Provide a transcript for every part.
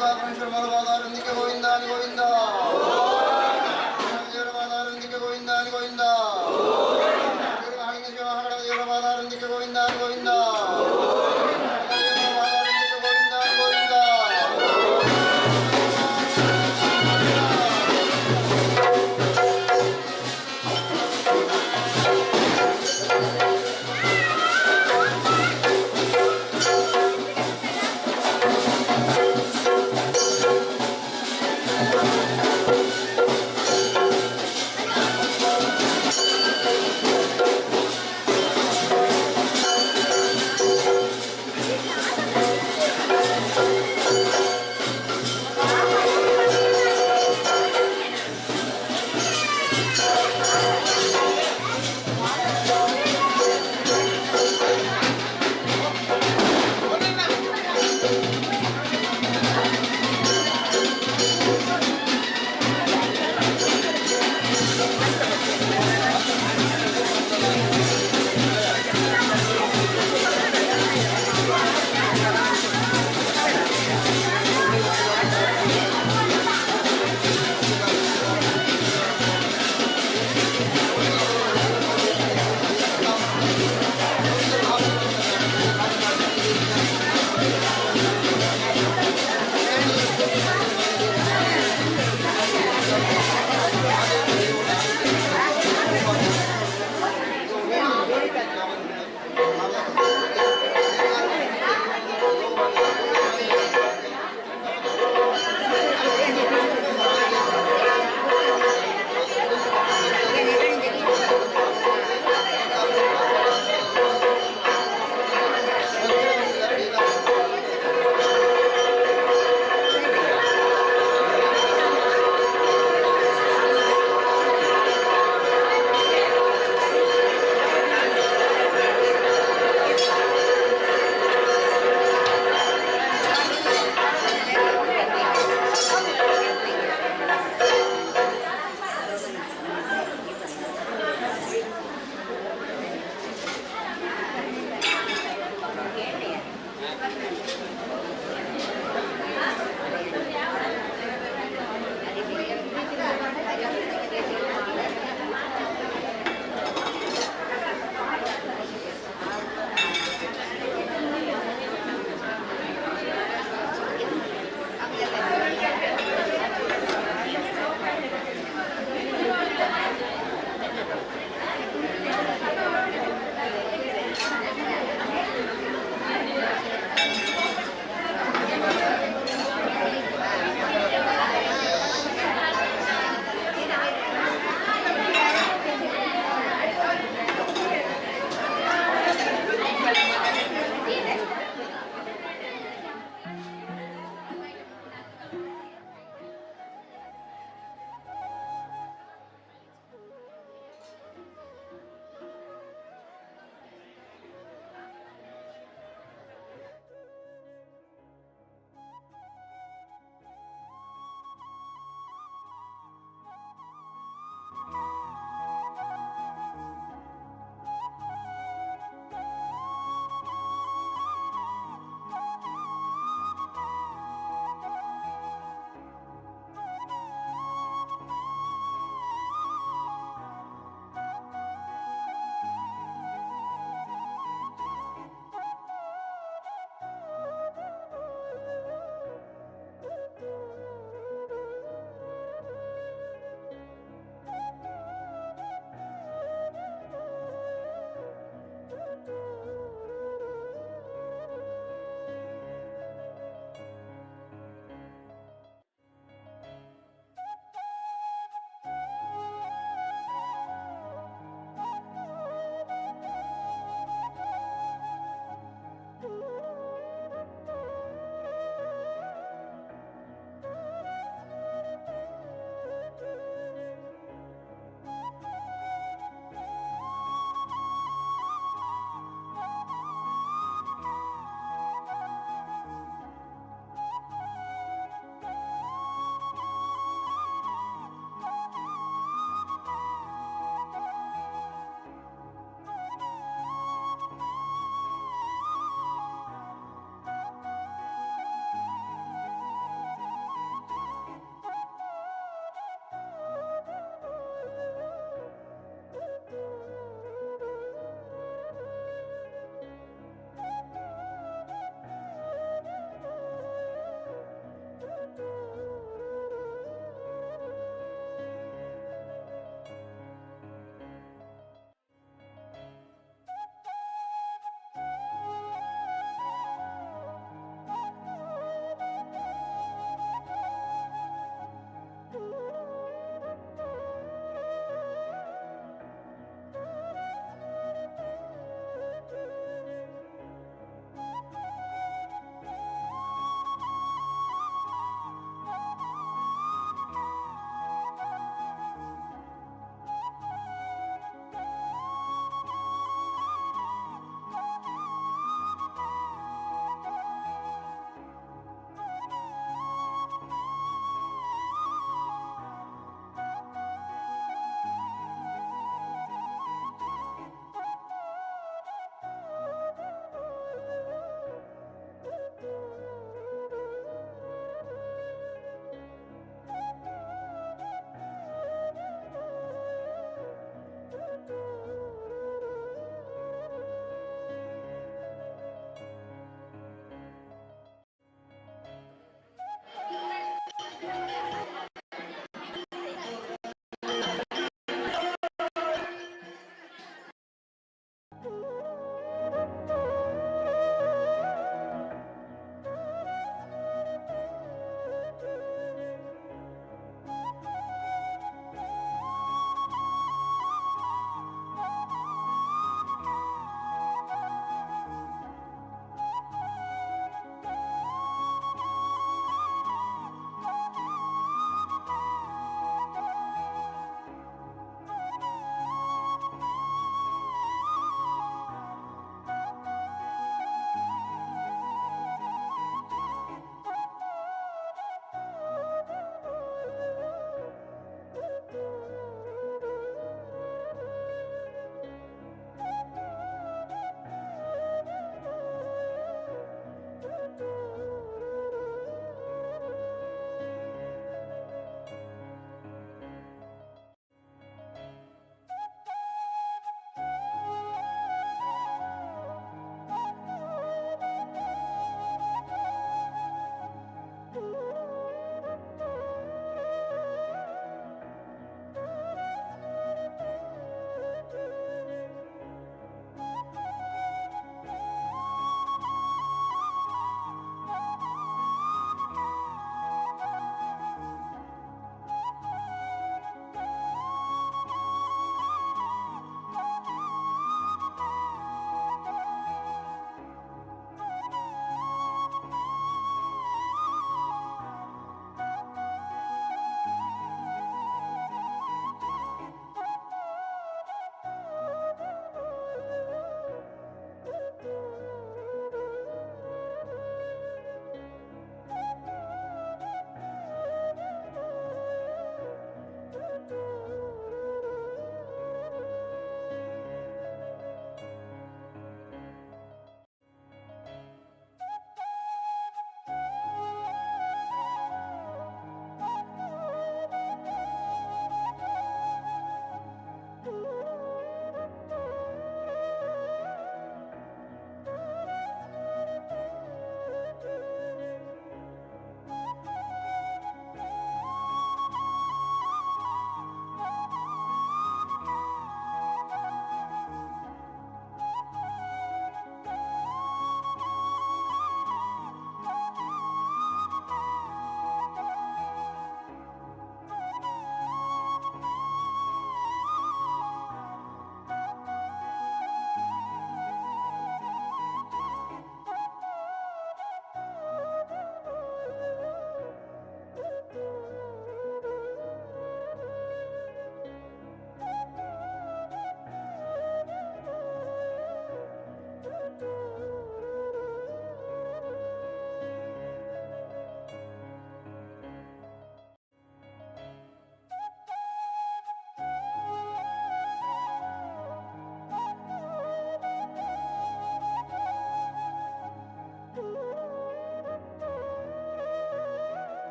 పరమేశ్వర గోవింద గోవింద గోవింద గోవింద గోవింద గోవింద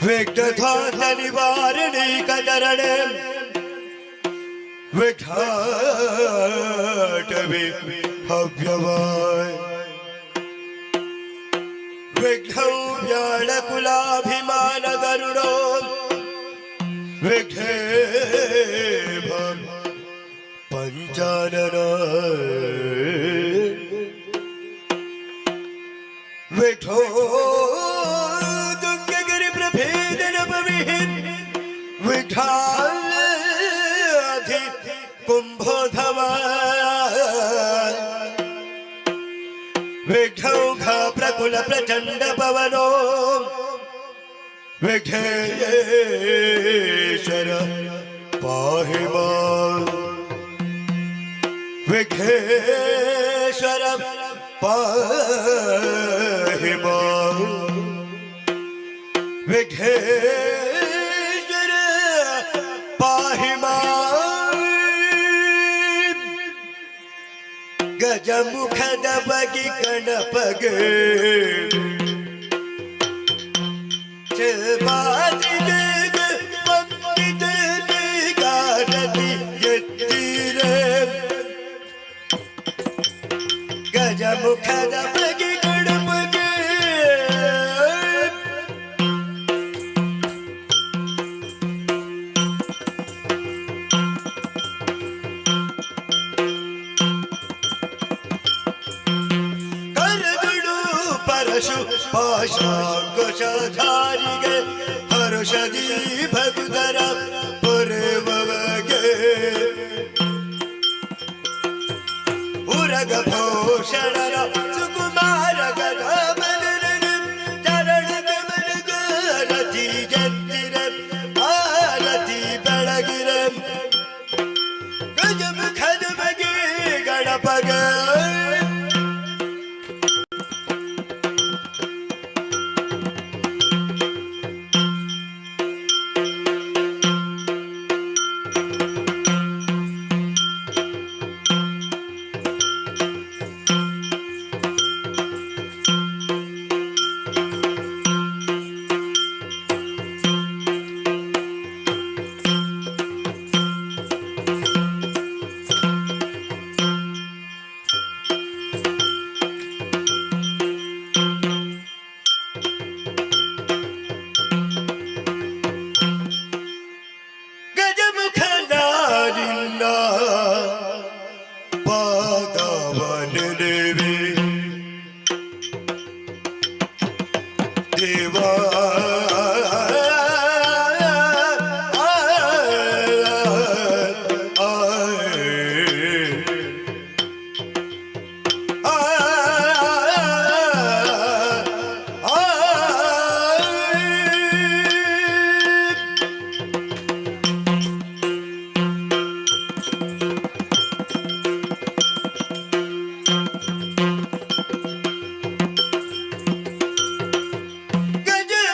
विघ्नध्वंस निवारणी कतरणे विघ्नाटवी हव्यवाय विघ्नौ व्याळकुलाभिमान गरुडो विघ्नेभं पंचानन विघ्नो दुर्गगिरि प्रभेदन भविहिं विघ्नाधि कुंभोधवा विघ्नौघ प्रकुल प्रचंड पवनो विघ्नेश्वर पाहि मां विघ्नेश्वर पाहि मां विघ्नेश्वर पाहि मां गजमुख दबगी गणपग बाजी जग पंडित गारती यत्तीरे गजमुख दबगी गणपग करगड़ू परशु पाशांकुशधारी गे हर्षदी भगुदर पुरवगे उरग भूषण सुकुमार गदामन चरण कमल गरति जत्तिर आरती बेಳಗಿರ गजमुखद बगे गणपग गजब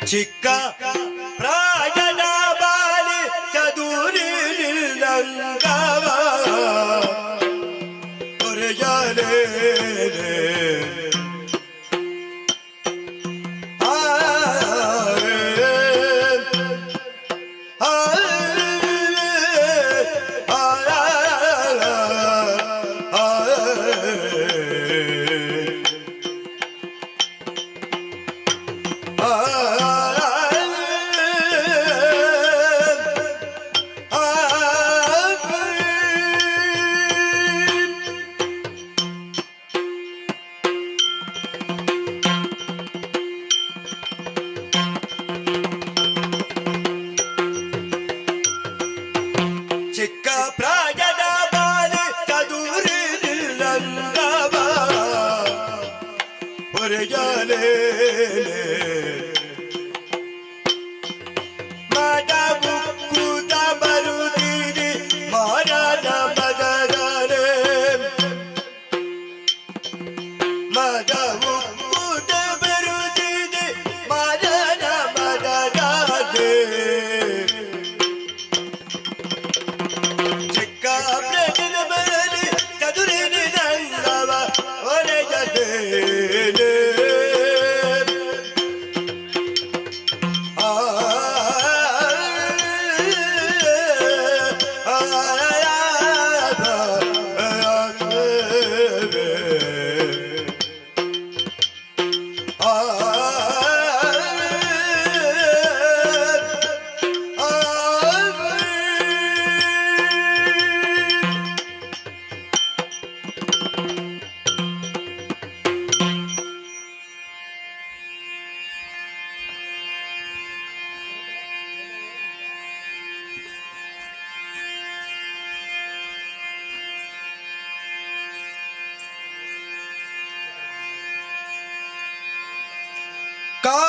ಚಿಕ್ಕ ಪ್ರಾಯದ ಬಾಲಿ ಚದುರಿ ನಿಲ್ಲಂಗವ ಹೊರೆಯಲೇ ಚಿಕ್ಕ ಪ್ರಾಯದ ಬಾಲಿ ಚದುರಿ ನಿಲ್ಲಂಗವ ಹೊರೆಯಲೇ ಮದ ಮುಕ್ಕುದ ಬರುತ್ತೀರಿ ಮಾರನ ಮದರೇ ಮದ ಮುಕ್ಕುದ ಬರುತ್ತೀರಿ ಮಾರನ ಮದರೇ ಚಿಕ್ಕ ಪ್ರಜನ ಬರಲಿ ಚದುರಿನ ರಂಗವ ಹೊರೆಯಲೇ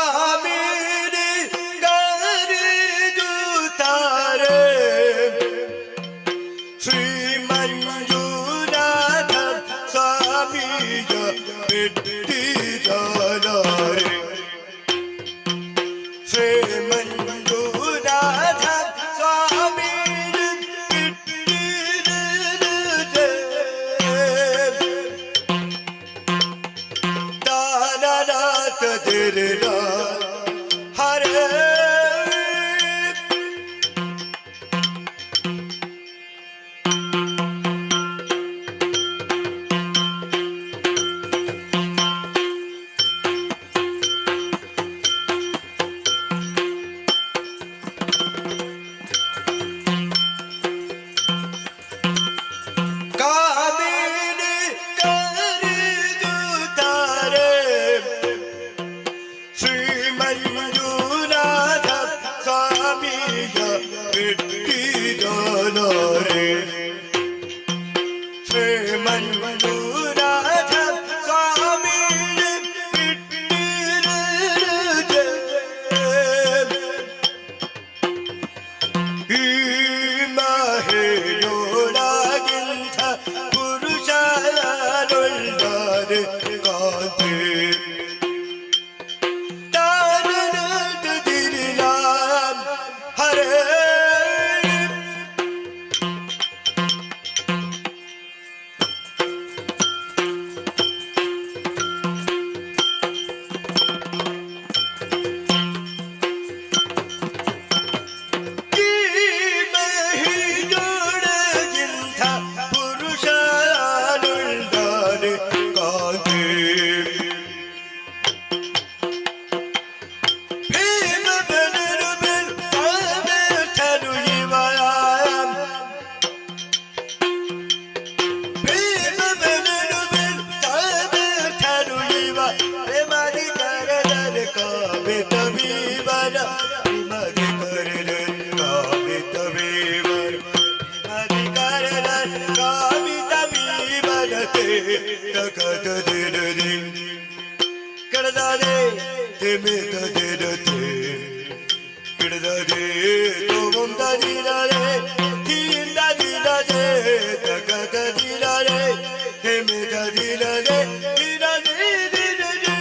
ಕಾಮಿನಿ ಕರೆದುತ್ತಾರೆ ಶ್ರೀ ಮಂಜುನಾಥ ಸ್ವಾಮಿಯ ಬಿಟ್ಟಿದ್ದಾರೆ ಶ್ರೀ ಮಂಜುನಾಥ ಸ್ವಾಮಿಯ ಬಿಟ್ಟಿದ್ದಾರೆ ದಾನನಾಥ ದಿರನ ಹರೇ ಕಾಮಿನಿ ಕರೆದುತ್ತಾರೆ ಶ್ರೀ ಮಂಜುನಾಥ ಸ್ವಾಮಿಯ ಬಿಟ್ಟಿದ್ದಾರೆ ಶ್ರೀ ಮಂಜುನಾಥ ಸ್ವಾಮಿಯ ಬಿಟ್ಟಿದ್ದಾರೆ ಈ ಮಹಿಳೆಯೊಳಗಿಂತ ಪುರುಷರೊಳ್ಳರೆ ಕಾಂತಿ ತಾನನದಿರಿನ ಹರೇ ಈ ಮಹಿಳೆಯೊಳಗಿಂತ ಪುರುಷರೊಳ್ಳರೆ ಕಾಂತಿ ಭೀಮ ಬೆದರು ಬೆಲ್ ಸಾಮೆರ್ಥನು ಇವಯ ಭೀಮ ಬೆದರು ಬೆಲ್ ಸಾಮೆರ್ಥನು ಇವ ಪ್ರೇಮದಿ ಕರೆದರೆ ಕಾಮಿತ ಭೀಮನ ಪ್ರೇಮದಿ ಕರೆದರೆ ಕಾಮಿತ ಭೀಮನ ಪ್ರೇಮದಿ ಕರೆದರೆ ಕಾಮಿತ ಭೀಮನತೆ ತಕತ ದಿನದಿ ಕಡದಾದೆ ತೆಮೆತ ದಿನತೆ ಕಿಡದದೆ ತೋಗುಂದ ದಿನದೆ ಹಿಂದ ದಿನದೆ ತಕತ ದಿನದೆ ತೆಮೆತ ದಿನದೆ ದಿನದೆ ದಿನದೆ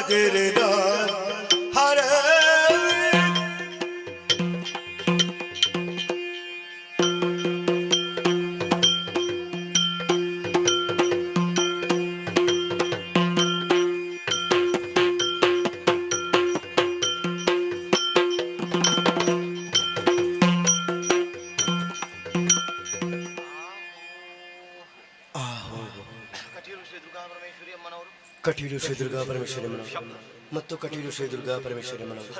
तेरे नाम हरे ಕಟೀಲು ಶ್ರೀ ದುರ್ಗಾ ಪರಮೇಶ್ವರಿ ಅಮ್ಮನವರು ಕಟೀಲು ಶ್ರೀ ದುರ್ಗಾ ಪರಮೇಶ್ವರಮ್ಮನವರು ಮತ್ತು ಕಟೀಲು ಶ್ರೀ ದುರ್ಗಾ ಪರಮೇಶ್ವರಮ್ಮನವರು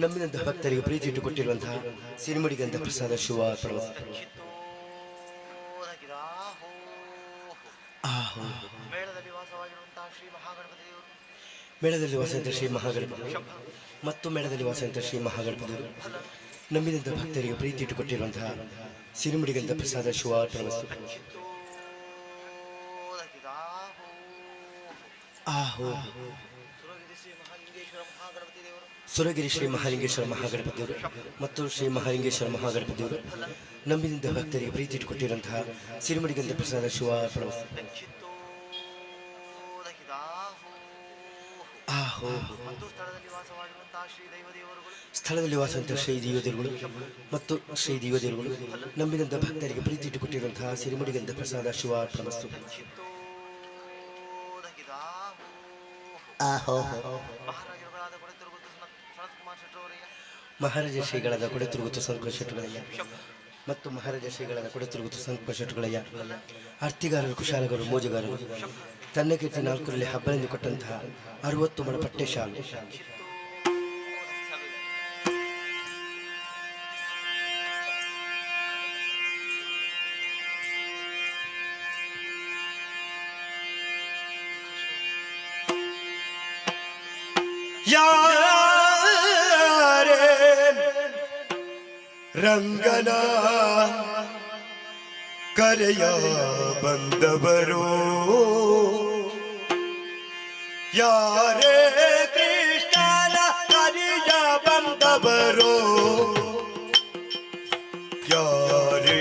ನಮ್ಮಿನಂತಹ ಭಕ್ತರಿಗೆ ಪ್ರೀತಿ ಇಟ್ಟುಕೊಟ್ಟಿರುವಂತಹ ಸಿರಿಮುಡಿಗಂಧ ಪ್ರಸಾದ ಶಿವ ಪರ್ವತ ಆಹೋ ಮೇಳದಲ್ಲಿ ವಾಸವಾಗಿರುವಂತಹ ಶ್ರೀ ಮಹಾಗಣಪತಿ ದೇವರು ಮೇಳದಲ್ಲಿ ವಾಸಂತ ಶ್ರೀ ಮಹಾಗಣಪತಿ ಮತ್ತು ಮೇಳದಲ್ಲಿ ವಾಸಂತ ಶ್ರೀ ಮಹಾಗಣಪತಿಯವರು ನಮ್ಮಿನಂಥ ಭಕ್ತರಿಗೆ ಪ್ರೀತಿ ಇಟ್ಟುಕೊಟ್ಟಿರುವಂತಹ ಸಿರಿಮುಡಿಗಂಧ ಪ್ರಸಾದ ಶಿವ ಪರ್ವತ ಆಹೋ ಸುರಗಿರಿ ಶ್ರೀ ಸುರಗಿರಿ ಶ್ರೀ ಮಹಾಲಿಂಗೇಶ್ವರ ಮಹಾಗಣಪತಿ ದೇವರು ಮಹಾಲಿಂಗೇಶ್ವರ ಮಹಾಗಣಪತಿಯವರು ಮತ್ತು ಶ್ರೀ ಮಹಾಲಿಂಗೇಶ್ವರ ಮಹಾಗಣಪತಿಯವರು ನಮ್ಮಿನಿಂದ ಭಕ್ತರಿಗೆ ಪ್ರೀತಿ ಇಟ್ಟುಕೊಟ್ಟಿರುವಂತಹ ಸಿರಿಮುಡಿಗಂಧ ಪ್ರಸಾದ ಶಿವ ಪರ್ವತ ಆಹೋ ಮತ್ತು ಸ್ಥಳದಲ್ಲಿ ವಾಸವಾಗಿರುವಂತಹ ಶ್ರೀ ದೈವ ದೇವರುಗಳು ಸ್ಥಳದಲ್ಲಿ ವಾಸಂತ ಶ್ರೀ ದೇವದೇವರುಗಳು ಮತ್ತು ಶ್ರೀ ದೇವದೇವರುಗಳು ನಮ್ಮಿನಿಂದ ಭಕ್ತರಿಗೆ ಪ್ರೀತಿ ಇಟ್ಟುಕೊಟ್ಟಿರುವಂತಹ ಸಿರಿಮುಡಿಗಂಧ ಪ್ರಸಾದ ಶಿವ ಪರಮಸ್ತು ಆಹೋ ಮಹಾರಾಜರುಗಳಾದ ಕೊಡೆತಿರುಗುತ್ತು ಸನತ್ ಕುಮಾರ್ ಶೆಟ್ಟರವರಿಗೆ ಮಹಾರಾಜ ಶ್ರೀಗಳಾದ ಕೊಡೆತಿರುಗುತ್ತು ಸಂಕಟ ಶೆಟ್ಟುಗಳಯ್ಯ ಮತ್ತು ಮಹಾರಾಜ ಶ್ರೀಗಳಾದ ಕೊಡೆತಿರುಗುತ್ತು ಸಂಕಟ ಶೆಟ್ಟುಗಳಯ್ಯ ಆರ್ತಿಗಾರರು ಕುಶಾಲಗರು ಮೋಜುಗಾರರು ತನ್ನ ಕೀರ್ತಿ ನಾಲ್ಕರಲ್ಲಿ ಹಬ್ಬಲೆಂದು ಕೊಟ್ಟಂತಹ 60 ಮೊಳ ಪಟ್ಟೆ ಶಾಲು ಯಾರೇ ರಂಗನ ಕರೆಯ ಬಂದವರು ಯಾರೇ ಕೃಷ್ಣನ ಕರೆಯ ಬಂದವರು ಯಾರೇ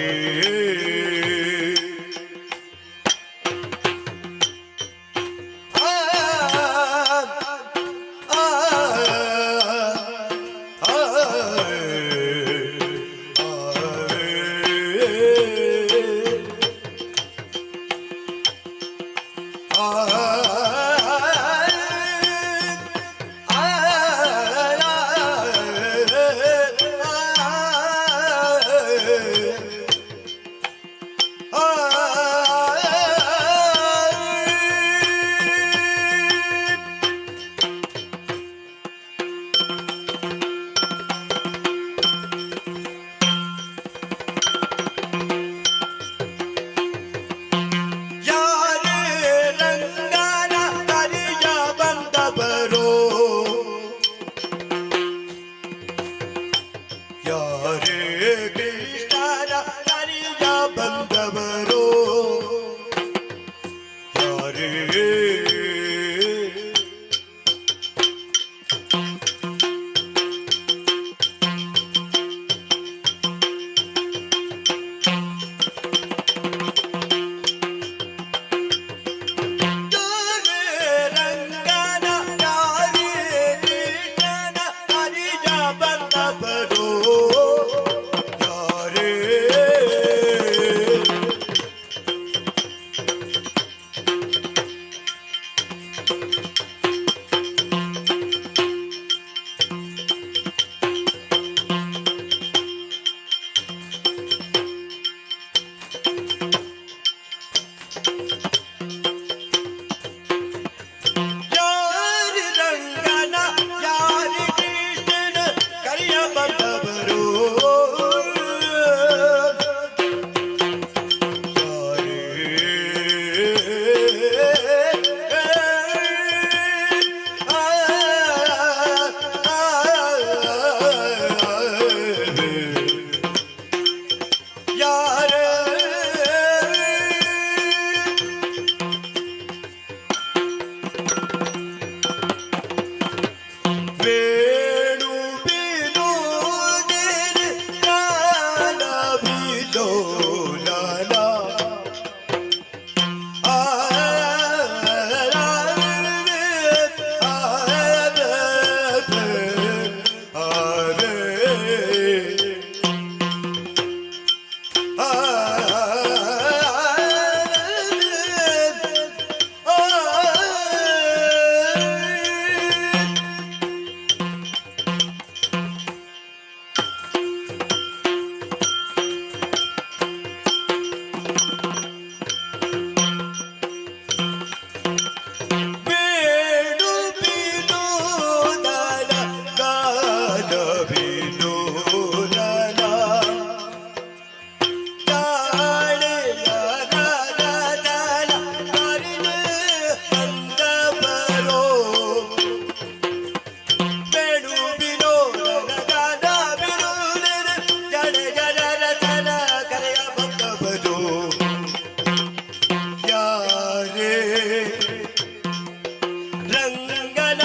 ರಂಗನ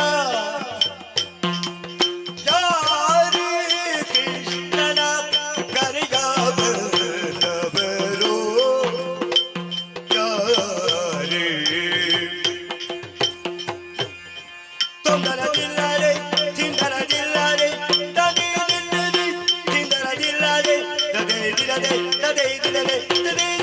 ಯಾರೇ ಕೃಷ್ಣನ ಕರೆಯಬಲ್ಲವರು ಯಾರೇ ತೊಂದರದಿಲ್ಲದೆ ತಿಂದರದಿಲ್ಲದೆ ತದೇ ದಿಲ್ಲದೆ ತಿಂದರದಿಲ್ಲದೆ ತದೇ ದಿಲ್ಲದೆ ತದೇ ದಿಲ್ಲದೆ ತದೇ ದಿಲ್ಲದೆ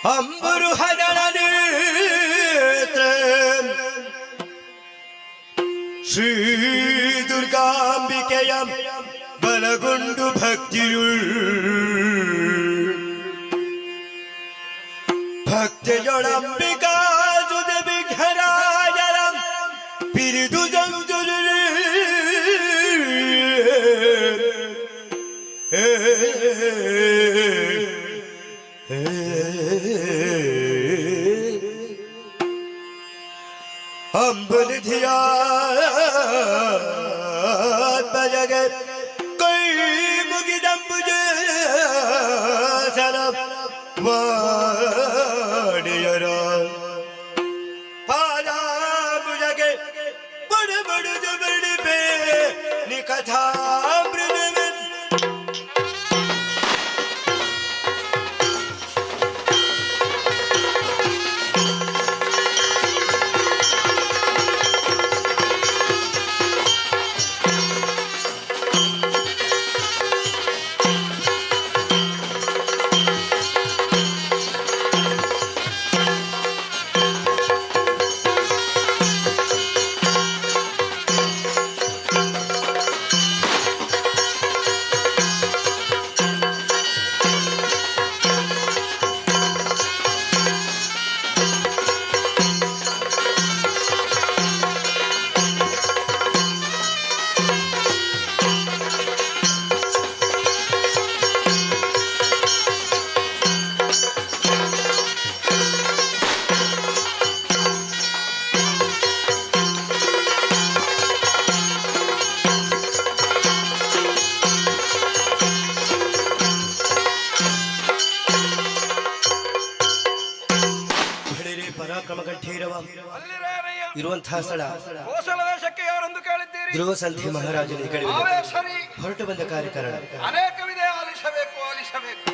ಅಂಬರು ಹದಳ ನೇತ್ರ ಶ್ರೀ ದುರ್ಗಾಂಬಿಕೆಯ ಬಲಗೊಂಡು ಭಕ್ತಿಯುಳ್ ಭಕ್ತಿಯೊಳಂಬಿಕಾ ಸುದ ವಿಘ್ನರಾಜರ ಪಿರಿದು ಜಂಜುರು ಅಂಬುಧಿಯಾ ಬಜಗ ಕೈ ಮುಗಿದಂಬುಜ ಸಲ ವಾಡಿಯರ ಪಾದಾಂಬುಜಗೆ ಬಡ ಬಡುಜ ಬಡಿಪೆ ನಿಕಥಾಮೃತ ಇರುವಂತಹ ಸ್ಥಳ ಕೋಸಲ ದೇಶಕ್ಕೆ ಯಾರೆಂದು ಕೇಳಿದ್ದೀರಿ? ಧ್ರುವ ಸಂಧಿ ಮಹಾರಾಜನ ಕಡೆ ನಾವೇ ಸರಿ. ಹೊರಟು ಬಂದ ಕಾರ್ಯಕಾರಣ ಅನೇಕವಿದೆ, ಆಲಿಸಬೇಕು ಆಲಿಸಬೇಕು.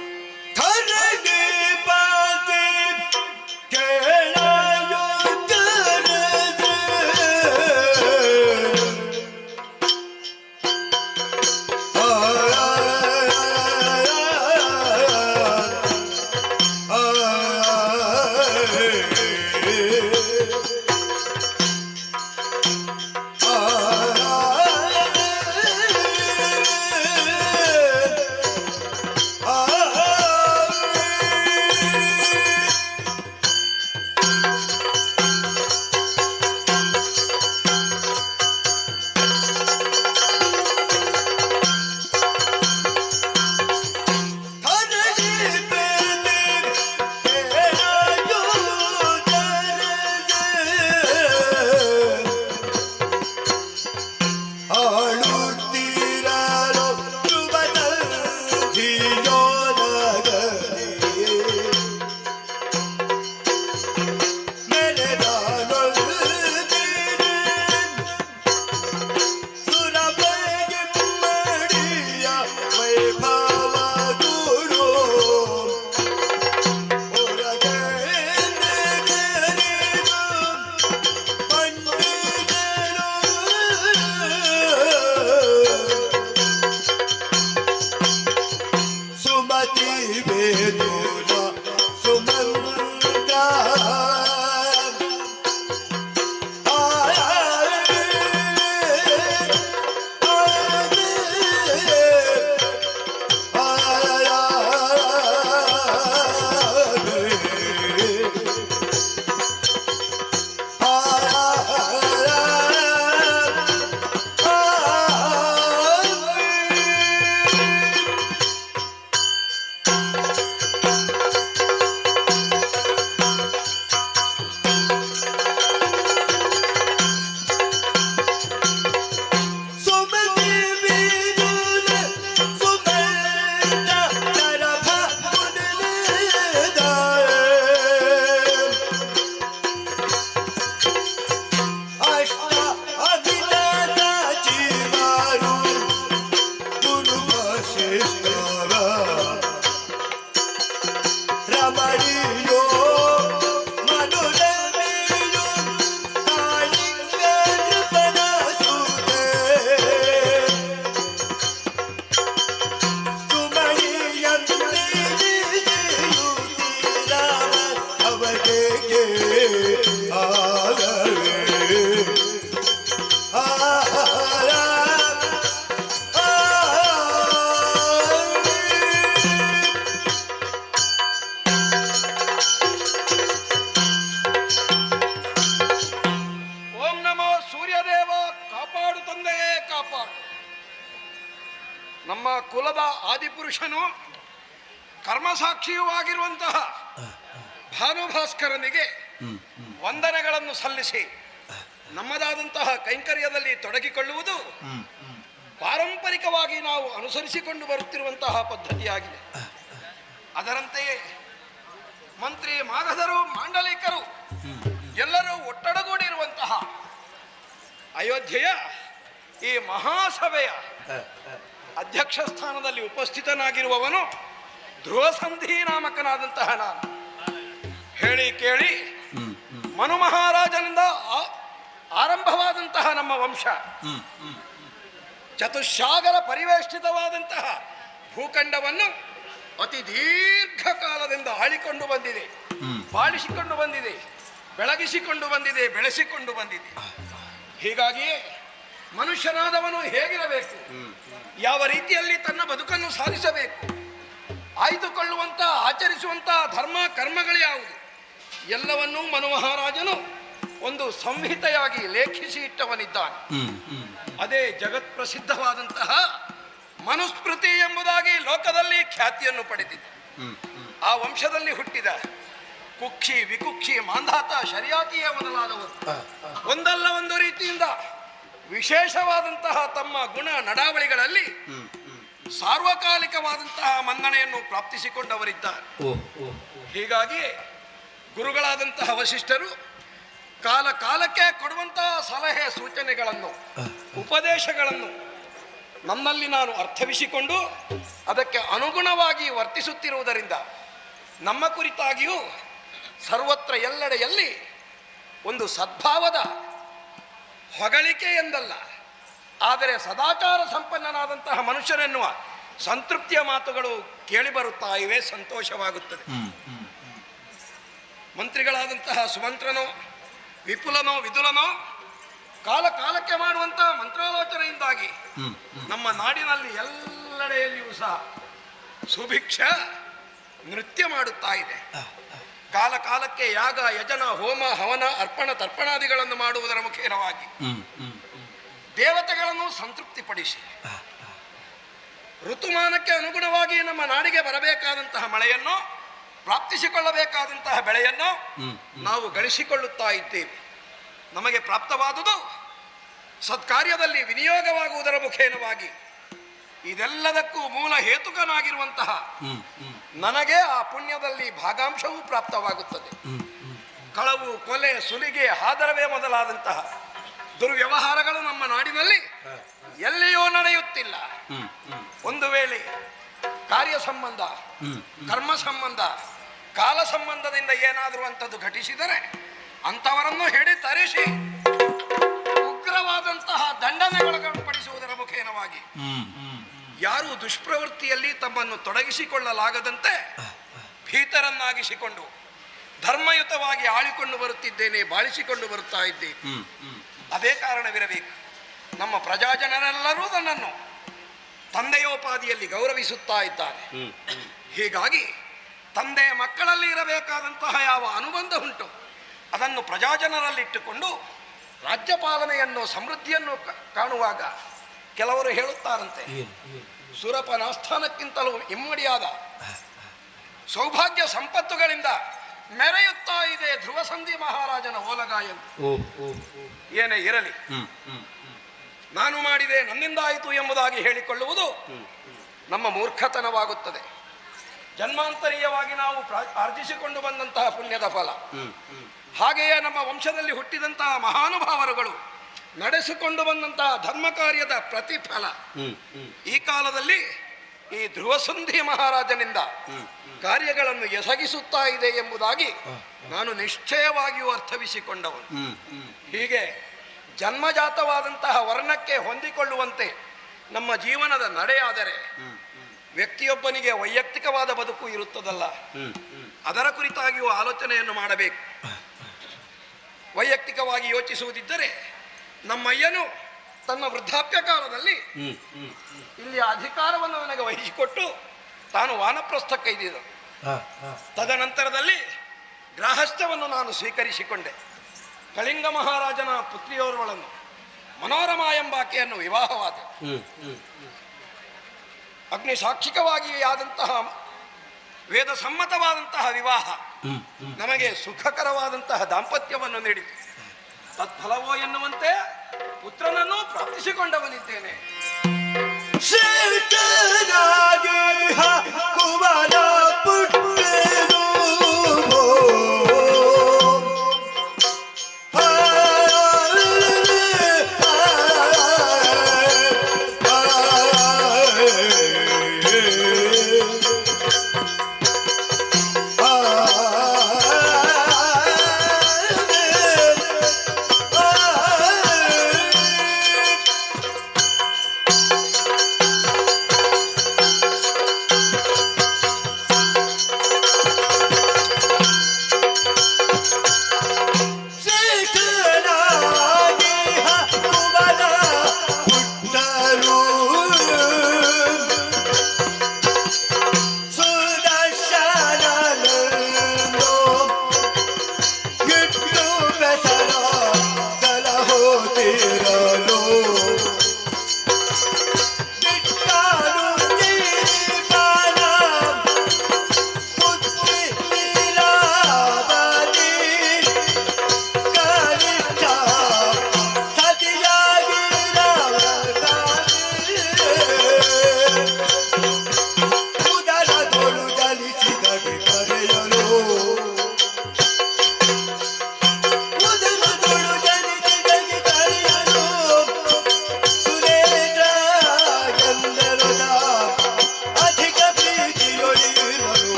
ಆದಿಪುರುಷನು ಕರ್ಮಸಾಕ್ಷಿಯೂ ಆಗಿರುವಂತಹ ಭಾನುಭಾಸ್ಕರನಿಗೆ ವಂದನೆಗಳನ್ನು ಸಲ್ಲಿಸಿ ನಮ್ಮದಾದಂತಹ ಕೈಂಕರ್ಯದಲ್ಲಿ ತೊಡಗಿಕೊಳ್ಳುವುದು ಪಾರಂಪರಿಕವಾಗಿ ನಾವು ಅನುಸರಿಸಿಕೊಂಡು ಬರುತ್ತಿರುವಂತಹ ಪದ್ಧತಿಯಾಗಿದೆ. ಅದರಂತೆಯೇ ಮಂತ್ರಿ ಮಾಗಧರು, ಮಾಂಡಲಿಕರು ಎಲ್ಲರೂ ಒಟ್ಟೊಡಗೂಡಿರುವಂತಹ ಅಯೋಧ್ಯೆಯ ಈ ಮಹಾಸಭೆಯ ಅಧ್ಯಕ್ಷ ಸ್ಥಾನದಲ್ಲಿ ಉಪಸ್ಥಿತನಾಗಿರುವವನು ಧ್ರುವಸಂಧಿ ನಾಮಕನಾದಂತಹ ನಾನು. ಹೇಳಿ ಕೇಳಿ ಮನು ಮಹಾರಾಜನಿಂದ ಆರಂಭವಾದಂತಹ ನಮ್ಮ ವಂಶ ಚತುಶಾಗರ ಪರಿವೇಷ್ಟಿತವಾದಂತಹ ಭೂಖಂಡವನ್ನು ಅತಿ ದೀರ್ಘಕಾಲದಿಂದ ಆಳಿಕೊಂಡು ಬಂದಿದೆ, ಬಾಳಿಸಿಕೊಂಡು ಬಂದಿದೆ, ಬೆಳಗಿಸಿಕೊಂಡು ಬಂದಿದೆ, ಬೆಳೆಸಿಕೊಂಡು ಬಂದಿದೆ. ಹೀಗಾಗಿಯೇ ಮನುಷ್ಯನಾದವನು ಹೇಗಿರಬೇಕು, ಯಾವ ರೀತಿಯಲ್ಲಿ ತನ್ನ ಬದುಕನ್ನು ಸಾಧಿಸಬೇಕು, ಆಯ್ದುಕೊಳ್ಳುವಂತ ಆಚರಿಸುವಂತ ಧರ್ಮ ಕರ್ಮಗಳು ಯಾವುದು ಎಲ್ಲವನ್ನೂ ಮನು ಮಹಾರಾಜನು ಒಂದು ಸಂಹಿತೆಯಾಗಿ ಲೇಖಿಸಿ ಇಟ್ಟವನಿದ್ದಾನೆ. ಅದೇ ಜಗತ್ ಪ್ರಸಿದ್ಧವಾದಂತಹ ಮನುಸ್ಮೃತಿ ಎಂಬುದಾಗಿ ಲೋಕದಲ್ಲಿ ಖ್ಯಾತಿಯನ್ನು ಪಡೆದಿದೆ. ಆ ವಂಶದಲ್ಲಿ ಹುಟ್ಟಿದ ಕುಕ್ಷಿ, ವಿಕುಕ್ಷಿ, ಮಾಂಧಾತ, ಶರ್ಯಾತಿಯ ಮೊದಲಾದವರು ಒಂದಲ್ಲ ಒಂದು ರೀತಿಯಿಂದ ವಿಶೇಷವಾದಂತಹ ತಮ್ಮ ಗುಣ ನಡಾವಳಿಗಳಲ್ಲಿ ಸಾರ್ವಕಾಲಿಕವಾದಂತಹ ಮನ್ನಣೆಯನ್ನು ಪ್ರಾಪ್ತಿಸಿಕೊಂಡವರಿದ್ದಾರೆ. ಹೀಗಾಗಿ ಗುರುಗಳಾದಂತಹ ವಸಿಷ್ಠರು ಕಾಲ ಕಾಲಕ್ಕೆ ಕೊಡುವಂತಹ ಸಲಹೆ ಸೂಚನೆಗಳನ್ನು, ಉಪದೇಶಗಳನ್ನು ನನ್ನಲ್ಲಿ ನಾನು ಅರ್ಥವಿಸಿಕೊಂಡು ಅದಕ್ಕೆ ಅನುಗುಣವಾಗಿ ವರ್ತಿಸುತ್ತಿರುವುದರಿಂದ ನಮ್ಮ ಕುರಿತಾಗಿಯೂ ಸರ್ವತ್ರ ಎಲ್ಲೆಡೆಯಲ್ಲಿ ಒಂದು ಸದ್ಭಾವದ ಹೊಗಳಿಕೆ ಎಂದಲ್ಲ, ಆದರೆ ಸದಾಚಾರ ಸಂಪನ್ನನಾದಂತಹ ಮನುಷ್ಯನೆನ್ನುವ ಸಂತೃಪ್ತಿಯ ಮಾತುಗಳು ಕೇಳಿಬರುತ್ತಾ ಇವೆ. ಸಂತೋಷವಾಗುತ್ತದೆ. ಮಂತ್ರಿಗಳಾದಂತಹ ಸುಮಂತ್ರನೋ, ವಿಪುಲನೋ, ವಿದುಲನೋ ಕಾಲ ಕಾಲಕ್ಕೆ ಮಾಡುವಂತಹ ಮಂತ್ರಾಲೋಚನೆಯಿಂದಾಗಿ ನಮ್ಮ ನಾಡಿನಲ್ಲಿ ಎಲ್ಲೆಡೆಯಲ್ಲಿಯೂ ಸಹ ಸುಭಿಕ್ಷ ನೃತ್ಯ ಮಾಡುತ್ತಾ ಇದೆ. ಕಾಲ ಕಾಲಕ್ಕೆ ಯಾಗ, ಯಜನ, ಹೋಮ, ಹವನ, ಅರ್ಪಣ, ತರ್ಪಣಾದಿಗಳನ್ನು ಮಾಡುವುದರ ಮುಖೇನವಾಗಿ ದೇವತೆಗಳನ್ನು ಸಂತೃಪ್ತಿಪಡಿಸಿ ಋತುಮಾನಕ್ಕೆ ಅನುಗುಣವಾಗಿ ನಮ್ಮ ನಾಡಿಗೆ ಬರಬೇಕಾದಂತಹ ಮಳೆಯನ್ನು, ಪ್ರಾಪ್ತಿಸಿಕೊಳ್ಳಬೇಕಾದಂತಹ ಬೆಳೆಯನ್ನು ನಾವು ಗಳಿಸಿಕೊಳ್ಳುತ್ತಾ ಇದ್ದೇವೆ. ನಮಗೆ ಪ್ರಾಪ್ತವಾದುದು ಸತ್ಕಾರ್ಯದಲ್ಲಿ ವಿನಿಯೋಗವಾಗುವುದರ ಮುಖೇನವಾಗಿ ಇದೆಲ್ಲದಕ್ಕೂ ಮೂಲ ಹೇತುಕನಾಗಿರುವಂತಹ ನನಗೆ ಆ ಪುಣ್ಯದಲ್ಲಿ ಭಾಗಾಂಶವೂ ಪ್ರಾಪ್ತವಾಗುತ್ತದೆ. ಕಳವು, ಕೊಲೆ, ಸುಲಿಗೆ, ಹಾದರವೇ ಮೊದಲಾದಂತಹ ದುರ್ವ್ಯವಹಾರಗಳು ನಮ್ಮ ನಾಡಿನಲ್ಲಿ ಎಲ್ಲಿಯೂ ನಡೆಯುತ್ತಿಲ್ಲ. ಒಂದು ವೇಳೆ ಕಾರ್ಯ ಸಂಬಂಧ, ಕರ್ಮ ಸಂಬಂಧ, ಕಾಲ ಸಂಬಂಧದಿಂದ ಏನಾದರೂ ಅಂಥದ್ದು ಘಟಿಸಿದರೆ ಅಂಥವರನ್ನು ಹಿಡಿ ತರಿಸಿ ಉಗ್ರವಾದಂತಹ ದಂಡನೆಗಳನ್ನು ಪಡಿಸುವುದರ ಮುಖೇನವಾಗಿ ಯಾರು ದುಷ್ಪ್ರವೃತ್ತಿಯಲ್ಲಿ ತಮ್ಮನ್ನು ತೊಡಗಿಸಿಕೊಳ್ಳಲಾಗದಂತೆ ಭೀತರನ್ನಾಗಿಸಿಕೊಂಡು ಧರ್ಮಯುತವಾಗಿ ಆಳಿಕೊಂಡು ಬರುತ್ತಿದ್ದೇನೆ, ಬಾಳಿಸಿಕೊಂಡು ಬರುತ್ತಾ ಇದ್ದೇನೆ. ಅದೇ ಕಾರಣವಿರಬೇಕು. ನಮ್ಮ ಪ್ರಜಾಜನರೆಲ್ಲರೂ ನನ್ನನ್ನು ತಂದೆಯೋಪಾದಿಯಲ್ಲಿ ಗೌರವಿಸುತ್ತಾ ಇದ್ದಾರೆ. ಹೀಗಾಗಿ ತಂದೆಯ ಮಕ್ಕಳಲ್ಲಿ ಇರಬೇಕಾದಂತಹ ಯಾವ ಅನುಬಂಧ ಉಂಟು ಅದನ್ನು ಪ್ರಜಾಜನರಲ್ಲಿಟ್ಟುಕೊಂಡು ರಾಜ್ಯಪಾಲನೆಯನ್ನು, ಸಮೃದ್ಧಿಯನ್ನು ಕಾಣುವಾಗ ಕೆಲವರು ಹೇಳುತ್ತಾರಂತೆ, ಸುರಪನ ಆಸ್ಥಾನಕ್ಕಿಂತಲೂ ಇಮ್ಮಡಿಯಾದ ಸೌಭಾಗ್ಯ ಸಂಪತ್ತುಗಳಿಂದ ಮೆರೆಯುತ್ತಾ ಇದೆ ಧ್ರುವಸಂಧಿ ಮಹಾರಾಜನ ಓಲಗ ಎಂದು. ಏನೇ ಇರಲಿ, ನಾನು ಮಾಡಿದೆ, ನನ್ನಿಂದಾಯಿತು ಎಂಬುದಾಗಿ ಹೇಳಿಕೊಳ್ಳುವುದು ನಮ್ಮ ಮೂರ್ಖತನವಾಗುತ್ತದೆ. ಜನ್ಮಾಂತರೀಯವಾಗಿ ನಾವು ಆರ್ಜಿಸಿಕೊಂಡು ಬಂದಂತಹ ಪುಣ್ಯದ ಫಲ. ಹಾಗೆಯೇ ನಮ್ಮ ವಂಶದಲ್ಲಿ ಹುಟ್ಟಿದಂತಹ ಮಹಾನುಭಾವರುಗಳು ನಡೆಸಿಕೊಂಡು ಬಂದಂತಹ ಧರ್ಮ ಕಾರ್ಯದ ಪ್ರತಿಫಲ ಈ ಕಾಲದಲ್ಲಿ ಈ ಧ್ರುವಸಂಧಿ ಮಹಾರಾಜನಿಂದ ಕಾರ್ಯಗಳನ್ನು ಎಸಗಿಸುತ್ತಾ ಇದೆ ಎಂಬುದಾಗಿ ನಾನು ನಿಶ್ಚಯವಾಗಿಯೂ ಅರ್ಥವಿಸಿಕೊಂಡವನು. ಹೀಗೆ ಜನ್ಮಜಾತವಾದಂತಹ ವರ್ಣಕ್ಕೆ ಹೊಂದಿಕೊಳ್ಳುವಂತೆ ನಮ್ಮ ಜೀವನದ ನಡೆಯಾದರೆ ವ್ಯಕ್ತಿಯೊಬ್ಬನಿಗೆ ವೈಯಕ್ತಿಕವಾದ ಬದುಕು ಇರುತ್ತದಲ್ಲ, ಅದರ ಕುರಿತಾಗಿಯೂ ಆಲೋಚನೆಯನ್ನು ಮಾಡಬೇಕು. ವೈಯಕ್ತಿಕವಾಗಿ ಯೋಚಿಸುವುದಿದ್ದರೆ ನಮ್ಮಯ್ಯನು ತನ್ನ ವೃದ್ಧಾಪ್ಯ ಕಾಲದಲ್ಲಿ ಇಲ್ಲಿ ಅಧಿಕಾರವನ್ನು ನನಗೆ ವಹಿಸಿಕೊಟ್ಟು ತಾನು ವಾನಪ್ರಸ್ಥ ಕೈದಿದ್ದನು. ತದನಂತರದಲ್ಲಿ ಗೃಹಸ್ಥವನ್ನು ನಾನು ಸ್ವೀಕರಿಸಿಕೊಂಡೆ. ಕಳಿಂಗ ಮಹಾರಾಜನ ಪುತ್ರಿಯವರುಗಳನ್ನು ಮನೋರಮಾ ಎಂಬಾಕೆಯನ್ನು ವಿವಾಹವಾದ. ಅಗ್ನಿ ಸಾಕ್ಷಿಕವಾಗಿಯೇ ಆದಂತಹ ವೇದ ಸಮ್ಮತವಾದಂತಹ ವಿವಾಹ ನಮಗೆ ಸುಖಕರವಾದಂತಹ ದಾಂಪತ್ಯವನ್ನು ನೀಡಿತು. ತತ್ಫಲವೋ ಎನ್ನುವಂತೆ ಪುತ್ರನನ್ನು ಪ್ರಾಪ್ತಿಸಿಕೊಂಡವನಿದ್ದೇನೆ.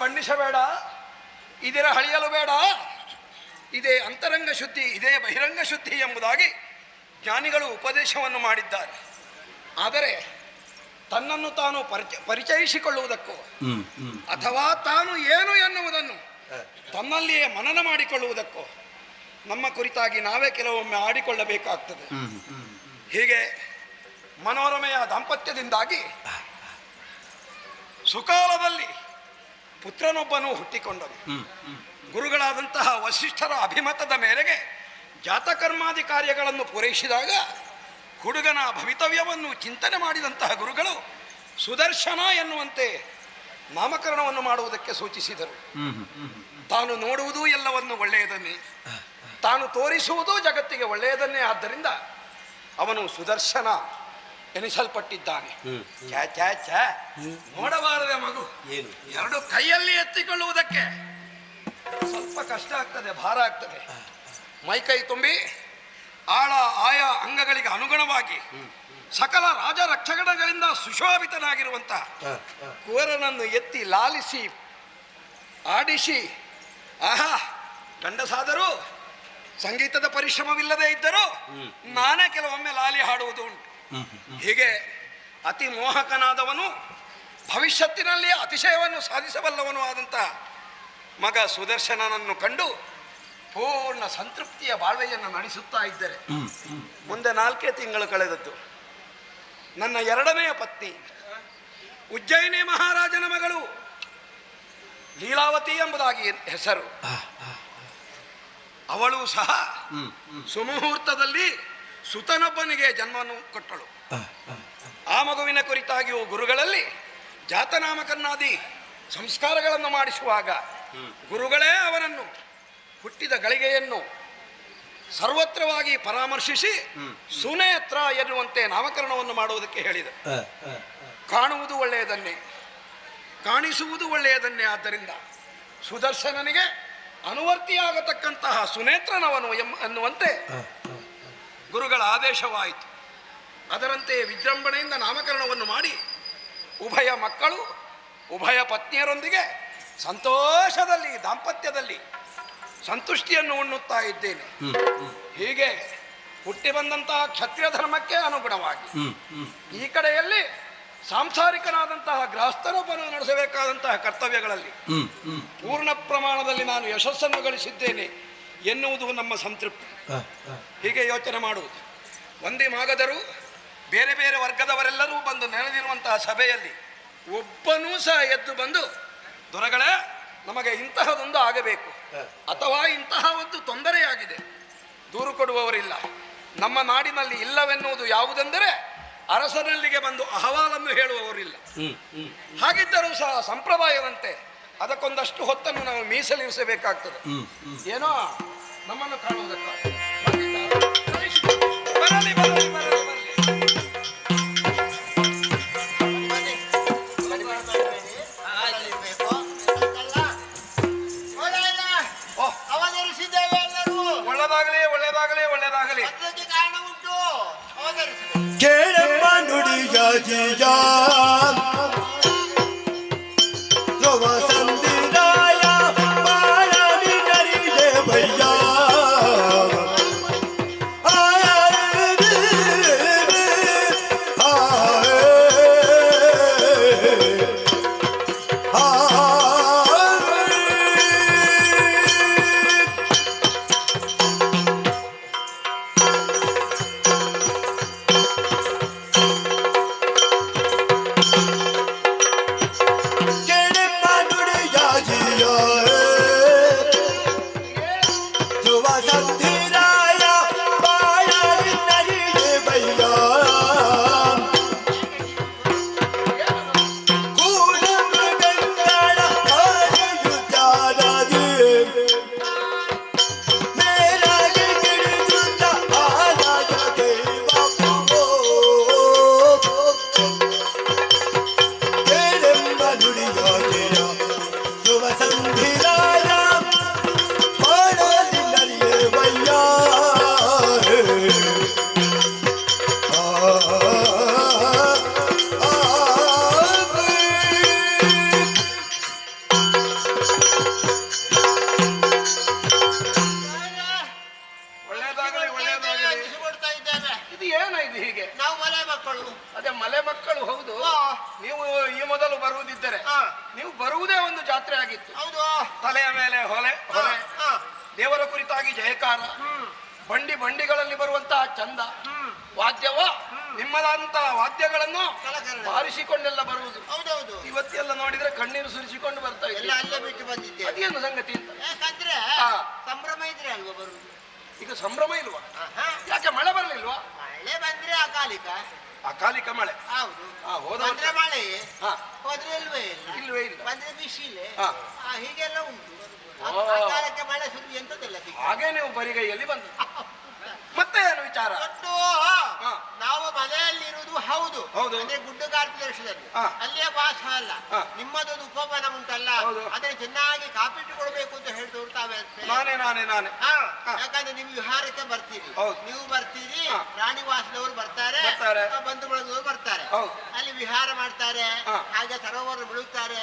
ಬಣ್ಣಿಸಬೇಡ, ಇದರ ಹಳಿಯಲು ಬೇಡ, ಇದೇ ಅಂತರಂಗ ಶುದ್ಧಿ, ಇದೇ ಬಹಿರಂಗ ಶುದ್ಧಿ ಎಂಬುದಾಗಿ ಜ್ಞಾನಿಗಳು ಉಪದೇಶವನ್ನು ಮಾಡಿದ್ದಾರೆ. ಆದರೆ ತನ್ನನ್ನು ತಾನು ಪರಿಚಯಿಸಿಕೊಳ್ಳುವುದಕ್ಕೂ ಅಥವಾ ತಾನು ಏನು ಎನ್ನುವುದನ್ನು ತನ್ನಲ್ಲಿಯೇ ಮನನ ಮಾಡಿಕೊಳ್ಳುವುದಕ್ಕೂ ನಮ್ಮ ಕುರಿತಾಗಿ ನಾವೇ ಕೆಲವೊಮ್ಮೆ ಆಡಿಕೊಳ್ಳಬೇಕಾಗ್ತದೆ. ಹೀಗೆ ಮನೋರಮೆಯ ದಾಂಪತ್ಯದಿಂದಾಗಿ ಸುಕಾಲದಲ್ಲಿ ಪುತ್ರನೊಬ್ಬನು ಹುಟ್ಟಿಕೊಂಡನು. ಗುರುಗಳಾದಂತಹ ವಸಿಷ್ಠರ ಅಭಿಮತದ ಮೇರೆಗೆ ಜಾತಕರ್ಮಾದಿ ಕಾರ್ಯಗಳನ್ನು ಪೂರೈಸಿದಾಗ ಹುಡುಗನ ಭವಿತವ್ಯವನ್ನು ಚಿಂತನೆ ಮಾಡಿದಂತಹ ಗುರುಗಳು ಸುದರ್ಶನ ಎನ್ನುವಂತೆ ನಾಮಕರಣವನ್ನು ಮಾಡುವುದಕ್ಕೆ ಸೂಚಿಸಿದರು. ತಾನು ನೋಡುವುದೂ ಎಲ್ಲವನ್ನು ಒಳ್ಳೆಯದನ್ನೇ, ತಾನು ತೋರಿಸುವುದೂ ಜಗತ್ತಿಗೆ ಒಳ್ಳೆಯದನ್ನೇ. ಆದ್ದರಿಂದ ಅವನು ಸುದರ್ಶನ ಎನಿಸಲ್ಪಟ್ಟಿದ್ದಾನೆ. ನೋಡಬಾರದೆ ಮಗು, ಎರಡು ಕೈಯಲ್ಲಿ ಎತ್ತಿಕೊಳ್ಳುವುದಕ್ಕೆ ಸ್ವಲ್ಪ ಕಷ್ಟ ಆಗ್ತದೆ, ಭಾರ ಆಗ್ತದೆ. ಮೈಕೈ ತುಂಬಿ ಆಯಾ ಅಂಗಗಳಿಗೆ ಅನುಗುಣವಾಗಿ ಸಕಲ ರಾಜರಕ್ಷಕಗಳಿಂದ ಸುಶೋಭಿತನಾಗಿರುವಂತಹ ಕುವರನನ್ನು ಎತ್ತಿ ಲಾಲಿಸಿ ಆಡಿಸಿ, ಆಹಾ ಗಂಡಸಾದರೂ ಸಂಗೀತದ ಪರಿಶ್ರಮವಿಲ್ಲದೆ ಇದ್ದರೂ ನಾನೇ ಕೆಲವೊಮ್ಮೆ ಲಾಲಿ ಹಾಡುವುದು ಉಂಟು. ಹೀಗೆ ಅತಿ ಮೋಹಕನಾದವನು, ಭವಿಷ್ಯತ್ತಿನಲ್ಲಿ ಅತಿಶಯವನ್ನು ಸಾಧಿಸಬಲ್ಲವನು ಆದಂತಹ ಮಗ ಸುದರ್ಶನನನ್ನು ಕಂಡು ಪೂರ್ಣ ಸಂತೃಪ್ತಿಯ ಬಾಳ್ವೆಯನ್ನು ನಡೆಸುತ್ತಾ ಇದ್ದರೆ ಮುಂದೆ 4 ತಿಂಗಳು ಕಳೆದದ್ದು. ನನ್ನ 2ನೆಯ ಪತ್ನಿ ಉಜ್ಜಯಿನಿ ಮಹಾರಾಜನ ಮಗಳು ಲೀಲಾವತಿ ಎಂಬುದಾಗಿ ಹೆಸರು. ಅವಳು ಸಹ ಸುಮುಹೂರ್ತದಲ್ಲಿ ಸುತನೊಬ್ಬನಿಗೆ ಜನ್ಮವನ್ನು ಕೊಟ್ಟಳು. ಆ ಮಗುವಿನ ಕುರಿತಾಗಿಯೂ ಗುರುಗಳಲ್ಲಿ ಜಾತನಾಮಕನ್ನಾದಿ ಸಂಸ್ಕಾರಗಳನ್ನು ಮಾಡಿಸುವಾಗ ಗುರುಗಳೇ ಅವನನ್ನು ಹುಟ್ಟಿದ ಗಳಿಗೆಯನ್ನು ಸರ್ವತ್ರವಾಗಿ ಪರಾಮರ್ಶಿಸಿ ಸುನೇತ್ರ ಎನ್ನುವಂತೆ ನಾಮಕರಣವನ್ನು ಮಾಡುವುದಕ್ಕೆ ಹೇಳಿದ. ಕಾಣುವುದು ಒಳ್ಳೆಯದನ್ನೇ, ಕಾಣಿಸುವುದು ಒಳ್ಳೆಯದನ್ನೇ. ಆದ್ದರಿಂದ ಸುದರ್ಶನನಿಗೆ ಅನುವರ್ತಿಯಾಗತಕ್ಕಂತಹ ಸುನೇತ್ರನವನು ಎನ್ನುವಂತೆ ಗುರುಗಳ ಆದೇಶವಾಯಿತು. ಅದರಂತೆ ವಿಜೃಂಭಣೆಯಿಂದ ನಾಮಕರಣವನ್ನು ಮಾಡಿ ಉಭಯ ಮಕ್ಕಳು ಉಭಯ ಪತ್ನಿಯರೊಂದಿಗೆ ಸಂತೋಷದಲ್ಲಿ ದಾಂಪತ್ಯದಲ್ಲಿ ಸಂತುಷ್ಟಿಯನ್ನು ಉಣ್ಣುತ್ತಾ ಇದ್ದೇನೆ. ಹೀಗೆ ಹುಟ್ಟಿ ಬಂದಂತಹ ಕ್ಷತ್ರಿಯ ಧರ್ಮಕ್ಕೆ ಅನುಗುಣವಾಗಿ ಈ ಕಡೆಯಲ್ಲಿ ಸಾಂಸಾರಿಕನಾದಂತಹ ಗೃಹಸ್ಥನೊಬ್ಬನು ನಡೆಸಬೇಕಾದಂತಹ ಕರ್ತವ್ಯಗಳಲ್ಲಿ ಪೂರ್ಣ ಪ್ರಮಾಣದಲ್ಲಿ ನಾನು ಯಶಸ್ಸನ್ನು ಗಳಿಸಿದ್ದೇನೆ ಎನ್ನುವುದು ನಮ್ಮ ಸಂತೃಪ್ತಿ. ಹೀಗೆ ಯೋಚನೆ ಮಾಡುವುದು. ಒಂದೇ ಮಾಗದರು ಬೇರೆ ಬೇರೆ ವರ್ಗದವರೆಲ್ಲರೂ ಬಂದು ನೆನೆದಿರುವಂತಹ ಸಭೆಯಲ್ಲಿ ಒಬ್ಬನೂ ಸಹ ಎದ್ದು ಬಂದು ದೊರೆಗಳೇ ನಮಗೆ ಇಂತಹದೊಂದು ಆಗಬೇಕು ಅಥವಾ ಇಂತಹ ಒಂದು ತೊಂದರೆಯಾಗಿದೆ ದೂರು ಕೊಡುವವರಿಲ್ಲ. ನಮ್ಮ ನಾಡಿನಲ್ಲಿ ಇಲ್ಲವೆನ್ನುವುದು ಯಾವುದೆಂದರೆ ಅರಸನಲ್ಲಿಗೆ ಬಂದು ಅಹವಾಲನ್ನು ಹೇಳುವವರಿಲ್ಲ. ಹಾಗಿದ್ದರೂ ಸಹ ಸಂಪ್ರದಾಯದಂತೆ ಅದಕ್ಕೊಂದಷ್ಟು ಹೊತ್ತನ್ನು ನಾವು ಮೀಸಲಿರಿಸಬೇಕಾಗ್ತದೆ. ಏನೋ ನಮ್ಮನ್ನು ಕಾಣುವುದಕ್ಕ ಬರಲಿ ಬರಲಿ ಬರಲಿ ಒಳ್ಳೆದಾಗಲಿ ಒಳ್ಳೆದಾಗಲಿ ಒಳ್ಳೆದಾಗಲಿ. ಕೇಳಮ್ಮ ನುಡಿಯ ಜಿಯ ಧ್ರುವ ಸಂದಿರಾಯ ಬಾಳಲಿ ನರಿದೆ ಭಯ್ಯ ನೀವು ಬರುವುದೇ ಒಂದು ಜಾತ್ರೆ ಆಗಿತ್ತು. ತಲೆಯ ಮೇಲೆ ಹೊಲೆ ಹೊಲೆ, ದೇವರ ಕುರಿತಾಗಿ ಜಯಕಾರ, ಬಂಡಿಗಳಲ್ಲಿ ಬರುವಂತಹ ಚಂದ, ವಾದ್ಯವ ನಿಮ್ಮದಂತಹ ವಾದ್ಯಗಳನ್ನು ಬಾರಿಸಿಕೊಂಡೆಲ್ಲ ಬರುವುದು. ಇವತ್ತೆಲ್ಲ ನೋಡಿದ್ರೆ ಕಣ್ಣೀರು ಸುರಿಸಿಕೊಂಡು ಬರ್ತಾ ಇದ್ದೆ. ಅದೇನು ಸಂಗತಿ ಅಂತ ಯಾಕಂದ್ರೆ ಸಂಭ್ರಮ ಇದ್ರೆ ಅಲ್ವಾ ಬರುವುದು. ಈಗ ಸಂಭ್ರಮ ಇಲ್ವಾ? ಯಾಕೆ ಮಳೆ ಬರಲಿಲ್ವಾ? ಮಳೆ ಬಂದ್ರೆ ಅಕಾಲಿಕ ಮಳೆ. ಹೌದು, ಹೋದ್ರೆ ಮಳೆ ಹೋದ್ರೆ ಇಲ್ವೇ ಇಲ್ವೇ ಇಲ್ಲ, ಬಂದ್ರೆ ಬಿಸಿಲೇ, ಹೀಗೆಲ್ಲ ಉಂಟು. ಕಾಲಕ್ಕೆ ಮಳೆ ಸುದ್ದಿ ಎಂತದೆಲ್ಲ ಹಾಗೆ ನೀವು ಬರಿಗೈಯಲ್ಲಿ ಬಂದ. ಮತ್ತೆ ಏನು ವಿಚಾರ? ನಾವು ಮನೆಯಲ್ಲಿರುವುದು ಹೌದು, ಅಂದ್ರೆ ಗುಡ್ಡಗಾಡು ಪ್ರದೇಶದಲ್ಲಿ, ಅಲ್ಲೇ ವಾಸ ಅಲ್ಲ. ನಿಮ್ಮದೊಂದು ಉಪವನ ಉಂಟಲ್ಲ, ಅದನ್ನು ಚೆನ್ನಾಗಿ ಕಾಪಿಟ್ಟು ಕೊಡಬೇಕು ಅಂತ ಹೇಳಿದವರು ತಾವೇ. ನಾನೇ ಯಾಕಂದ್ರೆ ನೀವು ವಿಹಾರಕ್ಕೆ ಬರ್ತೀರಿ, ನೀವು ಬರ್ತೀರಿ, ರಾಣಿವಾಸದವರು ಬರ್ತಾರೆ, ಬಂಧು ಬಳಗದವರು ಬರ್ತಾರೆ, ಅಲ್ಲಿ ವಿಹಾರ ಮಾಡ್ತಾರೆ, ಹಾಗೆ ಸರೋವರ ಬಿಡುತ್ತಾರೆ,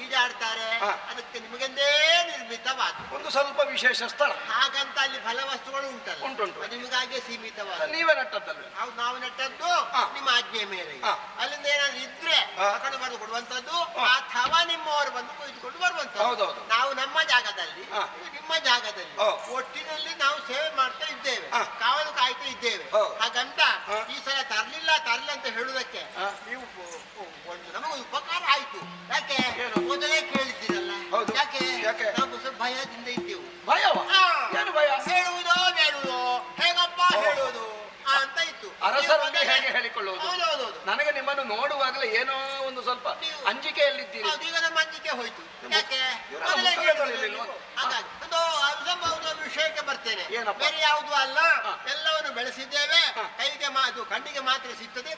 ಈಜಾಡ್ತಾರೆ. ಅದಕ್ಕೆ ನಿಮಗೆಂದೇ ನಿರ್ಮಿತವಾದ ಒಂದು ಸ್ವಲ್ಪ ವಿಶೇಷ ಸ್ಥಳ. ಹಾಗಂತ ಅಲ್ಲಿ ಫಲವಸ್ತುಗಳು ಉಂಟಲ್ಲ, ಉಂಟುಂಟು, ನಿಮಗಾಗೆ ಸೀಮಿತವಾದ. ನೀವೇ ನೆಟ್ಟದ್ದಲ್ಲ? ಹೌದು, ನಾವು ನೆಟ್ಟದ್ದು ನಿಮ್ಮ ಆಜ್ಞೆ ಮೇಲೆ. ಅಲ್ಲಿಂದ ಏನಾದ್ರು ಇದ್ರೆ ಕಡೆ ಬಂದು ಕೊಡುವಂತದ್ದು, ಅಥವಾ ನಿಮ್ಮವರು ಬಂದು ಕೊಯ್ದುಕೊಂಡು ಬರುವಂತದ್ದು. ನಾವು ನಮ್ಮ ಜಾಗದಲ್ಲಿ, ನಿಮ್ಮ ಜಾಗದಲ್ಲಿ, ಒಟ್ಟಿನಲ್ಲಿ ನಾವು ಸೇವೆ ಮಾಡ್ತಾ ಇದ್ದೇವೆ, ಕಾವಲು ಕಾಯ್ತಾ ಇದ್ದೇವೆ. ಹಾಗಂತ ಈ ಸಲ ತರ್ಲಿಲ್ಲ ಅಂತ ಹೇಳುವುದಕ್ಕೆ ನೀವು ನಮಗೆ ಉಪಕಾರ ಆಯ್ತು. ಯಾಕೆ ಮೊದಲೇ ಕೇಳಿದ್ದೀರಲ್ಲ, ಯಾಕೆ ನಾವು ಸ್ವಲ್ಪ ಭಯದಿಂದ ಇದ್ದೆವು. ಏನು ಭಯ? ಹೇಳುವುದೋ ಬೇಡುವುದೋ, ಹೇಗಪ್ಪ ಹೇಳುವುದು ಅಂತ ಇತ್ತು. ಅರಸರಲ್ಲಿ ಹೇಗೆ ಹೇಳಿಕೊಳ್ಳುವುದು? ನನಗೆ ನಿಮ್ಮನ್ನು ನೋಡುವಾಗಲೇ ಏನೋ ಒಂದು ಸ್ವಲ್ಪ ಅಂಜಿಕೆಯಲ್ಲಿದ್ದೀರಿ. ಈಗ ನಮ್ಮ ಅಂಜಿಕೆ ಹೋಯ್ತು. ಯಾಕೆ? ಹಾಗಾಗಿ ಒಂದು ವಿಷಯಕ್ಕೆ ಬರ್ತೇನೆ. ಬೇರೆ ಯಾವುದು ಅಲ್ಲ, ಎಲ್ಲವನ್ನು ಬೆಳೆಸಿದ್ದೇವೆ. ಕಣ್ಣಿಗೆ ಮಾತ್ರ ಸಿಗ್ತದೆ,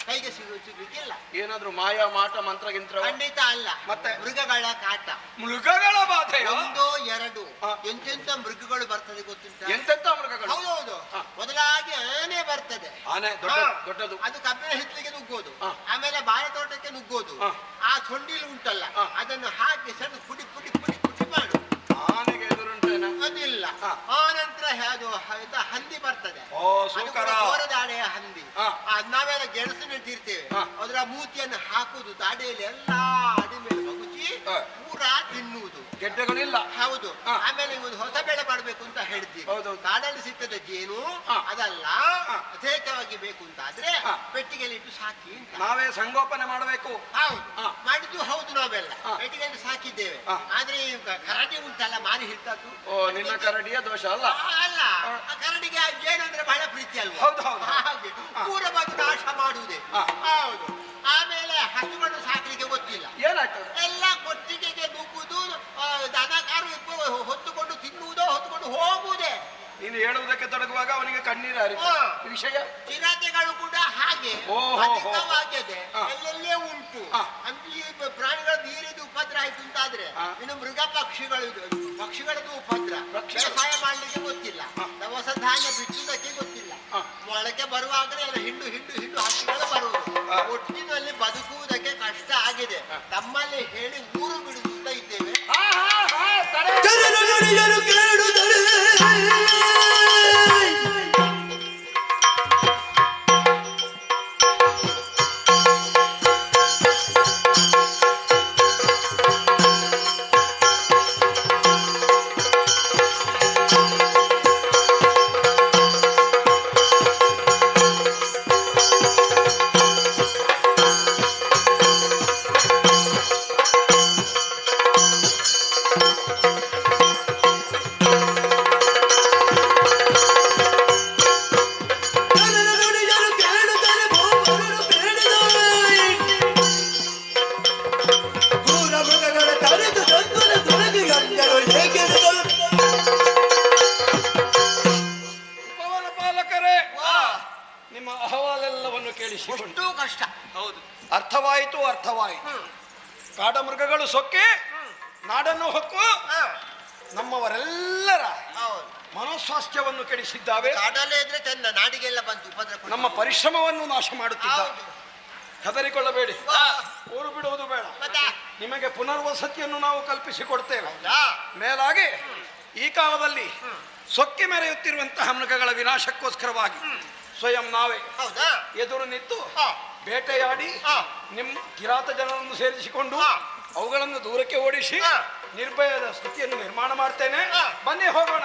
ಕೈಗೆ ಸಿಗ್ಲಿಕ್ಕಿಲ್ಲ. ಏನಾದ್ರೂ ಮಾಯಾ ಮಾಟ ಮಂತ್ರಗಿಂತ್ರ? ಖಂಡಿತ ಅಲ್ಲ. ಮತ್ತೆ ಮೃಗಗಳ ಕಾಟ, ಮೃಗಗಳ ಬಾಧೆ. ಒಂದು ಎರಡು ಎಂತೆಂತ ಮೃಗಗಳು ಬರ್ತದೆ ಗೊತ್ತುಂಟ? ಎಂತೆಂತ ಮೃಗಗಳು? ಹೌದೌದು. ಮೊದಲಾಗಿ ಆನೆ ಬರ್ತದೆ, ಆನೆ ದೊಡ್ಡದು. ಅದು ಕಬ್ಬಿನ ಹಿತ್ತಲಿಗೆ ನುಗ್ಗೋದು, ಆಮೇಲೆ ಬಾಳೆ ತೋಟಕ್ಕೆ ನುಗ್ಗೋದು. ಆ ಸೊಂಡಿಲು ಉಂಟಲ್ಲ, ಅದನ್ನು ಹಾಕಿ ಸಣ್ಣ ಪುಡಿ ಪುಡಿ ಪುಡಿ ಪುಡಿ ಮಾಡು. ಆನೆಗೆ ಎದುರುಂಟೇನ? ಅದಿಲ್ಲ. ಆ ನಂತರ ಅದು ಹಂದಿ ಬರ್ತದೆ. ಓ ಸೂಕರ. ದಾಡೆಯ ಹಂದಿ. ನಾವೆಲ್ಲ ಗೆಣಸು ನೆಟ್ಟಿರ್ತೇವೆ. ಅದರ ಮೂತಿಯನ್ನು ಹಾಕುದು ದಾಡೆಯಲ್ಲಿ ಎಲ್ಲ ಅಡಿ ಮೇಲೆ ಬಗುಚಿ ಪೂರಾ ತಿನ್ನುವುದು. ಗೆಡ್ಡೆಗಳಿಲ್ಲ. ಹೌದು. ಆಮೇಲೆ ಒಂದು ಹೊಸ ಬೆಳೆ ಮಾಡಬೇಕು ಅಂತ ಹೇಳಿದ್ವಿ. ಕಾಡಲ್ಲಿ ಸಿಕ್ಕದ ಜೇನು ಅದಲ್ಲ, ಯಥೇಚ್ಛವಾಗಿ ಬೇಕು ಅಂತ ಆದ್ರೆ ಪೆಟ್ಟಿಗೆಯಲ್ಲಿ ಇಟ್ಟು ಸಾಕಿ ಅಂತ ನಾವೇ ಸಂಗೋಪನೆ ಮಾಡಬೇಕು. ಹೌದು, ಮಾಡಿದ್ದು ಹೌದು. ನಾವೆಲ್ಲ ಪೆಟ್ಟಿಗೆಯಲ್ಲಿ ಸಾಕಿದ್ದೇವೆ. ಆದ್ರೆ ಕರಡಿ ಉಂಟಲ್ಲ, ಮಾರಿ ಹಿಡ್ತದ್ದು. ನಿನ್ನ ಕರಡಿಯ ದೋಷ ಅಲ್ಲ. ಅಲ್ಲ, ಕರಡಿಗೆ ಜೇನು ಅಂದ್ರೆ ಬಹಳ ಪ್ರೀತಿ ಅಲ್ವಾ? ಹೌದು ಹೌದು. ಹಾಗೆ ಪೂರ ಬಂದು ನಾಶ ಮಾಡುವುದೇ. ಹೌದು. ಆಮೇಲೆ ಹಸುಗಳು ಸಾಕಲಿಕ್ಕೆ ಗೊತ್ತಿಲ್ಲ. ಏನಾಗ್ತದೆ? ಎಲ್ಲ ಕೊಟ್ಟಿಗೆಗೆ ನುಗ್ಗುದು, ದನಕಾರು ಹೊತ್ತುಕೊಂಡು ತಿನ್ನುವುದೋ ಹೊತ್ತುಕೊಂಡು ಹೋಗುವುದೇ. ನೀನು ಹೇಳುವುದಕ್ಕೆ ತೊಡಗುವಾಗ ಅವನಿಗೆ ಕಣ್ಣೀರು ಹರಿತು. ವಿಷಯ ಚಿರತೆಗಳು ಕೂಡ ಹಾಗೆ ಅಧಿಕವಾಗಿದೆ, ಎಲ್ಲೆಲ್ಲೇ ಉಂಟು. ಈ ಪ್ರಾಣಿಗಳ ನೀರಿದು ಉಪದ್ರ ಆಯ್ತು ಅಂತಾದ್ರೆ ಇನ್ನು ಮೃಗ ಪಕ್ಷಿಗಳದ್ದು ಉಪದ್ರ. ವ್ಯವಸಾಯ ಮಾಡ್ಲಿಕ್ಕೆ ಗೊತ್ತಿಲ್ಲ, ದವಸ ಧಾನ್ಯ ಬಿಟ್ಟುವುದಕ್ಕೆ ಗೊತ್ತಿಲ್ಲ. ಮೊಳಕೆ ಬರುವಾಗಲೇ ಎಲ್ಲ ಹಿಂಡು ಹಿಂಡು ಹಿಂಡು ಹಕ್ಕಿಗಳು ಬರುವುದು. ಒಟ್ಟಿನಲ್ಲಿ ಬದುಕುವುದಕ್ಕೆ ಕಷ್ಟ ಆಗಿದೆ. ತಮ್ಮಲ್ಲಿ ಹೇಳಿ ಊರು ಬಿಡುತ್ತಾ ಇದ್ದೇವೆ. ನಿಮ್ಮ ಅಹವಾಲೆಲ್ಲವನ್ನು ಕೇಳಿಸಿಕೊಂಡು ಕಷ್ಟ. ಹೌದು, ಅರ್ಥವಾಯಿತು. ಕಾಡ ಮೃಗಗಳು ಸೊಕ್ಕೆ ನಾಡನ್ನು ಹೊಕ್ಕು ನಮ್ಮವರೆಲ್ಲರ ಮನೋಸ್ವಾಸ್ಥ್ಯವನ್ನು ಕೆಡಿಸಿದ್ದಾವೆ. ಕಾಡಲ್ಲೇ ಇದ್ರೆ ಚಂದ, ನಾಡಿಗೆಲ್ಲ ಬಂತು ಉಪದ್ರ. ನಮ್ಮ ಪರಿಶ್ರಮವನ್ನು ನಾಶ ಮಾಡುತ್ತಿದ್ದಾವೆ. ಹೆದರಿಕೊಳ್ಳಬೇಡಿ, ಊರು ಬಿಡುವುದು ಬೇಡ. ನಿಮಗೆ ಪುನರ್ವಸತಿಯನ್ನು ನಾವು ಕಲ್ಪಿಸಿಕೊಡ್ತೇವೆ. ಮೇಲಾಗಿ ಈ ಕಾಲದಲ್ಲಿ ಸೊಕ್ಕಿ ಮೆರೆಯುತ್ತಿರುವಂತಹ ಮೃಗಗಳ ವಿನಾಶಕ್ಕೋಸ್ಕರವಾಗಿ ಸ್ವಯಂ ನಾವೇ ಎದುರು ನಿಂತು ಬೇಟೆಯಾಡಿ ನಿಮ್ಮ ಕಿರಾತ ಜನರನ್ನು ಸೇರಿಸಿಕೊಂಡು ಅವುಗಳನ್ನು ದೂರಕ್ಕೆ ಓಡಿಸಿ ನಿರ್ಭಯದ ಸ್ಥಿತಿಯನ್ನು ನಿರ್ಮಾಣ ಮಾಡ್ತೇನೆ. ಬನ್ನಿ ಹೋಗೋಣ.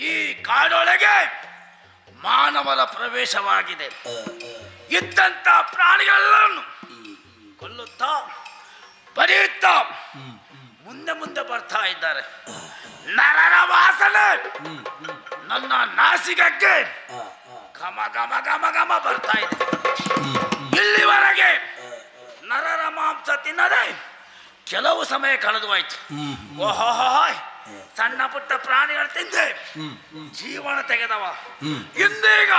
ಈ ಕಾಡೊಳಗೆ ಮಾನವರ ಪ್ರವೇಶವಾಗಿದೆ. ಇದ್ದಂತ ಪ್ರಾಣಿಗಳನ್ನು ಕೊಲ್ಲುತ್ತಾ ಬರೆಯುತ್ತಾ ಮುಂದೆ ಮುಂದೆ ಬರ್ತಾ ಇದ್ದಾರೆ. ನರರ ವಾಸನೆ ನನ್ನ ನಾಸಿಕಕ್ಕೆ ಘಮ ಘಮ ಘಮ ಘಮ ಬರ್ತಾ ಇದೆ. ಇಲ್ಲಿವರೆಗೆ ನರರ ಮಾಂಸ ತಿನ್ನದೆ ಕೆಲವು ಸಮಯ ಕಳೆದುವಾಯ್ತು. ಓಹೋ, ಸಣ್ಣ ಪುಟ್ಟ ಪ್ರಾಣಿಗಳು ತಿಂದೆ ಜೀವನ ತೆಗೆದವ. ಇಂದೀಗ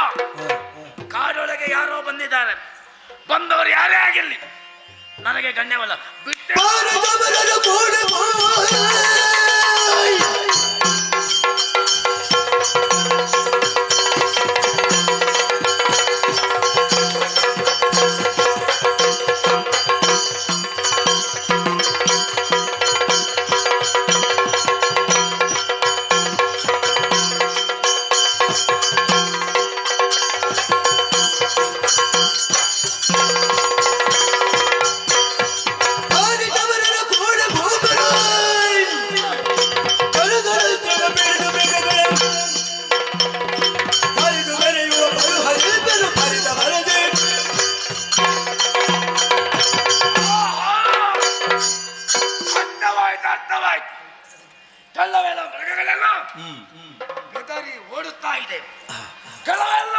ಕಾಡೊಳಗೆ ಯಾರೋ ಬಂದಿದ್ದಾರೆ. ಬಂದವರು ಯಾರೇ ಆಗಿರಲಿ ನನಗೆ ಗಣ್ಯವಲ್ಲ. ಬಿಟ್ಟೆ ಕೆಲವೆಲ್ಲ ಮೃಗಗಳೆಲ್ಲ ಬೆದರಿ ಓಡುತ್ತಾ ಇದೆ. ಕೆಲವೆಲ್ಲ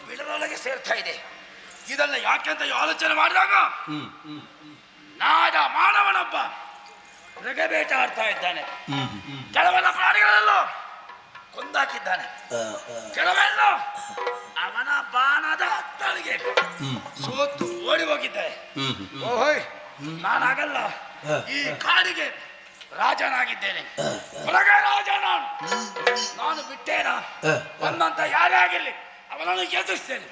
ಬಿಳದೊಳಗೆ ಸೇರ್ತಾ ಇದೆ. ಇದೆಲ್ಲ ಯಾಕೆ ಅಂತ ಆಲೋಚನೆ ಮಾಡಿದಾಗ ನಾಡ ಮಾನವನೊಬ್ಬ ಮೃಗ ಬೇಟೆ ಆಡ್ತಾ ಇದ್ದಾನೆ. ಕೆಲವೆಲ್ಲ ಪ್ರಾಣಿಗಳೆಲ್ಲ ಕೊಂದಾಕಿದ್ದಾನೆ. ಕೆಲವೆಲ್ಲ ಅವನ ಬಾಣದ ಹತ್ತಳಿಗೆ ಸೋತು ಓಡಿ ಹೋಗಿದ್ದಾರೆ. ಓಹೋಯ್, ನಾನಾಗಲ್ಲ, ಈ ಕಾಡಿಗೆ ರಾಜನಾಗಿದ್ದೇನೆ. ಒಳಗೆ ರಾಜ ನಾನು ಬಿಟ್ಟೇನ ಬಂದಂತ ಯಾರೇ ಆಗಿರ್ಲಿ ಅವನನ್ನು ಎದುರಿಸ್ತೇನೆ.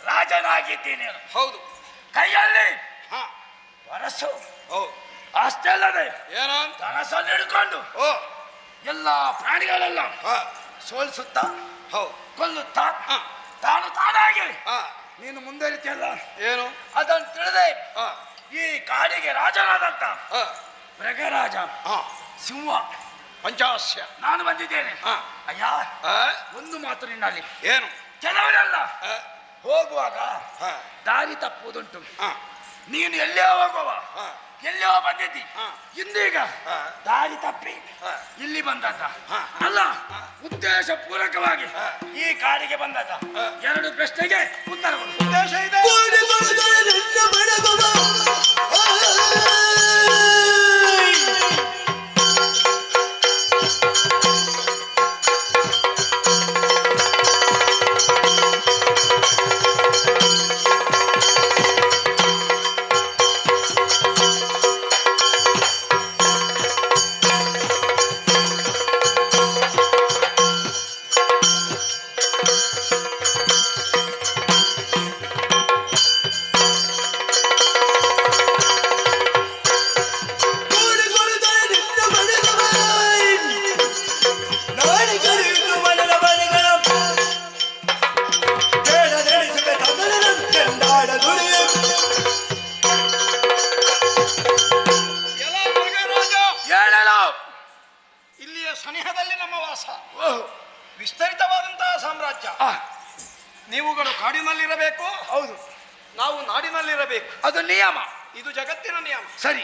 ರಾಜನಾಗಿದ್ದೀನಿ. ಹೌದು. ಕೈಯಲ್ಲಿ ವರಸು ಅಷ್ಟೇ ಅಲ್ಲದೆ ಏನೋ ಧನಸನ್ನು ಹಿಡ್ಕೊಂಡು ಎಲ್ಲ ಪ್ರಾಣಿಗಳೆಲ್ಲ ಸೋಲಿಸುತ್ತಾ ಕೊಲ್ಲುತ್ತಾ ತಾನು ತಾನಾಗಿ ನೀನು ಮುಂದುವರಿತಿಯಲ್ಲ ಏನು ಅದನ್ನು ತಿಳಿದೆ ಈ ಕಾಡಿಗೆ ರಾಜನಾದಂತ ಮೃಗರಾಜ ಸಿಂಹ ಪಂಚಾಸ್ಯ ನಾನು ಬಂದಿದ್ದೇನೆ. ಅಯ್ಯ, ಒಂದು ಮಾತು ನಿನ್ನಲ್ಲಿ. ಏನು? ಕೆಲವರೆಲ್ಲ ಹೋಗುವಾಗ ದಾರಿ ತಪ್ಪುವುದುಂಟು. ನೀನು ಎಲ್ಲೇ ಹೋಗುವ ಎಲ್ಲೋ ಬಂದಿದ್ದಿ, ಇಂದೀಗ ದಾರಿ ತಪ್ಪಿ ಇಲ್ಲಿ ಬಂದದ್ದ ಅಲ್ಲ, ಉದ್ದೇಶ ಪೂರ್ವಕವಾಗಿ ಈ ಕಾಡಿಗೆ ಬಂದದ್ದ. ಎರಡು ಪ್ರಶ್ನೆಗೆ ಉತ್ತರ ಉದ್ದೇಶ ಇದೆ. ಸನಿಹದಲ್ಲಿ ನಮ್ಮ ವಾಸ, ವಿಸ್ತರಿತವಾದಂತಹ ಸಾಮ್ರಾಜ್ಯ. ನೀವುಗಳು ಕಾಡಿನಲ್ಲಿರಬೇಕು, ಹೌದು, ನಾವು ನಾಡಿನಲ್ಲಿರಬೇಕು. ಅದು ನಿಯಮ, ಇದು ಜಗತ್ತಿನ ನಿಯಮ. ಸರಿ,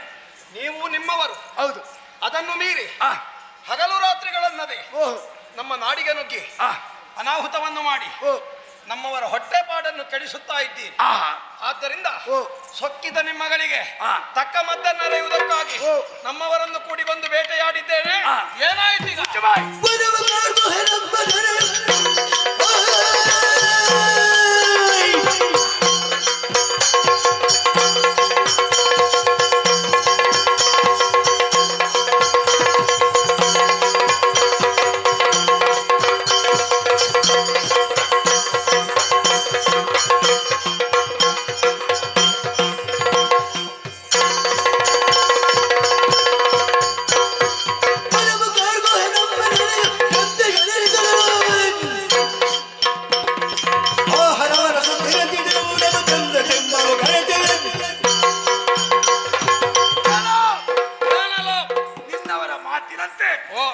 ನೀವು ನಿಮ್ಮವರು ಹೌದು. ಅದನ್ನು ಮೀರಿ ಆ, ಹಗಲು ರಾತ್ರಿಗಳನ್ನದೇ ಓ, ನಮ್ಮ ನಾಡಿಗೆ ನುಗ್ಗಿ ಆ, ಅನಾಹುತವನ್ನು ಮಾಡಿ ಓ, ನಮ್ಮವರ ಹೊಟ್ಟೆಪಾಡನ್ನು ಕೆಡಿಸುತ್ತಾ ಇದ್ದೀರಿ. ಆ, ಆದ್ದರಿಂದ ಓ, ಸೊಕ್ಕಿದ ನಿಮ್ಮಗಳಿಗೆ ಆ. ತಕ್ಕ ಮದ್ದನ್ನರೆಯುವುದಕ್ಕಾಗಿ ಓ. ನಮ್ಮವರನ್ನು ಕೂಡಿ ಬಂದು ಬೇಟೆಯಾಡಿದ್ದೇನೆ. ಆ. ಏನಾಯ್ತು ಈಗ? ಮುಚ್ಚಬಾಯಿ. ಏನಲ್ಲ? ನಿನ್ನವರ ಮಾತಿನಂತೆ ಓ,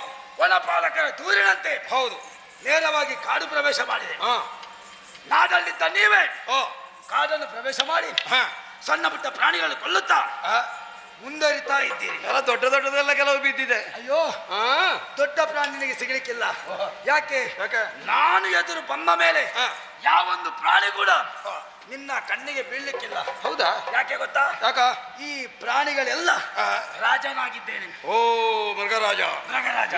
ವನಪಾಲಕರ ದೂರಿನಂತೆ ಹೌದು. ನೇರವಾಗಿ ಕಾಡು ಪ್ರವೇಶ ಮಾಡಿದೆ. ಹಾ, ನಾಡಲ್ಲಿದ್ದ ನೀವೇ ಓ, ಕಾಡನ್ನು ಪ್ರವೇಶ ಮಾಡಿ ಹಾ, ಸಣ್ಣ ಪುಟ್ಟ ಪ್ರಾಣಿಗಳನ್ನು ಕೊಲ್ಲುತ್ತಾ ಆ, ಮುಂದುವರಿತಾ ಇದ್ದೀರಿ. ಎಲ್ಲ ದೊಡ್ಡ ದೊಡ್ಡದೆಲ್ಲ ಕೆಲವು ಬಿದ್ದಿದೆ. ಅಯ್ಯೋ, ಹಾ, ದೊಡ್ಡ ಪ್ರಾಣಿನಿಗೆ ಸಿಗಲಿಕ್ಕಿಲ್ಲ. ಯಾಕೆ? ಯಾಕೆ? ನಾನು ಎದುರು ಬಂದ ಮೇಲೆ ಹಾ. ಯಾವೊಂದು ಪ್ರಾಣಿ ಕೂಡ ನಿನ್ನ ಕಣ್ಣಿಗೆ ಬೀಳ್ಲಿಕ್ಕಿಲ್ಲ. ಹೌದಾ? ಯಾಕೆ ಗೊತ್ತಾ? ಯಾಕ? ಈ ಪ್ರಾಣಿಗಳೆಲ್ಲ ಆ. ರಾಜನಾಗಿದ್ದೇನೆ, ಓ, ಮೃಗರಾಜ. ಮೃಗರಾಜ.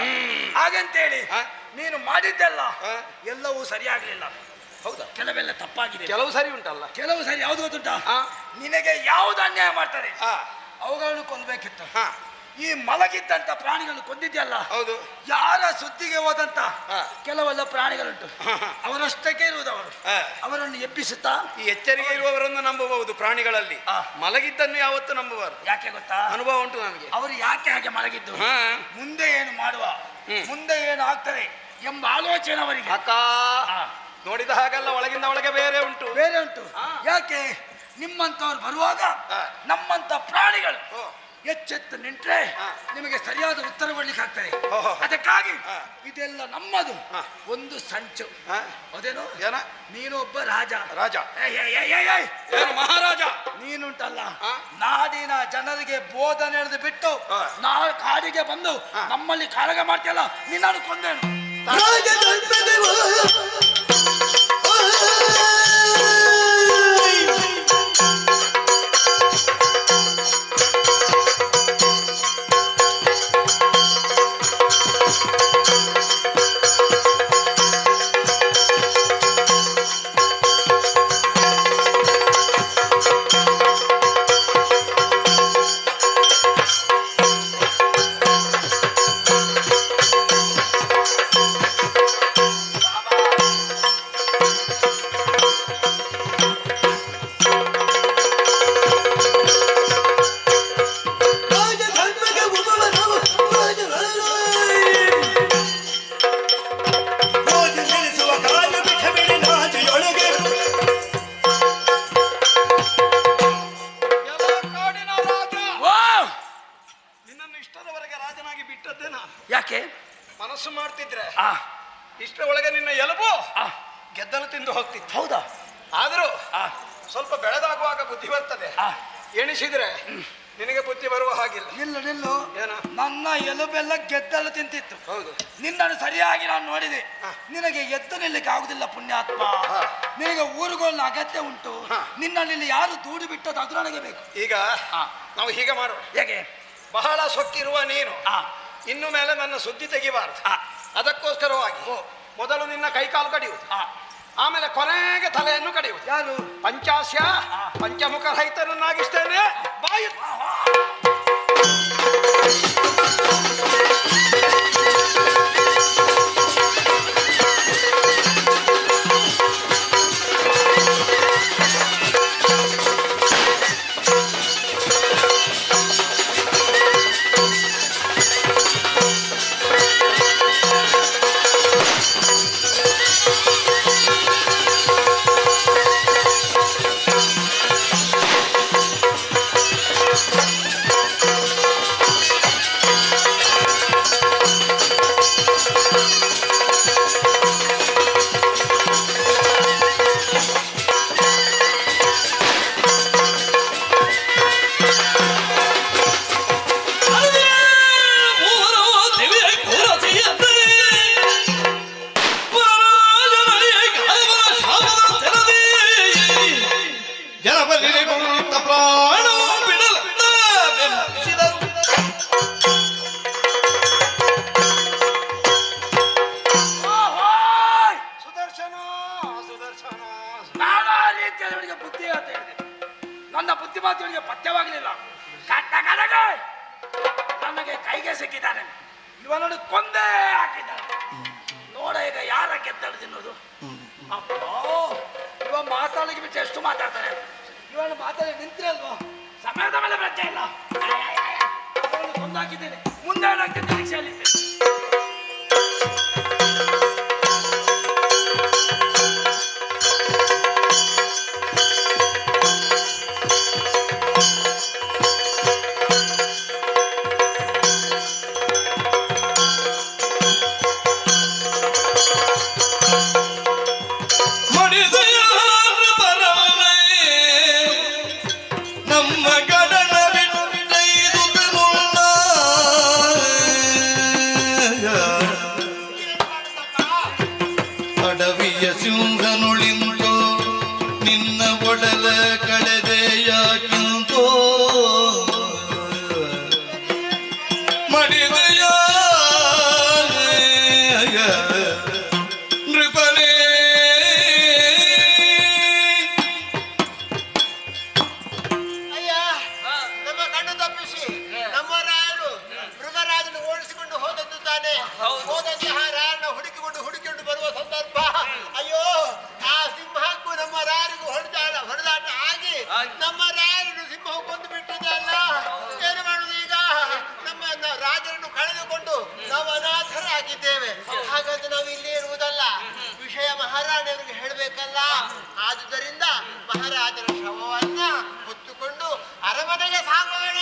ಹಾಗಂತೇಳಿ ಆ. ನೀನು ಮಾಡಿದ್ದೆಲ್ಲ ಆ. ಎಲ್ಲವೂ ಸರಿಯಾಗಲಿಲ್ಲ. ಹೌದಾ? ಕೆಲವೆಲ್ಲ ತಪ್ಪಾಗಿದೆ. ಕೆಲವು ಸರಿ ಉಂಟಲ್ಲ. ಕೆಲವು ಸರಿ ಯಾವ್ದು ಗೊತ್ತುಂಟಾ? ಆ. ನಿನಗೆ ಯಾವ್ದು ಅನ್ಯಾಯ ಮಾಡ್ತಾರೆ ಆ, ಅವುಗಳನ್ನು ಕೊಲ್ಲಬೇಕಿತ್ತು. ಹಾ, ಈ ಮಲಗಿದ್ದಂತ ಪ್ರಾಣಿಗಳನ್ನು ಕೊಂದಿದ್ಯಲ್ಲ, ಹೌದು. ಯಾರ ಸುದ್ದಿಗೆ ಹೋದಂತ ಆ. ಕೆಲವೆಲ್ಲ ಪ್ರಾಣಿಗಳುಂಟು. ಹಾ, ಹಾ. ಅವರಷ್ಟಕ್ಕೆ ಇರುವುದವರು. ಆ. ಅವರನ್ನು ಎಬ್ಬಿಸುತ್ತಾ. ಈ ಎಚ್ಚರಿಕೆ ಇರುವವರನ್ನು ನಂಬಬಹುದು ಪ್ರಾಣಿಗಳಲ್ಲಿ. ಆ. ಮಲಗಿದ್ದನ್ನು ಯಾವತ್ತು ನಂಬಬಾರದು. ಯಾಕೆ ಗೊತ್ತಾ? ಅನುಭವ ಉಂಟು ನನಗೆ. ಅವರು ಯಾಕೆ ಹಾಗೆ ಮಲಗಿದ್ದು, ಹಾ. ಮುಂದೆ ಏನು ಮಾಡುವ, ಹ್ಮ್. ಮುಂದೆ ಏನು ಆಗ್ತದೆ ಎಂಬ ಆಲೋಚನೆ ಅವರಿಗೆ ಅಕ್ಕ, ಆ. ನೋಡಿದ ಹಾಗೆಲ್ಲ ಒಳಗಿಂದ ಒಳಗೆ ಬೇರೆ ಉಂಟು. ಬೇರೆ ಉಂಟು. ಆ. ಯಾಕೆ? ನಿಮ್ಮಂತವ್ರು ಬರುವಾಗ ಆ. ನಮ್ಮಂತ ಪ್ರಾಣಿಗಳು ಓ. ಎಚ್ಚೆತ್ತು ನಿಂತ್ರೆ ಆ. ನಿಮಗೆ ಸರಿಯಾದ ಉತ್ತರ ಕೊಡ್ಲಿಕ್ಕೆ ಆಗ್ತದೆ. ಓಹೋ. ಅದಕ್ಕಾಗಿ ಆ. ಇದೆಲ್ಲ ನಮ್ಮದು. ಆ. ಒಂದು ಸಂಚು. ಆ? ಅದೇನು? ಏನ? ನೀನು ಒಬ್ಬ ರಾಜ. ರಾಜ? ಏಯ್, ಏಯ್, ಏಯ್, ಏಯ್, ಏಯ್. ಏನು ಮಹಾರಾಜ? ನೀನುಂಟಲ್ಲ, ಆ? ನಾಡಿನ ಜನರಿಗೆ ಬೋಧನೆ ಎಳೆದು ಬಿಟ್ಟು ಆ. ನಾವು ಕಾಡಿಗೆ ಬಂದು ಆ. ನಮ್ಮಲ್ಲಿ ಕಾಳಗ ಮಾಡ್ತಿಯಲ್ಲ, ನಿನ್ನನ್ನು ಕೊಂದೇನು. ಎಲ್ಲ ಕಾಡಿನ ರಾಜ. ವಾ! ನಿನ್ನನ್ನು ಇಷ್ಟರವರೆಗೆ ರಾಜನಾಗಿ ಬಿಟ್ಟದ್ದೇ ನಾನು. ಯಾಕೆ? ಮನಸ್ಸು ಮಾಡ್ತಿದ್ರೆ ಆ, ಇಷ್ಟರ ಒಳಗೆ ನಿನ್ನ ಎಲುಬು ಆ, ಗೆದ್ದಲು ತಿಂದು ಹೋಗ್ತಿತ್ತು. ಹೌದಾ? ಆದರೂ ಆ, ಸ್ವಲ್ಪ ಬೆಳೆದಾಗುವಾಗ ಬುದ್ಧಿ ಬರ್ತದೆ. ಆ. ಎಣಿಸಿದ್ರೆ ನಿನಗೆ ಬುದ್ಧಿ ಬರುವ ಹಾಗಿಲ್ಲ. ನಿಲ್ಲು ನಿಲ್ಲು. ಏನು? ನನ್ನ ಎಲುಬೆಲ್ಲ ಗೆದ್ದಲು ತಿಂತಿತ್ತು. ಹೌದು. ನಿನ್ನನ್ನು ಸರಿಯಾಗಿ ನಾನು ನೋಡಿದೆ. ಹಾ. ನಿನಗೆ ಎದ್ದು ನಿಲ್ಲಕ್ಕೆ ಆಗುದಿಲ್ಲ ಪುಣ್ಯಾತ್ಮ. ಹಾ. ನಿನಗೆ ಊರುಗಳ ಅಗತ್ಯ ಉಂಟು. ಹಾ. ನಿನ್ನಲ್ಲಿ ಯಾರು ದೂಡು ಬಿಟ್ಟದ್ದು ಅದು ನನಗೆ ಬೇಕು. ಈಗ ನಾವು ಹೀಗೆ ಮಾಡೋಣ. ಹೇಗೆ? ಬಹಳ ಸೊಕ್ಕಿರುವ ನೀನು ಆ, ಇನ್ನು ಮೇಲೆ ನನ್ನ ಸುದ್ದಿ ತೆಗಿಬಾರದು. ಆ. ಅದಕ್ಕೋಸ್ಕರವಾಗಿ ಓ. ಮೊದಲು ನಿನ್ನ ಕೈಕಾಲು ಕಡಿಯುವುದು, ಆ. ಆಮೇಲೆ ಕೊನೆಗೆ ತಲೆಯನ್ನು ಕಡಿಯುವುದು. ಯಾರು? ಪಂಚಾಸ್ಯ ಪಂಚಮುಖ ರಹಿತನನ್ನಾಗಿಸ್ತೇನೆ. ಬಾಯಿ Thank you. ಕೈಗೆ ಸಿಕ್ಕಿದ್ದಾನೆ. ಇವನನ್ನು ಕೊಂದೇ ಹಾಕಿದ್ದಾನೆ. ನೋಡ ಈಗ ಯಾರ ಗೆದ್ದಳು ತಿನ್ನೋದು. ಅಪ್ಪೋ, ಇವ ಮಾತಾಡಿಗೆ ಬಿಟ್ಟು ಎಷ್ಟು ಮಾತಾಡ್ತಾನೆ. ಇವನು ಮಾತಾಡಿ ನಿಂತಿರಲ್ವಾ? ಸಮಯದ ಮೇಲೆ ಪ್ರಜ್ಞೆ ಇಲ್ಲ. ಅವನು ಕೊಂದಾಕಿದ್ದೇನೆ. ಮುಂದೆ ಏನಾಗ್ತದೆ ನಿರೀಕ್ಷೆಯಲ್ಲಿದ್ದೆ. ಅಡವಿಯ ಸಿಂಹನುಳಿಂತೋ ನಿನ್ನ ಒಡಲ ಕಳೆದೆಯಾಕಿಂತೋ ಮಡಿದೆಯ ನೃಪನೇ ಅಯ್ಯ, ನಮ್ಮ ಕಣ್ಣು ತಪ್ಪಿಸಿ ನಮ್ಮ ರಾಯರು ಮೃಗರಾಜನು ಓಡಿಸಿಕೊಂಡು ಹೋದದ್ದು ತಾನೆ. ಹೋದಂತಹ ರಾಯರನ್ನ ಹುಡುಕಿಕೊಂಡು ಬರುವ ಸಂದರ್ಭ. ಅಯ್ಯೋ, ಆ ಸಿಂಹಕ್ಕೂ ನಮ್ಮ ರಾಯರಿಗೂ ಹೊಡೆದಾಟ ಆಗಿ ನಮ್ಮ ರಾಯರನ್ನು ಸಿಂಹ ಕೊಂದು ಬಿಟ್ಟಿದ್ದಲ್ಲ. ಏನು ಮಾಡುದು ಈಗ? ನಮ್ಮ ರಾಜರನ್ನು ಕಳೆದುಕೊಂಡು ನಾವು ಅನಾಥರಾಗಿದ್ದೇವೆ. ಹಾಗಂತ ನಾವು ಇಲ್ಲೇ ಇರುವುದಲ್ಲ, ವಿಷಯ ಮಹಾರಾಣಿಯವರಿಗೆ ಹೇಳಬೇಕಲ್ಲ. ಆದುದರಿಂದ ಮಹಾರಾಜರ ಶವವನ್ನ ಹೊತ್ತುಕೊಂಡು ಅರಮನೆಗೆ ಸಾಗೋಣ.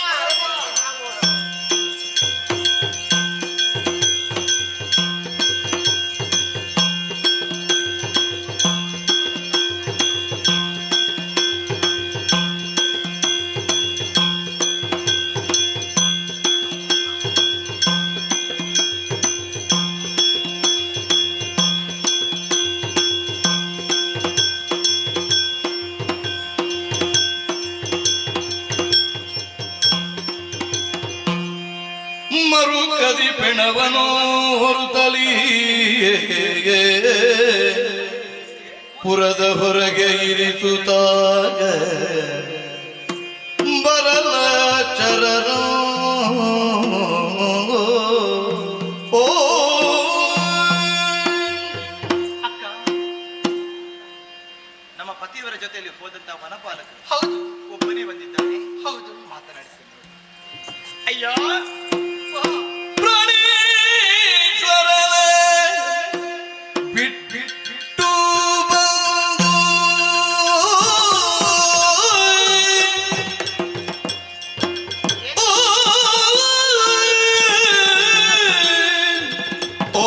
ಮರುಕದಿ ಪೆಣವನೋ ಹೊರತಲಿ ಪುರದ ಹೊರಗೆ ಇರಿಸುತ್ತಾಗ ಬರಲ ಚರರ ಓ ಅಕ್ಕ, ನಮ್ಮ ಪತಿಯವರ ಜೊತೆಯಲ್ಲಿ ಹೋದಂತ ವನಪಾಲಕ ಹೌದು ಒಬ್ಬನೇ ಬಂದಿದ್ದಾನೆ. ಹೌದು. ಮಾತನಾಡಿಸಿದ್ರು. ಅಯ್ಯ, ಪ್ರಾಣೇಶ್ವರನೇ ಬಿಟ್ಟು ಬಂದು ಓ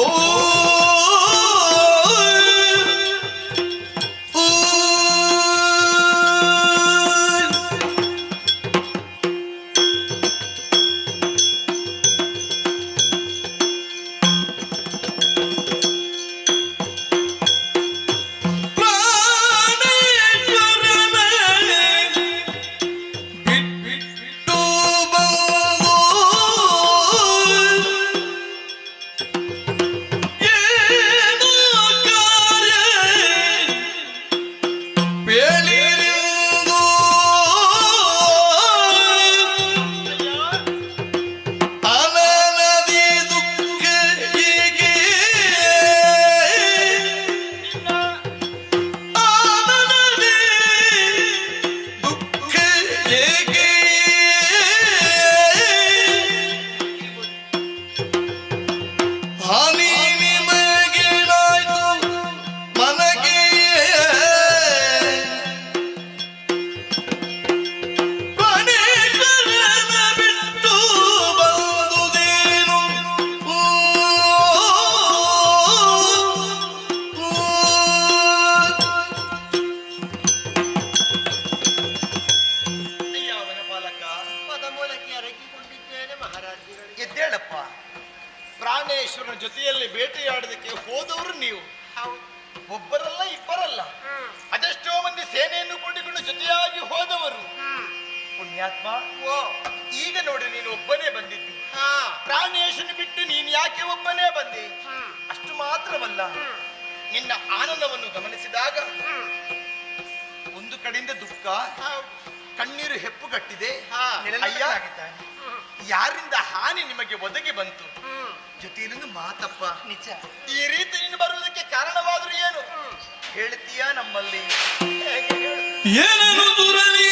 ಪ್ರಾಣೇಶ್ವರನ ಜೊತೆಯಲ್ಲಿ ಬೇಟೆಯಾಡೋದಕ್ಕೆ ಹೋದವರು ನೀವು. ಒಬ್ಬರಲ್ಲ ಇಬ್ಬರಲ್ಲ, ಅದೆಷ್ಟೋ ಮಂದಿ ಸೇನೆಯನ್ನು ಕೂಡಿಕೊಂಡು ಜೊತೆಯಾಗಿ ಹೋದವರು. ಪುಣ್ಯಾತ್ಮ, ಈಗ ನೋಡಿ ನೀನು ಒಬ್ಬನೇ ಬಂದಿದ್ದಿ. ಪ್ರಾಣೇಶನ ಬಿಟ್ಟು ನೀನು ಯಾಕೆ ಒಬ್ಬನೇ ಬಂದಿ? ಅಷ್ಟು ಮಾತ್ರವಲ್ಲ, ನಿನ್ನ ಆನಂದವನ್ನು ಗಮನಿಸಿದಾಗ ಒಂದು ಕಡೆಯಿಂದ ದುಃಖ, ಕಣ್ಣೀರು ಹೆಪ್ಪುಗಟ್ಟಿದೆ. ಅಯ್ಯ, ಯಾರಿಂದ ಹಾನಿ ನಿಮಗೆ ಒದಗಿ ಬಂತು? ಜೊತೆಯಲ್ಲೊಂದು ಮಾತಪ್ಪ, ನಿಜ. ಈ ರೀತಿ ನೀನು ಬರುವುದಕ್ಕೆ ಕಾರಣವಾದರೂ ಏನು ಹೇಳ್ತೀಯಾ ನಮ್ಮಲ್ಲಿ? ಹೇಗೆ ಹೇಳು? ಏನನು ದುರಲಿ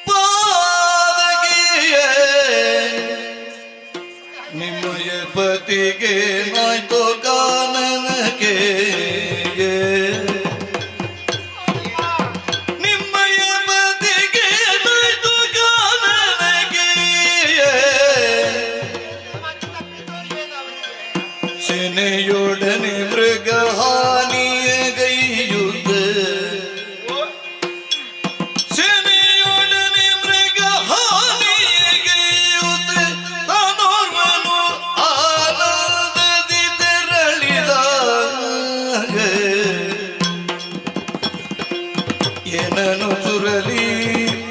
ಪಾದಗಿಯೇ ನಿಮ್ಮಯ ಪತಿಗೆ ನಾಯ್ತೋ ಕಾನನಗೆ ನಿಮ್ಮಯ ಪತಿಗೆ ನಾಯ್ತೋ ಕಾನನಗೆ ಸೇನೆಯೊಡನೆ ಮೃಗ ಹಾನಿಯ ಗೈಯುತ್ತ ಸೇನೆಯೊಡನೆ ಮೃಗ ಹಾನಿಯ ಗೈಯುತ್ತ ತಾನೋರ್ವನು ಆನಂದದಿ ತೆರಳಿದ ಏನನು ಸುರಲಿ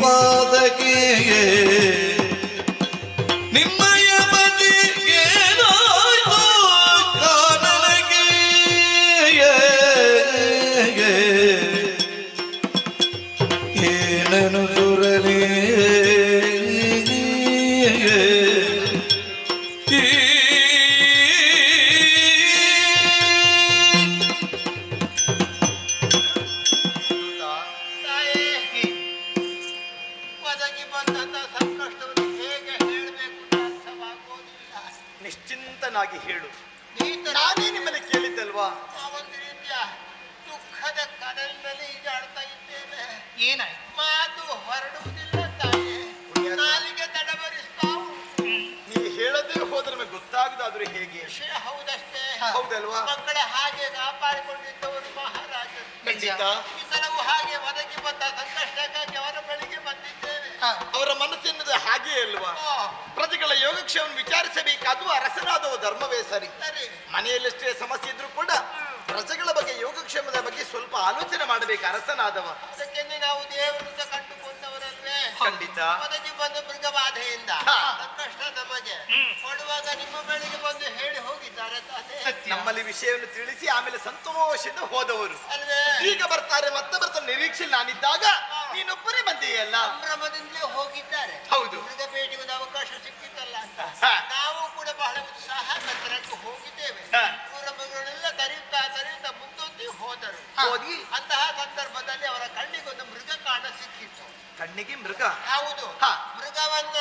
ಪಾದಕ್ಕೆ ನಿಮ್ಮಯ ಪತಿಗೆ ನಾಯ್ತು ಕಾನನಗೆ ಏನನು ಸುರಲಿ ತಾಯೇ, ಒದಗಿ ಬಂದಂತ ಸಂಕಷ್ಟವನ್ನು ಹೇಗೆ ಹೇಳಬೇಕು ಅಂತ ಅರ್ಥವಾಗೋದಿಲ್ಲ. ನಿಶ್ಚಿಂತನಾಗಿ ಹೇಳು. ನೀತ ನಾನೇ ನಿಮ್ಮಲ್ಲಿ ಕೇಳಿದ್ದಲ್ವಾ? ಒಂದು ರೀತಿಯ ದುಃಖದ ಕಡಲಿನಲ್ಲಿ ಈಜಾಡ್ತಾ ಇದ್ದೇನೆ. ಏನಾಯ್ತು? ಮಾತು ಹೊರಡುವುದಿಲ್ಲ ತಾಯೇ, ನಾಲಿಗೆ ತಡಬರಿಸ್ತಾ ಉಂಟು. ನೀವು ಹೇಳದೇ ಹೋದ್ರೆ ನಮಗೆ ಗೊತ್ತಾಗದಾದ್ರೂ ಹೇಗೆ? ವಿಷಯ ಹೌದಷ್ಟೇ. ಹೌದಲ್ವಾ? ಮಕ್ಕಳ ಹಾಗೆ ಕಾಪಾಡಿಕೊಂಡಿದ್ದವರು ಮಹಾರಾಜರು. ಖಂಡಿತ. ಈ ಸಲವೂ ಹಾಗೆ ಒದಗಿ ಬಂದ ಸಂಕಷ್ಟಕ್ಕಾಗಿ ಅವರ ಬಳಿಗೆ ಬಂದಿದ್ದೇವೆ. ಅವರ ಮನಸ್ಸೆನ್ನದು ಹಾಗೆಯೇ ಅಲ್ವಾ? ಓ, ಪ್ರಜೆಗಳ ಯೋಗಕ್ಷೇಮವನ್ನು ವಿಚಾರಿಸಬೇಕಾದು ಅರಸನಾದವ ಧರ್ಮವೇ ಸರಿ. ಸರಿ. ಮನೆಯಲ್ಲಷ್ಟೇ ಸಮಸ್ಯೆ ಇದ್ರೂ ಕೂಡ ಪ್ರಜೆಗಳ ಬಗ್ಗೆ ಯೋಗಕ್ಷೇಮದ ಬಗ್ಗೆ ಸ್ವಲ್ಪ ಆಲೋಚನೆ ಮಾಡಬೇಕು ಅರಸನಾದವ. ಅದಕ್ಕೆಂದು ನಾವು ದೇವರಿಂದ ಕಂಡುಕೊಂಡವರಲ್ವೇ? ಖಂಡಿತ. ಒದಗಿ ಬಂದ ಮೃಗಬಾಧೆಯಿಂದ ಹಾ. ಸಂಕಷ್ಟ ನಮಗೆ ಕೊಡುವಾಗ ನಿಮ್ಮ ಬಳಿಗೆ ಬಂದು ಹೇಳಿ ಹೋಗಿದ್ದಾರೆ ತಾನೇ. ನಮ್ಮಲ್ಲಿ ವಿಷಯವನ್ನು ತಿಳಿಸಿ ಆಮೇಲೆ ಸಂತೋಷದಿಂದ ಹೋದವರು ಅಲ್ವೇ? ಈಗ ಬರ್ತಾರೆ ಮತ್ತೆ ಬರ್ತಾರೆ ನಿರೀಕ್ಷೆ ನಾನಿದ್ದಾಗ ನೀನೊಬ್ಬರೇ ಬಂದೆಯಲ್ಲ. ಸಂಭ್ರಮದಿಂದಲೇ ಹೋಗಿದ್ದಾರೆ. ಹೌದು. ಮೃಗ ಭೇಟಿಗೆ ಒಂದು ಅವಕಾಶ ಸಿಕ್ಕಿತ್ತಲ್ಲ ಅಂತ ಹಾ. ನಾವು ಕೂಡ ಬಹಳ ಉತ್ಸಾಹ ನಂತರಕ್ಕೆ ಹೋಗಿದ್ದೇವೆ. ಹಾ. ಊರ ಮಗಳೆಲ್ಲ ಕರೆಯುತ್ತಾ ಮುಂದೊತ್ತಿ ಹೋದರು. ಹೋಗಿ ಅಂತಹ ಸಂದರ್ಭದಲ್ಲಿ ಅವರ ಕಣ್ಣಿಗೊಂದು ಮೃಗ ಕಾಣ ಸಿಕ್ಕಿತ್ತು. ಕಣ್ಣಿಗೆ ಮೃಗ. ಹೌದು. ಹಾ. ಮೃಗವನ್ನ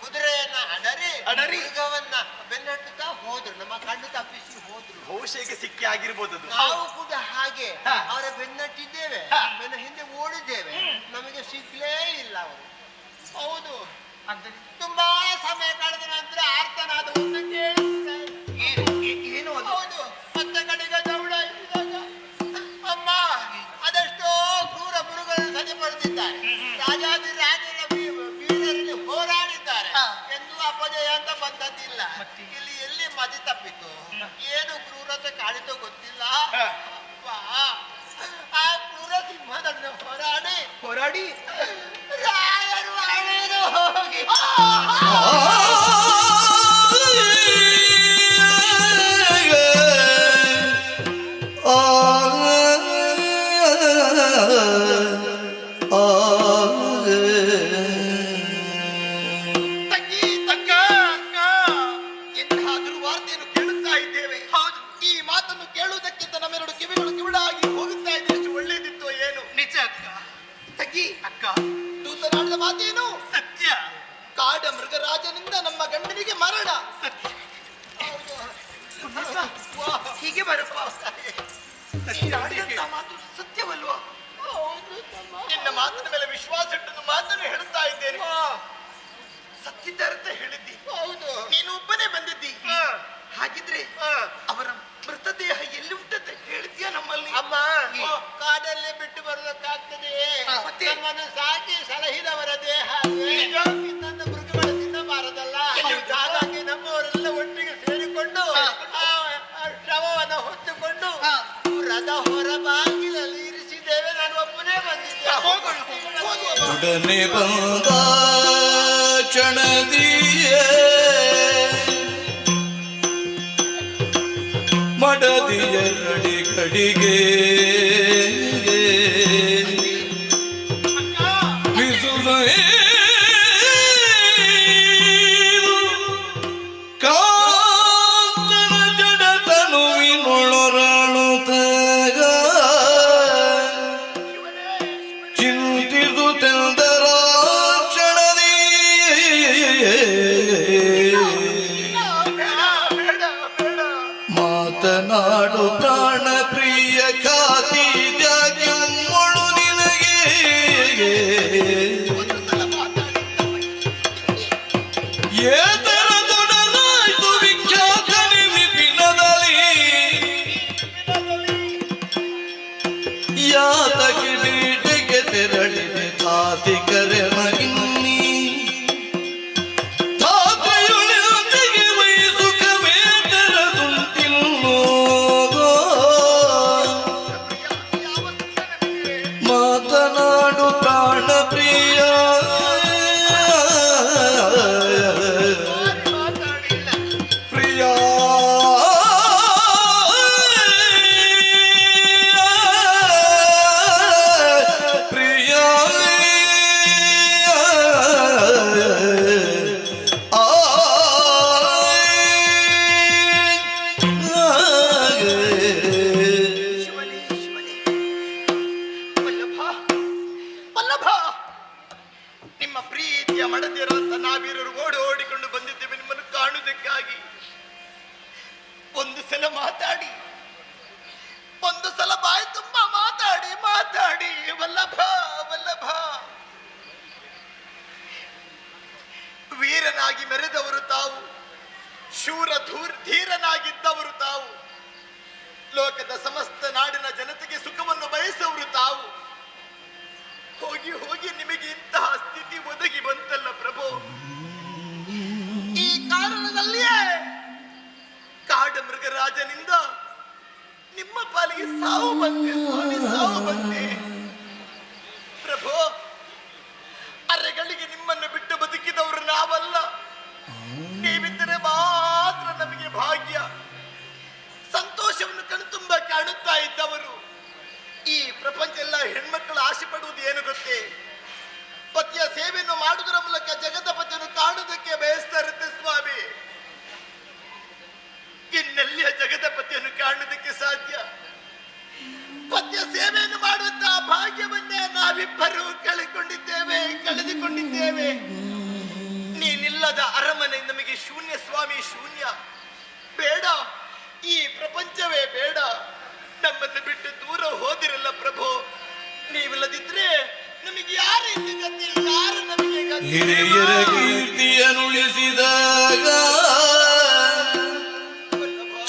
ಕುದುರೆಯನ್ನ ಅಡರಿ ಅಡರಿ. ಮೃಗವನ್ನ ಬೆನ್ನಟ್ಟುತ್ತಾ ಹೋದ್ರು. ನಮ್ಮ ಕಣ್ಣು ತಪ್ಪಿಸಿ ಹೋದ್ರು. ಬಹುಶಃ ಸಿಕ್ಕಿ ಆಗಿರ್ಬೋದು ಅದು. ನಾವು ಕೂಡ ಹಾಗೆ ಹಾ. ಅವರ ಬೆನ್ನಟ್ಟಿದ್ದೇವೆ. ಹಾ. ಬೆನ್ನ ಹಿಂದೆ ಓಡಿದ್ದೇವೆ. ನಮಗೆ ಸಿಗ್ಲೇ ಇಲ್ಲ ಅವರು. ಹೌದು. ತುಂಬಾ ಸಮಯ ಕಳೆದ ನಂತರ ಆರ್ತನಾದ ಒಂದು ಕೇಳಿಸ್ತಾರೆ. ಏನು ಅದು? ಹೌದು. ಮತ್ತೆ ಕಡೆಗೆ ದೌಡ ಇದ್ದಾಗ ಅಮ್ಮ ಅದೆಷ್ಟೋ ಕ್ರೂರ ಮೃಗಗಳನ್ನು ಸರಿಪಡಿಸಿದ್ದಾರೆ. ರಾಜಾದಿ ರಾಜರ ಬೀರರಲ್ಲಿ ಹೋರಾಡಿದ್ದಾರೆ. ಎಂದು ಅಪಜಯ ಅಂತ ಬಂದದ್ದಿಲ್ಲ. ಇಲ್ಲಿ ಎಲ್ಲಿ ಮದಿ ತಪ್ಪಿತು, ಏನು ಕ್ರೂರತೆ ಕಾಡಿತೋ ಗೊತ್ತಿಲ್ಲ. ಅಪ್ಪ, ಆ ಕ್ರೂರ ಸಿಂಹದನ್ನು ಹೋರಾಡಿ ರಾಯರು ಅಳೆದು ಹೋಗಿ ತಂಗಿ ತಂಗ ಎಂತಹ ದುರ್ವಾರ್ತೆಯನ್ನು ಕೇಳುತ್ತಾ ಇದ್ದೇವೆ. ಹೌದು. ಈ ಮಾತನ್ನು ಕೇಳುವುದಕ್ಕಿಂತ ನಮ್ಮೆರಡು ಕಿವಿಗಳು ಕಿವಿಡಾಗಿ ಹೋಗುತ್ತಾ ಇದೆ. ಎಷ್ಟು ಒಳ್ಳೇದಿತ್ತು ಏನು? ನಿಜ ಅಕ್ಕ. ತಂಗಿ ಅಕ್ಕ, ದೂತನಾಡಿದ ಮಾತೇನು? ಸತ್ಯ. ಕಾಡ ಮೃಗರಾಜನಿಂದ ನಮ್ಮ ಗಂಡನಿಗೆ ಮರಣ. ಹೀಗೆ ಬರಪ್ಪ. ನೀನಾಡಿದಂತಹ ಮಾತು ಸತ್ಯವಲ್ವಾ? ನಿನ್ನ ಮಾತಿನ ಮೇಲೆ ವಿಶ್ವಾಸ ಇಟ್ಟು ಮಾತನ್ನು ಹೇಳುತ್ತಾ ಇದ್ದೇನೆ. ಸತ್ತಿದ್ದಾರಂತ ಹೇಳಿದ್ದಿ. ಹೌದು. ನೀನು ಒಬ್ಬನೇ ಬಂದಿದ್ದಿ. ಹಾಗಿದ್ರೆ ಅವರ ಮೃತದೇಹ ಎಲ್ಲಿ ಉಂಟಂತ ಹೇಳ್ತೀಯಾ ನಮ್ಮಲ್ಲಿ? ಅಮ್ಮ, ಕಾಡಲ್ಲೇ ಬಿಟ್ಟು ಬರೋದಕ್ಕಾಗ್ತದೆ. ಮತ್ತೆ? ನಮ್ಮನ್ನು ಸಾಕಿ ಸಲಹಿದವರ ದೇಹ ಇನ್ನೊಂದು ಮೃಗಗಳ ತಿನ್ನಬಾರದಲ್ಲ. ಹಾಗಾಗಿ ನಮ್ಮವರೆಲ್ಲ ಒಟ್ಟಿಗೆ ಸೇರಿಕೊಂಡು ಆ ಶವವನ್ನು ಹೊತ್ತುಕೊಂಡು ರಥ ಹೊರ ಬಾಗಿಲಲ್ಲಿ ಇರಿಸಿದ್ದೇವೆ. ನಾನು ಒಬ್ಬನೇ ಬಂದಿದ್ದೆ. ಉಡನೆ ಬಂದ ಕ್ಷಣದಿಯ ಮಡದಿಯ ಕಡಿ ಕಡಿಗೆ ಬಿಸು ಕಾಂತನ ಜಡತನುವಿನೊಳರಳುತ್ತಾಗ ಚಿಂತಿಸುತ್ತೆಂದರ ಕ್ಷಣದಿ ಮಾತನಾಡು ಪ್ರಾಣ ಪ್ರಿಯ ಖಾತಿದ್ಯಾಗಿ ಮೊಳು ನಿನಗೆ ಏತರ ದೊಡನಾಯ್ತು ವಿಖ್ಯಾತನೆ ವಿಪಿನದಲ್ಲಿ ಯಾತಕ್ಕೆ ಬೀಟಿಗೆ ತೆರಳಿದೆ ತಾತಿಕರೆ ಮಗಿನ್ನಿ ತಾತೆಯೊಳಗೆ ವಯಸ್ಸುಕ ಬೇತರದುಂಟಿಲ್ಲೋ ಮಾತನಾಡು ಪ್ರಾಣ ಪ್ರಿಯ ಪ್ರಿಯ ಪ್ರಿಯ ಶಿವನೇ ಶಿವನೇ ವಲ್ಲಭ ವಲ್ಲಭ ನಿಮ್ಮ ಪ್ರೀತಿಯ ಮಡದಿಯರಂತ ನಾವಿರರು ಓಡಿಕೊಂಡು ಬಂದಿದ್ದೇವೆ ನಿಮ್ಮನ್ನು ಕಾಣುವುದಕ್ಕಾಗಿ. ಒಂದು ಸಲ ಮಾತಾಡಿ, ಒಂದು ಸಲ ಬಾಯಿ ತುಂಬಾ ಮಾತಾಡಿ ಮಾತಾಡಿ ವಲ್ಲಭ ವಲ್ಲಭ. ವೀರನಾಗಿ ಮೆರೆದವರು ತಾವು, ಶೂರ ಧೀರನಾಗಿದ್ದವರು ತಾವು, ಲೋಕದ ಸಮಸ್ತ ನಾಡಿನ ಜನತೆಗೆ ಸುಖವನ್ನು ಬಯಸುವವರು ತಾವು. ಹೋಗಿ ಹೋಗಿ ನಿಮಗೆ ಇಂತಹ ಸ್ಥಿತಿ ಒದಗಿ ಬಂತಲ್ಲ ಪ್ರಭು. ಈ ಕಾರಣದಲ್ಲಿಯೇ ಕಾಡ ಮೃಗರಾಜನಿಂದ ನಿಮ್ಮ ಪಾಲಿಗೆ ಸಾವು ಬಂತೆ ಸ್ವಾಮಿ, ಸಾವು ಬಂತೆ ಪ್ರಭು. ಅರೆಗಳಿಗೆ ನಿಮ್ಮನ್ನು ಬಿಟ್ಟು ಬದುಕಿದವರು ನಾವಲ್ಲ, ನೀವಿದ್ದರೆ ಮಾತ್ರ ನಮಗೆ ಭಾಗ್ಯ. ಸಂತೋಷವನ್ನು ಕಣ್ತುಂಬ ಕಾಣುತ್ತಾ ಇದ್ದವರು. ಈ ಪ್ರಪಂಚ ಎಲ್ಲ ಹೆಣ್ಮಕ್ಕಳು ಆಸೆ ಪಡುವುದು ಏನು ಗೊತ್ತೇ? ಪತಿಯ ಸೇವೆಯನ್ನು ಮಾಡುವುದರ ಮೂಲಕ ಜಗದ ಪತಿಯನ್ನು ಕಾಣುವುದಕ್ಕೆ ಬಯಸ್ತಾ ಇರುತ್ತೆ ಸ್ವಾಮಿ. ಇನ್ನೆಲ್ಲಿಯ ಜಗದ ಪತಿಯನ್ನು ಕಾಣುವುದಕ್ಕೆ ಸಾಧ್ಯ? ಪತಿಯ ಸೇವೆಯನ್ನು ಮಾಡುವಂತಹ ಭಾಗ್ಯವನ್ನೇ ನಾವಿಬ್ಬರು ಕಳೆದುಕೊಂಡಿದ್ದೇವೆ. ನೀನಿಲ್ಲದ ಅರಮನೆ ನಮಗೆ ಶೂನ್ಯ ಸ್ವಾಮಿ, ಶೂನ್ಯ. ಬೇಡ, ಈ ಪ್ರಪಂಚವೇ ಬೇಡ. ನಮ್ಮನ್ನು ಬಿಟ್ಟು ದೂರ ಹೋದಿರಲ್ಲ ಪ್ರಭು. ನೀವಿಲ್ಲದಿದ್ರೆ ನಮಗೆ ಯಾರು ಗತಿ, ಯಾರು ನಮಗೆ ಗತಿ? ಹಿರಿಯರ ಕೀರ್ತಿಯನುಳಿಸಿದಾಗ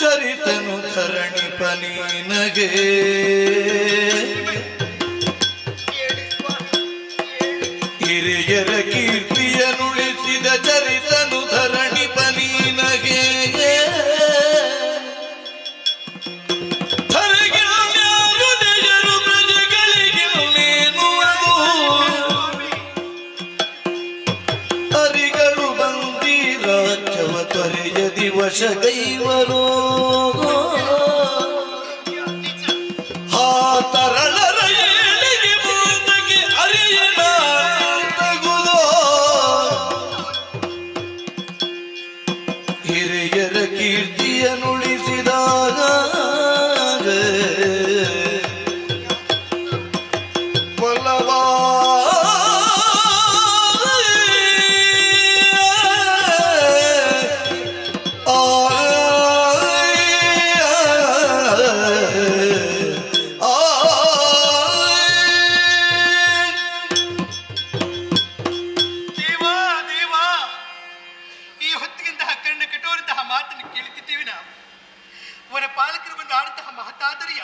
ಚರಿತನು ಧರಣಿ ಪನೀನಗೆ ಹೇಳಿ ಸ್ವಾಮಿ, ಹೇಳಿ. ಹಿರಿಯರ ಕೀರ್ತಿಯನುಳಿಸಿದ ಚರಿತನು ಧರಣಿ ಪನೀನಗೆ ಹೃದಯರು ಪ್ರಜೆಗಳಿಗೆ ಮೇನುವುದು ಅರಿಗಳು ಬಂದಿ ರಾಜ್ಯವ ತೊರೆಯದಿ ವಶಗೈವರು ಹಾ ತರಳರ ಏಳಿಗೆ ಮುಂದಕ್ಕೆ ಅರಿಯನ ತಗುದೋ ಹಿರಿಯರ ಕೀರ್ತಿಯನುಳಿಸಿದಾಗ ವಲ್ಲಭಾ ದೇವಾ ದೇವಾ, ಈ ಹೊತ್ತಿಗಿಂತಹ ಕರ್ಣ ಕಠೋರಂತಹ ಮಾತನ್ನು ಕೇಳುತ್ತಿದ್ದೇವೆ ನಾವು. ವನಪಾಲಕರು ಬಂದು ಆಡುವಂತಹ ಮಹತಾದರಿಯ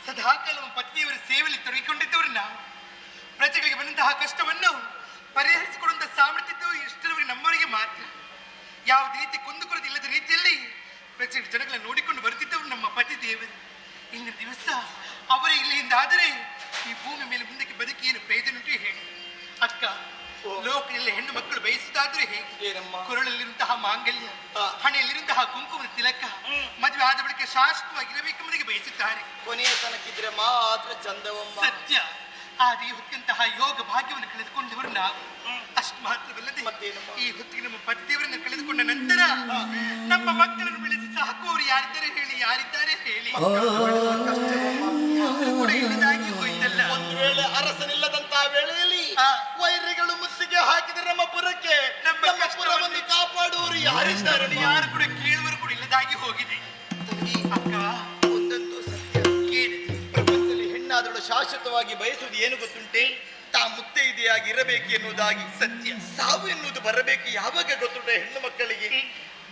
ಸದಾಕಾಲ ಪತ್ನಿಯವರ ಸೇವೆಯಲ್ಲಿ ತೊಡಗಿಕೊಂಡಿದ್ದವರು ನಾವು. ಪ್ರಜೆಗಳಿಗೆ ಬಂದಂತಹ ಕಷ್ಟವನ್ನು ಪರಿಹರಿಸಿಕೊಡುವಂತಹ ಸಾಮರ್ಥ್ಯದ್ದು ಇಷ್ಟರವರೆಗೆ ನಮ್ಮವರಿಗೆ ಮಾತ್ರ. ಯಾವುದೇ ರೀತಿ ಕುಂದುಕೊರದಿಲ್ಲದ ರೀತಿಯಲ್ಲಿ ಪ್ರಜೆಗಳ ಜನಗಳನ್ನು ನೋಡಿಕೊಂಡು ಬರುತ್ತಿದ್ದವರು ನಮ್ಮ ಪತಿ ದೇವರು. ಇಂದಿನ ದಿವಸ ಅವರೇ ಇಲ್ಲಿಂದಾದರೆ ಈ ಭೂಮಿ ಮೇಲೆ ಮುಂದಕ್ಕೆ ಬದುಕಿ ಏನು ಪ್ರಯೋಜನ ಉಂಟು ಹೇಳಿ ಅಕ್ಕ. ಲೋಕದಲ್ಲಿ ಹೆಣ್ಣು ಮಕ್ಕಳು ಬಯಸುತ್ತಾದ್ರೆ ಹೇಗೆ? ಕೊರಳಲ್ಲಿರುವಂತಹ ಮಾಂಗಲ್ಯ, ಹಣೆಯಲ್ಲಿರುವಂತಹ ಕುಂಕುಮದ ತಿಲಕ, ಮದುವೆ ಆದ ಬಳಿಕ ಶಾಶ್ವತವಾಗಿರಬೇಕೆಂಬುದಾಗಿ ಬಯಸುತ್ತಾರೆ. ಕೊನೆಯ ತನಕಿದ್ರೆ ಮಾತ್ರ ಚಂದವಮ್ಮ. ಸತ್ಯ. ಆದ್ರೆ ಈ ಹೊತ್ತಿನಂತಹ ಯೋಗ ಭಾಗ್ಯವನ್ನು ಕಳೆದುಕೊಂಡವರು ನಾವು. ಅಷ್ಟು ಮಾತ್ರವಲ್ಲದೆ ಈ ಹೊತ್ತಿಗೆ ನಮ್ಮ ಪತಿದೇವರನ್ನು ಕಳೆದುಕೊಂಡ ನಂತರ ನಮ್ಮ ಮಕ್ಕಳನ್ನು ಬೆಳೆಸಿ ಸಾಕುವವರು ಯಾರಿದ್ದಾರೆ ಹೇಳಿ, ಯಾರಿದ್ದಾರೆ ಹೇಳಿ? ಯಾರು ಕೂಡ ಇಲ್ಲದಾಗಿ ಹೋಯ್ತಲ್ಲ. ಒಂದು ವೇಳೆ ಅರಸನಿಲ್ಲದಂತಹ ವೇಳೆಯಲ್ಲಿ ವೈರಿಗಳು ಮುತ್ತಿಗೆ ಹಾಕಿದರೆ ನಮ್ಮ ಪುರಕ್ಕೆ ನಮ್ಮ ಪುರವನ್ನು ಕಾಪಾಡುವವರು ಯಾರಿದ್ದಾರೆ? ಯಾರು ಕೂಡ ಕೇಳುವರು ಕೂಡ ಇಲ್ಲದಾಗಿ ಹೋಗಿದೆ. ಅಕ್ಕ, ಒಂದಂತೂ ಸತ್ಯ, ಪ್ರಪಂಚದಲ್ಲಿ ಹೆಣ್ಣಾದಳು ಶಾಶ್ವತವಾಗಿ ಬಯಸುವುದು ಏನು ಗೊತ್ತುಂಟೆ? ತಾ ಮುತ್ತೈದೆಯಾಗಿ ಇರಬೇಕು ಎನ್ನುವುದಾಗಿ. ಸತ್ಯ. ಸಾವು ಎನ್ನುವುದು ಬರಬೇಕು ಯಾವಾಗ ಗೊತ್ತುಂಟೆ ಹೆಣ್ಣು ಮಕ್ಕಳಿಗೆ?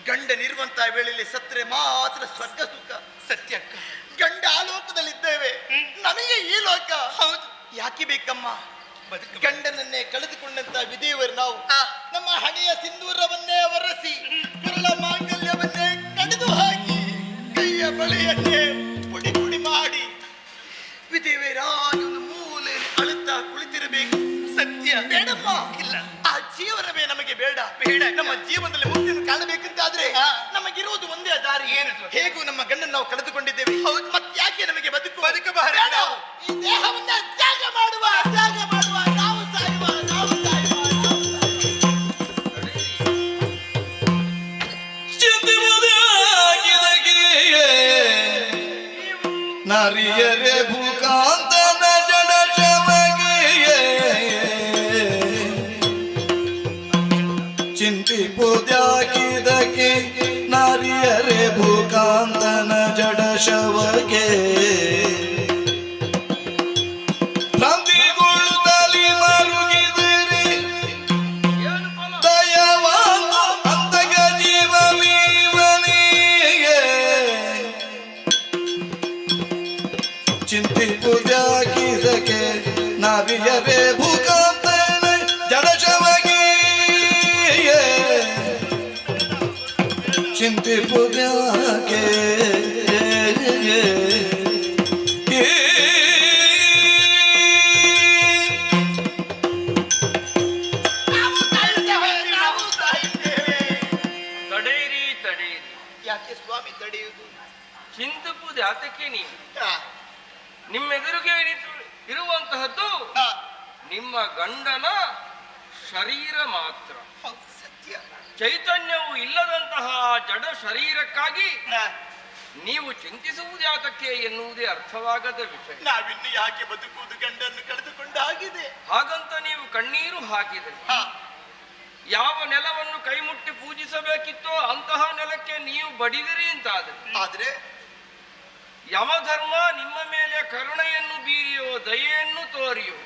ಗಂಡನಿರುವಂತಹ ವೇಳೆಯಲ್ಲಿ ಸತ್ರೆ ಮಾತ್ರ ಸ್ವರ್ಗ ಸುಖ. ಸತ್ಯ ಅಕ್ಕ. ಗಂಡ ಆ ಲೋಕದಲ್ಲಿದ್ದೇವೆ, ನಮಗೆ ಈ ಲೋಕ. ಹೌದು. ಯಾಕೆ ಬೇಕಮ್ಮ? ಗಂಡನನ್ನೇ ಕಳೆದುಕೊಂಡಂತ ವಿಧಿಯವರು ನಾವು. ನಮ್ಮ ಹಣೆಯ ಸಿಂಧೂರವನ್ನೇ ಒರೆಸಿ, ಕುರಳ ಮಾಂಗಲ್ಯವನ್ನೇ ಕಡಿದು ಹಾಕಿ, ಕೈಯ ಬಳೆಯನ್ನೇ ಪುಡಿ ಪುಡಿ ಮಾಡಿ ವಿಧಿವರಾಗಿ ಒಂದು ಮೂಲೆಯಲ್ಲಿ ಅಳುತ್ತಾ ಕುಳಿತಿರಬೇಕು. ಸತ್ಯ ಬೇಡಮ್ಮ. ಇಲ್ಲ, ಆ ಜೀವನವೇ ನಮಗೆ ಬೇಡ. ಬೇಡ. ನಮ್ಮ ಜೀವನದಲ್ಲಿ ಮುಕ್ತಿಯನ್ನು ಕಾಣಬೇಕಂತಾದ್ರೆ ನಮಗಿರುವುದು ಒಂದೇ ದಾರಿ. ಹೇಗೂ ನಮ್ಮ ಗಂಡನ್ನು ನಾವು ಕಳೆದುಕೊಂಡಿದ್ದೇವೆ. ಹೌದು, ಮತ್ತ್ಯಾಕೆ ನಮಗೆ ಬದುಕಬಾರದು? ಈ ದೇಹವನ್ನ ತ್ಯಾಗ ಮಾಡುವ, ತ್ಯಾಗ ಮಾಡುವ, ನಾವು ಸಾಯುವ, ನಾವು ಸಾಯುವ, ನಾವು ನಾರಿಯರೇ ಭೂಕಾಂತನ ಜಡ ಚಮಗಿಯೇ ಚಿಂತಿಪುದ್ಯಾಕಿದಕ್ಕೆ ನಾರಿಯರೇ ಭೂಕಾಂತನ ಜಡ ಶವಗೆ ಕ್ರಾಂತಿಗೊಳ್ಳುತ್ತಲಿ ಮರುಗಿದರೆ ದಯವಾಂಗು ಅಂತಗ ಜೀವ ಮೀವನಿಗೆ ಚಿಂತಿಪುದ್ಯಾಕಿದಕ್ಕೆ ನಾರಿಯರೇ ಭೂಕಾಂತನ ಜಡ ಶವಗೆ ಚಿಂತಿಪುದ್ಯಾಕೆ ತಡೆಯಿರಿ ತಡೆಯಿರಿ. ಯಾಕೆ ಸ್ವಾಮಿ ತಡೆಯುವುದು? ಚಿಂತಪುದು ಯಾತಕ್ಕೆ ನೀವು? ನಿಮ್ಮೆದುರಿಗೆ ಇರುವಂತಹದ್ದು ನಿಮ್ಮ ಗಂಡನ ಶರೀರ ಮಾತ್ರ. ಸತ್ಯ. ಚೈತನ್ಯವು ಇಲ್ಲದಂತಹ ಜಡ ಶರೀರಕ್ಕಾಗಿ ನೀವು ಚಿಂತಿಸುವುದು ಯಾತಕ್ಕೆ ಎನ್ನುವುದೇ ಅರ್ಥವಾಗದ ವಿಷಯ. ನಾವಿನ್ನು ಯಾಕೆ ಬದುಕುವುದು? ಗಂಡನ್ನು ಕಳೆದುಕೊಂಡಾಗಿದೆ. ಹಾಗಂತ ನೀವು ಕಣ್ಣೀರು ಹಾಕಿದರೆ ಯಾವ ನೆಲವನ್ನು ಕೈಮುಟ್ಟಿ ಪೂಜಿಸಬೇಕಿತ್ತೋ ಅಂತಹ ನೆಲಕ್ಕೆ ನೀವು ಬಡಿದಿರಿ ಅಂತಾದರೆ ಆದ್ರೆ ಯಮಧರ್ಮ ನಿಮ್ಮ ಮೇಲೆ ಕರುಣೆಯನ್ನು ಬೀರಿಯೋ ದಯೆಯನ್ನು ತೋರಿಯೋ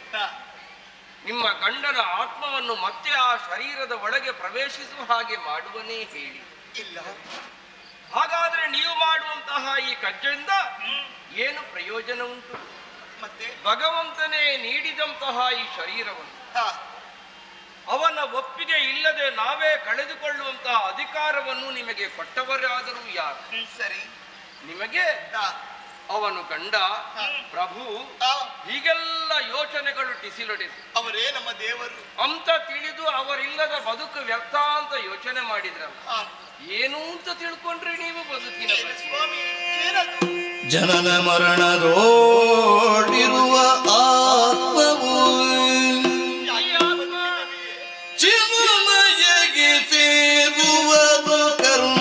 ನಿಮ್ಮ ಗಂಡನ ಆತ್ಮವನ್ನು ಮತ್ತೆ ಆ ಶರೀರದ ಒಳಗೆ ಪ್ರವೇಶಿಸುವ ಹಾಗೆ ಮಾಡುವನೇ ಹೇಳಿ? ಇಲ್ಲ. ಹಾಗಾದ್ರೆ ನೀವು ಮಾಡುವಂತಹ ಈ ಕಜ್ಜೆಯಿಂದ ಏನು ಪ್ರಯೋಜನ ಉಂಟು? ಮತ್ತೆ ಭಗವಂತನೇ ನೀಡಿದಂತಹ ಈ ಶರೀರವನ್ನು ಅವನ ಒಪ್ಪಿಗೆ ಇಲ್ಲದೆ ನಾವೇ ಕಳೆದುಕೊಳ್ಳುವಂತಹ ಅಧಿಕಾರವನ್ನು ನಿಮಗೆ ಕೊಟ್ಟವರಾದರೂ ಯಾರು? ಸರಿ. ನಿಮಗೆ ಅವನು ಗಂಡ, ಪ್ರಭು, ಹೀಗೆಲ್ಲ ಯೋಚನೆಗಳು ಟಿಸಿಲೊಡೆದು ಅವರೇ ನಮ್ಮ ದೇವರು ಅಂತ ತಿಳಿದು ಅವರಿಲ್ಲದ ಬದುಕು ವ್ಯರ್ಥ ಅಂತ ಯೋಚನೆ ಮಾಡಿದ್ರಲ್ಲ, ಏನು ಅಂತ ತಿಳ್ಕೊಂಡ್ರೆ ನೀವು ಬದುಕಿನ ಸ್ವಾಮಿ. ಏನದು? ಜನನ ಮರಣದೋಡಿರುವ ಆತ್ಮವು ಚಿನ್ಮಯಗೆ ಸೇರುವುದು ಕರ್ಮ.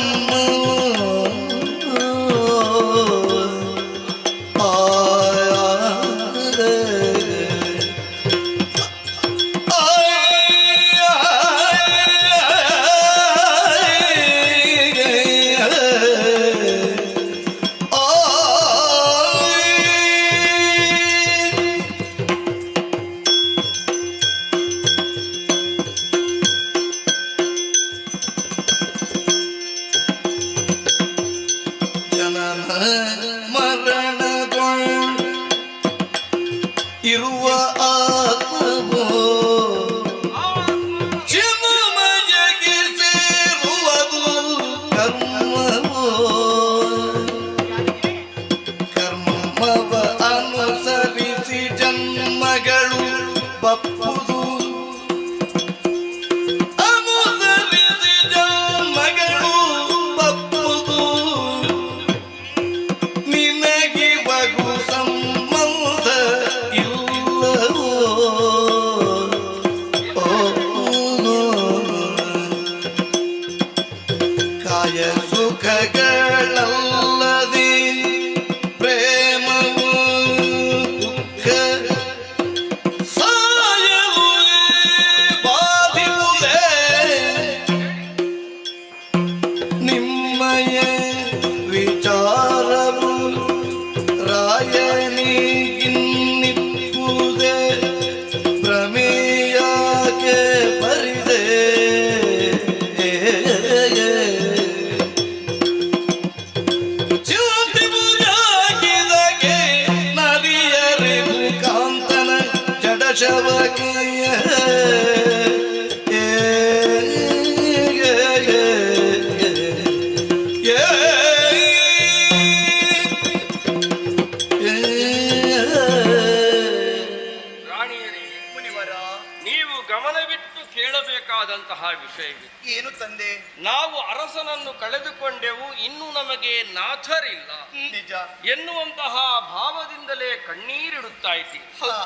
ದಯವಿಟ್ಟು ಕೇಳಬೇಕಾದಂತಹ ವಿಷಯವಿದೆ. ಏನು ತಂದೆ? ನಾವು ಅರಸನನ್ನು ಕಳೆದುಕೊಂಡೆವು, ಇನ್ನು ನಮಗೆ ನಾಥರಿಲ್ಲ ನಿಜ ಎನ್ನುವಂತಹ ಭಾವದಿಂದಲೇ ಕಣ್ಣೀರಿಡುತ್ತಾ ಇದ್ದೀವಿ. ಹಾ,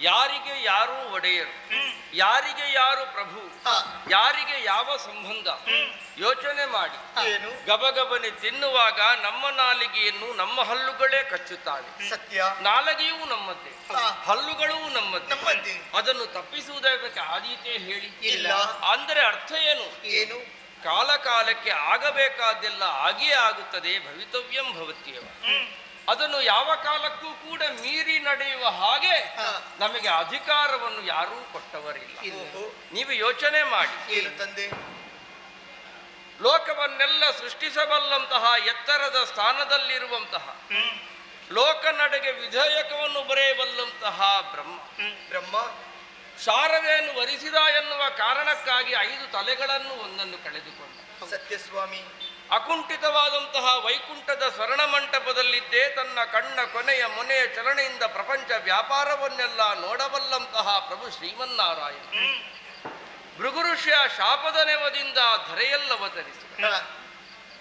ಯಾರಿಗೆ ಯಾರು ಒಡೆಯರು, ಯಾರಿಗೆ ಯಾರು ಪ್ರಭು, ಯಾರಿಗೆ ಯಾವ ಸಂಬಂಧ ಯೋಚನೆ ಮಾಡಿ. ಏನು? ಗಬಗಬನೆ ತಿನ್ನುವಾಗ ನಮ್ಮ ನಾಲಿಗೆಯನ್ನು ನಮ್ಮ ಹಲ್ಲುಗಳೇ ಕಚ್ಚುತ್ತವೆ. ಸತ್ಯ. ನಾಲಿಗೆಯೂ ನಮ್ಮದ್ದೇ, ಹಾ. ಹಲ್ಲುಗಳೂ ನಮ್ಮದ್ದೇ. ನಮ್ಮದ್ದೇ. ಅದನ್ನು ತಪ್ಪಿಸುವುದಕ್ಕೆ ಆದೀತೆ ಹೇಳಿ. ಇಲ್ಲ. ಅಂದರೆ ಅರ್ಥ ಏನು? ಏನು? ಕಾಲ ಕಾಲಕ್ಕೆ ಆಗಬೇಕಾದ್ದೆಲ್ಲ ಆಗಿಯೇ ಆಗುತ್ತದೆ. ಭವಿತವ್ಯಂ ಭವತ್ಯೇವ. ಅದನ್ನು ಯಾವ ಕಾಲಕ್ಕೂ ಕೂಡ ಮೀರಿ ನಡೆಯುವ ಹಾಗೆ ನಮಗೆ ಅಧಿಕಾರವನ್ನು ಯಾರೂ ಕೊಟ್ಟವರಿಲ್ಲ. ಓಹೋ. ನೀವು ಯೋಚನೆ ಮಾಡಿ. ಏನು ತಂದೆ? ಲೋಕವನ್ನೆಲ್ಲ ಸೃಷ್ಟಿಸಬಲ್ಲಂತಹ ಎತ್ತರದ ಸ್ಥಾನದಲ್ಲಿರುವಂತಹ, ಲೋಕ ನಡೆಗೆ ವಿಧೇಯಕವನ್ನು ಬರೆಯಬಲ್ಲಂತಹ ಬ್ರಹ್ಮ ಬ್ರಹ್ಮ ಶಾರದೆಯನ್ನು ವರಿಸಿದ ಎನ್ನುವ ಕಾರಣಕ್ಕಾಗಿ 5 ತಲೆಗಳನ್ನು ಒಂದನ್ನು ಕಳೆದುಕೊಂಡ. ಸತ್ಯ ಸ್ವಾಮಿ. ಅಕುಂಠಿತವಾದಂತಹ ವೈಕುಂಠದ ಸ್ವರ್ಣ ಮಂಟಪದಲ್ಲಿದ್ದೇ ತನ್ನ ಕಣ್ಣ ಕೊನೆಯ ಮೊನೆಯ ಚಲನೆಯಿಂದ ಪ್ರಪಂಚ ವ್ಯಾಪಾರವನ್ನೆಲ್ಲ ನೋಡಬಲ್ಲಂತಹ ಪ್ರಭು ಶ್ರೀಮನ್ನಾರಾಯಣ ಭೃಗುಋಷಿಯ ಶಾಪದ ನೆವದಿಂದ ಧರೆಯಲ್ಲವತರಿಸಿದ. ಹಾ,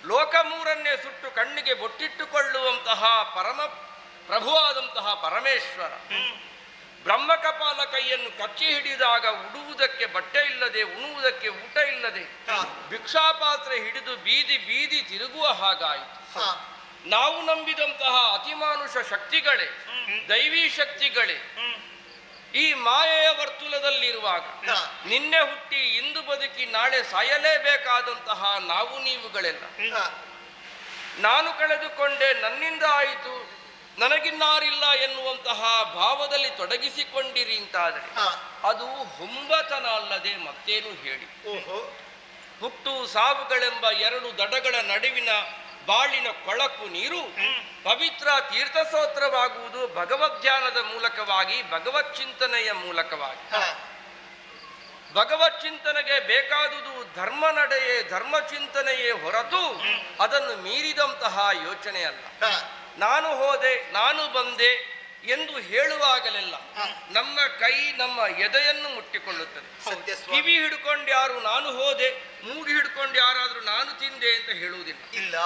ಲೋಕ ಮೂರನ್ನೇ ಸುಟ್ಟು ಕಣ್ಣಿಗೆ ಬೊಟ್ಟಿಟ್ಟುಕೊಳ್ಳುವಂತಹ ಪರಮ ಪ್ರಭುವಾದಂತಹ ಪರಮೇಶ್ವರ ಬ್ರಹ್ಮಕಪಾಲ ಕೈಯನ್ನು ಕಚ್ಚಿ ಹಿಡಿದಾಗ ಉಡುವುದಕ್ಕೆ ಬಟ್ಟೆ ಇಲ್ಲದೆ, ಉಣುವುದಕ್ಕೆ ಊಟ ಇಲ್ಲದೆ, ಭಿಕ್ಷಾಪಾತ್ರೆ ಹಿಡಿದು ಬೀದಿ ಬೀದಿ ತಿರುಗುವ ಹಾಗಾಯಿತು. ಹಾ, ನಾವು ನಂಬಿದಂತಹ ಅತಿಮಾನುಷ ಶಕ್ತಿಗಳೇ, ದೈವೀ ಶಕ್ತಿಗಳೇ ಈ ಮಾಯೆಯ ವರ್ತುಲದಲ್ಲಿರುವಾಗ ನಿನ್ನೆ ಹುಟ್ಟಿ ಇಂದು ಬದುಕಿ ನಾಳೆ ಸಾಯಲೇಬೇಕಾದಂತಹ ನಾವು ನೀವುಗಳೆಲ್ಲ ಹಾ, ನಾನು ಕಳೆದುಕೊಂಡೆ, ನನ್ನಿಂದ ಆಯಿತು, ನನಗಿನ್ನಾರಿಲ್ಲ ಎನ್ನುವಂತಹ ಭಾವದಲ್ಲಿ ತೊಡಗಿಸಿಕೊಂಡಿರಿ ಅಂತಾದರೆ ಹಾ. ಅದು ಹುಂಬತನ ಅಲ್ಲದೆ ಮತ್ತೇನು ಹೇಳಿ. ಓಹೋ. ಹುಟ್ಟು ಸಾವುಗಳೆಂಬ 2 ದಡಗಳ ನಡುವಿನ ಬಾಳಿನ ಕೊಳಕು ನೀರು ಪವಿತ್ರ ತೀರ್ಥಸ್ತೋತ್ರವಾಗುವುದು ಭಗವದ್ಧ್ಯಾನದ ಮೂಲಕವಾಗಿ, ಭಗವತ್ ಚಿಂತನೆಯ ಮೂಲಕವಾಗಿ. ಹಾ, ಭಗವತ್ ಚಿಂತನೆಗೆ ಬೇಕಾದುದು ಧರ್ಮ ನಡೆಯೇ, ಧರ್ಮ ಚಿಂತನೆಯೇ ಹೊರತು ಅದನ್ನು ಮೀರಿದಂತಹ ಯೋಚನೆ ಅಲ್ಲ. ಹಾ, ನಾನು ಹೋದೆ, ನಾನು ಬಂದೆ ಎಂದು ಹೇಳುವಾಗಲೆಲ್ಲ ನಮ್ಮ ಕೈ ನಮ್ಮ ಎದೆಯನ್ನು ಮುಟ್ಟಿಕೊಳ್ಳುತ್ತದೆ. ಸತ್ಯ ಸ್ವಾಮಿ. ಕಿವಿ ಹಿಡ್ಕೊಂಡು ಯಾರು ನಾನು ಹೋದೆ, ಮೂಗಿ ಹಿಡ್ಕೊಂಡು ಯಾರಾದ್ರೂ ನಾನು ತಿಂದೆ ಅಂತ ಹೇಳುವುದಿಲ್ಲ. ಇಲ್ಲ.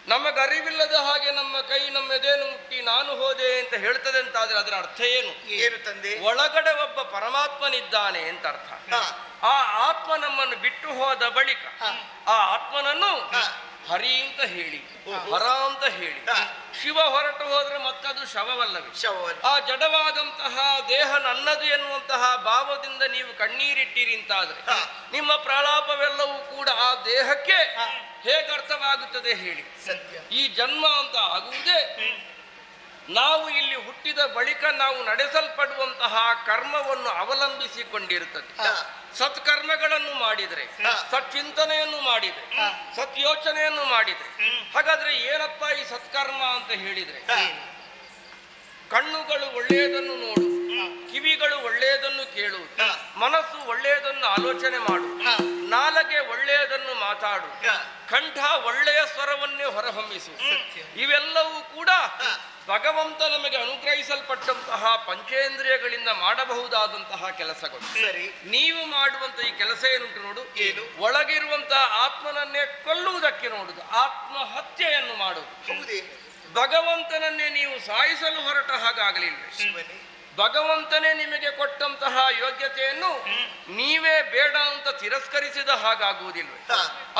ನಮಗರಿವಿಲ್ಲದ ಹಾಗೆ ನಮ್ಮ ಕೈ ನಮ್ಮ ಎದೆಯನ್ನು ಮುಟ್ಟಿ ನಾನು ಹೋದೆ ಅಂತ ಹೇಳ್ತದೆ ಅಂತಾದ್ರೆ ಅದರ ಅರ್ಥ ಏನು? ಏನು ತಂದೆ? ಒಳಗಡೆ ಒಬ್ಬ ಪರಮಾತ್ಮನಿದ್ದಾನೆ ಅಂತ ಅರ್ಥ. ಹಾ, ಆ ಆತ್ಮ ನಮ್ಮನ್ನು ಬಿಟ್ಟು ಹೋದ ಬಳಿಕ ಆ ಆತ್ಮನನ್ನು ಹರಿ ಅಂತ ಹೇಳಿ, ಹರ ಅಂತ ಹೇಳಿ, ಶಿವ ಹೊರಟು ಹೋದ್ರೆ ಮತ್ತದು ಶವವಲ್ಲವೇ? ಶವವಲ್ಲ. ಆ ಜಡವಾದಂತಹ ದೇಹ ನನ್ನದು ಎನ್ನುವಂತಹ ಭಾವದಿಂದ ನೀವು ಕಣ್ಣೀರಿಟ್ಟಿರಿ ಅಂತಾದ್ರೆ ನಿಮ್ಮ ಪ್ರಲಾಪವೆಲ್ಲವೂ ಕೂಡ ಆ ದೇಹಕ್ಕೆ ಹೇಗೆ ಅರ್ಥವಾಗುತ್ತದೆ ಹೇಳಿ? ಸತ್ಯ. ಈ ಜನ್ಮ ಅಂತ ಆಗುವುದೇ ನಾವು ಇಲ್ಲಿ ಹುಟ್ಟಿದ ಬಳಿಕ ನಾವು ನಡೆಸಲ್ಪಡುವಂತಹ ಕರ್ಮವನ್ನು ಅವಲಂಬಿಸಿಕೊಂಡಿರುತ್ತದೆ. ಸತ್ಕರ್ಮಗಳನ್ನು ಮಾಡಿದರೆ, ಸಚ್ಚಿಂತನೆಯನ್ನು ಮಾಡಿದರೆ, ಸತ್ಯೋಚನೆಯನ್ನು ಮಾಡಿದರೆ, ಹಾಗಾದ್ರೆ ಏನಪ್ಪ ಈ ಸತ್ಕರ್ಮ ಅಂತ ಹೇಳಿದ್ರೆ, ಕಣ್ಣುಗಳು ಒಳ್ಳೆಯದನ್ನು ನೋಡು, ಕಿವಿಗಳು ಒಳ್ಳೆಯದನ್ನು ಕೇಳು, ಮನಸ್ಸು ಒಳ್ಳೆಯದನ್ನು ಆಲೋಚನೆ ಮಾಡು, ನಾಲಗೆ ಒಳ್ಳೆಯದನ್ನು ಮಾತಾಡು, ಕಂಠ ಒಳ್ಳೆಯ ಸ್ವರವನ್ನೇ ಹೊರಹೊಮ್ಮಿಸು. ಇವೆಲ್ಲವೂ ಕೂಡ ಭಗವಂತ ನಮಗೆ ಅನುಗ್ರಹಿಸಲ್ಪಟ್ಟಂತಹ ಪಂಚೇಂದ್ರಿಯಗಳಿಂದ ಮಾಡಬಹುದಾದಂತಹ ಕೆಲಸಗಳು. ಸರಿ. ನೀವು ಮಾಡುವಂತ ಈ ಕೆಲಸ ಏನುಂಟು ನೋಡು, ಏನು? ಒಳಗಿರುವಂತಹ ಆತ್ಮನನ್ನೇ ಕೊಲ್ಲುವುದಕ್ಕೆ ನೋಡುದು, ಆತ್ಮಹತ್ಯೆಯನ್ನು ಮಾಡುವುದು. ಹೌದೇ? ಭಗವಂತನನ್ನೇ ನೀವು ಸಾಯಿಸಲು ಹೊರಟ ಹಾಗಾಗಲಿಲ್ಲ. ಶಿವನೇ. ಭಗವಂತನೇ ನಿಮಗೆ ಕೊಟ್ಟಂತಹ ಯೋಗ್ಯತೆಯನ್ನು ನೀವೇ ಬೇಡ ಅಂತ ತಿರಸ್ಕರಿಸಿದ ಹಾಗಾಗುವುದಿಲ್ವೇ?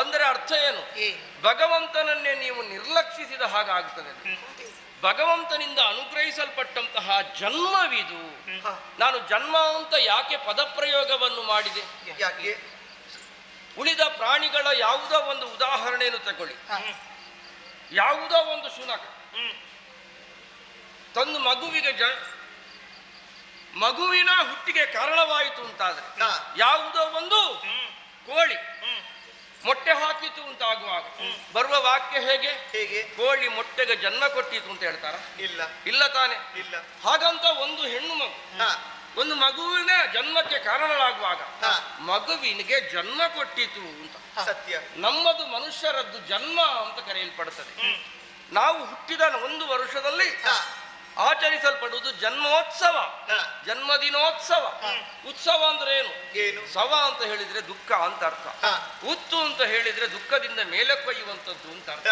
ಅಂದ್ರೆ ಅರ್ಥ ಏನು? ಭಗವಂತನನ್ನೇ ನೀವು ನಿರ್ಲಕ್ಷಿಸಿದ ಹಾಗಾಗುತ್ತದೆ. ಭಗವಂತನಿಂದ ಅನುಗ್ರಹಿಸಲ್ಪಟ್ಟಂತಹ ಜನ್ಮವಿದು. ನಾನು ಜನ್ಮ ಅಂತ ಯಾಕೆ ಪದಪ್ರಯೋಗವನ್ನು ಮಾಡಿದೆ? ಯಾಕೆ? ಉಳಿದ ಪ್ರಾಣಿಗಳ ಯಾವುದೋ ಒಂದು ಉದಾಹರಣೆಯನ್ನು ತಗೊಳ್ಳಿ. ಯಾವುದೋ ಒಂದು ಶುನಕ ತಂದು ಮಗುವಿನ ಹುಟ್ಟಿಗೆ ಕಾರಣವಾಯಿತು ಅಂತಾದ್ರೆ, ಯಾವುದೋ ಒಂದು ಕೋಳಿ ಮೊಟ್ಟೆ ಹಾಕಿತು ಅಂತ ಆಗುವಾಗ ಬರುವ ವಾಕ್ಯ ಹೇಗೆ? ಕೋಳಿ ಮೊಟ್ಟೆಗೆ ಜನ್ಮ ಕೊಟ್ಟಿತು ಅಂತ ಹೇಳ್ತಾರ? ಇಲ್ಲ. ಇಲ್ಲ ತಾನೆ? ಇಲ್ಲ. ಹಾಗಂತ ಒಂದು ಹೆಣ್ಣು ಮಗು ಒಂದು ಮಗುವಿನ ಜನ್ಮಕ್ಕೆ ಕಾರಣವಾಗುವಾಗ ಮಗುವಿನಿಗೆ ಜನ್ಮ ಕೊಟ್ಟಿತು ಅಂತ. ಸತ್ಯ. ನಮ್ಮದು ಮನುಷ್ಯರದ್ದು ಜನ್ಮ ಅಂತ ಕರೆಯಲ್ಪಡುತ್ತದೆ. ನಾವು ಹುಟ್ಟಿದ 1 ವರ್ಷದಲ್ಲಿ ಆಚರಿಸಲ್ಪಡುವುದು ಜನ್ಮೋತ್ಸವ, ಜನ್ಮದಿನೋತ್ಸವ. ಉತ್ಸವ ಅಂದ್ರೆ ಏನು? ಏನು? ಸವ ಅಂತ ಹೇಳಿದ್ರೆ ದುಃಖ ಅಂತ ಅರ್ಥ. ಉತ್ತು ಅಂತ ಹೇಳಿದ್ರೆ ದುಃಖದಿಂದ ಮೇಲೆ ಕೊಯ್ಯುವಂಥದ್ದು ಅಂತ ಅರ್ಥ.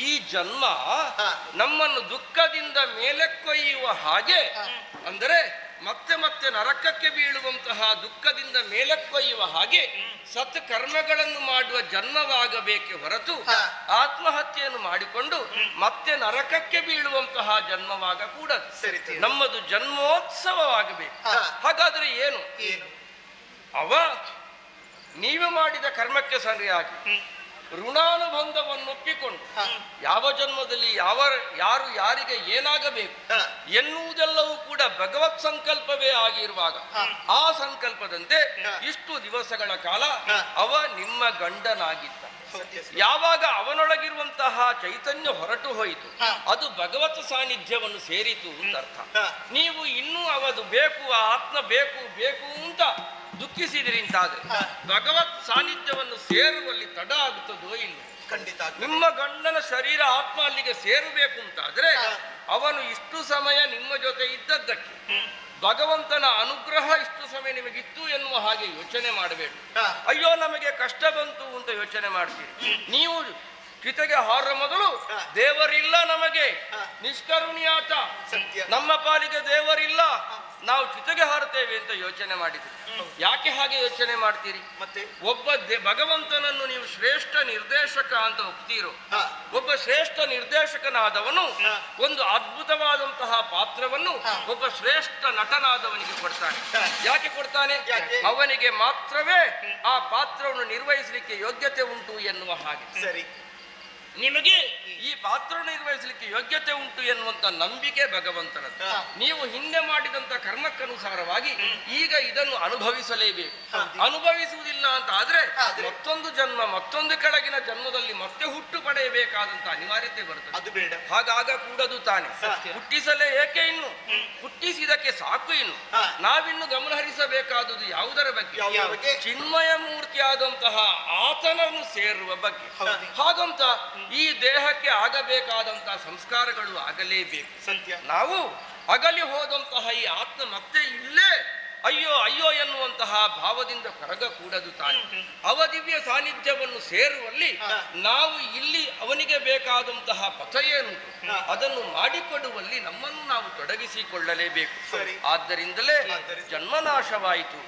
ಈ ಜನ್ಮ ನಮ್ಮನ್ನು ದುಃಖದಿಂದ ಮೇಲಕ್ಕೊಯ್ಯುವ ಹಾಗೆ, ಅಂದರೆ ಮತ್ತೆ ಮತ್ತೆ ನರಕಕ್ಕೆ ಬೀಳುವಂತಹ ದುಃಖದಿಂದ ಮೇಲಕ್ಕೊಯ್ಯುವ ಹಾಗೆ ಸತ್ ಕರ್ಮಗಳನ್ನು ಮಾಡುವ ಜನ್ಮವಾಗಬೇಕೆ ಹೊರತು ಆತ್ಮಹತ್ಯೆಯನ್ನು ಮಾಡಿಕೊಂಡು ಮತ್ತೆ ನರಕಕ್ಕೆ ಬೀಳುವಂತಹ ಜನ್ಮವಾಗಕೂಡದು. ನಮ್ಮದು ಜನ್ಮೋತ್ಸವವಾಗಬೇಕು. ಹಾಗಾದ್ರೆ ಏನು? ನೀವು ಮಾಡಿದ ಕರ್ಮಕ್ಕೆ ಸರಿಯಾಗಿ ಋಣಾನುಬಂಧವನ್ನು ಒಪ್ಪಿಕೊಂಡು ಯಾವ ಜನ್ಮದಲ್ಲಿ ಯಾರು ಯಾರಿಗೆ ಏನಾಗಬೇಕು ಎನ್ನುವುದೆಲ್ಲವೂ ಕೂಡ ಭಗವತ್ ಸಂಕಲ್ಪವೇ ಆಗಿರುವಾಗ ಆ ಸಂಕಲ್ಪದಂತೆ ಇಷ್ಟು ದಿವಸಗಳ ಕಾಲ ಅವ ನಿಮ್ಮ ಗಂಡನಾಗಿದ್ದ. ಯಾವಾಗ ಅವನೊಳಗಿರುವಂತಹ ಚೈತನ್ಯ ಹೊರಟು ಹೋಯಿತು, ಅದು ಭಗವತ್ ಸಾನ್ನಿಧ್ಯವನ್ನು ಸೇರಿತು ಅಂತ ಅರ್ಥ. ನೀವು ಇನ್ನೂ ಅವದು ಬೇಕು, ಆ ಆತ್ಮ ಬೇಕು ಬೇಕು ಅಂತ ದುಃಖಿಸಿದಿರಿ ಅಂತಾದ್ರೆ ಭಗವತ್ ಸಾನ್ನಿಧ್ಯವನ್ನು ಸೇರುವಲ್ಲಿ ತಡ ಆಗುತ್ತದೋ ಇಲ್ಲ? ಖಂಡಿತ. ನಿಮ್ಮ ಗಂಡನ ಶರೀರ ಆತ್ಮ ಅಲ್ಲಿಗೆ ಸೇರಬೇಕು ಅಂತಾದ್ರೆ ಅವನು ಇಷ್ಟು ಸಮಯ ನಿಮ್ಮ ಜೊತೆ ಇದ್ದದ್ದಕ್ಕೆ ಭಗವಂತನ ಅನುಗ್ರಹ ಇಷ್ಟು ಸಮಯ ನಿಮಗಿತ್ತು ಎನ್ನುವ ಹಾಗೆ ಯೋಚನೆ ಮಾಡಬೇಡ. ಅಯ್ಯೋ ನಮಗೆ ಕಷ್ಟ ಬಂತು ಅಂತ ಯೋಚನೆ ಮಾಡ್ತೀರಿ. ನೀವು ಚಿತೆಗೆ ಹಾರ ಮೊದಲು ದೇವರಿಲ್ಲ ನಮಗೆ, ನಿಷ್ಕರುಣಿಯಾತ, ನಮ್ಮ ಪಾಲಿಗೆ ದೇವರಿಲ್ಲ, ನಾವು ಚಿತೆಗೆ ಹಾರುತ್ತೇವೆ ಅಂತ ಯೋಚನೆ ಮಾಡಿದ್ರಿ. ಯಾಕೆ ಹಾಗೆ ಯೋಚನೆ ಮಾಡ್ತೀರಿ? ಮತ್ತೆ ಒಬ್ಬ ಭಗವಂತನನ್ನು ನೀವು ಶ್ರೇಷ್ಠ ನಿರ್ದೇಶಕ ಅಂತ ಒಪ್ತೀರೋ, ಒಬ್ಬ ಶ್ರೇಷ್ಠ ನಿರ್ದೇಶಕನಾದವನು ಒಂದು ಅದ್ಭುತವಾದಂತಹ ಪಾತ್ರವನ್ನು ಒಬ್ಬ ಶ್ರೇಷ್ಠ ನಟನಾದವನಿಗೆ ಕೊಡ್ತಾನೆ. ಯಾಕೆ ಕೊಡ್ತಾನೆ? ಅವನಿಗೆ ಮಾತ್ರವೇ ಆ ಪಾತ್ರವನ್ನು ನಿರ್ವಹಿಸಲಿಕ್ಕೆ ಯೋಗ್ಯತೆ ಉಂಟು ಎನ್ನುವ ಹಾಗೆ. ಸರಿ, ನಿಮಗೆ ಈ ಪಾತ್ರ ನಿರ್ವಹಿಸಲಿಕ್ಕೆ ಯೋಗ್ಯತೆ ಉಂಟು ಎನ್ನುವಂತ ನಂಬಿಕೆ ಭಗವಂತನದ್ದು. ನೀವು ಹಿಂದೆ ಮಾಡಿದಂತ ಕರ್ಮಕ್ಕನುಸಾರವಾಗಿ ಈಗ ಇದನ್ನು ಅನುಭವಿಸಲೇಬೇಕು. ಅನುಭವಿಸುವುದಿಲ್ಲ ಅಂತ ಆದ್ರೆ ಮತ್ತೊಂದು ಜನ್ಮ, ಮತ್ತೊಂದು ಕೆಳಗಿನ ಜನ್ಮದಲ್ಲಿ ಮತ್ತೆ ಹುಟ್ಟು ಪಡೆಯಬೇಕಾದಂತ ಅನಿವಾರ್ಯತೆ ಬರ್ತದೆ. ಅದು ಬೇಡ. ಹಾಗಾಗ ಕೂಡದು ತಾನೆ. ಹುಟ್ಟಿಸಲೇ ಏಕೆ? ಇನ್ನು ಹುಟ್ಟಿಸಿದಕ್ಕೆ ಸಾಕು. ಇನ್ನು ನಾವಿನ್ನು ಗಮನಹರಿಸಬೇಕಾದುದು ಯಾವುದರ ಬಗ್ಗೆ? ಚಿನ್ಮಯ ಮೂರ್ತಿಯಾದಂತಹ ಆತನನ್ನು ಸೇರುವ ಬಗ್ಗೆ. ಹಾಗಂತ ಈ ದೇಹಕ್ಕೆ ಆಗಬೇಕಾದಂತಹ ಸಂಸ್ಕಾರಗಳು ಆಗಲೇಬೇಕು. ಸತ್ಯ. ನಾವು ಅಗಲಿ ಹೋದಂತಹ ಈ ಆತ್ಮ ಮತ್ತೆ ಇಲ್ಲೇ ಅಯ್ಯೋ ಅಯ್ಯೋ ಎನ್ನುವಂತಹ ಭಾವದಿಂದ ಹೊರಗ ಕೂಡದು ತಾನೆ. ಅವದಿವ್ಯ ಸಾನ್ನಿಧ್ಯವನ್ನು ಸೇರುವಲ್ಲಿ ನಾವು ಇಲ್ಲಿ ಅವನಿಗೆ ಬೇಕಾದಂತಹ ಪಥ ಏನುಂಟು ಅದನ್ನು ಮಾಡಿಕೊಡುವಲ್ಲಿ ನಮ್ಮನ್ನು ನಾವು ತೊಡಗಿಸಿಕೊಳ್ಳಲೇಬೇಕು. ಆದ್ದರಿಂದಲೇ ಜನ್ಮನಾಶವಾಯಿತು,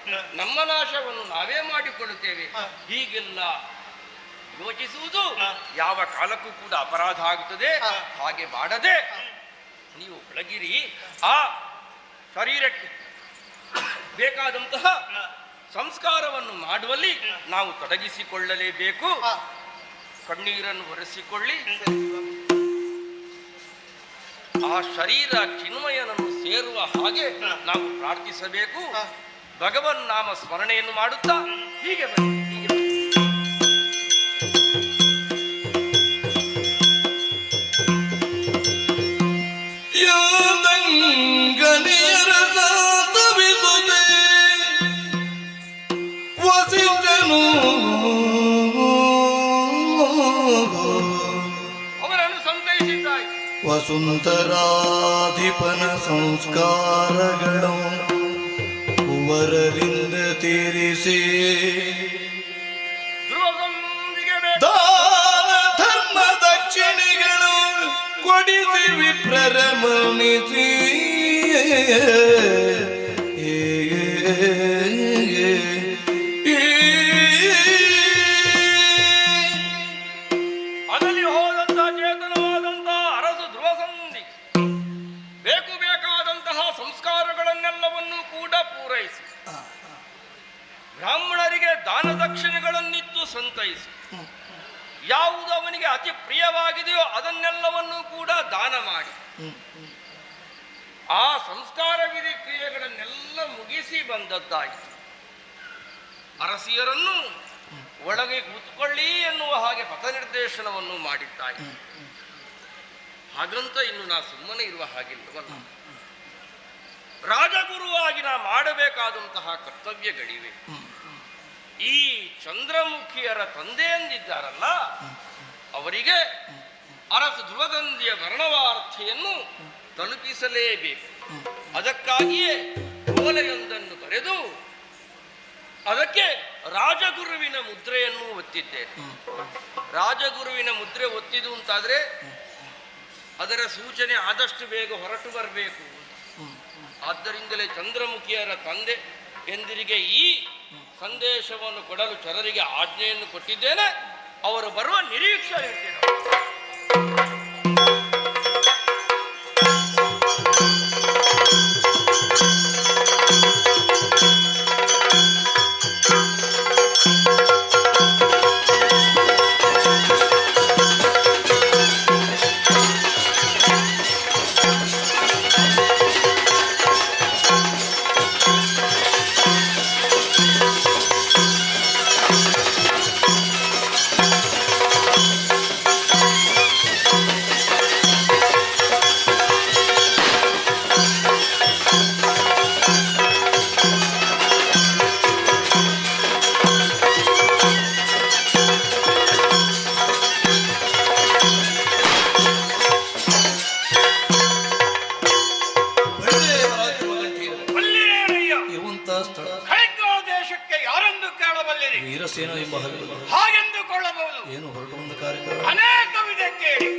ನಮ್ಮ ನಾಶವನ್ನು ನಾವೇ ಮಾಡಿಕೊಳ್ಳುತ್ತೇವೆ ಹೀಗೆಲ್ಲ ಯೋಚಿಸುವುದು ಯಾವ ಕಾಲಕ್ಕೂ ಕೂಡ ಅಪರಾಧ ಆಗುತ್ತದೆ. ಹಾಗೆ ಮಾಡದೆ ನೀವು ಬೆಳಗಿರಿ. ಆ ಶರೀರಕ್ಕೆ ಬೇಕಾದಂತಹ ಸಂಸ್ಕಾರವನ್ನು ಮಾಡುವಲ್ಲಿ ನಾವು ತೊಡಗಿಸಿಕೊಳ್ಳಲೇಬೇಕು. ಕಣ್ಣೀರನ್ನು ಒರೆಸಿಕೊಳ್ಳಿ. ಆ ಶರೀರ ಚಿನ್ಮಯನನ್ನು ಸೇರುವ ಹಾಗೆ ನಾವು ಪ್ರಾರ್ಥಿಸಬೇಕು. ಭಗವನ್ ನಾಮ ಸ್ಮರಣೆಯನ್ನು ಮಾಡುತ್ತಾ ಹೀಗೆ ಬನ್ನಿ. ಅವರನ್ನು ಸಂತೈಸಿದ್ದಾಯಿ. ವಸುಂಧರಾಧಿಪನ ಸಂಸ್ಕಾರಗಳು ಕುವರರಿಂದ ತೀರಿಸಿ ದಾನ ಧರ್ಮ ದಕ್ಷಿಣೆಗಳು ಕೊಡಿಸಿ ವಿಪ್ರರಮಣಿಸಿ ಅದರಲ್ಲಿ ಹೋದಂತಹ ಚೇತನವಾದಂತಹ ಅರಸು ಧ್ರುವಸಂಧಿ ಬೇಕು ಬೇಕಾದಂತಹ ಸಂಸ್ಕಾರಗಳನ್ನೆಲ್ಲವನ್ನೂ ಕೂಡ ಪೂರೈಸಿ ಬ್ರಾಹ್ಮಣರಿಗೆ ದಾನ ದಕ್ಷಿಣೆಗಳನ್ನಿತ್ತು ಸಂತೈಸಿ ಯಾವುದು ಅವನಿಗೆ ಅತಿ ಪ್ರಿಯವಾಗಿದೆಯೋ ಅದನ್ನೆಲ್ಲವನ್ನೂ ಕೂಡ ದಾನ ಮಾಡಿ ಆ ಸಂಸ್ಕಾರ ವಿಧಿ ಕ್ರಿಯೆಗಳನ್ನೆಲ್ಲ ಮುಗಿಸಿ ಬಂದದ್ದಾಯಿತು. ಅರಸಿಯರನ್ನು ಒಳಗೆ ಕೂತ್ಕೊಳ್ಳಿ ಎನ್ನುವ ಹಾಗೆ ಪಥ ನಿರ್ದೇಶನವನ್ನು ಮಾಡಿದ್ದಾಯಿತು. ಹಾಗಂತ ಇನ್ನು ನಾ ಸುಮ್ಮನೆ ಇರುವ ಹಾಗಿಲ್ಲವಲ್ಲ. ರಾಜಗುರುವಾಗಿ ನಾ ಮಾಡಬೇಕಾದಂತಹ ಕರ್ತವ್ಯಗಳಿವೆ. ಈ ಚಂದ್ರಮುಖಿಯರ ತಂದೆ ಎಂದಿದ್ದಾರಲ್ಲ, ಅವರಿಗೆ ಅರಸು ಧ್ರುವದಂದಿಯ ವರ್ಣವಾರ್ಥೆಯನ್ನು ತಲುಪಿಸಲೇಬೇಕು. ಅದಕ್ಕಾಗಿಯೇ ಓಲೆಯೊಂದನ್ನು ಬರೆದು ಅದಕ್ಕೆ ರಾಜಗುರುವಿನ ಮುದ್ರೆಯನ್ನು ಒತ್ತಿದ್ದೇನೆ. ರಾಜಗುರುವಿನ ಮುದ್ರೆ ಒತ್ತಿದು ಅಂತಾದ್ರೆ ಅದರ ಸೂಚನೆ ಆದಷ್ಟು ಬೇಗ ಹೊರಟು ಬರಬೇಕು. ಆದ್ದರಿಂದಲೇ ಚಂದ್ರಮುಖಿಯರ ತಂದೆ ಎಂದಿರಿಗೆ ಈ ಸಂದೇಶವನ್ನು ಕೊಡಲು ಚರರಿಗೆ ಆಜ್ಞೆಯನ್ನು ಕೊಟ್ಟಿದ್ದೇನೆ. ಅವರು ಬರುವ ನಿರೀಕ್ಷೆ ಇರ್ತೇನೆ. ವೀರಸೇನ ಎಂಬ ಹಾಗೆಂದುಕೊಳ್ಳಬಹುದು. ಏನು ಹೊರಟು ಬಂದ ಕಾರ್ಯಕ್ರಮ ಅನೇಕ ವಿಧ ಕೇಳಿ.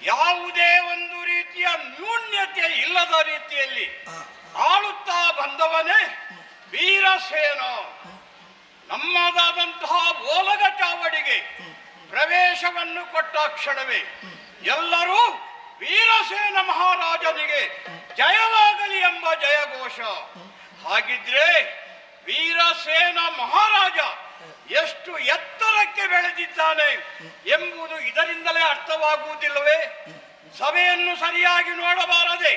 ಯಾವುದೇ ಒಂದು ರೀತಿಯ ನ್ಯೂನ್ಯತೆ ಇಲ್ಲದ ರೀತಿಯಲ್ಲಿ ಆಳುತ್ತಾ ಬಂದವನೇ ವೀರಸೇನ. ನಮ್ಮದಾದಂತಹ ಓಲಗ ಚಾವಡಿಗೆ ಪ್ರವೇಶವನ್ನು ಕೊಟ್ಟ ಕ್ಷಣವೇ ಎಲ್ಲರೂ ವೀರಸೇನ ಮಹಾರಾಜನಿಗೆ ಜಯವಾಗಲಿ ಎಂಬ ಜಯಘೋಷ. ಹಾಗಿದ್ರೆ ವೀರಸೇನ ಮಹಾರಾಜ ಎಷ್ಟು ಎತ್ತರಕ್ಕೆ ಬೆಳೆದಿದ್ದಾನೆ ಎಂಬುದು ಇದರಿಂದಲೇ ಅರ್ಥವಾಗುವುದಿಲ್ಲವೇ? ಸಭೆಯನ್ನು ಸರಿಯಾಗಿ ನೋಡಬಾರದೆ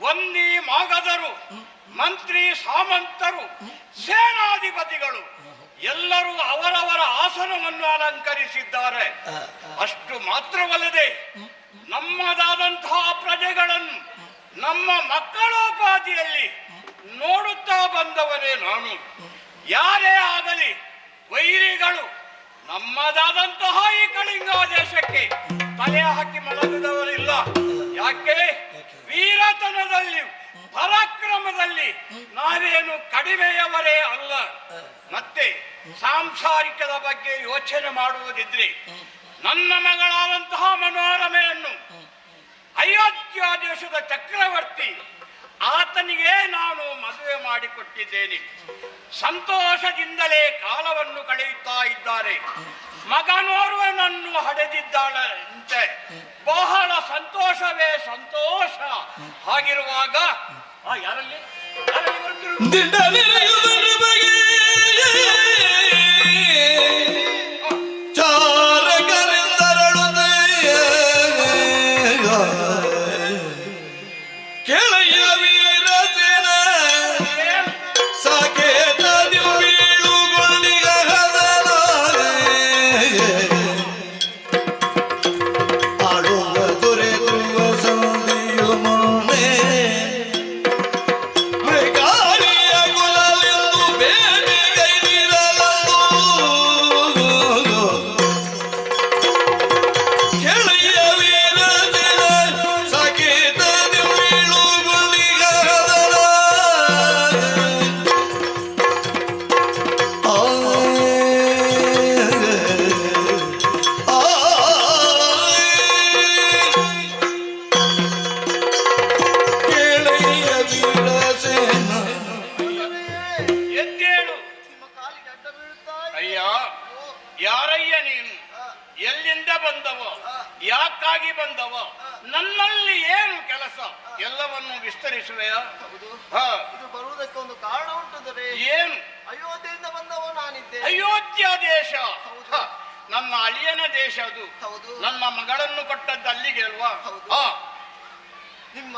ವಂದಿ ಮಾಗಧರು, ಮಂತ್ರಿ ಸಾಮಂತರು, ಸೇನಾಧಿಪತಿಗಳು ಎಲ್ಲರೂ ಅವರವರ ಆಸನವನ್ನು ಅಲಂಕರಿಸಿದ್ದಾರೆ. ಅಷ್ಟು ಮಾತ್ರವಲ್ಲದೆ ನಮ್ಮದಾದಂತಹ ಪ್ರಜೆಗಳನ್ನು ನಮ್ಮ ಮಕ್ಕಳೋಪಾದಿಯಲ್ಲಿ ನೋಡುತ್ತಾ ಬಂದವನೇ ನಾನು. ಯಾರೇ ಆಗಲಿ ವೈರಿಗಳು ನಮ್ಮದಾದಂತಹ ಈ ಕಳಿಂಗ ದೇಶಕ್ಕೆ ತಲೆ ಹಾಕಿ ಮಲಗಿದವರಿಲ್ಲ. ಯಾಕೆ? ವೀರತನದಲ್ಲಿ ಪರಾಕ್ರಮದಲ್ಲಿ ನಾವೇನು ಕಡಿಮೆಯವರೇ ಅಲ್ಲ. ಮತ್ತೆ ಸಾಂಸಾರಿಕದ ಬಗ್ಗೆ ಯೋಚನೆ ಮಾಡುವುದಿದ್ರೆ ನನ್ನ ಮಗಳಾದಂತಹ ಮನೋರಮೆಯನ್ನು ಅಯೋಧ್ಯ ದೇಶದ ಚಕ್ರವರ್ತಿ ಆತನಿಗೆ ನಾನು ಮದುವೆ ಮಾಡಿಕೊಟ್ಟಿದ್ದೇನೆ. ಸಂತೋಷದಿಂದಲೇ ಕಾಲವನ್ನು ಕಳೆಯುತ್ತಾ ಇದ್ದಾರೆ. ಮಗನೋರ್ವನನ್ನು ಹಡೆದಿದ್ದಾಳಂತೆ. ಬಹಳ ಸಂತೋಷವೇ ಸಂತೋಷ. ಹಾಗಿರುವಾಗ ಯಾರಲ್ಲಿ ಮೃಗಾಲಿಯ ಕುಲಲಿಂದ ಬಂದವ, ನನ್ನಲ್ಲಿ ಏನು ಕೆಲಸ ಎಲ್ಲವನ್ನು ವಿಸ್ತರಿಸುವೆಯಾ? ಹಾ, ಇದು ಬರುವುದಕ್ಕೆ ಒಂದು ಕಾರಣ ಉಂಟು ದೊರೆ. ಏನು? ಅಯೋಧ್ಯೆಯಿಂದ ಬಂದವ ನಾನಿದ್ದೆ. ಅಯೋಧ್ಯ ದೇಶ ನನ್ನ ಅಳಿಯನ ದೇಶ ಅದು. ಹೌದು. ನನ್ನ ಮಗಳನ್ನು ಕೊಟ್ಟದ್ದು ಅಲ್ಲಿಗೆ ಅಲ್ವಾ? ಹೌದು. ಹಾ, ನಿಮ್ಮ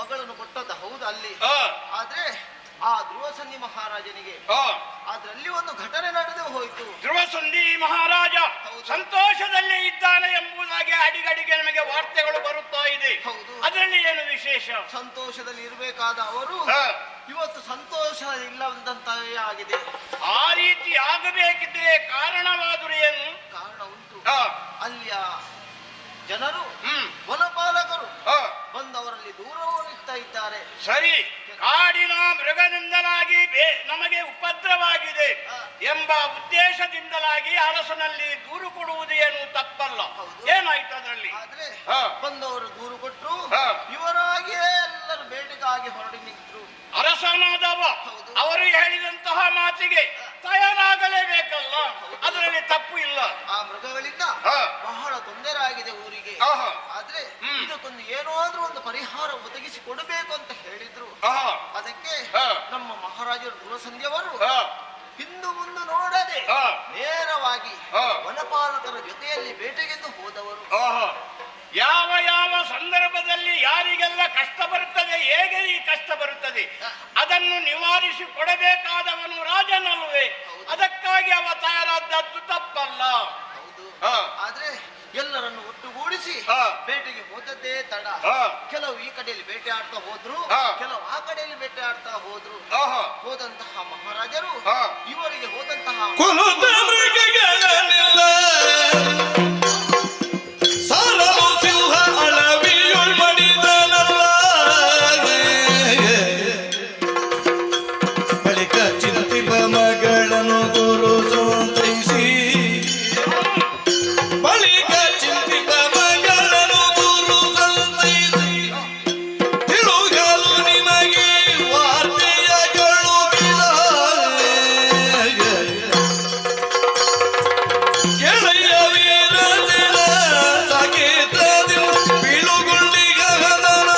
ಮಗಳನ್ನು ಕೊಟ್ಟದ್ದು ಹೌದು ಅಲ್ಲಿ. ಹಾ, ಆದ್ರೆ ಆ ಧ್ರುವಸಂಧಿ ಮಹಾರಾಜನಿಗೆ ಹಾ. ಅದ್ರಲ್ಲಿ ಒಂದು ಘಟನೆ ನಡೆದು ಹೋಯ್ತು. ಧ್ರುವಸಂಧಿ ಮಹಾರಾಜ ಹೌದು. ಸಂತೋಷದಲ್ಲಿ ಇದ್ದಾನೆ ಎಂಬುದಾಗಿ ಅಡಿಗಡಿಗೆ ನಮಗೆ ವಾರ್ತೆಗಳು ಬರುತ್ತಾ ಇದೆ. ಹೌದು. ಅದರಲ್ಲಿ ಏನು ವಿಶೇಷ? ಸಂತೋಷದಲ್ಲಿ ಇರಬೇಕಾದ ಅವರು ಹಾ. ಇವತ್ತು ಸಂತೋಷ ಇಲ್ಲದಂತೆಯೇ ಆಗಿದೆ. ಆ ರೀತಿ ಆಗಬೇಕಿದ್ರೆ ಕಾರಣವಾದರೂ ಏನು? ಕಾರಣ ಉಂಟು. ಹಾ. ಅಲ್ಲಿಯ ಜನರು ಹ್ಮ್. ವನಪಾಲಕರು ಹಾ. ಬಂದವರಲ್ಲಿ ದೂರವಿರ್ತಾ ಇದ್ದಾರೆ. ಸರಿ, ಕಾಡಿನ ಮೃಗದಿಂದಲಾಗಿ ನಮಗೆ ಉಪದ್ರವಾಗಿದೆ ಎಂಬ ಉದ್ದೇಶದಿಂದಲಾಗಿ ಅರಸನಲ್ಲಿ ದೂರು ಕೊಡುವುದು ಏನು ತಪ್ಪಲ್ಲ. ಏನಾಯ್ತು ಅದರಲ್ಲಿ? ಆದ್ರೆ ಹಾ. ಬಂದವರು ದೂರು ಕೊಟ್ಟರು. ಹಾ. ಇವರಾಗಿಯೇ ಎಲ್ಲರೂ ಬೇಟೆಗಾಗಿ ಹೊರಡಿ ನಿಂತರು. ಅರಸನಾದವ ಅವರು ಹೇಳಿದಂತಹ ಮಾತಿಗೆ ತಯಾರಾಗಲೇಬೇಕಲ್ಲ, ಅದರಲ್ಲಿ ತಪ್ಪು ಇಲ್ಲ. ಆ ಮೃಗಗಳಿಂದ ಹಾ. ಬಹಳ ತೊಂದರೆ ಆಗಿದೆ ಊರಿಗೆ. ಆಹಾ. ಆದ್ರೆ ಹ್ಮ್. ಇದಕ್ಕೊಂದು ಏನೋ ಆದ್ರೂ ಒಂದು ಪರಿಹಾರ ಒದಗಿಸಿ ಕೊಡಬೇಕು ಅಂತ ಹೇಳಿದ್ರು. ಆಹಾ. ಅದಕ್ಕೆ ಹಾ. ನಮ್ಮ ಮಹಾರಾಜರು ಧ್ರುವಸಂಧಿಯವರು ಹಾ. ಹಿಂದು ಮುಂದೆ ನೋಡದೆ ಹಾ. ನೇರವಾಗಿ ಹಾ. ವನಪಾಲಕರ ಜೊತೆಯಲ್ಲಿ ಬೇಟೆಗೆಂದು ಹೋದವರು. ಆಹಾ. ಯಾವ ಯಾವ ಸಂದರ್ಭದಲ್ಲಿ ಯಾರಿಗೆಲ್ಲ ಕಷ್ಟ ಬರುತ್ತದೆ, ಹೇಗೆ ಈ ಕಷ್ಟ ಬರುತ್ತದೆ ಅದನ್ನು ನಿವಾರಿಸಿ ಕೊಡಬೇಕಾದವನು ರಾಜನಲ್ವೇ? ಅದಕ್ಕಾಗಿ ಅವ ತಯಾರಾದದ್ದು ತಪ್ಪಲ್ಲ. ಹೌದು. ಹಾ. ಆದ್ರೆ ಎಲ್ಲರನ್ನು ಒಟ್ಟುಗೂಡಿಸಿ ಹಾ. ಬೇಟೆಗೆ ಹೋದದ್ದೇ ತಡ. ಹಾ. ಕೆಲವು ಈ ಕಡೆಯಲ್ಲಿ ಬೇಟೆ ಆಡ್ತಾ ಹೋದ್ರು, ಹಾ. ಕೆಲವು ಆ ಕಡೆಯಲ್ಲಿ ಬೇಟೆ ಆಡ್ತಾ ಹೋದ್ರು. ಆಹಾ. ಹೋದಂತಹ ಮಹಾರಾಜರು ಹಾ. ಇವರಿಗೆ ಹೋದಂತಹ ಕುಲುತ ಮೃಗಗಳನ್ನೆಲ್ಲ ಸಾರಲು ಸಿಂಹ ಅಳವಿಯುಳ್ ಮಡಿದನಲ್ಲ. ಬಳಿಕ ಚಿಂತಿಪ ಮಗಳನ್ನು ಗುರು ಸಂತೈಸಿ, ಬಳಿಕ ಚಿಂತಿಪ ಮಗಳನ್ನು ಗುರು ಸಂತೈಸಿ, ತಿಳುಗಲು ನಿಮಗೆ ವಾರ್ತೆಯ ಕಳುಹಿದ. ಗೆಳೆಯ ವೀರಜನ ಸಾಕೇತದಿ ಬೀಳುಗುಂಡಿಗ ಹನನ.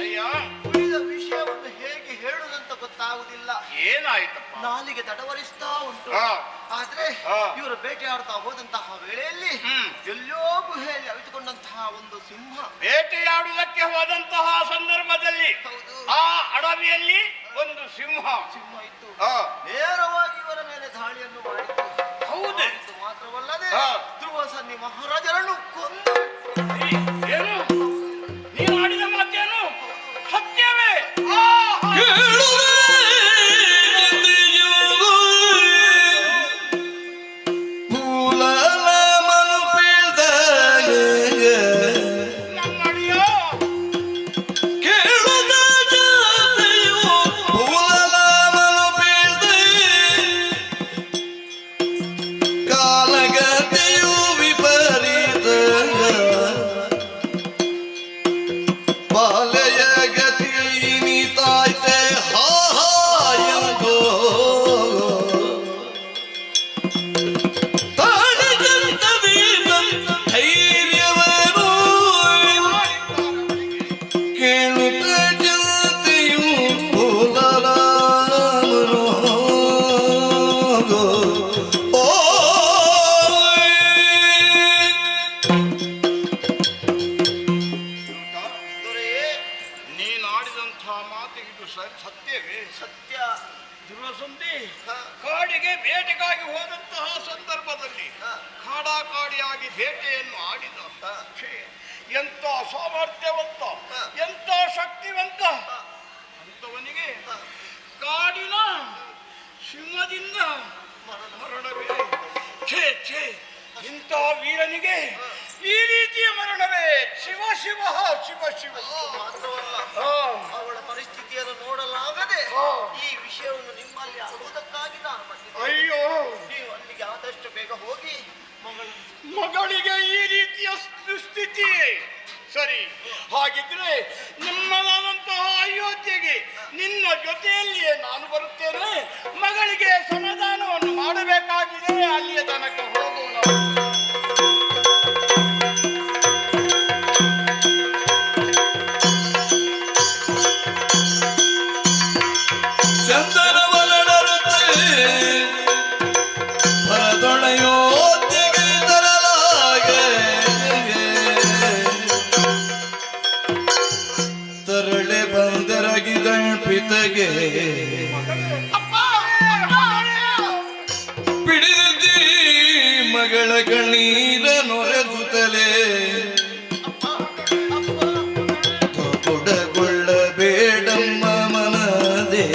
ಅಯ್ಯ, ಉಳಿದ ವಿಷಯವನ್ನು ಹೇಗೆ ಹೇಳುದಂತ ಗೊತ್ತಾಗುದಿಲ್ಲ. ಏನಾಯ್ತಪ್ಪ? ನಾಲಿಗೆ ತಡವರಿಸ್ತಾ ಉಂಟು. ಹಾ. ಆದ್ರೆ ಹಾ. ಇವರು ಬೇಟೆಯಾಡ್ತಾ ಹೋದಂತಹ ವೇಳೆಯಲ್ಲಿ ಹ್ಮ್. ಎಲ್ಲೋ ಗುಹೆಯಲ್ಲಿ ಅವಿತುಕೊಂಡಂತಹ ಒಂದು ಸಿಂಹ. ಬೇಟೆಯಾಡುವುದಕ್ಕೆ ಹೋದಂತಹ ಸಂದರ್ಭದಲ್ಲಿ ಹೌದು. ಆ ಅಡವಿಯಲ್ಲಿ ಒಂದು ಸಿಂಹ. ಸಿಂಹ ಇತ್ತು. ಹಾ. ನೇರವಾಗಿ ಇವರ ಮೇಲೆ ದಾಳಿಯನ್ನು ಮಾಡಿತ್ತು. ಹೌದೇ? ಇದು ಮಾತ್ರವಲ್ಲದೆ ಹಾ. ಧ್ರುವಸಂಧಿ ಮಹಾರಾಜರನ್ನು ಕೊಂದು. ಏನು ನೀನು ಆಡಿದ ಮಾತೇನು ಸತ್ಯವೇ? ಆಹಾ. ನಮ್ಮಡಿಯ ಕಾಲಗತಿಯು ವಿಪರೀತ, ಬಾಲೆಯ ಗತಿ ನೀತಾಯ್ತೆ ಹಾ ಎಂದೋ. ಧೈರ್ಯವನ್ನು ಕೇಳುತ್ತ ಜನತೆಯು ಹೋಗಲಾರನು. ಓ ದೊರೆಯೇ, ನೀನಾಡಿದಂತಹ ಮಾತು ಇದು ಸತ್ಯವೇ? ಸತ್ಯ. ಧ್ರುವಸಂಧಿ ಹಾ. ಕಾಡಿಗೆ ಬೇಟೆಗಾಗಿ ಹೋದಂತಹ ಸಂದರ್ಭದಲ್ಲಿ ಹಾ. ಕಾಡಾಕಾಡಿಯಾಗಿ ಬೇಟೆಯನ್ನು ಆಡಿದ. ಹಾ. ಛೇ, ಎಂತ ಸಾಮರ್ಥ್ಯವಂತ, ಹಾ. ಎಂತ ಶಕ್ತಿವಂತ ಅಂತವನಿಗೆ ಹಾ. ಕಾಡಿನ ಸಿಂಹದಿಂದ ಮರಣವೇ? ಛೇ ಛೇ, ಇಂಥ ವೀರನಿಗೆ ಈ ರೀತಿಯ ಮರಣವೇ? ಶಿವ ಶಿವ ಶಿವ ಶಿವ. ಮಾತ್ರವಲ್ಲ, ಆ. ಅವಳ ಪರಿಸ್ಥಿತಿಯನ್ನು ನೋಡಲಾಗದೆ ಆ. ಈ ವಿಷಯವನ್ನು ನಿಮ್ಮಲ್ಲಿ ಆಗುವುದಕ್ಕಾಗಿ ನಾನು ಬಂದಿದ್ದೆ. ಅಯ್ಯೋ, ನೀವು ಅಲ್ಲಿ ಅಲ್ಲಿಗೆ ಆದಷ್ಟು ಬೇಗ ಹೋಗಿ ಮಗಳಿಗೆ ಈ ರೀತಿಯ ದುಸ್ಥಿತಿ. ಸರಿ, ಹಾಗಿದ್ರೆ ನಿಮ್ಮದಾದಂತಹ ಅಯೋಧ್ಯೆಗೆ ನಿನ್ನ ಜೊತೆಯಲ್ಲಿಯೇ ನಾನು ಬರುತ್ತೇನೆ. ಮಗಳಿಗೆ ಸಮಾಧಾನವನ್ನು ಮಾಡಬೇಕಾಗಿದೆ. ಅಲ್ಲಿಯ ತನಕ ಹೋಗೋಣ. ಚಂದನವನಡರುತ್ತೆ ಭರದೊಳೆಯೋದ್ಯೆಗೆ ತರಲಾಗೆ ತರಳೆ ಬಂದರಗಿದಳ್ಪಿತಗೆ ಪಿಡಿದಿ ಮಗಳ ಕಣ್ಣೀರ ನೊರೆಸುತ್ತಲೇ ಕೊಡಗೊಳ್ಳಬೇಡಮ್ಮ ಮನದೇ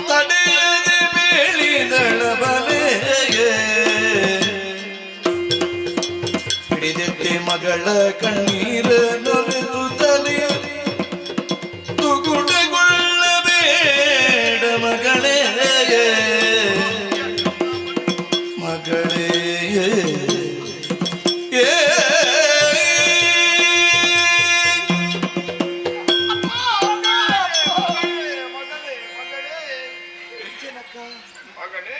ತಡೆಯದೆ ಬೇಳಿದಳ ಬಲೆಗೆ ಹಿಡಿದೆತ್ತೆ ಮಗಳ ಕಣ್ಣೀರ ನೊರೆಸುತ್ತಲೇ ತುಗುಟಗೊಳ್ಳಬೇಡ ಮಗಳೇ ಮಗಳೇ ಮಗಳೇ,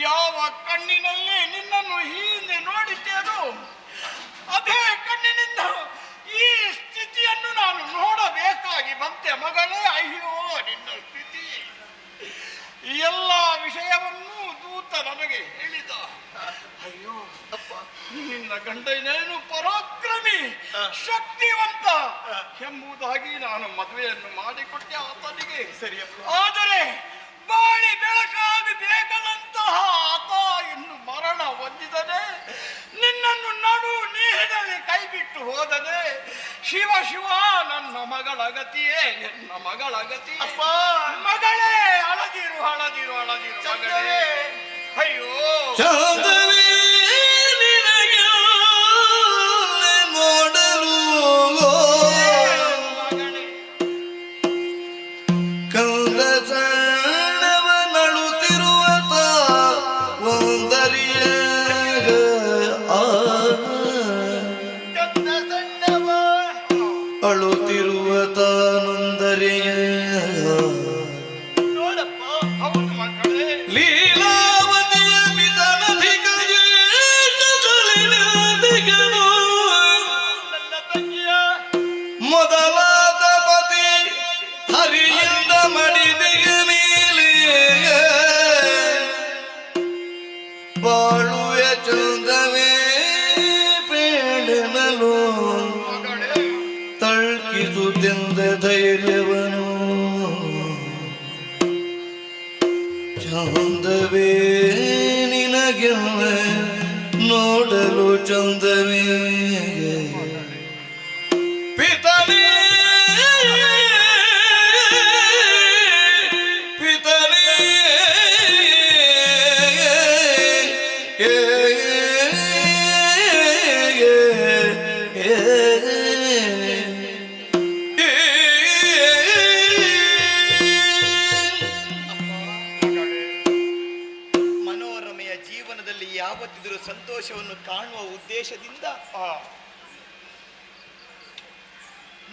ಯಾವ ಕಣ್ಣಿನಲ್ಲಿ ನಿನ್ನನ್ನು ಹಿಂದೆ ನೋಡಿದ್ದೇನೋ ಅದೇ ಕಣ್ಣಿನಿಂದ ಈ ಸ್ಥಿತಿಯನ್ನು ನಾನು ನೋಡಬೇಕಾಗಿ ಬಂತೆ ಮಗಳೇ. ಅಯ್ಯೋ ನಿನ್ನ ಸ್ಥಿತಿ. ಎಲ್ಲ ವಿಷಯವನ್ನು ದೂತ ನಮಗೆ ಹೇಳಿದ. ಅಯ್ಯೋ ಅಪ್ಪ, ನಿನ್ನ ಗಂಡನೇನು ಪರಾಕ್ರಮಿ, ಶಕ್ತಿವಂತ ಎಂಬುದಾಗಿ ನಾನು ಮದುವೆಯನ್ನು ಮಾಡಿಕೊಟ್ಟೆ ಆತನಿಗೆ. ಸರಿಯಪ್ಪ. ಆದರೆ ಬಾಳಿ ಬೆಳಕಾಗಿ ಬೇಕಾದಂತಹ ಆತ ಇನ್ನು ಮರಣ ಹೊಂದಿದನೆ. ನಿನ್ನನ್ನು ನಡು ನೀರಿನಲ್ಲಿ ಕೈ ಬಿಟ್ಟು ಹೋದನೆ. ಶಿವ ಶಿವ, ನನ್ನ ಮಗಳ ಗತಿಯೇ, ನನ್ನ ಮಗಳ ಗತಿ. ಅಪ್ಪ, ಮಗಳೇ, ಅಳದಿರು ಅಳದಿರು ಅಳದಿರು ಮಗಳೇ. ಅಯ್ಯೋ ಚಂದವೇ ನಿನಗೆ ನೋಡಲು ಕಂದ ಸಣ್ಣವನಳುತ್ತಿರುವ ಒಂದರಿಯ ಚಂದ ಸಣ್ಣವ ಅಳುತ್ತಿರುವ ತಾನೊಂದರಿಯ ನೋಡಪ್ಪ. ಹೌದು ಮಗಳೇ. ಲೀಲಾವತಿಯ ಪಿತನಧಿಕಯೇ ಸಲಿನಧಿಕನು ನನ್ನ ತಂಗಿಯ ಮೊದಲಾದ ಪತಿ ಹರಿಯಿಂದ ಮಡಿದೆಯ ಮೇಲೆ ಬಾಳುವೆ ಚಂದವೇ ಬೇಡನಲು ತಳ್ಕಿಸುತ್ತೆಂದ ಧೈರ್ಯವನು ಚಂದವೇ ನಿನಗೆಲ್ಲ ನೋಡಲು ಚಂದವೇ ಪಿತನೇ ಪಿತನೇ ಮನೋರಮೆಯ ಜೀವನದಲ್ಲಿ ಯಾವತ್ತಿದ್ರೂ ಸಂತೋಷವನ್ನು ಕಾಣುವ ಉದ್ದೇಶದಿಂದ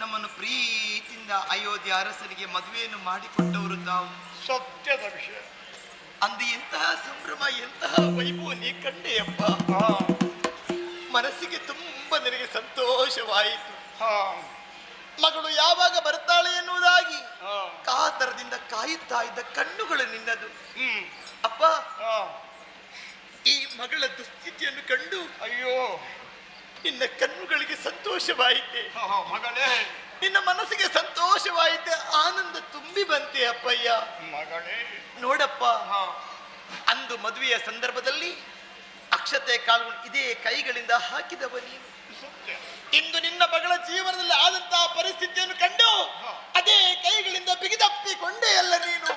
ನಮ್ಮನ್ನು ಪ್ರೀತಿಯಿಂದ ಅಯೋಧ್ಯೆ ಅರಸನಿಗೆ ಮದುವೆಯನ್ನು ಮಾಡಿಕೊಟ್ಟವರು ತಾವು. ಸತ್ಯದ ವಿಷಯ. ಅಂದು ಎಂತಹ ಸಂಭ್ರಮ, ಎಂತಹ ವೈಭವ ನೀ ಕಂಡೆಯಪ್ಪ. ಮನಸ್ಸಿಗೆ ತುಂಬಾ ನನಗೆ ಸಂತೋಷವಾಯಿತು. ಮಗಳು ಯಾವಾಗ ಬರ್ತಾಳೆ ಎನ್ನುವುದಾಗಿ ಕಾತರದಿಂದ ಕಾಯುತ್ತಾ ಇದ್ದ ಕಣ್ಣುಗಳು ನಿನ್ನದು. ಅಪ್ಪ, ಈ ಮಗಳ ದುಸ್ಥಿತಿಯನ್ನು ಕಂಡು ಅಯ್ಯೋ ನಿನ್ನ ಕಣ್ಣುಗಳಿಗೆ ಸಂತೋಷವಾಯಿತೆ, ಮಗಳೇ. ನಿನ್ನ ಮನಸ್ಸಿಗೆ ಸಂತೋಷವಾಯಿತೆ, ಆನಂದ ತುಂಬಿ ಬಂತೆ ಅಪ್ಪಯ್ಯ. ಮಗಳೇ, ನೋಡಪ್ಪ, ಅಂದು ಮದುವೆಯ ಸಂದರ್ಭದಲ್ಲಿ ಅಕ್ಷತೆ ಕಾಳುಗಳು ಇದೇ ಕೈಗಳಿಂದ ಹಾಕಿದವ ನೀನು. ಇಂದು ನಿನ್ನ ಮಗಳ ಜೀವನದಲ್ಲಿ ಆದಂತಹ ಪರಿಸ್ಥಿತಿಯನ್ನು ಕಂಡು ಅದೇ ಕೈಗಳಿಂದ ಬಿಗಿದಪ್ಪಿಕೊಂಡೇ ಅಲ್ಲ ನೀನು.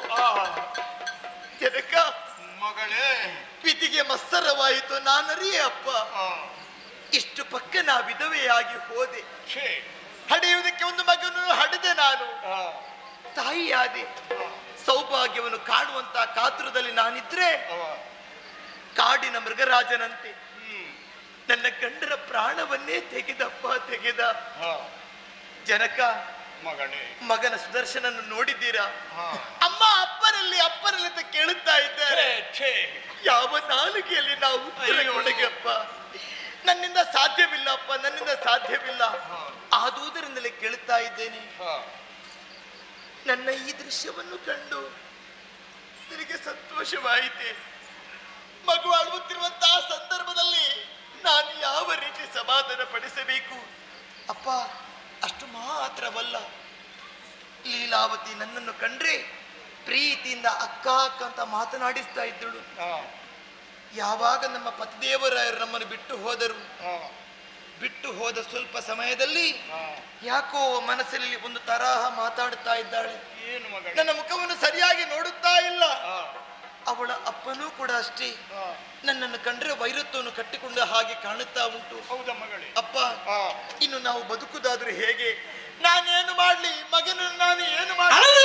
ಜನಕ ಮಗಳೇ, ಪಿತಿಗೆ ಮತ್ಸರವಾಯಿತು, ನಾನರಿಯೇ ಅಪ್ಪ. ಇಷ್ಟು ಪಕ್ಕ ನಾ ವಿಧವೆಯಾಗಿ ಹೋದೆ. ಹಡೆಯುವುದಕ್ಕೆ ಒಂದು ಮಗನನ್ನು ಹಡೆದೆ ನಾನು. ತಾಯಿಯಾದೆ. ಸೌಭಾಗ್ಯವನ್ನು ಕಾಣುವಂತ ಕಾತುರದಲ್ಲಿ ನಾನಿದ್ರೆ ಕಾಡಿನ ಮೃಗರಾಜನಂತೆ ನನ್ನ ಗಂಡರ ಪ್ರಾಣವನ್ನೇ ತೆಗೆದ ಜನಕ. ಮಗನ ಸುದರ್ಶನನ್ನು ನೋಡಿದ್ದೀರಾ? ಅಮ್ಮ ಅಪ್ಪನಲ್ಲಿ ಅಂತ ಕೇಳುತ್ತಾ ಇದ್ದಾರೆ. ಯಾವ ನಾಲಿಗೆಯಲ್ಲಿ ನಾವು ಉತ್ತರ ಕೊಡಗಪ್ಪ? ನನ್ನಿಂದ ಸಾಧ್ಯವಿಲ್ಲ ಅಪ್ಪ, ನನ್ನಿಂದ ಸಾಧ್ಯವಿಲ್ಲ. ಆದುದರಿಂದಲೇ ಕೇಳುತ್ತಾ ಇದ್ದೇನೆ. ನನ್ನ ಈ ದೃಶ್ಯವನ್ನು ಕಂಡು ನಿನಗೆ ಸಂತೋಷವಾಯಿತೆ? ಮಗು ಅಳುತ್ತಿರುವಂತಹ ಸಂದರ್ಭದಲ್ಲಿ ನಾನು ಯಾವ ರೀತಿ ಸಮಾಧಾನ ಪಡಿಸಬೇಕು ಅಪ್ಪ? ಅಷ್ಟು ಮಾತ್ರವಲ್ಲ, ಲೀಲಾವತಿ ನನ್ನನ್ನು ಕಂಡ್ರೆ ಪ್ರೀತಿಯಿಂದ ಅಕ್ಕ ಅಕ್ಕ ಅಂತ ಮಾತನಾಡಿಸ್ತಾ ಇದ್ದಳು. ಯಾವಾಗ ನಮ್ಮ ಪತಿದೇವರಾಯರು ನಮ್ಮನ್ನು ಬಿಟ್ಟು ಹೋದ ಸ್ವಲ್ಪ ಸಮಯದಲ್ಲಿ ಯಾಕೋ ಮನಸ್ಸಲ್ಲಿ ಒಂದು ತರಹ ಮಾತಾಡುತ್ತಾ ಇದ್ದಾಳೆ. ನನ್ನ ಮುಖವನ್ನು ಸರಿಯಾಗಿ ನೋಡುತ್ತಾ ಇಲ್ಲ. ಅವಳ ಅಪ್ಪನೂ ಕೂಡ ಅಷ್ಟೇ, ನನ್ನನ್ನು ಕಂಡ್ರೆ ವೈರತ್ವವನ್ನು ಕಟ್ಟಿಕೊಂಡ ಹಾಗೆ ಕಾಣುತ್ತಾ ಉಂಟು. ಅಪ್ಪ, ಇನ್ನು ನಾವು ಬದುಕುದಾದ್ರೂ ಹೇಗೆ? ನಾನೇನು ಮಾಡ್ಲಿ ಮಗನನ್ನು? ನಾನು ಏನು ಮಾಡ್ಲಿ?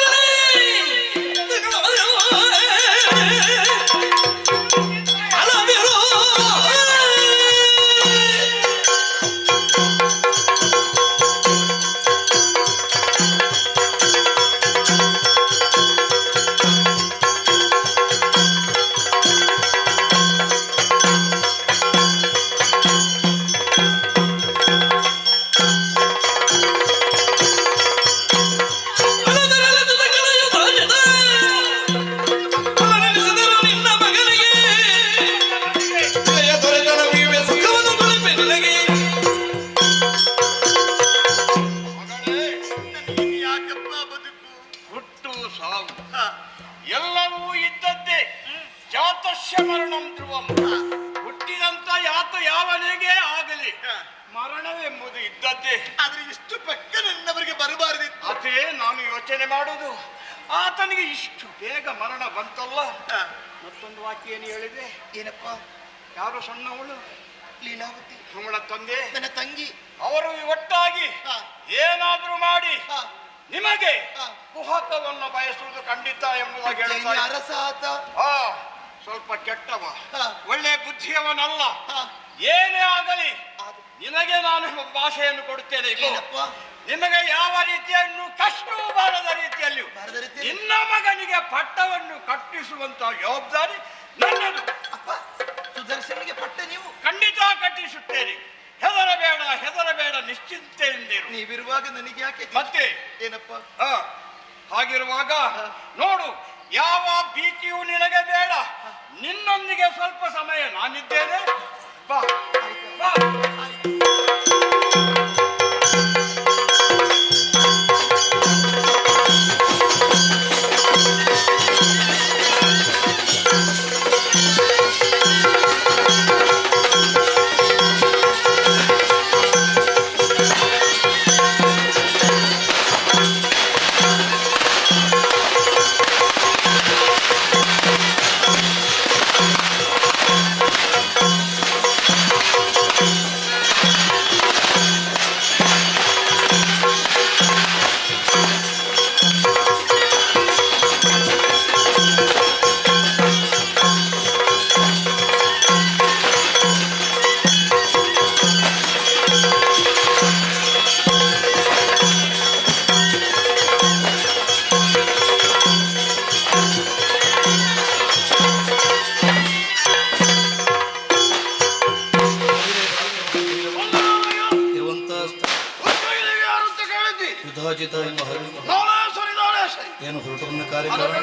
ಎಲ್ಲವೂ ಇದ್ದದ್ದೇ. ಜಾತಸ್ಯ ಮರಣಂ ಧ್ರುವಂ. ಹುಟ್ಟಿದಂತ ಯಾವನಿಗೆ ಆಗಲಿ ಮರಣವೆಂಬುದು ಇದ್ದದ್ದೇ. ಆದ್ರೆ ಇಷ್ಟು ಪಕ್ಕ ನನ್ನವರಿಗೆ ಬರಬಾರದಿತ್ತು. ಅದೇ ನಾನು ಯೋಚನೆ ಮಾಡುದು. ಆತನಿಗೆ ಇಷ್ಟು ಬೇಗ ಮರಣ ಬಂತಲ್ಲ. ಮತ್ತೊಂದು ವಾಕ್ಯ ಏನು ಹೇಳಿದೆ? ಏನಪ್ಪ? ಯಾರು ಸಣ್ಣವಳು? ಲೀಲಾವತಿ. ಅವಳ ತಂದೆ ನನ್ನ ತಂಗಿ. ಅವರು ಒಟ್ಟಾಗಿ ಏನಾದ್ರೂ ಮಾಡಿ ನಿಮಗೆ ಕುಹಕವನ್ನು ಬಯಸುವುದು ಖಂಡಿತ ಎಂಬುದಾಗಿ ಹೇಳ್ತಾರೆ. ಅರಸ ಆತ ಸ್ವಲ್ಪ ಕೆಟ್ಟವ, ಒಳ್ಳೆ ಬುದ್ಧಿಯವನಲ್ಲ. ಏನೇ ಆಗಲಿ ನಿನಗೆ ನಾನು ಭಾಷೆಯನ್ನು ಕೊಡುತ್ತೇನೆ. ನಿಮಗೆ ಯಾವ ರೀತಿಯನ್ನು ಕಷ್ಟವೂ ಬಾರದ ರೀತಿಯಲ್ಲಿ ನಿನ್ನ ಮಗನಿಗೆ ಪಟ್ಟವನ್ನು ಕಟ್ಟಿಸುವಂತ ಜವಾಬ್ದಾರಿ ನನ್ನದು. ಸುದರ್ಶನಿಗೆ ಪಟ್ಟ ನೀವು ಖಂಡಿತ ಕಟ್ಟಿಸುತ್ತೇನೆ. ಹೆದರಬೇಡ, ನಿಶ್ಚಿಂತೆಯಿಂದಿರು. ನೀವಿರುವಾಗ ನನಗೆ ಯಾಕೆ? ಮತ್ತೆ ಏನಪ್ಪ? ಹಾಗಿರುವಾಗ ನೋಡು, ಯಾವ ಭೀತಿಯೂ ನಿನಗೆ ಬೇಡ. ನಿನ್ನೊಂದಿಗೆ ಸ್ವಲ್ಪ ಸಮಯ ನಾನಿದ್ದೇನೆ. ಬಾ ಬಾ. ಏನು ಹೊರಟು ಕಾರ್ಯಕ್ರಮ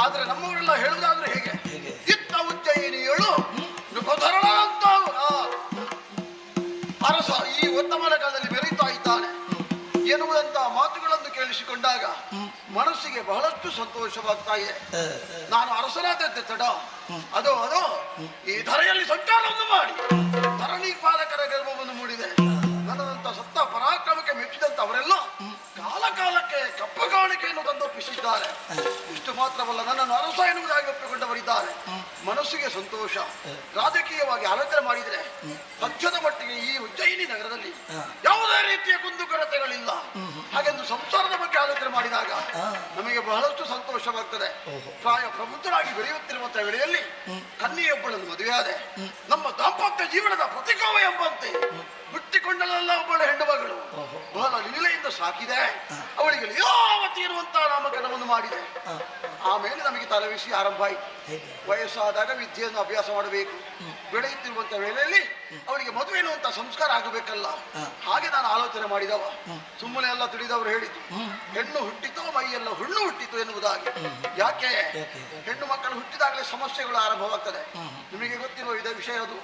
ಆದ್ರೆ ನಮ್ಮವರೆಲ್ಲ ಹೇಳುವುದಾದ್ರೆ ಹೇಗೆ ಇತ್ತ ಉಜ್ಜಯಿನಿಯಳು ನೃಪಧರಣ ಅಂತ ಅರಸ ಈ ವರ್ತಮಾನ ಕಾಲದಲ್ಲಿ ಬೆರೀತಾ ಇದ್ದಾನೆ ಎನ್ನುವುದಂತ ಮಾತುಗಳನ್ನು ಕೇಳಿಸಿಕೊಂಡಾಗ ಮನಸ್ಸಿಗೆ ಬಹಳಷ್ಟು ಸಂತೋಷವಾಗ್ತಾ ಇದೆ. ನಾನು ಅರಸನಾದದ್ದೆ ತಡ ಅದು ಈ ಧರೆಯಲ್ಲಿ ಸಂಚಾರವನ್ನು ಮಾಡಿ ಧರಣಿ ಪಾಲಕರ ಗರ್ಭವನ್ನು ಮೂಡಿದೆ. ನನ್ನದಂತ ಸತ್ತ ಪರಾಕ್ರಮಕ್ಕೆ ಮೆಚ್ಚಿದಂತ ಅವರೆಲ್ಲ ಕಾಲಕ್ಕೆ ಕಪ್ಪ ಕಾಣಿಕೆಯನ್ನು ತಂದೊಪ್ಪಿಸಿದ್ದಾರೆ. ಇಷ್ಟು ಮಾತ್ರವಲ್ಲ, ನನ್ನನ್ನು ಅರಸ ಎನ್ನುವುದಾಗಿ ಒಪ್ಪಿಕೊಂಡವರಿದ್ದಾರೆ. ಮನಸ್ಸಿಗೆ ಸಂತೋಷ. ರಾಜಕೀಯವಾಗಿ ಆಲೋಚನೆ ಮಾಡಿದರೆ ಸದ್ಯದ ಮಟ್ಟಿಗೆ ಈ ಉಜ್ಜಯಿನಿ ನಗರದಲ್ಲಿ ಯಾವುದೇ ರೀತಿಯ ಕುಂದುಕೊರತೆಗಳಿಲ್ಲ. ಹಾಗೆಂದು ಸಂಸಾರದ ಬಗ್ಗೆ ಆಲೋಚನೆ ಮಾಡಿದಾಗ ನಮಗೆ ಬಹಳಷ್ಟು ಸಂತೋಷವಾಗ್ತದೆ. ಪ್ರಾಯ ಪ್ರಬುದ್ಧರಾಗಿ ಬೆಳೆಯುತ್ತಿರುವಂತಹ ವೇಳೆಯಲ್ಲಿ ಕನ್ಯೆಯೊಬ್ಬಳನ್ನು ಮದುವೆಯಾದೆ. ನಮ್ಮ ದಾಂಪತ್ಯ ಜೀವನದ ಪ್ರತಿಕೋವ ಎಂಬಂತೆ ಹುಟ್ಟಿಕೊಂಡಲೆಲ್ಲ ಒಬ್ಬಳ ಹೆಣ್ಣು ಮಗಳು ಬಹಳ ಲೀಲೆಯಿಂದ ಸಾಕಿದೆ. ಅವಳಿಗೆ ಲೀಲಾವತಿ ಇರುವಂತಹ ನಾಮಕರಣವನ್ನು ಮಾಡಿದೆ. ಆಮೇಲೆ ನಮಗೆ ತಲೆಬಿಸಿ ಆರಂಭ ಆಯಿತು. ವಯಸ್ಸಾದಾಗ ವಿದ್ಯೆಯನ್ನು ಅಭ್ಯಾಸ ಮಾಡಬೇಕು. ಬೆಳೆಯುತ್ತಿರುವಂತಹ ವೇಳೆಯಲ್ಲಿ ಅವಳಿಗೆ ಮದುವೆ ಎನ್ನುವಂತ ಸಂಸ್ಕಾರ ಆಗಬೇಕಲ್ಲ. ಹಾಗೆ ನಾನು ಆಲೋಚನೆ ಮಾಡಿದವ. ಸುಮ್ಮನೆ ಎಲ್ಲ ತಿಳಿದವರು ಹೇಳಿತು, ಹೆಣ್ಣು ಹುಟ್ಟಿತು ಮೈಯೆಲ್ಲ ಹುಣ್ಣು ಹುಟ್ಟಿತು ಎನ್ನುವುದಾಗಿ. ಯಾಕೆ? ಹೆಣ್ಣು ಮಕ್ಕಳು ಹುಟ್ಟಿದಾಗಲೇ ಸಮಸ್ಯೆಗಳು ಆರಂಭವಾಗ್ತದೆ. ನಿಮಗೆ ಗೊತ್ತಿರುವ ಇದೇ ವಿಷಯ. ಅದು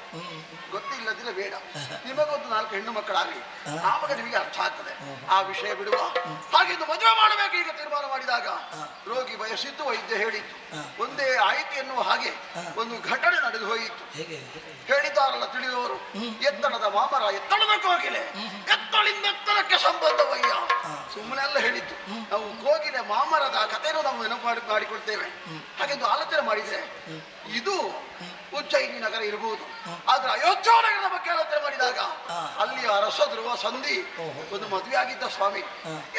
ಗೊತ್ತಿಲ್ಲದಿಲ್ಲ ಬೇಡ. ನಿಮಗೊಂದು 4 ಹೆಣ್ಣು ಮಕ್ಕಳಾಗಲಿ, ಆವಾಗ ನಿಮಗೆ ಅರ್ಥ ಆಗ್ತದೆ. ಆ ವಿಷಯ ಬಿಡುವ. ಹಾಗೆ ಮದುವೆ ಮಾಡಬೇಕು ಈಗ ತೀರ್ಮಾನ ಮಾಡಿದಾಗ ರೋಗಿ ಬಯಸಿದ್ದು ವೈದ್ಯ ಹೇಳಿತ್ತು. ಒಂದೇ ಆಯ್ಕೆ ಎನ್ನುವ ಹಾಗೆ ಒಂದು ಘಟನೆ ನಡೆದು ಹೋಯಿತು. ಹೇಳಿದ್ದಾರಲ್ಲ ತಿಳಿದವರು, ಎತ್ತಣದ ಮಾಮರ ಎತ್ತಣದ ಕೋಗಿಲೆ, ಎತ್ತಳಿಂದ ಎತ್ತರಕ್ಕೆ ಸಂಬಂಧವಯ್ಯ. ಸುಮ್ಮನೆ ಎಲ್ಲ ಹೇಳಿತ್ತು. ನಾವು ಕೋಗಿಲೆ ಮಾಮರದ ಕಥೆಯನ್ನು ನಾವು ನೆನಪು ಮಾಡಿಕೊಳ್ತೇವೆ. ಹಾಗೆಂದು ಆಲೋಚನೆ ಮಾಡಿದ್ರೆ ಇದು ಉಜ್ಜಯಿನಿ ನಗರ ಇರಬಹುದು. ಆದ್ರೆ ಅಯೋಧ್ಯ ನಗರದ ಬಗ್ಗೆ ಆಲೋಚನೆ ಮಾಡಿದಾಗ ಅಲ್ಲಿ ಅರಸ ಧ್ರುವ ಸಂಧಿ ಒಂದು ಮದುವೆ ಆಗಿದ್ದ ಸ್ವಾಮಿ.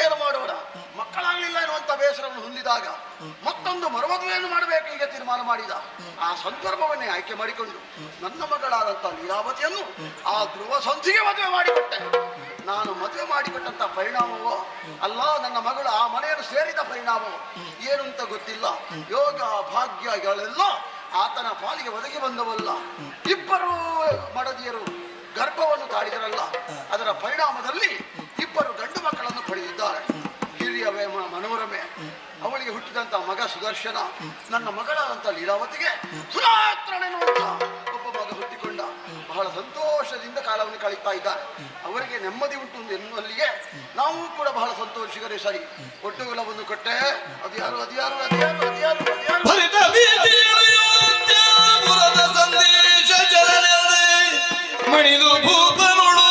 ಏನು ಮಾಡೋಣ, ಮಕ್ಕಳಾಗಲಿಲ್ಲ ಎನ್ನುವಂತ ಬೇಸರವನ್ನು ಹೊಂದಿದಾಗ ಮತ್ತೊಂದು ಮರುಮದುವೆಯನ್ನು ಮಾಡಬೇಕು ಈಗ ತೀರ್ಮಾನ ಮಾಡಿದ. ಆ ಸಂದರ್ಭವನ್ನೇ ಆಯ್ಕೆ ಮಾಡಿಕೊಂಡು ನನ್ನ ಮಗಳಾದಂತ ಲೀಲಾವತಿಯನ್ನು ಆ ಧ್ರುವ ಸಂಧಿಗೆ ಮದುವೆ ಮಾಡಿಕೊಟ್ಟೆ. ನಾನು ಮದುವೆ ಮಾಡಿಕೊಟ್ಟಂತ ಪರಿಣಾಮವೋ ಅಲ್ಲ, ನನ್ನ ಮಗಳು ಆ ಮನೆಯನ್ನು ಸೇರಿದ ಪರಿಣಾಮವೋ ಏನು ಅಂತ ಗೊತ್ತಿಲ್ಲ. ಯೋಗ ಭಾಗ್ಯಗಳೆಲ್ಲ ಆತನ ಪಾಲಿಗೆ ಒದಗಿ ಬಂದವಲ್ಲ. ಇಬ್ಬರು ಮಡದಿಯರು ಗರ್ಭವನ್ನು ತಾಳಿದರಲ್ಲ, ಅದರ ಪರಿಣಾಮದಲ್ಲಿ 2 ಗಂಡು ಮಕ್ಕಳನ್ನು ಪಡೆದಿದ್ದಾರೆ. ಹಿರಿಯ ಮನೋರಮೆ, ಅವಳಿಗೆ ಹುಟ್ಟಿದಂತ ಮಗ ಸುದರ್ಶನ, ನನ್ನ ಮಗಳಾದಂತ ಲೀಲಾವತಿಗೆ ಸುರಾತ್ರನೆನ್ನುವಂತ ಒಬ್ಬ ಮಗ ಹುಟ್ಟಿಕೊಂಡ. ಬಹಳ ಸಂತೋಷದಿಂದ ಕಾಲವನ್ನು ಕಳೀತಾ ಇದ್ದಾರೆ. ಅವರಿಗೆ ನೆಮ್ಮದಿ ಉಂಟು ಎನ್ನುವಲ್ಲಿಗೆ ನಾವು ಕೂಡ ಬಹಳ ಸಂತೋಷಿಗರೇ. ಸರಿ, ಒಟ್ಟುಗುಲವನ್ನು ಕೊಟ್ಟೆ. ಅದ್ಯಾರು ಅದ್ಯಾರು ಅದ್ಯಾರು ಅದ್ಯಾರು ಅದ್ಯಾರು ಸಂದೇಶ ಮಣಿದು ಭೂಪನುಳು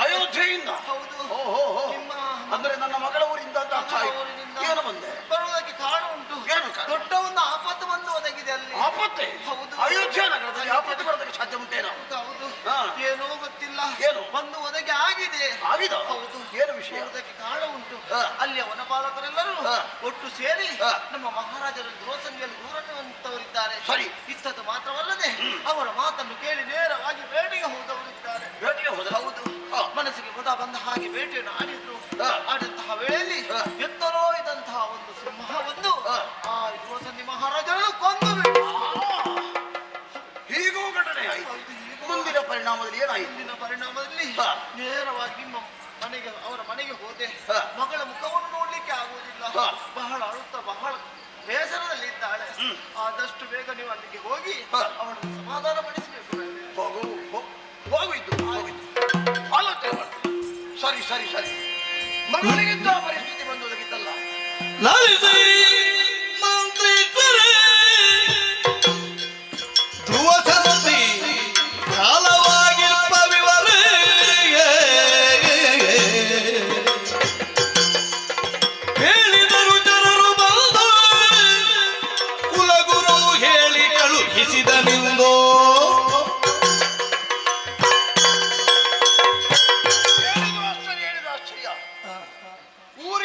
ಅಯೋಧ್ಯೆಯಿಂದ. ಅಂದ್ರೆ ನನ್ನ ಮಗಳ ಊರಿಂದ ಅಂತ ಅರ್ಥ ಆಯ್ತು. ಏನು ಬಂದೆ? ಬರುವುದಕ್ಕೆ ಕಾರಣ ಉಂಟು. ಏನು ಕಾರಣ? ದೊಡ್ಡ ಒಂದು ಆಪತ್ತು ಬಂದು ಒದಗಿದೆ ಅಲ್ಲಿ. ಆಪತ್ತೆ? ಹೌದು. ಅಯೋಧ್ಯೆ ನಗರದಲ್ಲಿ ಆಪತ್ತು ಬರೋದಕ್ಕೆ ಸಾಧ್ಯ ಉಂಟೇನೋ? ಹೌದು. ಹಾ. ಏನೋ ಗೊತ್ತಿಲ್ಲ. ಏನು? ಒಂದು ಒದಗಿ ಆಗಿದೆ. ಆಗಿದೆ? ಹೌದು. ಏನು ವಿಷಯ? ಅದಕ್ಕೆ ಕಾರಣ ಉಂಟು. ಹಾ. ಅಲ್ಲಿಯ ವನಪಾಲಕರೆಲ್ಲರೂ ಹಾ. ಒಟ್ಟು ಸೇರಿ ಹಾ. ನಮ್ಮ ಮಹಾರಾಜರ ಧ್ರುವಸಂಧಿಯಲ್ಲಿ ದೂರವಂತವರಿದ್ದಾರೆ. ಸರಿ. ಇತ್ತದು ಮಾತ್ರವಲ್ಲದೆ ಅವರ ಮಾತನ್ನು ಕೇಳಿ ನೇರವಾಗಿ ಬೇಟೆಗೆ ಹೋದವರಿದ್ದಾರೆ. ಬೇಟೆಗೆ ಹೋದ? ಹೌದು. ಮನಸ್ಸಿಗೆ ಮುದ ಬಂದ ಹಾಗೆ ಬೇಟೆಯನ್ನು ಆಡಿದ್ರು. ಹಾ. ಆದಂತಹ ವೇಳೆಯಲ್ಲಿ ಹಾ. ಎತ್ತರೋ ಇದ್ದಂತಹ ಒಂದು ಸಿಂಹವನ್ನು ಆ ಧ್ರುವಸಂಧಿ ಮಹಾರಾಜರನ್ನು ಕೊಂದು ಬಿಟ್ಟು. ಹೀಗೂ ಘಟನೆ ಆಯ್ತು. ಮುಂದಿನ ಪರಿಣಾಮದಲ್ಲಿ ಏನಾಯಿತು? ಮುಂದಿನ ಪರಿಣಾಮದಲ್ಲಿ ಹಾ. ನೇರವಾಗಿ ನಿಮ್ಮ ಅವರ ಮನೆಗೆ ಹೋದೆ. ಹಾ. ಮಗಳ ಮುಖವನ್ನು ನೋಡ್ಲಿಕ್ಕೆ ಆಗುವುದಿಲ್ಲ. ಹಾ. ಬಹಳ ಅಳುತ್ತಾ ಬಹಳ ಬೇಸರದಲ್ಲಿ ಇದ್ದಾಳೆ. ಆದಷ್ಟು ಬೇಗ ನೀವು ಅಲ್ಲಿಗೆ ಹೋಗಿ ಹಾ. ಅವಳನ್ನು ಸಮಾಧಾನ ಪಡಿಸಬೇಕು. ಹೋಗಿದ್ದು ಆಲೋಚನೆ ಮಾಡ್ತೀನಿ. ಸರಿ ಸರಿ ಸರಿ, ಮಗಳಿಗಿಂತ ಪರಿಸ್ಥಿತಿ ಬಂದೊದಗಿದ್ದಲ್ಲ. ಮಂತ್ರಿ ಧ್ರುವ ಸಂಧಿ ಕಾಲವಾಗಿರ್ಪ ವಿವರೇ ಹೇಳಿದರು ಜನರು ಬಂದ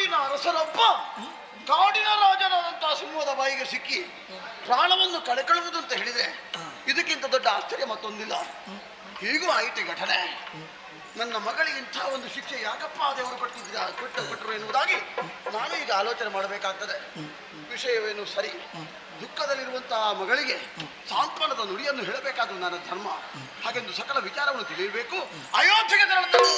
ನಾಡಿನ ಅರಸರೊಬ್ಬ ಕಾಡಿನ ರಾಜನಾದಂತಹ ಸಿಂಹದ ಬಾಯಿಗೆ ಸಿಕ್ಕಿ ಪ್ರಾಣವನ್ನು ಕಳೆಕಳುವುದು ಅಂತ ಹೇಳಿದ್ರೆ ಇದಕ್ಕಿಂತ ದೊಡ್ಡ ಆಶ್ಚರ್ಯ ಮತ್ತೊಂದಿಲ್ಲ. ಹೀಗೂ ಆಯಿತು ಘಟನೆ. ನನ್ನ ಮಗಳಿಗೆ ಇಂಥ ಒಂದು ಶಿಕ್ಷೆ ಯಾಕಪ್ಪ ದೇವರು ಕೊಟ್ಟರು ಎನ್ನುವುದಾಗಿ ನಾನು ಈಗ ಆಲೋಚನೆ ಮಾಡಬೇಕಾಗ್ತದೆ. ವಿಷಯವೇನು ಸರಿ, ದುಃಖದಲ್ಲಿರುವಂತಹ ಮಗಳಿಗೆ ಸಾಂತ್ವನದ ನುಡಿಯನ್ನು ಹೇಳಬೇಕಾದ ನನ್ನ ಧರ್ಮ. ಹಾಗೆಂದು ಸಕಲ ವಿಚಾರವನ್ನು ತಿಳಿಯಬೇಕು. ಅಯೋಧ್ಯೆಗೆ ತೆರಳುತ್ತೇನೆ.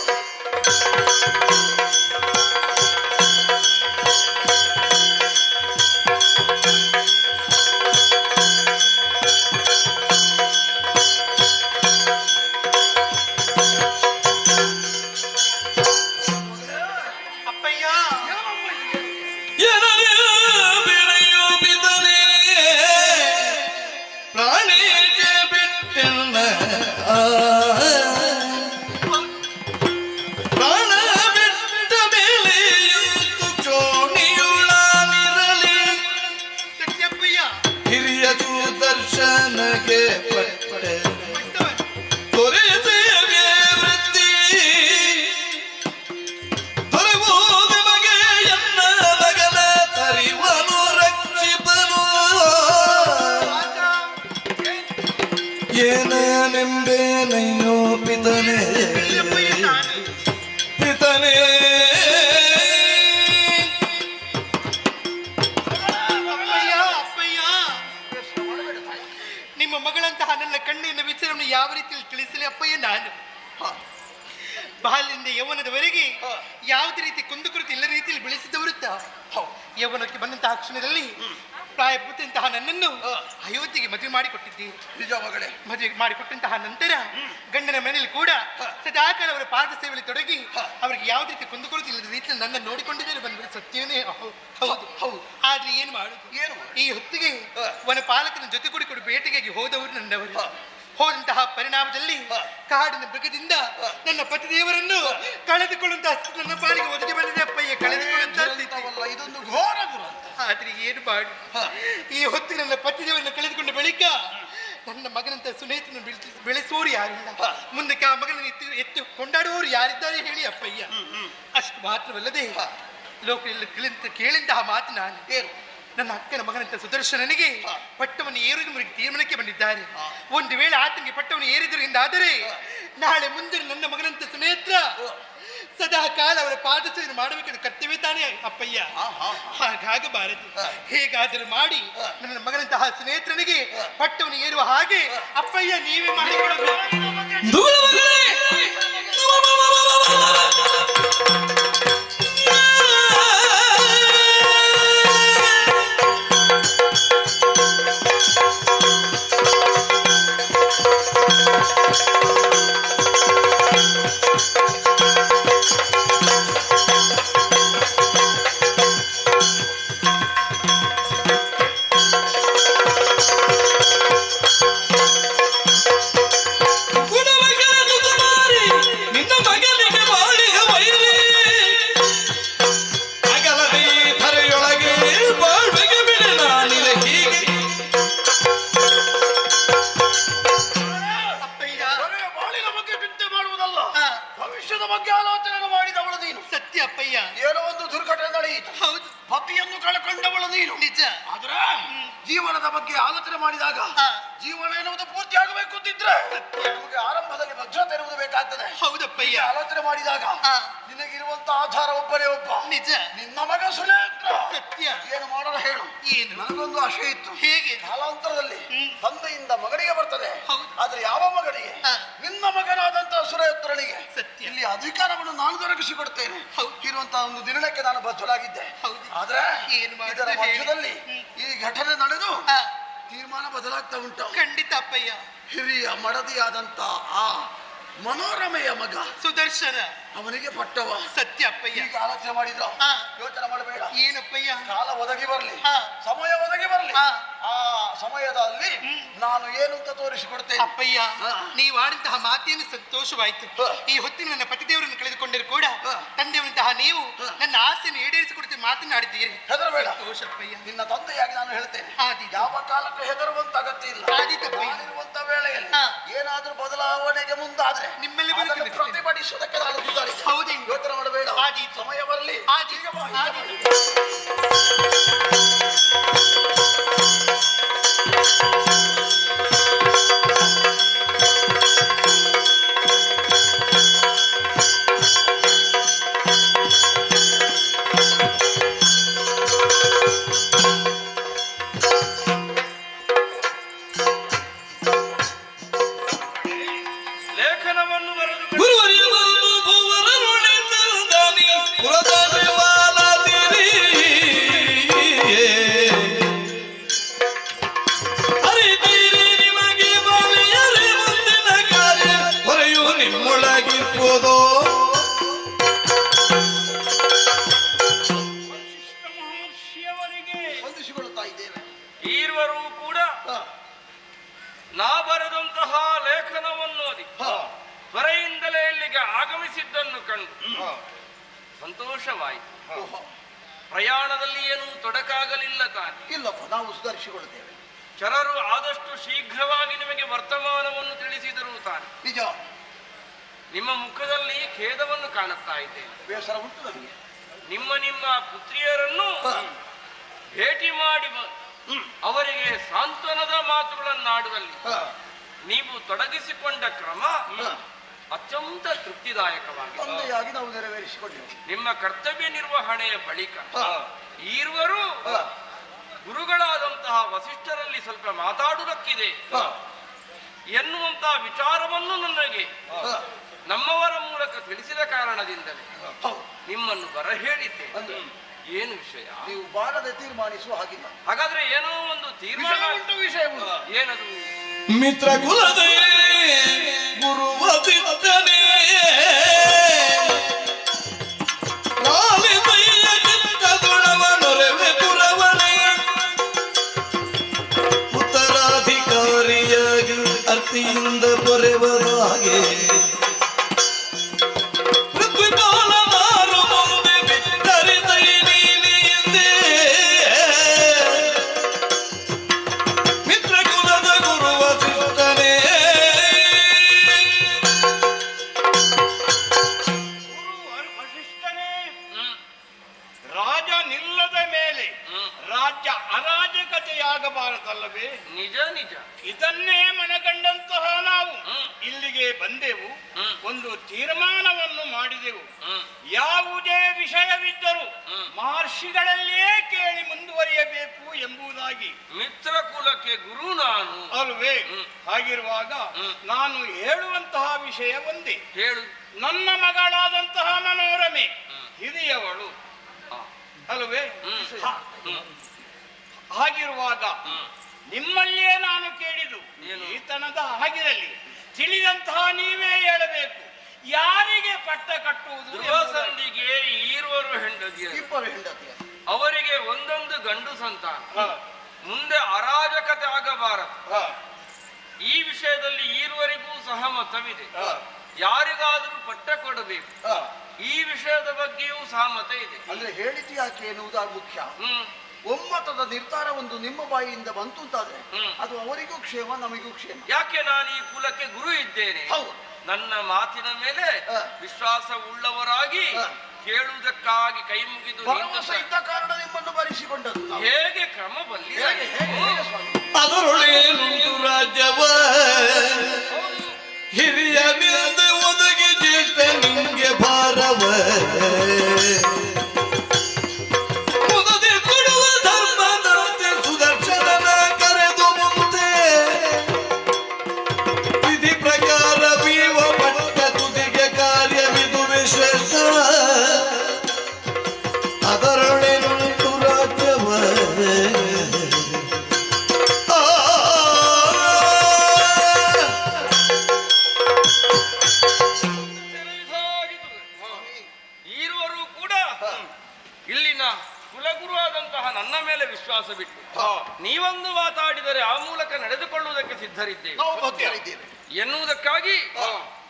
ಏನೇನೆಂಬೇನಯ್ಯೋ ಪಿತನೇ ಪಿತನೇ. ನಿಮ್ಮ ಮಗಳಂತಹ ನನ್ನ ಕಣ್ಣಿನ ವಿಚಾರವನ್ನು ಯಾವ ರೀತಿಯಲ್ಲಿ ತಿಳಿಸಲಿ ಅಪ್ಪಯ್ಯ? ನಾನು ಬಾಲ್ಯದಿಂದ ಯೌವನದವರೆಗೆ ಯಾವುದೇ ರೀತಿ ಕುಂದುಕೊರತೆ ಇಲ್ಲ ರೀತಿಯಲ್ಲಿ ಬೆಳೆಸಿದವರು. ಯೌವನಕ್ಕೆ ಬಂದಂತಹ ಕ್ಷಣದಲ್ಲಿ ಪ್ರಾಯಪೂರ್ತಿಯಂತಹ ನನ್ನನ್ನು ಅಯೋಧ್ಯೆಗೆ ಮದುವೆ ಮಾಡಿಕೊಟ್ಟಿದ್ದೀರಿ. ನಿಜ ಮಗಳೇ. ಮದುವೆ ಮಾಡಿಕೊಟ್ಟಂತಹ ನಂತರ ಗಂಡನ ಮನೆಯಲ್ಲಿ ಕೂಡ ಸದಾಕಾಲ ಅವರ ಪಾದ ಸೇವೆಯಲ್ಲಿ ತೊಡಗಿ ಅವರಿಗೆ ಯಾವುದೇ ರೀತಿ ಕುಂದುಕೊರತೆ ಇಲ್ಲದ ರೀತಿಯಲ್ಲಿ ನನ್ನ ನೋಡಿಕೊಂಡಿದ್ದಾರೆ ಬಂದ್ಬಿಟ್ಟು ಸತ್ಯವೇ ಹೌದು ಹೌದು. ಆದ್ರೆ ಏನು ಮಾಡುದು? ಈ ಹೊತ್ತಿಗೆ ವನಪಾಲಕನ ಜೊತೆ ಕೂಡಿಕೊಂಡು ಬೇಟೆಗಾಗಿ ಹೋದವರು ನನ್ನವರು. ಹೋದಂತಹ ಪರಿಣಾಮದಲ್ಲಿ ಕಾಡಿನ ಮೃಗದಿಂದ ನನ್ನ ಪತಿದೇವರನ್ನು ಕಳೆದುಕೊಳ್ಳುವಂತಹ ನನ್ನ ಪಾಲಿಗೆ ಒದಗಿ ಬಂದಿದೆ ಅಪ್ಪಯ್ಯ. ಕಳೆದುಕೊಳ್ಳುವಂತಹ ಇದೊಂದು ಘೋರ ದುರಂತ. ಆದ್ರೆ ಏನು ಮಾಡು? ಈ ಹೊತ್ತು ನನ್ನ ಪತಿದೇವರನ್ನು ಕಳೆದುಕೊಂಡ ಬಳಿಕ ನನ್ನ ಮಗನಂತ ಸುನೇತನ ಬೆಳೆಸುವವರು ಯಾರಿಲ್ಲ. ಮುಂದಕ್ಕೆ ಆ ಮಗನನ್ನು ಎತ್ತು ಕೊಂಡಾಡುವವರು ಯಾರಿದ್ದಾರೆ ಹೇಳಿ ಅಪ್ಪಯ್ಯ. ಅಷ್ಟು ಮಾತ್ರವಲ್ಲದೆ ಲೋಕದಲ್ಲಿ ಕೇಳಿಂತಹ ಮಾತು ನಾನು ನನ್ನ ಅಕ್ಕನ ಮಗನಂತ ಸುದರ್ಶನನಿಗೆ ಪಟ್ಟವನ್ನು ಏರುವುದಕ್ಕೆ ತೀರ್ಮಾನಕ್ಕೆ ಬಂದಿದ್ದಾರೆ. ಒಂದು ವೇಳೆ ಆತನಿಗೆ ಪಟ್ಟವನ್ನು ಏರಿದ್ರಿಂದಾದರೆ ನಾಳೆ ಮುಂದೆ ನನ್ನ ಮಗನಂತ ಸುನೇತ್ರ ಸದಾ ಕಾಲ ಅವರ ಪಾದಸೇವೆಯನ್ನು ಮಾಡಬೇಕೆಂದು ಕರ್ತವ್ಯ ತಾನೇ ಅಪ್ಪಯ್ಯ. ಹಾಗಾಗಬಾರದು. ಹೇಗಾದರೂ ಮಾಡಿ ನನ್ನ ಮಗನಂತಹ ಸುನೇತ್ರನಿಗೆ ಪಟ್ಟವನ್ನು ಏರುವ ಹಾಗೆ ಅಪ್ಪಯ್ಯ ನೀವೇ ಮಾಡಿಕೊಡಬೇಕು. ಜೀವನದ ಬಗ್ಗೆ ಆಲೋಚನೆ ಮಾಡಿದಾಗ ಜೀವನ ಎನ್ನುವುದು ಪೂರ್ತಿ ಆಗಬೇಕು ಅಂತಿದ್ರೆ ನಮಗೆ ಆರಂಭದಲ್ಲಿ ಭದ್ರತೆ ಇರುವುದು ಬೇಕಾಗ್ತದೆ. ಹೌದಪ್ಪಯ್ಯ. ಆಲೋಚನೆ ಮಾಡಿದಾಗ ನಿನಗಿರುವಂತ ಆಧಾರ ಒಬ್ಬನೇ ಒಬ್ಬ. ನಿಜ. ನಿನ್ನ ಮಗ ಸುನೇತ್ರ. ಸತ್ಯ. ಏನು ಮಾಡೋಣ ಹೇಳು? ಏನು? ನನಗೊಂದು ಆಶೆ ಇತ್ತು. ಹೇಗೆ? ಕಾಲಾಂತರದಲ್ಲಿ ತಂದೆಯಿಂದ ಮಗನಿಗೆ ಬರ್ತದೆ. ಆದ್ರೆ ಯಾವ ಮಗನಿಗೆ? ನಿನ್ನ ಮಗನಾದಂತ ಸುರೇತ್ರನಿಗೆ. ಸತ್ಯ. ಇಲ್ಲಿ ಅಧಿಕಾರವನ್ನು ನಾನು ದೊರಕಿಸಿಕೊಡ್ತೇನೆ ಇರುವಂತಹ ಒಂದು ನಿರ್ಣಯಕ್ಕೆ ನಾನು ಬದ್ಧರಾಗಿದ್ದೆ. ಆದ್ರೆ ಇದರ ಮಧ್ಯದಲ್ಲಿ ಈ ಘಟನೆ ನಡೆದು ತೀರ್ಮಾನ ಬದಲಾಗ್ತಾ ಉಂಟು. ಖಂಡಿತ ಅಪ್ಪಯ್ಯ. ಹಿರಿಯ ಮಡದಿಯಾದಂತ ಆ ಮನೋರಮೆಯ ಮಗ ಸುದರ್ಶನ ಅವನಿಗೆ ಪಟ್ಟವ. ಸತ್ಯ ಅಪ್ಪಯ್ಯ. ಈಗ ಆಲೋಚನೆ ಮಾಡಿದ್ರ ಯೋಚನೆ ಮಾಡಬೇಡ. ಏನಪ್ಪಯ್ಯ? ಕಾಲ ಒದಗಿ ಬರ್ಲಿ, ಸಮಯ ಒದಗಿ ಬರ್ಲಿ, ಆ ಸಮಯದಲ್ಲಿ ನಾನು ಏನು ಅಂತ ತೋರಿಸಿಕೊಡ್ತೇನೆ. ಅಪ್ಪಯ್ಯ, ನೀವು ಆಡಿದಂತಹ ಮಾತೇನು ಸಂತೋಷವಾಯ್ತು. ಈ ಹೊತ್ತಿನ ನನ್ನ ಪತಿದೇವರನ್ನು ಕಳೆದುಕೊಂಡರು ಕೂಡ ತಂದೆಯವರಂತಹ ನೀವು ನನ್ನ ಆಸೆಯನ್ನು ಈಡೇರಿಸಿಕೊಡ್ತೀವಿ ಮಾತನಾಡಿದ್ದೀರಿ. ಹೆದರಬೇಡ. ಸಂತೋಷಪ್ಪಯ್ಯ. ನಿನ್ನ ತಂದೆಯಾಗಿ ನಾನು ಹೇಳ್ತೇನೆ, ಆದೀತು. ಯಾವ ಕಾಲಕ್ಕೂ ಹೆದರುವಂತ ಅಗತ್ಯ ಇಲ್ಲ. ಆದೀತಪ್ಪಯ್ಯ. ನಾನಿರುವಂತ ವೇಳೆಯಲ್ಲಿ ಏನಾದ್ರೂ ಬದಲಾವಣೆಗೆ ಮುಂದಾದ್ರೆ ನಿಮ್ಮಲ್ಲಿ ಅದನ್ನು ಪ್ರತಿಭಟಿಸುವುದಕ್ಕೆ ನಾನು ಸಿದ್ಧರಿದ್ದೇನೆ. ಹೌದು. ಯೋಚನೆ ಮಾಡಬೇಡ. ಆದೀತು. ಸಮಯ ಬರಲಿ. ಆದೀತು. ಆದೀತು. ಲೇಖನವನ್ನು ಬರೆದು ಗುರುವರಿಯವರು ಭುವನನುಳಿದಂದಾನಿ ಪುರದಲ್ಲಿ ವಾಲಾದಿರಿ. ಅರಿತೀರಿ ನಿಮಗೆ ಬಾಲಿಯರೆ ಮುಂದಿನ ಕಾರ್ಯ ಹೊರೆಯು ನಿಮ್ಮೊಳಗಿರುವುದೋ. ವಸಿಷ್ಠ ಮಹರ್ಷಿಯವರಿಗೆ ವಂದಿಸಿಕೊಳ್ಳುತ್ತಾ ಇದ್ದೇವೆ. ಈರ್ವರೂ ಕೂಡ ನಾ ಬರೆದಂತಹ ಲೇಖನವನ್ನು ಓದಿ ತ್ವರೆಯಿಂದಲೇ ಇಲ್ಲಿಗೆ ಆಗಮಿಸಿದ್ದನ್ನು ಕಂಡು ಸಂತೋಷವಾಯಿತು. ಓಹೋ. ಪ್ರಯಾಣದಲ್ಲಿ ಏನೂ ತೊಡಕಾಗಲಿಲ್ಲ ತಾನೆ. ಇಲ್ಲಪ್ಪ, ನಾವು ಸುಧಾರಿಸಿಕೊಳ್ಳುತ್ತೇವೆ. ಚರರು ಆದಷ್ಟು ಶೀಘ್ರವಾಗಿ ನಿಮಗೆ ವರ್ತಮಾನವನ್ನು ತಿಳಿಸಿದರು ತಾನೆ. ನಿಜ. ನಿಮ್ಮ ಮುಖದಲ್ಲಿ ಖೇದವನ್ನು ಕಾಣುತ್ತಾ ಇದ್ದೇನೆ. ಬೇಸರ ಉಂಟು ನಮಗೆ. ನಿಮ್ಮ ಪುತ್ರಿಯರನ್ನು ಭೇಟಿ ಮಾಡಿ ಅವರಿಗೆ ಸಾಂತ್ವನದ ಮಾತುಗಳನ್ನಾಡುವಲ್ಲಿ ನೀವು ತೊಡಗಿಸಿಕೊಂಡ ಕ್ರಮ ಅತ್ಯಂತ ತೃಪ್ತಿದಾಯಕವಾಗಿದೆ. ತಂದೆಯಾಗಿ ನಾವು ನೆರವೇರಿಸಿಕೊಂಡಿದ್ದೇವೆ. ನಿಮ್ಮ ಕರ್ತವ್ಯ ನಿರ್ವಹಣೆಯ ಬಳಿಕ ಈರ್ವರು ಗುರುಗಳಾದಂತಹ ವಸಿಷ್ಠರಲ್ಲಿ ಸ್ವಲ್ಪ ಮಾತಾಡುವುದಕ್ಕಿದೆ ಎನ್ನುವಂತಹ ವಿಚಾರವನ್ನು ನನಗೆ ನಮ್ಮವರ ಮೂಲಕ ತಿಳಿಸಿದ ಕಾರಣದಿಂದಲೇ ನಿಮ್ಮನ್ನು ಬರಹೇಳಿದ್ದೆ. ಏನು ವಿಷಯ? ನೀವು ಬಾರದೆ ತೀರ್ಮಾನಿಸುವ ಹಾಗಿಲ್ಲ. ಹಾಗಾದ್ರೆ ಏನೋ ಒಂದು ತೀರ್ಮಾನ ವಿಷಯ ಉಂಟು. ಏನದು? ಮಿತ್ರ ಕುಲದೇ ಗುರುವದಿದ್ದನೇ ನಾಲಿದೆಯ ಚಿತ್ತದೊಳವನೊರೆವೆ ಪುರವಣೆ ಉತ್ತರಾಧಿಕಾರಿಯಾಗಿ ಅರ್ತಿಯಿಂದ ಪೊರೆವರಾಗೆ ಅರಾಜಕತೆಯಾಗಬಾರದಲ್ಲವೇ? ನಿಜ ನಿಜ. ಇದನ್ನೇ ಮನಗಂಡಂತಹ ನಾವು ಇಲ್ಲಿಗೆ ಬಂದೆವು. ಒಂದು ತೀರ್ಮಾನವನ್ನು ಮಾಡಿದೆವು. ಯಾವುದೇ ವಿಷಯವಿದ್ದರೂ ಮಹರ್ಷಿಗಳಲ್ಲೇ ಕೇಳಿ ಮುಂದುವರಿಯಬೇಕು ಎಂಬುದಾಗಿ. ಮಿತ್ರ ಕುಲಕ್ಕೆ ಗುರು ನಾನು ಅಲ್ವೇ? ಹಾಗಿರುವಾಗ ನಾನು ಹೇಳುವಂತಹ ವಿಷಯ ಒಂದೇ. ಹೇಳು. ನನ್ನ ಮಗಳಾದಂತಹ ಮನೋರಮೆ ಹಿರಿಯವಳು ಅಲ್ವೇ? ಹಾಗಿರುವಾಗ ನಿಮ್ಮಲ್ಲಿಯೇ ನಾನು ಕೇಳಿದು ಈತನದ ಆಗಿರಲಿ ತಿಳಿದಂತಹ ನೀವೇ ಹೇಳಬೇಕು. ಯಾರಿಗೆ ಪಟ್ಟ ಕಟ್ಟುವುದು? ದುರ್ವಾಸನಿಗೆ ಈರುವರು ಹೆಂಡತಿಯರು, ಇಬ್ಬರು ಹೆಂಡತಿಯ. ಅವರಿಗೆ ಒಂದೊಂದು ಗಂಡು ಸಂತಾನ. ಮುಂದೆ ಅರಾಜಕತೆ ಆಗಬಾರದು. ಈ ವಿಷಯದಲ್ಲಿ ಈರುವರಿಗೂ ಸಹಮತವಿದೆ. ಯಾರಿಗಾದರೂ ಪಟ್ಟ ಕೊಡಬೇಕು. ಈ ವಿಷಯದ ಬಗ್ಗೆಯೂ ಸಹಮತ ಇದೆ. ಅಂದ್ರೆ ಹೇಳಿದ್ದು ಯಾಕೆ ಎನ್ನುವುದು ಮುಖ್ಯ. ಒಮ್ಮತದ ನಿರ್ಧಾರ ಒಂದು ನಿಮ್ಮ ಬಾಯಿಯಿಂದ ಬಂತು ಅಂತಾದ್ರೆ ಅದು ಅವರಿಗೂ ಕ್ಷೇಮ, ನಮಗೂ ಕ್ಷೇಮ. ಯಾಕೆ ನಾನು ಈ ಕುಲಕ್ಕೆ ಗುರು ಇದ್ದೇನೆ. ನನ್ನ ಮಾತಿನ ಮೇಲೆ ವಿಶ್ವಾಸ ಉಳ್ಳವರಾಗಿ ಕೇಳುವುದಕ್ಕಾಗಿ ಕೈ ಮುಗಿದು ಭರವಸೆ ಇದ್ದ ಕಾರಣ ನಿಮ್ಮನ್ನು ಬರೆಸಿಕೊಂಡದ್ದು. ಹೇಗೆ ಕ್ರಮ ಬಲ್ಲಿ ಅದರೊಳೇನುಂಟು ರಾಜ್ಯವ ಹಿರಿಯ ನಿಂದ ಒದಗಿ ಜೀತ ನಿಂಗೆ ಭಾರವ ಮುದದಿ ಕೊಡುವ ಧರ್ಮದಂತೆ ಸುದರ್ಶನನ ಕರೆದು ಮುಂದೆ ವಿಧಿ ಪ್ರಕಾರ ಬೀವ ಪಟ್ಟ ತುದಿಗೆ ಕಾರ್ಯವಿದು ವಿಶೇಷ ಅದರೊಳೇನುಂಟು ರಾಜ್ಯವ ಕುಲಗುರು ಆದಂತಹ ನನ್ನ ಮೇಲೆ ವಿಶ್ವಾಸ ಬಿಟ್ಟು ನೀವೊಂದು ಮಾತಾಡಿದರೆ ಆ ಮೂಲಕ ನಡೆದುಕೊಳ್ಳುವುದಕ್ಕೆ ಸಿದ್ಧರಿದ್ದೇವೆ ನಾವು ಭಕ್ತರಿದ್ದೇವೆ ಎನ್ನುವುದಕ್ಕಾಗಿ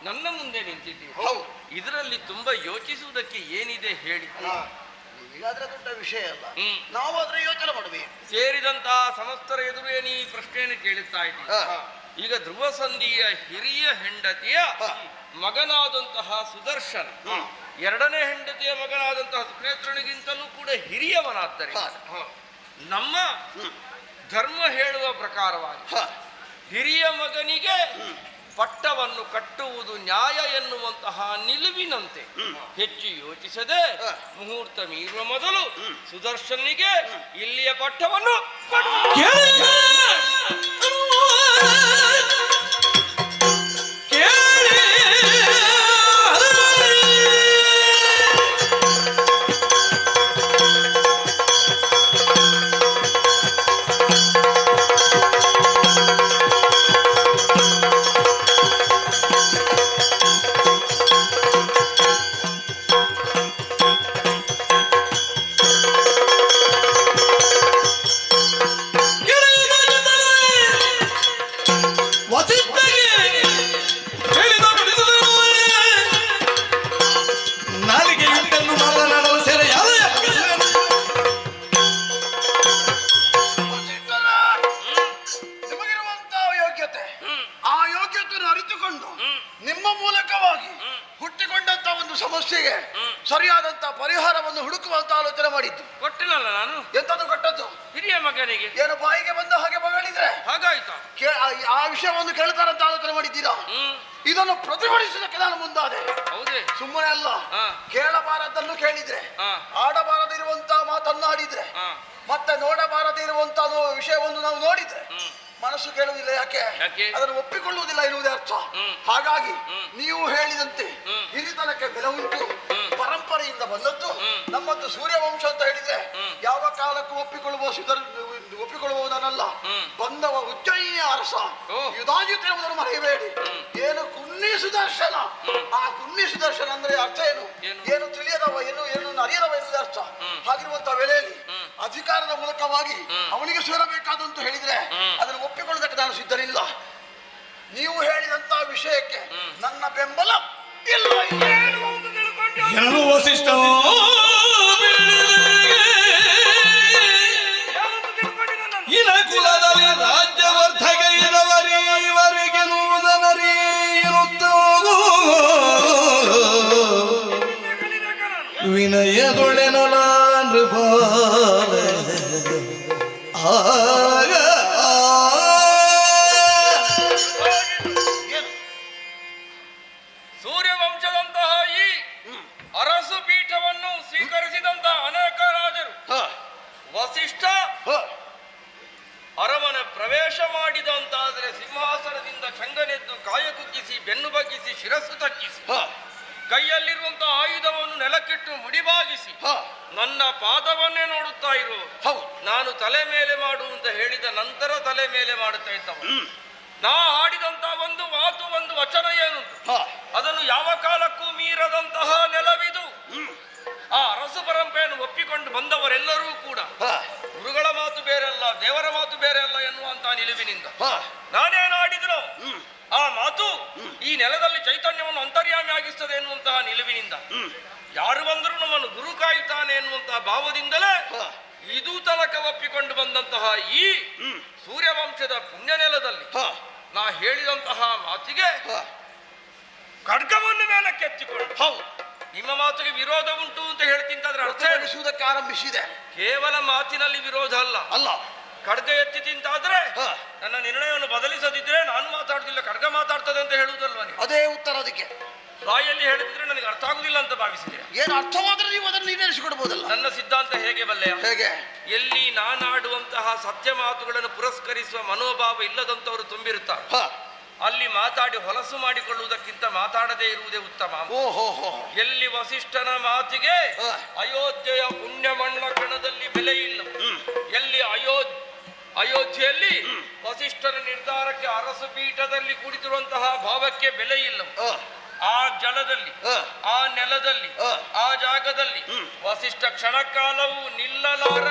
ನನ್ನ ಮುಂದೆ ನಿಂತಿದ್ದೀವಿ. ಇದರಲ್ಲಿ ತುಂಬಾ ಯೋಚಿಸುವುದಕ್ಕೆ ಏನಿದೆ ಹೇಳಿ. ಈಗಾದ್ರೆ ದೊಡ್ಡ ವಿಷಯ ಅಲ್ಲ, ನಾವು ಆದ್ರೆ ಯೋಚನೆ ಮಾಡಬೇಕು. ಸೇರಿದಂತಹ ಸಮಸ್ತರ ಎದುರೇ ನೀ ಪ್ರಶ್ನೆಯನ್ನು ಕೇಳುತ್ತಾ ಇದ್ದೀವಿ. ಈಗ ಧ್ರುವ ಸಂಧಿಯ ಹಿರಿಯ ಹೆಂಡತಿಯ ಮಗನಾದಂತಹ ಸುದರ್ಶನ ಎರಡನೇ ಹೆಂಡತಿಯ ಮಗನಾದಂತಹ ಸುನೇತ್ರನಿಗಿಂತಲೂ ಕೂಡ ಹಿರಿಯವನಾದ್ದರಿಂದ ನಮ್ಮ ಧರ್ಮ ಹೇಳುವ ಪ್ರಕಾರವಾಗಿ ಹಿರಿಯ ಮಗನಿಗೆ ಪಟ್ಟವನ್ನು ಕಟ್ಟುವುದು ನ್ಯಾಯ ಎನ್ನುವಂತಹ ನಿಲುವಿನಂತೆ ಹೆಚ್ಚು ಯೋಚಿಸದೆ ಮುಹೂರ್ತ ಮೀರುವ ಮೊದಲು ಸುದರ್ಶನಿಗೆ ಇಲ್ಲಿಯ ಪಟ್ಟವನ್ನು ಸಮಸ್ಯೆಗೆ ಸರಿಯಾದಂತ ಪರಿಹಾರವನ್ನು ಹುಡುಕುವಂತ ಆಲೋಚನೆ ಮಾಡಿದ್ದು. ಕೊಟ್ಟಿನಲ್ಲ ನಾನು. ಎಂತದ್ದು ಕೊಟ್ಟದ್ದು? ಹಿರಿಯ ಮಗನಿಗೆ. ಏನು ಬಾಯಿಗೆ ಬಂದ ಹಾಗೆ ಮಗಳಿದ್ರೆ ಹಾಗಾಯ್ತಾ? ಆ ವಿಷಯವನ್ನು ಕೇಳ್ತಾರಂತ ಆಲೋಚನೆ ಮಾಡಿದ್ದೀರಾ? ಇದನ್ನು ಪ್ರತಿಭಟಿಸುವುದಕ್ಕೆ ನಾನು ಮುಂದಾದೆ. ಹೌದೇ? ಸುಮ್ಮನೆ ಅಲ್ಲ, ಕೇಳಬಾರದನ್ನು ಕೇಳಿದ್ರೆ, ಆಡಬಾರದಿರುವಂತ ಮಾತನ್ನು ಆಡಿದ್ರೆ, ಮತ್ತೆ ನೋಡಬಾರದಿರುವಂತ ವಿಷಯವನ್ನು ನಾವು ನೋಡಿದ್ರೆ ಮನಸ್ಸು ಕೇಳುವುದಿಲ್ಲ. ಯಾಕೆ? ಅದನ್ನು ಒಪ್ಪಿಕೊಳ್ಳುವುದಿಲ್ಲ ಎನ್ನುವುದೇ ಅರ್ಥ. ಹಾಗಾಗಿ ನೀವು ಹೇಳಿದಂತೆ ಹಿರಿತನಕ್ಕೆ ಬೆಲೆ ಉಂಟು, ಪರಂಪರೆಯಿಂದ ಬಂದದ್ದು ನಮ್ಮದು ಸೂರ್ಯವಂಶ ಅಂತ ಹೇಳಿದ್ರೆ ಯಾವ ಕಾಲಕ್ಕೂ ಒಪ್ಪಿಕೊಳ್ಳುವುದನ್ನಲ್ಲ. ಬಂದವ ಉಜ್ಜಯಿನಿಯ ಅರಸ ಯುಧಾಜಿತ್ ಎಂಬುದನ್ನು ಮರೆಯಬೇಡಿ. ಏನು ಕುನ್ನಿ ಸುದರ್ಶನ, ಆ ಕುನ್ನಿ ಸುದರ್ಶನ ಅಂದ್ರೆ ಅರ್ಥ ಏನು? ಏನು ತಿಳಿಯದವ, ಏನು ಅರಿಯದವ ಎನ್ನುವುದೇ ಅರ್ಥ. ಹಾಗಿರುವಂತಹ ವೇಳೆಯಲ್ಲಿ ಅಧಿಕಾರದ ಮೂಲಕವಾಗಿ ಅವನಿಗೆ ಸೇರಬೇಕಾದಂತ ಹೇಳಿದ್ರೆ ಅದನ್ನು ಒಪ್ಪಿಕೊಳ್ಳುವುದಕ್ಕೆ ನಾನು ಸಿದ್ಧರಿಲ್ಲ. ನೀವು ಹೇಳಿದಂತ ವಿಷಯಕ್ಕೆ ನನ್ನ ಬೆಂಬಲ ಇಲ್ಲ. ವಸಿಷ್ಠ ಇನ ಕುಲದಲ್ಲಿ ರಾಜ್ಯವರ್ಧಗೈದವರೀವರೆಗೆ ನೂದನರೀರುತ್ತೋ ವಿನಯದೊಳೆನಲಾಂದ್ರ ಆಗ ಸೂರ್ಯವಂಶದಂತಹ ಈ ಅರಸು ಪೀಠವನ್ನು ಸ್ವೀಕರಿಸಿದಂತ ಅನೇಕ ರಾಜರು ವಸಿಷ್ಠ ಅರಮನೆ ಪ್ರವೇಶ ಮಾಡಿದಂತಾದರೆ ಸಿಂಹಾಸನದಿಂದ ಚಂಗನೆದ್ದು ಕಾಯ ಕುಗ್ಗಿಸಿ ಬೆನ್ನು ಬಗ್ಗಿಸಿ ಶಿರಸ್ಸು ತಗ್ಗಿಸಿ ಕೈಯಲ್ಲಿರುವಂತಹ ಆಯುಧವನ್ನು ನೆಲಕ್ಕಿಟ್ಟು ಮುಡಿಬಾಗಿಸಿ ನನ್ನ ಪಾದವನ್ನೇ ನೋಡುತ್ತಾ ಇರು. ನಾನು ತಲೆ ಮೇಲೆ ಮಾಡು ಅಂತ ಹೇಳಿದ ನಂತರ ತಲೆ ಮೇಲೆ ಮಾಡುತ್ತಾ ಇದ್ದವ. ನಾ ಹಾಡಿದಂತ ಒಂದು ಮಾತು, ಒಂದು ವಚನ ಏನುಂಟು ಅದನ್ನು ಯಾವ ಕಾಲಕ್ಕೂ ಮೀರದಂತಹ ನೆಲವಿದು. ಆ ಅರಸು ಪರಂಪರೆಯನ್ನು ಒಪ್ಪಿಕೊಂಡು ಬಂದವರೆಲ್ಲರೂ ಕೂಡ ಗುರುಗಳ ಮಾತು ಬೇರೆಲ್ಲ, ದೇವರ ಮಾತು ಬೇರೆ ಅಲ್ಲ ಎನ್ನುವಂತಹ ನಿಲುವಿನಿಂದ ನಾನೇನಾಡಿದ್ರು ಆ ಮಾತು ಈ ನೆಲದಲ್ಲಿ ಚೈತನ್ಯವನ್ನು ಅಂತರ್ಯಾಮಿ ಆಗಿಸ್ತದೆ ಎನ್ನುವಂತಹ ನಿಲುವಿನಿಂದ ಯಾರು ಬಂದರೂ ನಮ್ಮನ್ನು ಗುರು ಕಾಯುತ್ತಾನೆ ಎನ್ನುವಂತಹ ಭಾವದಿಂದಲೇ ಇದು ತನಕ ಒಪ್ಪಿಕೊಂಡು ಬಂದಂತಹ ಈ ಸೂರ್ಯವಂಶದ ಪುಣ್ಯ ನೆಲದಲ್ಲಿ ನಾ ಹೇಳಿದಂತಹ ಮಾತಿಗೆ ಖಡ್ಗವನ್ನು ಮೇಲೆ ಕೆತ್ತಿಕೊಂಡು ನಿಮ್ಮ ಮಾತಿಗೆ ವಿರೋಧ ಉಂಟು ಅಂತ ಹೇಳ್ತಿಂತಾದ್ರೆ ಅರ್ಥ ಎಣಿಸುವುದಕ್ಕೆ ಆರಂಭಿಸಿದೆ. ಕೇವಲ ಮಾತಿನಲ್ಲಿ ವಿರೋಧ ಅಲ್ಲ, ಖಡ್ಗ ಎತ್ತಿ ತಿಂತಾದ್ರೆ ನನ್ನ ನಿರ್ಣಯವನ್ನು ಬದಲಿಸದಿದ್ರೆ ನಾನು ಮಾತಾಡುದಿಲ್ಲ, ಖಡ್ಗ ಮಾತಾಡ್ತದೆ ಅಂತ ಹೇಳುವುದಲ್ವ ನೀವು? ಅದೇ ಉತ್ತರ. ಅದಕ್ಕೆ ಬಾಯಲ್ಲಿ ಹೇಳಿದ್ರೆ ನನಗೆ ಅರ್ಥ ಆಗುದಿಲ್ಲ ಅಂತ ಭಾವಿಸಿದೆ. ಏನು ಅರ್ಥವಾದ್ರೆ ನೀವು ಅದನ್ನು ನಿರ್ಣಯಿಸಿಕೊಡ್ಬೋದಲ್ಲ. ನನ್ನ ಸಿದ್ಧಾಂತ ಹೇಗೆ ಬಲ್ಲೆಯ? ಹೇಗೆ? ಎಲ್ಲಿ ನಾನಾಡುವಂತಹ ಸತ್ಯ ಮಾತುಗಳನ್ನು ಪುರಸ್ಕರಿಸುವ ಮನೋಭಾವ ಇಲ್ಲದಂತವರು ತುಂಬಿರುತ್ತಾರೆ, ಅಲ್ಲಿ ಮಾತಾಡಿ ಹೊಲಸು ಮಾಡಿಕೊಳ್ಳುವುದಕ್ಕಿಂತ ಮಾತಾಡದೇ ಇರುವುದೇ ಉತ್ತಮ. ಎಲ್ಲಿ ವಸಿಷ್ಠನ ಮಾತಿಗೆ ಅಯೋಧ್ಯೆಯ ಪುಣ್ಯ ಮಣ್ಣ ಕಣದಲ್ಲಿ ಬೆಲೆ ಇಲ್ಲ, ಎಲ್ಲಿ ಅಯೋಧ್ಯೆಯಲ್ಲಿ ವಸಿಷ್ಠ ವಸಿಷ್ಠರ ನಿರ್ಧಾರಕ್ಕೆ ಅರಸು ಪೀಠದಲ್ಲಿ ಕುಳಿತಿರುವಂತಹ ಭಾವಕ್ಕೆ ಬೆಲೆ ಇಲ್ಲವು. ಆ ಜಲದಲ್ಲಿ, ಆ ನೆಲದಲ್ಲಿ, ಆ ಜಾಗದಲ್ಲಿ ವಸಿಷ್ಠ ಕ್ಷಣಕಾಲವು ನಿಲ್ಲಲಾರ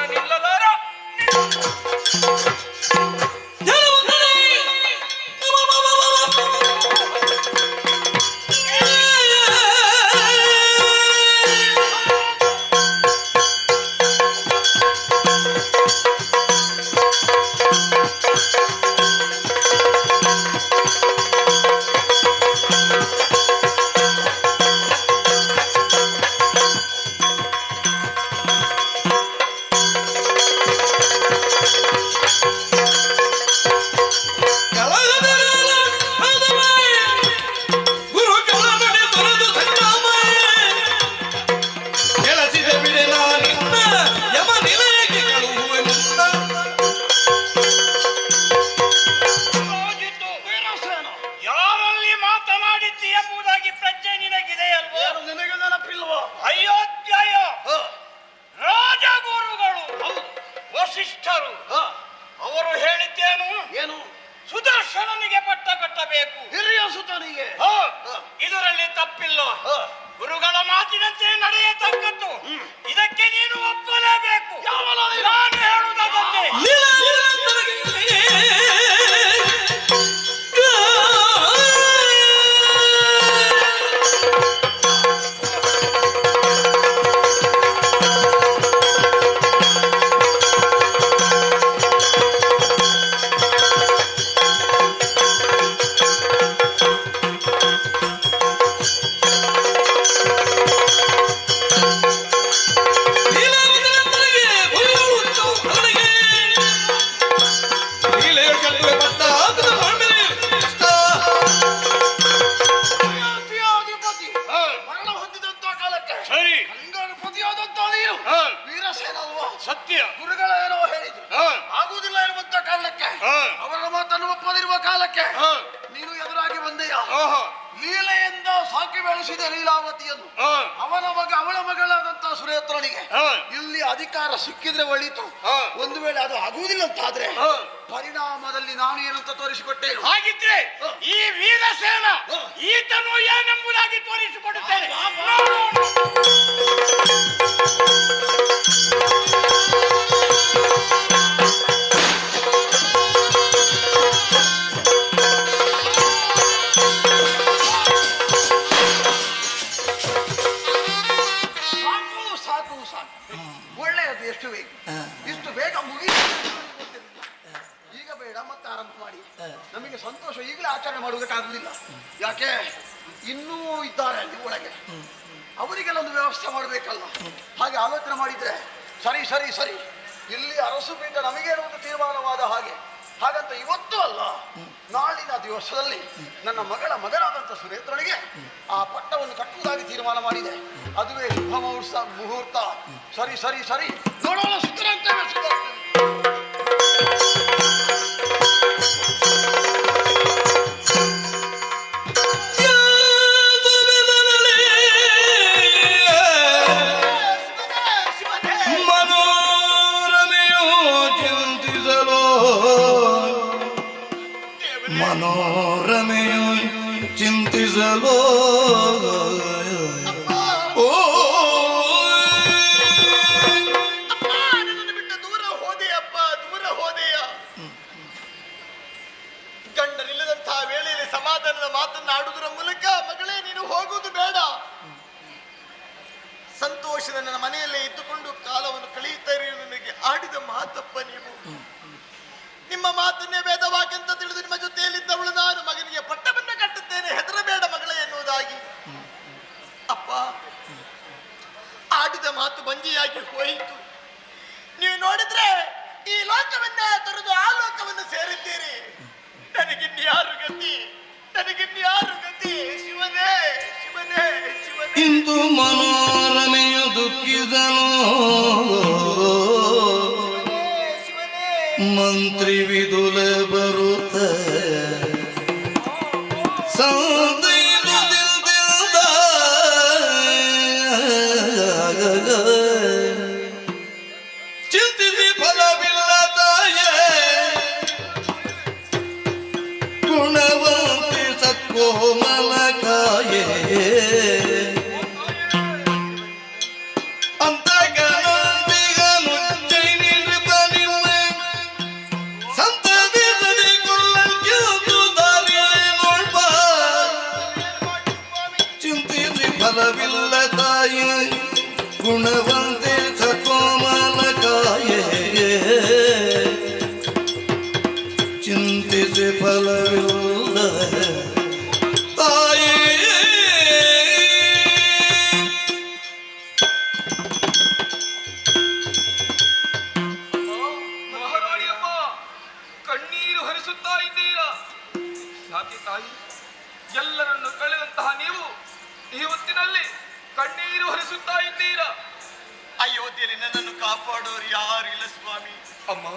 ಯಾರಲ್ಲಿ ಮಾತನಾಡಿದ್ದಿ ಎಂಬುದಾಗಿ ಪ್ರಜ್ಞೆ ನಿನಗಿದೆಯಲ್ವೋ? ನಿನಗೆ ನೆನಪಿಲ್ವೋ? ಅಯೋಧ್ಯೆಯ ರಾಜಗುರುಗಳು ವಸಿಷ್ಠರು ಅವರು ಹೇಳಿದ್ದೇನು? ಏನು? ಸುದರ್ಶನನಿಗೆ ಪಟ್ಟ ಕಟ್ಟಬೇಕು. ಹಿರಿಯ ಸುತನಿಗೆ ಇದರಲ್ಲಿ ತಪ್ಪಿಲ್ಲ. ಗುರುಗಳ ಮಾತಿನಂತೆ ನಡೆಯತಕ್ಕದ್ದು. ಇದಕ್ಕೆ ನೀನು ಒಪ್ಪಲೇಬೇಕು. ನಾನು ಹೇಳುವುದಕ್ಕೆ ಸತ್ಯ ಗುರುಗಳ ಏನೋ ಹೇಳಿದ್ರು, ಆಗುವುದಿಲ್ಲ ಇರುವಂತ ಕಾರಣಕ್ಕೆ, ಅವರ ಮಾತನ್ನು ಒಪ್ಪದಿರುವ ಕಾಲಕ್ಕೆ ನೀನು ಎದುರಾಗಿ ಬಂದೆಯ. ಲೀಲೆಯಿಂದ ಸಾಕಿ ಬೆಳೆಸಿದ ಲೀಲಾವತಿಯನ್ನು ಅವಳ ಮಗಳಾದಂತ ಸುರೇತ್ರನಿಗೆ ಇಲ್ಲಿ ಅಧಿಕಾರ ಸಿಕ್ಕಿದ್ರೆ ಒಳಿತು. ಒಂದು ವೇಳೆ ಅದು ಆಗುವುದಿಲ್ಲ ಅಂತಾದ್ರೆ ಪರಿಣಾಮದಲ್ಲಿ ನಾನು ಏನಂತ ತೋರಿಸಿಕೊಟ್ಟೆ. ಹಾಗಿದ್ರೆ ಈ ವೀರಸೇನ ಈತನು ಏನೆಂಬುದಾಗಿ ತೋರಿಸಿಕೊಡುತ್ತೇನೆ. ಒಳ್ಳೆಯದು. ಎಷ್ಟು ಬೇಗ ಇಷ್ಟು ಬೇಗ ಮುಗಿದ ಈಗ ಬೇಡ, ಮತ್ತೆ ಆರಂಭ ಮಾಡಿ. ನಮಗೆ ಸಂತೋಷ ಈಗಲೇ ಆಚರಣೆ ಮಾಡುವುದಕ್ಕಾಗುವುದಿಲ್ಲ. ಯಾಕೆ ಇನ್ನೂ ಇದ್ದಾರೆ ಅಲ್ಲಿ ಒಳಗೆ, ಅವರಿಗೆಲ್ಲ ಒಂದು ವ್ಯವಸ್ಥೆ ಮಾಡಬೇಕಲ್ಲ. ಹಾಗೆ ಆಲೋಚನೆ ಮಾಡಿದ್ರೆ ಸರಿ ಸರಿ ಸರಿ ಇಲ್ಲಿ ಅರಸು ಪೀಠ ನಮಗೆ ಒಂದು ತೀರ್ಮಾನವಾದ ಹಾಗೆ. ಹಾಗಂತ ಇವತ್ತು ಅಲ್ಲ, ನಾಳಿನ ದಿವಸದಲ್ಲಿ ನನ್ನ ಮಗನಾದಂಥ ಸುರೇಂದ್ರನಿಗೆ ಆ ಪಟ್ಟವನ್ನು ಕಟ್ಟುವುದಾಗಿ ತೀರ್ಮಾನ ಮಾಡಿದೆ. ಅದುವೇ ಶುಭ ಮುಹೂರ್ತ. ಸರಿ ಸರಿ ಸರಿ ನೋಡೋಣ, ಸಿದ್ಧರಾಗ್ತೇವೆ ಸಿದ್ಧರಾಗ್ತೇವೆ. ಮನೋರಮೆಯು ಚಿಂತಿಸಲು ಬಿಟ್ಟು ದೂರ ಹೋದೆಯಪ್ಪ, ದೂರ ಹೋದೆಯ. ಗಂಡನಿಲ್ಲದಂತಹ ವೇಳೆಯಲ್ಲಿ ಸಮಾಧಾನದ ಮಾತನ್ನು ಆಡುವುದರ ಮೂಲಕ ಮಗಳೇ ನೀನು ಹೋಗುವುದು ಬೇಡ, ಸಂತೋಷದ ನನ್ನ ಮನೆಯಲ್ಲೇ ಇದ್ದುಕೊಂಡು ಕಾಲವನ್ನು ಕಳೆಯುತ್ತಾ ಇರುವುದು ನನಗೆ ಆಡಿದ ಮಾತಪ್ಪ. ನೀವು ನಿಮ್ಮ ಮಾತನ್ನೇ ವೇದವಾಕ್ಯಂತ ತಿಳಿದು ನಿಮ್ಮ ಜೊತೆಯಲ್ಲಿದ್ದವಳು ನಾನು ಮಗನಿಗೆ ಪಟ್ಟವನ್ನು ಕಟ್ಟುತ್ತೇನೆ, ಹೆದರಬೇಡ ಮಗಳೇ ಎನ್ನುವುದಾಗಿ. ಅಪ್ಪ, ಆಡಿದ ಮಾತು ಬಂಜಿಯಾಗಿ ಹೋಯಿತು. ನೀವು ನೋಡಿದ್ರೆ ಈ ಲೋಕವನ್ನೇ ತೊರೆದು ಆ ಲೋಕವನ್ನು ಸೇರಿದ್ದೀರಿ. ನನಗಿನ್ಯಾರು ಗತಿ, ನನಗಿನ್ಯಾರು ಗತಿ? ಶಿವನೇ ಶಿವನೇ ಶಿವನೇ. ಇಂದು ಮನೋರಮೆಯು ದುಃಖಿಸಲು ಮಂತ್ರಿ ವಿದುಲ ಬರುತ್ತ ಚಿಂತಿಸಿ ಫಲವಿಲ್ಲ ತಾಯೇ, ಯಾಕೆ ತಾಯಿ? ಎಲ್ಲರನ್ನು ಕಳೆದಂತಹ ನೀವು ಈ ಹೊತ್ತಿನಲ್ಲಿ ಕಣ್ಣೀರು ಹರಿಸುತ್ತಾ ಇದ್ದೀರಾ. ಅಯೋಧ್ಯೆಯಲ್ಲಿ ನನ್ನನ್ನು ಕಾಪಾಡೋರು ಯಾರು ಇಲ್ಲ ಸ್ವಾಮಿ. ಅಮ್ಮ,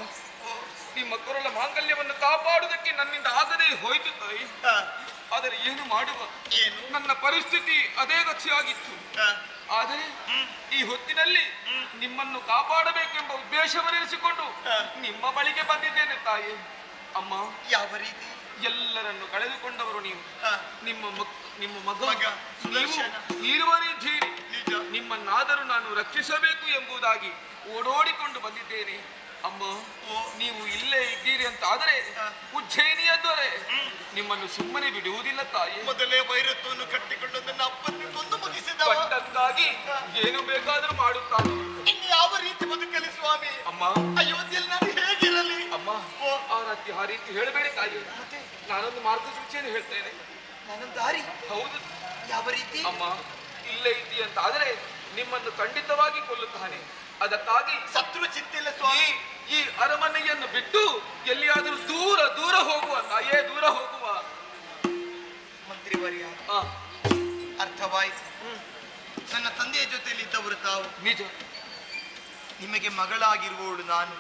ನಿಮ್ಮ ಕೊರಳ ಮಾಂಗಲ್ಯವನ್ನು ಕಾಪಾಡುವುದಕ್ಕೆ ನನ್ನಿಂದ ಆಗದೇ ಹೋಯ್ತು ತಾಯಿ. ಆದರೆ ಏನು ಮಾಡುವ, ಏನು? ನನ್ನ ಪರಿಸ್ಥಿತಿ ಅದೇ ಗತಿಯಾಗಿತ್ತು. ಆದರೆ ಈ ಹೊತ್ತಿನಲ್ಲಿ ನಿಮ್ಮನ್ನು ಕಾಪಾಡಬೇಕೆಂಬ ಉದ್ದೇಶವನ್ನಿರಿಸಿಕೊಂಡು ನಿಮ್ಮ ಬಳಿಗೆ ಬಂದಿದ್ದೇನೆ ತಾಯಿ. ಅಮ್ಮ, ಯಾವ ರೀತಿ? ಎಲ್ಲರನ್ನು ಕಳೆದುಕೊಂಡವರು ನೀವು. ನಿಮ್ಮ ಮಗ ಸುದರ್ಶನ ಇರುವರಿದ್ದೀರಿ. ನಿಜ. ನಿಮ್ಮನ್ನಾದರೂ ನಾನು ರಕ್ಷಿಸಬೇಕು ಎಂಬುದಾಗಿ ಓಡೋಡಿಕೊಂಡು ಬಂದಿದ್ದೇನೆ. ಅಮ್ಮ, ನೀವು ಇಲ್ಲೇ ಇದ್ದೀರಿ ಅಂತ ಆದರೆ ಉಜ್ಜಯಿನಿಯ ದೊರೆ ನಿಮ್ಮನ್ನು ಸುಮ್ಮನೆ ಬಿಡುವುದಿಲ್ಲ ತಾಯಿ. ಮೊದಲೇ ವೈರತ್ವವನ್ನು ಕಟ್ಟಿಕೊಂಡು ನನ್ನ ಅಪ್ಪನ್ನು ಕೊಂದು ಮುಗಿಸಿದವ. ಪಟ್ಟಕ್ಕಾಗಿ ಏನು ಬೇಕಾದರೂ ಮಾಡುತ್ತಾನೆ. ಇನ್ನು ಯಾವ ರೀತಿ ಬದುಕಲಿ ಸ್ವಾಮಿ? ಅಮ್ಮ, ಅಯೋಧ್ಯೆಯಲ್ಲಿ ನಾನು ಹೇಗಿರಲಿ? ಅಮ್ಮ, ಆ ರೀತಿ ಹೇಳಬೇಡಿ ತಾಯಿ. ನಾನೊಂದು ಮಾರ್ಗಸೂಚಿಯನ್ನು ಹೇಳ್ತೇನೆ. ನನ್ನ ದಾರಿ? ಹೌದು. ಯಾವ ರೀತಿ? ಅಮ್ಮ, ಇಲ್ಲೇ ಇದ್ದೀ ಅಂತ ಆದರೆ ನಿಮ್ಮನ್ನು ಖಂಡಿತವಾಗಿ ಕೊಲ್ಲುತ್ತಾನೆ. ಅದಕ್ಕಾಗಿ ಶತ್ರು ಚಿಂತೆ ಇಲ್ಲ ಸ್ವಾಮಿ. ಈ ಅರಮನೆಯನ್ನು ಬಿಟ್ಟು ಎಲ್ಲಿಯಾದರೂ ದೂರ ದೂರ ಹೋಗುವ ತಾಯೇ, ದೂರ ಹೋಗುವ. ಮಂತ್ರಿವರ್ಯ, ಅರ್ಥವಾಯಿತು. ನನ್ನ ತಂದೆಯ ಜೊತೆಯಲ್ಲಿ ಇದ್ದವರು ತಾವು. ನಿಜ. ನಿಮಗೆ ಮಗಳಾಗಿರುವವಳು ನಾನು.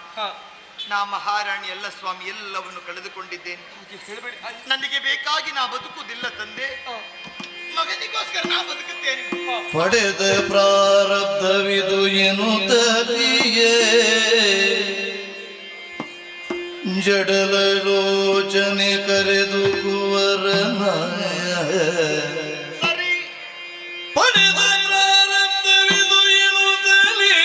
ನಾ ಮಹಾರಾಣಿ ಎಲ್ಲ ಸ್ವಾಮಿ, ಎಲ್ಲವನ್ನು ಕಳೆದುಕೊಂಡಿದ್ದೇನೆ. ಹೇಳಬೇಡಿ. ನನಗೆ ಬೇಕಾಗಿ ನಾ ಬದುಕುವುದಿಲ್ಲ ತಂದೆ. ಮಗನಿಗೋಸ್ಕರ ನಾ ಬದುಕುತ್ತೇನೆ. ಪಡೆದ ಪ್ರಾರಬ್ಧವಿದು ಎನ್ನುತ್ತಲಿಯೇ ಜಡಲೋಚನೆ ಕರೆದು ಕುವರನ ಸರಿ. ಪಡೆದ ಪ್ರಾರಬ್ಧವಿದು ಎನ್ನುತ್ತಲಿಯೇ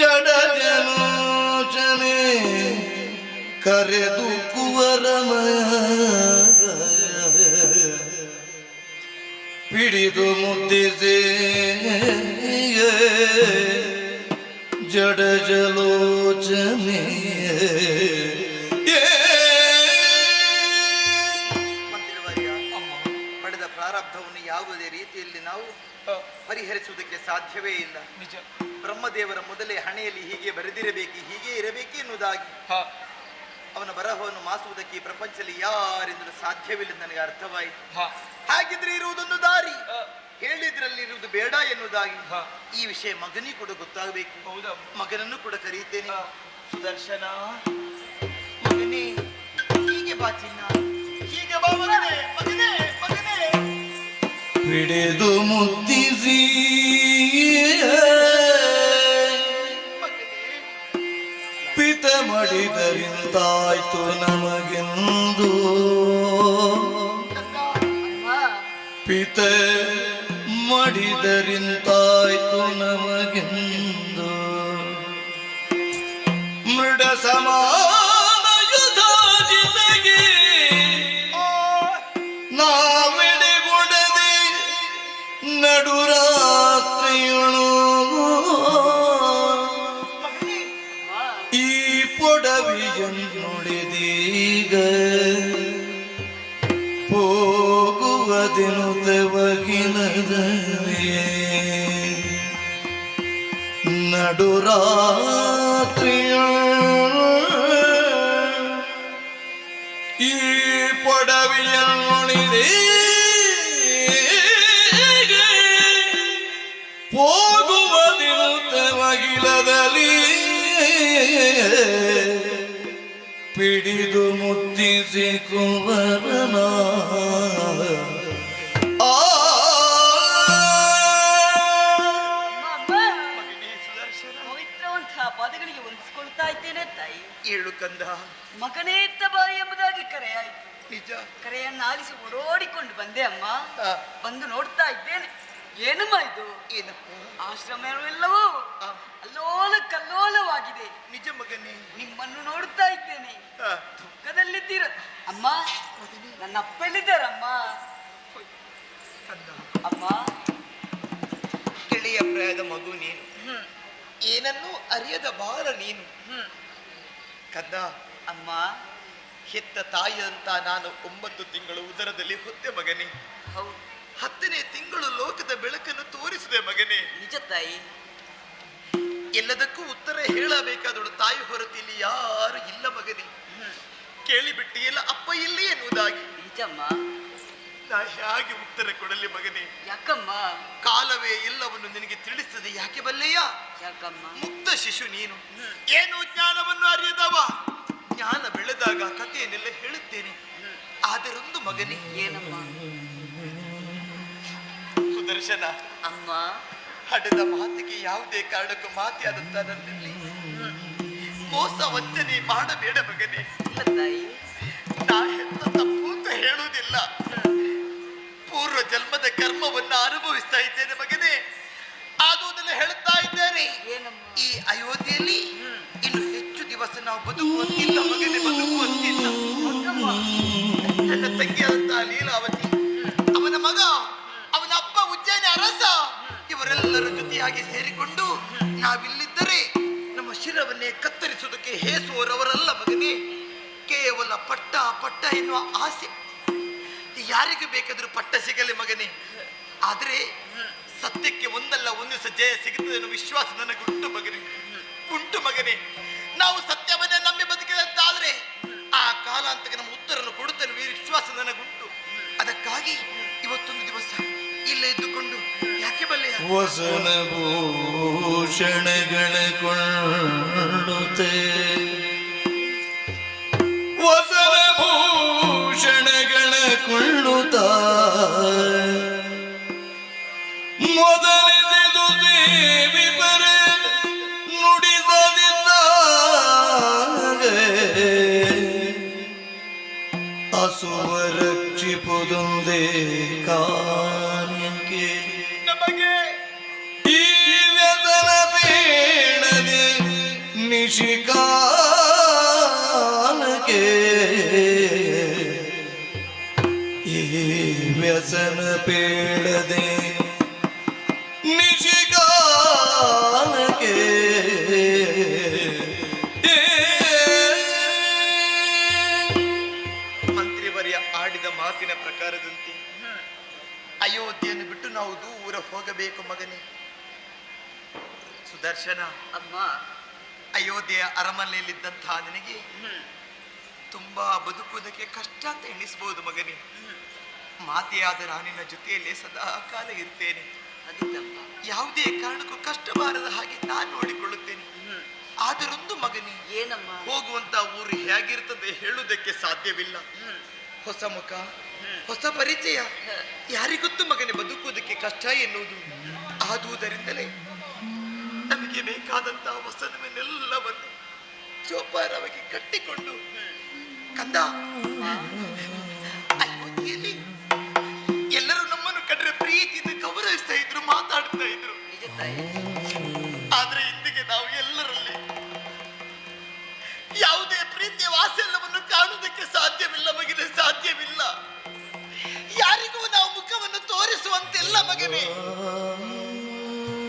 ಜಡಲೋಚನೆ ಕರೆದು ಕುವರನ ಪಿಡಿದು ಮುದ್ದಿಸೆ ಜಡ ಜಲೋಚನೆ. ಮಂತ್ರಿವರ್ಯ, ಪಡೆದ ಪ್ರಾರಬ್ಧವನ್ನು ಯಾವುದೇ ರೀತಿಯಲ್ಲಿ ನಾವು ಪರಿಹರಿಸುವುದಕ್ಕೆ ಸಾಧ್ಯವೇ ಇಲ್ಲ. ನಿಜ. ಬ್ರಹ್ಮದೇವರ ಮೊದಲೇ ಹಣೆಯಲ್ಲಿ ಹೀಗೆ ಬರೆದಿರಬೇಕು, ಹೀಗೆ ಇರಬೇಕು ಎನ್ನುವುದಾಗಿ. ಅವನ ಬರಹವನ್ನು ಮಾಸುವುದಕ್ಕೆ ಈ ಪ್ರಪಂಚದಲ್ಲಿ ಯಾರಿಂದಲೂ ಸಾಧ್ಯವಿಲ್ಲ. ನನಗೆ ಅರ್ಥವಾಯಿತು. ಹಾಗಿದ್ರೆ ಇರುವುದೊಂದು ದಾರಿ, ಹೇಳಿದ್ರಲ್ಲಿ ಇರುವುದು ಬೇಡ ಎನ್ನುವುದಾಗಿ. ಈ ವಿಷಯ ಮಗನಿಗೆ ಕೂಡ ಗೊತ್ತಾಗಬೇಕು. ಹೌದಾ? ಮಗನನ್ನು ಕೂಡ ಕರೀತೇನೆ. ಸುದರ್ಶನ, ಮಗನೇ, ಹೀಗೆ ಬಾ ಚಿನ್ನ, ಹೀಗೆ ಬಾ ಮಗನೇ, ಮಗನೇ, ಮಗನೇ. ಪಿಡಿದು ಮುದ್ದಿಸಿ ಪಿತ ಮಡಿದರಿಂತಾಯ್ತು ನಮಗೆಂದು. ಪಿತ ಮಡಿದರಿಂತಾಯ್ತು ನಮಗೆಂದು. ಮೃಡ ಸಮಾನ ಯುಧಾಜಿತೆಗೆ ನಾವೆಡೆಗೊಡದೆ ನಡುರಾತ್ರಿಯೊಳು ಈ ಪೊಡವಿಯನ್ನುಳಿದೀಗ ಹೋಗುವುದೆನುತ ಬಗಿಲದಲ್ಲಿಯೇ ನಡುರಾತ್ರಿಯೊಳು ಈ ಪೊಡವಿಯನ್ನುಳಿದೀಗ ಹೋಗುವುದೆನುತ ಬಗಿಲದಲ್ಲಿ ಪಿಡಿದು ಮುದ್ದಿಸಿ ಕುವರನ. ಪವಿತ್ರವಂತಹ ಪದಗಳಿಗೆ ಹೊಂದಿಸಿಕೊಳ್ತಾ ಇದ್ದೇನೆ ತಾಯಿ. ಏಳು ಕಂದ, ಮಗನೇ ಇತ್ತ ಬಾಯಿ ಎಂಬುದಾಗಿ ಕರೆಯಾಯಿತು. ನಿಜ. ಕರೆಯನ್ನು ಆಲಿಸಿ ಓಡೋಡಿಕೊಂಡು ಬಂದೆ ಅಮ್ಮ. ಬಂದು ನೋಡ್ತಾ ಇದ್ದೇನೆ. ಏನಮ್ಮ ಇದು? ಏನಪ್ಪ? ಆಶ್ರಮವೆಲ್ಲವೂ ಅಲ್ಲೋಲ ಕಲ್ಲೋಲವಾಗಿದೆ. ನಿಜ ಮಗನೇ, ನಿಮ್ಮನ್ನು ನೋಡ್ತಾ ಇದ್ದೇನೆ. ದುಃಖದಲ್ಲಿದ್ದೀರ ಅಮ್ಮ. ನನ್ನ ಅಪ್ಪ ಎಲ್ಲಿದ್ದಾರಮ್ಮ? ಅಮ್ಮ, ಗೆಳೆಯ ಪ್ರಾಯದ ಮಗು ನೀನು, ಏನನ್ನೂ ಅರಿಯದ ಬಾಲ ನೀನು. ಕಂದ, ಅಮ್ಮ, ಹೆತ್ತ ತಾಯಿಯಂತ ನಾನು 9 ತಿಂಗಳು ಉದರದಲ್ಲಿ ಹೊತ್ತೆ ಮಗನೇ. ಹೌದು, 10ನೇ ತಿಂಗಳು ಲೋಕದ ಬೆಳಕನ್ನು ತೋರಿಸಿದೆ ಮಗನೇ. ನಿಜ ತಾಯಿ. ಎಲ್ಲದಕ್ಕೂ ಉತ್ತರ ಹೇಳಬೇಕಾದಳು ತಾಯಿ ಹೊರತು ಇಲ್ಲಿ ಯಾರು ಇಲ್ಲ ಮಗನೇ. ಕೇಳಿಬಿಟ್ಟಿಯಲ್ಲ ಅಪ್ಪ ಇಲ್ಲಿ ಎನ್ನುವುದಾಗಿ. ನಿಜಮ್ಮ. ನಾ ಹೇಗೆ ಉತ್ತರ ಕೊಡಲಿ ಮಗನೇ? ಯಾಕಮ್ಮ? ಕಾಲವೇ ಎಲ್ಲವನ್ನು ನಿನಗೆ ತಿಳಿಸ್ತದೆ, ಯಾಕೆ ಬಲ್ಲೆಯ? ಯಾಕಮ್ಮ? ಮುಗ್ಧ ಶಿಶು ನೀನು, ಏನು ಜ್ಞಾನವನ್ನು ಅರಿಯದವ. ಜ್ಞಾನ ಬೆಳೆದಾಗ ಕಥೆಯನ್ನೆಲ್ಲ ಹೇಳುತ್ತೇನೆ. ಆದರೊಂದು ಮಗನೇ. ಏನಮ್ಮ? ಸುದರ್ಶನ, ಅಮ್ಮ, ಹಡದ ಮಾತಿಗೆ ಯಾವುದೇ ಕಾರಣಕ್ಕೂ ಮಾತೆಯಾದಂತ ನನ್ನಲ್ಲಿ ಮೋಸ ವಂಚನೆ ಮಾಡಬೇಡ ಮಗನೇ. ಇಲ್ಲ ತಾಯಿ. ನಾ ಹೆತ್ತ ತಪ್ಪು ಅಂತ ಹೇಳುವುದಿಲ್ಲ, ಪೂರ್ವ ಜನ್ಮದ ಕರ್ಮವನ್ನು ಅನುಭವಿಸ್ತಾ ಇದ್ದೇನೆ ಮಗನೇ. ಆದುದನ್ನು ಹೇಳುತ್ತಾ ಇದ್ದೇನೆ. ಏನಮ್ಮ? ಈ ಅಯೋಧ್ಯೆಯಲ್ಲಿ ಇನ್ನು ಹೆಚ್ಚು ದಿವಸ ನಾವು ಬದುಕುವಂತಿಲ್ಲ ಮಗನೇ, ಬದುಕುವಂತಿಲ್ಲ. ನನ್ನ ತಂಗಿಯಾದಂತಹ ಲೀಲಾವತಿ, ಅವನ ಮಗ, ಅವನ ಅಪ್ಪ ಉಜ್ಜಯಿನಿ ಅರಸ, ಇವರೆಲ್ಲರ ಜೊತೆಯಾಗಿ ಸೇರಿಕೊಂಡು ನಾವಿಲ್ಲಿದ್ದರೆ ನಮ್ಮ ಶಿರವನ್ನೇ ಕತ್ತರಿಸುವುದಕ್ಕೆ ಹೇಸುವವರವರಲ್ಲ ಮಗನೇ. ಕೇವಲ ಪಟ್ಟ ಪಟ್ಟ ಎನ್ನುವ ಆಸೆ, ಯಾರಿಗೂ ಬೇಕಾದರೂ ಪಟ್ಟ ಸಿಗಲಿ ಮಗನೇ. ಆದರೆ ಸತ್ಯಕ್ಕೆ ಒಂದಲ್ಲ ಒಂದು ದಿವಸ ಜಯ ಸಿಗುತ್ತದೆ ಅನ್ನೋ ವಿಶ್ವಾಸ ನನಗುಂಟು ಮಗನೇ, ಉಂಟು ಮಗನೇ. ನಾವು ಸತ್ಯವನ್ನೇ ನಂಬಿ ಬದುಕಿದಂತಾದ್ರೆ ಆ ಕಾಲಾಂತಕ್ಕೆ ನಮ್ಮ ಉತ್ತರವನ್ನು ಕೊಡುತ್ತೇನೆ ವಿಶ್ವಾಸ ನನಗುಂಟು. ಅದಕ್ಕಾಗಿ ಇವತ್ತೊಂದು ದಿವಸ ಇಲ್ಲೇ ಇದ್ದುಕೊಂಡು ಯಾಕೆ ಬಲ್ಲೆಯ ವಸನ ಭೂಷಣಗಳ ಕೊಳ್ಳುತ್ತೆ, ವಸನ ಭೂಷಣಗಳ ಕೊಳ್ಳುತ್ತ ಮೊದಲಿದು ದೇವಿ ಬರೆ ನುಡಿದಿದ್ದಾಗ ಅಸುವರಕ್ಷಿಪುದೊಂದೇ ಕಾರ್ಯಕ್ಕೆ ನಮಗೆ ಈ ವ್ಯಸನ ಬೇಡದೆ ನಿಶಿಕಾಲಕ್ಕೆ, ಈ ವ್ಯಸನ ಬೇಡದೆ ನಿಶಿಕಾಲಕ್ಕೆ ಮಂತ್ರಿವರ್ಯ ಆಡಿದ ಮಾತಿನ ಪ್ರಕಾರದಂತೆ ಅಯೋಧ್ಯೆಯನ್ನು ಬಿಟ್ಟು ನಾವು ದೂರ ಹೋಗಬೇಕು ಮಗನೇ. ಸುದರ್ಶನ, ಅಮ್ಮ, ಅಯೋಧ್ಯೆಯ ಅರಮನೆಯಲ್ಲಿದ್ದಂತಹ ನಿನಗೆ ತುಂಬಾ ಬದುಕುವುದಕ್ಕೆ ಕಷ್ಟ ಅಂತ ಎಣಿಸಬಹುದು ಮಗನೇ. ಮಾತೆಯಾದ ನಾನಿನ ಜೊತೆಯಲ್ಲೇ ಸದಾ ಕಾಲ ಇರ್ತೇನೆ. ಅದಿತ್ತಮ್ಮ. ಯಾವುದೇ ಕಾರಣಕ್ಕೂ ಕಷ್ಟ ಬಾರದ ಹಾಗೆ ನಾನು ನೋಡಿಕೊಳ್ಳುತ್ತೇನೆ. ಆದರೊಂದು ಮಗನೇ, ಏನಮ್ಮ? ಹೋಗುವಂತ ಊರು ಹೇಗಿರ್ತದೆ ಹೇಳುವುದಕ್ಕೆ ಸಾಧ್ಯವಿಲ್ಲ. ಹೊಸ ಮುಖ, ಹೊಸ ಪರಿಚಯ, ಯಾರಿಗೊತ್ತು ಮಗನೇ ಬದುಕುವುದಕ್ಕೆ ಕಷ್ಟ ಎನ್ನುವುದು. ಆದುದರಿಂದಲೇ ನಮಗೆ ಬೇಕಾದಂತಹ ವಸನವನ್ನೆಲ್ಲವನ್ನು ಜೋಪಾನವಾಗಿ ಕಟ್ಟಿಕೊಂಡು ಕಂದ, ಅಯೋಧ್ಯೆಯಲ್ಲಿ ಎಲ್ಲರೂ ನಮ್ಮನ್ನು ಕಂಡ್ರೆ ಪ್ರೀತಿಯಿಂದ ಗೌರವಿಸ್ತಾ ಇದ್ರು, ಮಾತಾಡ್ತಾ ಇದ್ರು. ನಿಜ ತಾಯಿ. ಆದ್ರೆ ಇಂದಿಗೆ ನಾವು ಎಲ್ಲರಲ್ಲಿ ಯಾವುದೇ ಪ್ರೀತಿಯ ವಾತ್ಸಲ್ಯವನ್ನು ಕಾಣುವುದಕ್ಕೆ ಸಾಧ್ಯವಿಲ್ಲ ಮಗನೇ, ಸಾಧ್ಯವಿಲ್ಲ. ಯಾರಿಗೂ ನಾವು ಮುಖವನ್ನು ತೋರಿಸುವಂತಿಲ್ಲ ಮಗನೇ.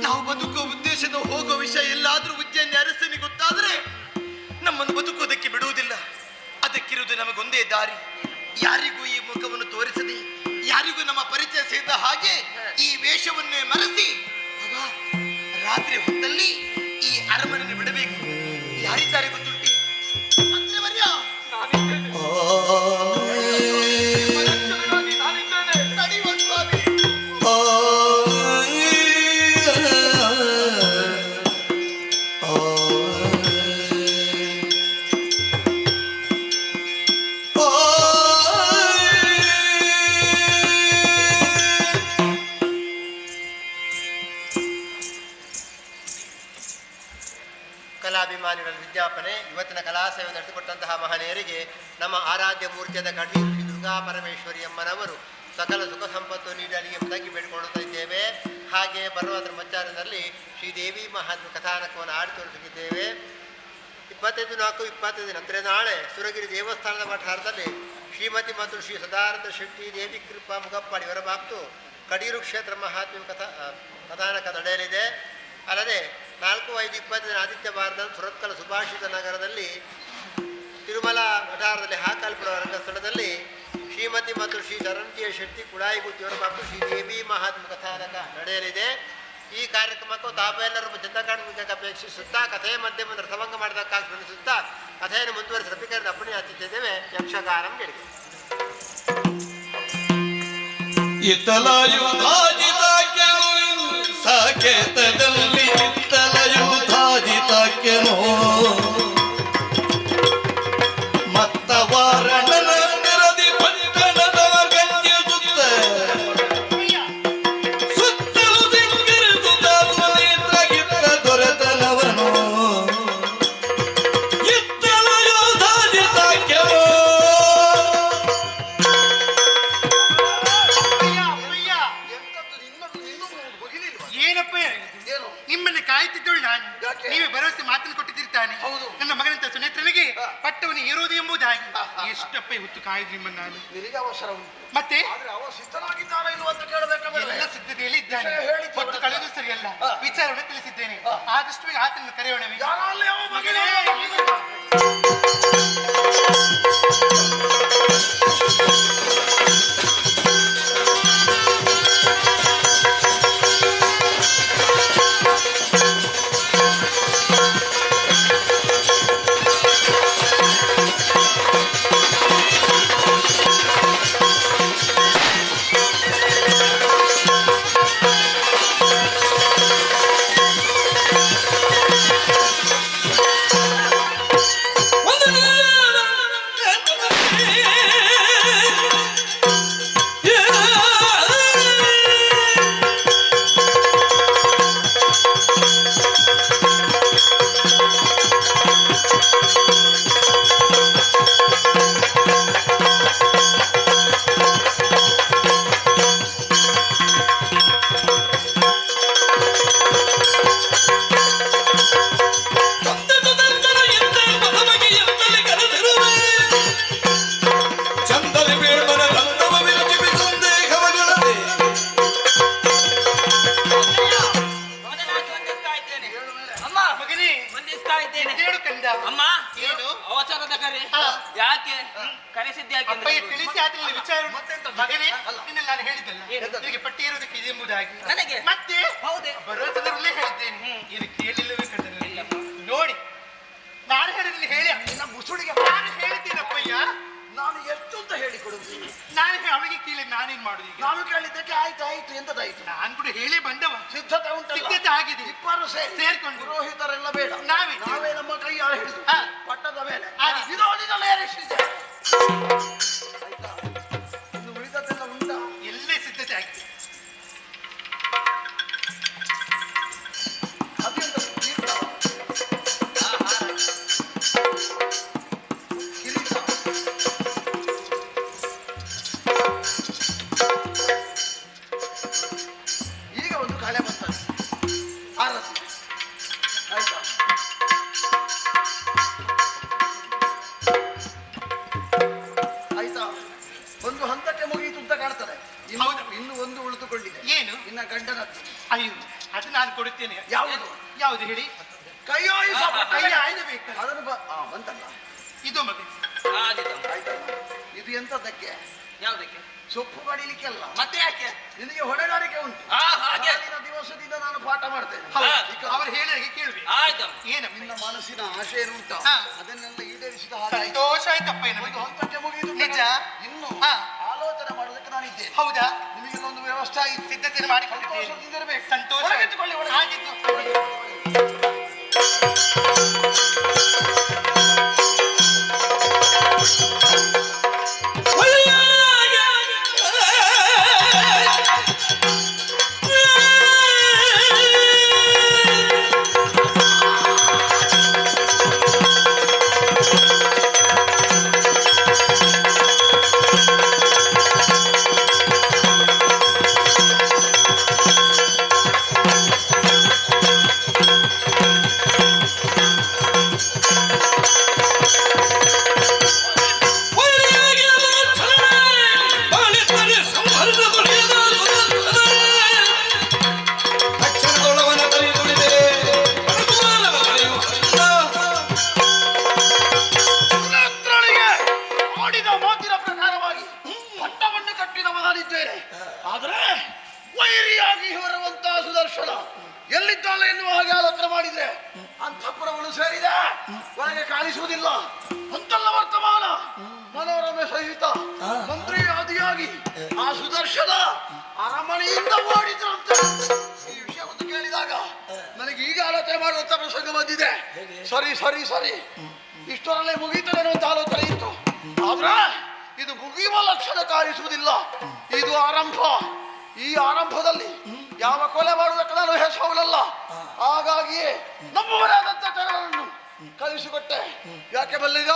ನಾವು ಬದುಕುವ ಉದ್ದೇಶದ ಹೋಗುವ ವಿಷಯ ಎಲ್ಲಾದ್ರೂ ಉಜ್ಜಯಿನಿ ಅರಸನಿಗೆ ಗೊತ್ತಾದ್ರೆ ನಮ್ಮನ್ನು ಬದುಕುವುದಕ್ಕೆ ಬಿಡುವುದಿಲ್ಲ. ಅದಕ್ಕಿರುವುದು ನಮಗೊಂದೇ ದಾರಿ. ಯಾರಿಗೂ ಈ ಮುಖವನ್ನು ತೋರಿಸದೆ, ಯಾರಿಗೂ ನಮ್ಮ ಪರಿಚಯ ಸೇರಿದ ಹಾಗೆ ಈ ವೇಷವನ್ನೇ ಮರೆಸಿ ರಾತ್ರಿ ಹೊತ್ತಲ್ಲಿ ಈ ಅರಮನೆಯನ್ನು ಬಿಡಬೇಕು. ಯಾರಿದ್ದಾರೆ ಗೊತ್ತುಂಟಿ? ಮಂತ್ರಿವರ್ಯ, ನಡೆಯುವ ಸ್ವಾಮಿ. ಕಲಾಭಿಮಾನಿಗಳ ವಿಜ್ಞಾಪನೆ. ಇವತ್ತಿನ ಕಲಾಸೇವೆ ನಡೆಸಿಕೊಟ್ಟಂತಹ ಮಹನೀಯರಿಗೆ ನಮ್ಮ ಆರಾಧ್ಯ ಮೂರ್ತಿಯಾದ ಕಡೀರು ಶ್ರೀ ದುರ್ಗಾ ಪರಮೇಶ್ವರಿ ಅಮ್ಮನವರು ಸಕಲ ಸುಖ ಸಂಪತ್ತು ನೀಡಲಿ ಎಂಬುದಾಗಿ ಬೇಡಿಕೊಳ್ಳುತ್ತಾ ಇದ್ದೇವೆ. ಹಾಗೆ ಬರುವುದರ ಮಧ್ಯಾಹ್ನದಲ್ಲಿ ಶ್ರೀದೇವಿ ಮಹಾತ್ಮ ಕಥಾನಕವನ್ನು ಆಡಿ ತೋರಿಸಿದ್ದೇವೆ. 25/4/25 ಅಂದರೆ ನಾಳೆ ಸುರಗಿರಿ ದೇವಸ್ಥಾನದ ವಠಾರದಲ್ಲಿ ಶ್ರೀಮತಿ ಮತ್ತು ಶ್ರೀ ಸದಾನಂದ ಶೆಟ್ಟಿ ದೇವಿ ಕೃಪಾ ಮುಗಪ್ಪಾಡಿ ಇವರ ಬಾಪ್ತು ಕಡೀರು ಕ್ಷೇತ್ರ ಮಹಾತ್ಮ ಕಥಾನಕ ನಡೆಯಲಿದೆ. ಅಲ್ಲದೆ 4/5/20 ಆದಿತ್ಯವಾರದ ಸುರತ್ಕಲ ಸುಭಾಷಿತ ನಗರದಲ್ಲಿ ತಿರುಮಲ ವಠಾರದಲ್ಲಿ ಹಾಕಲ್ಪಡುವ ರಂಗಸ್ಥಳದಲ್ಲಿ ಶ್ರೀಮತಿ ಮತ್ತು ಶ್ರೀ ಧರಂತಿಯ ಶೆಟ್ಟಿ ಕುಳಾಯಿಗುತ್ತಿಯವರ ಬಾಪು ಶ್ರೀದೇವಿ ಮಹಾತ್ಮ ಕಥಾನಕ ನಡೆಯಲಿದೆ. ಈ ಕಾರ್ಯಕ್ರಮಕ್ಕೂ ತಾವೆಲ್ಲರೂ ಚಂದಕಾಣಿಕೆ ಅಪೇಕ್ಷಿಸುತ್ತಾ ಕಥೆಯ ಮಧ್ಯೆ ಮುಂದೆ ರಥಭಂಗ ಮಾಡಿದಕ್ಕಾಗಿ ಸ್ಮರಿಸುತ್ತಾ ಕಥೆಯನ್ನು ಮುಂದುವರಿಸಿ ರಫಿಕರನ್ನು ಅಪ್ಪಣೆ ಹತ್ತಿದ್ದೇವೆ ಯಕ್ಷಗಾನಂ ಗೆಳಿಗೆ ಇತ್ತಲಯುಧಾಜಿತಾಕ್ಯನು ಸಾಕೇತದಲ್ಲಿ ಇತ್ತಲಯುಧಾಜಿತಾಕ್ಯನು ಮತ್ತ ವಾರಣನ ನೆರದಿ ಪಟ್ಟಣದವ ಗಂಜಿಸುತ್ತ ಸುತ್ತಲೂ ಸಿಂಗರಿಸುತ್ತ ಸುನೇತ್ರಗಿತ್ತ ದೊರೆತನವನು ಇತ್ತಲಯುಧಾಜಿತಾಕ್ಯನು ಏನಪ್ಪ ನಿಮ್ಮನ್ನು ಕಾಯ್ತಿದ್ದಳು ನಾನು ನೀವೇ ಭರವಸೆ ಮಾತನ್ನು ಕೊಟ್ಟಿದ್ದಿರ್ತಾನೆ ನನ್ನ ಮಗನಂತ ಸುನೇತ್ರನಿಗೆ ಪಟ್ಟವನ್ನು ಏರುವುದು ಎಂಬುದಾಗಿ ಎಷ್ಟಪ್ಪ ಹೊತ್ತು ಕಾಯ್ದು ನಿಮ್ಮನ್ನು ನಾನು ನಿನಗೆ ಅವಸರ ಉಂಟು ಮತ್ತೆ ಆದ್ರೆ ಅವ ಸಿದ್ಧನಾಗಿದ್ದಾನೆ ಇಲ್ವ ಅಂತ ಕೇಳಬೇಕಲ್ಲ ಎಲ್ಲ ಸಿದ್ಧತೆಯಲ್ಲಿ ಇದ್ದಾನೆ ಹೊತ್ತು ಕಳೆದು ಸರಿಯಲ್ಲ ವಿಚಾರವನ್ನು ತಿಳಿಸಿದ್ದೇನೆ ಆದಷ್ಟು ಬೇಗ ಆತನನ್ನು ಕರೆಯೋಣವೇ ಯಾರಲ್ಲಿ ಅವ ಮಗನೇ ಅಮ್ಮ ಏನು ಅವಸರದ ಕರೆ ಯಾಕೆ ಕರೆಸಿದ್ದೆ ಯಾಕೆ ಅಪ್ಪಯ್ಯ ತಿಳಿಸಿ ಆತನಲ್ಲಿ ವಿಚಾರ ಮಗನೇ ನಿನ್ನಲ್ಲಿ ನಾನು ಹೇಳಿದ್ದಲ್ಲ ನಿನಗೆ ಪಟ್ಟಿ ಇರುವುದಕ್ಕೆ ಇದೆ ಎಂಬುದಾಗಿ ನನಗೆ ಮತ್ತೆ ಹೌದೇ ಬರುವ ಸಂದರ್ಭದಲ್ಲೇ ಹೇಳಿದ್ದೇನೆ ಇದು ಕೇಳಿಲ್ಲವೇ ಕಣ್ಣಲ್ಲಿ ನೋಡಿ ನಾನು ಹೇಳಿದ್ರೆ ಹೇಳಿ ನಿನ್ನ ಮುಸುಳಿಗೆ ನಾನು ಹೇಳ್ತೀನಪ್ಪಯ್ಯ ನಾನು ಎಷ್ಟು ಅಂತ ಹೇಳಿಕೊಡುವುದು ನಾನು ಅವಳಿಗೆ ಕೇಳಿ ನಾನೇನ್ ಮಾಡುದು ಈಗ ನಾನು ಕೇಳಿದ್ದಕ್ಕೆ ಆಯ್ತು ಆಯ್ತು ಎಂತದಾಯ್ತು ನಾನು ಕೂಡ ಹೇಳಿ ಬಂದವ ಸಿದ್ಧತೆ ಉಂಟು ಸಿದ್ಧತೆ ಆಗಿದೆ ಇಬ್ಬರು ಸೇರ್ಕೊಂಡು ಪುರೋಹಿತರೆಲ್ಲ ಬೇಡ ನಾವೇ ನಾವೇ ನಮ್ಮ ಕೈಯ ಹಿಡಿದು ಪಟ್ಟದ ಮೇಲೆ ಆಗಿದೆ. ವಿರೋಧಿಗಳು ಏರಿಸಿದೆ ಆಯ್ತಾ ಇನ್ನು ಉಳಿದದ್ದೆಲ್ಲ ಉಂಟಾ ಎಲ್ಲೇ ಸಿದ್ಧತೆ ಆಗಿದೆ ಅದೆಂತ ತೀರ್ಥ ಕಿರೀಟ ಈಗ ಒಂದು ಕಳೆ ಬರ್ತದೆ ಆರತಿ ಆಯ್ತಾ ಆಯ್ತಾ ಒಂದು ಹಂತಕ್ಕೆ ಮುಗಿಯಿತು ಅಂತ ಕಾಣ್ತದೆ ಇನ್ನು ಒಂದು ಉಳಿದುಕೊಂಡಿದೆ ಏನು ಇನ್ನ ಗಂಡನದ್ದು ಅಯ್ಯೋ ಅದು ನಾನು ಕೊಡುತ್ತೇನೆ ಯಾವುದು ಯಾವುದು ಹೇಳಿ ಕೈಯಾಯಿಸ ಕೈ ಆಯ್ದು ಬೇಕು ಅದನ್ನು ಬಂತಲ್ಲ ಇದು ಮಗ ಆಯ್ತಲ್ಲ ಇದು ಎಂತದಕ್ಕೆ ಯಾವುದಕ್ಕೆ ಸೊಪ್ಪು ಕಡಿಲಿಕ್ಕೆ ಅಲ್ಲ ಮತ್ತೆ ಯಾಕೆ ನಿನಗೆ ಹೊಣೆಗಾರಿಕೆ ಉಂಟು ಹಾಗೆ ಆಗಿನ ದಿವಸದಿಂದ ನಾನು ಪಾಠ ಮಾಡ್ತೇನೆ ಅವರು ಹೇಳಿದಾಗೆ ಕೇಳುವೆ ಆಯ್ತು ಏನಪ್ಪ ನಿನ್ನ ಮನಸ್ಸಿನ ಆಶೆ ಏನುಂಟ ಹಾ. ಅದನ್ನೆಲ್ಲ ಈಡೇರಿಸಿದ ಹಾಗೆ ಸಂತೋಷ ಆಯ್ತಪ್ಪ ಒಂದು ನಮಗೆ ಹಂತಕ್ಕೆ ಮುಗಿದು ನಿಜ? ಇನ್ನು ಹಾ. ಆಲೋಚನೆ ಮಾಡೋದಕ್ಕೆ ನಾನಿದ್ದೇನೆ ಹೌದಾ ನಿಮಗೆಲ್ಲ ಒಂದು ವ್ಯವಸ್ಥೆ ಆಯಿತು ಸಿದ್ಧತೆ ಮಾಡಿಕೊಂಡಿದ್ದೇನೆ ಸಂತೋಷದಿಂದ ಇರಬೇಕು ಸಂತೋಷ ಒಳಗೆತ್ತುಕೊಳ್ಳಿ, ಒಳಗೆ. ಆಗಿದ್ದು ಸೇರಿದೆ ಒಳಗೆ ಕಾಣಿಸುವುದಿಲ್ಲ ಅಂತಲ್ಲ ವರ್ತಮಾನ ಮನೋರಮೆ ಸಹಿತ ಮಂತ್ರಿ ಆದಿಯಾಗಿ ಆ ಸುದರ್ಶನ ಅರಮನೆಯಿಂದ ಓಡಿದ್ರಂತೆ. ಈ ವಿಷಯವನ್ನು ಕೇಳಿದಾಗ ನನಗೆ ಈಗ ಆಲೋಚನೆ ಮಾಡುವಂತ ಪ್ರಸಂಗ ಬಂದಿದೆ. ಸರಿ ಸರಿ ಸರಿ ಇಷ್ಟರಲ್ಲೇ ಮುಗೀತದೆ ಅಂತ ಆಲೋಚನೆ ಇತ್ತು. ಆದ್ರೆ ಇದು ಮುಗಿಯುವ ಲಕ್ಷಣ ಕಾಣಿಸುವುದಿಲ್ಲ. ಇದು ಆರಂಭ. ಈ ಆರಂಭದಲ್ಲಿ ಯಾವ ಕೊಲೆ ಮಾಡುವುದಕ್ಕೆ ನಾನು ಹೆಸರಲ್ಲ. ಹಾಗಾಗಿಯೇ ನಮ್ಮವರಾದಂತ ಜನರನ್ನು ಕಳಿಸಿಕೊಟ್ಟೆ. ಯಾಕೆ ಬಲ್ಲಿಗ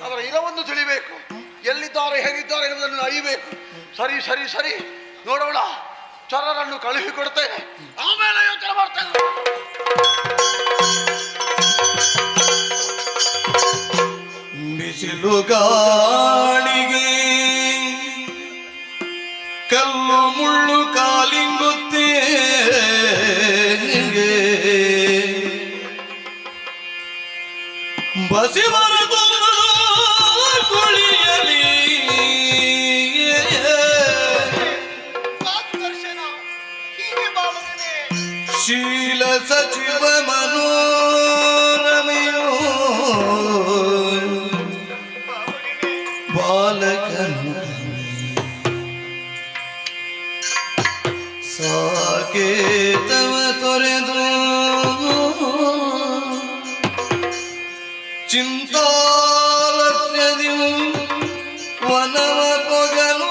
ಅವರ ಇರವನ್ನು ತಿಳಿಬೇಕು, ಎಲ್ಲಿದ್ದಾರೆ ಹೇಗಿದ್ದಾರೆ ಎನ್ನುವುದನ್ನು ಅರಿಯಬೇಕು. ಸರಿ ಸರಿ ಸರಿ ನೋಡೋಣ, ಚರರನ್ನು ಕಳುಹಿಕೊಡ್ತೇನೆ, ಆಮೇಲೆ ಯೋಚನೆ ಮಾಡ್ತೇನೆ. ಬಿಸಿಲು ಗಾಳಿಗೆ ಕಲ್ಲು ಮುಳ್ಳು ಕಾಲಿಂಗುತ್ತೆ, ಬಸಿ ಬರದ ಕುಳಿಯಲಿ ಶೀಲ ಸಚಿವ ಮನೋರಮೆಯೋ ಬಾಲಕನು ಸಾಕೇತವ ತೊರೆದು ಚಿಂತಾಲಸ್ಯದಿ ವನವ ಪೊಗಲು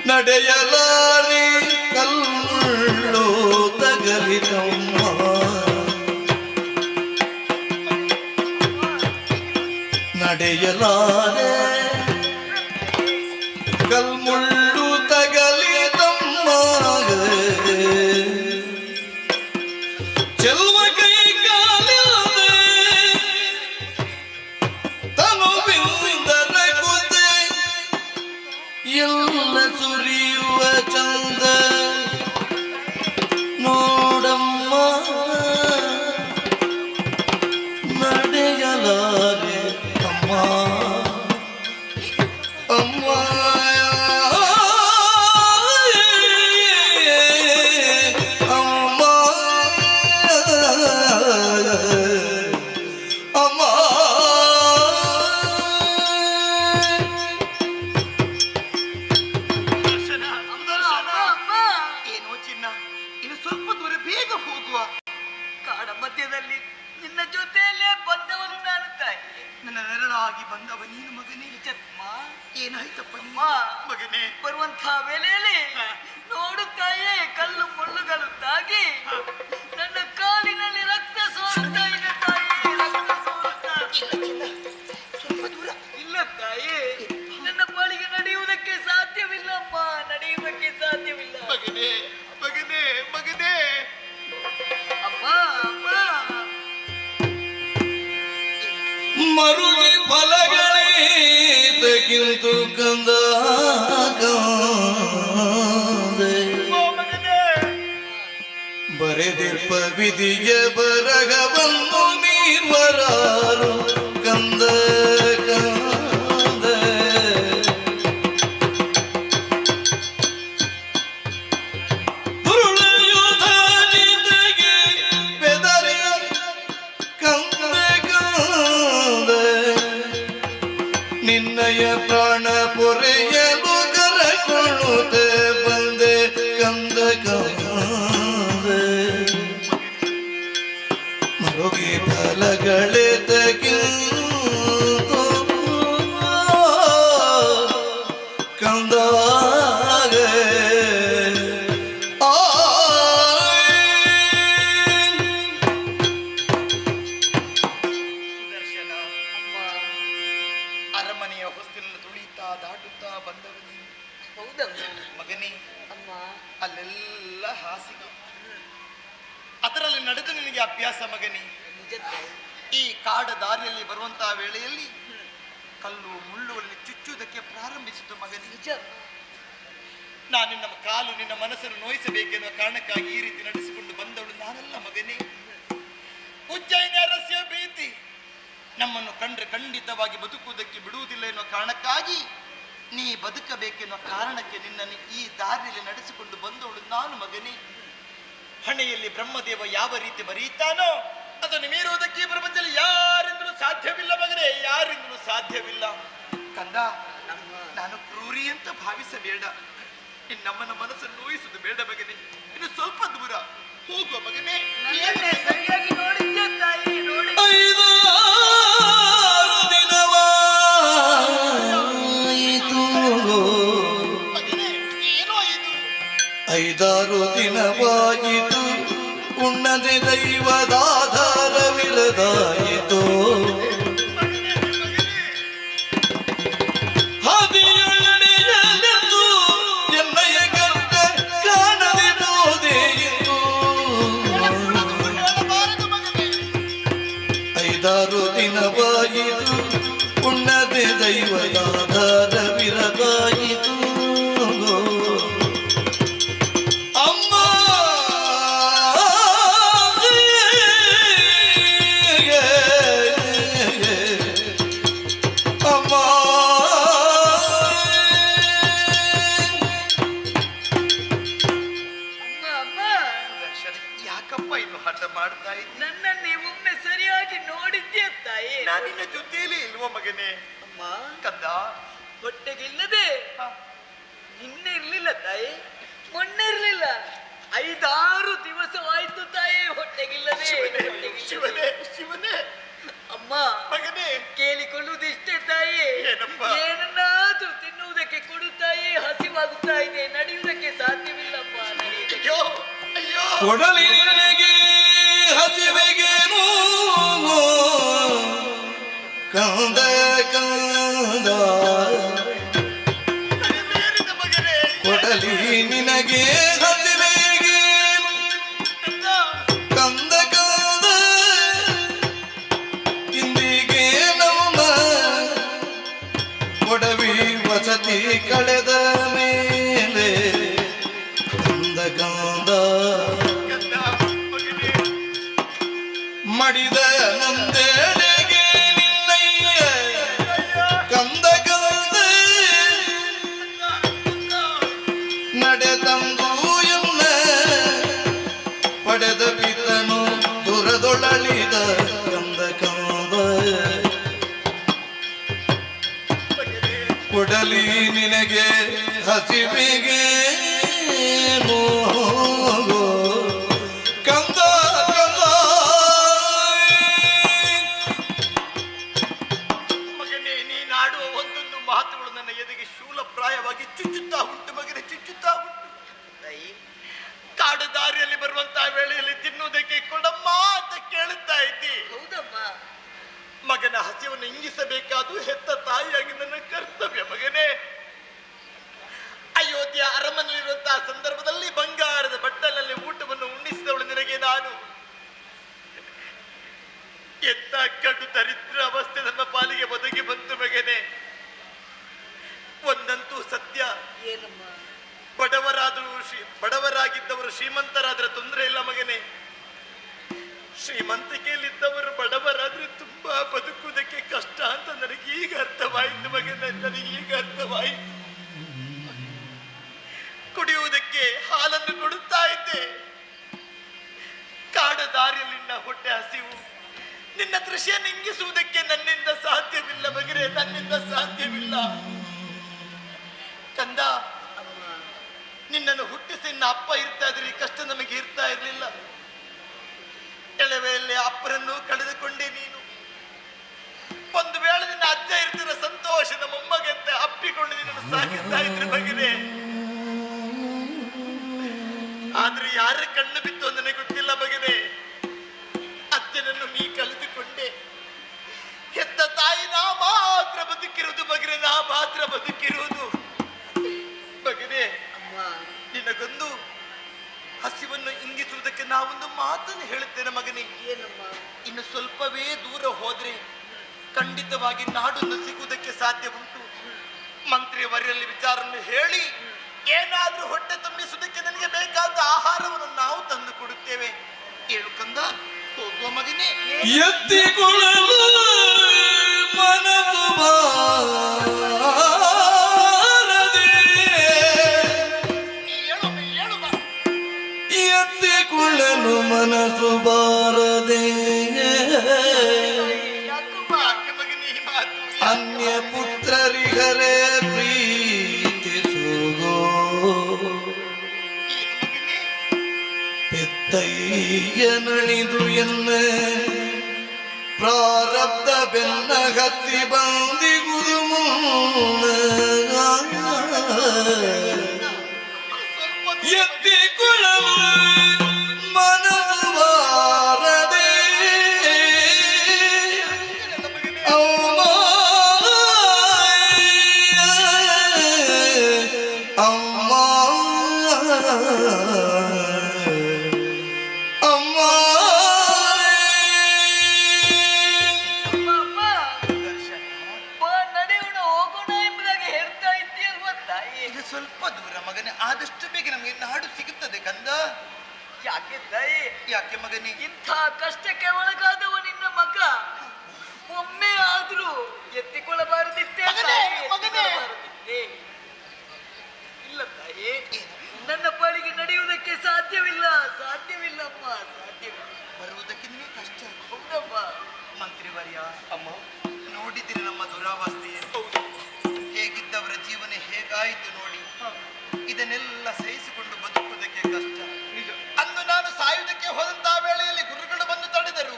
ನಡೆಯಲಾರಿ ಕಲ್ಲು ತಗಲಿತಮ್ಮ, ನಡೆಯಲಾರೆ ಕಲ್ಮುಳ್ಳು ತಗಲಿತಮ್ಮ, ಚೆಲ್ವ ಕೈ ಕಾಲಿಲ್ಲದೆ ತನುವಿಂದರ ಕುದೆ ಎಲ್ಲ ಸುರಿಯುವ ಚಂದ ನೋಡಮ್ಮ, ನಡೆಯಲಾರೆ ಅಮ್ಮ ಅಮ್ಮ ಅಮ್ಮ ಅಮ್ಮ. ಏನೋ ಚಿನ್ನ, ಇನ್ನು ಸ್ವಲ್ಪ ದೂರ ಬೇಗ ಹೋಗುವ. ಕಾಡ ಮಧ್ಯದಲ್ಲಿ ನಿನ್ನ ಜೊತೆಯಲ್ಲೇ ಬಂದವನು ನಾನು ತಾಯಿ. ನನ್ನ ನೆರಳಾಗಿ ಬಂದವ ನೀನು ಮಗನೇ. ಜನ್ಮ ಏನಾಯ್ತಪ್ಪ ಅಮ್ಮ, ಮಗನೇ? ಬರುವಂತ ವೇಳೆಯಲ್ಲಿ ನೋಡು ತಾಯೇ, ಕಲ್ಲು ಮುಳ್ಳುಗಳು ತಾಗಿ ನನ್ನ ಕಾಲಿನಲ್ಲಿ ರಕ್ತ ಸೋರುತ್ತಾ ಇದೆ ತಾಯಿ, ರಕ್ತ ಸೋರುತ್ತಾ. ಸ್ವಲ್ಪ ದೂರ. ಇಲ್ಲ ತಾಯಿ, ನನ್ನ ಬಾಳಿಗೆ ನಡೆಯುವುದಕ್ಕೆ ಸಾಧ್ಯವಿಲ್ಲ ಅಮ್ಮ, ನಡೆಯುವುದಕ್ಕೆ ಸಾಧ್ಯವಿಲ್ಲ. ಮಗನೇ ಮಗನೇ ಮಗನೇ. ಅಮ್ಮ ಅಮ್ಮ, ಮರುಗಿ ಫಲಗಳೇತಕ್ಕಿಂತು ಕಂದ ಬರೆದಿರ್ಪ ವಿಧಿಯ ಬರಗವನ್ನು ಮೀರ್ವರಾರು ಕಂದ ಕಂದ. ತುರುಳಯುಧ ಜಿತೆಗೆ ಬೆದರಿ ಕಂದ ಕಂದ, ನಿನ್ನಯ ಪ್ರಾಣ ಪೊರೆಯಲು ಕರಕೊಳ್ಳುತ್ತೆ ಬಂದೆ ಕಂದ ಕಂದ. ಮರುಗಿ ಫಲಗಳೆತಕ್ಕಿಂತು ಕಂದಾಗ ಸುದರ್ಶನ, ಅರಮನೆಯ ಹೊಸ್ತಿಲನ್ನು ತುಳಿಯುತ್ತಾ ದಾಟುತ್ತಾ ಬಂದವ ನೀನು. ಹೌದಮ್ಮ. ಮಗನೇ, ಅಮ್ಮ ಅಲ್ಲೆಲ್ಲ ಹಾಸಿಗೆ, ಅದರಲ್ಲಿ ನಡೆದು ನಿನಗೆ ಅಭ್ಯಾಸ ಮಗನೇ. ನಿಜ ತಾಯಿ. ಈ ಕಾಡ ದಾರಿಯಲ್ಲಿ ಬರುವಂತಹ ವೇಳೆಯಲ್ಲಿ ಕಲ್ಲು ಮುಳ್ಳುಗಳಲ್ಲಿ ಚುಚ್ಚುವುದಕ್ಕೆ ಪ್ರಾರಂಭಿಸಿತು ಮಗನೇ. ನಿಜ ಅಮ್ಮ. ನಾನು ನಿನ್ನ ಕಾಲು ನಿನ್ನ ಮನಸ್ಸನ್ನು ನೋಯಿಸಬೇಕೆನ್ನುವ ಕಾರಣಕ್ಕಾಗಿ ಈ ರೀತಿ ನಡೆಸಿಕೊಂಡು ಬಂದವಳು ನಾನಲ್ಲ ಮಗನೇ. ಉಜ್ಜಯಿನಿ ಅರಸ್ಯ ಭೀತಿ ನಮ್ಮನ್ನು ಕಂಡ್ರೆ ಖಂಡಿತವಾಗಿ ಬದುಕುವುದಕ್ಕೆ ಬಿಡುವುದಿಲ್ಲ ಎನ್ನುವ ಕಾರಣಕ್ಕಾಗಿ ನೀ ಬದುಕಬೇಕೆನ್ನುವ ಕಾರಣಕ್ಕೆ ನಿನ್ನನ್ನು ಈ ದಾರಿಯಲ್ಲಿ ನಡೆಸಿಕೊಂಡು ಬಂದವಳು ನಾನು ಮಗನೇ. ಹಣೆಯಲ್ಲಿ ಬ್ರಹ್ಮದೇವ ಯಾವ ರೀತಿ ಬರೆಯುತ್ತಾನೋ ಅದನ್ನು ಮೀರುವುದಕ್ಕೆ ಈ ಪ್ರಪಂಚದಲ್ಲಿ ಯಾರಿಂದಲೂ ಸಾಧ್ಯವಿಲ್ಲ ಮಗನೇ, ಯಾರಿಂದಲೂ ಸಾಧ್ಯವಿಲ್ಲ. ಕಂದ, ನಾನು ಕ್ರೂರಿ ಅಂತ ಭಾವಿಸಬೇಡ. ನಮ್ಮನ ಮನಸ್ಸನ್ನು ನೋಯಿಸುವುದು ಬೇಡ ಮಗನೇ. ಇನ್ನು ಸ್ವಲ್ಪ ದೂರ ಹೋಗುವ ಮಗನೇ. ನನ್ನನ್ನೇ ಸರಿಯಾಗಿ ನೋಡಿದ್ಯಾ ತಾಯಿ? ನೋಡಿ 5 ದಿನವಾಯಿತು ಉಣ್ಣದೆ ದೈವದಾಧಾರವಿರದಾಯಿತು. ಹದಿಯೊಳನೆಯಲೆಂದು ಎನ್ನಯ ಗಂಟ ಕಾಣದೆ ಬೋದೆಯಿತು. 5 ದಿನವಾಯಿತು ಉಣ್ಣದೆ ದೈವದಾಧಾರವಿರದಾಯಿತು. ಯಾಕಪ್ಪ ಇದು ಹಠ ಮಾಡ್ತಾ ಇದ್ದ? ನನ್ನನ್ನೇ ಒಮ್ಮೆ ಸರಿಯಾಗಿ ನೋಡಿದ್ಯಾ ತಾಯಿ? ನಾನಿನ್ನ ಜೊತೆಯಲ್ಲಿ ಇಲ್ವೋ ಮಗನೇ? ಅಮ್ಮ ಕಂದ, ಹೊಟ್ಟೆಗಿಲ್ಲದೆ ನಿನ್ನೆ ಇರ್ಲಿಲ್ಲ ತಾಯಿ, ಮೊನ್ನೆ ಇರ್ಲಿಲ್ಲ, 5-6 ದಿವಸವಾಯ್ತು ತಾಯಿ ಹೊಟ್ಟೆಗಿಲ್ಲದೆ. ಶಿವನೇ ಶಿವನೇ. ಅಮ್ಮ ಮಗನೇ, ಕೇಳಿಕೊಳ್ಳುವುದಿಷ್ಟೇ ತಾಯಿ. ಏನಪ್ಪ? ಏನನ್ನಾದ್ರೂ ತಿನ್ನುವುದಕ್ಕೆ ಕೊಡು ತಾಯಿ, ಹಸಿವಾಗುತ್ತಾ ಇದೆ, ನಡೆಯುವುದಕ್ಕೆ ಸಾಧ್ಯವಿಲ್ಲಪ್ಪ. ಅಯ್ಯೋ ಅಯ್ಯೋ. ಕೊಡಲಿ ನನಗೆ ಹಸಿವೆಗೇನು ಕಂದ ಕಂದ, ಮಗನೇ, ಕೊಡಲಿ ನಿನಗೆ ಹಸಿವೆಗೇನು ಕಂದ ಕಂದ, ಇಂದಿಗೆ ನಮ್ಮ ಕೊಡವಿ ವಸತಿ ಕಳೆದ ಮೇಲೆ ಕಂದ ಕಂದ, ಮಡಿದ ನಂದೆಡೆಗೆ ನಿನ್ನಯ್ಯ ಕಂದ ಕಂದ, ನಡೆದಂದು ಎನ್ನ ಪಡೆದ ಪಿತನು ದುರದೊಳಳಿದ ಕಂದ ಕಂದ, ಕೊಡಲಿ ನಿನಗೆ ಹಸಿವೆಗೆ ಕಂದ ಕಂದ. ಮಗನೇ, ನೀನಾಡುವ ಒಂದೊಂದು ಮಾತುಗಳು ನನ್ನ ಎದೆಗೆ ಶೂಲಪ್ರಾಯವಾಗಿ ಚುಚ್ಚುತ್ತಾ ಉಂಟು ಮಗನೇ, ಚುಚ್ಚುತ್ತಾ ಉಂಟು. ತಾಯಿ ಕಾಡು ದಾರಿಯಲ್ಲಿ ಬರುವಂತಹ ವೇಳೆಯಲ್ಲಿ ತಿನ್ನುವುದಕ್ಕೆ ಕೊಡಮ್ಮ ಅಂತ ಕೇಳುತ್ತಾ ಇದ್ದಿ. ಹೌದಮ್ಮ. ಮಗನ ಹಸಿವನ್ನು ಇಂಗಿಸಬೇಕಾದು ಹೆತ್ತ ತಾಯಿಯಾಗಿ ನನ್ನ ಕರ್ತವ್ಯ ಮಗನೇ. ಅಯೋಧ್ಯ ಅರಮನೆಯಲ್ಲಿರುವಂತಹ ಸಂದರ್ಭದಲ್ಲಿ ಬಂಗಾರದ ಬಟ್ಟಲಲ್ಲಿ ಊಟವನ್ನು ಉಣ್ಣಿಸಿದವಳು ನಿನಗೆ ನಾನು. ಎಂತ ಕಡು ದರಿದ್ರ ಅವಸ್ಥೆ ನಮ್ಮ ಪಾಲಿಗೆ ಒದಗಿ ಬಂತು ಮಗನೇ. ಒಂದಂತೂ ಸತ್ಯ, ಏನಮ್ಮ? ಬಡವರಾಗಿದ್ದವರು ಶ್ರೀಮಂತರಾದ್ರೆ ತೊಂದರೆ ಇಲ್ಲ ಮಗನೇ. ಶ್ರೀಮಂತಿಕೆಯಲ್ಲಿದ್ದವರು ಬಡವರಾದ್ರೆ ತುಂಬಾ ಬದುಕುವುದಕ್ಕೆ ಕಷ್ಟ ಅಂತ ನನಗೀಗ ಅರ್ಥವಾಯಿತು ಮಗನೇ, ನನಗೀಗ ಅರ್ಥವಾಯಿತು. ಕುಡಿಯುವುದಕ್ಕೆ ಹಾಲನ್ನು ಕೊಡುತ್ತಾ ಇದ್ದೆ. ಕಾಡ ದಾರಿಯಲ್ಲಿ ನಿನ್ನ ಹೊಟ್ಟೆ ಹಸಿವು, ನಿನ್ನ ತೃಷಿಯನ್ನು ಇಂಗಿಸುವುದಕ್ಕೆ ನನ್ನಿಂದ ಸಾಧ್ಯವಿಲ್ಲ ಮಗನೇ, ನನ್ನಿಂದ ಸಾಧ್ಯವಿಲ್ಲ. ಕಂದ, ನಿನ್ನನ್ನು ಹುಟ್ಟಿಸಿ ನಿನ್ನ ಅಪ್ಪ ಇರ್ತಾ ಇದ್ರೆ ಈ ಕಷ್ಟ ನಮಗೆ ಇರ್ತಾ ಇರಲಿಲ್ಲ. ಎಳವೆಯಲ್ಲಿ ಅಪ್ಪರನ್ನು ಕಳೆದುಕೊಂಡೆ ನೀನು. ಒಂದು ವೇಳೆ ನಿನ್ನ ಅಜ್ಜ ಇರ್ತಿರ ಸಂತೋಷದ ಮೊಮ್ಮಗೆ ಅಂತ ಅಪ್ಪಿಕೊಂಡು ನಿನ್ನನ್ನು ಸಾಕಿರ್ತಾ ಇದ್ರೆ ಮಗನೇ. ಆದ್ರೆ ಯಾರ ಕಣ್ಣು ಬಿತ್ತು ನನಗೆ ಗೊತ್ತಿಲ್ಲ ಮಗನೇ. ಅಜ್ಜನನ್ನು ನೀ ಕಳೆದುಕೊಂಡೆ. ಹೆತ್ತ ತಾಯಿ ನಾ ಮಾತ್ರ ಬದುಕಿರುವುದು ಮಗನೇ, ನಾ ಮಾತ್ರ ಬದುಕಿರುವುದು ಒದಗಿಸುವುದಕ್ಕೆ ನಾವೊಂದು ಮಾತನ್ನು ಹೇಳುತ್ತೇನೆ ಮಗನೇ. ಏನಮ್ಮ? ಇನ್ನು ಸ್ವಲ್ಪವೇ ದೂರ ಹೋದ್ರೆ ಖಂಡಿತವಾಗಿ ನಾಡನ್ನು ಸಿಗುವುದಕ್ಕೆ ಸಾಧ್ಯ ಉಂಟು. ಮಂತ್ರಿಯವರಲ್ಲಿ ವಿಚಾರವನ್ನು ಹೇಳಿ ಏನಾದ್ರೂ ಹೊಟ್ಟೆ ತುಂಬಿಸುವುದಕ್ಕೆ ನನಗೆ ಬೇಕಾದ ಆಹಾರವನ್ನು ನಾವು ತಂದು ಕೊಡುತ್ತೇವೆ. ಹೇಳು ಕಂದ, ಹೋಗುವ ಮಗನೇ. ಎತ್ತಿಕೊಳ್ಳಲು ಮನಸ್ಸು ಬಾರದೆ, ಹೇಳು ಬಾ. ಎತ್ತಿಕೊಳ್ಳಲು ಮನಸ್ಸು ಬಾರದೆ, ಯಾಕೆ ಮಗನೇ ಈ ಮಾತು? ಅನ್ಯ ಪುತ್ರರಿಗರೇ ಪ್ರೀತಿಸುಗೋ, ಏನು ಮಗನೇ? ಪೆತ್ತಯ್ಯ ನಳಿದು ಎನ್ನ ಪ್ರಾರಬ್ಧ ಬೆನ್ನ ಹತ್ತಿ ಬಂದಿಗುದು ಮುನ್ನ, ಎತ್ತಿಕೊಳ್ಳಲು ಮನಸ್ಸು ಬಾರದೆ, ಅಮ್ಮ ಅಮ್ಮ ಅಮ್ಮ ಅಮ್ಮ, ಬಾ ನಡೆಯೋಣ, ಹೋಗೋಣ ಎಂಬುದಾಗಿ ಹೇಳ್ತಾ ಇದ್ದೀಯಲ್ವ ತಾಯಿ? ಇದು ಸ್ವಲ್ಪ ದೂರ ಮಗನೇ, ಆದಷ್ಟು ಬೇಗ ನಮಗೆ ನಾಡು ಸಿಗುತ್ತದೆ ಕಂದ. ಯಾಕೆ ತಾಯಿ? ಯಾಕೆ ಮಗನೇ? ಇಂಥ ಕಷ್ಟಕ್ಕೆ ಒಳಗಾದವ ನಿನ್ನ ಮಗ ಒಮ್ಮೆ ಆದ್ರೂ ಎತ್ತಿಕೊಳ್ಳಬಾರದಿತ್ತೇ ಮಗನೇ, ತಾಯಿ, ಮಗನೇ. ಎತ್ತಿಕೊಳ್ಳಬಾರದಿತ್ತೇ? ಇಲ್ಲ ತಾಯಿ, ನನ್ನ ಪಾಡಿಗೆ ನಡೆಯುವುದಕ್ಕೆ ಸಾಧ್ಯವಿಲ್ಲ, ಸಾಧ್ಯವಿಲ್ಲಮ್ಮ, ಸಾಧ್ಯವಿಲ್ಲ. ಬರುವುದಕ್ಕೆ ನಿಮಗೆ ಕಷ್ಟ. ಹೌದಮ್ಮ. ಮಂತ್ರಿವರ್ಯ, ಅಮ್ಮ ನೋಡಿದ್ದೀರಿ ನಮ್ಮ ದುರಾವಸ್ಥೆಯನ್ನು. ಹೇಗಿದ್ದವರ ಜೀವನ ಹೇಗಾಯಿತು ನೋಡಿ. ಇದನ್ನೆಲ್ಲ ಸಹಿಸಿಕೊಂಡು ಬದುಕುವುದಕ್ಕೆ ಕಷ್ಟ. ಅಂದು ನಾನು ಸಾಯುವುದಕ್ಕೆ ಹೋದಂತಹ ವೇಳೆಯಲ್ಲಿ ಗುರುಗಳು ಬಂದು ತಡೆದರು,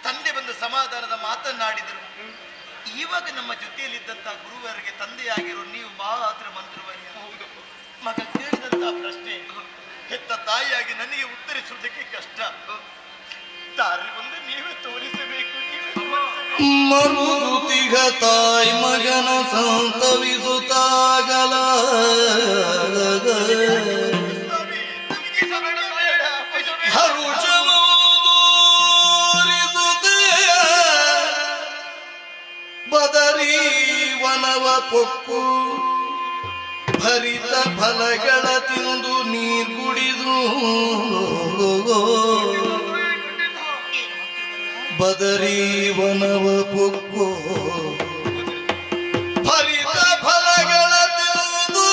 ತಂದೆ ಬಂದು ಸಮಾಧಾನದ ಮಾತನ್ನಾಡಿದರು. ಇವಾಗ ನಮ್ಮ ಜೊತೆಯಲ್ಲಿದ್ದಂತಹ ಗುರುವರಿಗೆ ತಂದೆಯಾಗಿರೋ ನೀವು ಮಾತ್ರ ಮಂತ್ರವರ್ಯ. ಮಗ ಕೇಳಿದಂತಹ ಪ್ರಶ್ನೆ ಹೆತ್ತ ತಾಯಿಯಾಗಿ ನನಗೆ ಉತ್ತರಿಸುವುದಕ್ಕೆ ಕಷ್ಟ. ದಾರಿ ಒಂದು ನೀವೇ ತೋರಿಸಬೇಕು, ನೀವೇ ತೋರಿಸಬೇಕು. ಮರುಗುತಿಗ ತಾಯಿ ಮಗನ ಸಂತವಿಸುತ್ತಾಗಲ, ಸ್ವಾಮಿ, ನಮಗೆ ಸಮಯ ಬೇಡ. ಹರುಷಮೋರಿಸುತ್ತೆ ಬದರಿ ವನವ ಪೊಕ್ಕು, ಭರಿತ ಫಲಗಳ ತಿಂದು ನೀರ್ ಕುಡಿದು, ಬದರಿ ವನವ ಪೊಕ್ಕು, ಭರಿತ ಫಲಗಳ ತಿಂದು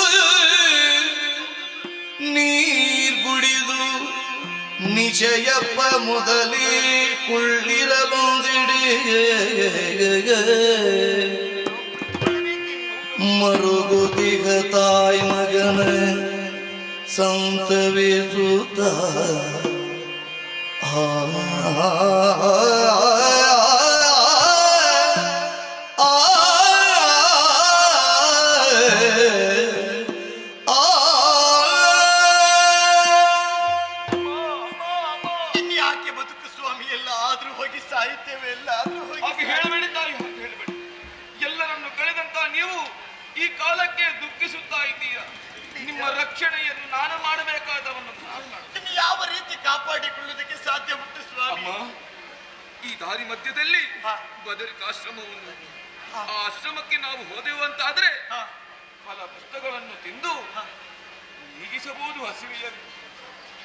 ನೀರ್ ಕುಡಿದು, ನಿಶಯಪ್ಪ ಮೊದಲೇ ಕುಳ್ಳಿರಲೊಂದಿಡೆ, ಮರುಗುತಿಗ ತಾಯಿ ಮಗನ ಸಂತವಿಸುತ್ತ, ಇನ್ಯಾಕೆ ಬದುಕು ಸ್ವಾಮಿ? ಎಲ್ಲ ಆದ್ರೂ ಹೋಗಿ ಸಾಹಿತ್ಯವೇ, ಎಲ್ಲ ಆದ್ರೂ ಹೋಗಿ ಹಾಗೆ ಹೇಳಬೇಡಿ ತಾಯಿ, ಹಾಗೆ ಹೇಳಬೇಡಿ. ಎಲ್ಲರನ್ನು ಕಳೆದಂತ ನೀವು ಈ ಕಾಲಕ್ಕೆ ದುಃಖಿಸುತ್ತಾ ಇದ್ದೀರಾ. ನಿಮ್ಮ ರಕ್ಷಣೆಯನ್ನು ನಾನು ಮಾಡಬೇಕಾದವನ್ನು ನಾನು ಮಾಡುತ್ತೇನೆ. ಇನ್ನು ಯಾವ ರೀತಿ ಕಾಪಾಡಿಕೊಳ್ಳುವುದಕ್ಕೆ ಸಾಧ್ಯ ಉಂಟು ಸ್ವಾಮಿ? ಅಮ್ಮ, ಈ ದಾರಿ ಮಧ್ಯದಲ್ಲಿ ಬದರಿಕಾಶ್ರಮವನ್ನು, ಆ ಆಶ್ರಮಕ್ಕೆ ನಾವು ಹೋದೆವು ಅಂತಾದ್ರೆ ಫಲ ಪುಸ್ತಕಗಳನ್ನು ತಿಂದು ನೀಗಿಸಬಹುದು ಹಸಿವೆಯನ್ನು.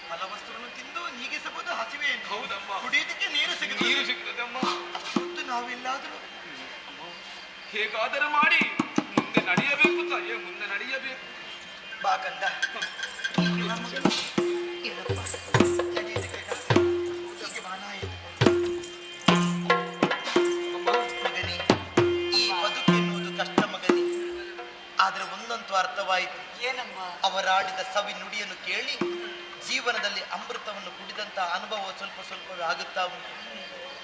ಫಲವಸ್ತುವನ್ನು ತಿಂದು ನೀಗಿಸಬಹುದು ಹಸಿವೆಯನ್ನು. ಹೌದಮ್ಮ, ಕುಡಿಯೋದಕ್ಕೆ ನೀರು ನೀರು ಸಿಗುತ್ತದೆ. ಸಿಗ್ತದಮ್ಮ. ಅಷ್ಟೊತ್ತು ನಾವೆಲ್ಲಾದರೂ ಹೇಗಾದರೂ ಮಾಡಿ ಮುಂದೆ ನಡೆಯಬೇಕು ತಾಯಿಯೇ, ಮುಂದೆ ನಡೆಯಬೇಕು. ಬಾ ಕಂದ. ಮಗನೇ, ಈ ಬದುಕೆನ್ನುವುದು ಕಷ್ಟ ಮಗನೇ. ಆದ್ರೆ ಒಂದಂತೂ ಅರ್ಥವಾಯಿತು. ಏನಮ್ಮ? ಅವರಾಡಿದ ಸವಿ ನುಡಿಯನ್ನು ಕೇಳಿ ಜೀವನದಲ್ಲಿ ಅಮೃತವನ್ನು ಕುಡಿದಂತಹ ಅನುಭವ ಸ್ವಲ್ಪ ಸ್ವಲ್ಪವೇ ಆಗುತ್ತಾ ಉಂಟು.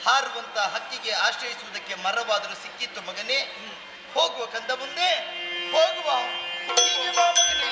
ಹಾರುವಂತ ಹಕ್ಕಿಗೆ ಆಶ್ರಯಿಸುವುದಕ್ಕೆ ಮರವಾದರೂ ಸಿಕ್ಕಿತ್ತು ಮಗನೇ. ಹೋಗುವ ಕಂದ, ಮುಂದೆ ಹೋಗುವ. ಹೀಗೆ ಬಾ ಮಗನೇ.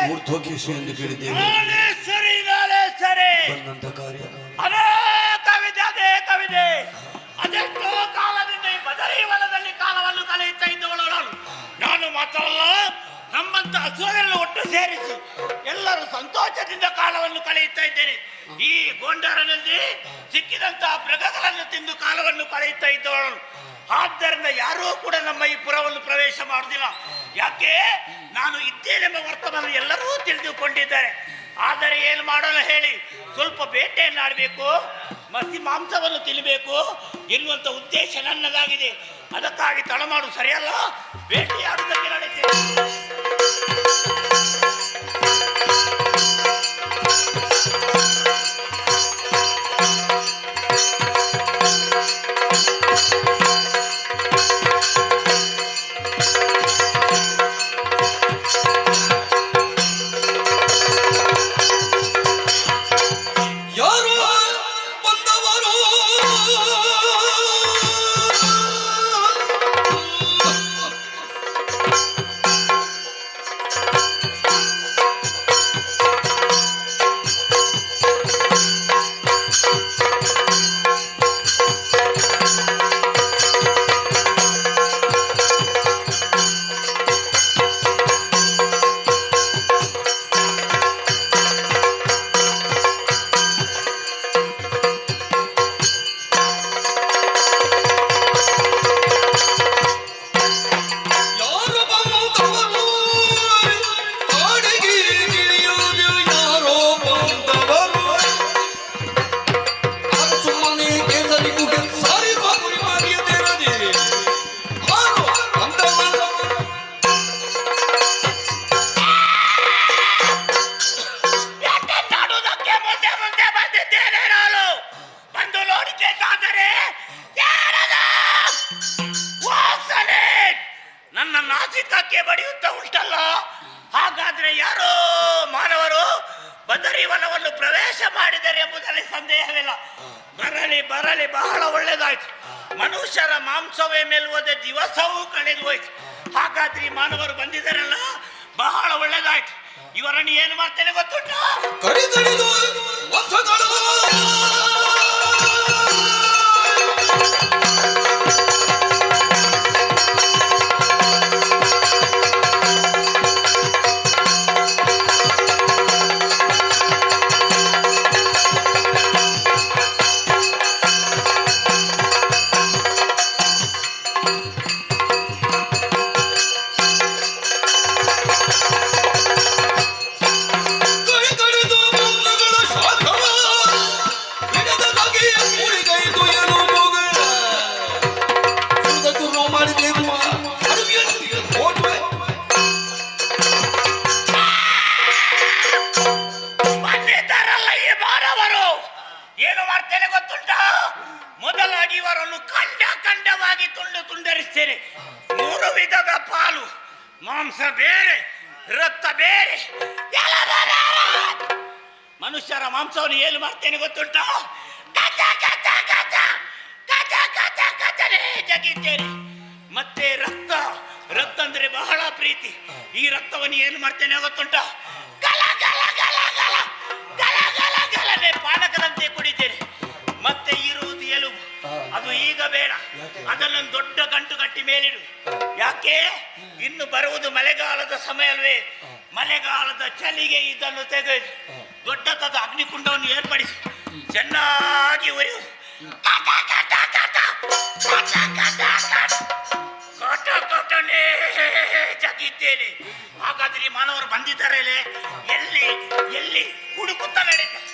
ಊರ್ಧ್ವಕೇಶಿ ಎಂದು ಕೇಳಿದ್ದೇವೆ. ನಾನೇ ಸರಿ ನಾನೇ ಸರಿ. ಬಂದಂತ ಕಾರ್ಯ ಅನೇಕ ವಿದೆ ಅದೆಷ್ಟೋ ಕಾಲದಿಂದ ಈ ಬದರಿ ವನದಲ್ಲಿ ಕಾಲವನ್ನು ಕಳೆಯುತ್ತಾ ಇದ್ದವಳು ನಾನು ಮಾತ್ರವಲ್ಲ, ನಮ್ಮಂತ ಹಸುವರೆಲ್ಲ ಒಟ್ಟು ಸೇರಿಸಿ ಎಲ್ಲರೂ ಸಂತೋಷದಿಂದ ಕಾಲವನ್ನು ಕಳೆಯುತ್ತಾ ಇದ್ದೇನೆ. ಈ ಗೋಂಡಾರನಲ್ಲಿ ಸಿಕ್ಕಿದಂತಹ ಮೃಗಗಳನ್ನು ತಿಂದು ಕಾಲವನ್ನು ಕಳೆಯುತ್ತಾ ಇದ್ದವಳು. ಆದ್ದರಿಂದ ಯಾರೂ ಕೂಡ ನಮ್ಮ ಈ ಪುರವನ್ನು ಪ್ರವೇಶ ಮಾಡುವುದಿಲ್ಲ. ಯಾಕೆ? ನಾನು ಇದ್ದೇನೆಂಬ ವರ್ತಮಾನ ಎಲ್ಲರೂ ತಿಳಿದುಕೊಂಡಿದ್ದಾರೆ. ಆದರೆ ಏನು ಮಾಡಲು ಹೇಳಿ, ಸ್ವಲ್ಪ ಬೇಟೆಯನ್ನು ಆಡಬೇಕು, ಮಸಿ ಮಾಂಸವನ್ನು ತಿನ್ನಬೇಕು ಎನ್ನುವಂತ ಉದ್ದೇಶ ನನ್ನದಾಗಿದೆ. ಅದಕ್ಕಾಗಿ ತಡ ಮಾಡು ಸರಿಯಲ್ಲ, ಬೇಟೆಯಾಡುವುದಕ್ಕೆ ನಡೆಯುತ್ತೇನೆ. ಯಾರು ಬಂದವರು ನನ್ನ ನಾಸಿಕಕ್ಕೆ ಬಡಿಯುತ್ತಾ ಉಂಟಲ್ಲ. ಹಾಗಾದ್ರೆ ಯಾರೋ ಮಾನವರು ಬದರಿ ವನವನ್ನು ಪ್ರವೇಶ ಮಾಡಿದರೆ ಎಂಬುದರಲ್ಲಿ ಸಂದೇಹವಿಲ್ಲ. ಬರಲಿ ಬಹಳ ಒಳ್ಳೆದಾಯ್ತು. ಮನುಷ್ಯರ ಮಾಂಸವೇ ಮೇಲುವುದೇ ದಿವಸವೂ ಕಳೆದು ಹೋಯ್ತು. ಹಾಗಾದ್ರೆ ಈ ಮಾನವರು ಬಂದಿದ್ದಾರಲ್ಲ, ಬಹಳ ಒಳ್ಳೆದಾಯ್ತು. ಇವರನ್ನು ಏನು ಮಾಡ್ತೇನೆ ಗೊತ್ತುಂಟ? ಏನು ಮಾಡ್ತೇನೆ ಗೊತ್ತುಂಟ? ಮೊದಲಾಗಿ ಇವರನ್ನು ಖಂಡವಾಗಿ ತುಂಡರಿಸ್ತೇನೆ. 3 ವಿಧದ ಪಾಲು, ಮಾಂಸ ಬೇರೆ, ರಕ್ತ ಬೇರೆ. ಮನುಷ್ಯರ ಮಾಂಸವನ್ನು ಏನು ಮಾಡ್ತೇನೆ ಗೊತ್ತುಂಟ? ಜಗಿದ್ದೇನೆ. ಮತ್ತೆ ರಕ್ತ ಅಂದ್ರೆ ಬಹಳ ಪ್ರೀತಿ. ಈ ರಕ್ತವನ್ನು ಏನು ಮಾಡ್ತೇನೆ ಗೊತ್ತುಂಟ? ಪಾನಕದಂತೆ ಕುಡಿತೇನೆ. ಮತ್ತೆ ಇರುವುದು ಎಲುಬು, ಅದು ಈಗ ಬೇಡ. ಅದನ್ನು ದೊಡ್ಡ ಗಂಟು ಕಟ್ಟಿ ಮೇಲಿಡು. ಯಾಕೆ? ಇನ್ನು ಬರುವುದು ಮಳೆಗಾಲದ ಸಮಯವೇ. ಮಳೆಗಾಲದ ಚಳಿಗೆ ಇದನ್ನು ತೆಗೆದು ದೊಡ್ಡದಾದ ಅಗ್ನಿಕುಂಡವನ್ನು ಏರ್ಪಡಿಸಿ ಚೆನ್ನಾಗಿ ಉರಿಯುವುದು. ಜಗಿದ್ದೇನೆ. ಹಾಗಾದ್ರೆ ಈ ಮಾನವರು ಬಂದಿದ್ದಾರೆ. ಎಲ್ಲಿ ಹುಡುಕುತ್ತಾ ನಡೀತಾರೆ.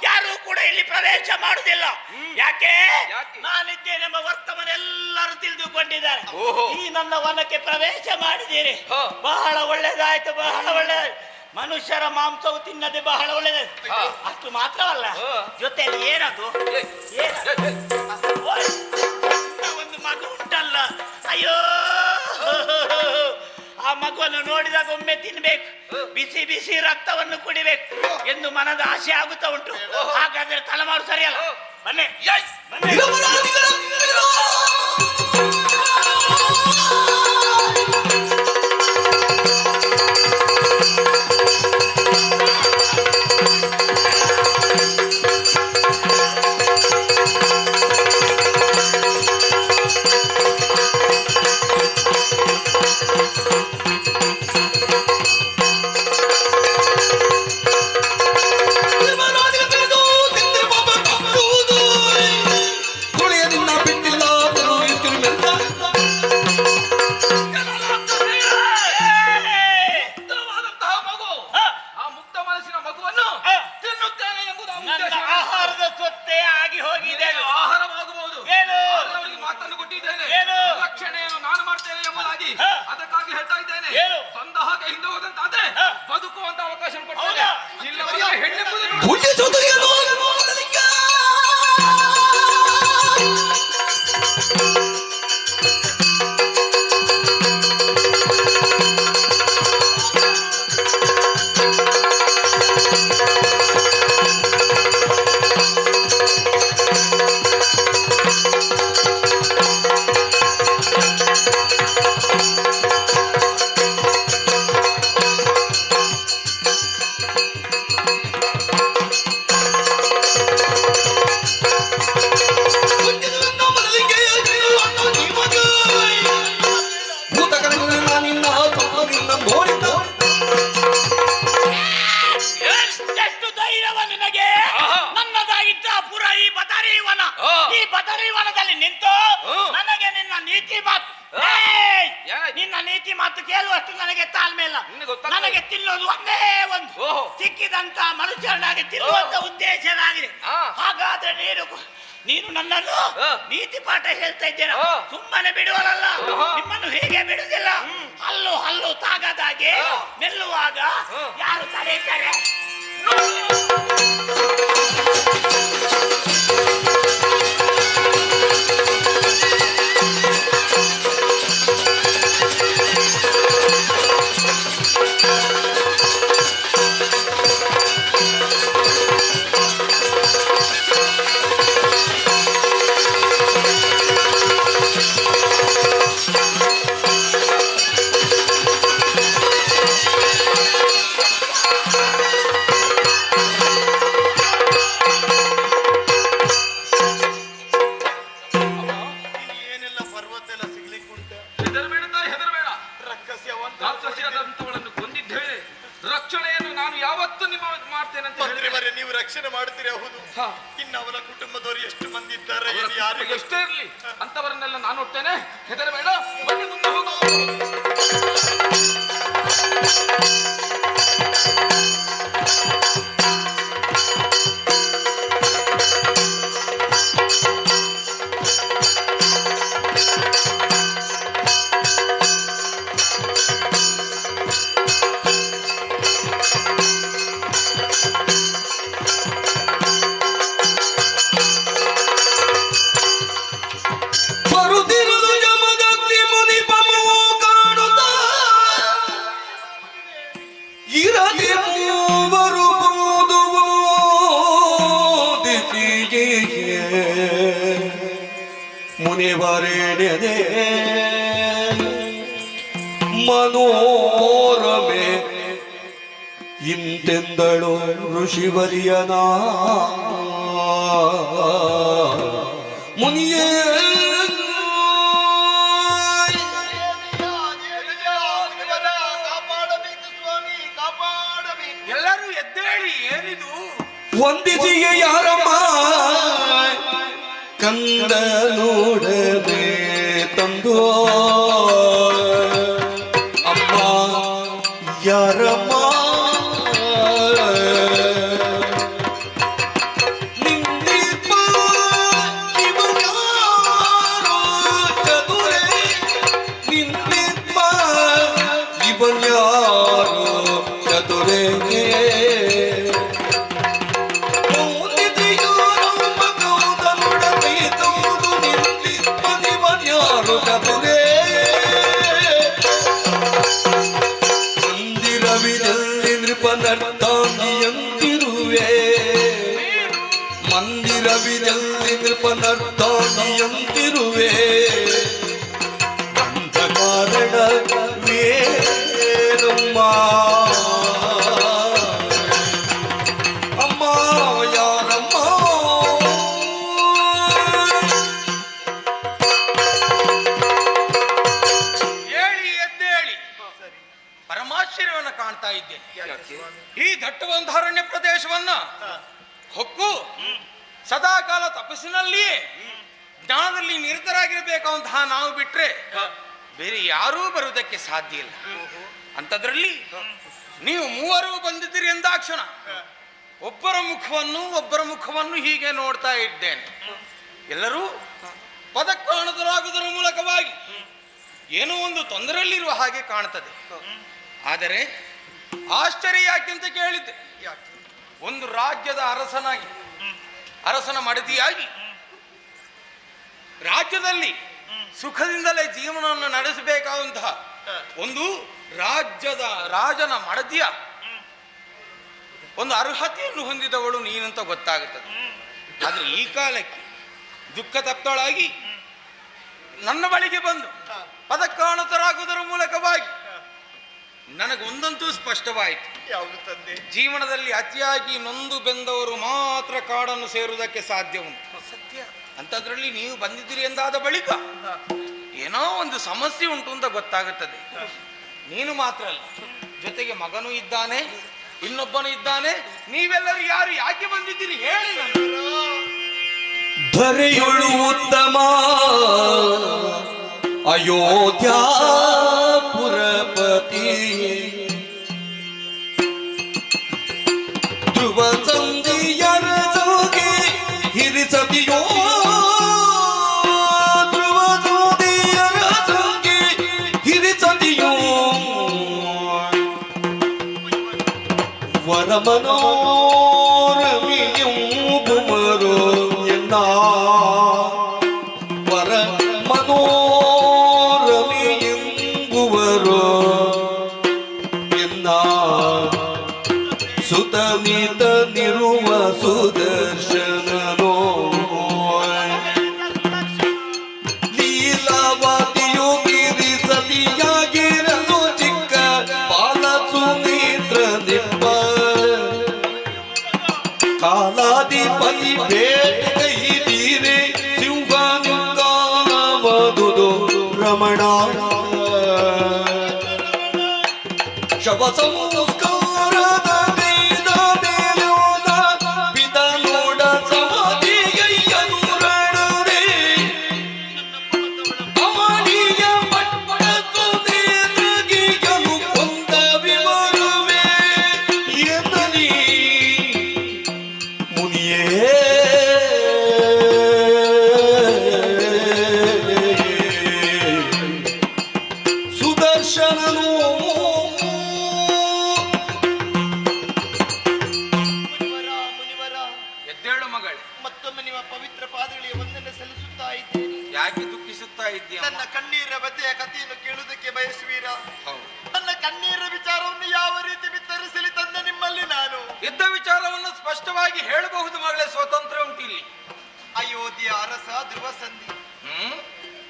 ಯಾರು ಕೂಡ ಇಲ್ಲಿ ಪ್ರವೇಶ ಮಾಡುವುದಿಲ್ಲ. ಯಾಕೆ? ನಾನಿದ್ದೇನೆಂಬ ವರ್ತಮಾನ ಎಲ್ಲರೂ ತಿಳಿದುಕೊಂಡಿದ್ದಾರೆ. ಈ ನನ್ನ ವನಕ್ಕೆ ಪ್ರವೇಶ ಮಾಡಿದ್ದೀರಿ, ಬಹಳ ಒಳ್ಳೇದಾಯ್ತು, ಬಹಳ ಒಳ್ಳೇದಾಯ್ತು. ಮನುಷ್ಯರ ಮಾಂಸವು ತಿನ್ನದೆ ಬಹಳ ಒಳ್ಳೇದಾಯ್ತು. ಅಷ್ಟು ಮಾತ್ರವಲ್ಲ, ಜೊತೆಯಲ್ಲಿ ಏನದು ಒಂದು ಮಗು ಉಂಟಲ್ಲ, ಅಯ್ಯೋ ಆ ಮಗುವನ್ನು ನೋಡಿದಾಗ ಒಮ್ಮೆ ತಿನ್ಬೇಕು, ಬಿಸಿ ಬಿಸಿ ರಕ್ತವನ್ನು ಕುಡಿಬೇಕು ಎಂದು ಮನದ ಆಸೆ ಆಗುತ್ತಾ ಉಂಟು. ಹಾಗಾದ್ರೆ ತಲೆಮಾರು ಸರಿಯಲ್ಲ. ಬನ್ನಿ ಮಾತು ಕೇಳುವಷ್ಟು ನನಗೆ ತಾಳ್ಮೆ ಇಲ್ಲ. ನನಗೆ ತಿನ್ನೋದು ಒಂದೇ ಒಂದು, ಸಿಕ್ಕಿದಂತ ಮನುಷ್ಯನಾಗಿ ತಿನ್ನುವಂತ ಉದ್ದೇಶವಾಗಿದೆ. ಹಾಗಾದ್ರೆ ನೀನು ನನ್ನನ್ನು ನೀತಿ ಪಾಠ ಹೇಳ್ತಾ ಇದ್ದೇನೆ, ಸುಮ್ಮನೆ ಬಿಡುವಲ್ಲ. ನಿಮ್ಮನ್ನು ಹೇಗೆ ಬಿಡುವುದಿಲ್ಲ. ಹಲ್ಲು ಹಲ್ಲು ತಾಗದಾಗೆ ನಿಲ್ಲುವಾಗ ಯಾರು ತಡೆಯುತ್ತಾರೆ? ರಕ್ಷಣೆಯನ್ನು ನಾನು ಯಾವತ್ತೂ ನಿಮ್ಮ ಮಾಡ್ತೇನೆ ಅಂತ ಹೇಳಿದ್ರೆ ನೀವು ರಕ್ಷಣೆ ಮಾಡ್ತೀರಿ. ಹೌದು, ಇನ್ನು ಅವರ ಕುಟುಂಬದವರು ಎಷ್ಟು ಮಂದಿ ಇದ್ದಾರೆ, ಯಾರಿಗೆ ಎಷ್ಟೇ ಇರ್ಲಿ ಅಂತವರನ್ನೆಲ್ಲ ನಾನು ಹೊಟ್ಟೇನೆ. ಹೆದರಬೇಡ, ಬನ್ನಿ ಮುಂದೆ ಹೋಗು. ಮುನಿವರೆಣೆದೆ ಮನೋರಮೆ ಇಂತೆಂದಳು ಋಷಿವರ್ಯನ ಮುನಿಯೇ ಎಲ್ಲರೂ ಎದ್ದೇಳಿ. ಏನಿದು? ವಂದಿಸಿಯೇ ಯಾರಮ್ಮ ಕಂದ ನೋಡದೆ ತಂದು ಅಮ್ಮ ಯಾರಮ್ಮ ಮಂದಿರವಿದಲ್ಲಿ ನೃಪನರ್ತಾಗಿಯಂತಿರುವೆ ಬಂದ ಕಾರಣವೇನಮ್ಮ ಅಮ್ಮ ಯಾರಮ್ಮ ಹೇಳಿ ಎದ್ದೇಳಿ ಪರಮಾಶ್ಚರ್ಯವನ್ನು ಕಾಣ್ತಾ ಇದ್ದೇನೆ. ಈ ದಟ್ಟವಂತ ಅರಣ್ಯ ಪ್ರದೇಶವನ್ನ ಹೊಕ್ಕು ಸದಾಕಾಲ ತಪಸ್ಸಿನಲ್ಲಿಯೇ ಜ್ಞಾನದಲ್ಲಿ ನಿರತರಾಗಿರಬೇಕಾದಂತಹ ನಾವು ಬಿಟ್ರೆ ಬೇರೆ ಯಾರೂ ಬರುವುದಕ್ಕೆ ಸಾಧ್ಯ ಇಲ್ಲ. ಅಂಥದ್ರಲ್ಲಿ ನೀವು ಮೂವರು ಬಂದಿದ್ದೀರಿ ಎಂದಾಕ್ಷಣ ಒಬ್ಬರ ಮುಖವನ್ನು ಹೀಗೆ ನೋಡ್ತಾ ಇದ್ದೇನೆ. ಎಲ್ಲರೂ ಪದಕ್ಕಾಣದರಾಗುವುದರ ಮೂಲಕವಾಗಿ ಏನೋ ಒಂದು ತೊಂದರೆಯಲ್ಲಿರುವ ಹಾಗೆ ಕಾಣ್ತದೆ. ಆದರೆ ಆಶ್ಚರ್ಯ ಯಾಕೆಂತ ಕೇಳಿದ್ದೆ. ಒಂದು ರಾಜ್ಯದ ಅರಸನ ಮಡದಿಯಾಗಿ ರಾಜ್ಯದಲ್ಲಿ ಸುಖದಿಂದಲೇ ಜೀವನವನ್ನು ನಡೆಸಬೇಕಾದಂತಹ ಒಂದು ರಾಜನ ಮಡದಿಯ ಒಂದು ಅರ್ಹತೆಯನ್ನು ಹೊಂದಿದವಳು ನೀನಂತ ಗೊತ್ತಾಗುತ್ತದೆ. ಆದ್ರೆ ಈ ಕಾಲಕ್ಕೆ ದುಃಖ ತಪ್ತಳಾಗಿ ನನ್ನ ಬಳಿಗೆ ಬಂದು ಪದಕ್ಕಾಣತರಾಗುವುದರ ಮೂಲಕವಾಗಿ ನನಗೊಂದಂತೂ ಸ್ಪಷ್ಟವಾಯಿತು. ಯಾವುದು ತಂದೆ? ಜೀವನದಲ್ಲಿ ಅತಿಯಾಗಿ ನೊಂದು ಬೆಂದವರು ಮಾತ್ರ ಕಾಡನ್ನು ಸೇರುವುದಕ್ಕೆ ಸಾಧ್ಯ ಉಂಟು. ಸತ್ಯ. ಅಂಥದ್ರಲ್ಲಿ ನೀವು ಬಂದಿದ್ದೀರಿ ಎಂದಾದ ಬಳಿಕ ಏನೋ ಒಂದು ಸಮಸ್ಯೆ ಉಂಟು ಅಂತ ಗೊತ್ತಾಗುತ್ತದೆ. ನೀನು ಮಾತ್ರ ಅಲ್ಲ, ಜೊತೆಗೆ ಮಗನೂ ಇದ್ದಾನೆ, ಇನ್ನೊಬ್ಬನು ಇದ್ದಾನೆ. ನೀವೆಲ್ಲರೂ ಯಾರು, ಯಾಕೆ ಬಂದಿದ್ದೀರಿ ಹೇಳಿ ನನಗೆ. ಧರೆಯುಳು ಉತ್ತಮ ಅಯೋಧ್ಯಾಪುರಪತಿ ಧ್ರುವ ಸಂಧಿಯರ ಜೋಗಿ ಹಿರಿಸತಿಯೋ ಧ್ರುವ ಸಂಧಿಯರ ಜೋಗಿ ಹಿರಿಸತಿಯೋ ವರಮನೋರಮಿಯಂ ಕುಮರೋ ಎನ್ನ ವರ ಮನೋರಮಿಯಂಬುವರು ಎನ್ನ ಸುತನಿತನಿರುವ ಸುದರ್ಶನನೋ ಲೀಲಾವತಿಯು ಗಿರಿಸತಿಯಾಗಿರಲು ಚಿಕ್ಕ ಬಾಲ ಸುಮಿತ್ರ ನಿಪ್ಪ ಕಾಲಾಧಿಪತಿ ಬೇಟೈದೀರೆ ಸಿಂಹನಿಂದಾವದುದು ರಮಣ ಶವ ಸಂಸ್ಕಾರದ ಪಿತ ನೋಡ ಸಮಾಧಿಯನು ರಣರೇ ಅಮಲಿಯ ಪಟ್ಟ ಸುನೇತಗಿಯನು ಕೊಂದ ವಿವರವೇ ಎನ್ನಲಿ ಮುನಿಯೇ ಸುದರ್ಶನನು ಮುನಿವರ, ಎದ್ದೇಳು ಮಗಳೇ. ಮತ್ತೊಮ್ಮೆ ನಿಮ್ಮ ಪವಿತ್ರ ಪಾದಗಳಿಗೆ ವಂದನೆ ಸಲ್ಲಿಸುತ್ತಾ ಇದ್ದೇನೆ. ಯಾಕೆ ದುಃಖಿಸುತ್ತಾ ಇದ್ದೀಯ? ನನ್ನ ಕಣ್ಣೀರ ಬತೆಯ ಕಥೆಯನ್ನು ಕೇಳುವುದಕ್ಕೆ ಬಯಸುವೀರಾ? ಹೌದು. ನನ್ನ ಕಣ್ಣೀರ ವಿಚಾರವನ್ನು ಯಾವ ರೀತಿ ಬಿತ್ತರಿಸಲಿ ತಂದೆ ನಿಮ್ಮಲ್ಲಿ ನಾನು? ಇದ್ದ ವಿಚಾರವನ್ನು ಸ್ಪಷ್ಟವಾಗಿ ಹೇಳಬಹುದು ಮಗಳೇ, ಸ್ವಾತಂತ್ರ್ಯ ಉಂಟು ಇಲ್ಲಿ. ಅಯೋಧ್ಯೆಯ ಅರಸ ಧ್ರುವಸಂಧಿ,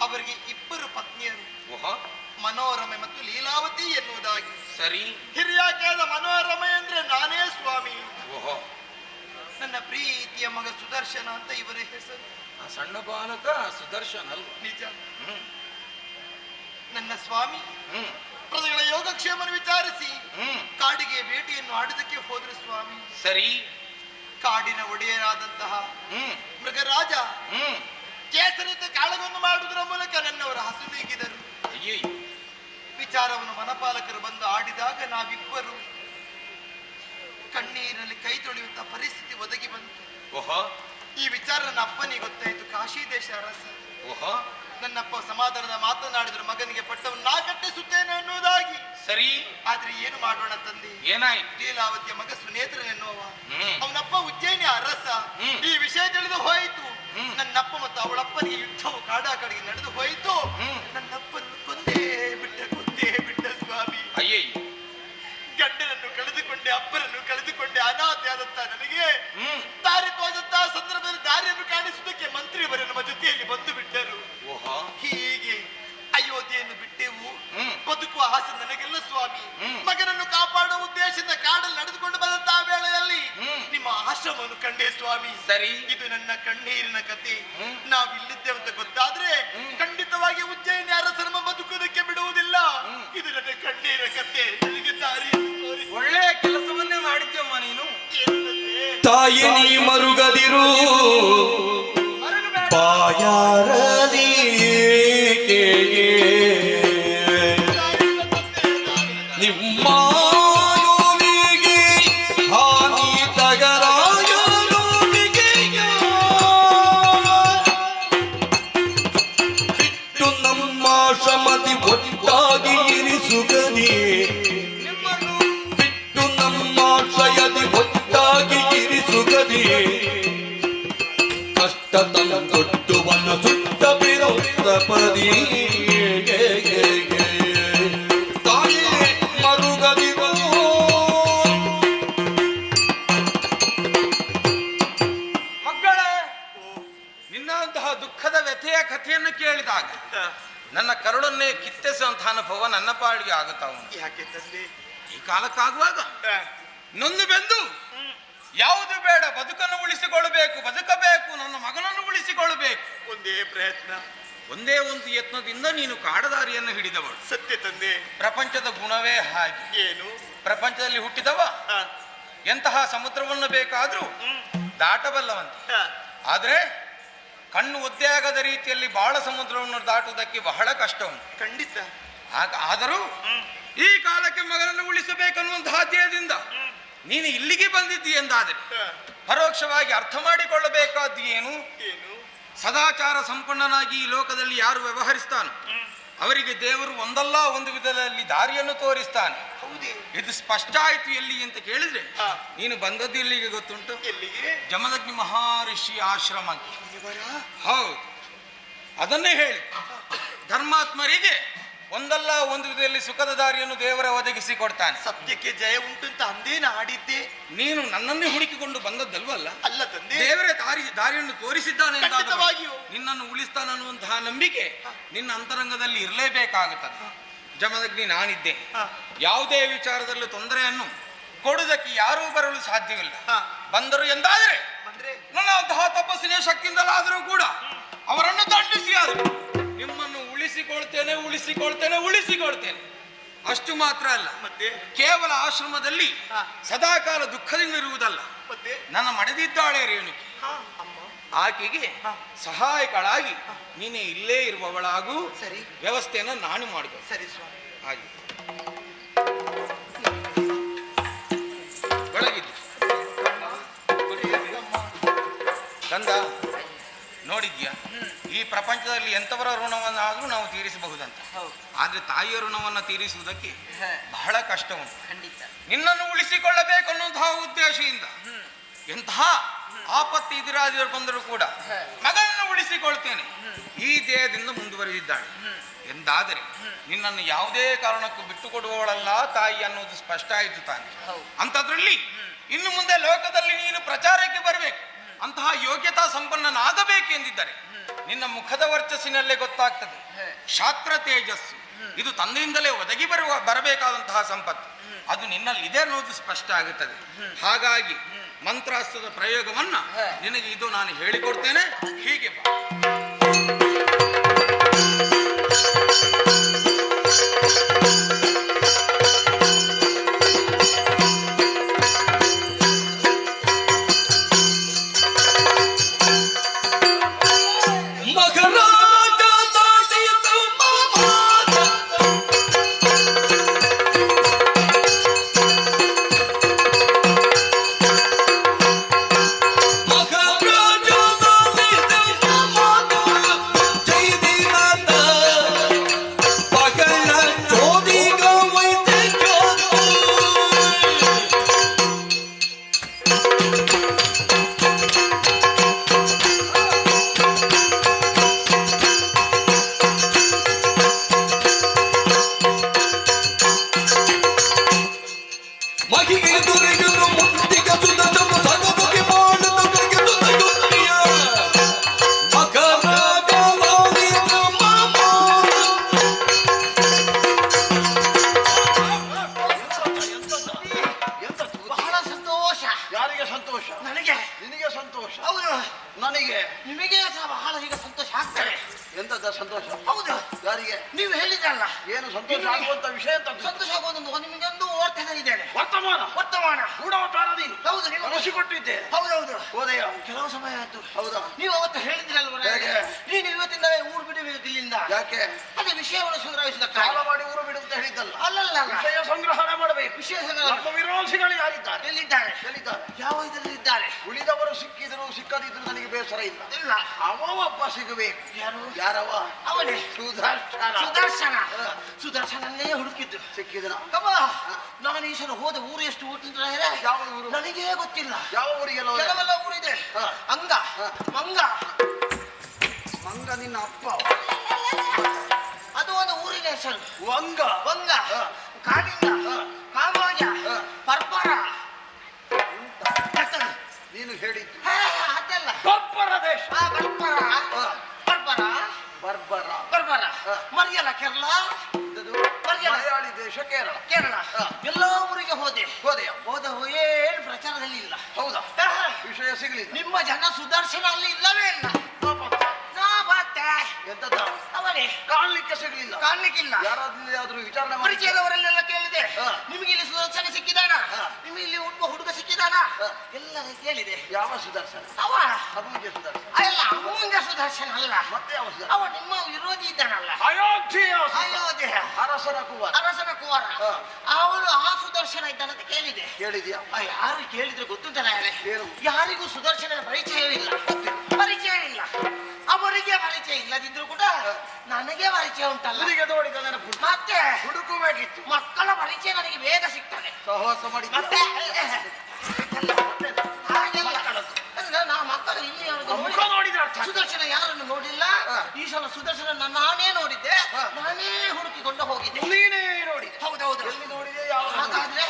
ಅವರಿಗೆ ಇಬ್ಬರು ಪತ್ನಿಯರು, ಓಹೋ, ಮನೋರಮೆ ಮತ್ತು ಲೀಲಾವತಿ ಎನ್ನುವುದಾಗಿ. ಸರಿ. ಹಿರಿಯಾಕೆಯಾದ ಮನೋರಮೆ ಅಂದ್ರೆ ನಾನೇ ಸ್ವಾಮಿ. ಓಹೋ, ನನ್ನ ಪ್ರೀತಿಯ ಮಗ ಸುದರ್ಶನ ಅಂತ ಇವರ ಹೆಸರು. ಆ ಸಣ್ಣ ಬಾಲಕ ಸುದರ್ಶನ ಅಲ್ವ? ನಿಜ. ಹ್ಮ್ ನನ್ನ ಸ್ವಾಮಿ ಹ್ಮ್ ಪ್ರಜೆಗಳ ಯೋಗಕ್ಷೇಮನ ವಿಚಾರಿಸಿ ಹ್ಮ್ ಕಾಡಿಗೆ ಭೇಟಿಯನ್ನು ಆಡುವುದಕ್ಕೆ ಹೋದ್ರು ಸ್ವಾಮಿ. ಸರಿ. ಕಾಡಿನ ಒಡೆಯರಾದಂತಹ ಮೃಗರಾಜ ಕೇಸರಿತ ಕಾಳಗವನ್ನು ಮಾಡುವುದರ ಮೂಲಕ ನನ್ನವರ ಹಸು ನೀಗಿದರು. ಅಯ್ಯಯ್ಯೋ. ವಿಚಾರವನ್ನು ಮನಪಾಲಕರು ಬಂದು ಆಡಿದಾಗ ನಾವಿಬ್ಬರು ಕಣ್ಣೀರಿನಲ್ಲಿ ಕೈ ತೊಳೆಯುವಂತಹ ಪರಿಸ್ಥಿತಿ ಒದಗಿ ಬಂತು. ಓಹೋ, ಈ ವಿಚಾರ ನನ್ನ ಅಪ್ಪನಿಗೆ ಗೊತ್ತಾಯಿತು. ಕಾಶಿ ದೇಶ ಅರಸ. ಓಹೋ, ನನ್ನಪ್ಪ ಸಮಾಧಾನದ ಮಾತನಾಡಿದ್ರು, ಮಗನಿಗೆ ಪಟ್ಟವನ್ನು ನಾ ಕಟ್ಟಿಸುತ್ತೇನೆ ಅನ್ನುವುದಾಗಿ. ಸರಿ. ಆದ್ರೆ ಏನು ಮಾಡೋಣ ತಂದೆ? ಏನಾಯ್ತು? ಲೀಲಾವತಿಯ ಮಗ ಸುನೇತ್ರನೆನ್ನುವ ಅವನಪ್ಪ ಅವನಪ್ಪ ಉಜ್ಜಯಿನಿ ಅರಸ. ಈ ವಿಷಯ ತಿಳಿದು ಹೋಯಿತು. ನನ್ನಪ್ಪ ಮತ್ತು ಅವಳಪ್ಪನಿಗೆ ಯುದ್ಧವು ಕಾಡಾಕಾಡಿಗೆ ನಡೆದು ಹೋಯಿತು. ನನ್ನಪ್ಪನ್ನು ಕೊಂದೇ ಬಿಟ್ಟ ಸ್ವಾಮಿ. ಅಯ್ಯಯ್ಯೋ. ಗಂಡನನ್ನು ಕಳೆದುಕೊಂಡೆ, ಅಪ್ಪನನ್ನು ಕಳೆದುಕೊಂಡೆ, ಅನಾಥೆಯಾದಂತಹ ನನಗೆ ದಾರಿ ತೋದಂತಹ ಸಂದರ್ಭ ಅಲ್ಲ ಸ್ವಾಮಿ. ಮಗನನ್ನು ಕಾಪಾಡುವ ಉದ್ದೇಶದಿಂದ ಕಾಡಲ್ಲಿ ನಡೆದುಕೊಂಡು ಬಂದಂತಹ ವೇಳೆಯಲ್ಲಿ ನಿಮ್ಮ ಆಶ್ರಮವನ್ನು ಕಂಡೆ ಸ್ವಾಮಿ. ಸರಿ, ಇದು ನನ್ನ ಕಣ್ಣೀರಿನ ಕತೆ. ನಾವಿಲ್ಲಿದ್ದೇವೆ ಅಂತ ಗೊತ್ತಾದ್ರೆ ಖಂಡಿತವಾಗಿ ಉಜ್ಜಯಿನಿ ಅರಸರ ಬದುಕುವುದಕ್ಕೆ ಬಿಡುವುದಿಲ್ಲ. ಇದು ನನ್ನ ಕಣ್ಣೀರ ಕತೆ. ನನಗೆ ದಾರಿಯನ್ನು ತೋರಿಸಿ. ಒಳ್ಳೆಯ ಕೆಲಸವನ್ನೇ ಮಾಡಿದ್ಯಮ್ಮ ನೀನು. ತಾಯಿ ನೀ ಮರುಗದಿರು ಬಾಯಾರಲಿ ನಿಮ್ಮ ಯೋನಿಗೆ ಹಾನಿ ತಗರಾಯ ಬಿಟ್ಟು ನಮ್ಮ ಶ್ರಮತಿ ಒಟ್ಟಾಗಿ ಇರಿಸುಗದಿ ಬಿಟ್ಟು ನಮ್ಮ ಶ್ರಯದಿ ಒಟ್ಟಾಗಿ ಇರಿಸುಗದಿ ಕಷ್ಟ ತಂದೊಟ್ಟುವನ್ನು ಸುತ್ತ ಬಿರೋದ ಪದಿ ತಾಯಿ ಮರುಗದಿರೋ ಮಕ್ಕಳೇ, ನಿನ್ನಂತಹ ದುಃಖದ ವ್ಯಥೆಯ ಕಥೆಯನ್ನು ಕೇಳಿದಾಗ ನನ್ನ ಕರುಳನ್ನೇ ಕಿತ್ತೆಸುವಂತಹ ಅನುಭವ ನನ್ನ ಪಾಡಿಗೆ ಆಗುತ್ತಾ ಉಂಟು. ಯಾಕೆ ತಂದೆ? ಈ ಕಾಲಕ್ಕಾಗುವಾಗ ನೊಂದು ಬೆಂದು ಯಾವುದು ಬೇಡ, ಬದುಕನ್ನು ಉಳಿಸಿಕೊಳ್ಳಬೇಕು, ಬದುಕಬೇಕು, ನನ್ನ ಮಗನನ್ನು ಉಳಿಸಿಕೊಳ್ಳಬೇಕು, ಒಂದೇ ಪ್ರಯತ್ನ, ಒಂದೇ ಒಂದು ಯತ್ನದಿಂದ ನೀನು ಕಾಡದಾರಿಯನ್ನು ಹಿಡಿದವಳು. ಸತ್ಯ ತಂದೆ. ಪ್ರಪಂಚದ ಗುಣವೇ ಹಾಗೆ. ಏನು? ಪ್ರಪಂಚದಲ್ಲಿ ಹುಟ್ಟಿದವ ಎಂತಹ ಸಮುದ್ರವನ್ನು ಬೇಕಾದ್ರೂ ದಾಟಬಲ್ಲವಂತೆ. ಆದ್ರೆ ಕಣ್ಣು ಒದ್ದೆ ಆಗದ ರೀತಿಯಲ್ಲಿ ಬಹಳ ಸಮುದ್ರವನ್ನು ದಾಟುವುದಕ್ಕೆ ಬಹಳ ಕಷ್ಟ ಉಂಟು. ಖಂಡಿತ. ಆದರೂ ಈ ಕಾಲಕ್ಕೆ ಮಗನನ್ನು ಉಳಿಸಬೇಕನ್ನುವಂತಹ ಧ್ಯೇಯದಿಂದ ನೀನು ಇಲ್ಲಿಗೆ ಬಂದಿದ್ದಿ ಎಂದಾದರೆ ಪರೋಕ್ಷವಾಗಿ ಅರ್ಥ ಮಾಡಿಕೊಳ್ಳಬೇಕಾದ್ದು ಏನು? ಏನು? ಸದಾಚಾರ ಸಂಪನ್ನನಾಗಿ ಈ ಲೋಕದಲ್ಲಿ ಯಾರು ವ್ಯವಹರಿಸ್ತಾನೋ ಅವರಿಗೆ ದೇವರು ಒಂದಲ್ಲ ಒಂದು ವಿಧದಲ್ಲಿ ದಾರಿಯನ್ನು ತೋರಿಸ್ತಾನೆ. ಇದು ಸ್ಪಷ್ಟ ಆಯ್ತು. ಎಲ್ಲಿ ಅಂತ ಕೇಳಿದ್ರೆ ನೀನು ಬಂದದ್ದು ಇಲ್ಲಿಗೆ ಗೊತ್ತುಂಟು. ಎಲ್ಲಿಗೆ? ಜಮದಗ್ನಿ ಮಹರ್ಷಿ ಆಶ್ರಮಕ್ಕೆ. ಹೌದು, ಅದನ್ನೇ ಹೇಳಿ. ಧರ್ಮಾತ್ಮರಿಗೆ ಒಂದಲ್ಲ ಒಂದು ವಿಧದಲ್ಲಿ ಸುಖದ ದಾರಿಯನ್ನು ದೇವರ ಒದಗಿಸಿ ಕೊಡ್ತಾನೆ. ಸತ್ಯಕ್ಕೆ ಜಯ ಉಂಟು ಅಂತ ಅಂದೇನ ಆಡಿದ್ದೆ. ನೀನು ನನ್ನನ್ನೇ ಹುಡುಕಿಕೊಂಡು ಬಂದದ್ದಲ್ವಲ್ಲ? ಅಲ್ಲ ತಂದೆ, ದೇವರೇ ದಾರಿಯನ್ನು ತೋರಿಸಿದ್ದಾನೆ. ಖಂಡಿತವಾಗಿಯೂ ನಿನ್ನನ್ನು ಉಳಿಸ್ತಾನೆ ಅನ್ನುವಂತಹ ನಂಬಿಕೆ ನಿನ್ನ ಅಂತರಂಗದಲ್ಲಿ ಇರಲೇಬೇಕಾಗುತ್ತದೆ. ಜಮದಗ್ನಿ ನಾನಿದ್ದೆ. ಯಾವುದೇ ವಿಚಾರದಲ್ಲೂ ತೊಂದರೆಯನ್ನು ಕೊಡುವುದಕ್ಕೆ ಯಾರೂ ಬರಲು ಸಾಧ್ಯವಿಲ್ಲ. ಬಂದರು ಎಂದಾದರೆ ನನ್ನ ಅಂತಹ ತಪಸ್ಸಿನ ಶಕ್ತಿಯಿಂದಲಾದರೂ ಕೂಡ ಅವರನ್ನು ದಂಡಿಸಿ ಆದರೂ ನಿಮ್ಮನ್ನು ಉಳಿಸಿಕೊಳ್ತೇನೆ, ಉಳಿಸಿಕೊಳ್ತೇನೆ, ಉಳಿಸಿಕೊಳ್ತೇನೆ. ಅಷ್ಟು ಮಾತ್ರ ಅಲ್ಲ, ಮತ್ತೆ ಕೇವಲ ಆಶ್ರಮದಲ್ಲಿ ಸದಾಕಾಲ ದುಃಖದಿಂದ ಇರುವುದಲ್ಲ, ಮತ್ತೆ ನನ್ನ ಮಡೆದಿದ್ದಾಳೆ ರೇಣುಕಿ. ಆಕೆಗೆ ಸಹಾಯಕಳಾಗಿ ನೀನೇ ಇಲ್ಲೇ ಇರುವವಳಾಗೂ ಸರಿ, ವ್ಯವಸ್ಥೆಯನ್ನು ನಾನು ಮಾಡಿದೆ. ಸರಿ ಸ್ವಾಮಿ. ಹಾಗೆ ಒಳಗಿದ್ದು ಕಂದ ನೋಡಿದ್ಯಾ, ಈ ಪ್ರಪಂಚದಲ್ಲಿ ಎಂಥವರ ಋಣವನ್ನಾದರೂ ನಾವು ತೀರಿಸಬಹುದಂತ. ಆದ್ರೆ ತಾಯಿಯ ಋಣವನ್ನು ತೀರಿಸುವುದಕ್ಕೆ ಬಹಳ ಕಷ್ಟ ಉಂಟು. ನಿನ್ನನ್ನು ಉಳಿಸಿಕೊಳ್ಳಬೇಕು ಅನ್ನುವಂತಹ ಉದ್ದೇಶದಿಂದ ಎಂತಹ ಆಪತ್ತಿ ಎದುರಾದಿರು ಬಂದರೂ ಕೂಡ ಮಗನನ್ನು ಉಳಿಸಿಕೊಳ್ತೇನೆ ಈ ದೇಹದಿಂದ ಮುಂದುವರೆದಿದ್ದಾಳೆ ಎಂದಾದರೆ ನಿನ್ನನ್ನು ಯಾವುದೇ ಕಾರಣಕ್ಕೂ ಬಿಟ್ಟು ಕೊಡುವವಳಲ್ಲ ತಾಯಿ ಅನ್ನೋದು ಸ್ಪಷ್ಟ ಆಯಿತು ತಾನೆ. ಅಂಥದ್ರಲ್ಲಿ ಇನ್ನು ಮುಂದೆ ಲೋಕದಲ್ಲಿ ನೀನು ಪ್ರಚಾರಕ್ಕೆ ಬರಬೇಕು, ಅಂತಹ ಯೋಗ್ಯತಾ ಸಂಪನ್ನನಾಗಬೇಕು ಎಂದಿದ್ದರೆ ನಿನ್ನ ಮುಖದ ವರ್ಚಸ್ಸಿನಲ್ಲೇ ಗೊತ್ತಾಗ್ತದೆ. ಶಾಸ್ತ್ರ ತೇಜಸ್ಸು ಇದು ತಂದೆಯಿಂದಲೇ ಒದಗಿ ಬರಬೇಕಾದಂತಹ ಸಂಪತ್ತು, ಅದು ನಿನ್ನಲ್ಲಿದೆ ಅನ್ನೋದು ಸ್ಪಷ್ಟ ಆಗುತ್ತದೆ. ಹಾಗಾಗಿ ಮಂತ್ರಾಸ್ತ್ರದ ಪ್ರಯೋಗವನ್ನ ನಿನಗೆ ಇದು ನಾನು ಹೇಳಿಕೊಡ್ತೇನೆ. ಹೀಗೆ ಬಾ. ಮಹಾರಾಜ ಸಂತೋಷ. ಹೌದು. ನನಗೆ ನಿಮಗೆ ಸಹ ಬಹಳ ಈಗ ಸಂತೋಷ ಆಗ್ತದೆ. ಎಂತದ ಸಂತೋಷ? ಹೌದು. ಯಾರಿಗೆ? ನೀವು ಹೇಳಿದ್ರಲ್ಲ ಏನು ಸಂತೋಷ ಆಗುವಂತ ವಿಷಯ ಅಂತ? ಸಂತೋಷ ಆಗುವುದು ನಿಮಗೊಂದು ಓಡ್ತಾ ಇದ್ದೇನೆ. ವರ್ತಮಾನ ವರ್ತಮಾನ ಗೂಢಾಚಾರ ನೀನು. ಹೌದು. ನೀವು ಕಳಿಸಿಕೊಟ್ಟಿದ್ದೆ. ಹೌದೌದು. ಹೋದೆಯ? ಕೆಲವು ಸಮಯ ಆಯ್ತು. ಹೌದಾ? ನೀವು ಅವತ್ತು ಹೇಳಿದ್ರಲ್ವ ಹೇಗೆ? ನೀನು ಇವತ್ತಿಂದ ಊರು ಬಿಡಬೇಕು ಇಲ್ಲಿಂದ. ಯಾಕೆ? ಅದೇ ವಿಷಯವನ್ನು ಸಂಗ್ರಹಿಸಿದ ಸಾಲ ಮಾಡಿ ಊರು ಬಿಡು ಅಂತ ಹೇಳಿದ್ದಲ್ಲ. ಅಲ್ಲಲ್ಲ ವಿಷಯ ಸಂಗ್ರಹಣೆ ಮಾಡಬೇಕು. ವಿಷಯ ಸಂಗ್ರಹ. ನಮ್ಮ ವಿರೋಧಿಗಳು ಯಾರಿದ್ದಾರೆ? ಎಲ್ಲಿದ್ದಾರೆ? ಎಲ್ಲಿದ್ದಾರೆ? ಯಾವ ಇದರಲ್ಲಿದ್ದಾರೆ? ಉಳಿದವರು ಸಿಕ್ಕಿದ್ರು ಸಿಕ್ಕದಿದ್ರು ನನಗೆ ಬೇಸರ ಇಲ್ಲ. ಇಲ್ಲ. ಅವಪ್ಪ ಸಿಗಬೇಕು. ಯಾರು? ಯಾರವ? ಅವನೇ ಸುದರ್ಶನ. ಸುದರ್ಶನ. ಸುದರ್ಶನನ್ನೇ ಹುಡುಕಿದ್ದು. ಸಿಕ್ಕಿದನ? ಕಮ್ಮ ನಾನು ಈ ಸಲ ಹೋದ ಊರು ಎಷ್ಟು ಊಟಿದ್ರೆ ಯಾವ ಊರು? ನನಗೇ ಗೊತ್ತಿಲ್ಲ. ಯಾವ ಊರಿಗೆಲ್ಲ ಹೋದೆ? ಕೆಲವೆಲ್ಲ ಊರಿದೆ. ಅಂಗ ಮಂಗ ಮಂಗ ನಿನ್ನ ಅಪ್ಪ. ಅದು ಒಂದು ಊರಿನ ಹೆಸರು. ವಂಗ. ವಂಗ ಕಾಳಿಂಗ ಕಾಮಾಜ ಪರ್ಪರ. ನೀನು ಹೇಳಿದ್ದು ಅದೆಲ್ಲ ಬರ್ಬರ ದೇಶ. ಪರ್ಪರ ಪರ್ಪರ ಬರ್ಬರ. ಪರ್ಪರ ಮರಿಯಲ್ಲ ಕೇರಳ. ಮಲಯಾಳಿ ದೇಶ ಕೇರಳ. ಕೇರಳ ಎಲ್ಲ ಊರಿಗೆ ಹೋದೆ. ಹೋದೆಯ? ಹೋದ ಏನು ಪ್ರಚಾರದಲ್ಲಿ ಇಲ್ಲ. ಹೌದಾ? ವಿಷಯ ಸಿಗಲಿಲ್ಲ. ನಿಮ್ಮ ಜನ ಸುದರ್ಶನ ಅಲ್ಲಿ ಇಲ್ಲವೇ ಇಲ್ಲ. ಎಂತದ? ಅವನೇ ಕಾಣ್ಲಿಕ್ಕೆ ಸಿಗಲಿಲ್ಲ. ಕಾಣ್ಲಿಕ್ಕಿಲ್ಲ. ಯಾರಾದ್ರೂ ವಿಚಾರಣೆ ಮಾಡಿ ಪರಿಚಯದವರಲ್ಲೆಲ್ಲ ಕೇಳಿದೆ. ನಿಮಗೆ ಇಲ್ಲಿ ಸುದರ್ಶನ ಸಿಕ್ಕಿದಾನ? ಹಾ. ನಿಮಗೆ ಇಲ್ಲಿ ಒಬ್ಬ ಹುಡುಗ ಸಿಕ್ಕಿದಾನ? ಎಲ್ಲ ಕೇಳಿದೆ. ಯಾವ ಸುದರ್ಶನ? ಅವ ಅಮ್ಮಂಗೆ ಸುದರ್ಶನ. ಅಲ್ಲ ಅಮ್ಮಂಗ ಸುದರ್ಶನ ಅಲ್ಲ. ಮತ್ತೆ ಯಾವ ಸುದರ್ಶನ? ಅವ ನಿಮ್ಮ ವಿರೋಧಿ ಇದ್ದಾನಲ್ಲ. ಅಯೋಧ್ಯೆಯ ಅಯೋಧ್ಯೆ ಅರಸನ ಕುವರ. ಅರಸನ ಕುವರ. ಹಾ. ಅವನು ಆ ಸುದರ್ಶನ ಇದ್ದಾನಂತ ಕೇಳಿದೆ. ಕೇಳಿದ್ಯಾ? ಯಾರು ಕೇಳಿದ್ರೆ ಗೊತ್ತುಂಟಲ್ಲ ಏನು? ಯಾರಿಗೂ ಸುದರ್ಶನ ಪರಿಚಯವಿಲ್ಲ. ಪರಿಚಯವಿಲ್ಲ. ಅವರಿಗೆ ಪರಿಚಯ ಇಲ್ಲದಿದ್ರು ಕೂಡ ನನಗೆ ಪರಿಚಯ ಉಂಟಲ್ಲ. ಹುಡುಗ ನೋಡಿದ ನೆನಪು. ಮತ್ತೆ ಹುಡುಕಬೇಕಿತ್ತು. ಮಕ್ಕಳ ಪರಿಚಯ ನನಗೆ ಬೇಗ ಸಿಗ್ತದೆ. ಸಹವಾಸ ಮಾಡಿ ಮತ್ತೆ ಹಾಗೆಲ್ಲ ನಾ ಮಕ್ಕಳು ಇಲ್ಲಿ ಮುಖ ನೋಡಿದ್ರೆ ಅರ್ಥ. ಸುದರ್ಶನ ಯಾರನ್ನು ನೋಡಿಲ್ಲ. ಈ ಸಲ ಸುದರ್ಶನ ನಾನೇ ನೋಡಿದ್ದೆ. ನಾನೇ ಹುಡುಕಿಕೊಂಡು ಹೋಗಿದ್ದೆ. ನೀನೇ ನೋಡಿ. ಹೌದೌದು. ಎಲ್ಲಿ ನೋಡಿದೆ? ಯಾವ? ಹಾಗಾದ್ರೆ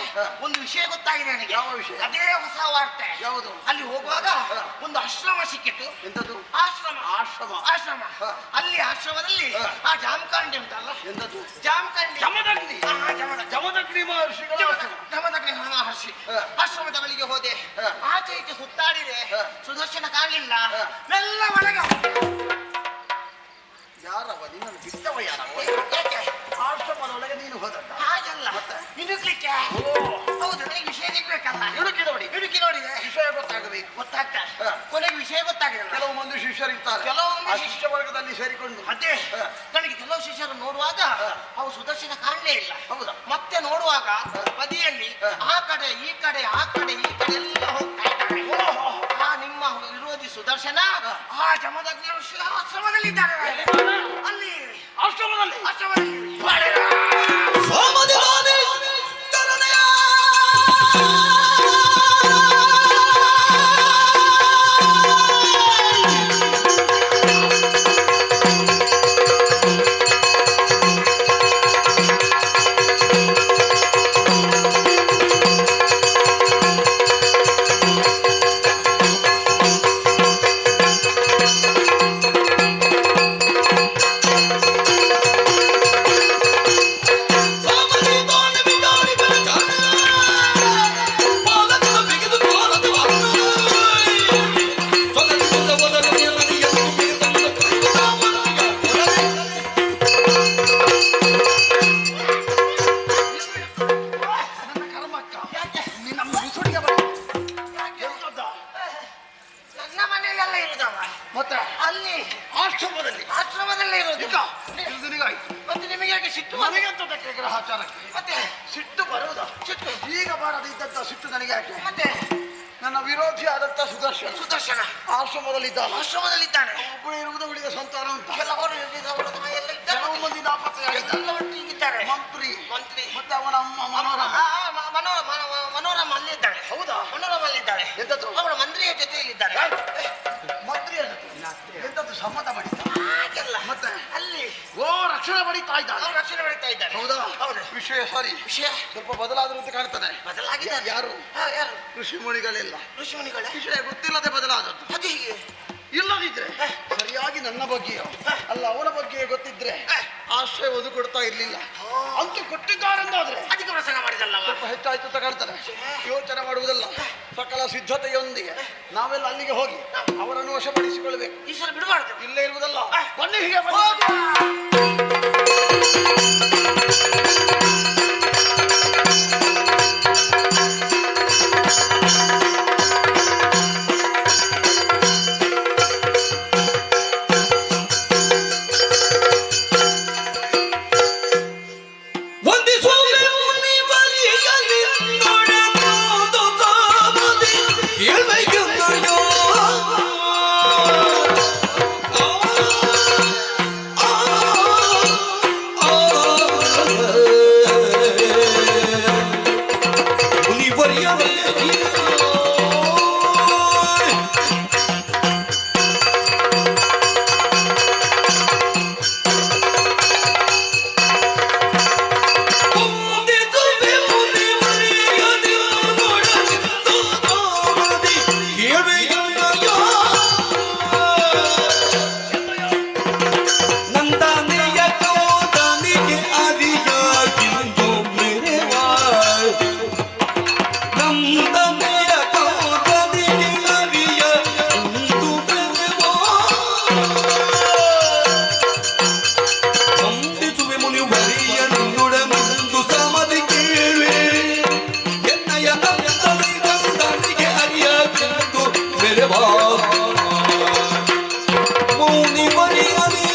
ಒಂದು ವಿಷಯ ಗೊತ್ತಾಗಿದೆ ನನಗೆ. ಯಾವ ವಿಷಯ? ಅದೇ ಹೊಸ ವಾರ್ತೆ. ಯಾವುದು? ಅಲ್ಲಿ ಹೋಗುವಾಗ ಒಂದು ಆಶ್ರಮ ಸಿಕ್ಕಿತ್ತು. ಎಂತದ್ದು? ಆಶ್ರಮ. ಆಶ್ರಮ. ಆಶ್ರಮ. ಅಲ್ಲಿ ಆಶ್ರಮದಲ್ಲಿ ಆ ಜಾಮಕಾಂಡಿ ಉಂಟಲ್ಲ. ಎಂತದ್ದು? ಜಾಮಕಾಂಡಿ. ಜಮದಗ್ನಿ. ಜಮದಗ್ನಿ ಮಹರ್ಷಿಗಳ ಆಶ್ರಮ. ಜಮದಗ್ನಿ ಮಹರ್ಷಿ ಆಶ್ರಮದ ಬಳಿಗೆ ಹೋದೆ. ಆಚೆ ಈಚೆ ಸುತ್ತಾಡಿದೆ. ಸುದರ್ಶನ ಕಾಣಲಿಲ್ಲ. ಮೆಲ್ಲ ಒಳಗೆ ಯಾರವ? ನಿನ್ನನ್ನು ಬಿಟ್ಟವ ಯಾರವ? ಯಾಕೆ? ಆಶ್ರಮದೊಳಗೆ ನೀನು ಹೋದದ್ದ? ಹಾಗಲ್ಲ. ಇಣುಕ್ಲಿಕ್ಕೆ. ಹೌದು. ನನಗೆ ವಿಷಯ ಸಿಗ್ಬೇಕಲ್ಲ. ಇಣುಕಿ ನೋಡಿ. ಇಣುಕಿ ನೋಡಿದೆ. ವಿಷಯ ಗೊತ್ತಾಗಬೇಕು. ಗೊತ್ತಾಗ್ತದೆ. ಕೊನೆಗೆ ವಿಷಯ ಗೊತ್ತಾಗಿಲ್ಲ. ಕೆಲವು ಮಂದಿ ಶಿಷ್ಯರಿರ್ತಾರೆ. ಕೆಲವೊಮ್ಮೆ ಆ ಶಿಷ್ಯ ವರ್ಗದಲ್ಲಿ ಸೇರಿಕೊಂಡು ಅದೇ ನನಗೆ ಕೆಲವು ಶಿಷ್ಯರು ನೋಡುವಾಗ ಅವು ಸುದರ್ಶನ ಕಾಣಲೇ ಇಲ್ಲ. ಹೌದಾ? ಮತ್ತೆ ನೋಡುವಾಗ ಬದಿಯಲ್ಲಿ ಆ ಕಡೆ ಈ ಕಡೆ ಆ ಕಡೆ ಈ ಕಡೆ ಎಲ್ಲ ಹೋಗ್ತಾ ಇದ್ದಾರೆ. ಆ ನಿಮ್ಮ ವಿರೋಧಿ ಸುದರ್ಶನ ಆ ಜಮದಗ್ನಿ ಆಶ್ರಮದಲ್ಲಿದ್ದಾರೆ. ಅಲ್ಲಿ ಆಶ್ರಮದಲ್ಲಿ. ಆಶ್ರಮದಲ್ಲಿ ನನ್ನ ಮನೆಯಲ್ಲೆಲ್ಲ ಇರುದವ. ಮತ್ತೆ ಅಲ್ಲಿ ಆಶ್ರಮದಲ್ಲಿ. ಆಶ್ರಮದಲ್ಲೇ ಇರೋದು. ನಿನಗಾಯ್ತು. ಮತ್ತೆ ನಿಮಗೆ ಯಾಕೆ ಸಿಟ್ಟು? ನನಗೆಂತದಕ್ಕೆ ಗ್ರಹಾಚಾರಕ್ಕೆ ಮತ್ತೆ ಸಿಟ್ಟು ಬರುವುದ? ಸಿಟ್ಟು ಈಗ ಬಾರದಿದ್ದಂತ ಸಿಟ್ಟು ನನಗೆ ಯಾಕೆ? ಮತ್ತೆ ನನ್ನ ವಿರೋಧಿ ಆದಂತ ಸುದರ್ಶನ ಸುದರ್ಶನ ಆಶ್ರಮದಲ್ಲಿದ್ದಾನೆ. ಆಶ್ರಮದಲ್ಲಿದ್ದಾನೆ. ಒಬ್ಬಳು ಇರುವುದು ಉಳಿದ ಸಂತಾನ ಅಂತ. ಕೆಲವರು ಎಲ್ಲಿದ್ದವರು ಎಲ್ಲ ಇದ್ದಾರೆ. ಕೆಲವು ಮಂದಿ ನಾಪತ್ತೆಯಾಗಿದ್ದಾರೆ. ಎಲ್ಲ ಒಟ್ಟಿಗಿದ್ದಾರೆ. ಮಂತ್ರಿ ಮಂತ್ರಿ ಮತ್ತೆ ಅವನ ಅಮ್ಮ ಮನೋರಮ. ಮನೋರಮ ಅಲ್ಲಿದ್ದಾಳೆ. ಹೌದಾ? ಮನೋರಮ ಅಲ್ಲಿದ್ದಾಳೆ. ಎಂತದ್ದು? ಅವಳ ಮಂತ್ರಿಯ ಜೊತೆಯಲ್ಲಿದ್ದಾಳೆ. ಮಂತ್ರಿ ಎಂತದ್ದು ಸಮ್ಮತ ಮಾಡಿದ್ದ? ಹಾಗೆಲ್ಲ ಮತ್ತೆ ಅಲ್ಲಿ ರಕ್ಷಣೆ ಪಡಿತಾ ಇದ್ದಾನೆ. ಅವ್ರು ರಕ್ಷಣೆ ಪಡಿತಾ ಇದ್ದಾರೆ. ಹೌದಾ? ಹೌದು. ವಿಷಯ ಸರಿ. ವಿಷಯ ಸ್ವಲ್ಪ ಬದಲಾದ್ರು ಅಂತ ಕಾಣ್ತದೆ. ಬದಲಾಗಿದ್ದಾರೆ. ಯಾರು? ಯಾರು? ಋಷಿ ಮುನಿಗಳೆಲ್ಲ ಋಷಿಮುನಿಗಳೇ? ವಿಷಯ ಗೊತ್ತಿಲ್ಲದೆ ಬದಲಾದದ್ದು. ಅದು ಹೀಗೆ ಇಲ್ಲದಿದ್ರೆ ಸರಿಯಾಗಿ ನನ್ನ ಬಗ್ಗೆಯೋ ಅಲ್ಲ ಅವನ ಬಗ್ಗೆ ಗೊತ್ತಿದ್ರೆ ಆಶ್ರಯ ಒದು ಕೊಡ್ತಾ ಇರ್ಲಿಲ್ಲ. ಅಂತೂ ಕೊಟ್ಟಿದ್ದಾರೆಂದಾದ್ರೆ ಅಧಿಕ ಪ್ರಸಂಗ ಮಾಡಿದಲ್ಲ. ಸ್ವಲ್ಪ ಹೆಚ್ಚಾಯ್ತು ಅಂತ ಕಾಣ್ತಾರೆ. ಯೋಚನೆ ಮಾಡುವುದಲ್ಲ. ಸಕಲ ಸಿದ್ಧತೆಯೊಂದಿಗೆ ನಾವೆಲ್ಲ ಅಲ್ಲಿಗೆ ಹೋಗಿ ಅವರನ್ನು ವಶಪಡಿಸಿಕೊಳ್ಳಬೇಕು. ಈ ಸಲ ಬಿಡಬಾರ್ದು. ಇಲ್ಲೇ ಇರುವುದಲ್ಲ, ಬನ್ನಿ ಹೀಗೆ ಬನ್ನಿ. ವಂದಿಸುವೆ ಮುನಿವರಿಯಲ್ಲಿ ನೋಡಬಹುದು ತಾಮದಿ ಕೇಳ್ಬೇಕೆಂದಯೋ. ಮುನಿವರಿಯಲ್ಲಿ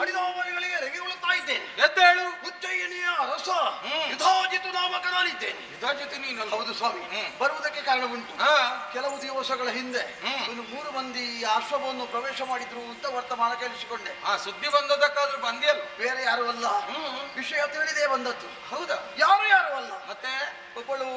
ಅಡಿದಾವರಿಗಳಿಗೆ ರೆಗೆಗೊಳ್ಳುತ್ತಾ ಇದ್ದೇನೆ. ಎದ್ದೇಳು. ಉಜ್ಜಯಿನಿಯ ಅರಸ ಯುಧಾಜಿತು ನಾಮಕನಾಗಿದ್ದೇನೆ. ಯುಧಾಜಿತು ನೀನಲ್ಲ. ಹೌದು ಸ್ವಾಮಿ. ಬರುವುದಕ್ಕೆ ಕಾರಣ ಉಂಟು. ಕೆಲವು ದಿವಸಗಳ ಹಿಂದೆ ಒಂದು 3 ಮಂದಿ ಆಶ್ರಮವನ್ನು ಪ್ರವೇಶ ಮಾಡಿದ್ರು ಅಂತ ವರ್ತಮಾನ ಕೇಳಿಸಿಕೊಂಡೆ. ಸುದ್ದಿ ಬಂದದಕ್ಕಾದ್ರೂ ಬಂದಿಯಲ್ಲ. ಬೇರೆ ಯಾರು ಅಲ್ಲ, ವಿಷಯ ತಿಳಿದೇ ಬಂದದ್ದು. ಹೌದಾ? ಯಾರು ಅಲ್ಲ, ಮತ್ತೆ ಒಬ್ಬಳು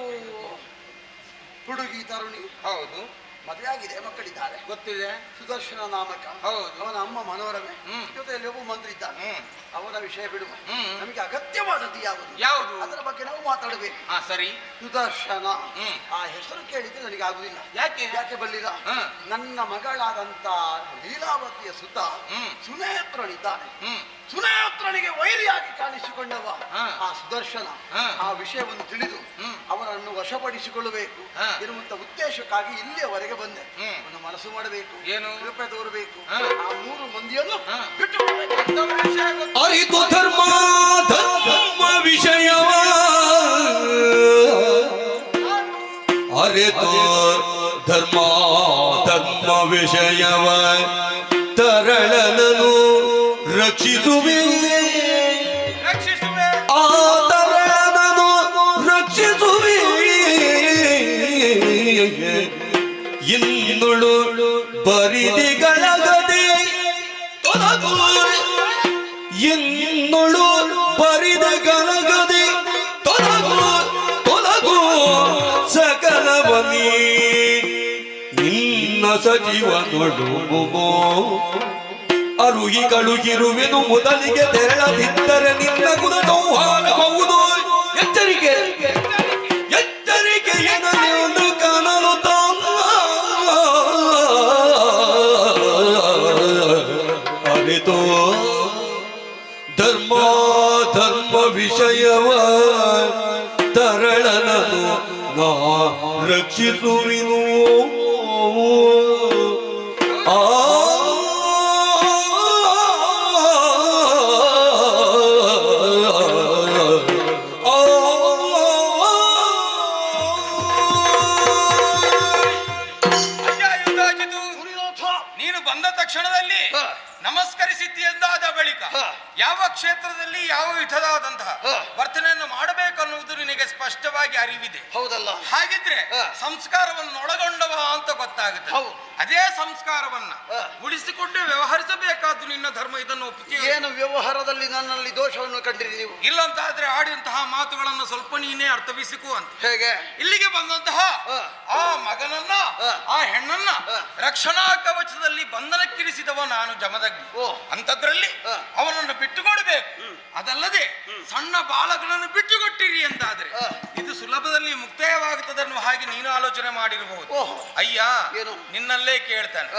ಹುಡುಗಿ ತರುಣಿ. ಹೌದು, ಮದುವೆ ಆಗಿದೆ, ಮಕ್ಕಳಿದ್ದಾರೆ. ಗೊತ್ತಿದೆ. ಸುದರ್ಶನ ನಾಮಕ. ಹೌದು. ಅವನ ಅಮ್ಮ ಮನೋರಮೆ. ಜೊತೆಯಲ್ಲಿ ಒಬ್ಬ ಮಂತ್ರಿ ಇದ್ದಾನೆ. ಅವರ ವಿಷಯ ಬಿಡುವ. ನಮಗೆ ಅಗತ್ಯವಾದದ್ದು ಯಾವುದು? ಅದರ ಬಗ್ಗೆ ನಾವು ಮಾತಾಡಬೇಕು. ಸರಿ. ಸುದರ್ಶನ ಆ ಹೆಸರು ಕೇಳಿದ್ರೆ ನನಗೆ ಆಗುದಿಲ್ಲ. ಯಾಕೆ ಬಲ್ಲಿಲ್ಲ? ನನ್ನ ಮಗಳಾದಂತ ಲೀಲಾವತಿಯ ಸುತ ಸುನೇತ್ರನಿದ್ದಾನೆ. ಸುನೇತ್ರನಿಗೆ ವೈರಿಯಾಗಿ ಕಾಣಿಸಿಕೊಂಡವ ಆ ಸುದರ್ಶನ ಆ ವಿಷಯವನ್ನು ತಿಳಿದು ಅವರನ್ನು ವಶಪಡಿಸಿಕೊಳ್ಳಬೇಕು ಎನ್ನುವಂತ ಉದ್ದೇಶಕ್ಕಾಗಿ ಇಲ್ಲಿಯವರೆಗೆ ಬಂದೆ. ಒಂದು ಮನಸ್ಸು ಮಾಡಬೇಕು, ಏನು ಕೃಪೆ ತೋರಬೇಕು. ಆ 3 ಮಂದಿಯನ್ನು ಬಿಟ್ಟು ಅರಿತು ಧರ್ಮ ವಿಷಯವ ಅರಿತು ಧರ್ಮ ವಿಷಯವ ತರಳನನು ರಕ್ಷಿಸುವೆ. ಆ ತರಳನನು ರಕ್ಷಿಸುವೆ. ಇನ್ನುಳು ಬರಿದಿಗಳಗದೆ ತೊಲಗು. ಇನ್ನುಳು ಬರಿದಗಳಗದೆ ತೊಲಗು ಸಕಲವನಿ ನಿನ್ನ ಸಜೀವನೊಡುಮೋ. ಅರುಗಿ ಕಳುಗಿರುವೆನು ಮೊದಲಿಗೆ ತೆರಳದಿದ್ದರೆ ನಿನ್ನ ಕುಲ ಸಂಹಾರಬಹುದು. ಎಚ್ಚರಿಕೆ ಎನ್ನಲೆಂದು ಕಾಣಲು ಅರಿತು ಧರ್ಮ ವಿಷಯವ ತರಳನನು ನಾ ರಕ್ಷಿಸುವಿನು. ನೀನು ಬಂದ ತಕ್ಷಣದಲ್ಲಿ ನಮಸ್ಕರಿಸಿದ್ದಿ ಎಂದಾದ ಬಳಿಕ ಯಾವ ಕ್ಷೇತ್ರದಲ್ಲಿ ಯಾವ ವಿಧದಾದಂತಹ ವರ್ತನೆಯನ್ನು ಮಾಡಬೇಕನ್ನುವುದು ನಿನಗೆ ಸ್ಪಷ್ಟವಾಗಿ ಅರಿವಿದೆ. ಹೌದಲ್ಲ? ಹಾಗಿದ್ರೆ ಸಂಸ್ಕಾರವನ್ನು ಒಳಗೊಂಡವ ಅಂತ ಗೊತ್ತಾಗುತ್ತೆ. ಅದೇ ಸಂಸ್ಕಾರವನ್ನ ಉಳಿಸಿಕೊಂಡು ವ್ಯವಹರಿಸಬೇಕಾದ್ದು ನಿನ್ನ ಧರ್ಮ. ಇದನ್ನು ಒಪ್ಪುತ್ತೀಯ? ಏನು ವ್ಯವಹಾರದಲ್ಲಿ ನನ್ನಲ್ಲಿ ದೋಷವನ್ನು ಕಂಡಿರಿ ನೀವು? ಇಲ್ಲಂತಾದ್ರೆ ಆಡಿದಂತಹ ಮಾತುಗಳನ್ನು ಸ್ವಲ್ಪ ನೀನೇ ಅರ್ಥವಿಸಿಕು ಅಂತ. ಹೇಗೆ? ಇಲ್ಲಿಗೆ ಬಂದಂತಹ ಆ ಮಗನನ್ನ ಆ ಹೆಣ್ಣನ್ನ ರಕ್ಷಣಾ ಕವಚದಲ್ಲಿ ಬಂಧನಕ್ಕಿರಿಸಿದವ ನಾನು ಜಮದಗ್ನಿ. ಅಂತದ್ರಲ್ಲಿ ಅವನನ್ನು ಬಿಟ್ಟುಕೊಡಬೇಕು. ಅದಲ್ಲದೆ ಸಣ್ಣ ಬಾಲಕನನ್ನು ಬಿಟ್ಟುಕೊಟ್ಟಿರಿ ಎಂದಾದ್ರೆ ಇದು ಸುಲಭದಲ್ಲಿ ಮುಕ್ತಾಯವಾಗುತ್ತದೆ ಅನ್ನುವ ಹಾಗೆ ನೀನು ಆಲೋಚನೆ ಮಾಡಿರಬಹುದು. ಅಯ್ಯ, ನಿನ್ನಲ್ಲೇ ಕೇಳ್ತಾನೆ,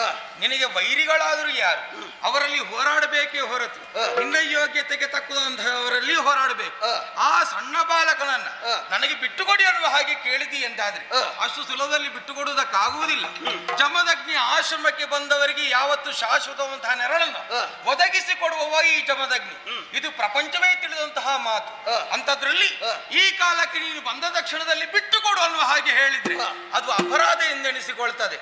ನಿನಗೆ ವೈರಿಗಳಾದರೂ ಯಾರು? ಅವರಲ್ಲಿ ಹೋರಾಡಬೇಕೇ ಹೊರತು ನಿನ್ನ ಯೋಗ್ಯತೆಗೆ ತಕ್ಕುವಂತಹವರಲ್ಲಿ ಹೋರಾಡಬೇಕು. ಆ ಸಣ್ಣ ಬಾಲಕನನ್ನ ನನಗೆ ಬಿಟ್ಟುಕೊಡಿ ಅನ್ನುವ ಹಾಗೆ ಕೇಳಿದಿ ಎಂದಾದ್ರೆ ಅಷ್ಟು ಸುಲಭದಲ್ಲಿ ಬಿಟ್ಟುಕೊಡುವುದಕ್ಕಾಗುವುದಿಲ್ಲ. ಜಮದಗ್ನಿ ಆಶ್ರಮಕ್ಕೆ ಬಂದವರಿಗೆ ಯಾವತ್ತು ಶಾಶ್ವತವಂತಹ ನೆರಳನ್ನು ಒದಗಿಸಿಕೊಡುವವ ಈ ಜಮದಗ್ನಿ. ಇದು ಪ್ರಪಂಚವೇ ತಿಳಿದಂತಹ ಮಾತು. ಅಂತದ್ರಲ್ಲಿ ಈ ಕಾಲಕ್ಕೆ ನೀನು ಬಂದ ತಕ್ಷಣದಲ್ಲಿ ಬಿಟ್ಟುಕೊಡು ಅನ್ನುವ ಹಾಗೆ ಹೇಳಿದ್ರೆ ಅದು ಅಪರಾಧ ಎಂದೆನಿಸಿಕೊಳ್ತದೆ.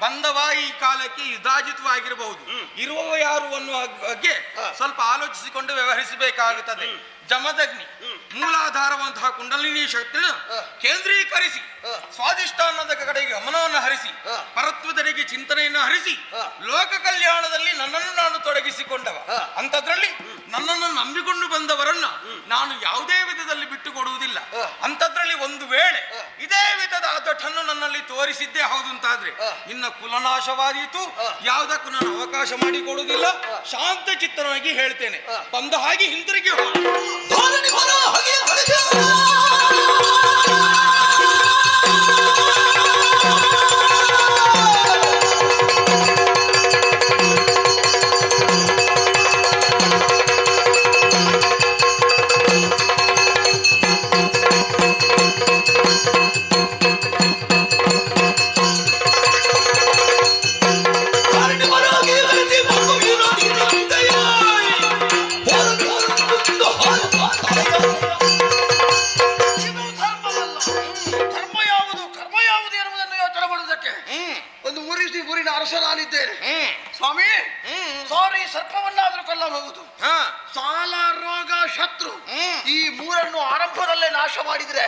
ಬಂದವ ಈ ಕಾಲಕ್ಕೆ ಯುಧಾಜಿತವಾಗಿರಬಹುದು, ಇರುವವ ಯಾರು ಅನ್ನುವ ಬಗ್ಗೆ ಸ್ವಲ್ಪ ಆಲೋಚಿಸಿಕೊಂಡು ವ್ಯವಹರಿಸಬೇಕಾಗುತ್ತದೆ. ಜಮದಗ್ನಿ ಮೂಲಾಧಾರವಂತಹ ಕುಂಡಲಿನಿ ಶಕ್ತಿಯನ್ನು ಕೇಂದ್ರೀಕರಿಸಿ ಸ್ವಾದಿಷ್ಠಾನದ ಕಡೆಗೆ ಗಮನವನ್ನು ಹರಿಸಿ ಪರತ್ವದೆಡೆಗೆ ಚಿಂತನೆಯನ್ನು ಹರಿಸಿ ಲೋಕ ಕಲ್ಯಾಣದಲ್ಲಿ ನನ್ನನ್ನು ನಾನು ತೊಡಗಿಸಿಕೊಂಡವ. ಅಂತದ್ರಲ್ಲಿ ನನ್ನನ್ನು ನಂಬಿಕೊಂಡು ಬಂದವರನ್ನ ನಾನು ಯಾವುದೇ ವಿಧದಲ್ಲಿ ಬಿಟ್ಟುಕೊಡುವುದಿಲ್ಲ. ಅಂತದ್ರಲ್ಲಿ ಒಂದು ವೇಳೆ ಇದೇ ವಿಧದ ಅದಟನ್ನು ನನ್ನಲ್ಲಿ ತೋರಿಸಿದ್ದೇ ಹೌದು ಅಂತಾದ್ರೆ ನಿನ್ನ ಕುಲನಾಶವಾದೀತು, ಯಾವುದಕ್ಕೂ ನಾನು ಅವಕಾಶ ಮಾಡಿಕೊಡುವುದಿಲ್ಲ. ಶಾಂತ ಚಿತ್ತನಾಗಿ ಹೇಳ್ತೇನೆ, ಬಂದ ಹಾಗೆ ಹಿಂತಿರುಗಿ ಹೋಗಿ. ಊರಿನ ಅರಸನಾಗಿದ್ದೇನೆ ಸ್ವಾಮಿ. ಸಾರಿ, ಸರ್ಪವನ್ನಾದ್ರೂ ಕೊಲ್ಲಬಹುದು. ಸಾಲ, ರೋಗ, ಶತ್ರು ಈ ಮೂರನ್ನು ಆರಂಭದಲ್ಲೇ ನಾಶ ಮಾಡಿದ್ರೆ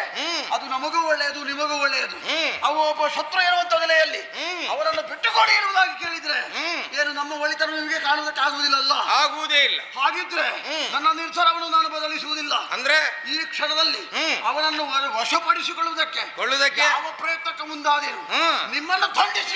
ಅದು ನಮಗೂ ಒಳ್ಳೆಯದು, ನಿಮಗೂ ಒಳ್ಳೆಯದು. ಅವು ಒಬ್ಬ ಶತ್ರು ಇರುವಂತ ನೆಲೆಯಲ್ಲಿ ಅವರನ್ನು ಬಿಟ್ಟುಕೊಡಿ ಇರುವುದಾಗಿ ಕೇಳಿದ್ರೆ ಏನು ನಮ್ಮ ಒಳಿತನ ನಿಮಗೆ ಕಾಣುವುದಕ್ಕಾಗುವುದಿಲ್ಲ? ಆಗುವುದೇ ಇಲ್ಲ. ಹಾಗಿದ್ರೆ ನನ್ನ ನಿರ್ಧಾರವನ್ನು ನಾನು ಬದಲಿಸುವುದಿಲ್ಲ. ಅಂದ್ರೆ ಈ ಕ್ಷಣದಲ್ಲಿ ಅವನನ್ನು ವಶಪಡಿಸಿಕೊಳ್ಳುವುದಕ್ಕೆ ಯಾವ ಪ್ರಯತ್ನಕ್ಕೆ ಮುಂದಾದೇನು ನಿಮ್ಮನ್ನು ಖಂಡಿಸಿ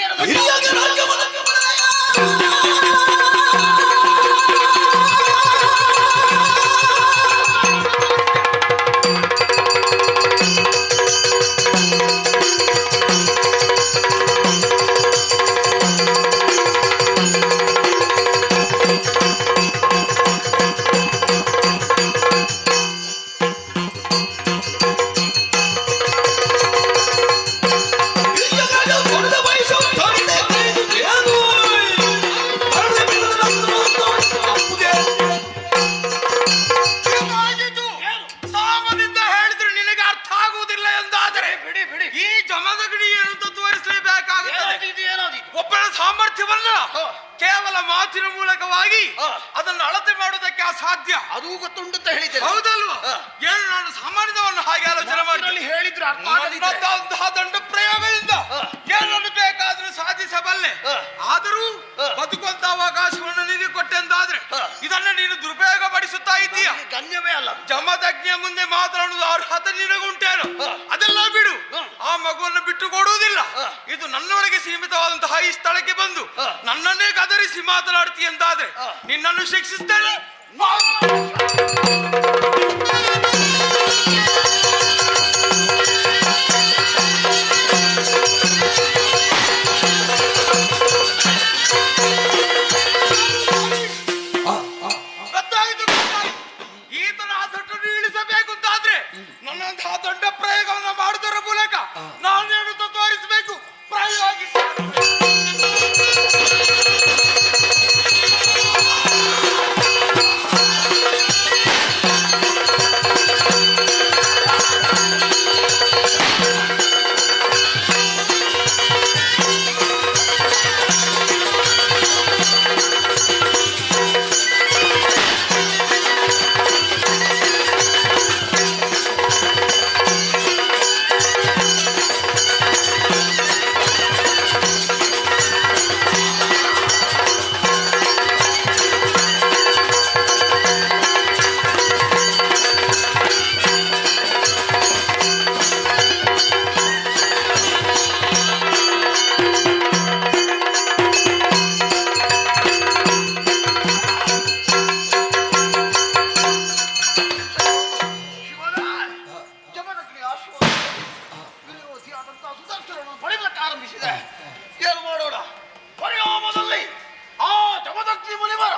ಕೇವಲ ಮಾತಿನ ಮೂಲಕವಾಗಿ ಅದನ್ನು ಅಳತೆ ಮಾಡುವುದಕ್ಕೆ ಅಸಾಧ್ಯ. ಅದು ಗೊತ್ತುಂಟು ಅಂತ ಹೇಳಿದ್ದೇನೆ, ಹೌದಲ್ವಾ? ಏನು ನಾನು ಸಾಮಾನ್ಯದವನ್ನು ಹಾಗೆ ಆಲೋಚನೆ ಮಾಡಿ ಹೇಳಿದ್ರೆ ಅಂತಹ ದಂಡ ಪ್ರಯೋಗದಿಂದ ಏನನ್ನು ಬೇಕಾದ್ರೂ ಸಾಧಿಸಬಲ್ಲೆ. ಆದರೂ ಬದುಕುವಂತ ಅವಕಾಶವನ್ನು ನಿನಗೆ ಕೊಟ್ಟೆಂದಾದ್ರೆ ಇದನ್ನು ನೀನು ದುರುಪಯೋಗ ಪಡಿಸುತ್ತಾ ಇದ್ದೀಯ. ಗಣ್ಯವೇ ಅಲ್ಲ. ಜಮದಗ್ನಿಯ ಮುಂದೆ ಮಾತನಾಡುವುದು ಅರ್ಹತೆ ನಿನಗುಂಟೇನು? ಅದೆಲ್ಲ ಬಿಡು. ಆ ಮಗುವನ್ನು ಬಿಟ್ಟು ಕೊಡುವುದಿಲ್ಲ. ಇದು ನನ್ನವರೆಗೆ ಸೀಮಿತವಾದಂತಹ ಈ ಸ್ಥಳಕ್ಕೆ ಬಂದು ನನ್ನನ್ನೇ ಗದರಿಸಿ ಮಾತನಾಡ್ತೀಯ ಎಂದಾದ್ರೆ ನಿನ್ನನ್ನು ಶಿಕ್ಷಿಸ್ತೇನೆ. ಈತನ ಆದಟ್ಟನ್ನು ಇಳಿಸಬೇಕು ಅಂತಾದ್ರೆ ನನ್ನಂತಹ ದೊಡ್ಡ ಪ್ರಯೋಗವನ್ನು ಮಾಡುವುದರ ಮೂಲಕ ನಾನೇನು ತೋರಿಸಬೇಕು. ಪ್ರಯೋಗಿಸಿ ಆರಂಭಿಸಿದೆ. ಏನು ಮಾಡೋಣ? ಪರಿಣಾಮದಲ್ಲಿ ಆ ಜಮದಗ್ನಿ ಮುನಿವರ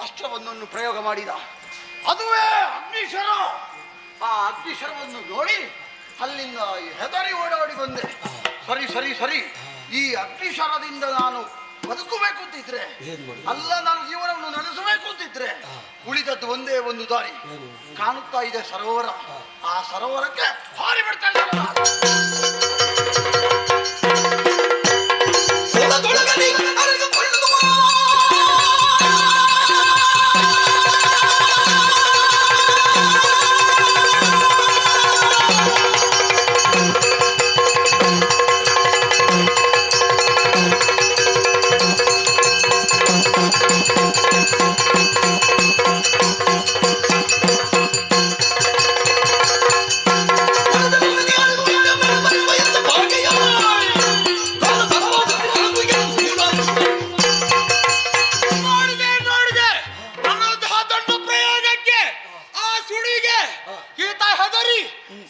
ಅಸ್ತ್ರವೊಂದನ್ನು ಪ್ರಯೋಗ ಮಾಡಿದ. ಅದುವೇ ಅಗ್ನಿಶರ. ಆ ಅಗ್ನಿಶರವನ್ನು ನೋಡಿ ಅಲ್ಲಿಂದ ಹೆದರಿ ಓಡಾಡಿ ಬಂದೆ. ಸರಿ ಸರಿ ಸರಿ, ಈ ಅಗ್ನಿಶರದಿಂದ ನಾನು ಬದುಕಬೇಕು ಅಂತಿದ್ರೆ, ಅಲ್ಲ ನಾನು ಜೀವನವನ್ನು ನಡೆಸಬೇಕು ಅಂತಿದ್ರೆ, ಉಳಿದದ್ದು ಒಂದೇ ಒಂದು ದಾರಿ. ಕಾಣುತ್ತಾ ಇದೆ ಸರೋವರ. ಆ ಸರೋವರಕ್ಕೆ ಹಾರಿ ಬಿಡ್ತಾ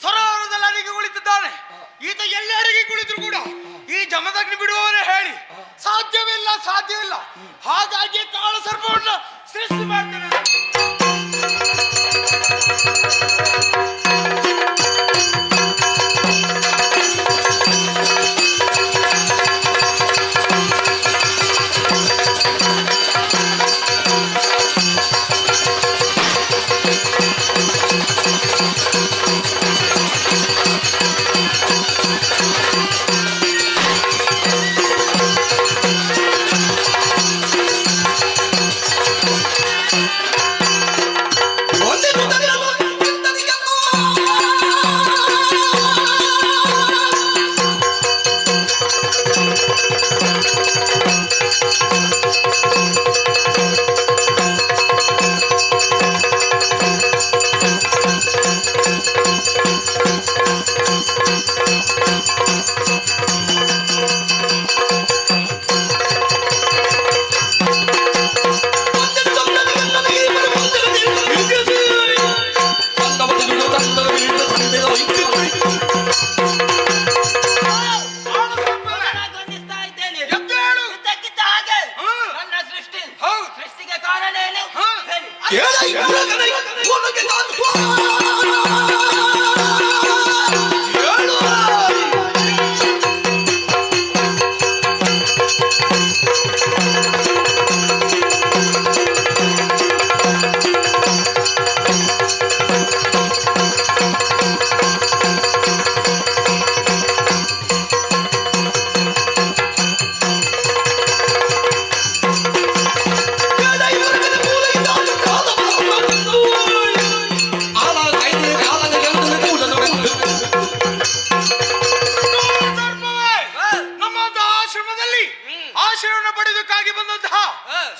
ಸರೋವರದಲ್ಲಿ ಅಡಿಗೆ ಕುಳಿತಿದ್ದಾನೆ. ಈತ ಎಲ್ಲಿ ಅಡಿಗೆ ಕುಳಿತರು ಕೂಡ ಈ ಜಮದಗ್ನಿ ಬಿಡುವವನೇ ಹೇಳಿ ಸಾಧ್ಯವಿಲ್ಲ, ಸಾಧ್ಯವಿಲ್ಲ. ಹಾಗಾಗಿ ಕಾಳ ಸರ್ಪವನ್ನು ಸೃಷ್ಟಿ ಮಾಡ್ತೇನೆ.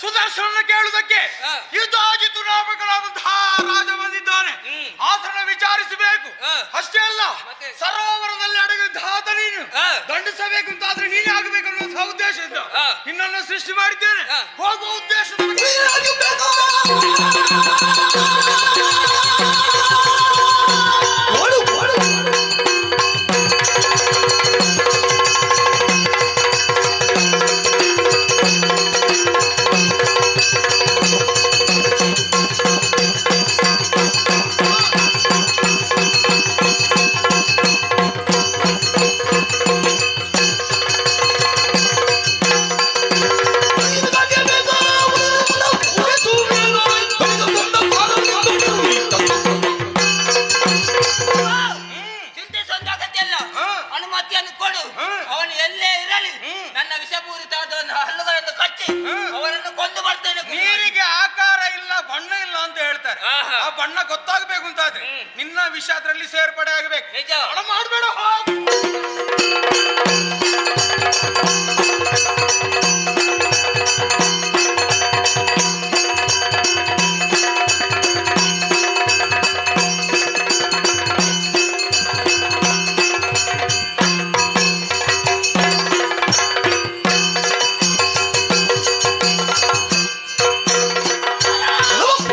ಸುದರ್ಶನ ಕೇಳುವುದಕ್ಕೆ ಯುದ್ಧಾಜಿತು ನಾಮಕನಾದಂತಹ ರಾಜ ಬಂದಿದ್ದಾನೆ. ಆತನ ವಿಚಾರಿಸಬೇಕು. ಅಷ್ಟೇ ಅಲ್ಲ, ಸರೋವರದಲ್ಲಿ ಅಡಗಿದ್ದ ನೀನು ದಂಡಿಸಬೇಕು ಅಂತ ಆದ್ರೆ ನೀನೇ ಆಗಬೇಕು ಅನ್ನುವಂತಹ ಉದ್ದೇಶದಿಂದ ನಿನ್ನನ್ನು ಸೃಷ್ಟಿ ಮಾಡಿದ್ದೇನೆ. ಹೋಗುವ ಉದ್ದೇಶದ ನೀರಿಗೆ ಆಕಾರ ಇಲ್ಲ, ಬಣ್ಣ ಇಲ್ಲ ಅಂತ ಹೇಳ್ತಾರೆ. ಆ ಬಣ್ಣ ಗೊತ್ತಾಗಬೇಕು ಅಂತಾದ್ರೆ ನಿನ್ನ ವಿಷ ಅದರಲ್ಲಿ ಸೇರ್ಪಡೆ ಆಗಬೇಕು. ಮಾಡಬೇಡ. Oh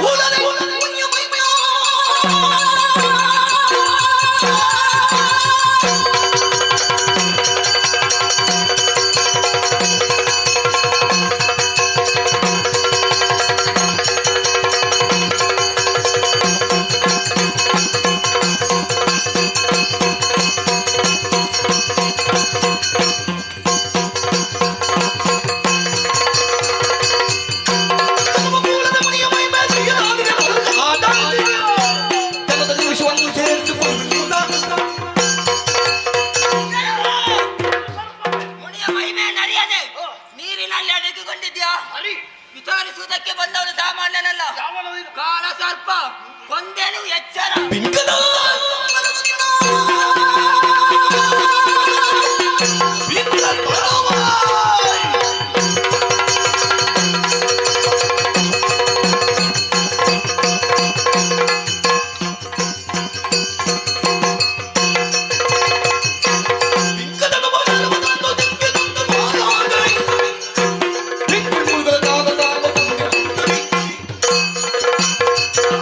ಎಚ್ಚರ. ಬಿಂಕದ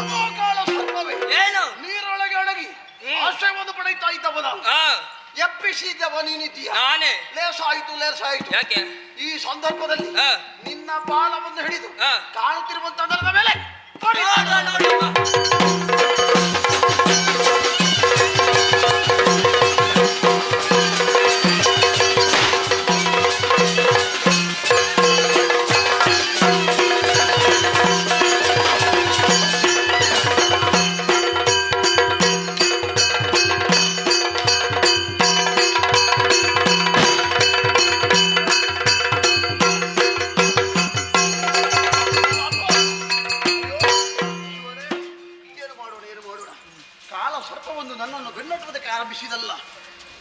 ಮಹಾಕಾಳ ಸರ್ಪವೇ, ಏನು? ನೀರೊಳಗೆ ಅಡಗಿ ಆಶ್ರಯವನ್ನು ಪಡೆಯುತ್ತಾ ಇದ್ದವ ನಾನು. ಆ, ಎಪ್ಪಿಸಿದ್ದವ ನೀನಿದ್ದೀಯ. ನಾನೇ. ಲೇಸಾಯಿತು. ಯಾಕೆ? ಈ ಸಂದರ್ಭದಲ್ಲಿ ಆ. ನಿನ್ನ ಬಾಣವನ್ನು ಹಿಡಿದು ಆ. ಕಾಣುತ್ತಿರುವಂತ ಅದರ ಮೇಲೆ ಹೊಡಿ. ನೋಡಮ್ಮ. ಏನು ಮಾಡೋಣ. ಕಾಲ ಸರ್ಪವನ್ನು ನನ್ನನ್ನು ಬೆನ್ನಟ್ಟುವುದಕ್ಕೆ ಆರಂಭಿಸಿದಲ್ಲ.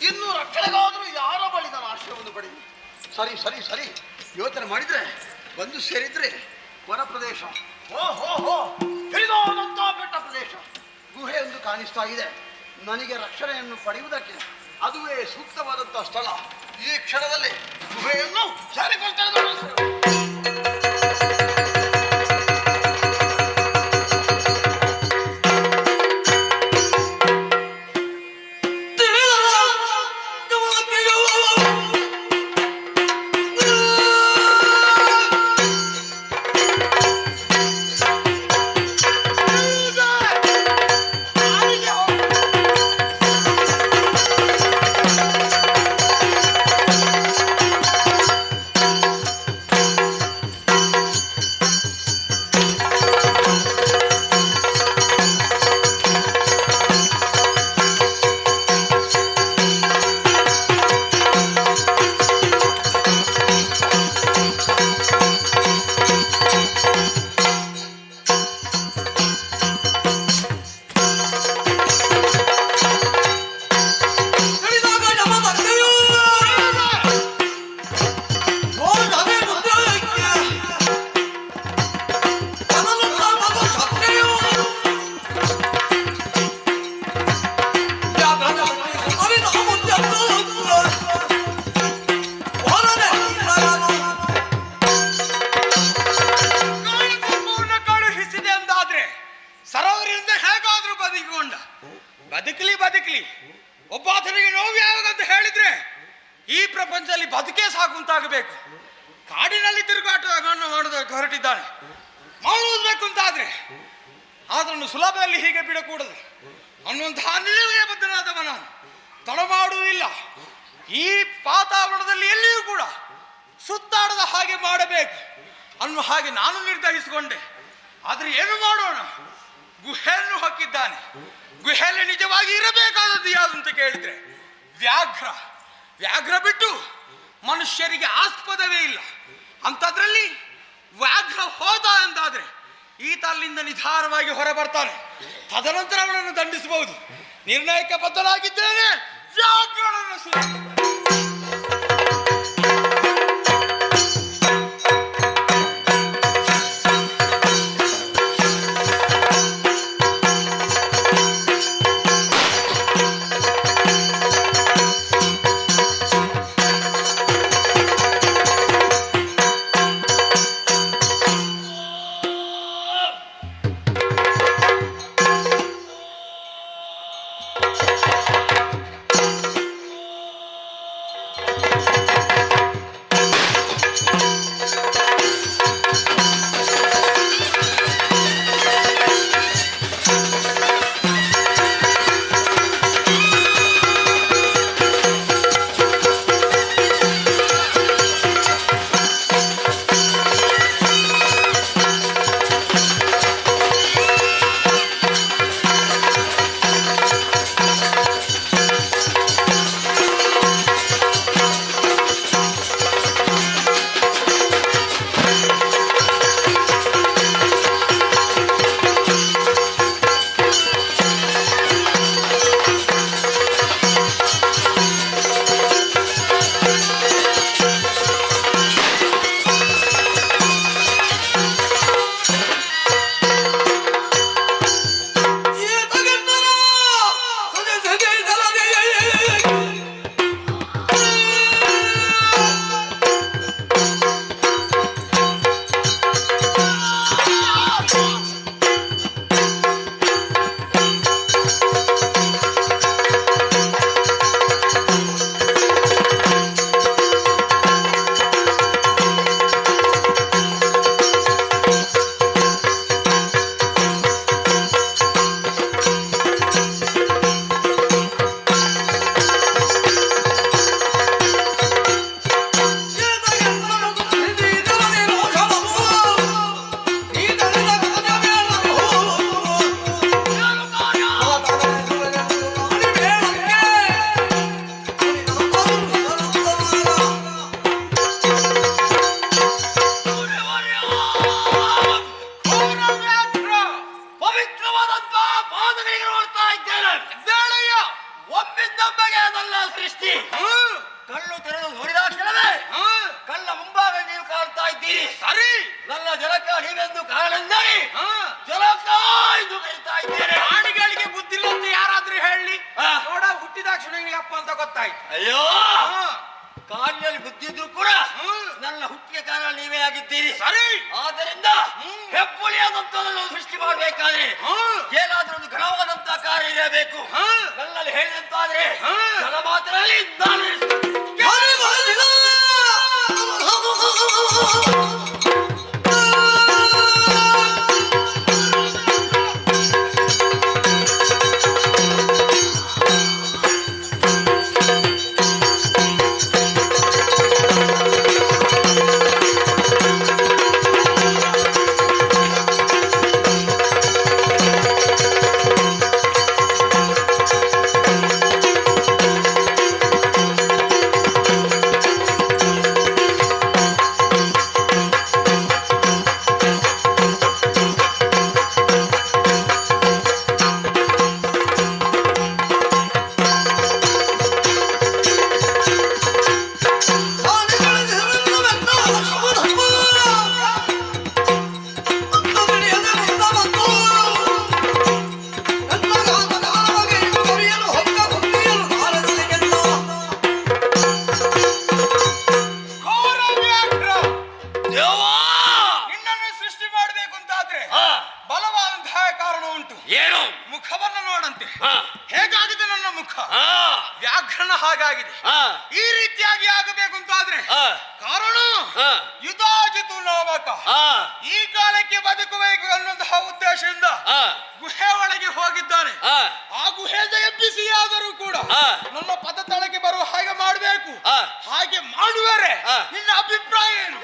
ಇನ್ನು ರಕ್ಷಣೆಗಾದರೂ ಯಾರ ಬಳಿ ನಾನು ಆಶ್ರಯವನ್ನು ಪಡೆದು. ಸರಿ ಯೋಚನೆ ಮಾಡಿದ್ರೆ ಬಂದು ಸೇರಿದ್ರೆ ವನ ಪ್ರದೇಶ, ಹಿಡಿದೋದಂತ ಬೆಟ್ಟ ಪ್ರದೇಶ, ಗುಹೆ ಎಂದು ಕಾಣಿಸ್ತಾ ಇದೆ. ನನಗೆ ರಕ್ಷಣೆಯನ್ನು ಪಡೆಯುವುದಕ್ಕೆ ಅದುವೇ ಸೂಕ್ತವಾದಂತಹ ಸ್ಥಳ. ಈ ಕ್ಷಣದಲ್ಲಿ ಗುಹೆಯನ್ನು ಸೇರಿಕೊಳ್ತೇನೆ. ಕಳುಹಿಸಿದೆ ಅಂದಾದ್ರೆ ಸರೋವರದಿಂದ ಹೇಗಾದ್ರೂ ಬದುಕಲಿ ಒಬ್ಬಾತನಿಗೆ ನೋವು ಯಾವಾಗಂತ ಹೇಳಿದ್ರೆ ಈ ಪ್ರಪಂಚದಲ್ಲಿ ಬದುಕೇ ಸಾಕುಂತಾಗಬೇಕು. ಕಾಡಿನಲ್ಲಿ ತಿರುಗಾಟವನ್ನು ಮಾಡೋದಕ್ಕೆ ಹೊರಟಿದ್ದಾನೆ. ಮಾಡುವುದಬೇಕು ಅಂತಾದ್ರೆ ಅದನ್ನು ಸುಲಭದಲ್ಲಿ ಹೀಗೆ ಬಿಡಕೂಡದು ಅನ್ನುವಂತಹ ನಿಲುವಿಗೆ ಬದ್ಧನಾದವ ನಾನು. ತಡ ಮಾಡುವುದಿಲ್ಲ. ಈ ವಾತಾವರಣದಲ್ಲಿ ಎಲ್ಲಿಯೂ ಕೂಡ ಸುತ್ತಾಡದ ಹಾಗೆ ಮಾಡಬೇಕು ಅನ್ನುವ ಹಾಗೆ ನಾನು ನಿರ್ಧರಿಸಿಕೊಂಡೆ. ಆದ್ರೆ ಏನು ಮಾಡೋಣ, ಗುಹೆಯನ್ನು ಹಾಕಿದ್ದಾನೆ. ಗುಹೆಯಲ್ಲಿ ನಿಜವಾಗಿ ಇರಬೇಕಾದದ್ದು ಯಾವುದು ಅಂತ ಕೇಳಿದ್ರೆ ವ್ಯಾಘ್ರ ಬಿಟ್ಟು ಮನುಷ್ಯರಿಗೆ ಆಸ್ಪದವೇ ಇಲ್ಲ. ಅಂಥದ್ರಲ್ಲಿ ವ್ಯಾಘ್ರ ಹೋದ ಎಂದಾದ್ರೆ ಈತ ಅಲ್ಲಿಂದ ನಿಧಾನವಾಗಿ ಹೊರ ಬರ್ತಾನೆ. ತದನಂತರ ಅವನನ್ನು ದಂಡಿಸಬಹುದು. ನಿರ್ಣಯಕ್ಕೆ ಬದ್ಧನಾಗಿದ್ದೇನೆ. ವ್ಯಾಘ್ರನನ್ನು ಆಯ್ತು. ಅಯ್ಯೋ ಕಾಲಿನಲ್ಲಿ ಬುದ್ಧಿದ್ರು ಕೂಡ ನನ್ನ ಹುಟ್ಟಿಗೆ ಕಾರಣ ನೀವೇ ಆಗಿದ್ದೀರಿ. ಸರಿ. ಆದ್ದರಿಂದ ಹೆಪ್ಪುಳಿಯಾದಂತದನ್ನು ಸೃಷ್ಟಿ ಮಾಡಬೇಕಾದ್ರೆ ಏನಾದ್ರೂ ಒಂದು ಘನವಾದಂತಹ ಕಾರ್ಯ ಇರಬೇಕು. ನನ್ನಲ್ಲಿ ಹೇಳಿದಂತಾದ್ರೆ ಜನ ಮಾತ್ರದಲ್ಲಿ ನಾನು ನಿನ್ನನ್ನು ಸೃಷ್ಟಿ ಮಾಡಬೇಕು ಅಂತಾದ್ರೆ ಬಲವಾದಂತಹ ಕಾರಣ ಉಂಟು. ಏನು? ಮುಖವನ್ನು ನೋಡಂತೆ. ಹೇಗಾಗಿದೆ ನನ್ನ ಮುಖ? ವ್ಯಾಘ್ರಣ ಹಾಗಾಗಿದೆ. ಈ ರೀತಿಯಾಗಿ ಆಗಬೇಕು ಅಂತಾದ್ರೆ ಕಾರಣ ಯುಧಾಜಿತು ನಾಮಕ ಈ ಕಾಲಕ್ಕೆ ಬದುಕಬೇಕು ಅನ್ನುವಂತಹ ಉದ್ದೇಶದಿಂದ ಗುಹೆ ಒಳಗೆ ಹೋಗಿದ್ದಾನೆ. ಆ ಗುಹೆದ ಎಬ್ಬಿಸಿಯಾದರೂ ಕೂಡ ನನ್ನ ಪದ ತಳಗೆ ಬರುವ ಹಾಗೆ ಮಾಡಬೇಕು. ಹಾಗೆ ಮಾಡುವರೆ ನಿನ್ನ ಅಭಿಪ್ರಾಯ ಏನು?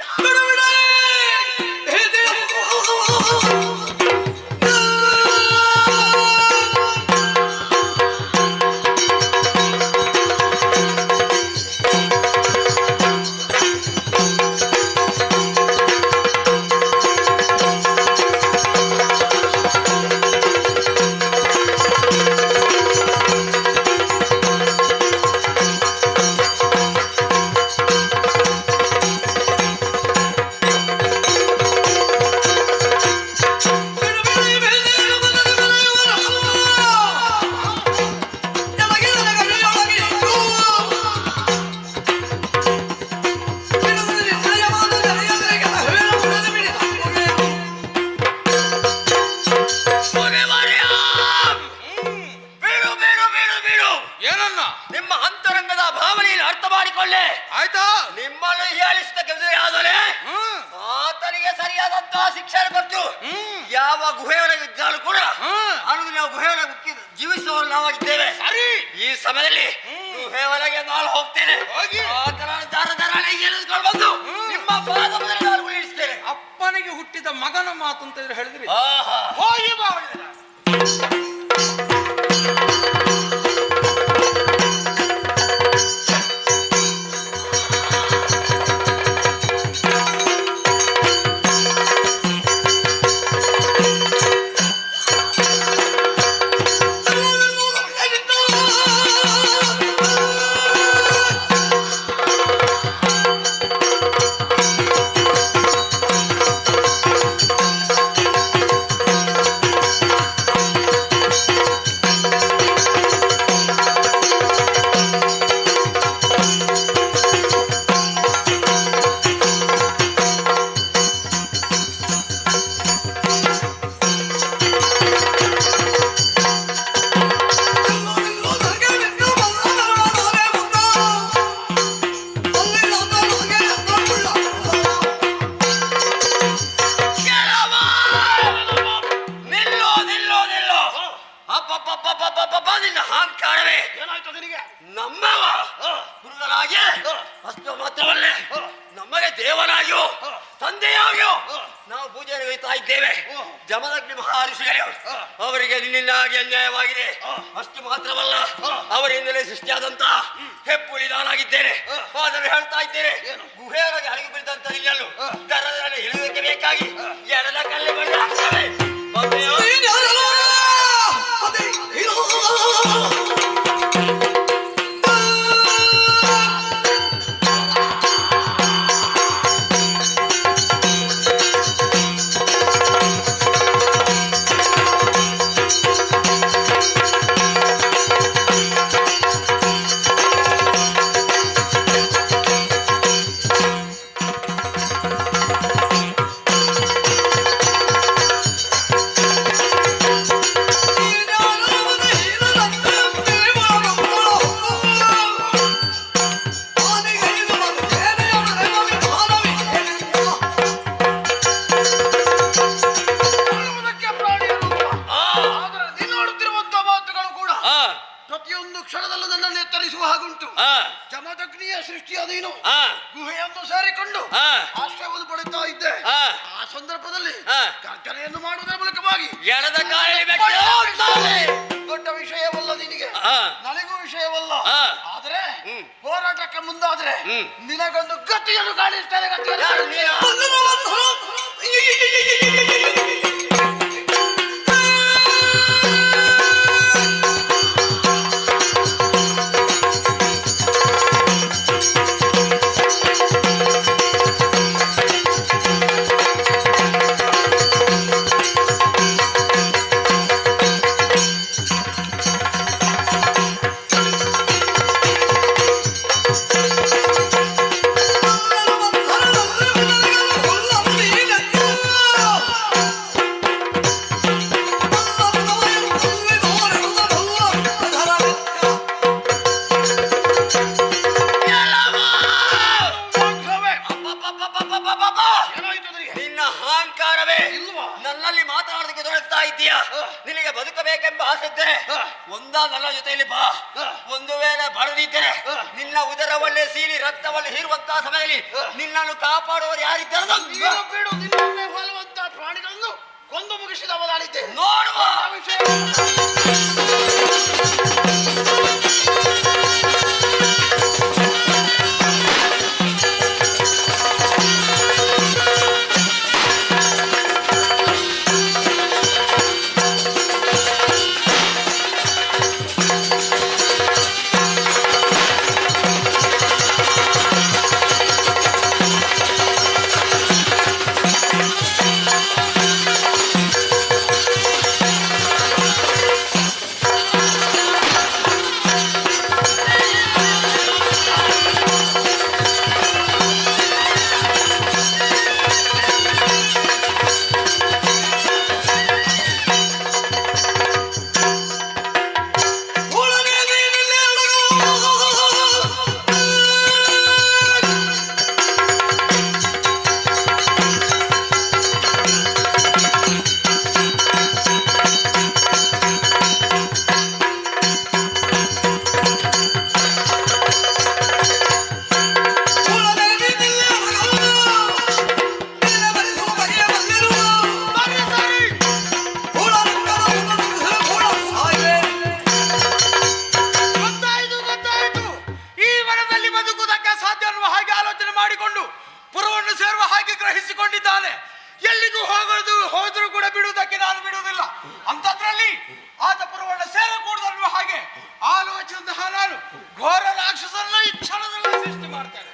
ನಿಮ್ಮ ಅಂತರಂಗದ ಭಾವನೆಯನ್ನು ಅರ್ಥ ಮಾಡಿಕೊಳ್ಳೆ. ಆಯ್ತಾ? ನಿಮ್ಮನ್ನು ಹೀಯಾಳಿಸಿದ ಕೆಲಸ ಆದರೆ ಆತನಿಗೆ ಸರಿಯಾದಂತಹ ಶಿಕ್ಷಣ ಕೊಟ್ಟು ಯಾವ ಗುಹೆಯೊಳಗೆ ಇದ್ದಾலும் ಕೂಡ ಅವನಿಗೆ ನಾವು ಗುಹೆಯೊಳಗೆ ಜೀವಿಸುವವರು ನಾವಾಗಿದ್ದೇವೆ. ಸರಿ. ಈ ಸಮಯದಲ್ಲಿ ಗುಹೆಯೊಳಗೆ ನಾನು ಹೋಗ್ತೇನೆ. ಆತನ ದಾರ ಎಳೆದುಕೊಂಡು ಬಂದು ನಿಮ್ಮ ಪಾದ ಮೇಲೆ ನಾನು ಉಳಿಸ್ತೇನೆ. ಅಪ್ಪನಿಗೆ ಹುಟ್ಟಿದ ಮಗನ ಮಾತು ಅಂತ ಹೇಳಿದ್ರಿ. ಆಹಾ. ಹೋಗಿ ಬಾ. ನಿನ್ನ ಅಹಂಕಾರವೇ ಏನಾಯ್ತು ನಿನಗೆ? ನಮ್ಮವ ಗುರುಗಳಾಗಿ ಅಷ್ಟು ಮಾತ್ರವಲ್ಲೇ ನಮಗೆ ದೇವರಾಗಿಯೋ ತಂದೆಯಾಗಿಯೋ ನಾವು ಪೂಜೆ ನಿರ್ವಹಿಸ್ತಾ ಇದ್ದೇವೆ. ಜಮದಗ್ನಿ ಮಹರ್ಷಿಗಳು ಅವರಿಗೆ ನಿನ್ನಿಂದಾಗಿ ಅನ್ಯಾಯವಾಗಿದೆ. ಅಷ್ಟು ಮಾತ್ರವಲ್ಲ, ಅವರಿಂದಲೇ ಸೃಷ್ಟಿಯಾದಂತ ಹೆಪ್ಪುಳಿ ನಾನಾಗಿದ್ದೇನೆ. ಆದರೆ ಹೇಳ್ತಾ ಇದ್ದೇನೆ, ಗುಹೆಯೊಳಗೆ ಅಡಗಿ ಬಿದ್ದಂತ ನಿಲ್ಲಲು ದರದಲ್ಲಿ ಇಳಿಯೋಕೆ ಬೇಕಾಗಿ ಎಡದ ಕಲ್ಲು ಬಳಿ ಹಾಕ್ತೇವೆ. ಜಮದಗ್ನಿಯ ಸೃಷ್ಟಿಯಾದೀನು ಆ, ಗುಹೆಯನ್ನು ಸೇರಿಕೊಂಡು ಆ, ಆಶ್ರಯವನ್ನು ಪಡೆಯುತ್ತಾ ಇದ್ದೆ. ಆ, ಆ ಸಂದರ್ಭದಲ್ಲಿ ಆ. ಗರ್ಜನೆಯನ್ನು ಮಾಡುವುದರ ಮೂಲಕವಾಗಿ ಎಳದ ಕಾಲಲ್ಲಿ ಬೆಟ್ಟ ದೊಡ್ಡ ವಿಷಯವಲ್ಲ ನಿನಗೆ, ಆ, ನನಗೂ ವಿಷಯವಲ್ಲ. ಆ. ಆದರೆ ಹೋರಾಟಕ್ಕೆ ಮುಂದಾದ್ರೆ ಹ್ಮ್. ನಿನಗೊಂದು ಗಟ್ಟಿಯನ್ನು ಕಾಣಿಸ್ತಾರೆ. ಯಾರು ನೀನು? ನಿನ್ನ ಅಹಂಕಾರವೇ ನನ್ನಲ್ಲಿ ಮಾತನಾಡೋದಕ್ಕೆ ತೊಡಗ್ತಾ ಇದ್ದೀಯಾ? ನಿನಗೆ ಬದುಕಬೇಕೆಂಬ ಆಸೆ ಇದ್ದರೆ ನನ್ನ ಜೊತೆಯಲ್ಲಿ ಬಾ. ಒಂದು ವೇಳೆ ಬರದಿದ್ದರೆ ನಿನ್ನ ಉದರವಲ್ಲೇ ಸೀರಿ ರಕ್ತವನ್ನು ಹೀರುವಂತಹ ಸಮಯದಲ್ಲಿ ನಿನ್ನನ್ನು ಕಾಪಾಡುವವರು ಯಾರಿದ್ದಾರೆ? ಬಿಡು, ನಿನ್ನನ್ನೇ ಹೋಲುವಂತ ಪ್ರಾಣಿಗಳನ್ನು ಕೊಂದು ಮುಗಿಸಿದವನಾಳಿದ್ದೆ. ನೋಡುವ ಹೋದ್ರೂ ಕೂಡ ಬಿಡುವುದಕ್ಕೆ ನಾನು ಬಿಡುವುದಿಲ್ಲ. ಅಂತದ್ರಲ್ಲಿ ಆತ ಪುರವನ್ನ ಸೇರಕೂಡದನ್ನುವ ಹಾಗೆ ಆಲೋಚನೆ ನಾನು ಘೋರ ರಾಕ್ಷಸರನ್ನ ಈ ಕ್ಷಣದಲ್ಲಿ ಸೃಷ್ಟಿ ಮಾಡ್ತೇನೆ.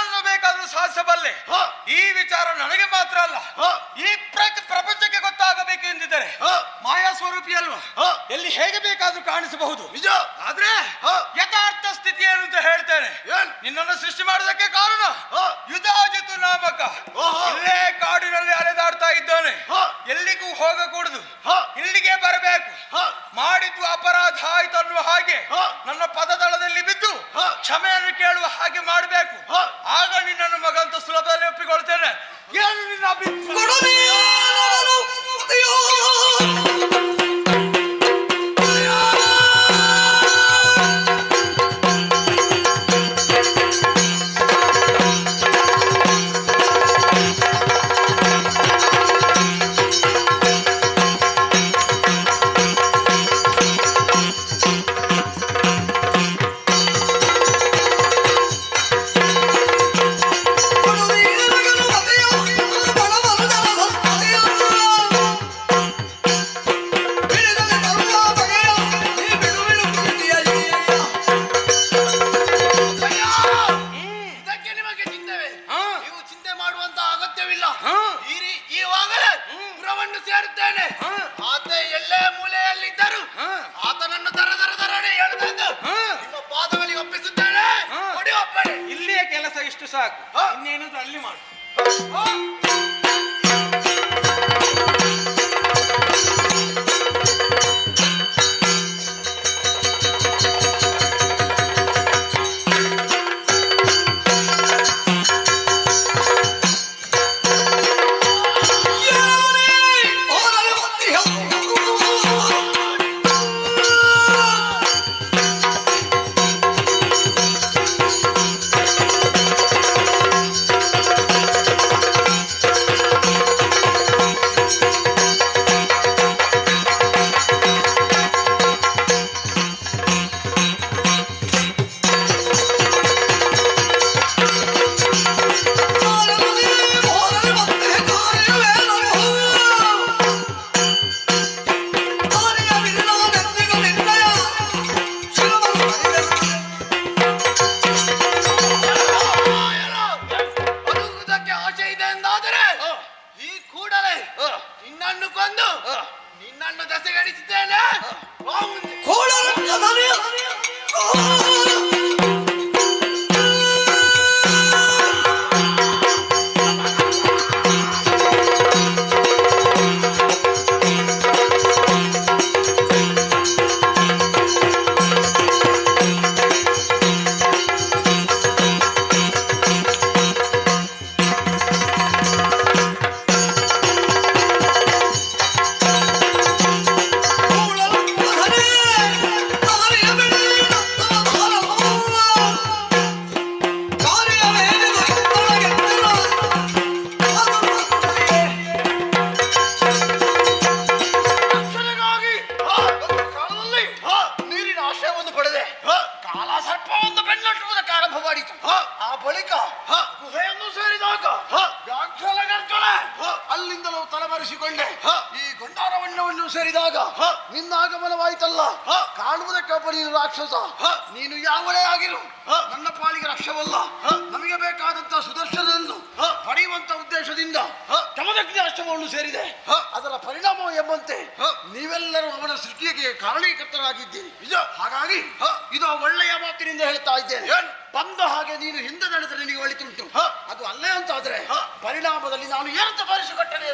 ಏನನ್ನು ಬೇಕಾದ್ರೂ ಸಾಧಿಸಬಲ್ಲೆ. ಈ ವಿಚಾರ ನನಗೆ ಮಾತ್ರ ಅಲ್ಲ, ಈ ಪ್ರಪಂಚಕ್ಕೆ ಗೊತ್ತಾಗಬೇಕು ಎಂದಿದ್ದರೆ ಮಾಯಾ ಸ್ವರೂಪಿ ಅಲ್ವಾ, ಎಲ್ಲಿ ಹೇಗೆ ಬೇಕಾದ್ರೂ ಕಾಣಿಸಬಹುದು. ನಿಜ. ಆದ್ರೆ ಯಥಾರ್ಥ ಸ್ಥಿತಿ ಏನು ಅಂತ ಹೇಳ್ತೇನೆ. ನಿನ್ನನ್ನು ಸೃಷ್ಟಿ ಮಾಡುವುದಕ್ಕೆ ಕಾರಣ ಯುಧಾಜಿತು ನಾಮಕ ಇಲ್ಲೇ ಕಾಡಿನಲ್ಲಿ ಅಲೆದಾಡ್ತಾ ಇದ್ದಾನೆ. ಎಲ್ಲಿಗೂ ಹೋಗಕೂಡದು, ಇಲ್ಲಿಗೆ ಬರಬೇಕು. ಮಾಡಿದ್ದು ಅಪರಾಧ ಆಯ್ತು ಅನ್ನುವ ಹಾಗೆ ನನ್ನ ಪದದಳದಲ್ಲಿ ಬಿದ್ದು ಕ್ಷಮೆಯನ್ನು ಕೇಳುವ ಹಾಗೆ ಮಾಡಬೇಕು. ಆಗ ನಿನ್ನನ್ನು ಮಗಂತ ಸುಲಭದಲ್ಲಿ ಒಪ್ಪಿಕೊಳ್ತೇನೆ. ಏನು ನಿನ್ನ ಈವಾಗಲೇ ಪುರವನ್ನು ಸೇರುತ್ತೇನೆ. ಆತ ಎಲ್ಲೇ ಮೂಲೆಯಲ್ಲಿದ್ದರು ಆತನನ್ನು ದರನೆ ಎಳೆದು ನಿಮ್ಮ ಪಾದಗಳಿಗೆ ಒಪ್ಪಿಸುತ್ತೇನೆ. ಕೊಡಿ ಒಪ್ಪಣೆ. ಇಲ್ಲಿಯೇ ಕೆಲಸ ಇಷ್ಟು ಸಾಕು, ಇನ್ನೇನು ಅಲ್ಲಿ ಮಾಡು. ನಿನ್ನನ್ನು ಕೊಂದು ನಿನ್ನನ್ನು ದಸೆಗಣಿಸುತ್ತೇನೆ. ಅಲ್ಲಿಂದಲೂ ತಲೆಮರೆಸಿಕೊಂಡೆ. ಈ ಗೊಂಡಾರವಣ್ಣವನ್ನು ಸೇರಿದಾಗ ನಿನ್ನ ಆಗಮನವಾಯಿತಲ್ಲ, ಕಾಣುವುದಕ್ಕಪ್ಪ ನೀನು ರಾಕ್ಷಸ. ನೀನು ಯಾವಳೇ ಆಗಿರು ನನ್ನ ಪಾಲಿಗೆ ರಕ್ಷವಲ್ಲ. ನಮಗೆ ಬೇಕಾದಂತ ಸುದರ್ಶನನ್ನು ಪಡೆಯುವಂತ ಉದ್ದೇಶದಿಂದ ಜಮದಗ್ನಿ ಅಷ್ಟಮವನ್ನು ಸೇರಿದೆ. ಅದರ ಪರಿಣಾಮ ಎಂಬಂತೆ ನೀವೆಲ್ಲರೂ ಅವನ ಸೃಷ್ಟಿಗೆ ಕಾರಣೀಕರ್ತರಾಗಿದ್ದೀರಿ. ಹಾಗಾಗಿ ಇದು ಒಳ್ಳೆಯ ಮಾತಿನಿಂದ ಹೇಳ್ತಾ ಇದ್ದೇನೆ. ಬಂದ ಹಾಗೆ ನೀನು ಹಿಂದೆ ನಡೆದರೆ ನಿನಗೆ ಒಳಿತುಂಟು. ಅದು ಅಲ್ಲೇ ಅಂತಾದ್ರೆ ಪರಿಣಾಮದಲ್ಲಿ ನಾನು ಏನಂತ ಬಾರಿಸಿಕೊಟ್ಟನೆ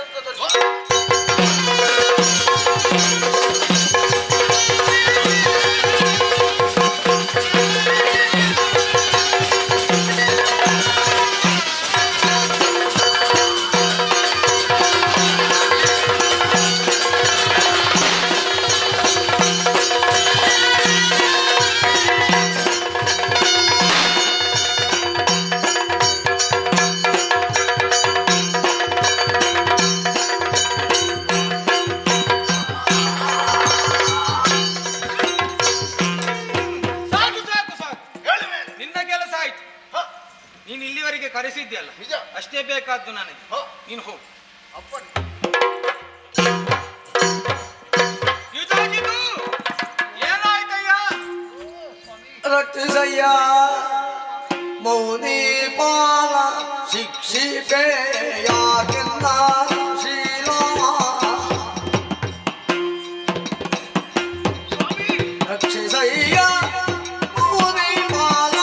ನೀನು ಇಲ್ಲಿವರೆಗೆ ಕರೆಸಿದ್ಯಲ್ಲ, ಅಷ್ಟೇ ಬೇಕಾದ್ದು ನನಗೆ. ನೀನು ಹೋಗು. ರಕ್ಷಿಸಯ್ಯ, ಮೌನಿಪಾಲ ಶಿಕ್ಷಿಪೆಯಾಗಿನ್ನ ಶೀಲ ರಕ್ಷಿಸಯ್ಯ ಮೌನಿಪಾಲ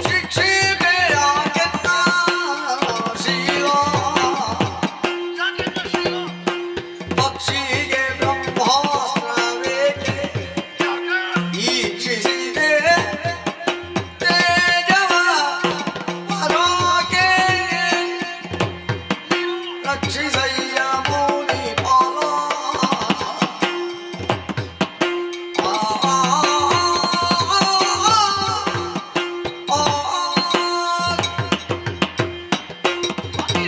ಶಿಕ್ಷಿಪೆಯಾಗಿನ್ನ ಶೀಲ ಪಕ್ಷಿಗೆ ಬ್ರಹ್ಮಾಸ್ತ್ರವೇಕೆ ಈಕ್ಷಿಸಿದೆ ತೇಜವ ಪರಾಗೆ ರಕ್ಷಿಸಯ್ಯ ಮೌನಿಪಾಲ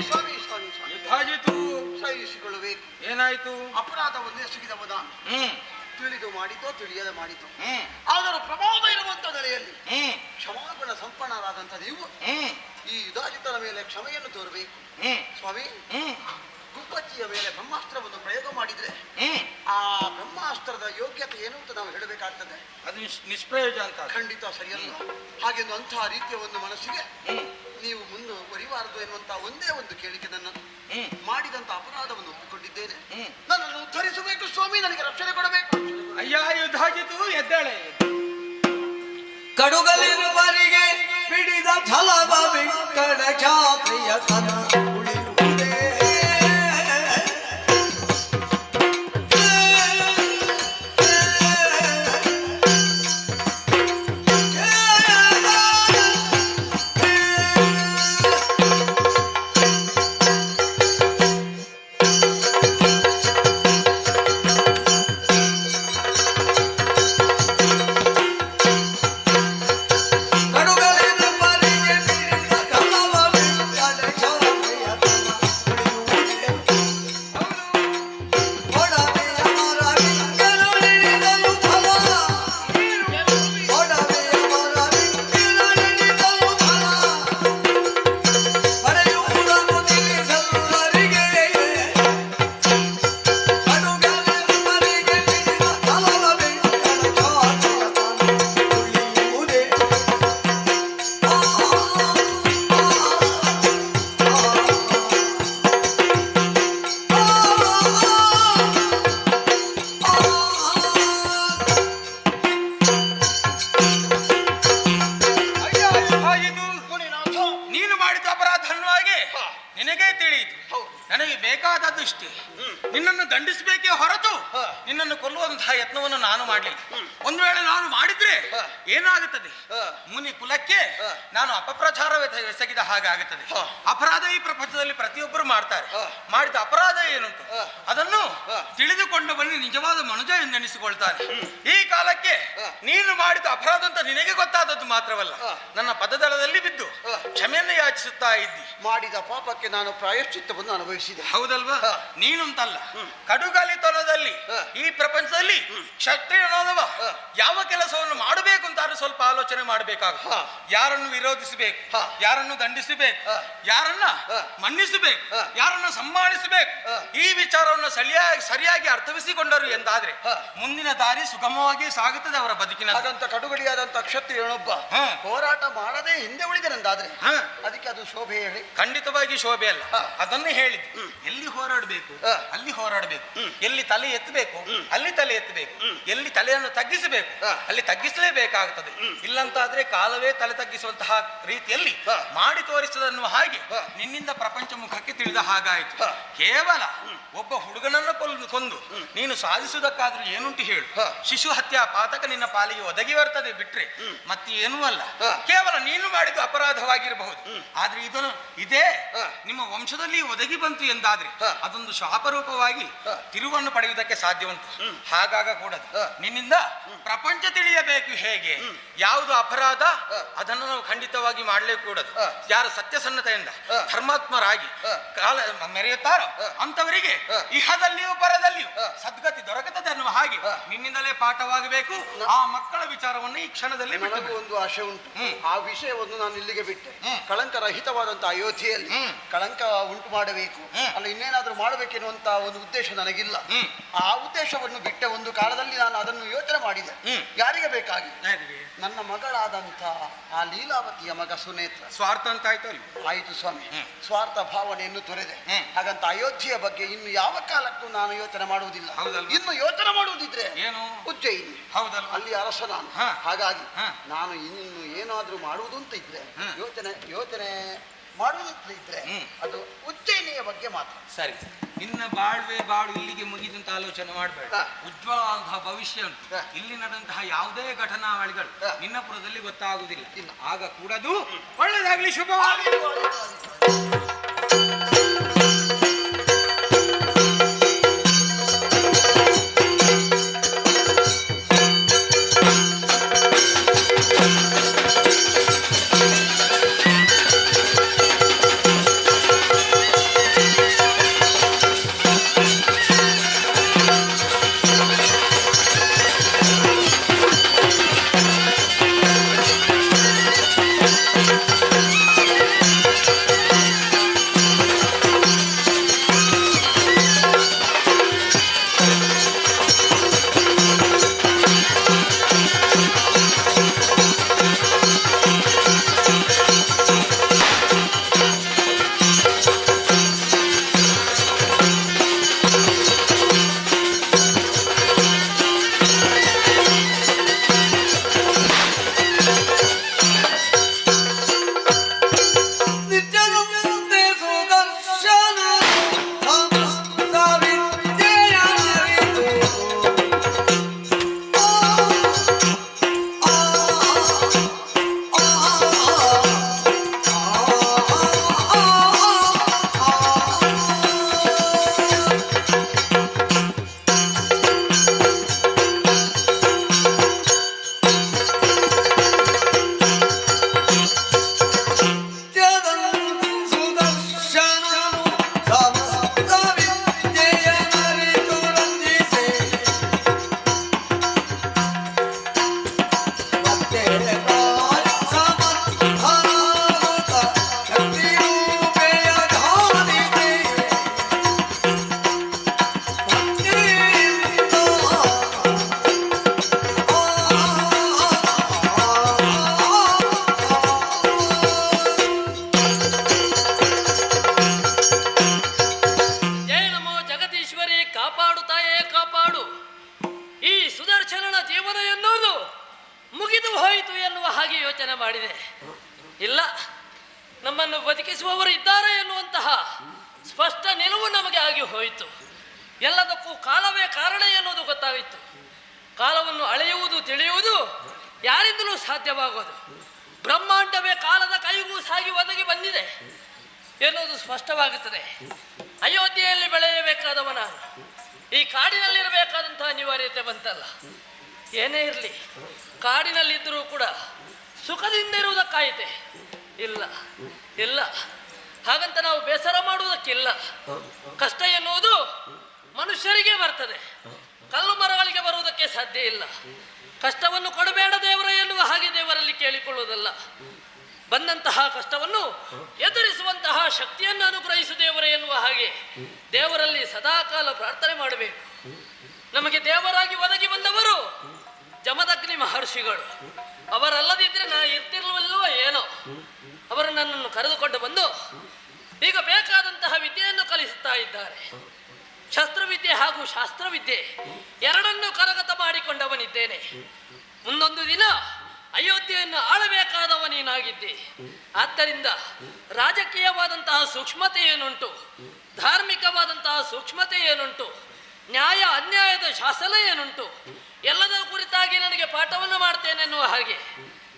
ಸ್ವಾಮಿ ಸ್ವಾಮಿ ಸ್ವಾಮಿ ಯುದ್ಧಾಜಿತು ಸಹಿಸಿಕೊಳ್ಳಬೇಕು. ಏನಾಯ್ತು? ಅಪರಾಧವನ್ನೇ ಎಸಗಿದವನ ತಿಳಿದು ಮಾಡಿತೋ ತಿಳಿಯದೆ ಮಾಡಿತೋ ಹ್ಮ್ ಆದರೂ ಪ್ರಮಾದ ಇರುವಂತ ನೆಲೆಯಲ್ಲಿ ಹ್ಮ್ ಕ್ಷಮಾಗುಣ ಸಂಪನ್ನರಾದಂತ ನೀವು ಹ್ಮ್ ಈ ಯುಧಾಜಿತನ ಮೇಲೆ ಕ್ಷಮೆಯನ್ನು ತೋರಬೇಕು. ಹ್ಮ್ ಸ್ವಾಮಿ, ಹ್ಮ್ ಗುಬ್ಬಚ್ಚಿಯ ಮೇಲೆ ಬ್ರಹ್ಮಾಸ್ತ್ರವನ್ನು ಪ್ರಯೋಗ ಮಾಡಿದ್ರೆ ಹ್ಮ್ ಆ ಬ್ರಹ್ಮಾಸ್ತ್ರದ ಯೋಗ್ಯತೆ ಏನು ಅಂತ ನಾವು ಹೇಳಬೇಕಾಗ್ತದೆ. ಅದು ನಿಷ್ಪ್ರಯೋಜ ಅಂತ. ಖಂಡಿತ ಸರಿಯಲ್ಲ. ಹಾಗೆಂದು ಅಂತಹ ರೀತಿಯ ಒಂದು ಮನಸ್ಸಿಗೆ ನೀವು ಮುಂದುವರಿಬಾರದು ಎನ್ನುವಂತ ಒಂದೇ ಒಂದು ಕೇಳಿಕೆ ನನ್ನನ್ನು ಮಾಡಿದಂತ ಅಪರಾಧವನ್ನು ಒಪ್ಪಿಕೊಂಡಿದ್ದೇನೆ. ನನ್ನನ್ನು ಉದ್ಧರಿಸಬೇಕು ಸ್ವಾಮಿ, ನನಗೆ ರಕ್ಷಣೆ ಕೊಡಬೇಕು. ಅಯ್ಯ ಯುದ್ಧಾಜಿತು ಎದ್ದಾಳೆ. ಕಡುಗಲಿರುವರಿಗೆ ಬಿಡಿದ ಛಲವ ಬಿಕ್ಕಡ ಖ್ಯಾತಿಯ ತನ ಉಳಿಯುವುದೇ ಕಡುಗಲಿರುವರಿಗೆ ಬಿಡಿದ ಛಲವ ಬಿಕ್ಕಡ ಖ್ಯಾತಿಯ ತನ ಉಳಿಯುವುದೇ ಒಡವೆಯ ಮರ ಬಿಕ್ಕಲು ಹಿಡಿದಲು ಫಲ ಒಡವೆಯ ಮರ ಬಿಕ್ಕಲು ಹಿಡಿದಲು ಫಲ ಪಡೆಯುವುದನ್ನು ತಿಳಿಸಲ್ಲರಿಗೆ ಕಡುಗಲಿರುವರಿಗೆ ಬಿಡಿದ ಛಲವ ಬಿಕ್ಕಡ ಖ್ಯಾತಿಯ ತನ ಉಳಿಯುವುದೇ ಅಯ್ಯ ಯುದ್ಧಾಜಿತು, ನೀನು ಮಾಡಿದ ಅಪರಾಧ ಅನ್ನುವಾಗೆ ನಿನಗೇ ತಿಳಿಯಿತು. ನನಗೆ ಬೇಕಾದದ್ದು ಇಷ್ಟೇ, ನಿನ್ನನ್ನು ದಂಡಿಸಬೇಕೇ ಹೊರತು ನಿನ್ನನ್ನು ಕೊಲ್ಲುವಂತಹ ಯತ್ನವನ್ನು ನಾನು ಮಾಡಲಿಲ್ಲ. ಒಂದು ವೇಳೆ ನಾನು ಮಾಡಿದ್ರೆ ಏನಾಗುತ್ತದೆ? ಮುನಿ ಕುಲಕ್ಕೆ ನಾನು ಅಪಪ್ರಚಾರವೇ ಎಸಗಿದ ಹಾಗೆ ಆಗುತ್ತದೆ. ಅಪರಾಧ ಈ ಪ್ರಪಂಚದಲ್ಲಿ ಪ್ರತಿಯೊಬ್ಬರು ಮಾಡ್ತಾರೆ. ಮಾಡಿದ ಅಪರಾಧ ಏನುಂಟು ಅದನ್ನು ತಿಳಿದುಕೊಂಡವನು ನಿಜವಾದ ಮನುಜ ಎಂದೆನಿಸಿಕೊಳ್ತಾನೆ. ಈ ಕಾಲಕ್ಕೆ ನೀನು ಮಾಡಿದ ಅಪರಾಧ ಅಂತ ನಿನಗೆ ಗೊತ್ತಾದದ್ದು ಮಾತ್ರವಲ್ಲ, ನನ್ನ ಪದದಳದಲ್ಲಿ ಬಿದ್ದು ಕ್ಷಮೆಯನ್ನು ಯಾಚಿಸುತ್ತಾ ಇದ್ದಿ. ಮಾಡಿದ ಪಾಪಕ್ಕೆ ನಾನು ಪ್ರಾಯಶ್ಚಿತ್ತವನ್ನು ಅನುಭವಿಸಿದೆ. ಹೌದಲ್ವಾ? ನೀನುಂತಲ್ಲ, ಕಡುಗಾಲಿತನದಲ್ಲಿ ಈ ಪ್ರಪಂಚದಲ್ಲಿ ಕ್ಷತ್ರಿಯನಾದವ ಯಾವ ಕೆಲಸವನ್ನು ಮಾಡಬೇಕು ಅಂತಾದ್ರೂ ಸ್ವಲ್ಪ ಆಲೋಚನೆ ಮಾಡಬೇಕಾಗುತ್ತೆ. ಯಾರನ್ನು ವಿರೋಧಿಸಬೇಕು, ಯಾರನ್ನು ದಂಡಿಸಬೇಕು, ಯಾರನ್ನ ಮನ್ನಿಸಬೇಕು, ಯಾರನ್ನು ಸಮ್ಮಾನಿಸಬೇಕು, ಈ ವಿಚಾರವನ್ನು ಸರಿಯಾಗಿ ಅರ್ಥವಿಸಿಕೊಂಡರು ಎಂದಾದ್ರೆ ಮುಂದಿನ ದಾರಿ ಸುಗಮವಾಗಿ ಸಾಗುತ್ತದೆ ಅವರ ಬದುಕಿನ. ಹಾಗಂತ ಕಡುಗಡಿಯಾದಂತ ಕ್ಷತ್ರಿಯನೊಬ್ಬ ಹೋರಾಟ ಮಾಡದೆ ಹಿಂದೆ ಉಳಿದನೆಂದಾದ್ರೆ ಅದಕ್ಕೆ ಅದು ಶೋಭೆ ಹೇಳಿ? ಖಂಡಿತವಾಗಿ ಶೋಭೆ ಅಲ್ಲ. ಅದನ್ನೇ ಹೇಳಿದ್ದು, ಎಲ್ಲಿ ಹೋರಾಡಬೇಕು ಅಲ್ಲಿ ಹೋರಾಡಬೇಕು, ಎಲ್ಲಿ ತಲೆ ಎತ್ತಬೇಕು ಅಲ್ಲಿ ತಲೆ ಎತ್ತಬೇಕು, ಎಲ್ಲಿ ತಲೆಯನ್ನು ತಗ್ಗಿಸಬೇಕು ಅಲ್ಲಿ ತಗ್ಗಿಸಲೇಬೇಕಾಗುತ್ತದೆ. ಇಲ್ಲಂತಾದ್ರೆ ಕಾಲವೇ ತಲೆ ತಗ್ಗಿಸುವಂತಹ ರೀತಿಯಲ್ಲಿ ಮಾಡಿ ತೋರಿಸದನ್ನುವ ಹಾಗೆ ನಿನ್ನಿಂದ ಪ್ರಪಂಚ ಮುಖಕ್ಕೆ ತಿಳಿದ ಹಾಗಾಯಿತು. ಕೇವಲ ಒಬ್ಬ ಹುಡುಗನನ್ನು ಕೊಂದು ನೀನು ಸಾಧಿಸುವುದಕ್ಕಾದ್ರೂ ಏನುಂಟು ಹೇಳು? ಶಿಶು ಹತ್ಯಾ ಪಾತಕ ನಿನ್ನ ಪಾಲಿಗೆ ಒದಗಿ ಬರ್ತದೆ ಬಿಟ್ರೆ ಮತ್ತೇನೂ ಅಲ್ಲ. ಕೇವಲ ನೀನು ಮಾಡಿದ ಅಪರಾಧವಾಗಿರಬಹುದು, ಆದ್ರೆ ಇದೇ ನಿಮ್ಮ ವಂಶದಲ್ಲಿ ಒದಗಿ ಬಂತು ಎಂದಾದ್ರೆ ಅದೊಂದು ಶಾಪರೂಪವಾಗಿ ತಿರುವನ್ನು ಪಡೆಯುವುದಕ್ಕೆ ಸಾಧ್ಯ ಉಂಟು. ಹಾಗಾಗ ಕೂಡದು. ನಿನ್ನಿಂದ ಪ್ರಪಂಚ ತಿಳಿಯಬೇಕು ಹೇಗೆ ಯಾವುದು ಅಪರಾಧ ಅದನ್ನು ನಾವು ಖಂಡಿತವಾಗಿ ಮಾಡಲೇ ಕೂಡದು. ಯಾರು ಸತ್ಯಸನ್ನತೆಯಿಂದ ಧರ್ಮಾತ್ಮರಾಗಿ ಕಾಲ ಮೆರೆಯುತ್ತಾರೋ ಅಂತವರಿಗೆ ಇಹದಲ್ಲಿಯೂ ಪರದಲ್ಲಿಯೂ ಸದ್ಗತಿ ದೊರಕುತ್ತದೆ ಅನ್ನುವ ಹಾಗೆ ನಿನ್ನಿಂದಲೇ ಪಾಠವಾಗಬೇಕು. ಆ ಮಕ್ಕಳ ವಿಚಾರವನ್ನು ಈ ಕ್ಷಣದಲ್ಲಿ ನನಗೂ ಒಂದು ಆಶೆ ಉಂಟು. ಆ ವಿಷಯವನ್ನು ನಾನು ಇಲ್ಲಿಗೆ ಬಿಟ್ಟೆ ಕಳಂಕರ ರಹಿತವಾದಂತಹ ಅಯೋಧ್ಯೆಯಲ್ಲಿ ಕಳಂಕ ಉಂಟು ಮಾಡಬೇಕು ಅಲ್ಲ ಇನ್ನೇನಾದ್ರೂ ಮಾಡಬೇಕೆನ್ನುವಂತ ಒಂದು ಉದ್ದೇಶ ನನಗಿಲ್ಲ. ಆ ಉದ್ದೇಶವನ್ನು ಬಿಟ್ಟ ಒಂದು ಕಾಲದಲ್ಲಿ ನಾನು ಅದನ್ನು ಯೋಚನೆ ಮಾಡಿದೆ. ಯಾರಿಗೆ ಬೇಕಾಗಿ ನನ್ನ ಮಗಳಾದಂತ ಆ ಲೀಲಾವತಿಯ ಮಗ ಸುನೇತ್ರ. ಸ್ವಾರ್ಥ ಅಂತ ಆಯ್ತು ಅಲ್ಲಿ. ಆಯಿತು ಸ್ವಾಮಿ, ಸ್ವಾರ್ಥ ಭಾವನೆಯನ್ನು ತೊರೆದೆ. ಹಾಗಂತ ಅಯೋಧ್ಯೆಯ ಬಗ್ಗೆ ಇನ್ನು ಯಾವ ಕಾಲಕ್ಕೂ ನಾನು ಯೋಚನೆ ಮಾಡುವುದಿಲ್ಲ. ಇನ್ನು ಯೋಚನೆ ಮಾಡುವುದಿದ್ರೆ ಏನು? ಉಜ್ಜಯಿನಿ. ಹೌದಲ್ಲ, ಅಲ್ಲಿ ಅರಸ ನಾನು. ಹಾಗಾಗಿ ನಾನು ಇನ್ನು ಏನಾದ್ರೂ ಮಾಡುವುದು ಅಂತ ಇದ್ರೆ ಯೋಚನೆ ಮಾಡುವುದಂತ ಇದ್ರೆ ಅದು ಉಜ್ಜಯಿನಿಯ ಬಗ್ಗೆ ಮಾತ್ರ. ಸರಿ, ನಿನ್ನ ಬಾಳು ಇಲ್ಲಿಗೆ ಮುಗಿದಂತ ಆಲೋಚನೆ ಮಾಡಬೇಡ. ಉಜ್ವಲವಾದಂತಹ ಭವಿಷ್ಯ ಉಂಟು. ಇಲ್ಲಿ ನಡೆದಂತಹ ಯಾವುದೇ ಘಟನಾವಳಿಗಳು ನಿನ್ನ ಪುರದಲ್ಲಿ ಗೊತ್ತಾಗುವುದಿಲ್ಲ. ಆಗ ಕೂಡದು ಒಳ್ಳೆದಾಗ್ಲಿ, ಶುಭವಾಗಲಿ. ಇಲ್ಲ, ನಮ್ಮನ್ನು ಬದುಕಿಸುವವರು ಇದ್ದಾರೆ ಎನ್ನುವಂತಹ ಸ್ಪಷ್ಟ ನಿಲುವು ನಮಗೆ ಆಗಿ ಹೋಯಿತು. ಎಲ್ಲದಕ್ಕೂ ಕಾಲವೇ ಕಾರಣ ಎನ್ನುವುದು ಗೊತ್ತಾಯಿತು. ಕಾಲವನ್ನು ಅಳೆಯುವುದು ತಿಳಿಯುವುದು ಯಾರಿಂದಲೂ ಸಾಧ್ಯವಾಗೋದು. ಬ್ರಹ್ಮಾಂಡವೇ ಕಾಲದ ಕೈಗೂ ಸಾಗಿ ಒದಗಿ ಬಂದಿದೆ ಎನ್ನುವುದು ಸ್ಪಷ್ಟವಾಗುತ್ತದೆ. ಅಯೋಧ್ಯೆಯಲ್ಲಿ ಬೆಳೆಯಬೇಕಾದವ ನಾನು ಈ ಕಾಡಿನಲ್ಲಿರಬೇಕಾದಂತಹ ಅನಿವಾರ್ಯತೆ ಬಂತಲ್ಲ. ಏನೇ ಇರಲಿ, ಕಾಡಿನಲ್ಲಿದ್ದರೂ ಕೂಡ ಸುಖದಿಂದ ಇರುವುದಕ್ಕಾಯಿತೆ ಇಲ್ಲ ಇಲ್ಲ. ಹಾಗಂತ ನಾವು ಬೇಸರ ಮಾಡುವುದಕ್ಕಿಲ್ಲ. ಕಷ್ಟ ಎನ್ನುವುದು ಮನುಷ್ಯರಿಗೆ ಬರ್ತದೆ, ಕಲ್ಲು ಮರಗಳಿಗೆ ಬರುವುದಕ್ಕೆ ಸಾಧ್ಯ ಇಲ್ಲ. ಕಷ್ಟವನ್ನು ಕೊಡಬೇಡ ದೇವರ ಎನ್ನುವ ಹಾಗೆ ದೇವರಲ್ಲಿ ಕೇಳಿಕೊಳ್ಳುವುದಲ್ಲ. ಬಂದಂತಹ ಕಷ್ಟವನ್ನು ಎದುರಿಸುವಂತಹ ಶಕ್ತಿಯನ್ನು ಅನುಗ್ರಹಿಸು ದೇವರ ಎನ್ನುವ ಹಾಗೆ ದೇವರಲ್ಲಿ ಸದಾಕಾಲ ಪ್ರಾರ್ಥನೆ ಮಾಡಬೇಕು. ನಮಗೆ ದೇವರಾಗಿ ಒದಗಿ ಬಂದವರು ಜಮದಗ್ನಿ ಮಹರ್ಷಿಗಳು. ಅವರಲ್ಲದಿದ್ದರೆ ನಾ ಇರ್ತಿರ್ಲಿಲ್ವೋ ಏನೋ. ಅವರು ನನ್ನನ್ನು ಕರೆದುಕೊಂಡು ಬಂದು ಈಗ ಬೇಕಾದಂತಹ ವಿದ್ಯೆಯನ್ನು ಕಲಿಸುತ್ತಾ ಇದ್ದಾರೆ. ಶಸ್ತ್ರವಿದ್ಯೆ ಹಾಗೂ ಶಾಸ್ತ್ರವಿದ್ಯೆ ಎರಡನ್ನೂ ಕರಗತ ಮಾಡಿಕೊಂಡವನಿದ್ದೇನೆ. ಮುಂದೊಂದು ದಿನ ಅಯೋಧ್ಯೆಯನ್ನು ಆಳಬೇಕಾದವ ನೀನಾಗಿದ್ದೆ. ಆದ್ದರಿಂದ ರಾಜಕೀಯವಾದಂತಹ ಸೂಕ್ಷ್ಮತೆ ಏನುಂಟು, ಧಾರ್ಮಿಕವಾದಂತಹ ಸೂಕ್ಷ್ಮತೆ ಏನುಂಟು, ನ್ಯಾಯ ಅನ್ಯಾಯದ ಶಾಸನ ಏನುಂಟು, ಎಲ್ಲದರ ಕುರಿತಾಗಿ ನನಗೆ ಪಾಠವನ್ನು ಮಾಡ್ತೇನೆ ಎನ್ನುವ ಹಾಗೆ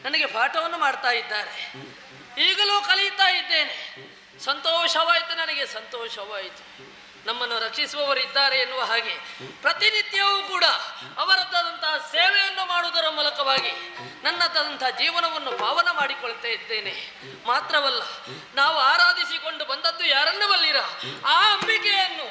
ನನಗೆ ಪಾಠವನ್ನು ಮಾಡ್ತಾ ಇದ್ದಾರೆ. ಈಗಲೂ ಕಲಿಯುತ್ತಾ ಇದ್ದೇನೆ. ಸಂತೋಷವಾಯಿತು, ನನಗೆ ಸಂತೋಷವಾಯಿತು. ನಮ್ಮನ್ನು ರಕ್ಷಿಸುವವರಿದ್ದಾರೆ ಎನ್ನುವ ಹಾಗೆ ಪ್ರತಿನಿತ್ಯವೂ ಕೂಡ ಅವರದ್ದಾದಂತಹ ಸೇವೆಯನ್ನು ಮಾಡುವುದರ ಮೂಲಕವಾಗಿ ನನ್ನದಾದಂತಹ ಜೀವನವನ್ನು ಪಾವನ ಮಾಡಿಕೊಳ್ತಾ ಇದ್ದೇನೆ. ಮಾತ್ರವಲ್ಲ, ನಾವು ಆರಾಧಿಸಿಕೊಂಡು ಬಂದದ್ದು ಯಾರನ್ನು ಬಲ್ಲಿರ ಆ ಅಂಬಿಕೆಯನ್ನು.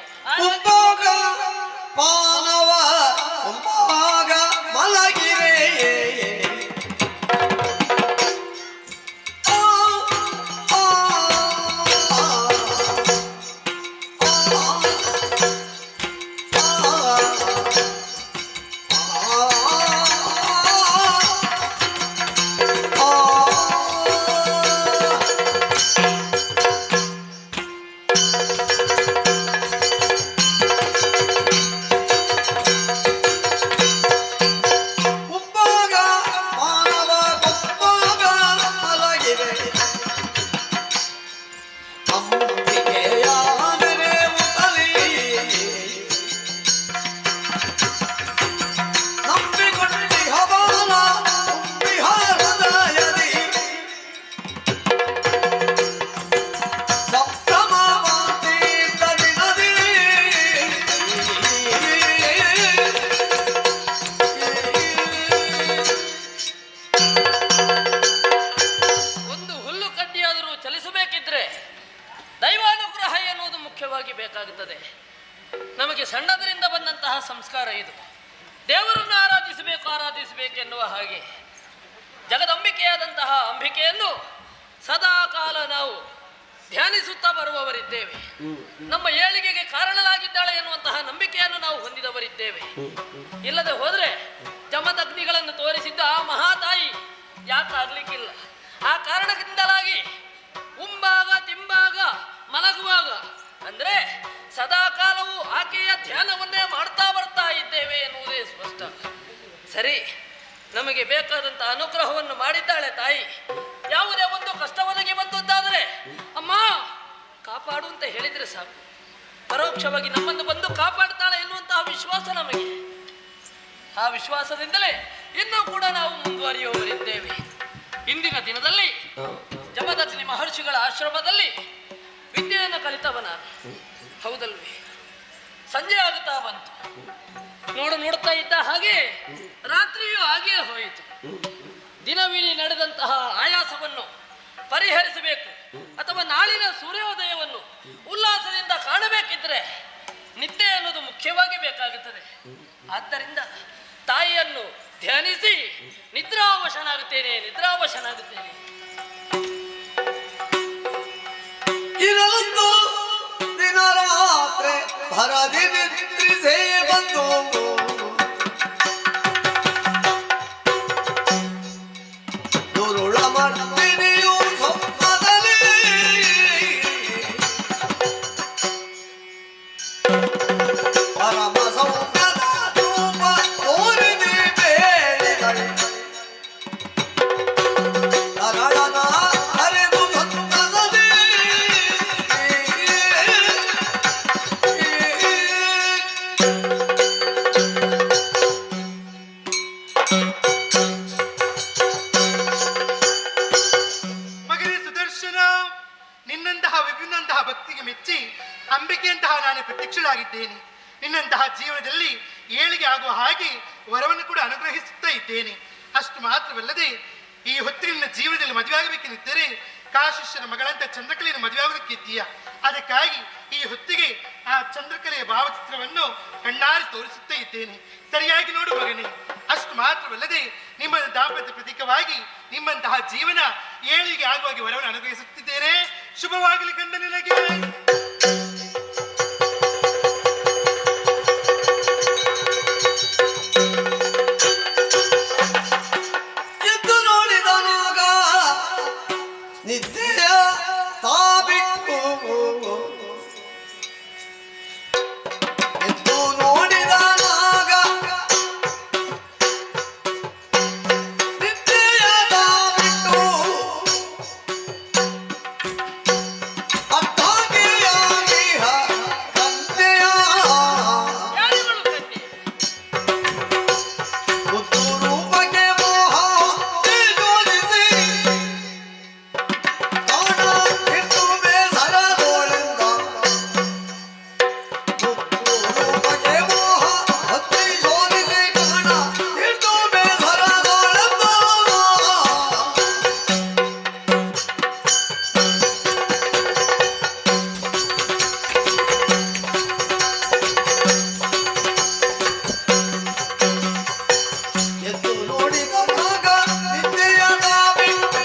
ಮುಖ್ಯವಾಗಿ ಬೇಕಾಗುತ್ತದೆ. ನಮಗೆ ಸಣ್ಣದರಿಂದ ಬಂದಂತಹ ಸಂಸ್ಕಾರ ಇದು. ದೇವರನ್ನು ಆರಾಧಿಸಬೇಕೆನ್ನುವ ಹಾಗೆ ಜಗದಂಬಿಕೆಯಾದಂತಹ ಅಂಬಿಕೆಯನ್ನು ಸದಾ ಕಾಲ ನಾವು ಧ್ಯಾನಿಸುತ್ತಾ ಬರುವವರಿದ್ದೇವೆ. ನಮ್ಮ ಏಳಿಗೆಗೆ ಕಾರಣಲಾಗಿದ್ದಾಳೆ ಎನ್ನುವಂತಹ ನಂಬಿಕೆಯನ್ನು ನಾವು ಹೊಂದಿದವರಿದ್ದೇವೆ. ಇಲ್ಲದೆ ಹೋದರೆ ಜಮದಗ್ನಿಗಳನ್ನು ತೋರಿಸಿದ್ದ ಆ ಮಹಾತಾಯಿ ಯಾಕಾಗ್ಲಿಕ್ಕಿಲ್ಲ. ಆ ಕಾರಣದಿಂದಲಾಗಿ ಉಂಬಾಗ ತಿಂಬಾಗ ಮಲಗುವಾಗ ಅಂದ್ರೆ ಸದಾ ಕಾಲವು ಆಕೆಯ ಧ್ಯಾನವನ್ನೇ ಮಾಡ್ತಾ ಬರ್ತಾ ಇದ್ದೇವೆ ಎನ್ನುವುದೇ ಸ್ಪಷ್ಟ. ಸರಿ, ನಮಗೆ ಬೇಕಾದಂತಹ ಅನುಗ್ರಹವನ್ನು ಮಾಡಿದ್ದಾಳೆ ತಾಯಿ. ಯಾವುದೇ ಒಂದು ಕಷ್ಟ ಒದಗಿ ಬಂದದ್ದಾದರೆ ಅಮ್ಮ ಕಾಪಾಡು ಅಂತ ಹೇಳಿದ್ರೆ ಸಾಕು, ಪರೋಕ್ಷವಾಗಿ ನಮ್ಮನ್ನು ಬಂದು ಕಾಪಾಡ್ತಾಳೆ ಎನ್ನುವಂತಹ ವಿಶ್ವಾಸ ನಮಗೆ. ಆ ವಿಶ್ವಾಸದಿಂದಲೇ ಇನ್ನೂ ಕೂಡ ನಾವು ಮುಂದುವರಿಯುವವರಿದ್ದೇವೆ. ಇಂದಿನ ದಿನದಲ್ಲಿ ಜಮದಗ್ನಿ ಮಹರ್ಷಿಗಳ ಆಶ್ರಮದಲ್ಲಿ ವಿದ್ಯೆಯನ್ನು ಕಲಿತವ ನಾನು. ಹೌದಲ್ವೇ? ಸಂಜೆ ಆಗುತ್ತಾ ಬಂತು. ನೋಡ್ತಾ ಇದ್ದ ಹಾಗೆ ರಾತ್ರಿಯೂ ಹಾಗೆಯೇ ಹೋಯಿತು. ದಿನವಿಡೀ ನಡೆದಂತಹ ಆಯಾಸವನ್ನು ಪರಿಹರಿಸಬೇಕು ಅಥವಾ ನಾಳಿನ ಸೂರ್ಯೋದಯವನ್ನು ಉಲ್ಲಾಸದಿಂದ ಕಾಣಬೇಕಿದ್ರೆ ನಿದ್ದೆ ಅನ್ನೋದು ಮುಖ್ಯವಾಗಿ ಬೇಕಾಗುತ್ತದೆ. ಆದ್ದರಿಂದ ತಾಯಿಯನ್ನು ಧ್ಯಾನಿಸಿ ನಿದ್ರಾವಶನಾಗುತ್ತೇನೆ. ಇರಲೊಂದು ದಿನ ರಾತ್ರಿ ಭರದಿ ನಿದ್ರಿಸೇ ಬಂದು ದುರುಳ ಮರ್ದಿನಿಯು ಸ್ವಪ್ನದಲ್ಲಿ ಪರಮ ಸೌಖ್ಯದ ರೂಪ ತೋರಿದೆ ಬೇಡಿದಳು. ತರಳನ ಹರಿದು ಸತ್ತದಲ್ಲಿ ಮಗನೇ ಸುದರ್ಶನ, ನಿನ್ನಂತಹ ವಿಭಿನ್ನಂತಹ ಭಕ್ತಿಗೆ ಮೆಚ್ಚಿ ಅಂಬಿಕೆಯಂತಹ ನಾನು ಪ್ರತ್ಯಕ್ಷಳಾಗಿದ್ದೇನೆ. ನಿನ್ನಂತಹ ಜೀವನದಲ್ಲಿ ಏಳಿಗೆ ಆಗುವ ಹಾಗೆ ವರವನ್ನು ಕೂಡ ಅನುಗ್ರಹಿಸುತ್ತಾ ಇದ್ದೇನೆ. ಅಷ್ಟು ಮಾತ್ರವಲ್ಲದೆ ಈ ಹೊತ್ತಿಗೆ ನಿನ್ನ ಜೀವನದಲ್ಲಿ ಮದುವೆ ಆಗಬೇಕೆಂದಿದ್ದರೆ ಕಾಶಿಷ್ಯನ ಮಗಳಂತ ಚಂದ್ರಕಲೆಯನ್ನು ಮದುವೆ ಆಗೋದಕ್ಕಿದ್ದೀಯ. ಅದಕ್ಕಾಗಿ ಈ ಹೊತ್ತಿಗೆ ಆ ಚಂದ್ರಕಲೆಯ ಭಾವಚಿತ್ರವನ್ನು ಕಣ್ಣಾರಿ ತೋರಿಸುತ್ತಾ ಇದ್ದೇನೆ. ಸರಿಯಾಗಿ ನೋಡು ಮಗನೇ. ಅಷ್ಟು ಮಾತ್ರವಲ್ಲದೆ ನಿಮ್ಮ ದಾಂಪತ್ಯ ಪ್ರತೀಕವಾಗಿ ನಿಮ್ಮಂತಹ ಜೀವನ ಏಳಿಗೆ ಆಗುವಾಗಿ ವರವನ್ನು ಅನುಗ್ರಹಿಸುತ್ತಿದ್ದೇನೆ. ಶುಭವಾಗಲಿ ಕಂಡ ನಿನಗೆ. ಎದ್ದು ನೋಡಿದನಾಗ ನಿದ್ದೆಯ ತಾ ಬಿಟ್ಟು ಎದ್ದು ನೋಡಿದನಾಗ ನಿದ್ದೆಯ ತಾ ಬಿಟ್ಟು ಅಟ್ಟಾಗಿಯಾಗಿಹ ಕಂದೆಯ ಯಾರಿಗಳು ಕನ್ಯೆ? ಮುದ್ದು ರೂಪಕ್ಕೆ ಮೋಹ ಜೋಡಿಸಿ ಕಾಣ ಇಟ್ಟು ಬೇಸರದೋಳಿಂದ ಮುದ್ದು ರೂಪಕ್ಕೆ ಮೋಹ ಹತ್ತಿ ಜೋಡಿಸಿ ಕಾಣ ಇಟ್ಟು ಬೇಸರದೋಳಿಂದ ಎದ್ದು ನೋಡಿದನಾಗ ನಿದ್ದೆಯ ಬಿಟ್ಟು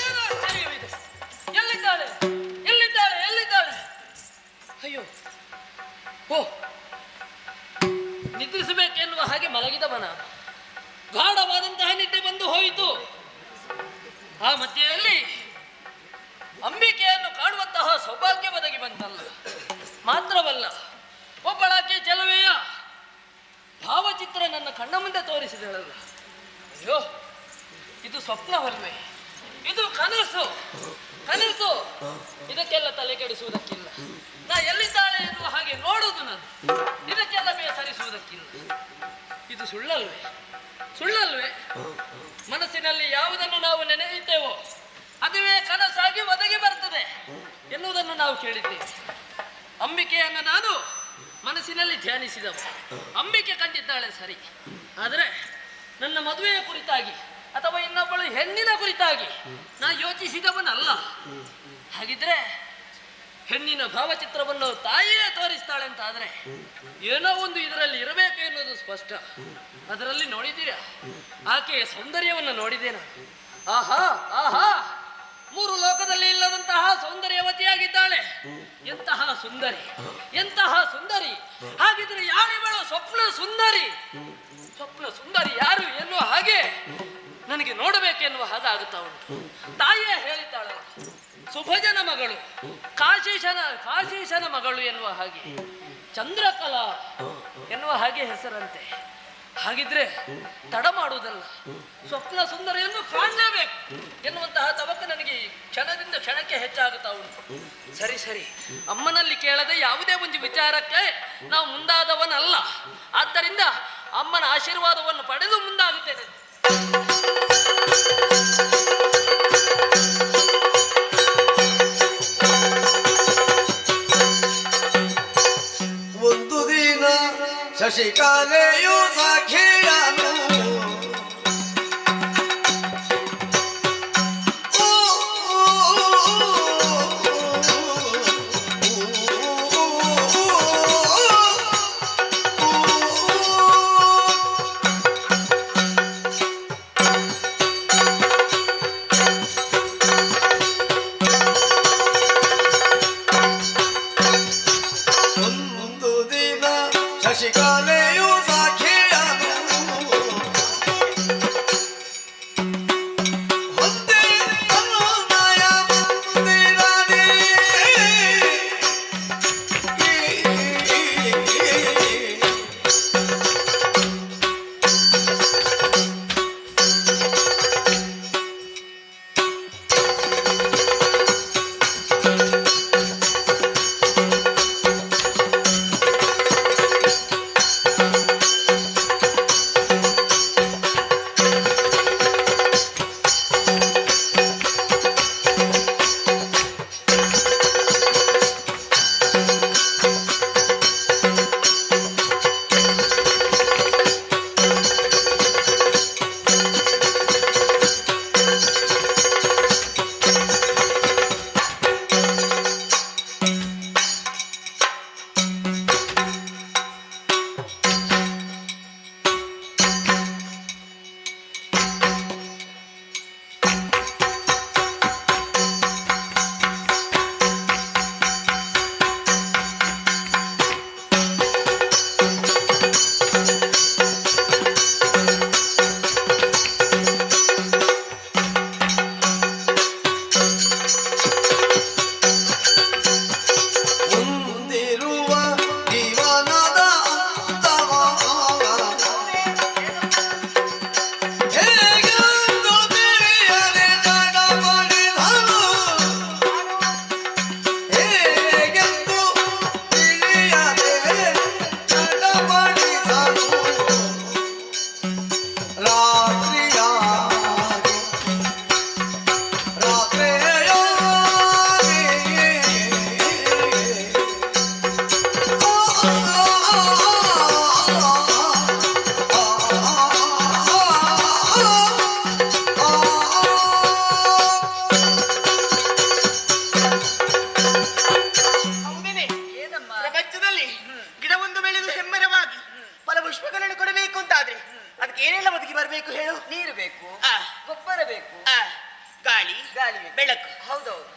ಏನು ಆಶ್ಚರ್ಯವಿದೆ? ಎಲ್ಲಿದ್ದಾಳೆ? ಅಯ್ಯೋ, ಓ, ನಿದ್ರಿಸಬೇಕೆನ್ನುವ ಹಾಗೆ ಮಲಗಿದವನ ಗಾಢವಾದಂತಹ ನಿದ್ದೆ ಬಂದು ಹೋಯಿತು. ಆ ಮಧ್ಯೆಯಲ್ಲಿ ಅಂಬಿಕೆಯನ್ನು ಕಾಣುವಂತಹ ಸೌಭಾಗ್ಯ ಒದಗಿ ಬಂತಲ್ಲ. ಮಾತ್ರವಲ್ಲ, ಒಬ್ಬಳಾಕೆ ಚೆಲುವೆಯ ಭಾವಚಿತ್ರ ನನ್ನ ಕಣ್ಣ ಮುಂದೆ ತೋರಿಸಿದಳಲ್ಲ. ಅಯ್ಯೋ, ಇದು ಸ್ವಪ್ನವಲ್ವೇ? ಇದು ಕನಸು. ಇದಕ್ಕೆಲ್ಲ ತಲೆ ಕೆಡಿಸುವುದಕ್ಕಿಲ್ಲ. ನಾ ಎಲ್ಲಿದ್ದಾಳೆ ಎನ್ನುವ ಹಾಗೆ ನೋಡುವುದು ನಾನು. ಇದಕ್ಕೆಲ್ಲ ಬೇಸರಿಸುವುದಕ್ಕಿಲ್ಲ. ಇದು ಸುಳ್ಳಲ್ವೇ? ಮನಸ್ಸಿನಲ್ಲಿ ಯಾವುದನ್ನು ನಾವು ನೆನೆಯುತ್ತೇವೋ ಅದುವೇ ಕನಸಾಗಿ ಒದಗಿ ಬರ್ತದೆ ಎನ್ನುವುದನ್ನು ನಾವು ಕೇಳಿದ್ದೇವೆ. ಅಂಬಿಕೆಯನ್ನು ನಾನು ಮನಸ್ಸಿನಲ್ಲಿ ಧ್ಯಾನಿಸಿದವ. ಅಂಬಿಕೆ ಕಂಡಿದ್ದಾಳೆ ಸರಿ, ಆದರೆ ನನ್ನ ಮದುವೆಯ ಕುರಿತಾಗಿ ಅಥವಾ ಇನ್ನೊಬ್ಬಳು ಹೆಣ್ಣಿನ ಕುರಿತಾಗಿ ನಾ ಯೋಚಿಸಿದವನಲ್ಲ. ಹಾಗಿದ್ರೆ ಹೆಣ್ಣಿನ ಭಾವಚಿತ್ರವನ್ನು ತಾಯಿಯೇ ತೋರಿಸ್ತಾಳೆ ಅಂತ ಆದ್ರೆ ಏನೋ ಒಂದು ಇದರಲ್ಲಿ ಇರಬೇಕು ಎನ್ನುವುದು ಸ್ಪಷ್ಟ. ಅದರಲ್ಲಿ ನೋಡಿದ್ದೀರಾ, ಆಕೆಯ ಸೌಂದರ್ಯವನ್ನು ನೋಡಿದ್ದೇನೆ. ಆಹಾ ಆಹಾ, 3 ಲೋಕದಲ್ಲಿ ಇಲ್ಲದಂತಹ ಸೌಂದರ್ಯವತಿಯಾಗಿದ್ದಾಳೆ. ಎಂತಹ ಸುಂದರಿ, ಎಂತಹ ಸುಂದರಿ! ಹಾಗಿದ್ರೆ ಯಾರಿವಳು? ಸ್ವಪ್ನ ಸುಂದರಿ. ಸ್ವಪ್ನ ಸುಂದರಿ ಯಾರು ಎನ್ನುವ ಹಾಗೆ ನನಗೆ ನೋಡಬೇಕೆನ್ನುವ ಹಾಗಾಗುತ್ತಾ ಉಂಟು. ತಾಯಿಯೇ ಹೇಳಿದ್ದಾಳೆ, ಸುಭಜನ ಮಗಳು, ಕಾಶೀಶನ ಮಗಳು ಎನ್ನುವ ಹಾಗೆ, ಚಂದ್ರಕಲಾ ಎನ್ನುವ ಹಾಗೆ ಹೆಸರಂತೆ. ಹಾಗಿದ್ರೆ ತಡ ಮಾಡುವುದಲ್ಲ, ಸ್ವಪ್ನ ಸುಂದರಿಯನ್ನು ಕಾಣಲೇಬೇಕು ಎನ್ನುವಂತಹ ತವಕ ನನಗೆ ಕ್ಷಣದಿಂದ ಕ್ಷಣಕ್ಕೆ ಹೆಚ್ಚಾಗುತ್ತಾ ಉಂಟು. ಸರಿ ಸರಿ, ಅಮ್ಮನಲ್ಲಿ ಕೇಳದೆ ಯಾವುದೇ ಒಂದು ವಿಚಾರಕ್ಕೆ ನಾವು ಮುಂದಾದವನಲ್ಲ. ಆದ್ದರಿಂದ ಅಮ್ಮನ ಆಶೀರ್ವಾದವನ್ನು ಪಡೆದು ಮುಂದಾಗುತ್ತೇನೆ. ಒಂದು ದಿನ ಶಶಿಕಲೆಯು ಸಖಿಯನು ಶಶಿಕಲೆಯು ಸಖಿಯನು ಹೊಂದೆ ಅನ್ನೋದಯ ಮಂದಿರದಿ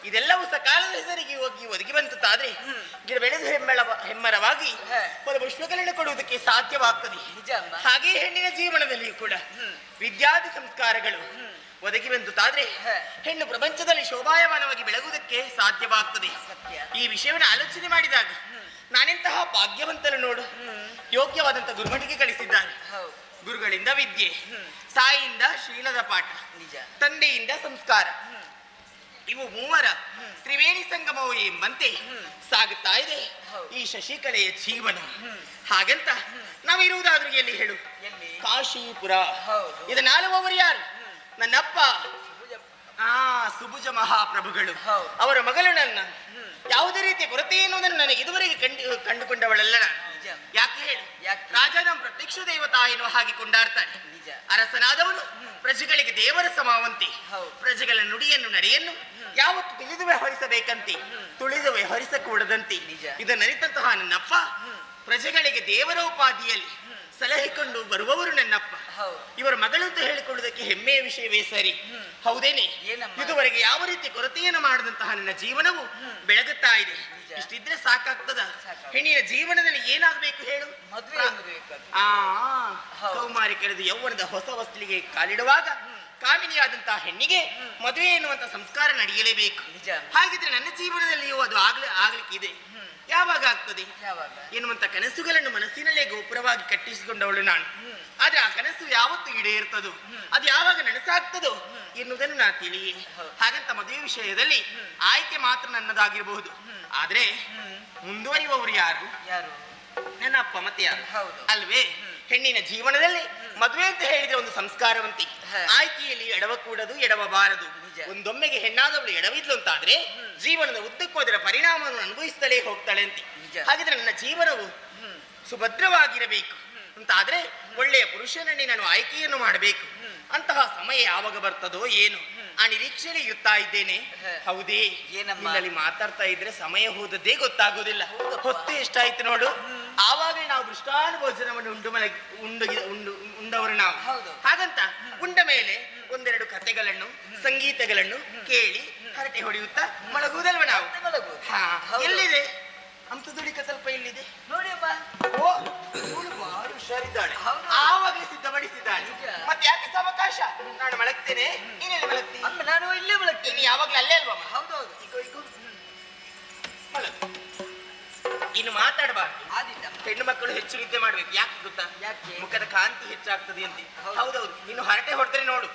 ಇದೆಲ್ಲವೂ ಸಕಾಲದ ಹೆಸರಿಗೆ ಹೋಗಿ ಒದಗಿ ಬಂತಾದ್ರೆ ಗಿಡ ಬೆಳೆದು ಹೆಮ್ಮರವಾಗಿ ಪುಷ್ಪಗಳನ್ನು ಕೊಡುವುದಕ್ಕೆ ಸಾಧ್ಯವಾಗ್ತದೆ. ಹಾಗೆ ಹೆಣ್ಣಿನ ಜೀವನದಲ್ಲಿಯೂ ಕೂಡ ವಿದ್ಯಾರ್ಥಿ ಸಂಸ್ಕಾರಗಳು ಒದಗಿ ಬಂತಾದ್ರೆ ಹೆಣ್ಣು ಪ್ರಪಂಚದಲ್ಲಿ ಶೋಭಾಯಮಾನವಾಗಿ ಬೆಳಗುವುದಕ್ಕೆ ಸಾಧ್ಯವಾಗ್ತದೆ. ಈ ವಿಷಯವನ್ನು ಆಲೋಚನೆ ಮಾಡಿದಾಗ ನಾನೆಂತಹ ಭಾಗ್ಯವಂತನು ನೋಡು. ಯೋಗ್ಯವಾದಂತಹ ಗುರುಮಠಿಗೆ ಕಳಿಸಿದ್ದಾರೆ. ಗುರುಗಳಿಂದ ವಿದ್ಯೆ, ತಾಯಿಯಿಂದ ಶೀಲದ ಪಾಠ, ತಂದೆಯಿಂದ ಸಂಸ್ಕಾರ, ಇವು ಮೂವರ ತ್ರಿವೇಣಿ ಸಂಗಮವು ಎಂಬಂತೆ ಸಾಗುತ್ತಾ ಇದೆ ಈ ಶಶಿಕಲೆಯ ಜೀವನ. ಹಾಗಂತ ನಾವಿರುವುದಾದ್ರೂ ಎಲ್ಲಿ ಹೇಳು? ಕಾಶೀಪುರ. ಇದನ್ನಾಳುವವರು ಯಾರು? ನನ್ನಪ್ಪ ಸುಭುಜ ಮಹಾಪ್ರಭುಗಳು ಅವರ ಮಗಳು ನನ್ನ ಯಾವುದೇ ರೀತಿಯ ಕೊರತೆ ಎನ್ನುವುದನ್ನು ನನಗೆ ಇದುವರೆಗೆ ಕಂಡುಕೊಂಡವಳಲ್ಲ ನಾನು. ಯಾಕೆ ಹೇಳಿ, ರಾಜ ನಮ್ಮ ಪ್ರತ್ಯಕ್ಷ ದೇವತಾ ಎನ್ನುವ ಹಾಗೆ ಕೊಂಡಾಡ್ತಾನೆ. ಅರಸನಾದವನು ಪ್ರಜೆಗಳಿಗೆ ದೇವರ ಸಮಾವಂತೆ, ಪ್ರಜೆಗಳ ನುಡಿಯನ್ನು ನಡೆಯನ್ನು ಯಾವತ್ತು ತಿಳಿದು ವ್ಯವಹರಿಸಬೇಕಂತೆ, ತುಳಿದು ವ್ಯವಹರಿಸಕೂಡದಂತೆ ಇದನ್ನರಿತಂತಹ ನನ್ನಪ್ಪ ಪ್ರಜೆಗಳಿಗೆ ದೇವರ ಉಪಾಧಿಯಲ್ಲಿ ಸಲಹಿಕೊಂಡು ಬರುವವರು ನನ್ನಪ್ಪ. ಇವರ ಮಗಳು ಅಂತ ಹೇಳಿಕೊಳ್ಳುವುದಕ್ಕೆ ಹೆಮ್ಮೆಯ ವಿಷಯವೇ ಸರಿ. ಹೌದೇನೆ, ಇದುವರೆಗೆ ಯಾವ ರೀತಿ ಕೊರತೆಯನ್ನು ಮಾಡದಂತಹ ನನ್ನ ಜೀವನವು ಬೆಳಗುತ್ತಾ ಇದೆ. ಇಷ್ಟಿದ್ರೆ ಸಾಕಾಗ್ತದ? ಹೆಣ್ಣಿನ ಜೀವನದಲ್ಲಿ ಏನಾಗಬೇಕು ಹೇಳು? ಕೌಮಾರಿ ಕರೆದು ಯೌವನದ ಹೊಸ ವಸ್ತಿಗೆ ಕಾಲಿಡುವಾಗ ಕಾಮಿನಿಯಾದಂತಹ ಹೆಣ್ಣಿಗೆ ಮದುವೆ ಎನ್ನುವಂತ ಸಂಸ್ಕಾರ ನಡೆಯಲೇಬೇಕು. ಹಾಗಿದ್ರೆ ನನ್ನ ಜೀವನದಲ್ಲಿಯೂ ಅದು ಆಗ್ಲಿಕ್ಕೆ ಇದೆ. ಯಾವಾಗ ಆಗ್ತದೆ ಎನ್ನುವಂತ ಕನಸುಗಳನ್ನು ಮನಸ್ಸಿನಲ್ಲೇ ಗೋಪುರವಾಗಿ ಕಟ್ಟಿಸಿಕೊಂಡವಳು ನಾನು. ಆದ್ರೆ ಆ ಕನಸು ಯಾವತ್ತು ಈಡೇರ್ತದೋ, ಅದು ಯಾವಾಗ ನನಸಾಗ್ತದೋ ಎನ್ನುವುದನ್ನು ನಾ ತಿಳಿಯೇ. ಹಾಗಂತ ಮದುವೆ ವಿಷಯದಲ್ಲಿ ಆಯ್ಕೆ ಮಾತ್ರ ನನ್ನದಾಗಿರಬಹುದು, ಆದ್ರೆ ಮುಂದುವರಿಯುವವರು ಯಾರು? ನನ್ನ ಅಪ್ಪ ಮತ್ತೆ ಯಾರು ಅಲ್ವೇ? ಹೆಣ್ಣಿನ ಜೀವನದಲ್ಲಿ ಮದುವೆ ಅಂತ ಹೇಳಿದ್ರೆ ಒಂದು ಸಂಸ್ಕಾರವಂತಿ, ಆಯ್ಕೆಯಲ್ಲಿ ಎಡವಕೂಡದು, ಎಡವಬಾರದು. ಒಂದೊಮ್ಮೆಗೆ ಹೆಣ್ಣಾದವಳು ಎಡವಿದ್ಲು ಅಂತಾದ್ರೆ ಜೀವನದ ಉದ್ದಕ್ಕೂ ಅದರ ಪರಿಣಾಮವನ್ನು ಅನುಭವಿಸ್ತಲೇ ಹೋಗ್ತಾಳೆ ಅಂತೆ. ಹಾಗಿದ್ರೆ ನನ್ನ ಜೀವನವು ಸುಭದ್ರವಾಗಿರಬೇಕು ಅಂತಾದ್ರೆ ಒಳ್ಳೆಯ ಪುರುಷನನ್ನೇ ನಾನು ಆಯ್ಕೆಯನ್ನು ಮಾಡಬೇಕು. ಅಂತಹ ಸಮಯ ಯಾವಾಗ ಬರ್ತದೋ ಏನು, ಆ ನಿರೀಕ್ಷೆಯಲ್ಲಿ ಇರುತ್ತಾ ಇದ್ದೇನೆ. ಹೌದೇ, ನಿನ್ನಲ್ಲಿ ಮಾತಾಡ್ತಾ ಇದ್ರೆ ಸಮಯ ಹೋದದ್ದೇ ಗೊತ್ತಾಗೋದಿಲ್ಲ. ಹೊತ್ತು ಎಷ್ಟಾಯ್ತು ನೋಡು. ಆವಾಗಲೇ ನಾವು ದೃಷ್ಟಾನ ಭೋಜನವನ್ನು ಉಂಡವರು ನಾವು. ಹಾಗಂತ ಉಂಡ ಮೇಲೆ ಒಂದೆರಡು ಕಥೆಗಳನ್ನು, ಸಂಗೀತಗಳನ್ನು ಕೇಳಿ ಹರಟೆ ಹೊಡೆಯುತ್ತಾ ಮಲಗುವುದಲ್ವ ನಾವು? ಎಲ್ಲಿದೆ ಅಂತದುಡಿಕ ಸ್ವಲ್ಪ ಎಲ್ಲಿದೆ ನೋಡಿ. ಬಹಳ ಹುಷಾರಿದ್ದಾಳೆ, ಆವಾಗಲೇ ಸಿದ್ಧಪಡಿಸಿದ್ದಾಳೆ. ಮತ್ತೆ ಯಾಕೆ ಅವಕಾಶ? ನಾನು ಮಲಗ್ತೇನೆ, ನೀನೆಲ್ಲಿ ಮಲಗ್ತೀನಿ? ನಾನು ಇಲ್ಲೇ ಮಲಗ್ತೀನಿ. ಯಾವಾಗ್ಲೂ ಅಲ್ಲೇ ಅಲ್ವಾ? ಹೌದೌದು. ಇನ್ನು ಮಾತಾಡಬಾರ್ದು. ಹೆಣ್ಣು ಮಕ್ಕಳು ಹೆಚ್ಚು ನಿದ್ದೆ ಮಾಡ್ಬೇಕು. ಯಾಕೆ ಗೊತ್ತಾ? ಮುಖದ ಕಾಂತಿ ಹೆಚ್ಚಾಗ್ತದೆ ಅಂತ. ಹೌದೌದು. ಇನ್ನು ಹರಟೆ ಹೊಡೆದ್ರೆ ನೋಡು,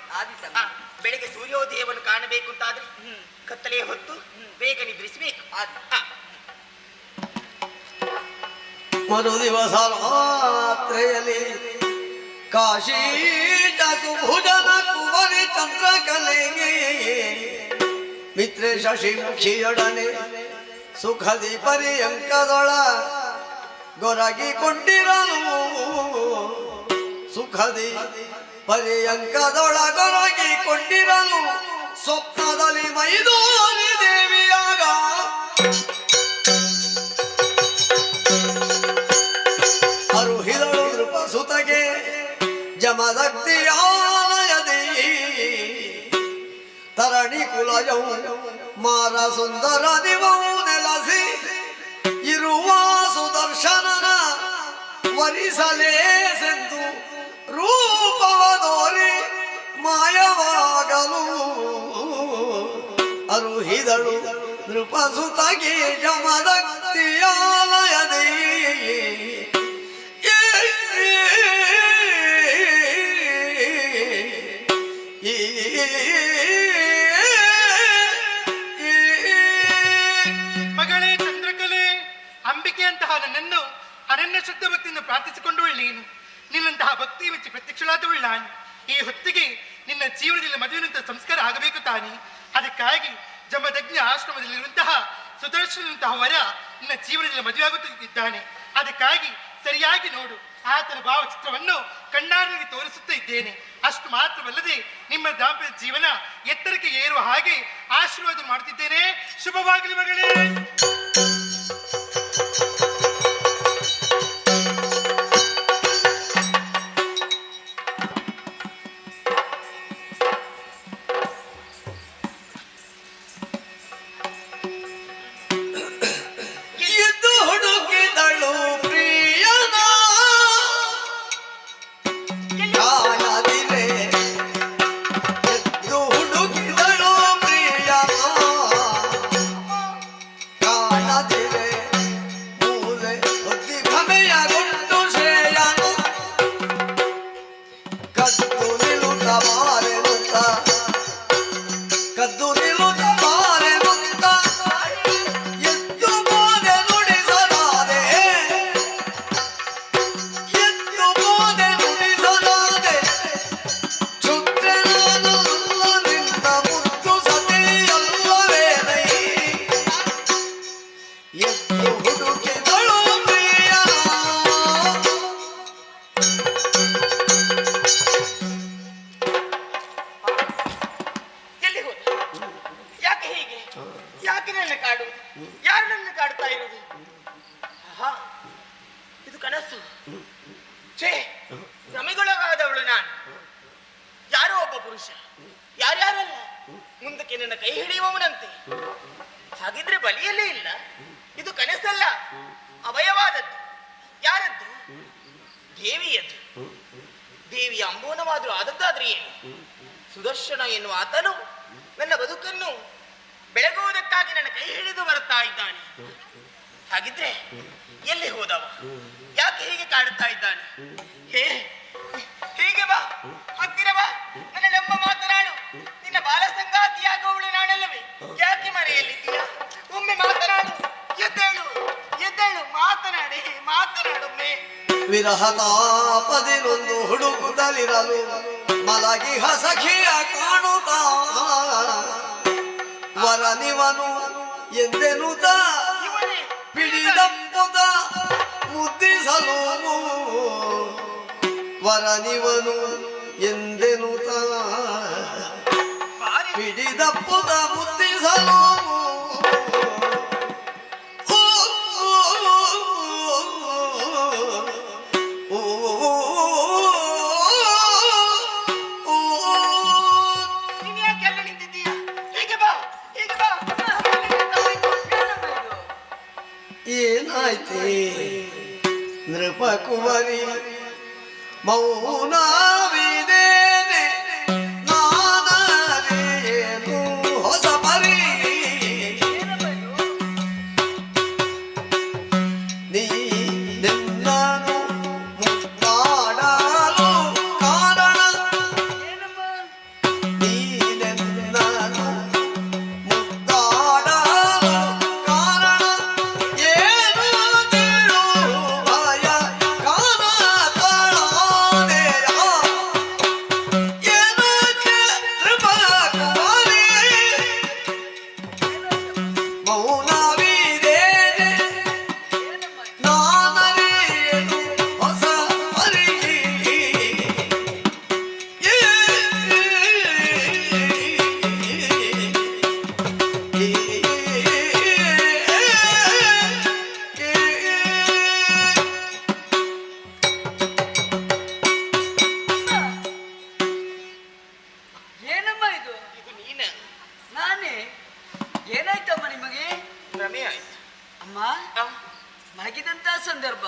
ಬೆಳಿಗ್ಗೆ ಸೂರ್ಯೋದಯವನ್ನು ಕಾಣಬೇಕು ಅಂತಾದ್ರೆ ಕತ್ತಲೆಯ ಹೊತ್ತು ಬೇಗ ನಿದ್ರಿಸಬೇಕು. ಮರು ದಿವಸ ರಾತ್ರಿಯಲ್ಲಿ ಕಾಶಿ ಚತುರ್ಭುಜನ ಕುವರಿ ಚಂದ್ರಕಲೆಗೆ ಮಿತ್ರೆ ಶಶಿಮುಖಿಯೊಡನೆ ಸುಖದಿ ಪರ್ಯಂಕದೊಳ ಗೊರಗಿಕೊಂಡಿರಲು, ಸುಖದಿ ಪರ್ಯಂಕದೊಳಗೊರಗಿಕೊಂಡಿರಲು ಸ್ವಪ್ನದಲ್ಲಿ ಮೈದೋರಿ ದೇವಿಯಾಗ ಅರುಹಿದಳು ನೃಪಸುತಗೆ ಜಮದಕ್ತಿಯಾಲಯದಿ ತರಣಿ ಕುಲಯೌ ಮಾರ ಸುಂದರ ದಿವವು ನೆಲಸಿ ಇರುವ ಸುದರ್ಶನನ ವರಿಸಲೇಸೆಂದು ರೂಪವದೋರಿ ಮಾಯವಾಗಲು ಅರುಹಿದಳು ನೃಪಸುತಗೆ ಜಮದಕ್ತಿಯಾಲಯದಿ ಮಗಳೇ ಚಂದ್ರಕಲೆ, ಅಂಬಿಕೆಯಂತಹ ನನ್ನನ್ನು ಅನನ್ಯ ಶುದ್ಧ ಭಕ್ತಿಯಿಂದ ಪ್ರಾರ್ಥಿಸಿಕೊಂಡವಳು ನೀನು. ನಿನ್ನಂತಹ ಭಕ್ತಿ ಮೆಚ್ಚಿ ಪ್ರತ್ಯಕ್ಷಳಾದವಳು ನಾನು. ಈ ಹೊತ್ತಿಗೆ ನಿನ್ನ ಜೀವನದಲ್ಲಿ ಮದುವಿನಂತಹ ಸಂಸ್ಕಾರ ಆಗಬೇಕು ತಾನೆ. ಅದಕ್ಕಾಗಿ ಜಮದಗ್ನಿ ಆಶ್ರಮದಲ್ಲಿರುವಂತಹ ಸುದರ್ಶನಂತಹ ವರ ನಿನ್ನ ಜೀವನದಲ್ಲಿ ಮದುವೆಯಾಗುತ್ತಿದ್ದಾನೆ. ಅದಕ್ಕಾಗಿ ಸರಿಯಾಗಿ ನೋಡು, ಆತನ ಭಾವಚಿತ್ರವನ್ನು ಕಣ್ಣಾರಲ್ಲಿ ತೋರಿಸುತ್ತಾ ಇದ್ದೇನೆ. ಅಷ್ಟು ಮಾತ್ರವಲ್ಲದೆ ನಿಮ್ಮ ದಾಂಪತ್ಯ ಜೀವನ ಎತ್ತರಕ್ಕೆ ಏರುವ ಹಾಗೆ ಆಶೀರ್ವಾದ ಮಾಡುತ್ತಿದ್ದೇನೆ. ಶುಭವಾಗಲಿ ಮಗಳೇ. ಕಾಣ ಯಾಕೆ ನನ್ನ ಕಾಡು? ಯಾರು ನನ್ನ ಕಾಡ್ತಾ ಇರೋದು? ಆಹಾ, ಇದು ಕನಸು. ಛೇ, ಭ್ರಮೆಗೊಳಗಾದವಳು ನಾನು. ಯಾರೋ ಒಬ್ಬ ಪುರುಷ, ಯಾರ್ಯಾರಲ್ಲ, ಮುಂದಕ್ಕೆ ನನ್ನ ಕೈ ಹಿಡಿಯುವವನಂತೆ. ಹಾಗಿದ್ರೆ ಬಲಿಯಲ್ಲೇ ಇಲ್ಲ. ಇದು ಕನಸಲ್ಲ, ಅವಯವಾದದ್ದು. ಯಾರದ್ದು? ದೇವಿಯದ್ದು. ದೇವಿಯ ಅಂಬೋನವಾದರೂ ಆದದ್ದಾದ್ರೆ ಏನು? ಸುದರ್ಶನ ಎನ್ನುವ ಆತನು ನನ್ನ ಬದುಕನ್ನು ಬೆಳಗುವುದಕ್ಕಾಗಿ ನನ್ನ ಕೈ ಹಿಡಿದು ಬರುತ್ತಾ ಇದ್ದಾನೆ. ಹಾಗಿದ್ರೆ ಎಲ್ಲಿ ಹೋದವ? ಯಾಕೆ ಹೀಗೆ ಕಾಡುತ್ತಾ ಇದ್ದಾನೆ? ಹೀಗೆ ಬಾ, ಹತ್ತಿರ ಬಾ, ನನ್ನ ನಮ್ಮ ಮಾತನಾಡು. ನಿನ್ನ ಬಾಲ ಸಂಗಾತಿಯಾಗುವವಳು ನಾನಲ್ಲವೇ? ಯಾಕೆ ಮರೆಯಲ್ಲಿದ್ದೀಯ? ಒಮ್ಮೆ ಮಾತನಾಡು. ಎದ್ದೇಳು, ಎದ್ದೇಳು, ಮಾತನಾಡಿ, ಮಾತನಾಡೊಮ್ಮೆ. ವಿರಹತಾಪದಿನೊಂದು ಹುಡುಕುತ್ತಲಿರಲು ಮಲಗಿ ಹಸಖಿಯ ಕಾಣುತ್ತ ವರನಿವನು ಎಂದೆನುತ ಪಿಡಿದಂಬುದ ಮುದ್ದಿಸಲು ವರನಿವನು ಎಂದೆನುತ ಪಿಡಿದಪ್ಪುದ ಮುದ್ದಿಸಲು ಏನಾಯ್ತೆ ನೃಪಕುವರಿ ಮೌನವಿದೇನೆ ನಾನರೇನು ಹೊಸ ಪರಿ ನೀ ನಿನ್ನನು ಮುತ್ತಾಡಲು ಕಾರಣ ನೀ ನಿನ್ನನು ಮುತ್ತಾಡಲು ಕಾರಣ ಏನು ತಿಳುವಯ ಕಾಣತಳಾದೆಯ ಏನಕ್ಕೆ ನೃಪಕುಮಾರಿ ಮೌನವಿದೇನೆ ನಾನರೇನು ಹೊಸ ಪರಿ ಏನಮ್ಮ ಇದು? ಇದು ನೀನ? ನಾನೇ? ಏನಾಯ್ತಮ್ಮ ನಿಮಗೆ? ಭ್ರಮೆ ಆಯ್ತು. ಅಮ್ಮ, ಮಲಗಿದಂತ ಸಂದರ್ಭ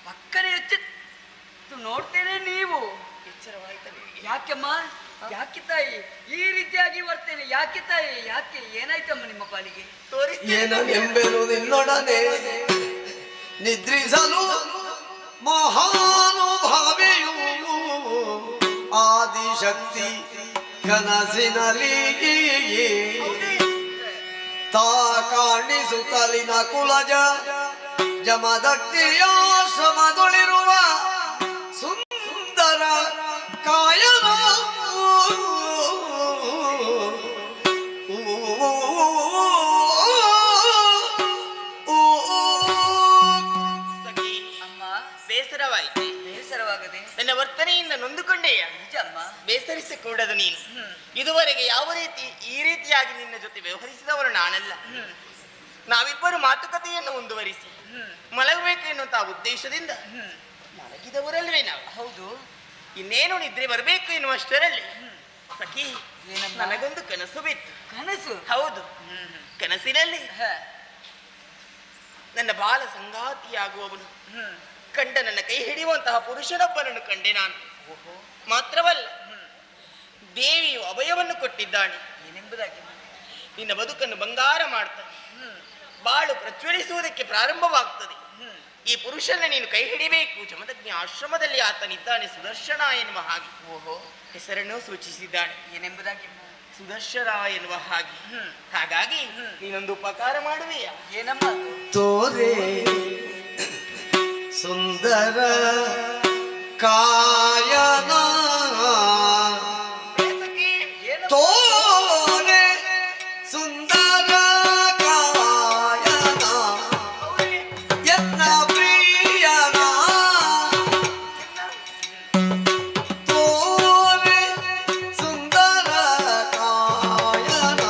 ಪಕ್ಕನೆ ಎಚ್ಚೆತ್ತು ನೋಡ್ತೇನೆ. ನೀವು ಎಚ್ಚರವಾಯ್ತು ನಿನಗೆ? ಯಾಕೆಮ್ಮ? ಯಾಕೆ ತಾಯಿ ಈ ರೀತಿಯಾಗಿ ಬರ್ತೇನೆ? ಯಾಕೆ ತಾಯಿ? ಯಾಕೆ? ಏನಾಯ್ತಮ್ಮ ನಿಮ್ಮ ಪಾಲಿಗೆ? ಏನನೆಂಬೆನು ನಿನ್ನೊಡನೆ ನಿದ್ರಿಸಲು ಮಹಾನುಭಾವಿಯು ಆದಿಶಕ್ತಿ ಕನಸಿನಲ್ಲಿ ತಾ ಕಾಣಿಸುತ್ತಲಿನ ಕುಲಜ ಜಮದಗ್ನಿಯಾಶ್ರಮದೊಳಿರುವ ಸುಂದರ ಕಾಯನ ಸಖಿ, ಅಮ್ಮ, ಬೇಸರವಾಯಿತು. ಬೇಸರವಾಗದೆ ನನ್ನ ವರ್ತನೆಯಿಂದ ನೊಂದುಕೊಂಡೆಯ? ನಿಜಮ್ಮ. ಬೇಸರಿಸಿಕೂಡದು ನೀನು. ಇದುವರೆಗೆ ಯಾವ ರೀತಿ ಈ ರೀತಿಯಾಗಿ ನಿನ್ನ ಜೊತೆ ವ್ಯವಹರಿಸಿದವರು ನಾನಲ್ಲ. ನಾವಿಬ್ಬರು ಮಾತುಕತೆಯನ್ನು ಮುಂದುವರಿಸಿ ಮಲಗಬೇಕು ಎನ್ನುವಂತಹ ಉದ್ದೇಶದಿಂದ ಮಲಗಿದವರಲ್ವೇ ನಾವು? ಹೌದು. ಇನ್ನೇನು ನಿದ್ರೆ ಬರಬೇಕು ಎನ್ನುವಷ್ಟರಲ್ಲಿ ಸಖಿ, ಏನಮ್ಮ? ನನಗೊಂದು ಕನಸು ಬಿತ್ತು. ಕನಸು? ಹೌದು. ಕನಸಿನಲ್ಲಿ ಹ. ನನ್ನ ಬಾಲ ಸಂಗಾತಿಯಾಗುವವನು ಕಂಡ ನನ್ನ ಕೈ ಹಿಡಿಯುವಂತಹ ಪುರುಷನೊಬ್ಬನನ್ನು ಕಂಡೆ ನಾನು. ಮಾತ್ರವಲ್ಲ, ದೇವಿಯು ಅಭಯವನ್ನು ಕೊಟ್ಟಿದ್ದಾನೆ. ಏನೆಂಬುದಾಗಿ? ನಿನ್ನ ಬದುಕನ್ನು ಬಂಗಾರ ಮಾಡ್ತಾನೆ. ಬಾಳು ಪ್ರಜ್ವಲಿಸುವುದಕ್ಕೆ ಪ್ರಾರಂಭವಾಗ್ತದೆ. ಈ ಪುರುಷನ ನೀನು ಕೈ ಹಿಡಿಬೇಕು. ಜಮದಗ್ನಿ ಆಶ್ರಮದಲ್ಲಿ ಆತನಿದ್ದಾನೆ, ಸುದರ್ಶನ ಎನ್ನುವ ಹಾಗೆ. ಹೆಸರನ್ನು ಸೂಚಿಸಿದ್ದಾನೆ. ಏನೆಂಬುದಾಗಿ? ಸುದರ್ಶನ ಎನ್ನುವ ಹಾಗೆ. ಹಾಗಾಗಿ ನೀನೊಂದು ಉಪಕಾರ ಮಾಡುವೆಯಾ? ಏನಮ್ಮ? ತೋರೆ ಸುಂದರ ಕಾಯನ ತೋರೆ ಸುಂದರ ಕಾಯನ ಎನ್ನ ಪ್ರಿಯನ ತೋರೆ ಸುಂದರ ಕಾಯನ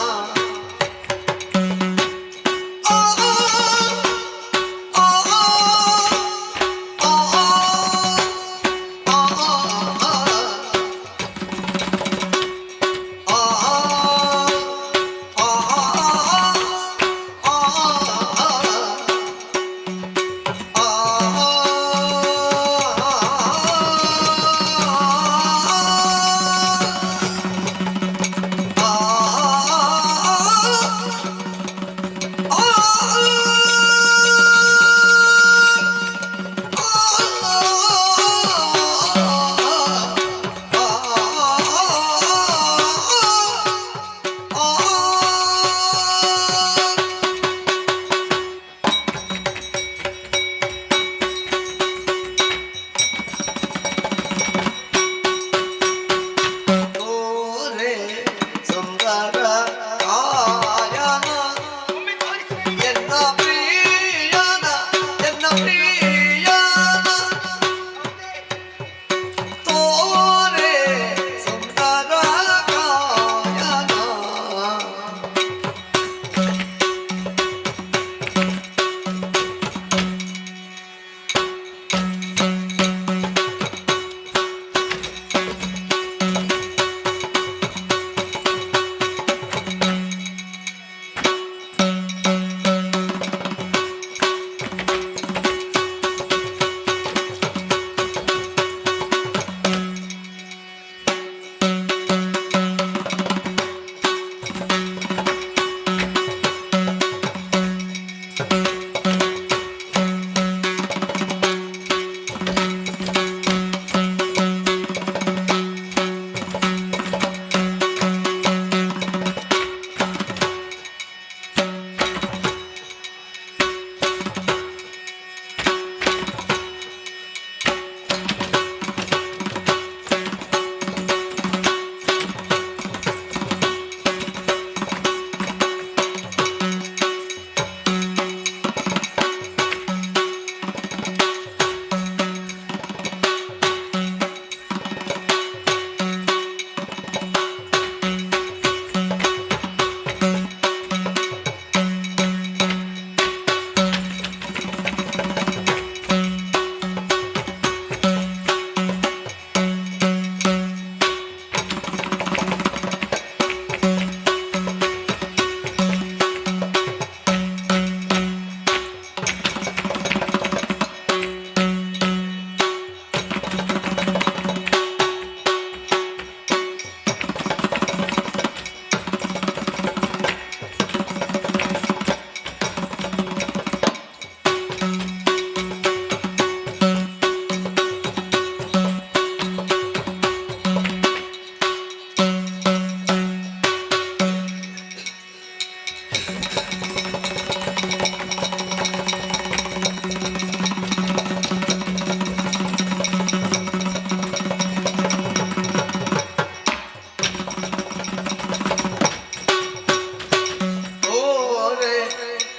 ತೋರೆ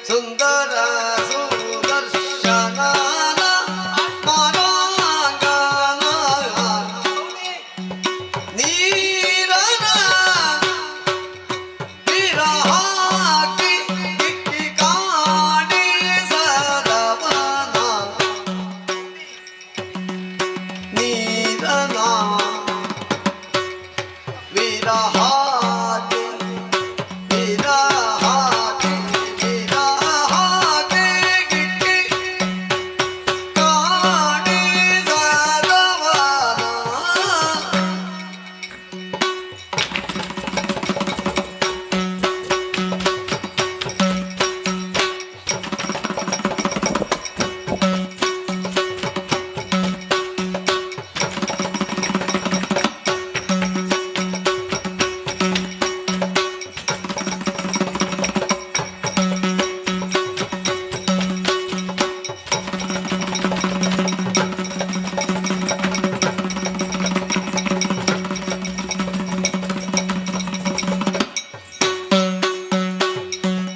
ಸುಂದರ ಸುದರ್ಶನ ಮನೋಂಗನ ನೀರನ ವಿರಹಾಗಿ ಇಕ್ಕಿ ಕಾಣಿ ಸದವನ ನೀರನ ವಿರಹಾಗಿ ವಿರಹಾಗಿ ವಿರಹಾಗಿ ಗಿಕ್ಕಿ ಕಾಣಿ ಸದವನ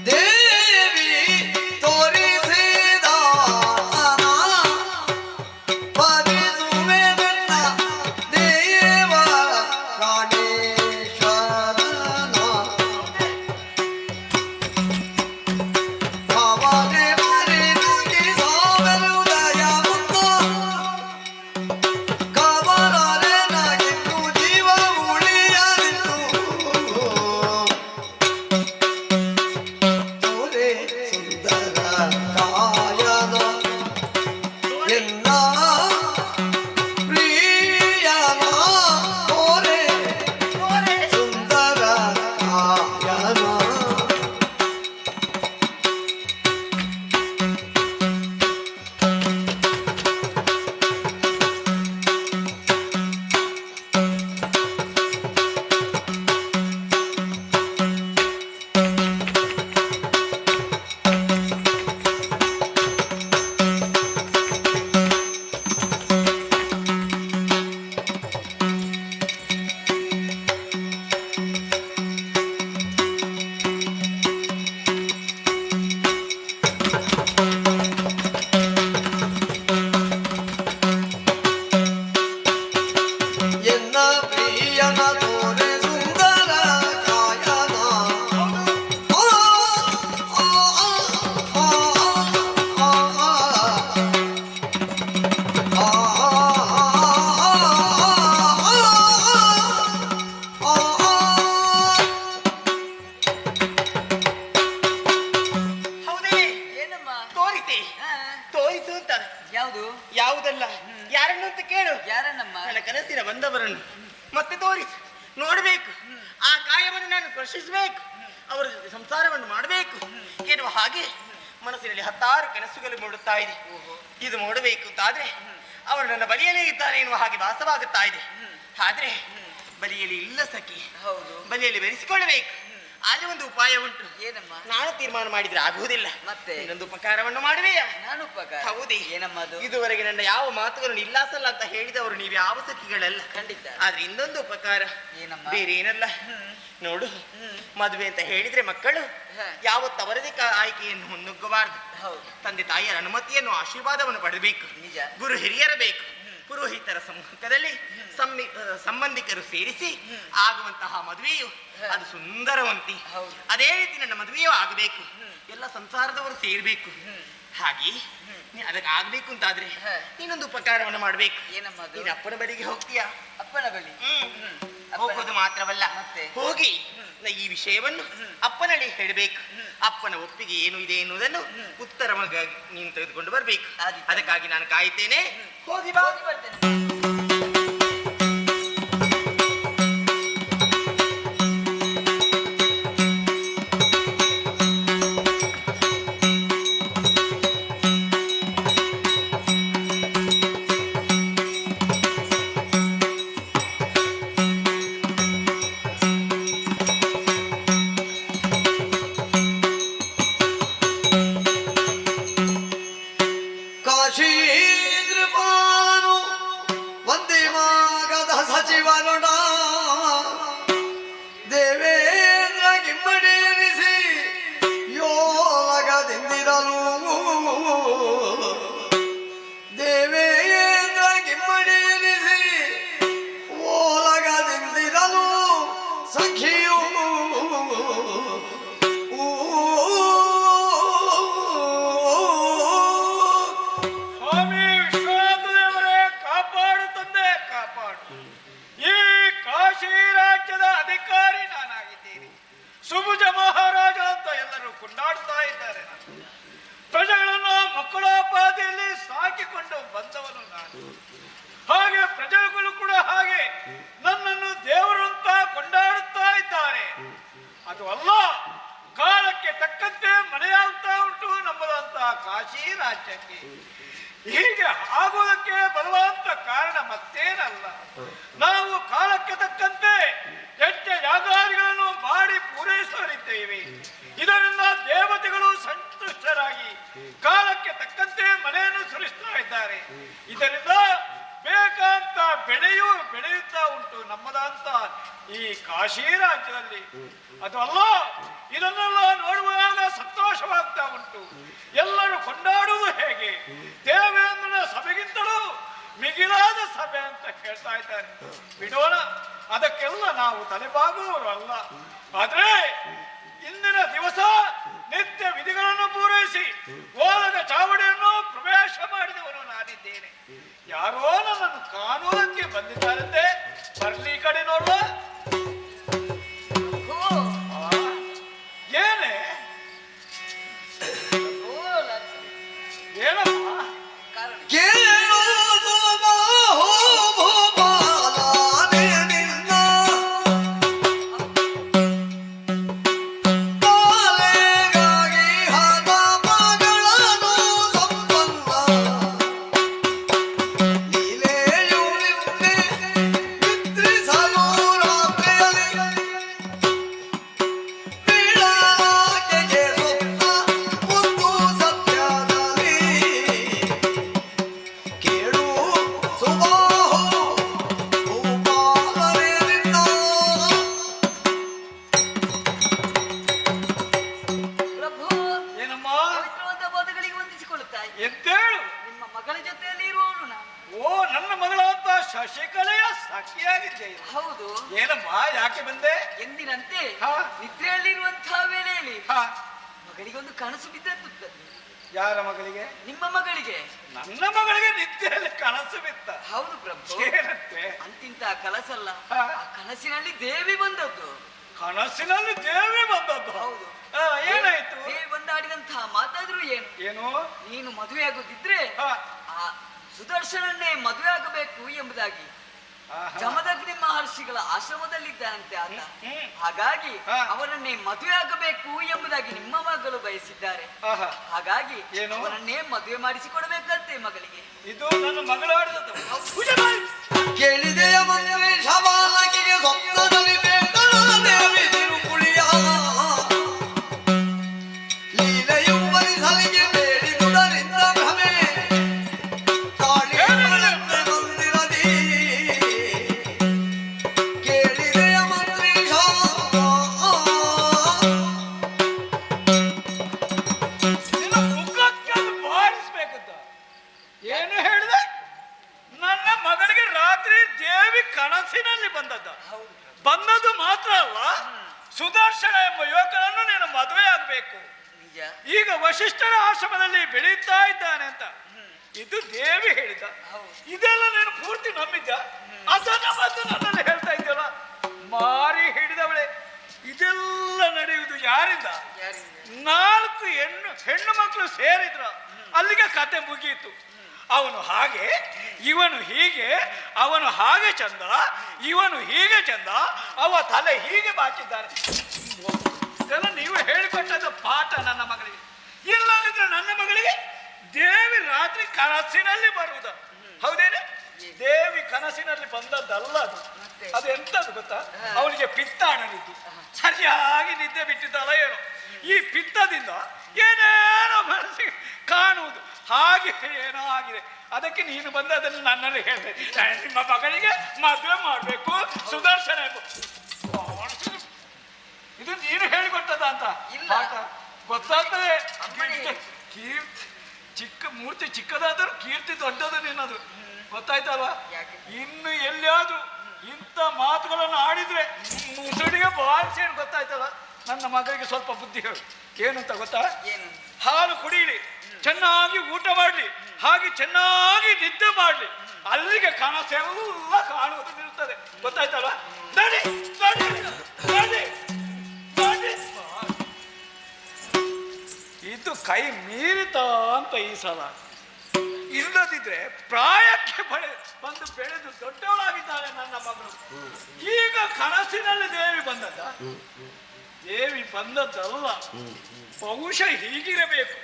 ದೇವಿ ತೋರಿಸಿದ ಪರಿಸುವೆ ನನ್ನ ದೇವ ಪ್ರಾಣೇಶ್ವರನ ಭಾವನೆ ಮರೆನಾಗಿ ಸಾವೆರುದಯ ಮುತ್ತ ಕಬರರೆ ನಾಗಿತ್ತು ಜೀವ ಉಳಿಯಲಿತ್ತು ತೋರೆ ಸುಂದರ ಕಾಯನ ಎಲ್ಲ ಪ್ರಿಯನ ತೋರೆ ಸುಂದರ ಕಾಯನ ಎನ್ನ ಪ್ರಿಯನ ತೋರೆ ಸುಂದರ ಕಾಯನ ಆ, ಆ, ಆ, ಆ, ಹೌದೇ ಏನಮ್ಮ ತೋರಿಸಿ ತೋರಿಸು ಅಂತ ಯಾವುದು ಯಾವುದಲ್ಲ ಯಾರನ್ನು ಅಂತ ಕೇಳು ಯಾರನ್ನಮ್ಮ ನನ್ನ ಕನಸಿನ ಬಂದವರನ್ನು ಮತ್ತೆ ತೋರಿಸು ನೋಡಬೇಕು ಆ ಕಾಯವನ್ನು ನಾನು ಸ್ಪರ್ಶಿಸಬೇಕು ಅವರ ಜೊತೆ ಸಂಸಾರವನ್ನು ಮಾಡಬೇಕು ಎನ್ನುವ ಹಾಗೆ ಮನಸ್ಸಿನಲ್ಲಿ ಹತ್ತಾರು ಕನಸುಗಳು ಮೂಡುತ್ತಾ ಇದೆ ಇದು ನೋಡಬೇಕು ಅಂತಾದ್ರೆ ಅವರು ನನ್ನ ಬಳಿಯಲ್ಲೇ ಇದ್ದಾರೆ ಎನ್ನುವ ಹಾಗೆ ಭಾಸವಾಗುತ್ತಾ ಇದೆ ಆದ್ರೆ ಬಳಿಯಲ್ಲಿ ಇಲ್ಲ ಸಖಿ ಹೌದು ಬಳಿಯಲ್ಲಿ ಬೆರೆಸಿಕೊಳ್ಳಬೇಕು ಅಲ್ಲಿ ಒಂದು ಉಪಾಯ ಉಂಟು ಏನಮ್ಮ ನಾನು ತೀರ್ಮಾನ ಮಾಡಿದ್ರೆ ಆಗುವುದಿಲ್ಲ ಮತ್ತೆ ಇನ್ನೊಂದು ಉಪಕಾರವನ್ನು ಮಾಡುವೆಯಾ ನಾನು ಉಪಕಾರ ಹೌದೇ ಏನಮ್ಮ ಅದು ಇದುವರೆಗೆ ನನ್ನ ಯಾವ ಮಾತುಗಳನ್ನು ಇಲ್ಲಾಸಲ್ಲ ಅಂತ ಹೇಳಿದವರು ನೀವು ಯಾವ ಸಖಿಗಳಲ್ಲ ಖಂಡಿತ ಆದ್ರೆ ಇನ್ನೊಂದು ಉಪಕಾರ ಏನಮ್ಮ ಬೇರೆ ಏನಲ್ಲ ನೋಡು ಮದುವೆ ಅಂತ ಹೇಳಿದ್ರೆ ಮಕ್ಕಳು ಹ. ಯಾವತ್ತವರದೇ ಆಯ್ಕೆಯನ್ನು ಮುನ್ನುಗ್ಗಬಾರದು ಹೌದು ತಂದೆ ತಾಯಿಯರ ಅನುಮತಿಯನ್ನು ಆಶೀರ್ವಾದವನ್ನು ಪಡೆಯಬೇಕು ನಿಜ ಗುರು ಹಿರಿಯರ ಬೇಕು ಪುರೋಹಿತರ ಸಮ್ಮುಖದಲ್ಲಿ ಸಂಬಂಧಿಕರು ಸೇರಿಸಿ ಆಗುವಂತಹ ಮದುವೆಯು ಅದು ಸುಂದರವಂತಿ ಹೌದು. ಅದೇ ರೀತಿ ನನ್ನ ಮದುವೆಯೂ ಆಗಬೇಕು ಎಲ್ಲ ಸಂಸಾರದವರು ಸೇರ್ಬೇಕು ಹಾಗೆ ಅದಕ್ಕೆ ಆಗ್ಬೇಕು ಅಂತಾದ್ರೆ ನೀನೊಂದು ಉಪಕಾರವನ್ನು ಮಾಡ್ಬೇಕು ಏನಮ್ಮ ಅದು? ನೀನು ಅಪ್ಪನ ಬಳಿಗೆ ಹೋಗ್ತೀಯಾ ಅಪ್ಪನ ಬಳಿ ಹೋಗೋದು ಮಾತ್ರವಲ್ಲ ಮತ್ತೆ? ಹೋಗಿ ಈ ವಿಷಯವನ್ನು ಅಪ್ಪನಲ್ಲಿ ಹೇಳಬೇಕು ಅಪ್ಪನ ಒಪ್ಪಿಗೆ ಏನು ಇದೆ ಎನ್ನುವುದನ್ನು ಉತ್ತರವಾಗಿ ನೀನು ತೆಗೆದುಕೊಂಡು ಬರಬೇಕು ಆದೀತು. ಅದಕ್ಕಾಗಿ ನಾನು ಕಾಯುತ್ತೇನೆ ಹೋಗಿ ಬಾ ಹೋಗಿ ಬರ್ತೇನೆ ಓಲಗದಿಂದಿರಲು ದೇವೇಂದ್ರ ಗಿಮ್ಮಡಿರಿಸಿ ಓಲಗದಿಂದಿರಲು ಸಖಿಯೂ ಸ್ವಾಮಿ ವಿಶ್ವನಾಥದೇವರೇ ಕಾಪಾಡು ತಂದೆ ಕಾಪಾಡು. ಈ ಕಾಶಿ ರಾಜ್ಯದ ಅಧಿಕಾರಿ ನಾನಾಗಿದ್ದೀನಿ. ಸುಭುಜ ಮಹಾರಾಜ ಅಂತ ಎಲ್ಲರೂ ಕೊಂಡಾಡ್ತಾ ಇದ್ದಾರೆ. ಪ್ರಜೆಗಳನ್ನು ಮಕ್ಕಳೋಪಾದಿಯಲ್ಲಿ ಸಾಕಿಕೊಂಡು ಬಂದವನು ನಾನು. ಹಾಗೆ ಪ್ರಜೆಗಳು ಕೂಡ ಹಾಗೆ ನನ್ನನ್ನು ದೇವರು ಅಂತ ಕೊಂಡಾಡುತ್ತಾ ಇದ್ದಾರೆ. ಅದು ಅಲ್ಲ, ಕಾಲಕ್ಕೆ ತಕ್ಕಂತೆ ಮನೆಯಾಗ್ತಾ ಉಂಟು ನಮ್ಮದಂತ ಕಾಶಿ ರಾಜ್ಯಕ್ಕೆ. ಹೀಗೆ ಆಗುವುದಕ್ಕೆ ಬರುವಂತ ಕಾರಣ ಮತ್ತೇನಲ್ಲ, ನಾವು ಕಾಲಕ್ಕೆ ತಕ್ಕಂತೆ ಯಜ್ಞ ಯಾಗಾದಿಗಳನ್ನು ಮಾಡಿ ಪೂರೈಸಲಿದ್ದೇವೆ. ಇದರಿಂದ ದೇವತೆಗಳು ಸಂತುಷ್ಟರಾಗಿ ಕಾಲಕ್ಕೆ ತಕ್ಕಂತೆ ಮನೆಯನ್ನು ಸುರಿಸ್ತಾ ಇದ್ದಾರೆ. ಇದರಿಂದ ಬೇಕಂತ ಬೆಳೆಯುತ್ತಾ ಉಂಟು ನಮ್ಮದಂತ ಈ ಕಾಶಿ ರಾಜ್ಯದಲ್ಲಿ. ಅದು ಅಲ್ಲ, ಇದನ್ನೆಲ್ಲ ನೋಡುವಾಗ ಸಂತೋಷವಾಗ್ತಾ ಉಂಟು. ಎಲ್ಲರೂ ಕೊಂಡಾಡುವುದು ಹೇಗೆ? ದೇವೇಂದ್ರನ ಸಭೆಗಿಂತಲೂ ಮಿಗಿಲಾದ ಸಭೆ ಅಂತ ಹೇಳ್ತಾ ಇದ್ದಾರೆ. ಬಿಡೋಣ, ಅದಕ್ಕೆಲ್ಲ ನಾವು ತಲೆಬಾಗುವವರು ಅಲ್ಲ. ಆದ್ರೆ ಇಂದಿನ ದಿವಸ ನಿತ್ಯ ವಿಧಿಗಳನ್ನು ಪೂರೈಸಿ ಓಲಗ ಚಾವಡಿಯನ್ನು ಪ್ರವೇಶ ಮಾಡಿದವನು ನಾನಿದ್ದೇನೆ. ಯಾರೋ ನನ್ನನ್ನು ಕಾಣುವುದಕ್ಕೆ ಬಂದಿದ್ದಾರಂತೆ. ಬರ್ಲಿ ಕಡೆ ನೋಡುವ. ಏನೇ ಏನಮ್ಮ? ಕೇಳುವುದು ಬಾಹುಬಾಲನೆ ನಿನ್ನ ಕಾಲೆಗಾಗಿ ಹದ ಮಗಳನ್ನು ಸಂಪನ್ನ ಲೀಲೆಯು ನಿನ್ನೆ ನಿದ್ರಿಸಲು ರಾತ್ರಿಯಲ್ಲಿ ಬೀಳಾಕೆಗೆ ಸ್ವಪ್ನ ಒಂದು ಸತ್ಯದಲ್ಲಿ ಕೇಳು ಸುಬಾಹು ಭೂಪಾಲನೆ ನಿನ್ನ ಪ್ರಭು ಏನಮ್ಮ? ಪವಿತ್ರವಾದ ಪದಗಳಿಗೆ ವಂದಿಸಿಕೊಳ್ಳುತ್ತಾ ಎದ್ದೇಳು. ನಿಮ್ಮ ಮಗಳ ಜೊತೆಯಲ್ಲಿ ಇರುವವನು ನಾನು. ಓ, ನನ್ನ ಮಗಳ ಅಂತ ಶಶಿಕಲೆಯ ಸಖಿಯಾಗಿದ್ದೆ. ಹೌದು. ಏನಮ್ಮ, ಯಾಕೆ ಬಂದೆ? ಎಂದಿನಂತೆ ಹಾ. ನಿದ್ರೆಯಲ್ಲಿರುವಂತಹ ವೇಳೆಯಲ್ಲಿ ಹಾ, ಮಗಳಿಗೊಂದು ಕನಸು ಬಿದ್ದದ್ದು. ಯಾರ ಮಗಳಿಗೆ? ನಿಮ್ಮ ಮಗಳಿಗೆ. ನನ್ನ ಮಗಳಿಗೆ ನಿದ್ದೆಯಲ್ಲಿ ಕನಸು ಬಿತ್ತ. ಹೌದು ಪ್ರಭು. ಏನಂತೆ? ಅಂತಿಂತ ಕನಸಲ್ಲ, ಹಾ. ಆ ಕನಸಿನಲ್ಲಿ ದೇವಿ ಬಂದದ್ದು. ಕನಸಿನಲ್ಲಿ ದೇವಿ ಬಂದದ್ದು. ಹೌದು. ಏನಾಯ್ತು? ದೇವಿ ಬಂದಾಡಿದಂತಹ ಮಾತಾದ್ರು ಏನು? ಏನು? ನೀನು ಮದುವೆಯಾಗುತ್ತಿದ್ರೆ ಹಾ. ಆ ಸುದರ್ಶನನ್ನೇ ಮದುವೆ ಆಗಬೇಕು ಎಂಬುದಾಗಿ ಆಹಾ. ಜಮದಗ್ನಿ ಮಹರ್ಷಿಗಳ ಆಶ್ರಮದಲ್ಲಿದ್ದಾನಂತೆ ಆತ. ಹ್ಮ್. ಹಾಗಾಗಿ ಹಾ. ಅವನನ್ನೇ ಮದುವೆ ಆಗಬೇಕು ಎಂಬುದಾಗಿ ನಿಮ್ಮ ಮಗಳು ಬಯಸಿದ್ದಾರೆ. ಆಹಾ. ಹಾಗಾಗಿ ಏನು? ಅವನನ್ನೇ ಮದುವೆ ಮಾಡಿಸಿಕೊಡಬೇಕಂತೆ ಮಗಳಿಗೆ. ಇದು ನನ್ನ ಮಗಳಾಡಿದ ಕೇಳಿದೆಯ ಮಂತ್ರಿ ಶಬಾಲಕಿಗೆ ಸ್ವಪ್ನದಲ್ಲಿ ಬೇಕಳ ದೇವಿ ತಿರುಪುಳಿಯ ಲೀಲೆಯು ವರಿಸಲಿಗೆ ಬೇಡಿದುದರಿಂದ ಭ್ರಮೆ ತಾಳಿ ಬಂದಿರದಿ ಕೇಳಿದೆಯ ಮಂತ್ರಿ ನಿನ್ನ ಮುಖಕ್ಕೆ ಅದು ಬಾರಿಸ್ಬೇಕಂತ. ಏನು ಹೇಳಿದೆ? ನನ್ನ ಮಗಳಿಗೆ ರಾತ್ರಿ ದೇವಿ ಕನಸಿನಲ್ಲಿ ಬಂದದ್ದು ಮಾತ್ರ ಅಲ್ಲ, ಸುದರ್ಶನ ಎಂಬ ಯುವಕನನ್ನು ನೀನು ಮದುವೆ ಆಗ್ಬೇಕು. ನಿಜ. ಈಗ ವಶಿಷ್ಠರ ಆಶ್ರಮದಲ್ಲಿ ಬೆಳೀತಾ ಇದ್ದಾನೆ ಅಂತ ಇದು ದೇವಿ ಹೇಳಿದ. ಇದೆಲ್ಲ ನೀನು ಪೂರ್ತಿ ನಂಬಿದ್ದ? ಅದನ್ನ ಮತ್ತು ನನ್ನಲ್ಲಿ ಹೇಳ್ತಾ ಇದ್ದಲ್ಲ, ಮಾರಿ ಹಿಡಿದವಳೆ. ಇದೆಲ್ಲ ನಡೆಯುವುದು ಯಾರಿಂದ? ನಾಲ್ಕು ಹೆಣ್ಣು ಮಕ್ಕಳು ಸೇರಿದ್ರ, ಅಲ್ಲಿಗೆ ಕತೆ ಮುಗಿಯಿತು. ಅವನು ಹಾಗೆ, ಇವನು ಹೀಗೆ, ಅವನು ಹಾಗೆ ಚಂದ, ಇವನು ಹೀಗೆ ಚಂದ, ಅವ ತಲೆ ಹೀಗೆ ಬಾಚಿದ್ದಾನೆ. ಇದೆಲ್ಲ ನೀವು ಹೇಳಿಕೊಟ್ಟದ ಪಾಠ ನನ್ನ ಮಗಳಿಗೆ. ಇಲ್ಲದಿದ್ರೆ ನನ್ನ ಮಗಳಿಗೆ ದೇವಿ ರಾತ್ರಿ ಕನಸಿನಲ್ಲಿ ಬರುವುದ? ಹೌದೇನೆ? ದೇವಿ ಕನಸಿನಲ್ಲಿ ಬಂದದ್ದಲ್ಲ ಅದು. ಅದು ಎಂತದ್ದು ಗೊತ್ತಾ? ಅವನಿಗೆ ಪಿತ್ತಾಡಲಿದ್ದು, ಸರಿಯಾಗಿ ನಿದ್ದೆ ಬಿಟ್ಟಿದ್ದಲ್ಲ ಏನು. ಈ ಪಿತ್ತದಿಂದ ಏನೇನೋ ಮನಸ್ಸಿಗೆ ಕಾಣುವುದು, ಹಾಗೆ ಏನೋ ಆಗಿದೆ. ಅದಕ್ಕೆ ನೀನು ಬಂದು ಅದನ್ನು ನನ್ನಲ್ಲಿ ಹೇಳಿದೆ, ನಿಮ್ಮ ಮಗಳಿಗೆ ಮದುವೆ ಮಾಡಬೇಕು ಸುದರ್ಶನ. ಇದು ನೀನು ಹೇಳಿಕೊಟ್ಟದ ಅಂತ ಇಲ್ಲ. ಪಾಠ ಗೊತ್ತಾಗ್ತದೆ. ಕೀರ್ತಿ ಚಿಕ್ಕ ಮೂರ್ತಿ ಚಿಕ್ಕದಾದರೂ ಕೀರ್ತಿ ದೊಡ್ಡದು ನಿನ್ನದು, ಗೊತ್ತಾಯ್ತಲ್ವಾ? ಇನ್ನು ಎಲ್ಲಿಯಾದ್ರೂ ಇಂಥ ಮಾತುಗಳನ್ನು ಆಡಿದ್ರೆ ಮುಸುಡಿಗೆ ಬಾರಿಸೇನು, ಗೊತ್ತಾಯ್ತಲ್ಲ? ನನ್ನ ಮಗನಿಗೆ ಸ್ವಲ್ಪ ಬುದ್ಧಿ ಹೇಳು. ಏನು ಅಂತ ಗೊತ್ತಾ? ಹಾಲು ಕುಡಿಯಲಿ, ಚೆನ್ನಾಗಿ ಊಟ ಮಾಡಲಿ, ಹಾಗೆ ಚೆನ್ನಾಗಿ ನಿದ್ದೆ ಮಾಡಲಿ, ಅಲ್ಲಿಗೆ ಕನಸೆಲ್ಲ ಕಾಣುವುದು ನಿಲ್ತದೆ, ಗೊತ್ತಾಯ್ತಲ್ಲ? ನಡಿ ನಡಿ ನಡಿ ನಡಿ. ಇದು ಕೈ ಮೀರಿತ ಅಂತ ಈ ಸಲ. ಇಲ್ಲದಿದ್ರೆ ಪ್ರಾಯಕ್ಕೆ ಬಂದು ಬೆಳೆದು ದೊಡ್ಡವಳಾಗಿದ್ದಾಳೆ ನನ್ನ ಮಗಳು. ಈಗ ಕನಸಿನಲ್ಲಿ ದೇವಿ ಬಂದದ್ದ? ದೇವಿ ಬಂದದ್ದಲ್ಲ, ಬಹುಶಃ ಹೀಗಿರಬೇಕು.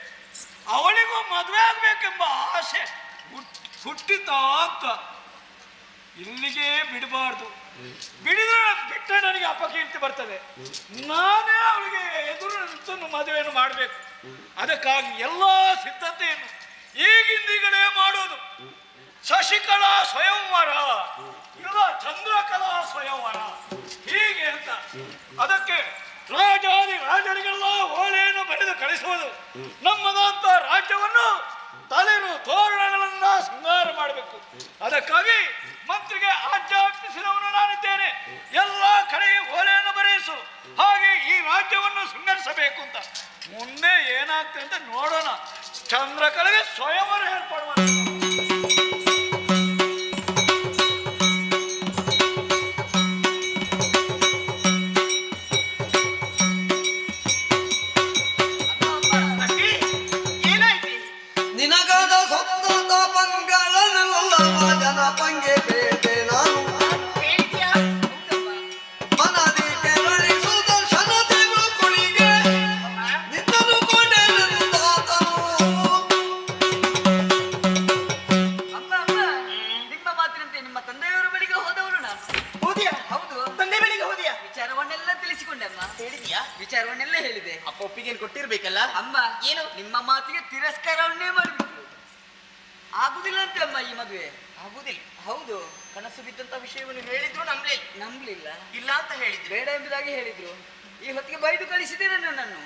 ಅವಳಿಗೂ ಮದುವೆ ಆಗ್ಬೇಕೆಂಬ ಆಸೆ ಹುಟ್ಟಿದ್ದ ಅಂತ. ಇಲ್ಲಿಗೆ ಬಿಡಬಾರ್ದು, ಬಿಟ್ಟ ನನಗೆ ಅಪಕೀರ್ತಿ ಬರ್ತದೆ. ನಾನೇ ಅವಳಿಗೆ ಎದುರು ನಿಂತು ಮದುವೆಯನ್ನು ಮಾಡಬೇಕು. ಅದಕ್ಕಾಗಿ ಎಲ್ಲ ಸಿದ್ಧತೆಯನ್ನು ಈಗಿಂದೀಗಲೇ ಮಾಡೋದು. ಶಶಿಕಲಾ ಸ್ವಯಂವರ ಇಲ್ಲ ಚಂದ್ರಕಲಾ ಸ್ವಯಂವರ, ಹೀಗೆ ಅಂತ. ಅದಕ್ಕೆ ರಾಜರಿಗೆಲ್ಲ ಓಲೆಯನ್ನು ಬರೆದು ಕಳಿಸುವುದು. ನಮ್ಮದಂತ ರಾಜ್ಯವನ್ನು ತಲೆರು ತೋರಣಗಳಿಂದ ಶೃಂಗಾರ ಮಾಡಬೇಕು. ಅದಕ್ಕಾಗಿ ಮಂತ್ರಿಗೆ ಆಜ್ಞಾಪಿಸಿದವನು ನಾನಿದ್ದೇನೆ. ಎಲ್ಲ ಕಡೆಗೆ ಓಲೆಯನ್ನು ಬರೆಯಿಸು, ಹಾಗೆ ಈ ರಾಜ್ಯವನ್ನು ಶೃಂಗರಿಸಬೇಕು ಅಂತ. ಮುಂದೆ ಏನಾಗ್ತದೆ ಅಂತ ನೋಡೋಣ. ಚಂದ್ರಕಲೆಗೆ ಸ್ವಯಂವರ ಏರ್ಪಾಡು ಮಾಡಿ. ನಿನಗಾದ ಸೊಂದ ಪಂಗಳನ್ನೆಲ್ಲ ಜನ ಪಂಗೆ ಬೇಟೆ ನಾನು ಮನದಿ ಕೆರಳಿ ಸುದರ್ಶನ ದೇವ ಕುಳಿಗೆ ನಿನ್ನನು ಕೊಂಡೆ ನಂದಾತನು. ಅಮ್ಮ ಅಮ್ಮ, ನಿಮ್ಮ ಮಾತಿನಂತೆ ನಿಮ್ಮ ತಂದೆಯವರ ಬಳಿಗೆ ಹೋದವಳು ನಾನು. ಹೋದಿಯಾ? ಹೌದು. ತಂದೆ ಬಳಿಗೆ ಹೋದಿಯಾ? ವಿಚಾರವನ್ನೆಲ್ಲ ತಿಳಿಸಿಕೊಂಡೆ ಅಮ್ಮ. ಹೇಳಿದ್ಯಾ? ವಿಚಾರವನ್ನೆಲ್ಲ ಹೇಳಿದೆ. ಅಪ್ಪ ಒಪ್ಪಿಗೆಯನ್ನು ಕೊಟ್ಟಿರ್ಬೇಕಲ್ಲ? ಅಮ್ಮ ಏನು ನಿಮ್ಮ ಮಾತಿಗೆ ತಿರಸ್ಕಾರವನ್ನೇ ಮಾಡಿಬಿಟ್ರು. ಆಗುದಿಲ್ಲ ಅಂತೆ ಅಮ್ಮ ಈ ಮದುವೆ. ಆಗುದಿಲ್ಲ. ಹೌದು. ಕನಸು ಬಿದ್ದಂತ ವಿಷಯವನ್ನು ಹೇಳಿದ್ರು ನಂಬಲಿಲ್ಲ. ಇಲ್ಲ ಅಂತ ಹೇಳಿದ್ರು. ಬೇಡ ಎಂಬುದಾಗಿ ಹೇಳಿದ್ರು. ಈ ಹೊತ್ತಿಗೆ ಬೈದು ಕಳಿಸಿದೆ ನನ್ನನ್ನು.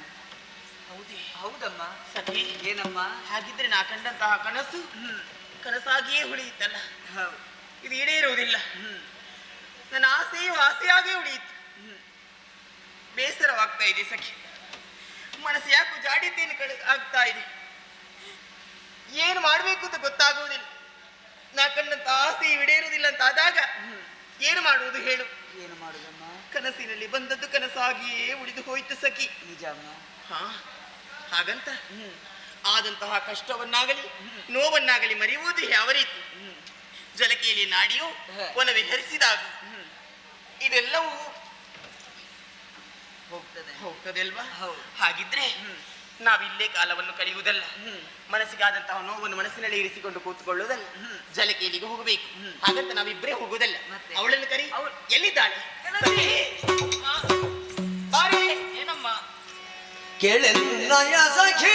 ಹೌದೇ? ಹೌದಮ್ಮ. ಸಖಿ, ಏನಮ್ಮ? ಹಾಗಿದ್ರೆ ನಾ ಕಂಡಂತಹ ಕನಸು ಕನಸಾಗಿಯೇ ಉಳಿಯಿತಲ್ಲ. ಇದು ಈಡೇರುವುದಿಲ್ಲ. ನನ್ನ ಆಸೆಯು ಆಸೆಯಾಗೇ ಉಳಿಯಿತು. ಬೇಸರವಾಗ್ತಾ ಇದೆ ಸಖಿ. ಮನಸ್ಸು ಯಾಕೋ ಜಾಡಿದ್ದೇನೆ ಆಗ್ತಾ ಇದೆ. ಏನು ಮಾಡಬೇಕು ಅಂತ ಗೊತ್ತಾಗುವುದಿಲ್ಲ. ನಾ ಕಂಡಂತ ಆಸೆ ಈಡೇರುವುದಿಲ್ಲ ಅಂತ ಆದಾಗ ಏನು ಮಾಡುವುದು ಹೇಳು? ಏನು ಮಾಡುದಮ್ಮ? ಕನಸಿನಲ್ಲಿ ಬಂದದ್ದು ಕನಸಾಗಿಯೇ ಉಳಿದು ಹೋಯಿತು ಸಖಿ. ನಿಜ ಅಮ್ಮ. ಹಾಗಂತ ಆದಂತಹ ಕಷ್ಟವನ್ನಾಗಲಿ ನೋವನ್ನಾಗಲಿ ಮರೆಯುವುದು ಯಾವ ರೀತಿ? ಜಲಕೆಯಲ್ಲಿ ನಾಡಿಯೋ ಒಲವೇ ಹರಿಸಿದಾಗ ಇದೆಲ್ಲವೂ ಹೋಗ್ತದೆ ಅಲ್ವಾ? ಹಾಗಿದ್ರೆ ನಾವಿಲ್ಲೇ ಕಾಲವನ್ನು ಕಳೆಯುವುದಲ್ಲ, ಮನಸ್ಸಿಗಾದಂತಹ ನೋವನ್ನು ಮನಸ್ಸಿನಲ್ಲಿ ಇರಿಸಿಕೊಂಡು ಕೂತ್ಕೊಳ್ಳುವುದಲ್ಲ, ಜಲಕೇಲಿಗೆ ಹೋಗಬೇಕು. ಹಾಗಂತ ನಾವಿಬ್ಬರೇ ಹೋಗುವುದಲ್ಲ. ಅವಳನ್ನು ಕರಿ. ಎಲ್ಲಿದ್ದಾಳೆ? ಬಾರೆ. ಏನಮ್ಮ? ಕೇಳೆನ್ನಯ ಸಖಿ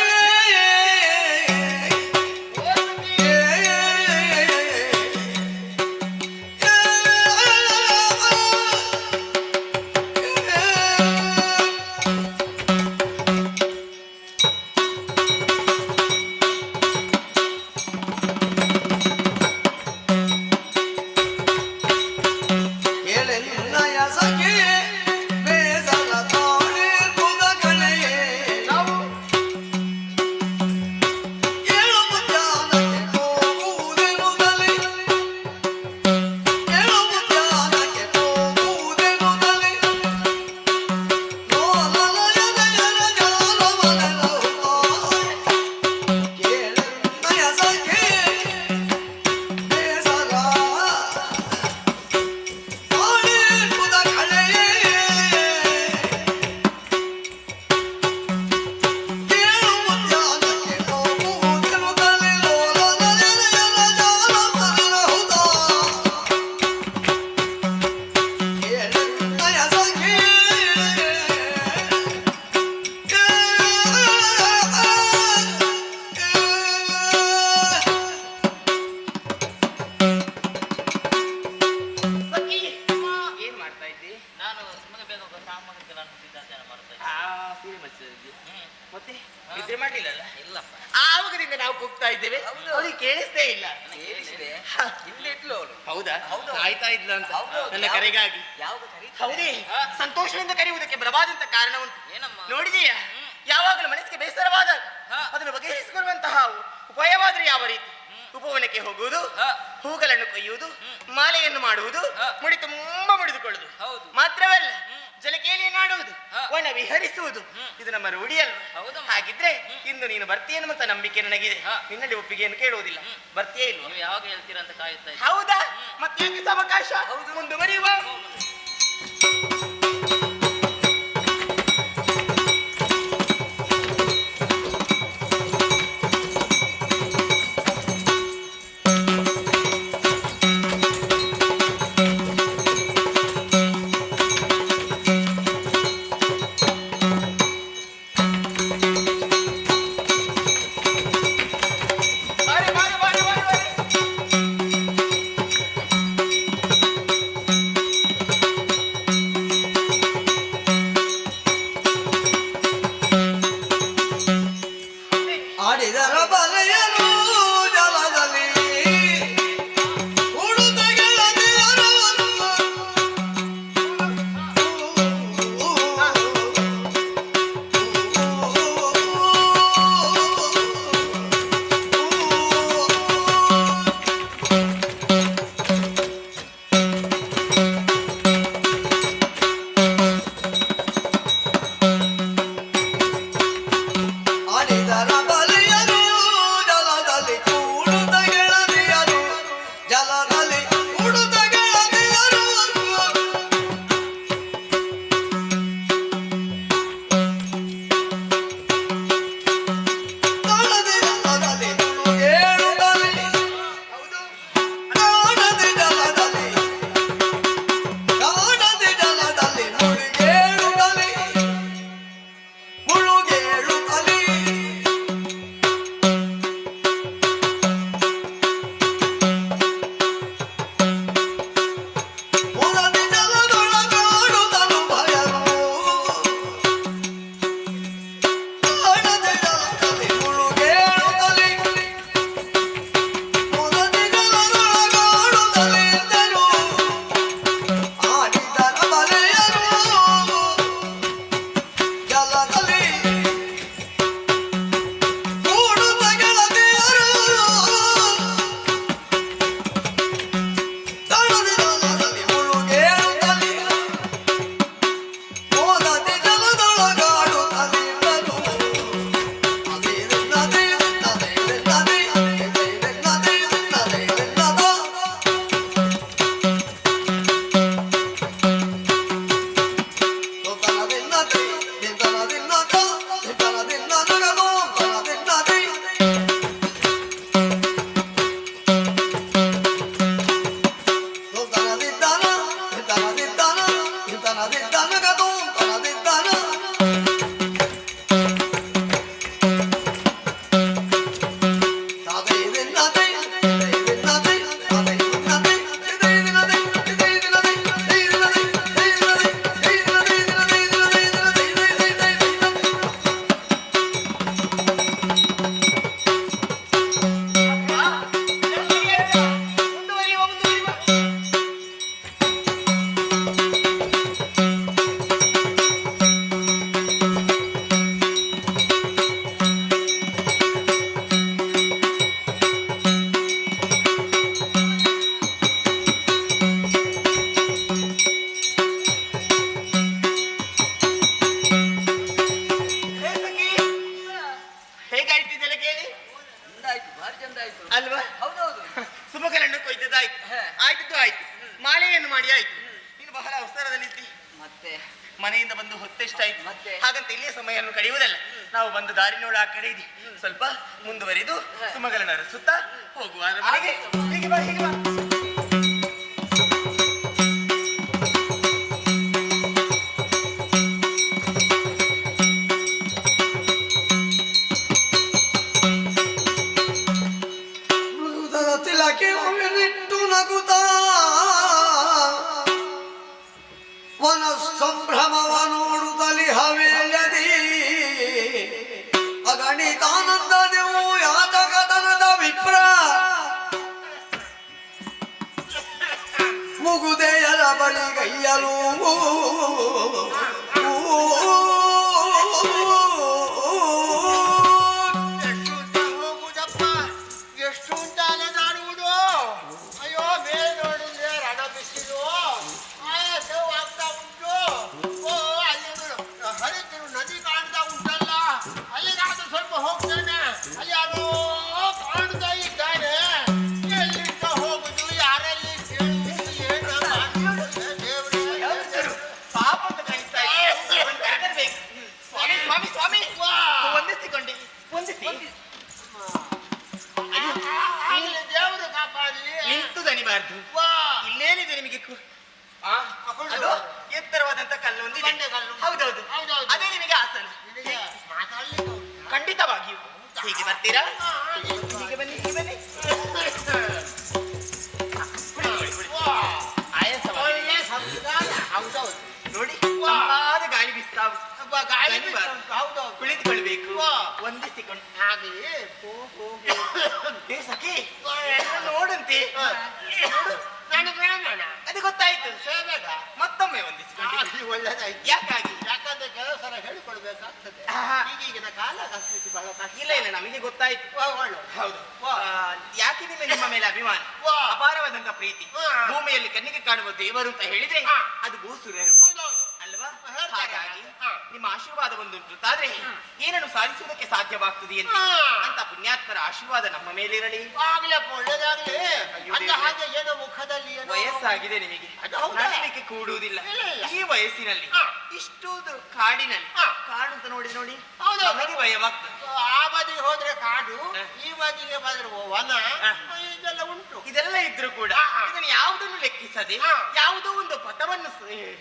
ನಿದ್ರೆ ಮಾಡ್ಲಿಲ್ಲಲ್ಲ? ಇಲ್ಲಪ್ಪ. ಆವಾಗದಿಂದ ನಾವು ಕೂಗ್ತಾ ಇದ್ದೇವೆ, ಅವಳಿಗೆ ಕೇಳಿಸ್ತೇ ಇಲ್ಲ. ಕೇಳಿಸಿದೆ ಇಲ್ಲಿ ಇಟ್ಲು ಅವಳು. ಹೌದಾ? ಹೌದು. ಕಾಯ್ತಾ ಇದ್ಲು ಅಂತ ಹೌದು. ನನ್ನ ಕರೆಗಾಗಿ. ಯಾವಾಗ ಕರೀತಾರೆ? ಹೌದೇ, ಸಂತೋಷದಿಂದ ಕರೆಯುವುದಕ್ಕೆ ಬಲವಾದಂತ ಕಾರಣ ಉಂಟು. ಏನಮ್ಮ? ನೋಡಿದೀಯಾ, ಯಾವಾಗಲೂ ಮನಸ್ಸಿಗೆ ಬೇಸರವಾದಾಗ ಅದನ್ನು ಬಗೆಹರಿಸಿಕೊಳ್ಳುವಂತಹ ಉಪಾಯವಾದ್ರೆ ಯಾವ ರೀತಿ? ಉಪವನಕ್ಕೆ ಹೋಗುವುದು, ಹೂಗಳನ್ನು ಕೊಯ್ಯುವುದು, ಮಾಲೆಯನ್ನು ಮಾಡುವುದು, ಮುಡಿ ತುಂಬಾ ಮುಡಿದುಕೊಳ್ಳುವುದು. ಹೌದು. ಮಾತ್ರವಲ್ಲ, ಜಲಕೇಲಿಯನ್ನು ಆಡುವುದು, ಒಣ ವಿಹರಿಸುವುದು, ಇದು ನಮ್ಮ ರೂಢಿಯಲ್ವ? ಹೌದಮ್ಮ. ಹಾಗಿದ್ರೆ ಇಂದು ನೀನು ಬರ್ತೀಯನ್ನುವಂತ ನಂಬಿಕೆ ನನಗಿದೆ. ನಿನ್ನಲ್ಲಿ ಒಪ್ಪಿಗೆಯನ್ನು ಕೇಳುವುದಿಲ್ಲ, ಬರ್ತೀಯೇ ಇಲ್ವ? ನೀವು ಯಾವಾಗ ಹೇಳ್ತೀರಾ ಅಂತ ಕಾಯುತ್ತಾ ಇದ್ದೆ. ಹೌದಾ? ಮತ್ತೆ ಅವಕಾಶ ಮುಂದುವರಿಯುವ. ಆಡಿದರ ಬಲೆಯನು ಜಲದಲ್ಲಿ ಉಡುತ ಗೆಳತಿಯರನ್ನು ಆಡಿದರ ಬಲೆಯನು ಜಲದಲ್ಲಿ ಉಡುತ ಗೆಳತಿಯರು ಜಲದಲ್ಲಿ ಉಡುತ ಗೆಳತಿಯರು ಕಾಣದೆ ಜಲದಲ್ಲಿ ಮುಳುಗೇಳುತ್ತಲೇ ಕಾಣದೆ ಜಲದಲ್ಲಿ ಮುಳುಗೇಳುತ್ತಲೇ ಮುಳುಗೇಳುತ್ತಲೇ ಮುರದಿ ಜಲದೊಳಗಾಡುತ್ತಲು ಭಯವು ಕಾಣದೆ ಜಲದಲ್ಲಿ ಮುಳುಗೇಳುತ್ತಲೇ ಮುರದಿ ಜಲದೊಳಗಾಡುತ್ತಲೇ ಇದ್ದರು ಆಡಿದರ ಬಲೆಯರು ಜಲದಲ್ಲಿ ಕೂಡುತ್ತ ಗೆಳತಿಯರು ತಳದಿ ಜಲದಲ್ಲಿ ಮುಳುಗೇಳುತ್ತಲೇ ಮೋದದಿ ಜಲದೊಳಗಾಡುತ್ತಲಿದ್ದರು ಹೇಗಾಯ್ತು ಇದೆಲ್ಲ ಕೇಳಿ? ಚಂದಾಯ್ತು, ಭಾರಿ ಚಂದಾಯ್ತು ಅಲ್ವಾ? ಹೌದೌದು. ಸುಮಕಲನ್ನು ಕೊಯ್ದದ್ದಾಯ್ತು, ಆಯ್ತು ಆಯ್ತು, ಮಾಲೆಯನ್ನು ಮಾಡಿ ಆಯ್ತು. ನೀನು ಬಹಳ ಅವಸರದಲ್ಲಿದ್ದಿ, ಮತ್ತೆ ಮನೆಯಿಂದ ಬಂದು ಹೊತ್ತೆಷ್ಟಾಯ್ತು. ಮತ್ತೆ? ಹಾಗಂತ ಇಲ್ಲಿಯೇ ಸಮಯವನ್ನು ಕಳೆಯುವುದಲ್ಲ. ನಾವು ಬಂದು ದಾರಿ ನೋಡು, ಆ ಕಡೆ ಇದೆ, ಸ್ವಲ್ಪ ಮುಂದುವರಿದು ಸುಮಗಲನ ಅರಸುತ್ತಾ ಹೋಗುವ ಮನೆಗೆ. ಹೀಗೆ ಬಾ, ಹೀಗೆ ಬಾ. ಮೃದುದರ ತಿಲಕೆ ಒಮ್ಮೆನಿಟ್ಟು ನಗುತ್ತಾ ವನ ಸಂಭ್ರಮವ ನೋಡುತ್ತಲಿ ಹವೇಲದಿ ಅಗಣಿತಾನಂದದೆವು ಯಾತಕತನದ ವಿಪ್ರ ಮುಗುದೆಯರ ಬಳಿ ಗೈಯಲು ಹೋಗುದಪ್ಪ ಎಷ್ಟು ಅಂತ ಅಲೆದಾಡುವುದು. ಅಯ್ಯೋ ಮೇಲ್ ನೋಡಿದ್ರೆ ರಣ ಬಿಸಿಲು ಆಯಾಸವು ಆಗ್ತಾ ಉಂಟು. ಓ ಅಲ್ಲಿ ಹರಿತಿರು ನದಿ ಕಾಣ್ತಾ ಉಂಟಲ್ಲ, ಅಲ್ಲಿಗಾದ್ರೂ ಸ್ವಲ್ಪ ಹೋಗ್ತೇನೆ. ಅಲ್ಲಿ ಯಾರೋ ಕಾಣ್ತಾ ಇದ್ದಾನೆ. ಎಲ್ಲಿಂದ ಹೋಗುದು, ಯಾರಲ್ಲಿ ಕೇಳುವುದು, ಏನು ಮಾಡುವುದು, ದೇವ್ರೇ. ಪಾಪ ಅಂತ ಕಾಣಿಸ್ತಾ ಇದೆ. ಕರೆತರ್ಬೇಕು. ಸ್ವಾಮಿ ಸ್ವಾಮಿ ಸ್ವಾಮಿ ವಂದಿಸಿಕೊಂಡೆ ವಂದಿಸಿ. ಆಗ್ಲಿ ದೇವರು ಕಾಪಾಡಲಿ. ನಿಂತು ದನಿಬಾರ್ದು. ಇಲ್ಲೇನಿದೆ ನಿಮಗೆ ಅದು ಎತ್ತರವಾದಂತ ಕಲ್ಲು ಒಂದಿದೆ. ಬಂಡೆ ಕಲ್ಲು. ಹೌದೌದು ಹೌದೌದು. ಅದೇ ನಿಮಗೆ ಆಸನ. ಮಾತಾಡ್ಲಿಕ್ಕೆ ಖಂಡಿತವಾಗಿಯೂ ಹೀಗೆ ಬರ್ತೀರಾ? ಹೀಗೆ ಬನ್ನಿ ಹೀಗೆ ಬನ್ನಿ. ಆಯಾಸವಾಗಿದೆ. ಒಳ್ಳೆ ಸಂಸ್ಕಾರ. ಹೌದೌದು. ನೋಡಿ ತಂಪಾದ ಗಾಳಿ ಬೀಸ್ತಾ ಉಂಟು. ಗಾಳಿ ದನಿಬಾರ್ದು. ಹೌದೌದು. ಕುಳಿತುಕೊಳ್ಬೇಕು. ವಂದಿಸಿಕೊಂಡು ಹಾಗೆ ಏ ಸಖಿ ನೋಡಂತೆ. ನಾನು ಬ್ರಾಹ್ಮಣ. ಅದು ಗೊತ್ತಾಯ್ತು. ಸೇವೆಗ ಮತ್ತೊಮ್ಮೆ ವಂದಿಸಿಕೊಂಡು. ಅಲ್ಲಿ ಒಳ್ಳೆದಾಯ್ತು. ಯಾಕಾಗಿ? ಯಾಕಂದ್ರೆ ಕೆಲವು ಸಲ ಹೇಳಿಕೊಳ್ಬೇಕಾಗ್ತದೆ. ಈಗಿನ ಕಾಲ ಕಷ್ಟಕ್ಕೆ ಬಹಳ ಕಷ್ಟ. ಇಲ್ಲ ಇಲ್ಲ ನಮಗೆ ಗೊತ್ತಾಯ್ತು. ಒಳ್ಳೆ ಹೌದು. ಯಾಕೆ ನಿಮ್ಮ ಮೇಲೆ ಅಭಿಮಾನ, ಅಪಾರವಾದಂತ ಪ್ರೀತಿ. ಭೂಮಿಯಲ್ಲಿ ಕಣ್ಣಿಗೆ ಕಾಣುವ ದೇವರು ಅಂತ ಹೇಳಿದ್ರೆ ಅದು ಭೂಸುರರು ಅಲ್ವಾ? ಹಾಗಾಗಿ ನಿಮ್ಮ ಆಶೀರ್ವಾದ ಒಂದುಂಟು ಆದ್ರೆ ಏನನ್ನು ಸಾಧಿಸುವುದಕ್ಕೆ ಸಾಧ್ಯವಾಗ್ತದೆ ಅಂತ ಪುಣ್ಯಾತ್ಮರ ಆಶೀರ್ವಾದ ನಮ್ಮ ಮೇಲಿರಲಿ. ಆಗ್ಲಪ್ಪ ಒಳ್ಳೇದಾಗ್ಲಿ. ಅಂದ ಹಾಗೆ ಏನೋ ಮುಖದಲ್ಲಿ ಏನೋ ವಯಸ್ಸಾಗಿದೆ ನಿಮಗೆ, ನಡೀಲಿಕ್ಕೆ ಕೂಡುವುದಿಲ್ಲ. ಈ ವಯಸ್ಸಿನಲ್ಲಿ ಇಷ್ಟೊಂದು ಕಾಡಿನಲ್ಲಿ ಕಾಡು ಅಂತ ನೋಡಿ ನೋಡಿ ನಮಗೆ ಭಯವಾಗ್ತದೆ. ಆ ಬದಿಗೆ ಹೋದ್ರೆ ಕಾಡು, ಈ ಬದಿಗೆ ಬಂದ್ರೆ ವನ, ಇದೆಲ್ಲ ಉಂಟು. ಇದೆಲ್ಲ ಇದ್ರೂ ಕೂಡ ಇದನ್ನು ಯಾವುದನ್ನು ಲೆಕ್ಕಿಸದೆ ಯಾವುದೋ ಒಂದು ಪಥವನ್ನು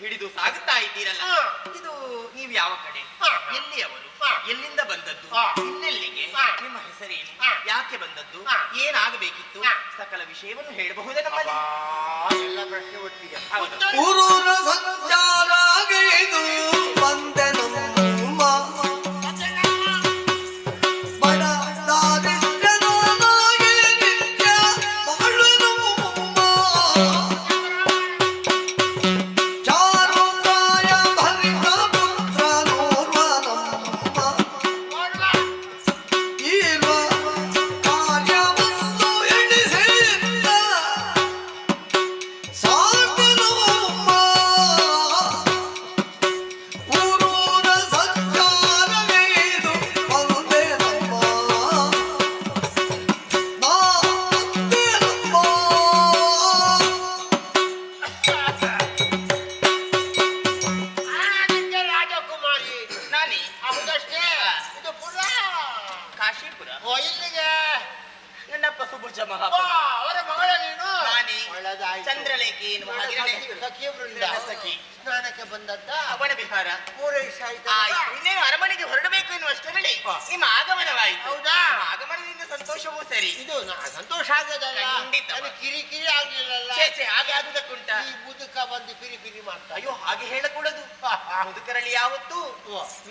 ಹಿಡಿದು ಸಾಗುತ್ತಾ ಇದ್ದೀರಲ್ಲ. ಇದು ನೀವು ಯಾವ ಕಡೆ, ಎಲ್ಲಿಯವರು, ಎಲ್ಲಿಂದ ಬಂದದ್ದು, ಇನ್ನೆಲ್ಲಿಗೆ, ನಿಮ್ಮ ಹೆಸರೇನು, ಯಾಕೆ ಬಂದದ್ದು, ಏನಾಗಬೇಕಿತ್ತು, ಸಕಲ ವಿಷಯವನ್ನು ಹೇಳಬಹುದೇ ನಮ್ಮಲ್ಲಿ? ಎಲ್ಲ ಪ್ರಶ್ನೆ ಒಟ್ಟಿಗೆ. ಊರೂರ ಸಂಚಾರಾಗಿದು ಬಂದೆ ನಮ್ಮ ಬಡ ದಾರಿದ್ರ್ಯನಾಗಿ ನಿತ್ಯ ಬಾಳುವ ಚಾರುಕಾಯ ಭರಿತ ಪುತ್ರ ನೋರ್ವ ನಮ್ಮ ಇರುವ ಕಾರ್ಯವನ್ನು ಎಣಿಸಿದ್ದ ಸಾಧನವಮ್ಮ ಊರೂರ ಸಂಚಾರವೇದು ಬಂದೆ ನಮ್ಮ ನಾಂದೆ ನಮ್ಮ ಆನಂದ ರಾಜಕುಮಾರಿ ನಾನೇ ಹೌದಷ್ಟೇ. ಇದು ಪುರ ಕಾಶೀಪುರ. ಓ ಇಲ್ಲಿಗೆ ನನ್ನಪ್ಪ ಸುಭುಜ ಓ, ಮಹಾಪ್ರಭು. ಅವರ ಮಗಳ ನೀನು. ನಾನೇ ಒಳ್ಳೆದಾಯ್ತು. ಚಂದ್ರಲೇಖಿ ಎನ್ನುವ ಹಾಗೆ ಸಖಿ ವೃಂದ. ನನ್ನ ಸಖಿ. ಸ್ನಾನಕ್ಕೆ ಬಂದದ್ದ ಅವನ ವಿಹಾರ ಪೂರೈಸಾಯ್ತು. ಆಯ್ತು. ಇನ್ನೇನು ಅರಮನೆಗೆ ಹೊರಡಬೇಕು ಎನ್ನುವಷ್ಟರಲ್ಲಿ ನಿಮ್ಮ ಆಗಮನವಾಯಿತು. ಹೌದಾ? ನಿಮ್ಮ ಆಗಮನದಿಂದ ಸಂತೋಷವೂ ಸರಿ. ಇದು ಸಂತೋಷ ಆಗದಲ್ಲ. ಖಂಡಿತ. ಅದು ಕಿರಿಕಿರಿ ಆಗ್ಲಿಲ್ಲಲ್ಲ. ಛೇ, ಛೇ, ಹಾಗೆ ಆಗುವುದಕ್ಕುಂಟ? ಈ ಮುದುಕ ಬಂದು ಕಿರಿಕಿರಿ ಮಾಡ್ತಾ. ಅಯ್ಯೋ ಹಾಗೆ ಹೇಳಕೂಡದು. ಮುದುಕರಲ್ಲಿ ಯಾವತ್ತೂ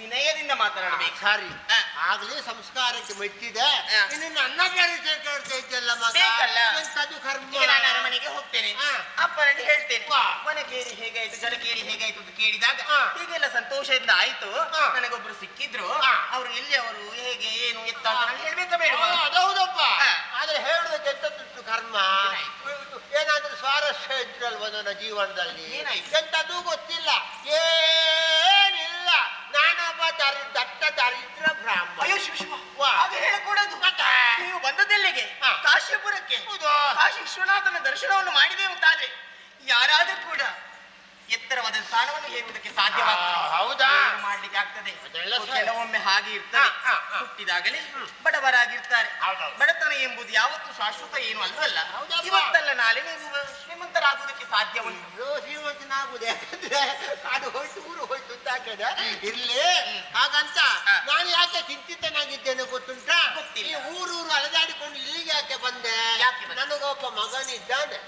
ವಿನಯದಿಂದ ಮಾತನಾಡಬೇಕು. ಸಾರಿ ಹ. ಆಗ್ಲೇ ಸಂಸ್ಕಾರಕ್ಕೆ ಮೆಟ್ಟಿದೆ. ಹ. ಇನ್ನು ನನ್ನ ಪರಿಚಯ ಕೇಳ್ತಾ ಇದ್ದಲ್ಲ ಮಗ. ಬೇಕಲ್ಲ. ಎಂತದು ಕರ್ಮ. ಈಗ ನಾನು ಅರಮನೆಗೆ ಹೋಗ್ತೇನೆ. ಹ. ಅಪ್ಪನಲ್ಲಿ ಹೇಳ್ತೇನೆ, ವಾ. ಮನೆ ಕೇಳಿ ಹೇಗಾಯ್ತು, ಜಲ ಕೇಳಿ ಹೇಗಾಯ್ತು ಅಂತ ಕೇಳಿದಾಗ ಹ. ಹೀಗೆಲ್ಲ ಸಂತೋಷದಿಂದ ಆಯ್ತು. ಹ. ನನಗೊಬ್ರು ಸಿಕ್ಕಿದ್ರು. ಹ. ಅವರು ಎಲ್ಲಿ, ಅವರು ಹೇಗೆ, ಏನು, ಎತ್ತ ಅಂತ ನಾನು ಹೇಳ್ಬೇಕಾ ಬೇಡ? ಅದೌದಪ್ಪ. ಹ. ಆದ್ರೆ ಹೇಳುದಕ್ಕೆ ಎಂತದ್ದು ಕರ್ಮ. ಏನಾಯ್ತು? ಏನಾದ್ರೂ ಸ್ವಾರಸ್ಯ ಇದ್ರಲ್ವ ನನ್ನ ಜೀವನದಲ್ಲಿ. ಏನಾಯ್ತು? ಎಂತದ್ದು ಗೊತ್ತಿಲ್ಲ, ಏನಿಲ್ಲ. ನಾನೊಬ್ಬ ದಟ್ಟ ದರಿದ್ರ ಬ್ರಾಹ್ಮಣ. ಅಯ್ಯೋ ಶಿವ ಶಿವ, ವಾ. ಹಾಗೆ ಹೇಳಕೂಡದು. ಮತ್ತೆ? ನೀವು ಬಂದದ್ದೆಲ್ಲಿಗೆ? ಹ. ಕಾಶ್ಯಪುರಕ್ಕೆ. ಹೌದು. ಕಾಶಿ ವಿಶ್ವನಾಥನ ದರ್ಶನವನ್ನು ಮಾಡಿದೆ ಅಂತಾದ್ರೆ ಯಾರಾದ್ರೂ ಕೂಡ ಎತ್ತರವಾದ ಸ್ಥಾನವನ್ನು ಹೇರುವುದಕ್ಕೆ ಸಾಧ್ಯವಾಗ್ತದೆ. ಹೌದಾ? ಏನು ಮಾಡ್ಲಿಕ್ಕೆ ಆಗ್ತದೆ? ಅದೆಲ್ಲ ಸರಿ. ಕೆಲವೊಮ್ಮೆ ಹಾಗೆ ಇರ್ತದೆ. ಹ, ಹ, ಹ. ಹುಟ್ಟಿದಾಗಲೇ ಬಡವರಾಗಿರ್ತಾರೆ. ಹೌದೌದು. ಬಡತನ ಎಂಬುದು ಯಾವತ್ತೂ ಶಾಶ್ವತ ಏನು ಅಲ್ವಲ್ಲ. ಹೌದಪ್ಪ. ಇವತ್ತಲ್ಲ ನಾಳೆ ನೀವು ಶ್ರೀಮಂತರಾಗುವುದಕ್ಕೆ ಸಾಧ್ಯ ಉಂಟು. ಶ್ರೀಮಂತನಾಗುವುದೇ ಯಾಕಂದ್ರೆ ಕಾಡು ಹೋಯ್ತು, ಊರು ಹೋಯ್ತು ಅಂತ ಹಾಕಿದೆ. ಇರ್ಲಿ ಹಾಗಂತ ಹ. ನಾನು ಯಾಕೆ ಚಿಂತಿತನಾಗಿದ್ದೇನೆ ಗೊತ್ತುಂಟಾ? ಗೊತ್ತಿಲ್ಲ. ಈ ಊರೂರು ಅಲೆದಾಡಿಕೊಂಡು ಇಲ್ಲಿಗೆ ಯಾಕೆ ಬಂದೆ? ಯಾಕೆ ಬಂದೆ? ನನಗೊಬ್ಬ ಮಗನಿದ್ದಾನೆ.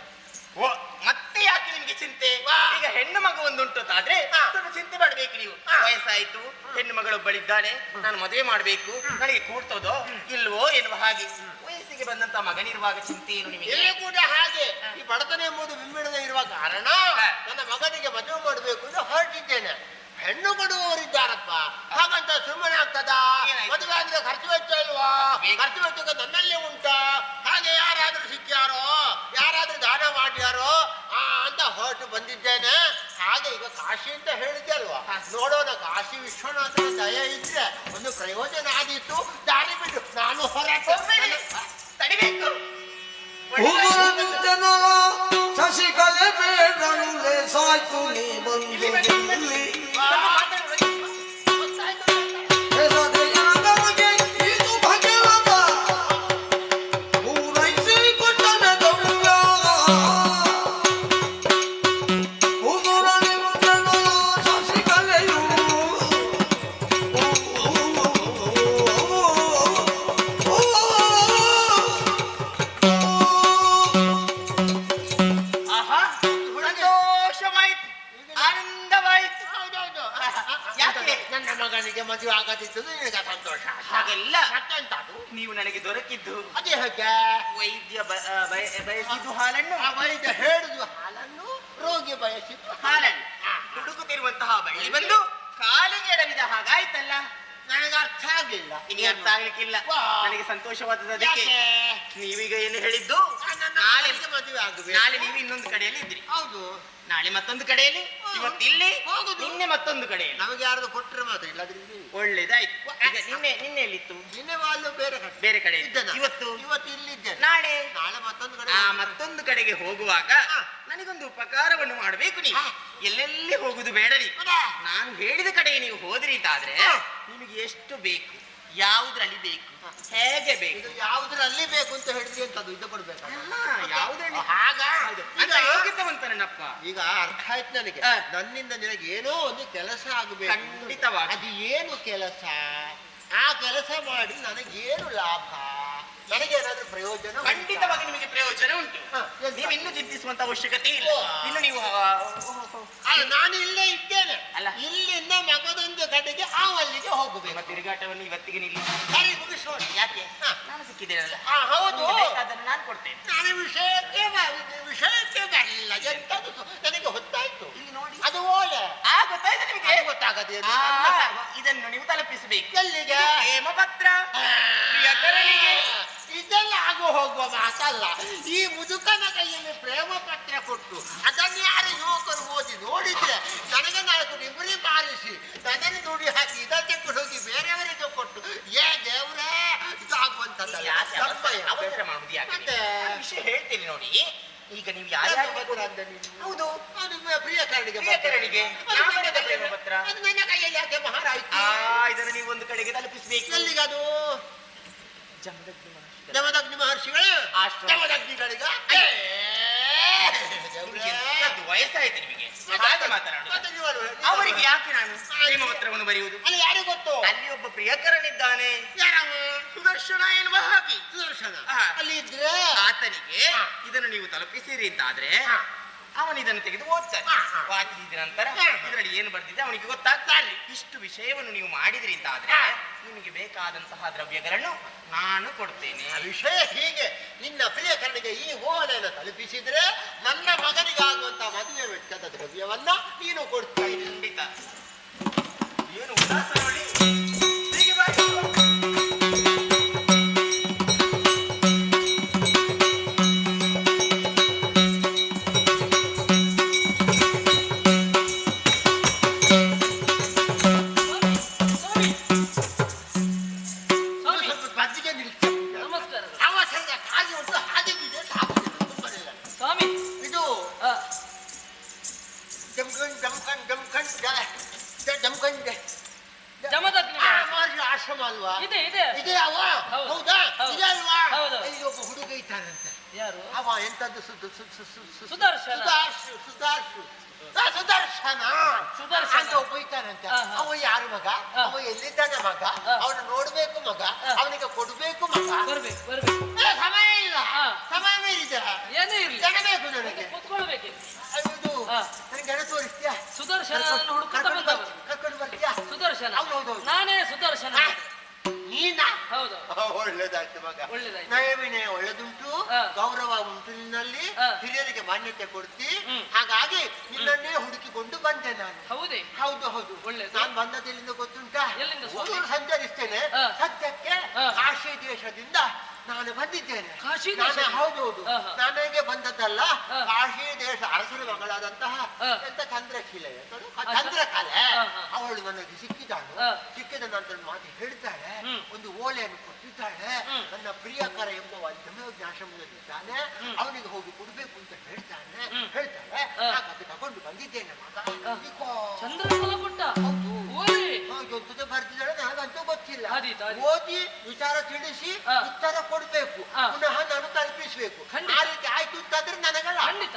ಓ, ಮತ್ತೆ ಯಾಕೆ ನಿಮ್ಗೆ ನಿಮಗೆ ಚಿಂತೆ? ಈಗ ಹೆಣ್ಣು ಮಗು ಒಂದುಂಟು ಆದ್ರೆ ಸ್ವಲ್ಪ ಚಿಂತೆ ಮಾಡಬೇಕು ನೀವು. ವಯಸ್ಸಾಯ್ತು, ಹೆಣ್ಣು ಮಗಳೊಬ್ಬಳಿದ್ದಾಳೆ, ನಾನು ಮದುವೆ ಮಾಡ್ಬೇಕು, ನನಗೆ ಕೂಡ್ತದೋ ಇಲ್ವೋ ಎನ್ನುವ ಹಾಗೆ. ವಯಸ್ಸಿಗೆ ಬಂದಂತ ಮಗನಿರುವಾಗ ಚಿಂತೆ ಏನು ನಿಮಗೆ? ಇಲ್ಲಿ ಕೂಡ ಹಾಗೆ ಈ ಬಡತನ ಎಂಬುದು ಬಿಂಬಿಡದೆ ಇರುವ ಕಾರಣ ನನ್ನ ಮಗನಿಗೆ ಮದುವೆ ಮಾಡಬೇಕು ಅಂತ ಹೊರಟಿದ್ದೇನೆ. ಹೆಣ್ಣು ಕೊಡುವವರಿದ್ದಾರಪ್ಪ, ಹಾಗಂತ ಸುಮ್ಮನೆ ಆಗ್ತದ? ಮದುವೆ ಆದ್ರೆ ಖರ್ಚು ವೆಚ್ಚ ಇಲ್ವಾ? ಖರ್ಚು ವೆಚ್ಚಕ್ಕೆ ನನ್ನಲ್ಲೇ ಉಂಟಾ? ಹಾಗೆ ಯಾರಾದ್ರೂ ಸಿಕ್ಕ್ಯಾರೋ, ಯಾರಾದ್ರೂ ದಾನ ಮಾಡ್ಯಾರೋ ಅಂತ ಹೊರಟು ಬಂದಿದ್ದೇನೆ. ಹಾಗೆ ಈಗ ಕಾಶಿ ಅಂತ ಹೇಳಿದ್ದೆ ಅಲ್ವಾ, ನೋಡೋಣ. ಕಾಶಿ ವಿಶ್ವನಾಥನ ದಯ ಇದ್ರೆ ಒಂದು ಪ್ರಯೋಜನ ಆದಿತ್ತು. ದಾರಿ ಬಿಟ್ಟು ನಾನು ಹೊರಟು ತಡಿಬೇಕು. ಶಶಿಕಲೆ ಬೇಡಳು ಸಾಯ್ತು ನೀ ಬಂದು ನನ್ನ ಮಗನಿಗೆ ಮದುವೆ ಆಗದಿದ್ದು ನಿನಗೆ ಸಂತೋಷ. ಹಾಗೆಲ್ಲ ಮತ್ತೆಂತದು? ನೀವು ನನಗೆ ದೊರಕಿದ್ದು ಅದೇ ಹೇಗೆ? ವೈದ್ಯ ಬಯಸಿದ್ದು ಹಾಲನ್ನು, ವೈದ್ಯ ಹೇಳುದು ಹಾಲನ್ನು, ರೋಗಿ ಬಯಸಿದ್ದು ಹಾಲನ್ನು ಹುಡುಕುತ್ತಿರುವಂತಹ ಬಳ್ಳಿ ಬಂದು ಕಾಲಿಗೆ ಎಡವಿದ ಹಾಗಾಯ್ತಲ್ಲ. ನನಗೆ ಅರ್ಥ ಆಗ್ಲಿಲ್ಲ. ನಿಮಗೆ ಅರ್ಥ ಆಗ್ಲಿಕ್ಕಿಲ್ಲ. ನನಗೆ ಸಂತೋಷವಾದದ್ದು ಅದಕ್ಕೆ. ಯಾಕೆ? ನೀವೀಗ ಏನು ಹೇಳಿದ್ದು? ನನ್ನ ನಾಳೆ ಮಗನಿಗೆ ಮದುವೆ ಆಗಬೇಕು. ನಾಳೆ ನೀವು ಇನ್ನೊಂದು ಕಡೆಯಲ್ಲಿ ಇದ್ರಿ, ಹೌದು. ನಾಳೆ ಮತ್ತೊಂದು ಕಡೆಯಲ್ಲಿ, ಇವತ್ತಿಲ್ಲಿ, ಹೋಗುದು. ನಿನ್ನೆ ಮತ್ತೊಂದು ಕಡೆಯಲ್ಲಿ. ನಮಗೆ ಯಾರು ಕೊಟ್ಟರೆ ಮಾತ್ರ ಇಲ್ಲದ್ರಿಂದ ಒಳ್ಳೇದಾಯ್ತು. ಈಗ ನಿನ್ನೆ ಎಲ್ಲಿತ್ತು? ನಿನ್ನೆ ವಾಲ್ಲು ಬೇರೆ ಕಡೆ ಇದ್ದೇನೆ. ಇವತ್ತು ಇಲ್ಲಿದ್ದೇನೆ. ನಾಳೆ ಮತ್ತೊಂದು ಕಡೆ. ಮತ್ತೊಂದು ಕಡೆಗೆ ಹೋಗುವಾಗ ನನಗೊಂದು ಉಪಕಾರವನ್ನು ಮಾಡಬೇಕು ನೀವು. ಎಲ್ಲೆಲ್ಲಿ ಹೋಗುದು ಬೇಡರಿ. ನಾನು ಹೇಳಿದ ಕಡೆಗೆ ನೀವು ಹೋದ್ರಿ ಅಂತಾದ್ರೆ ನಿಮಗೆ ಎಷ್ಟು ಬೇಕು, ಯಾವುದ್ರಲ್ಲಿ ಬೇಕು, ಹೇಗೆ ಬೇಕು, ಇದು ಯಾವುದ್ರಲ್ಲಿ ಬೇಕು ಅಂತ ಹೇಳಿದ್ರಿ ಅಂತದ್ದು ಇದು ಕೊಡ್ಬೇಕು. ಯಾವುದ್ರಲ್ಲಿ ಹಾಗ ಅಂತ ಯೋಗ್ಯತವಂತ ನನ್ನಪ್ಪ. ಈಗ ಅರ್ಥ ಆಯ್ತು ನನಗೆ. ನನ್ನಿಂದ ನಿನಗೆ ಏನೋ ಒಂದು ಕೆಲಸ ಆಗಬೇಕು. ಖಂಡಿತವಾಗಿ. ಅದು ಏನು ಕೆಲಸ? ಆ ಕೆಲಸ ಮಾಡಿ ನನಗೇನು ಲಾಭ, ನನಗೇನಾದ್ರೂ ಪ್ರಯೋಜನ? ಖಂಡಿತವಾಗಿ ನಿಮಗೆ ಪ್ರಯೋಜನ ಉಂಟು. ನೀವು ಇನ್ನೂ ಚಿಂತಿಸುವಂತ ಅವಶ್ಯಕತೆ ಇಲ್ಲ. ಇನ್ನು ನೀವು ಅಲ್ಲ, ನಾನು ಇಲ್ಲೇ ಇದ್ದೇನೆ. ಅಲ್ಲ, ಇಲ್ಲಿಂದ ಮಗದೊಂದು ಕಡೆಗೆ ಅಲ್ಲಿಗೆ ಹೋಗಬೇಕು. ತಿರುಗಾಟವನ್ನು ಇವತ್ತಿಗೆ ನಿಲ್ಲಿ. ಸರಿ, ಮುಗಿಸೋಣ. ಯಾಕೆ? ನಾನು ಸಿಕ್ಕಿದ್ದೇನಲ್ಲ. ಹೌದು, ಅದನ್ನು ನಾನು ಕೊಡ್ತೇನೆ. ನಾನು ವಿಷಯಕ್ಕೆ ಬರಲಿಲ್ಲ. ಎಂತದು ನನಗೆ ಹೊತ್ತಾಯ್ತು. ಇಲ್ಲಿ ನೋಡಿ, ಅದು ಓಲೆ ಗೊತ್ತಾಯ್ತು ನಿಮಗೆ? ಗೊತ್ತಾಗದೆ ಇದನ್ನು ನೀವು ತಲುಪಿಸಬೇಕು. ಎಲ್ಲಿಗೆ? ಪ್ರೇಮ ಪತ್ರ ಪ್ರಿಯಕರನಿಗೆ. ಇದೆಲ್ಲ ಆಗು ಹೋಗುವ ಮಾತಲ್ಲ. ಈ ಮುದುಕನ ಕೈಯಲ್ಲಿ ಪ್ರೇಮ ಪತ್ರ ಕೊಟ್ಟು ಅದನ್ನು ಯಾರು ಯುವಕರು ಓದಿ ನೋಡಿದ್ರೆ ನನಗೆ ನಾಲ್ಕು ನಿಂಬಳಿ ಮಾರಿಸಿ ನನಗೆ ದುಡಿ ಹಾಕಿ ಇದಕ್ಕೆ ಹೋಗಿ ಬೇರೆಯವರಿಗೆ ಕೊಟ್ಟು ದೇವ್ರೇ ಇದು ಆಗುವಂತದ್ದಲ್ಲ. ಅವಸರ ಮಾಡುದು ಯಾಕೆ? ಮತ್ತೆ ವಿಷಯ ಹೇಳ್ತೇನೆ ನೋಡಿ. ಈಗ ನೀವು ಯಾರ್ಯಾರು ಹೌದು ಪ್ರಿಯಕರಣಿಗೆ ಪ್ರೇಮ ಪತ್ರ ಅದು ನನ್ನ ಕೈಯಲ್ಲಿ ಯಾಕೆ ಮಹಾರಾಯ್ತು? ಇದನ್ನು ನೀವು ಒಂದು ಕಡೆಗೆ ತಲುಪಿಸಬೇಕು. ಎಲ್ಲಿಗದು? ಜಮದಗ್ನಿ ಮಹರ್ಷಿಗಳು ಜಮದಗ್ನಿಗಳಿಗ ವಯಸ್ಸಾಯ್ತು ನಿಮಗೆ ಹಾಗೆ ಮಾತನಾಡುದು. ಅವರಿಗೆ ಯಾಕೆ ನಾನು ಪ್ರೇಮ ಪತ್ರವನ್ನು ಬರೆಯುವುದು? ಅಲ್ಲಿ ಯಾರಿಗೂ ಗೊತ್ತು. ಅಲ್ಲಿ ಒಬ್ಬ ಪ್ರಿಯಕರನಿದ್ದಾನೆ, ಯಾರವ? ಸುದರ್ಶನ ಎನ್ನುವ ಹಾಗೆ. ಸುದರ್ಶನ ಅಲ್ಲಿ ಇದ್ರೆ ಆತನಿಗೆ ಇದನ್ನು ನೀವು ತಲುಪಿಸಿರಿ ಅಂತಾದ್ರೆ ಅವನು ಇದನ್ನು ತೆಗೆದು ಓದ್ತಾನೆ. ವಾಚಿಸಿದ ನಂತರ ಇದರಲ್ಲಿ ಏನು ಬರ್ತಿದೆ ಅವನಿಗೆ ಗೊತ್ತಾಗ್ತಾನೆ. ಇಷ್ಟು ವಿಷಯವನ್ನು ನೀವು ಮಾಡಿದ್ರಿ ಅಂತಾದ್ರೆ ನಿಮಗೆ ಬೇಕಾದಂತಹ ದ್ರವ್ಯಗಳನ್ನು ನಾನು ಕೊಡ್ತೇನೆ. ವಿಷಯ ಹೀಗೆ. ನಿನ್ನ ಪ್ರಿಯಕರನಿಗೆ ಈ ಓಲೆಯನ್ನು ತಲುಪಿಸಿದ್ರೆ ನನ್ನ ಮಗನಿಗಾಗುವಂತ ಮದುವೆ ವೆಚ್ಚದ ದ್ರವ್ಯವನ್ನ ನೀನು ಕೊಡ್ತೀನಿ. ಖಂಡಿತ. ಏನು ಉಲ್ಲಾಸ ನೋಡಿ. ಹೀಗೆ ಬಾಯಿ. ಆಶ್ರಮ ಅಲ್ವಾ? ಇದೆ ಇದೆ ಅವ? ಹೌದಾ? ಇದೆ ಅಲ್ವಾ? ಹೌದು. ಇಲ್ಲಿ ಒಬ್ಬ ಹುಡುಗ ಇದ್ದಾನಂತೆ. ಯಾರು? ಅವ ಎಂತದ್ದು ಸುದರ್ಶನ. ಸುದರ್ಶನ ಅಂತ ಒಬ್ಬ ಇದ್ದಾನಂತೆ. ಅವ ಯಾರು ಮಗ? ಅವ ಎಲ್ಲಿದ್ದಾನೆ ಮಗ? ಅವನು ನೋಡ್ಬೇಕು ಮಗ, ಅವನಿಗೆ ಕೊಡ್ಬೇಕು ಮಗ. ಬರ್ಬೇಕು ಸಮಯ ಇಲ್ಲ. ಸಮಯ ಮೀರಿದ ಏನೇ ಇರ್ಲಿ ಜನ ಬೇಕು ನನಗೆ. ಕೂತ್ಕೊಳ್ಬೇಕು. ಇದು ನನಗೆ ಹಣ ತೋರಿಸ್ತೀಯಾ? ಸುದರ್ಶನ ಹುಡುಕುತ್ತಾ ಬಂದವ. ಕರ್ಕೊಂಡು ಬರ್ತೀಯಾ? ಸುದರ್ಶನ ಹೌದು. ನಾನೇ ಸುದರ್ಶನ. ನೀನಾ? ಹೌದು. ಒಳ್ಳೇದಾಯ್ತು ಮಗ. ಒಳ್ಳೇದಾಯ್ತು. ನಯವಿನಯ ಒಳ್ಳೆದುಂಟು, ಹಾ. ಗೌರವ ಉಂಟು ನಿನ್ನಲ್ಲಿ, ಹಾ. ಹಿರಿಯರಿಗೆ ಮಾನ್ಯತೆ ಕೊಡ್ತಿ. ಹ್ಮ್. ಹಾಗಾಗಿ ನಿನ್ನನ್ನೇ ಹುಡುಕಿಕೊಂಡು ಬಂದೆ ನಾನು. ಹೌದೇ? ಹೌದು. ಒಳ್ಳೇದು. ನಾನು ಬಂದದೆಲ್ಲಿಂದ ಗೊತ್ತುಂಟಾ? ಎಲ್ಲಿಂದ ಸ್ವಾಮಿ? ಊರು ಸಂಚರಿಸ್ತೇನೆ. ಹಾ. ಸದ್ಯಕ್ಕೆ ಹಾ. ಕಾಶಿ ದೇಶದಿಂದ ನಾನು ಬಂದಿದ್ದೇನೆ. ಕಾಶಿ ನಾನು ದೇಶ? ಹೌದು. ಹಾ, ಹಾ. ನನಗೆ ಬಂದದ್ದಲ್ಲ, ಹಾ. ಕಾಶಿ ದೇಶ ಅರಸರ ಮಗಳಾದಂತಹ ಹಾ. ಎಂತ ಚಂದ್ರಶೀಲೆ ಚಂದ್ರಕಲೆ ಹಾ, ಹಾ. ಅವಳು ನನಗೆ ಸಿಕ್ಕಿದ್ದಾಳು. ಹಾ. ಸಿಕ್ಕಿದ ನಂತರ ಮಾತು ಹೇಳ್ತಾಳೆ, ಹ್ಮ್. ಒಂದು ಓಲೆಯನ್ನು ಕೊಟ್ಟಿದ್ದಾಳೆ. ಹ್ಮ್. ನನ್ನ ಪ್ರಿಯಕರ ಎಂಬ ಆಶ್ರಮದಲ್ಲಿದ್ದಾನೆ, ಅವನಿಗೆ ಹೋಗಿ ಕೊಡ್ಬೇಕು ಅಂತ ಹೇಳ್ತಾಳೆ. ಹಾ. ಹಾಗಾಗಿ ತಗೊಂಡು ಬಂದಿದ್ದೇನೆ ಮಗ. ಇಕೋ. ಚಂದ್ರಕಲ ಕೊಟ್ಟ. ಹೌದು. ಓಯ್. ಜೊತೆ ಬರ್ತಿದ್ದಾಳೆ, ನನಗಂತೂ ಗೊತ್ತಿಲ್ಲ. ಆದೀತು. ಓದಿ ವಿಚಾರ ತಿಳಿಸಿ ಹಾ. ಉತ್ತರ ಕೊಡ್ಬೇಕು, ಹಾ. ಪುನಃ ನಾನು ತಲುಪಿಸ್ಬೇಕು. ಖಂಡಿತ. ಆ ರೀತಿ ಆಯ್ತು ಅಂತಂದ್ರೆ ನನಗಲ್ಲ. ಖಂಡಿತ.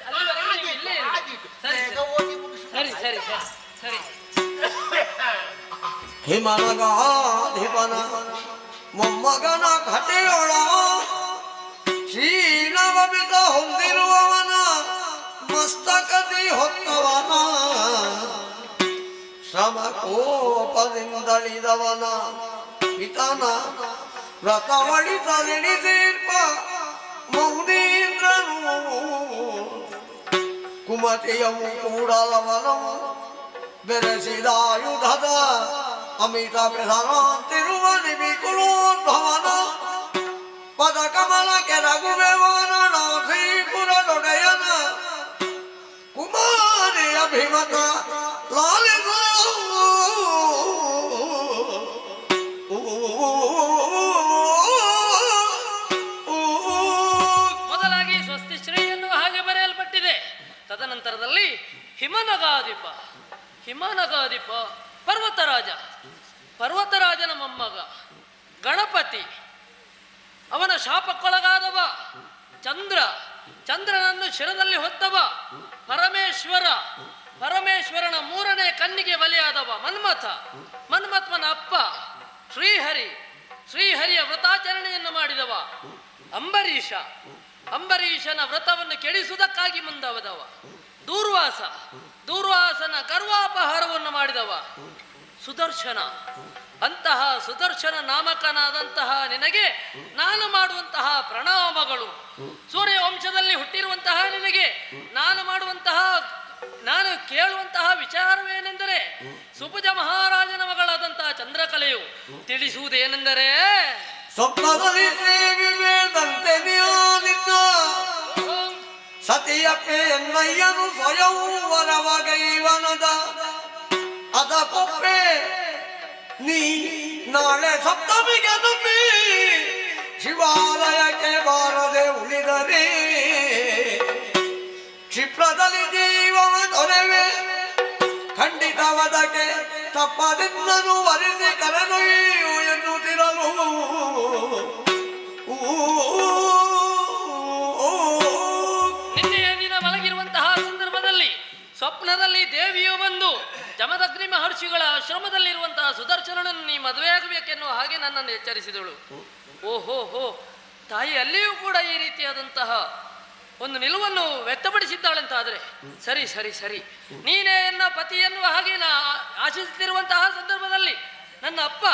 ಅಲ್ಲಿವರೆಗೆ ನೀವು ಇಲ್ಲೇ ಇರಿ. ಆದೀತು. ಸರಿ, ಬೇಗ ಸರಿ. ಓದಿ ಮುಗಿಸು. ಸರಿ. ಹಿಮನಗಾಧಿಪನ ಮೊಮ್ಮಗನ ಕಥೆಯೊಳ ಕ್ಷೀಣವಮಿತ ಹೊಂದಿರುವವನ ಮಸ್ತಕದಿ ಹೊತ್ತವನ ಶ್ರಮ ಕೋಪದಿಂದಳಿದವನ ಪಿತನ ವ್ರತವಳಿತನೆಣಿಸೀರ್ಪ ಮೌನೀಂದ್ರನು ಕುಮತಿಯವು ಕೂಡಲವನವು ಬೆರೆಸಿದಾಯುಧದ ಅಮಿತ ಬೆಸರಾಂತಿರುವ ನಿಮಿಕುಲೋದ್ಭವನ ಪದ ಕಮಲಕ್ಕೆ ರಘುವೆವನ ನಾಸೀಪುರದೊಡೆಯನ ಕುಮಾರಿ ಅಭಿಮತ ಲಾಲಿಸ ಮೊದಲಾಗಿ ಸ್ವಸ್ತಿ ಶ್ರೀ ಎನ್ನುವ ಹಾಗೆ ಬರೆಯಲ್ಪಟ್ಟಿದೆ. ತದನಂತರದಲ್ಲಿ ಹಿಮನಗಾಧಿಪ ಪರ್ವತರಾಜನ ಮೊಮ್ಮಗ ಗಣಪತಿ, ಅವನ ಶಾಪಕ್ಕೊಳಗಾದವ ಚಂದ್ರನನ್ನು ಶಿರದಲ್ಲಿ ಹೊತ್ತವ ಪರಮೇಶ್ವರನ ಮೂರನೇ ಕಣ್ಣಿಗೆ ಬಲಿಯಾದವ ಮನ್ಮಥನ ಅಪ್ಪ ಶ್ರೀಹರಿಯ ವ್ರತಾಚರಣೆಯನ್ನು ಮಾಡಿದವ ಅಂಬರೀಷನ ವ್ರತವನ್ನು ಕೆಡಿಸುವುದಕ್ಕಾಗಿ ಮುಂದಾದವ ದೂರ್ವಾಸನ ಗರ್ವಾಪಹಾರವನ್ನು ಮಾಡಿದವ ಸುದರ್ಶನ. ಅಂತಹ ಸುದರ್ಶನ ನಾಮಕನಾದಂತಹ ನಿನಗೆ ನಾನು ಮಾಡುವಂತಹ ಪ್ರಣಾಮಗಳು. ಸೂರ್ಯ ವಂಶದಲ್ಲಿ ಹುಟ್ಟಿರುವಂತಹ ನಿನಗೆ ನಾನು ಕೇಳುವಂತಹ ವಿಚಾರವೇನೆಂದರೆ, ಸುಬುಜ ಮಹಾರಾಜನ ಮಗಳಾದಂತಹ ಚಂದ್ರಕಲೆಯು ತಿಳಿಸುವುದೇನೆಂದರೆ, ಸ್ವಪ್ನದಲ್ಲಿ ದೇವಿ ವೇದಂತೆ ನಿನ್ನ ಸತಿಯಕ್ಕೆ ಎನ್ನಯ್ಯನು ಸ್ವಯಂ ವರವಗೈವನದ ಅದಕ್ಕೊಪ್ಪೆ ನೀ ನಾಳೆ ಸಪ್ತಮಿಗೆ ನಂಬಿ ಶಿವಾಲಯಕ್ಕೆ ಬಾರದೆ ಉಳಿದರೆ ಕ್ಷಿಪ್ರದಲ್ಲಿ ಜೀವನ ತೊರೆವೆ ಖಂಡಿತವದಕ್ಕೆ ತಪ್ಪದಿಂದನು ವರಿಸಿ ಕರೆದೊಯ್ಯು ಎನ್ನುತ್ತಿರಲು ನಿನ್ನೆಯ ದಿನ ಮಲಗಿರುವಂತಹ ಸಂದರ್ಭದಲ್ಲಿ ಸ್ವಪ್ನದಲ್ಲಿ ದೇವಿಯು ಬಂದು ಜಮದಗ್ನಿ ಮಹರ್ಷಿಗಳ ಆಶ್ರಮದಲ್ಲಿರುವಂತಹ ಸುದರ್ಶನನನ್ನು ನೀ ಮದುವೆಯಾಗಬೇಕೆನ್ನುವ ಹಾಗೆ ನನ್ನನ್ನು ಎಚ್ಚರಿಸಿದಳು. ಓಹೋ, ತಾಯಿ ಅಲ್ಲಿಯೂ ಕೂಡ ಈ ರೀತಿಯಾದಂತಹ ಒಂದು ನಿಲುವನ್ನು ವ್ಯಕ್ತಪಡಿಸಿದ್ದಾಳಂತಾದರೆ ಸರಿ, ನೀನೇ ಎನ್ನ ಪತಿ ಎನ್ನುವ ಹಾಗೆ ನಾ ಆಶಿಸುತ್ತಿರುವಂತಹ ಸಂದರ್ಭದಲ್ಲಿ ನನ್ನ ಅಪ್ಪ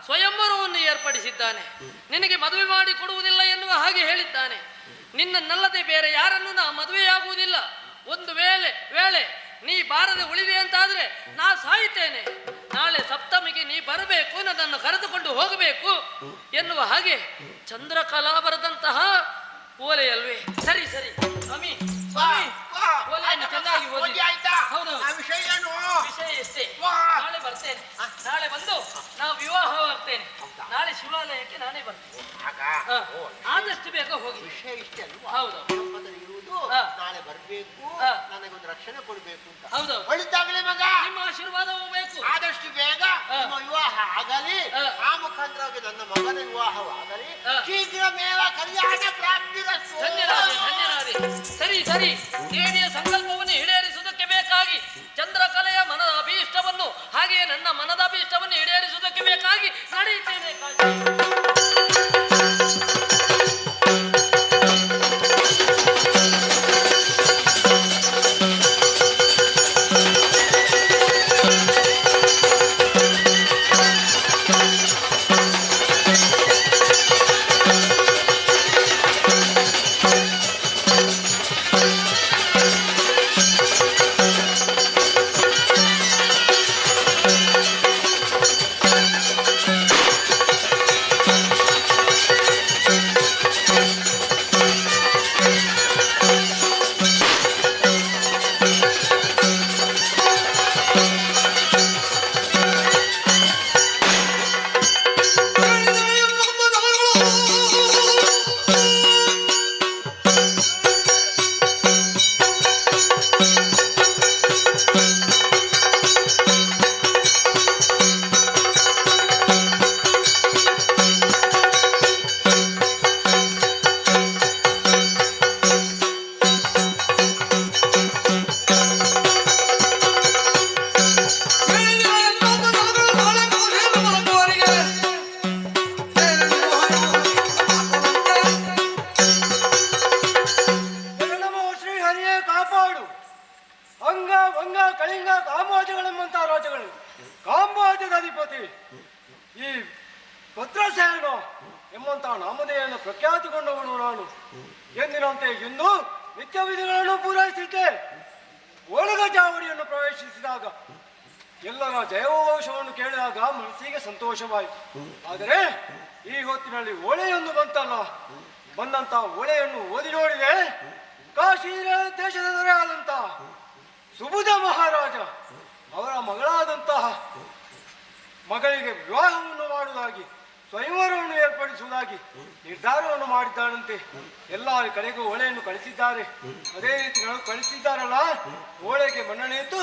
ಸ್ವಯಂವರವನ್ನು ಏರ್ಪಡಿಸಿದ್ದಾನೆ. ನಿನಗೆ ಮದುವೆ ಮಾಡಿ ಕೊಡುವುದಿಲ್ಲ ಎನ್ನುವ ಹಾಗೆ ಹೇಳಿದ್ದಾನೆ. ನಿನ್ನನ್ನಲ್ಲದೆ ಬೇರೆ ಯಾರನ್ನು ನಾ ಮದುವೆಯಾಗುವುದಿಲ್ಲ. ಒಂದು ವೇಳೆ ನೀ ಬಾರದೆ ಉಳಿದೆ ಅಂತಾದ್ರೆ ನಾ ಸಾಯುತ್ತೇನೆ. ನಾಳೆ ಸಪ್ತಮಿಗೆ ನೀ ಬರಬೇಕು, ನನ್ನನ್ನು ಕರೆದುಕೊಂಡು ಹೋಗಬೇಕು ಎನ್ನುವ ಹಾಗೆ ಚಂದ್ರಕಲಾ ಬರೆದಂತಹ ಓಲೆಯಲ್ವೇ? ಸರಿ ಸ್ವಾಮಿ, ಓಲೆಯನ್ನು ಚೆನ್ನಾಗಿ ಓದಿ. ಹೌದು, ವಿಷಯ ಏನು? ವಿಷಯ ಎಷ್ಟೇ. ನಾಳೆ ಬರ್ತೇನೆ. ನಾಳೆ ಬಂದು ನಾವು ವಿವಾಹವಾಗ್ತೇನೆ. ನಾಳೆ ಶಿವಾಲಯಕ್ಕೆ ನಾನೇ ಬರ್ತೇನೆ. ಆದಷ್ಟು ಬೇಗ ಹೋಗಿ. ವಿಷಯ ಇಷ್ಟೇ ಅಲ್ವಾ? ಹೌದು. ಇರುವುದು ನಾಳೆ ಬರ್ಬೇಕು, ನನಗೊಂದು ರಕ್ಷಣೆ ಕೊಡ್ಬೇಕು ಅಂತ. ಹೌದು. ಒಳಿತಾಗಲಿ ಮಗ, ನಿಮ್ಮ ಆಶೀರ್ವಾದವೂ ಬೇಕು. ಆದಷ್ಟು ಬೇಗ ನಿಮ್ಮ ವಿವಾಹ ಆಗಲಿ. ಆ ಮುಖಾಂತರವಾಗಿ ನನ್ನ ಮಗನ ವಿವಾಹವಾಗಲಿ. ಶೀಘ್ರಮೇವ ಕಲ್ಯಾಣ ಪ್ರಾಪ್ತಿರಸ್ತು. ಧನ್ಯರಾದೆ. ಸರಿ, ದೇವಿಯ ಸಂಕಲ್ಪವನ್ನು ಈಡೇರಿಸುವುದಕ್ಕೆ ಬೇಕಾಗಿ ಚಂದ್ರಕಲೆಯ ಮನದ ಅಭೀಷ್ಟವನ್ನು ಹಾಗೆಯೇ ನನ್ನ ಮನದ ಅಭೀಷ್ಟವನ್ನು ಈಡೇರಿಸುವುದಕ್ಕೆ ಬೇಕಾಗಿ ನಡೆಯುತ್ತೇನೆ. ಭಗವಂತ ನಾಮಧೇಯನ್ನು ಪ್ರಖ್ಯಾತಿಗೊಂಡವನು ನಾನು. ಎಂದಿನಂತೆ ಇಂದು ನಿತ್ಯ ವಿಧಿಗಳನ್ನು ಪೂರೈಸಿದ್ದೆ. ಓಲಗ ಚಾವಡಿಯನ್ನು ಪ್ರವೇಶಿಸಿದಾಗ ಎಲ್ಲರ ಜಯಘೋಷವನ್ನು ಕೇಳಿದಾಗ ಮನಸ್ಸಿಗೆ ಸಂತೋಷವಾಯಿತು. ಆದರೆ ಈ ಹೊತ್ತಿನಲ್ಲಿ ಓಳೆಯೊಂದು ಬಂತಲ್ಲ, ಬಂದಂತ ಓಳೆಯನ್ನು ಓದಿ ನೋಡಿದೆ. ಕಾಶಿ ದೇಶದ ದೊರೆಯಾದಂತ ಸುಬುಧ ಮಹಾರಾಜ ಅವರ ಮಗಳಾದಂತಹ ಮಗಳಿಗೆ ವಿವಾಹವನ್ನು ಮಾಡುವುದಾಗಿ, ಸ್ವಯಂವರವನ್ನು ಏರ್ಪಡಿಸುವುದಾಗಿ ನಿರ್ಧಾರವನ್ನು ಮಾಡಿದ್ದಾನಂತೆ. ಎಲ್ಲ ಕಡೆಗೂ ಓಳೆಯನ್ನು ಕಳಿಸಿದ್ದಾರೆ. ಅದೇ ರೀತಿ ಕಳಿಸಿದ್ದಾರಲ್ಲ, ಓಳೆಗೆ ಮನ್ನಣೆ ಇತ್ತು.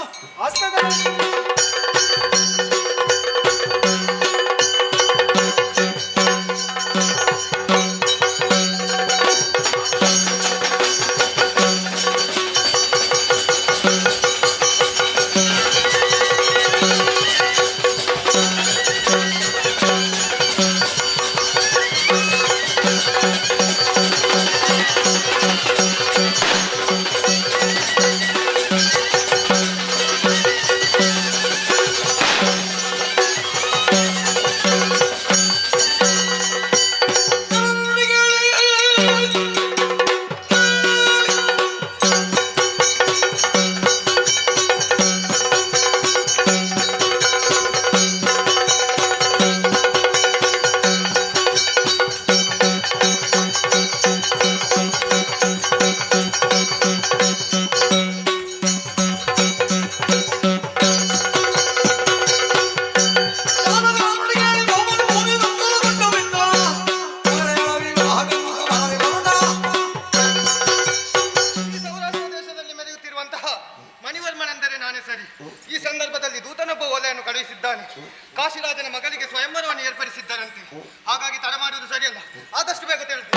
ಈ ಸಂದರ್ಭದಲ್ಲಿ ದೂತನೊಬ್ಬ ಓಲೆಯನ್ನು ಕಳುಹಿಸಿದ್ದಾನೆ. ಕಾಶಿರಾಜನ ಮಗಳಿಗೆ ಸ್ವಯಂವರವನ್ನು ಏರ್ಪಡಿಸಿದ್ದಾರಂತೆ. ಹಾಗಾಗಿ ತಡ ಮಾಡುವುದು ಸರಿಯಲ್ಲ, ಆದಷ್ಟು ಬೇಗ ತಿಳಿದು.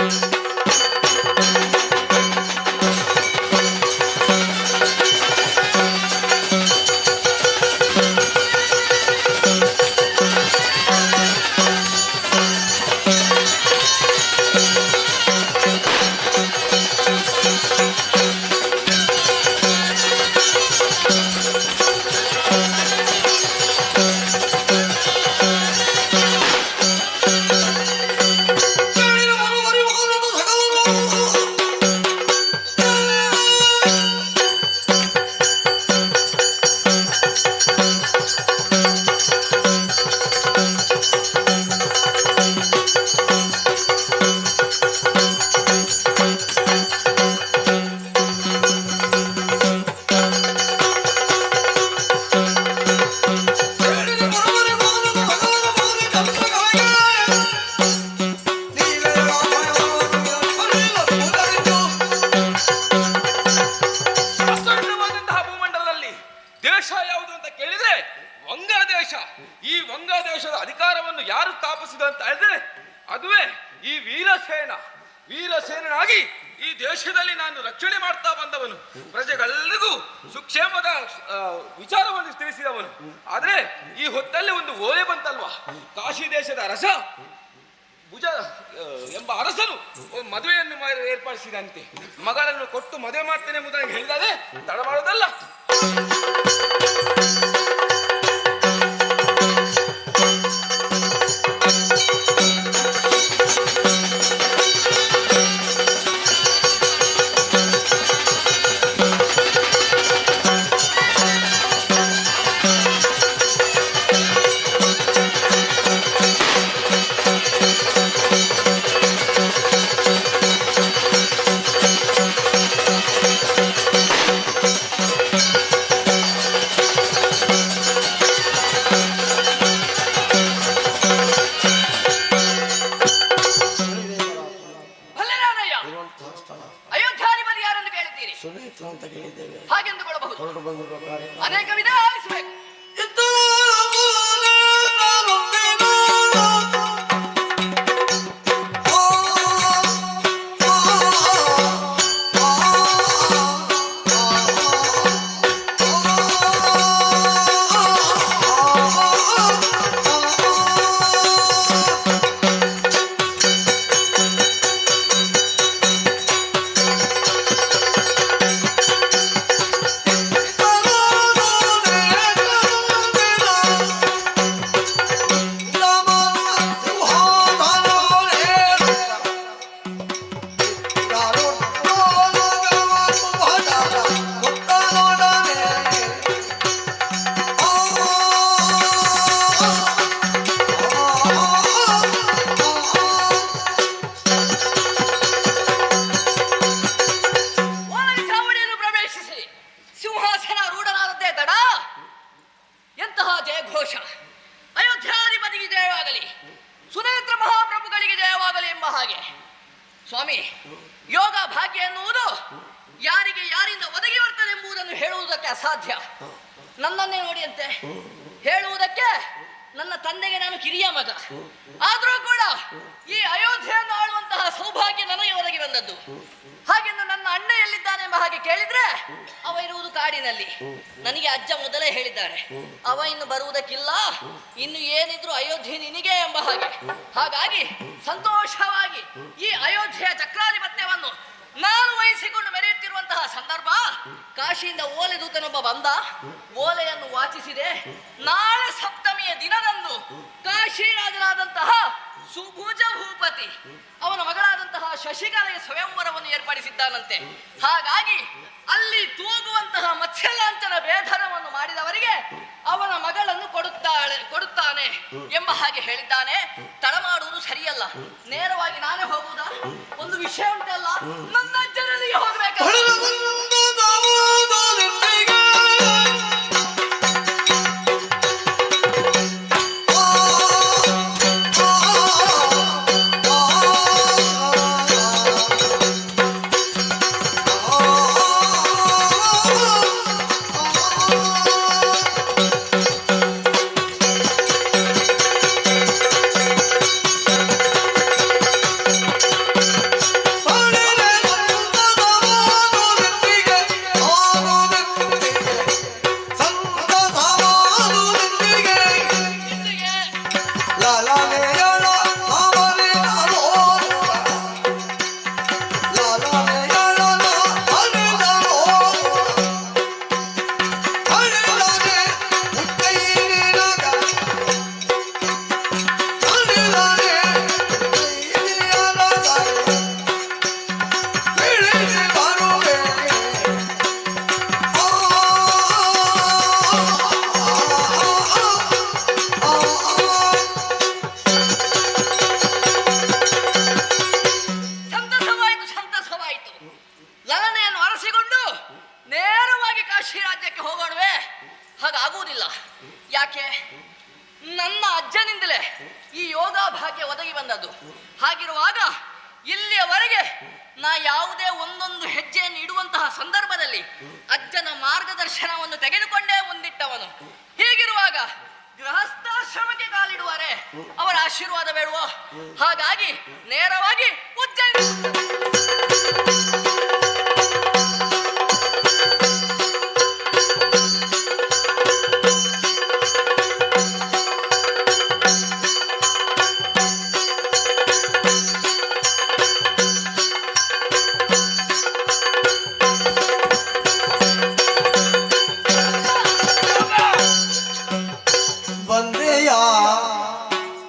ಈ ವಂಗದೇಶದ ಅಧಿಕಾರವನ್ನು ಯಾರು ಸ್ಥಾಪಿಸಿದ ಅಂತ ಹೇಳಿದ್ರೆ ಅದುವೇ ಈ ವೀರಸೇನಾಗಿ ಈ ದೇಶದಲ್ಲಿ ನಾನು ರಕ್ಷಣೆ ಮಾಡ್ತಾ ಬಂದವನು, ಪ್ರಜೆಗಳೆಲ್ಲರಿಗೂ ಸುಕ್ಷೇಮದ ವಿಚಾರವನ್ನು ತಿಳಿಸಿದವನು. ಆದ್ರೆ ಈ ಹೊತ್ತಲ್ಲಿ ಒಂದು ಓಲೆ ಬಂತಲ್ವಾ, ಕಾಶಿ ದೇಶದ ಅರಸ ಭುಜ ಎಂಬ ಅರಸನು ಮದುವೆಯನ್ನು ಏರ್ಪಡಿಸಿದಂತೆ. ಮಗಳನ್ನು ಕೊಟ್ಟು ಮದುವೆ ಮಾಡ್ತೇನೆ ಎಂಬುದಾಗಿ ಹೇಳಿದರೆ ತಡ ಮಾಡೋದಲ್ಲ. ಅನೇಕ ವಿಧ ಆಲಿಸಬೇಕು. Oh ಹಾಗೆ ಸ್ವಾಮಿ, ಯೋಗ ಭಾಗ್ಯ ಎನ್ನುವುದು ಯಾರಿಗೆ ಯಾರಿಂದ ಒದಗಿ ಬರ್ತದೆ ಎಂಬುದನ್ನು ಹೇಳುವುದಕ್ಕೆ ಅಸಾಧ್ಯ. ನನ್ನನ್ನೇ ನೋಡಿಯಂತೆ, ಹೇಳುವುದಕ್ಕೆ ನನ್ನ ತಂದೆಗೆ ನಾನು ಕಿರಿಯ ಮಗ, ಆದರೂ ಕೂಡ ಈ ಅಯೋಧ್ಯೆಯನ್ನು ಆಳುವಂತಹ ಸೌಭಾಗ್ಯ ನನಗೆ ಒದಗಿ ಬಂದದ್ದು. ಹಾಗೆಂದು ನನ್ನ ಅಣ್ಣ ಎಲ್ಲಿದ್ದಾನೆ ಎಂಬ ಹಾಗೆ ಕೇಳಿದ್ರೆ ಅವ ಇರುವುದು ಕಾಡಿನಲ್ಲಿ. ನನಗೆ ಅಜ್ಜ ಮೊದಲೇ ಹೇಳಿದ್ದಾರೆ, ಅವ ಇನ್ನು ಬರುವುದಕ್ಕಿಲ್ಲ, ಇನ್ನು ಏನಿದ್ರು ಅಯೋಧ್ಯೆ ನಿನಗೆ ಎಂಬ ಹಾಗೆ. ಹಾಗಾಗಿ ಸಂತೋಷವಾಗಿ ಈ ಅಯೋಧ್ಯೆಯ ಚಕ್ರಾಧಿಪತ್ಯವನ್ನು ನಾನು ವಹಿಸಿಕೊಂಡು ಮೆರೆಯುತ್ತಿರುವಂತಹ ಸಂದರ್ಭ, ಕಾಶಿಯಿಂದ ಓಲೆ ದೂತನೊಬ್ಬ ಬಂದ, ಓಲೆಯನ್ನು ವಾಚಿಸಿದೆ. ನಾಳೆ ಸಪ್ತಮಿಯ ದಿನದಂದು ಕಾಶಿರಾಜನಾದಂತಹ ಸುಭುಜ ಭೂಪತಿ ಅವನ ಮಗಳಾದಂತಹ ಶಶಿಕಲೆಯ ಸ್ವಯಂವರವನ್ನು ಏರ್ಪಡಿಸಿದ್ದಾನಂತೆ. ಹಾಗಾಗಿ ಅಲ್ಲಿ ತೂಗುವಂತಹ ಮತ್ಸ್ಯಲಾಂಛನ ಬೇಧನವನ್ನು ಮಾಡಿದವರಿಗೆ ಅವನ ಮಗಳನ್ನು ಕೊಡುತ್ತಾನೆ ಎಂಬ ಹಾಗೆ ಹೇಳಿದ್ದಾನೆ. ತಡ ಮಾಡುವುದು ಸರಿಯಲ್ಲ, ನೇರವಾಗಿ ನಾನೇ ಹೋಗುವುದಾ? ಒಂದು ವಿಷಯ ಉಂಟಲ್ಲ, ನನ್ನ ಅಜ್ಜನಲ್ಲಿಗೆ ಹೋಗ್ಬೇಕು. ಯಾಕೆ? ನನ್ನ ಅಜ್ಜನಿಂದಲೇ ಈ ಯೋಗ ಭಾಗ್ಯ ಒದಗಿ ಬಂದದ್ದು. ಹಾಗಿರುವಾಗ ಇಲ್ಲಿಯವರೆಗೆ ನಾ ಯಾವುದೇ ಒಂದೊಂದು ಹೆಜ್ಜೆಯನ್ನು ಇಡುವಂತಹ ಸಂದರ್ಭದಲ್ಲಿ ಅಜ್ಜನ ಮಾರ್ಗದರ್ಶನವನ್ನು ತೆಗೆದುಕೊಂಡೇ ಮುಂದಿಟ್ಟವನು. ಹೀಗಿರುವಾಗ ಗೃಹಸ್ಥಾಶ್ರಮಕ್ಕೆ ಕಾಲಿಡುವರೆ ಅವರ ಆಶೀರ್ವಾದ ಬೇಡುವ. ಹಾಗಾಗಿ ನೇರವಾಗಿ ಉಜ್ಜಯಿನಿ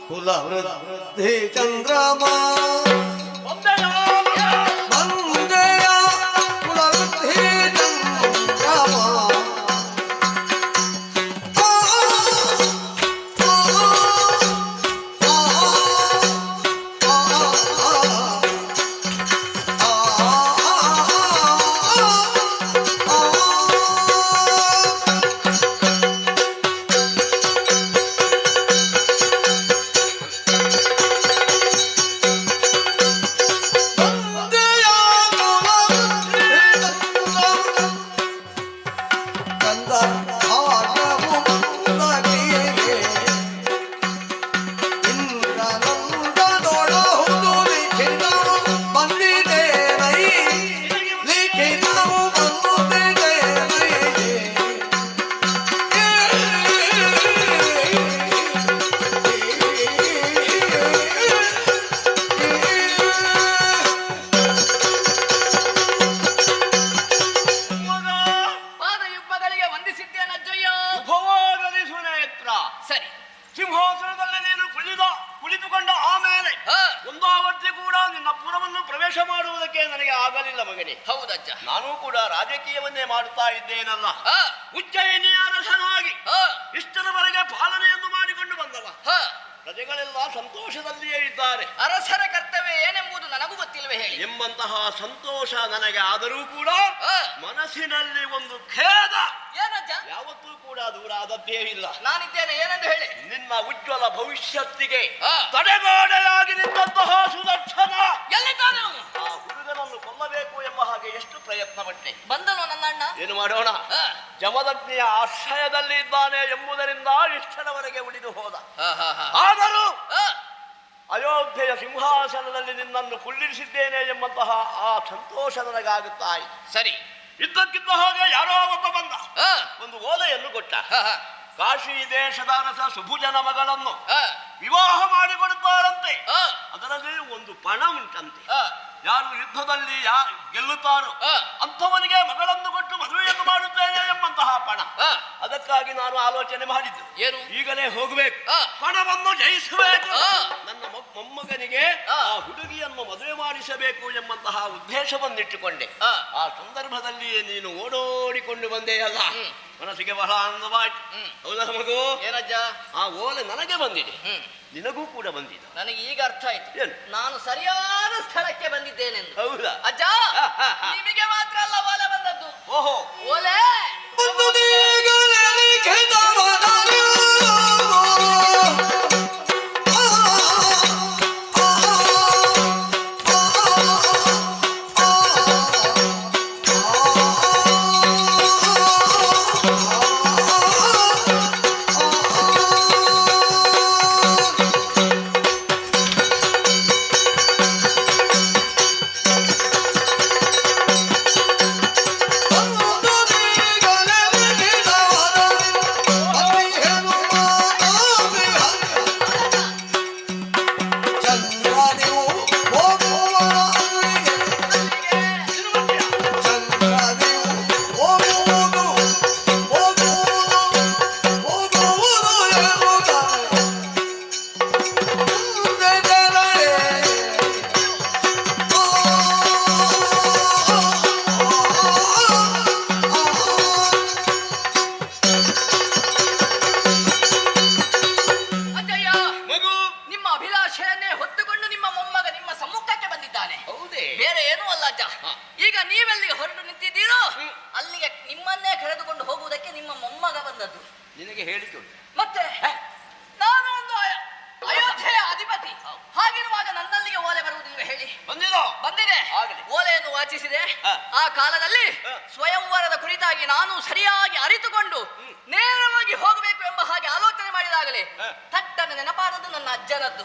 ಕುಲವೃದ್ಧಿ ಚಂದ್ರಮಾ ಬಂದೆಯ ಕುಲವೃದ್ಧಿ ಚಂದ್ರಮಾ ಸಿಂಹಾಸನದಲ್ಲಿ ನೀನು ಕುಳಿತುಕೊಂಡ ಆಮೇಲೆ ಒಂದಾವರ್ತಿ ಕೂಡ ನಿನ್ನ ಪುರವನ್ನು ಪ್ರವೇಶ ಮಾಡುವುದಕ್ಕೆ ನನಗೆ ಆಗಲಿಲ್ಲ ಮಗನೇ. ಹೌದಜ್ಜ, ನಾನು ಕೂಡ ರಾಜಕೀಯವನ್ನೇ ಮಾಡುತ್ತಾ ಇದ್ದೇನಲ್ಲ. ಉಜ್ಜಯಿನಿಯ ಅರಸನಾಗಿ ಇಷ್ಟರವರೆಗೆ ಪಾಲನೆಯನ್ನು ಮಾಡಿಕೊಂಡು ಬಂದವ. ಪ್ರಜೆಗಳೆಲ್ಲ ಸಂತೋಷದಲ್ಲಿಯೇ ಇದ್ದಾರೆ. ಅರಸರ ಕರ್ತವ್ಯ ಏನೆಂಬುದು ನನಗೂ ಗೊತ್ತಿಲ್ವೇ ಹೇಳಿ ಎಂಬಂತಹ ಸಂತೋಷ ನನಗೆ ಆದರೂ ಕೂಡ ಮನಸ್ಸಿನಲ್ಲಿ ಒಂದು ಖೇದ ಏನಜ್ಜ? ಯಾವತ್ತೂ ಕೂಡ ದೂರ ಆದದ್ದೇ ಇಲ್ಲ. ನಾನಿದ್ದೇನೆ, ಏನೆಂದು ಹೇಳಿ. ನಿನ್ನ ಉಜ್ವಲ ಭವಿಷ್ಯತ್ತಿಗೆ ತಡೆಗೋಡೆಯಾಗಿ ನಿಂತಹ ಸುದರ್ಶನ ಮಾಡೋಣ, ಜಮದಗ್ನಿಯ ಆಶ್ರಯದಲ್ಲಿ ಇದ್ದಾನೆ ಎಂಬುದರಿಂದ ಇಷ್ಟರವರೆಗೆ ಉಳಿದು ಹೋದ. ಆದರೂ ಅಯೋಧ್ಯೆಯ ಸಿಂಹಾಸನದಲ್ಲಿ ನಿನ್ನನ್ನು ಕುಳ್ಳಿರಿಸಿದ್ದೇನೆ ಎಂಬಂತಹ ಆ ಸಂತೋಷ ನನಗಾಗುತ್ತಾ ಇದೆ. ಸರಿ. ಇದ್ದಕ್ಕಿದ್ದ ಹಾಗೆ ಯಾರೋ ಒಬ್ಬ ಬಂದ, ಒಂದು ಓಲೆಯನ್ನು ಕೊಟ್ಟ. ಕಾಶಿ ದೇಶದ ಅರಸ ಸುಭುಜನ ಮಗಳನ್ನು ವಿವಾಹ ಮಾಡಿಕೊಡುತ್ತಾರಂತೆ. ಅದರಲ್ಲಿ ಒಂದು ಪಣ ಉಂಟಂತೆ. ಯಾರು ಯುದ್ಧದಲ್ಲಿ ಗೆಲ್ಲುತ್ತಾರೋ ಅಂಥವನಿಗೆ ಮಗಳನ್ನು ಕೊಟ್ಟು ಮದುವೆಯನ್ನು ಮಾಡುತ್ತೇನೆ ಎಂಬಂತಹ ಪಣ. ಅದಕ್ಕಾಗಿ ನಾನು ಆಲೋಚನೆ ಮಾಡಿದ್ದು, ಏನು, ಈಗಲೇ ಹೋಗಬೇಕು, ಪಣವನ್ನು ಜಯಿಸಬೇಕು, ನನ್ನ ಮೊಮ್ಮಗನಿಗೆ ಆ ಹುಡುಗಿಯನ್ನು ಮದುವೆ ಮಾಡಿಸಬೇಕು ಎಂಬಂತಹ ಉದ್ದೇಶವನ್ನಿಟ್ಟುಕೊಂಡೆ. ಆ ಸಂದರ್ಭದಲ್ಲಿಯೇ ನೀನು ಓಡೋಡಿಕೊಂಡು ಬಂದೆಯಲ್ಲ, ಮನಸ್ಸಿಗೆ ಬಹಳ ಆನಂದವಾಯ್ತು. ಹೌದಾ ಮಗು? ಏನಜ್ಜ? ಆ ಓಲೆ ನನಗೆ ಬಂದಿದೆ, ನಿನಗೂ ಕೂಡ ಬಂದಿದೆ. ನನಗೆ ಈಗ ಅರ್ಥ ಆಯ್ತು, ಏನು? ನಾನು ಸರಿಯಾದ ಸ್ಥಳಕ್ಕೆ ಬಂದಿದ್ದೇನೆಂದು. ಹೌದಾ? ಅಜ್ಜ, ನಿಮಗೆ ಮಾತ್ರ ಅಲ್ಲ ಓಲೆ ಬಂದದ್ದು. ಓಹೋ, ಓಲೆ ಒಂದು ನೀಗಲೇ ಕೆದವನರು. ಈಗ ನೀವೆಲ್ಲಿಗೆ ಹೊರಟು ನಿಂತಿದ್ದೀರೋ ಅಲ್ಲಿಗೆ ನಿಮ್ಮನ್ನೇ ಕರೆದುಕೊಂಡು ಹೋಗುವುದಕ್ಕೆ ನಿಮ್ಮ ಮೊಮ್ಮಗ ಬಂದದ್ದು. ನಿನಗೆ ಹೇಳಿಕೆ ಉಂಟು. ಮತ್ತೆ ನಾನು ಒಂದು ಅಯೋಧ್ಯೆಯ ಅಧಿಪತಿ, ಹಾಗಿರುವಾಗ ನನ್ನಲ್ಲಿಗೆ ಓಲೆ ಬರುವುದಿಲ್ವೇ ಹೇಳಿ? ಬಂದಿದೆ. ಓಲೆಯನ್ನು ವಾಚಿಸಿದೆ. ಆ ಕಾಲದಲ್ಲಿ ಸ್ವಯಂವರದ ಕುರಿತಾಗಿ ನಾನು ಸರಿಯಾಗಿ ಅರಿತುಕೊಂಡು ನೇರವಾಗಿ ಹೋಗಬೇಕು ಎಂಬ ಹಾಗೆ ಆಲೋಚನೆ ಮಾಡಿದಾಗಲೇ ತಟ್ಟನೆ ನೆನಪಾದದ್ದು ನನ್ನ ಅಜ್ಜನದ್ದು.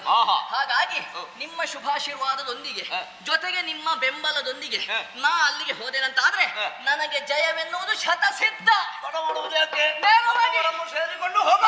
ಹಾಗಾಗಿ ನಿಮ್ಮ ಶುಭಾಶೀರ್ವಾದದೊಂದಿಗೆ ಜೊತೆಗೆ ನಿಮ್ಮ ಬೆಂಬಲದೊಂದಿಗೆ ನಾ ಅಲ್ಲಿಗೆ ಹೋದೆನಂತಾದ್ರೆ ನನಗೆ ಜಯವೆನ್ನುವುದು ಶತಸಿದ್ಧ. ನೇರವಾಗಿ ಸೇರಿಕೊಂಡು ಹೋಗ.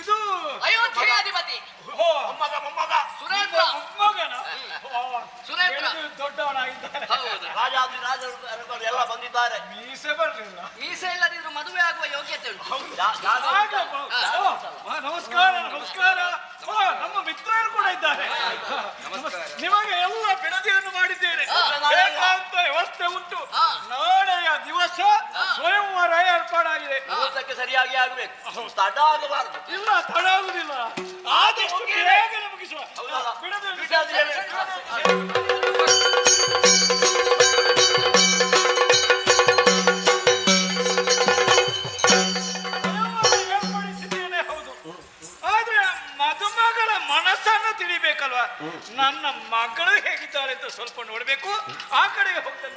ಇದು ಅಯೋಧ್ಯೆಯ ಅಧಿಪತಿ ಸುರೇಂದ್ರ. ಸುರೇಂದ್ರ ದೊಡ್ಡವನಾಗಿದ್ದಾರೆ. ರಾಜರು ಎಲ್ಲ ಬಂದಿದ್ದಾರೆ. ಮೀಸೆ ಬರಲಿಲ್ಲ. ಮೀಸೆ ಇಲ್ಲದಿದ್ರು ಮದುವೆ ಆಗುವ ಯೋಗ್ಯತೆ ಉಂಟು. ನಮಸ್ಕಾರ ನಮಸ್ಕಾರ. ನಮ್ಮ ಮಿತ್ರರು ಕೂಡ ಇದ್ದಾರೆ. ನಿಮಗೆ ಎಲ್ಲ ಬಿಡದಿಯನ್ನು ಮಾಡಿದ್ದೇನೆ. ಬೇಕಾದಂತ ವ್ಯವಸ್ಥೆ ಉಂಟು. ನಾಳೆಯ ದಿವಸ ಸ್ವಯಂವರ ಏರ್ಪಾಡಾಗಿದೆ. ಮುಹೂರ್ತಕ್ಕೆ ಸರಿಯಾಗಿ ಆಗಬೇಕು, ತಡ ಆಗಬಾರದು. ಇಲ್ಲ, ತಡ ಆಗುದಿಲ್ಲ. ಆದಷ್ಟು ಬೇಗನೆ ಮುಗಿಸುವ. ಏರ್ಪಡಿಸಿದ್ದೇನೆ, ಹೌದು. ಆದ್ರೆ ಮದುಮಗಳ ಮನಸ್ಸನ್ನು ತಿಳಿಬೇಕಲ್ವಾ? ನನ್ನ ಮಗಳು ಹೇಗಿದ್ದಾರೆ ಅಂತ ಸ್ವಲ್ಪ ನೋಡ್ಬೇಕು. ಆ ಕಡೆಗೆ ಹೋಗ್ತೇನೆ.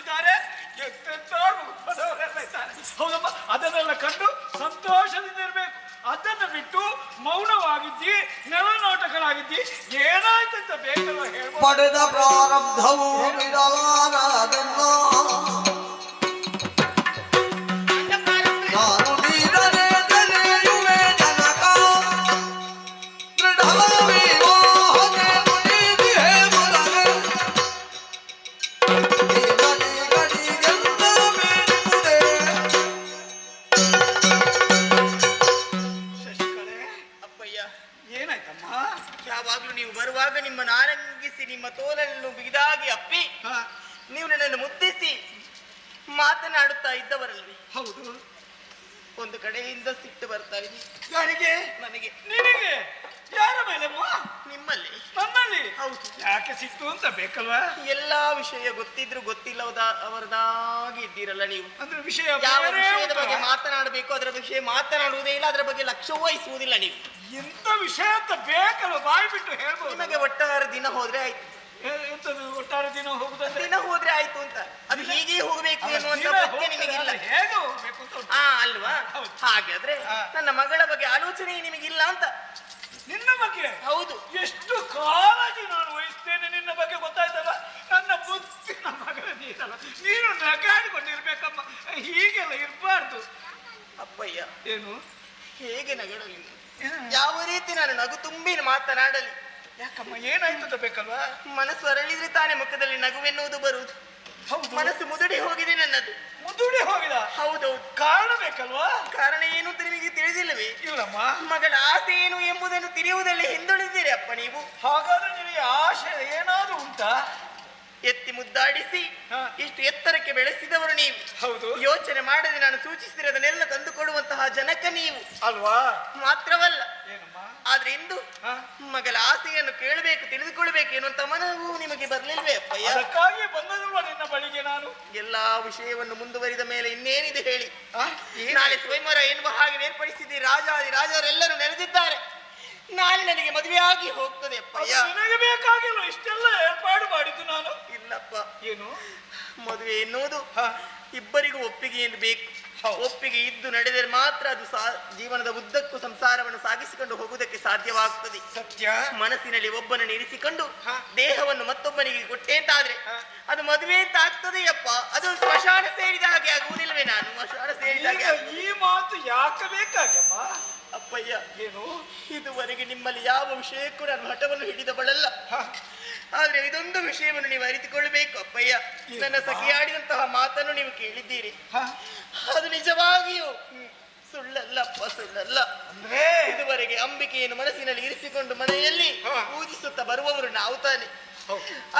ಇದ್ದಾರೆ, ಎಂತೆಂಥ ರೂಪದವರೆಲ್ಲ ಇದ್ದಾರೆ. ಹೌದಮ್ಮ, ಅದನ್ನೆಲ್ಲ ಕಂಡು ಸಂತೋಷದಿಂದ ಇರಬೇಕು. ಅದನ್ನು ಬಿಟ್ಟು ಮೌನವಾಗಿದ್ದಿ, ನೆಲನೋಟಗಳಾಗಿದ್ದಿ, ಏನಾಯ್ತಂತ ಬೇಕಲ್ಲ ಹೇಳ್ಬೋದು. ಪಡೆದ ಪ್ರಾರಬ್ಧವು ಬಿಡಲಾರದೆಲ್ಲ. ನಾನು ನೀಡದೆ ತಲೆಯುವೆ ಜನಕ, ದೃಢ ವಿವಾಹಕ್ಕೆ ಮುಗಿದಿಹೆ ಮೊದಲೇ. ನೀನಡಿ ಗಡಿಗೆಲ್ಲ ಬೇಡಿಪುದೆ. ಶಶಿಕಲೆ, ಅಪ್ಪಯ್ಯ, ಏನಾಯ್ತಮ್ಮ? ಯಾವಾಗ್ಲೂ ನೀವು ಬರುವಾಗ ನಿಮ್ಮನ್ನು ಆರಂಭಿಸಿ ನಿಮ್ಮ ತೋಲನ್ನು ಬಿಗಿದಾಗಿ ಅಪ್ಪಿ ನೀವು ನನ್ನನ್ನು ಮುದ್ದಿಸಿ ಮಾತನಾಡುತ್ತಾ ಇದ್ದವರಲ್ವಿ. ಹೌದು. ಒಂದು ಕಡೆಯಿಂದ ಸಿಟ್ಟು ಬರ್ತಾ ಇದೆ ಯಾರಿಗೆ? ನನಗೆ. ನಿನಗೆ? ಯಾರ ಮೇಲೆಮ್ಮ? ನಿಮ್ಮಲ್ಲಿ. ನನ್ನಲ್ಲಿ? ಹೌದು. ಯಾಕೆ ಸಿಟ್ಟು ಅಂತ ಬೇಕಲ್ವಾ? ಎಲ್ಲಾ ವಿಷಯ ಗೊತ್ತಿದ್ರು ಗೊತ್ತಿಲ್ಲದ ಅವರದಾಗಿ ಇದ್ದೀರಲ್ಲ ನೀವು. ಅಂದ್ರೆ ವಿಷಯ ಯಾವ ಬೇರೆ ವಿಷಯದ ಉಂಟಾ? ಬಗ್ಗೆ ಮಾತನಾಡಬೇಕು ಅದರ ವಿಷಯ ಮಾತನಾಡುವುದೇ ಇಲ್ಲ, ಅದರ ಬಗ್ಗೆ ಲಕ್ಷ್ಯ ವಹಿಸುವುದಿಲ್ಲ ನೀವು. ಎಂತ ವಿಷಯ ಅಂತ ಬೇಕಲ್ವ? ಬಾಯಿ ಬಿಟ್ಟು ಹೇಳ್ಬೋದು. ನಿಮಗೆ ಒಟ್ಟಾರೆ ದಿನ ಹೋದ್ರೆ ಆಯ್ತು. ಎಂತದು ಒಟ್ಟಾರೆ ದಿನ ಹೋಗುದಂದ್ರೆ? ದಿನ ಹೋದ್ರೆ ಆಯ್ತು ಅಂತ, ಅದು ಹೀಗೆ ಹೋಗಬೇಕು ಎನ್ನುವಂತ ದಿನ ಪ್ರಜ್ಞೆ ನಿಮಗಿಲ್ಲ. ಹೇಗೆ ಹೋಗ್ಬೇಕು ಅಂತ ಉಂಟು. ಅಲ್ವಾ? ಹೌದು. ಹಾಗಾದ್ರೆ ನನ್ನ ಮಗಳ ಬಗ್ಗೆ ಆಲೋಚನೆ ನಿಮಗಿಲ್ಲ ಅಂತ. ನಿನ್ನ ಬಗ್ಗೆ? ಹೌದು. ಎಷ್ಟು ಕಾಳಜಿ ನಾನು ವಹಿಸ್ತೇನೆ ನಿನ್ನ ಬಗ್ಗೆ ಗೊತ್ತಾಯ್ತಲ್ಲ. ನನ್ನ ಮುತ್ತಿನ ಮಗಳ ನೀನಲ್ಲ, ನೀನು ನಗಾಡಿಕೊಂಡಿರ್ಬೇಕಮ್ಮ. ಹೀಗೆಲ್ಲ ಇರಬಾರ್ದು. ಅಪ್ಪಯ್ಯ, ಏನು? ಹೇಗೆ ನಗಡಲಿ? ಯಾವ ರೀತಿ ನಾನು ನಗು ತುಂಬಿ ಮಾತನಾಡಲಿ? ಯಾಕಮ್ಮ, ಏನಾಯ್ತು ಅಂತ ಬೇಕಲ್ವಾ? ಮನಸ್ಸು ಅರಳಿದ್ರೆ ತಾನೇ ಮುಖದಲ್ಲಿ ನಗುವೆನ್ನುವುದು ಬರುವುದು. ಹೌದು. ಮನಸ್ಸು ಮುದುಡಿ ಹೋಗಿದೆ ನನ್ನದು. ಮುದುಡಿ ಹೋಗಿದ? ಹೌದೌದು. ಕಾರಣ ಬೇಕಲ್ವಾ? ಕಾರಣ ಏನು ಅಂತ ನಿಮಗೆ ತಿಳಿದಿಲ್ಲವೇ? ಇಲ್ಲಮ್ಮ. ಮಗಳ ಆಸೆ ಏನು ಎಂಬುದನ್ನು ತಿಳಿಯುವುದರಲ್ಲಿ ಹಿಂದುಳಿದಿರಿ ಅಪ್ಪ ನೀವು. ಹಾಗಾದ್ರೆ ನಿನಗೆ ಆಶೆ ಏನಾದ್ರೂ ಉಂಟಾ? ಎತ್ತಿ ಮುದ್ದಾಡಿಸಿ ಇಷ್ಟು ಎತ್ತರಕ್ಕೆ ಬೆಳೆಸಿದವರು ನೀವು. ಹೌದು. ಯೋಚನೆ ಮಾಡದೆ ನಾನು ಸೂಚಿಸಿರೋದನ್ನೆಲ್ಲ ತಂದುಕೊಡುವಂತಹ ಜನಕ ನೀವು ಅಲ್ವಾ? ಮಾತ್ರವಲ್ಲ, ಏನಮ್ಮ? ಆದ್ರೆ ಇಂದು ಮಗಳ ಆಸೆಯನ್ನು ಕೇಳಬೇಕು, ತಿಳಿದುಕೊಳ್ಬೇಕು ಎನ್ನುವಂತ ಮನವು ನಿಮಗೆ ಬರ್ಲಿಲ್ವೇ ಅಪ್ಪಯ್ಯ? ಅದಕ್ಕಾಗಿ ಬಂದದಲ್ವಾ ನಿನ್ನ ಬಳಿಗೆ ನಾನು. ಎಲ್ಲಾ ವಿಷಯವನ್ನು ಮುಂದುವರಿದ ಮೇಲೆ ಇನ್ನೇನಿದೆ ಹೇಳಿ? ನಾಳೆ ಸ್ವಯಂವರ ಎನ್ನುವ ಹಾಗೆ ಏರ್ಪಡಿಸಿದ್ದೀರಿ. ರಾಜಾದಿ ರಾಜರೆಲ್ಲರೂ ನೆರೆದಿದ್ದಾರೆ. ನಾಳೆ ನನಗೆ ಮದುವೆಯಾಗಿ ಹೋಗ್ತದೆ ಅಪ್ಪಯ್ಯ. ನಿನಗೆ ಬೇಕಾಗಿಲ್ಲ ಇಷ್ಟೆಲ್ಲ ಏರ್ಪಾಡು ಮಾಡಿದ್ದು ನಾನು. ಇಲ್ಲಪ್ಪ, ಏನು ಮದುವೆ ಎನ್ನುವುದು ಇಬ್ಬರಿಗೂ ಒಪ್ಪಿಗೆಯನ್ನು ಬೇಕು. ಒಪ್ಪಿಗೆ ಇದ್ದು ನಡೆದರೆ ಮಾತ್ರ ಅದು ಜೀವನದ ಉದ್ದಕ್ಕೂ ಸಂಸಾರವನ್ನು ಸಾಗಿಸಿಕೊಂಡು ಹೋಗುವುದಕ್ಕೆ ಸಾಧ್ಯವಾಗ್ತದೆ. ಸತ್ಯ. ಮನಸ್ಸಿನಲ್ಲಿ ಒಬ್ಬನನ್ನು ಇರಿಸಿಕೊಂಡು ದೇಹವನ್ನು ಮತ್ತೊಬ್ಬನಿಗೆ ಕೊಟ್ಟೆ ಅಂತಾದ್ರೆ ಅದು ಮದುವೆ ಅಂತ ಆಗ್ತದೆಯಪ್ಪ. ಅದು ಸ್ಮಶಾನ ಸೇರಿದ ಹಾಗೆ ಆಗುವುದಿಲ್ವೇ? ನಾನು ಸ್ಮಶಾನ ಸೇರಿದ ಹಾಗೆ ಈ ಮಾತು ಯಾಕೆ ಬೇಕಾಗಮ್ಮ? ಅಪ್ಪಯ್ಯ, ಏನು? ಇದುವರೆಗೆ ನಿಮ್ಮಲ್ಲಿ ಯಾವ ವಿಷಯಕ್ಕೂ ನಾನು ಹಠವನ್ನು ಹಿಡಿದವಳಲ್ಲ. ಆದ್ರೆ ಇದೊಂದು ವಿಷಯವನ್ನು ನೀವು ಅರಿತುಕೊಳ್ಳಬೇಕು ಅಪ್ಪಯ್ಯ. ನನ್ನ ಸಖಿಯಾಡಿದಂತಹ ಮಾತನ್ನು ನೀವು ಕೇಳಿದ್ದೀರಿ. ಅದು ನಿಜವಾಗಿಯೂ ಸುಳ್ಳಲ್ಲಪ್ಪ, ಸುಳ್ಳಲ್ಲ. ಇದುವರೆಗೆ ಅಂಬಿಕೆಯನ್ನು ಮನಸ್ಸಿನಲ್ಲಿ ಇರಿಸಿಕೊಂಡು ಮನೆಯಲ್ಲಿ ಪೂಜಿಸುತ್ತಾ ಬರುವವರು ನಾವು ತಾನೆ.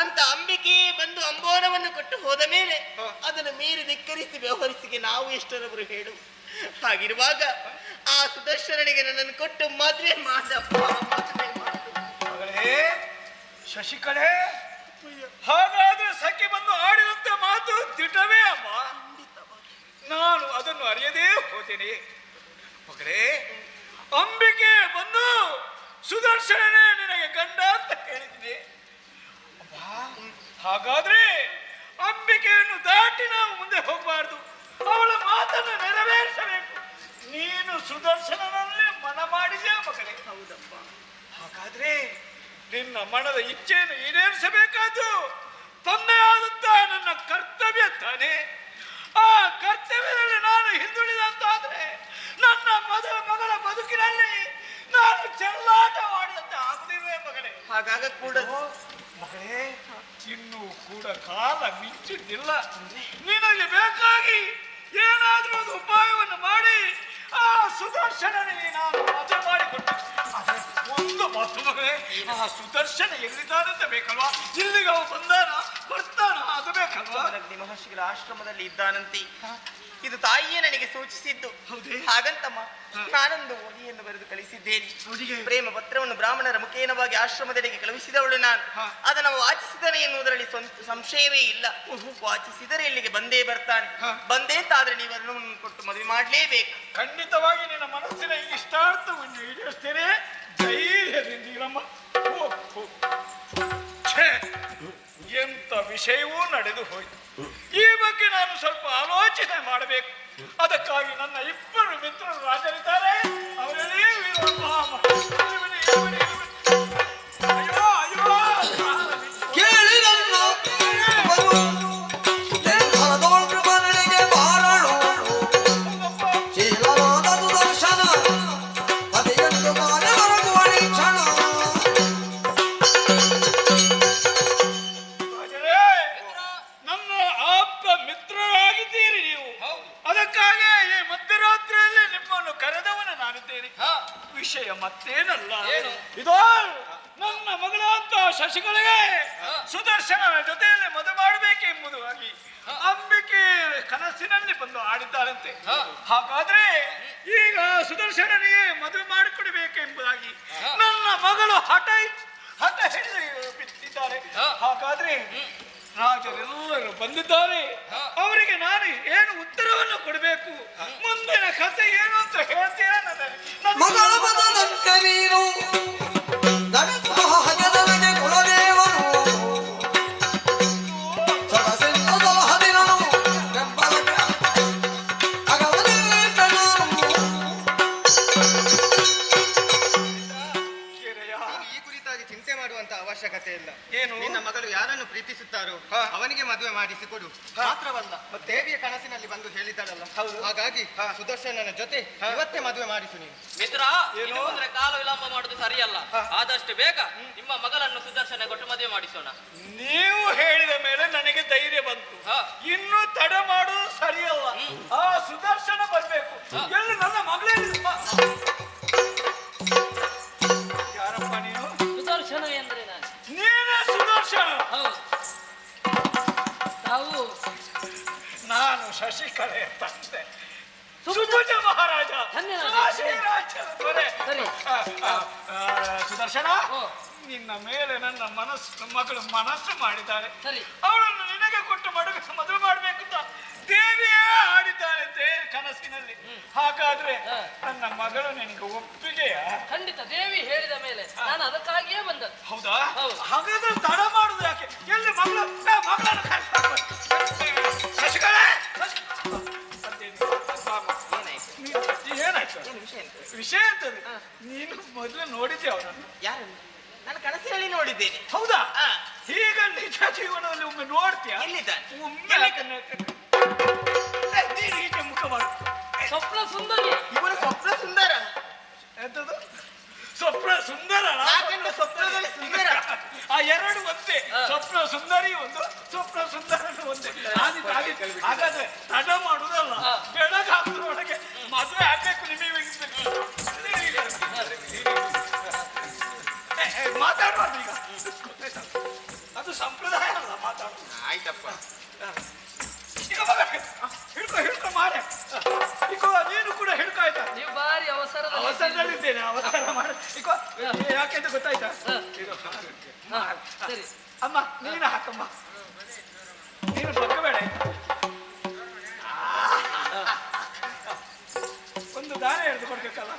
ಅಂತ ಅಂಬಿಕೆ ಬಂದು ಅಂಬೋನವನ್ನು ಕೊಟ್ಟು ಹೋದ ಮೇಲೆ ಅದನ್ನು ಮೀರಿ ಧಿಕ್ಕರಿಸಿ ವ್ಯವಹರಿಸಿಗೆ ನಾವು ಎಷ್ಟರವರು ಹೇಳು. ಹಾಗಿರುವಾಗ ಆ ಸುದರ್ಶನಿಗೆ ನನ್ನನ್ನು ಕೊಟ್ಟು ಮದುವೆ ಮಾಡಪ್ಪ, ಮದುವೆ ಮಾಡು. ಶಶಿಕಲೆ, ಹಾಗಾದ್ರೆ ಸಖಿ ಬಂದು ಆಡಿದಂತೆ ಮಾತು ದಿಟವೇ ಅಮ್ಮ. ನಾನು ಅದನ್ನು ಅರಿಯದೇ ಹೋದೇನೆ ಮಗಳೇ. ಅಂಬಿಕೆ ಬಂದು ಸುದರ್ಶನನೇ ನಿನಗೆ ಗಂಡ ಅಂತ ಹೇಳಿದ್ವಿ. ಹಾಗಾದ್ರೆ ಅಂಬಿಕೆಯನ್ನು ದಾಟಿ ನಾವು ಮುಂದೆ ಹೋಗಬಾರ್ದು, ಅವಳ ಮಾತನ್ನು ನೆರವೇರಿಸಬೇಕು. ನೀನು ಸುದರ್ಶನನಲ್ಲೇ ಮನ ಮಾಡಿದ್ಯಾ ಮಗಳೇ? ಹೌದಪ್ಪ. ಹಾಗಾದ್ರೆ ನಿನ್ನ ಮನದ ಇಚ್ಛೆಯನ್ನು ಈಡೇರಿಸಬೇಕಾದ್ದು ತಂದೆ ಆದಂತ ನನ್ನ ಕರ್ತವ್ಯ ತಾನೆ. ಆ ಕರ್ತವ್ಯದಲ್ಲಿ ನಾನು ಹಿಂದುಳಿದಂತಾದ್ರೆ ನನ್ನ ಮಗಳ ಬದುಕಿನಲ್ಲಿ ನಾನು ಚೆಲ್ಲಾಟ ಮಾಡಿದಂತೆ ಆಗುದಿಲ್ವೇ ಮಗಳೇ? ಹಾಗಾಗ ಕೂಡ ಮಗಳೇ, ಇನ್ನೂ ಕೂಡ ಕಾಲ ಮಿಂಚಿದ್ದಿಲ್ಲ. ನಿನಗೆ ಬೇಕಾಗಿ ಏನಾದ್ರೂ ಒಂದು ಉಪಾಯವನ್ನು ಮಾಡಿ ಆ ಸುದರ್ಶನನಿಗೆ ನಾನು ಮದುವೆ ಮಾಡಿಕೊಟ್ಟು. ಒಂದು ಮಾತು ಮಗಳೇ, ಆ ಸುದರ್ಶನ ಎಲ್ಲಿದ್ದಾನಂತ ಬೇಕಲ್ವಾ? ಇಲ್ಲಿಗೆ ಅವ ಬರ್ತಾನ ಅದು ಬೇಕಲ್ವಾ? ಮಹರ್ಷಿಗಳ ಆಶ್ರಮದಲ್ಲಿ ಇದ್ದಾನಂತೆ. ಇದು ತಾಯಿಯೇ ನನಗೆ ಸೂಚಿಸಿದ್ದು. ಹಾಗಂತಮ್ಮ ನಾನೊಂದು ಒಡಿಯನ್ನು ಬರೆದು ಕಳಿಸಿದ್ದೇನೆ. ಪ್ರೇಮ ಪತ್ರವನ್ನು ಬ್ರಾಹ್ಮಣರ ಮುಖೇನವಾಗಿ ಆಶ್ರಮದೆಡೆಗೆ ಕಳುಹಿಸಿದವಳು ನಾನು. ಅದನ್ನು ವಾಚಿಸಿದನೆ ಎನ್ನುವುದರಲ್ಲಿ ಸಂಶಯವೇ ಇಲ್ಲ. ವಾಚಿಸಿದರೆ ಇಲ್ಲಿಗೆ ಬಂದೇ ಬರ್ತಾನೆ. ಬಂದೇ ಅಂತಾದ್ರೆ ನೀವು ಅದನ್ನು ಕೊಟ್ಟು ಮದುವೆ ಮಾಡಲೇಬೇಕು. ಖಂಡಿತವಾಗಿ ನಿನ್ನ ಮನಸ್ಸಿನ ಇಷ್ಟಾರ್ಥವನ್ನು ಈಡೇರಿಸ್ತೇನೆ. ಧೈರ್ಯದಿಂದಿರಮ್ಮ. ಎಂತ ವಿಷಯವೂ ನಡೆದು ಹೋಯ್ತು. ಈ ಆಲೋಚನೆ ಮಾಡಬೇಕು. ಅದಕ್ಕಾಗಿ ನನ್ನ ಇಬ್ಬರು ಮಿತ್ರರು ರಾಜರಿದ್ದಾರೆ. ಅವರಲ್ಲಿ ಅಯ್ಯೋ ಅಯ್ಯೋ ಕೇಳಿ ನನ್ನ ಕೃಪಣೆಗೆ ಬಾರಳು ಶೀಲನಾದ ಸುದರ್ಶನ ಪದೆಯಂದು ಮಾನವರಗುವ ಕ್ಷಣ. ನನ್ನ ಆಪ್ತ ಮಿತ್ರರಾಗಿದ್ದೀರಿ ನೀವು. ಅದಕ್ಕಾಗಿ ಈ ಮಧ್ಯರಾತ್ರಿಯಲ್ಲಿ ನಿಮ್ಮನ್ನು ಕರೆದವನ ನಾನಿದ್ದೇನೆ. ವಿಷಯ ಮತ್ತೇನಲ್ಲ, ಇದೋ ನನ್ನ ಮಗಳಂತ ಶಶಿಗಳಿಗೆ ಸುದರ್ಶನನ ಜೊತೆಯಲ್ಲಿ ಮದುವೆ ಮಾಡಬೇಕೆಂಬುದಾಗಿ ಅಂಬಿಕೆ ಕನಸಿನಲ್ಲಿ ಬಂದು ಆಡಿದ್ದಾರಂತೆ. ಹಾಗಾದ್ರೆ ಈಗ ಸುದರ್ಶನನಿಗೆ ಮದುವೆ ಮಾಡಿಕೊಡಬೇಕೆಂಬುದಾಗಿ ನನ್ನ ಮಗಳು ಹಠ ಹಿಡಿದು ಬಿಟ್ಟಿದ್ದಾರೆ. ಹಾಗಾದ್ರೆ ರಾಜರೆಲ್ಲರೂ ಬಂದಿದ್ದಾರೆ. ಅವರಿಗೆ ನಾನು ಏನು ಉತ್ತರವನ್ನು ಕೊಡಬೇಕು, ಮುಂದಿನ ಕಥೆ ಏನು ಅಂತ ಹೇಳ್ತೀರಾ? ಮಗಳ ಮನದಂತೆ ನೀನು ನಡೆದು ಹಗೆದವಗೆ ಕುಲದೇವನು ಸದಸೆಂದು ಸಲಹದಿರನು ಬೆಂಬಲಕ್ಕೆ ಅಗವನಿಟ್ಟೆ ನಾನು. ಈ ಕುರಿತಾಗಿ ಚಿಂತೆ ಮಾಡುವಂತ ಅವಶ್ಯಕತೆ ಇಲ್ಲ. ಏನು? ನಿನ್ನ ಮಗಳು ಯಾರನ್ನು ಪ್ರೀತಿಸುತ್ತಾರೋ ಅವನಿಗೆ ಮದುವೆ ಮಾಡಿಸಿಕೊಡು. ಮಾತ್ರವಲ್ಲ, ದೇವಿಯ ಕನಸಿನಲ್ಲಿ ಬಂದು ಹೇಳಿದ್ದಾಳಲ್ಲ, ಹಾಗಾಗಿ ಸುದರ್ಶನನ ಜೊತೆ ಇವತ್ತೇ ಮದುವೆ ಮಾಡಿಸು ನೀನು. ಮಿತ್ರ, ಇನ್ನು ಮುಂದೆ ಕಾಲ ವಿಳಂಬ ಮಾಡುದು ಸರಿಯಲ್ಲ. ಆದಷ್ಟು ಬೇಗ ನಿಮ್ಮ ಮಗಳನ್ನು ಸುದರ್ಶನ ಕೊಟ್ಟು ಮದುವೆ ಮಾಡಿಸೋಣ. ನೀವು ಹೇಳಿದ ಮೇಲೆ ನನಗೆ ಧೈರ್ಯ ಬಂತು. ಇನ್ನು ತಡ ಮಾಡುವುದು ಸರಿಯಲ್ಲ. ಆ ಸುದರ್ಶನ ಬರ್ಬೇಕು. ಎಲ್ಲಿ ನನ್ನ ಮಗಳೇ? ಯಾರಪ್ಪ ನೀನು? ಸುದರ್ಶನ ಎಂದ್ರೆ ನಾನು. ನೀನೇ ಸುದರ್ಶನ? ಹೌದು. ತಾವು ನಾನು ಶಶಿಕಲೆಯ ತಂದೆ ಸುಭುಜ ಮಹಾರಾಜ. ಧನ್ಯನಾದ. ಕಾಶಿರಾಜನ ದೊರೆ. ಸರಿ. ಸುದರ್ಶನ, ಓ. ನಿನ್ನ ಮೇಲೆ ನನ್ನ ಮಗಳು ಮನಸ್ಸು ಮಾಡಿದ್ದಾಳೆ. ಸರಿ. ಅವಳನ್ನು ನಿನಗೆ ಕೊಟ್ಟು ಮದುವೆ ಮಾಡಬೇಕು ಅಂತ ದೇವಿಯೇ ಆಡಿದ್ದಾಳೆ ಕನಸಿನಲ್ಲಿ. ಹಾಗಾದ್ರೆ ನನ್ನ ಮಗಳು ನಿನಗೆ ಒಪ್ಪಿಗೆಯಾ? ಖಂಡಿತ, ದೇವಿ ಹೇಳಿದ ಮೇಲೆ ನಾನು ಅದಕ್ಕಾಗಿಯೇ ಬಂದದ್ದು. ಹೌದಾ? ಹೌದು. ಹಾಗಾದ್ರೆ ತಡ ಮಾಡುದು ಯಾಕೆ? ಎಲ್ಲಿ ಮಗಳು? ಮಗಳನ್ನು ಶಶಿಕಲೆ, ಏನಾಯ್ತು? ವಿಷಯ ಅಂತದ್ದು ನೀನು ಮೊದಲು ನೋಡಿದ್ದೆ ಅವರನ್ನು? ಯಾರು? ನಾನು ಕನಸಿನಲ್ಲಿ ನೋಡಿದ್ದೇನೆ. ಹೌದಾ? ಈಗ ನಿಜ ಜೀವನದಲ್ಲಿ ಒಮ್ಮೆ ನೋಡ್ತೀಯಾ? ಎಲ್ಲಿದ್ದಾನೆ? ಒಮ್ಮೆ ನೀನು ಹೀಗೆ ಮುಖ ಮಾಡು. ಸ್ವಪ್ನ ಸುಂದರಿ. ಇವನು ಸ್ವಪ್ನ ಸುಂದರ. ಎಂತದು? ಸ್ವಪ್ನ ಸುಂದರ? ನಾಗಣ್ಣ ಸ್ವಪ್ನದಲ್ಲಿ ಸುಂದರ. ಆ ಎರಡು ಒಂದೇ. ಸ್ವಪ್ನ ಸುಂದರಿ ಒಂದು, ಸ್ವಪ್ನ ಸುಂದರನು ಒಂದೇ. ಹಾಗಾದ್ರೆ ತಡ ಮಾಡುದಲ್ಲ, ಬೆಳಗಾದ್ರೊಳಗೆ ಮದುವೆ ಆಗ್ಬೇಕು ನಿಮಗೆ. ಮಾತಾಡುವುದು ಈಗ ಅದು ಸಂಪ್ರದಾಯ ಅಲ್ಲ ಮಾತಾಡುದು. ಆಯ್ತಪ್ಪ. ಈಗ ಹಿಡ್ಕೊ ಮಾರೆ. ಈಗ ನೀನು ಕೂಡ ಹಿಡ್ಕೊ, ಆಯ್ತಾ? ನೀವು ಬಾರಿ ಅವಸರದಲ್ಲಿದ್ದೇನೆ, ಅವಸರ ಮಾಡ. ಈಗ ಯಾಕೆಂತ ಗೊತ್ತಾಯ್ತಾ? ಸರಿ. ಅಮ್ಮ ನೀನು ಹಾಕಮ್ಮ, ನೀನು ಬಗ್ಗಬೇಡ. ಒಂದು ದಾನ ಹಿಡಿದು ಕೊಡ್ಬೇಕಲ್ಲ,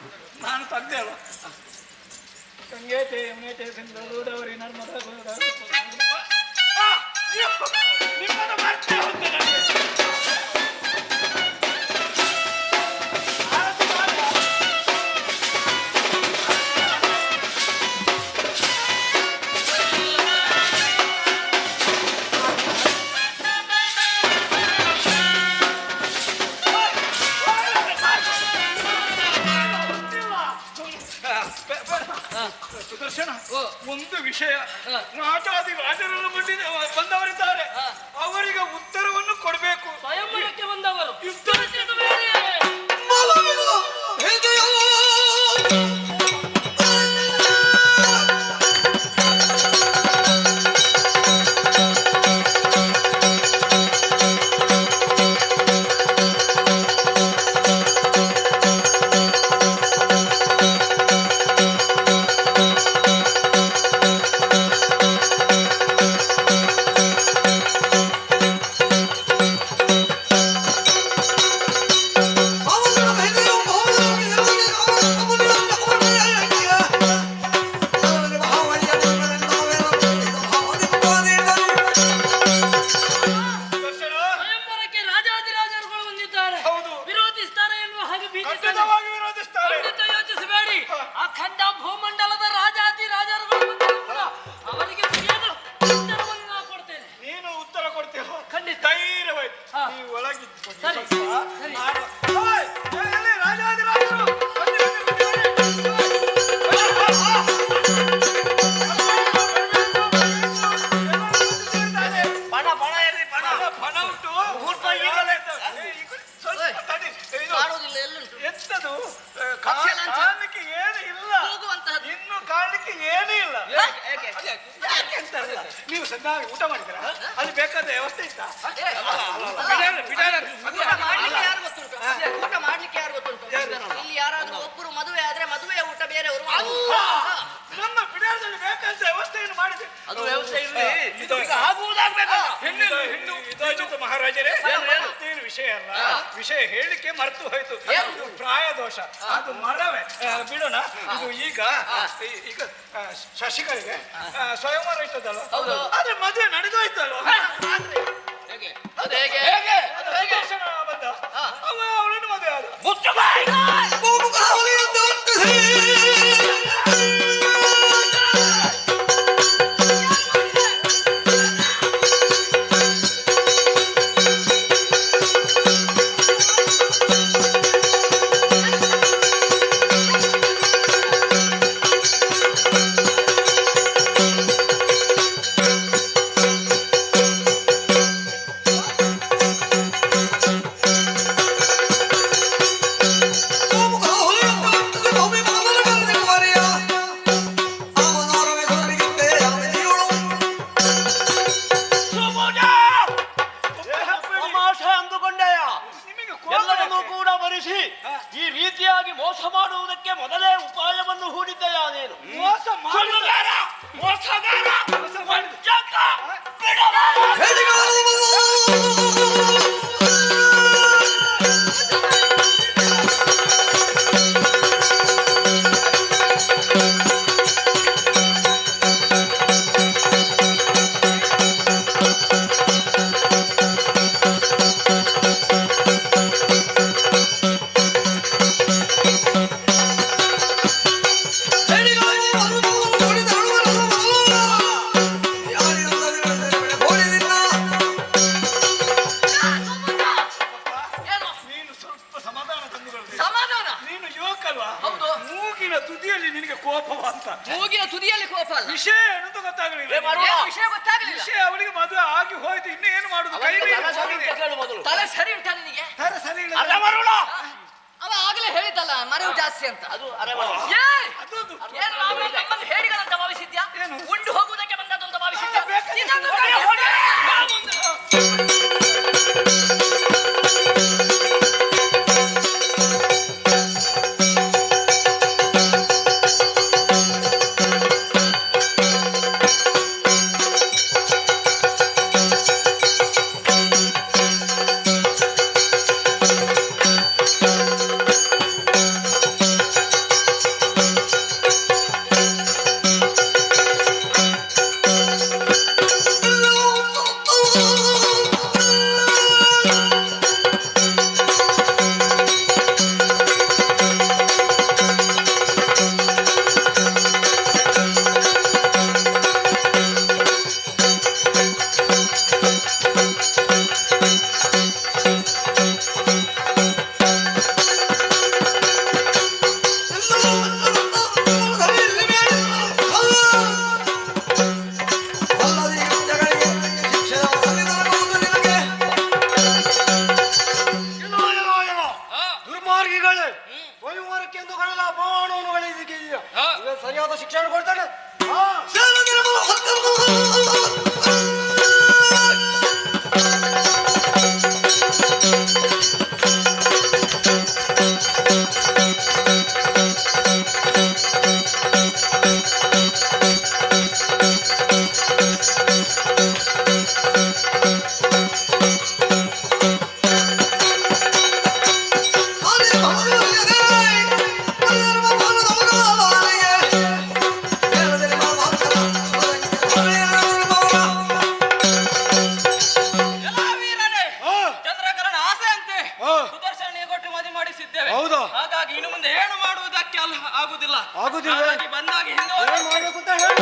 ನಾನು ತಂದೆ ಅಲ್ಲ. ಗಂಗೇತೆ ಯಮುನೇತೆ ಸಿಂಧು ಗೋದಾವರಿ ನರ್ಮದಾ ನಿಮ್ಮನ್ನು ಮರ್ತೇ ಹೋಗ್ತೇನೆ ನನಗೆ. ಸುದರ್ಶನ, ಒಂದು ವಿಷಯ. ರಾಜಾದಿ ರಾಜರನ್ನು ಬಂದವರಿದ್ದಾರೆ, ಅವರಿಗೆ ಉತ್ತರವನ್ನು ಕೊಡಬೇಕು. ಸ್ವಯಂವರಕ್ಕೆ ಬಂದವರು ಮಲಗಿದ ಹೃದಯ ಖಂಡಿತವಾಗಿ ವಿರೋಧಿಸ್ತಾರೆ. ಖಂಡಿತ ಯೋಚಿಸಬೇಡಿ. ಅಖಂಡ ಭೂಮಂಡಲದ ರಾಜಾತಿ ರಾಜರುಗಳು ಬಂದರೂ ಕೂಡ ಅವರಿಗೆ ಸರಿಯಾದ ಉತ್ತರವನ್ನು ನಾನು ಕೊಡ್ತೇನೆ. ನೀನು ಉತ್ತರ ಕೊಡ್ತೀಯ? ಖಂಡಿತ. ಧೈರ್ಯವಾಯ್ತು. ಹಾ. ನೀವು ಒಳಗಿದ್ದು ಸರಿ, ಸರಿ. ರಾಜಾದಿರಾಜರು ಪಣ ಎಲ್ಲಿ ಪಣ? ಹಣ ಉಂಟು. ಮುಹೂರ್ತ ಈಗಲೇ ಸ್ವಲ್ಪ ತಡಿ. ಇದು ಕಾಣುವುದಿಲ್ಲ, ಎಲ್ಲುಂಟು? ಎಂತದು? ಪಕ್ಷಿ ಲಂಚ. ಕಾಣಲಿಕ್ಕೆ ಏನು ಇಲ್ಲ. ಹೋಗುವಂತಹದ್ದು. ಇನ್ನು ಕಾಣಲಿಕ್ಕೆ ಏನೂ ಇಲ್ಲ. ಹೇಗೆ? ಯಾಕೆಂತಲ್ಲ, ನೀವು ಚೆನ್ನಾಗಿ ಊಟ ಮಾಡಿದ್ದೀರಾ? ಅಲ್ಲಿ ಬೇಕಾದ ವ್ಯವಸ್ಥೆ ಇತ್ತಾ? ಊಟ ಮಾಡ್ಲಿಕ್ಕೆ ಯಾರು ಗೊತ್ತುಂಟು? ಊಟ ಮಾಡ್ಲಿಕ್ಕೆ ಯಾರು ಗೊತ್ತುಂಟು? ಇಲ್ಲಿ ಯಾರಾದ್ರೂ ಒಬ್ಬರು ಮದುವೆ ಆದ್ರೆ ಮದುವೆಯ ಊಟ ಬೇರೆಯವರು ನಮ್ಮ ಬಿಡಾರದಲ್ಲಿ ಬೇಕಾದ ವ್ಯವಸ್ಥೆಯನ್ನು ಮಾಡಿದೆ. ಅದು ವ್ಯವಸ್ಥೆ ಇರಲಿ. ಇದು ಈಗ ಆಗುವುದಾಗಬೇಕಲ್ಲ. ಹೆಣ್ಣು ಮಹಾರಾಜರೇ, ಮತ್ತೇನು ವಿಷಯ ಅಲ್ಲ. ವಿಷಯ ಹೇಳಿಕೆ ಮರೆತು ಹೋಯ್ತು. ಇದು ಪ್ರಾಯ ದೋಷ. ಅದು ಮರವೇ. ಬಿಡೋಣ. ಇದು ಈಗ ಶಶಿಗಳಿಗೆ ಸ್ವಯಂವರ ಇಟ್ಟದಲ್ಲ, ಆದ್ರೆ ಮದುವೆ ನಡೆದೋಯ್ತಲ್ವ? ಹೇಗೆ? ಅದು ಹೇಗೆ? ಸುದರ್ಶನ ಬಂದ, ಅವಳನ್ನು ಮದುವೆ ಆದ. ಎಲ್ಲರನ್ನೂ ಕೂಡ ಬರಿಸಿ ಈ ರೀತಿಯಾಗಿ ಮೋಸ ಮಾಡುವುದಕ್ಕೆ ಮೊದಲೇ ಉಪಾಯವನ್ನು ಹೂಡಿದ್ದೆಯಾ ನೀನು? ಮೋಸ ಸುಳ್ಳುಗಾರ, ಮೋಸಗಾರ, ವಂಚಕ, ಬಿಡವ. ನೀನು ಸ್ವಲ್ಪ ಸಮಾಧಾನ ತಂದುಕೊಳ್ಳಿ. ಸಮಾಧಾನ? ನೀನು ಯುವಕಲ್ವಾ? ಹೌದು. ಮೂಗಿನ ತುದಿಯಲ್ಲಿ ನಿನಗೆ ಕೋಪವ ಅಂತ. ಮೂಗಿನ ತುದಿಯಲ್ಲಿ ಕೋಪ ಅಲ್ಲ. ವಿಷಯ ಏನಂತ ಗೊತ್ತಾಗಲಿಲ್ಲ. ಏನು ವಿಷಯ ಗೊತ್ತಾಗಲಿಲ್ಲ. ವಿಷಯ ಅವಳಿಗೆ ಮದುವೆ ಆಗಿ ಹೋಯ್ತು, ಇನ್ನು ಏನು ಮಾಡುದು? ತಲೆ ಸರಿ ಉಂಟಾ ನಿನಗೆ? ಸರಿ ಇಲ್ಲ. ಅವ ಆಗಲೇ ಹೇಳಿದ್ದಲ್ಲ ಮರವು ಜಾಸ್ತಿ ಅಂತ. ಅದು ಅದೊಂದು ಏನು ನಾವು ನಮ್ಮನ್ನು ಹೇಡಿಗಳಂತ ಭಾವಿಸಿದ್ಯಾ? ಉಂಡು ಹೋಗುವುದಕ್ಕೆ ಬಂದದ್ದು ಅಂತ ಭಾವಿಸಿದ್ಯಾ? ಬೇಕಾದ್ರೆ ಇದನ್ನು ಕಡೆ ಹೊಡೆ. ಸರಿಯಾದ ಶಿಕ್ಷಣ ಕೊಡ್ತಾನೆ. Hallelujah. ಆಗುದಿಲ್ಲ. ಆಗುದಿಲ್ಲ. ಹಾಗಾಗಿ ಬಂದಾಗ ಹಿಂದೆ ಹೋಗಿ. ಏನ್ ಮಾಡ್ಬೇಕು ಅಂತ ಹೇಳಿ.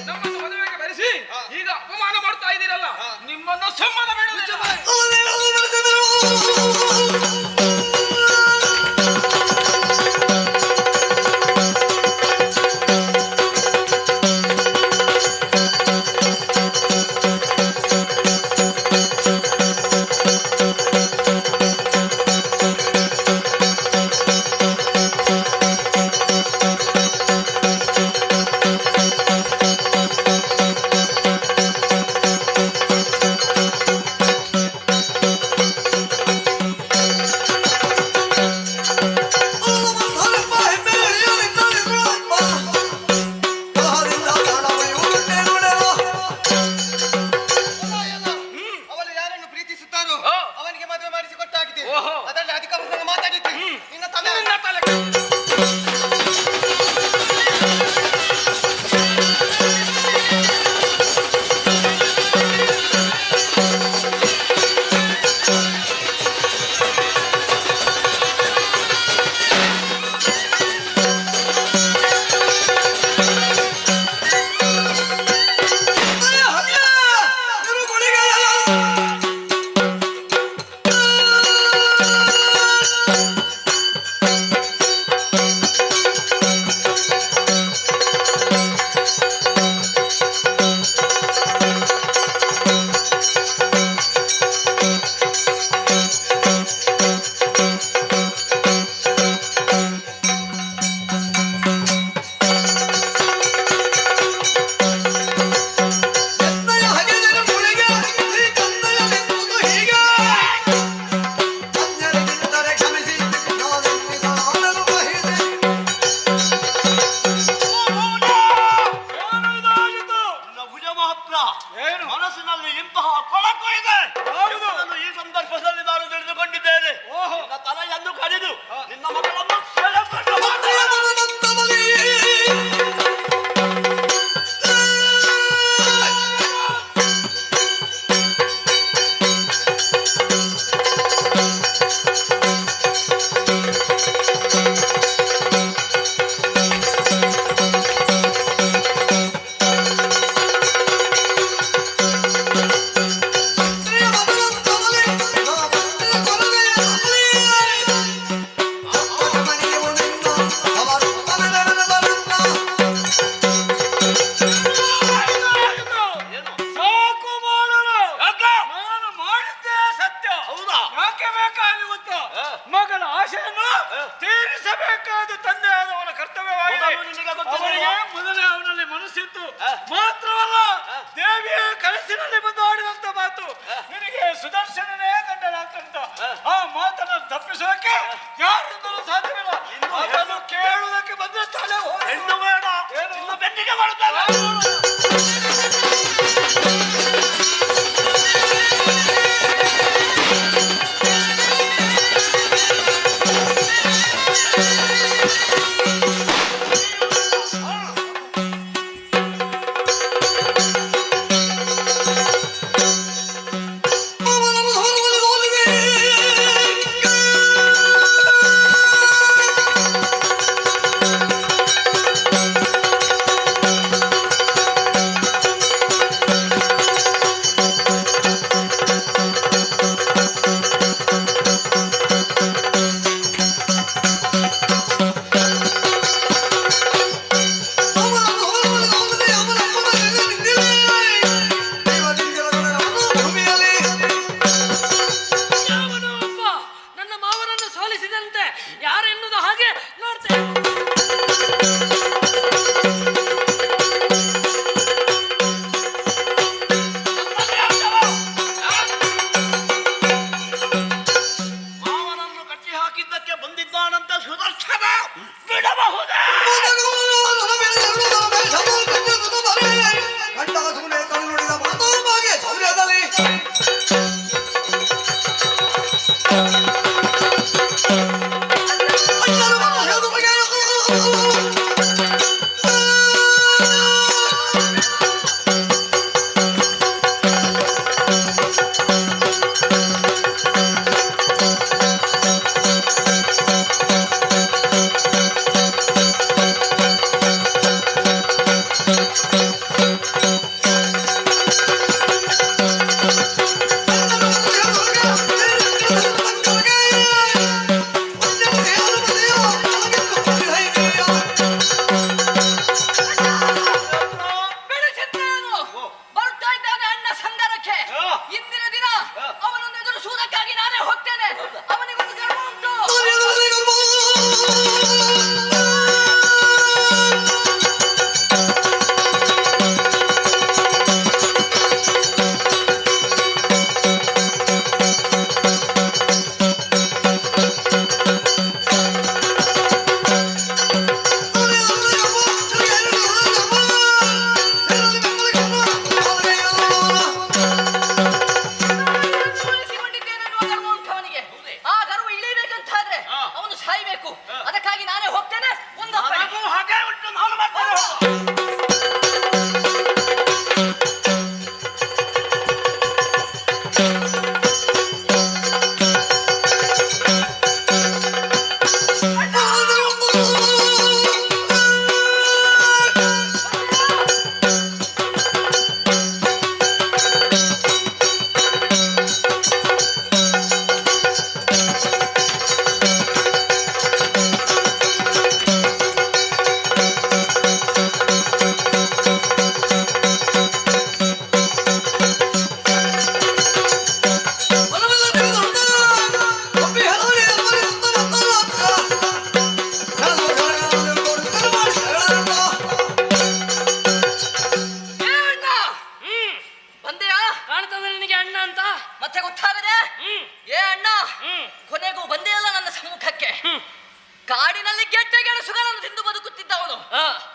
ನಮ್ಮನ್ನು ಮದುವೆಗೆ ಬರೆಸಿ ಈಗ ಅಪಮಾನ ಮಾಡ್ತಾ ಇದ್ದೀರಲ್ಲ, ನಿಮ್ಮನ್ನು ಸುಮ್ಮನೆ ಬಿಡುವುದಿಲ್ಲ. ಅವಳು ಯಾರನ್ನು ಪ್ರೀತಿಸುತ್ತಾನೋ ಅವನಿಗೆ ಮದುವೆ ಮಾಡಿಸಿ ಕೊಟ್ಟಾಗಿದೆ. ಓಹೋ. ಅದರಲ್ಲಿ ಅಧಿಕ ಪ್ರಸಂಗ ಮಾತಾಡಿದ್ದೆ. ನಿನ್ನ ತಲೆ ನಿನ್ನ ತಲೆ ಭುಜ ಮಾತ್ರ ಏನು? ಮನಸ್ಸಿನಲ್ಲಿ ಇಂತಹ ಕೊಳಕು ಇದೆ. ಇದನ್ನು ಈ ಸಂದರ್ಭದಲ್ಲಿ ನಾನು ತಿಳಿದುಕೊಂಡಿದ್ದೇನೆ. ಓಹೋ. ನಿನ್ನ ತಲೆಯನ್ನು ಕಡಿದು ನಿನ್ನ ಮಗಳನ್ನು ಸೆಳೆಕೊಂಡು ಮಾತ್ರ. ಸಾಕು ಮಾಡಲು. ಯಾಕೆ? ನಾನು ಮಾಡಿದ್ದೇ ಸತ್ಯ. ಹೌದಾ? ಯಾಕೆ ಬೇಕಾಗಿ ಗೊತ್ತಾ? ಮಗನ ಆಶೆಯನ್ನು ತೀರಿಸಬೇಕಾದ ತಂದೆಯಾದವನ ಕರ್ತವ್ಯವಾಗಿದೆ. ಮೊದಲು ನಿನಗೆ ಗೊತ್ತಿರಲಿಲ್ಲ? ಅವನಿಗೆ ಮೊದಲೇ ಅವನಲ್ಲಿ ಮನಸ್ಸಿತ್ತು. ಮಾತ್ರವಲ್ಲ, ದೇವಿಯ ಕನಸಿನಲ್ಲಿ ಬಂದು ಆಡಿದಂತ ಮಾತು, ನಿನಗೆ ಸುದರ್ಶನನೇ ಗಂಡನಾಗ್ತಂತ. ಆ ಮಾತನ್ನು ತಪ್ಪಿಸೋಕೆ ಯಾರಿಂದಲೂ ಸಾಧ್ಯವಿಲ್ಲ. ಅದನ್ನು ಕೇಳುವುದಕ್ಕೆ ಬಂದ್ರೆ ತಲೆ ಹೆಣ್ಣು ಬೇಡ, ನಿನ್ನ ಬೆನ್ನಿಗೆ ಬರುತ್ತೇವೆ.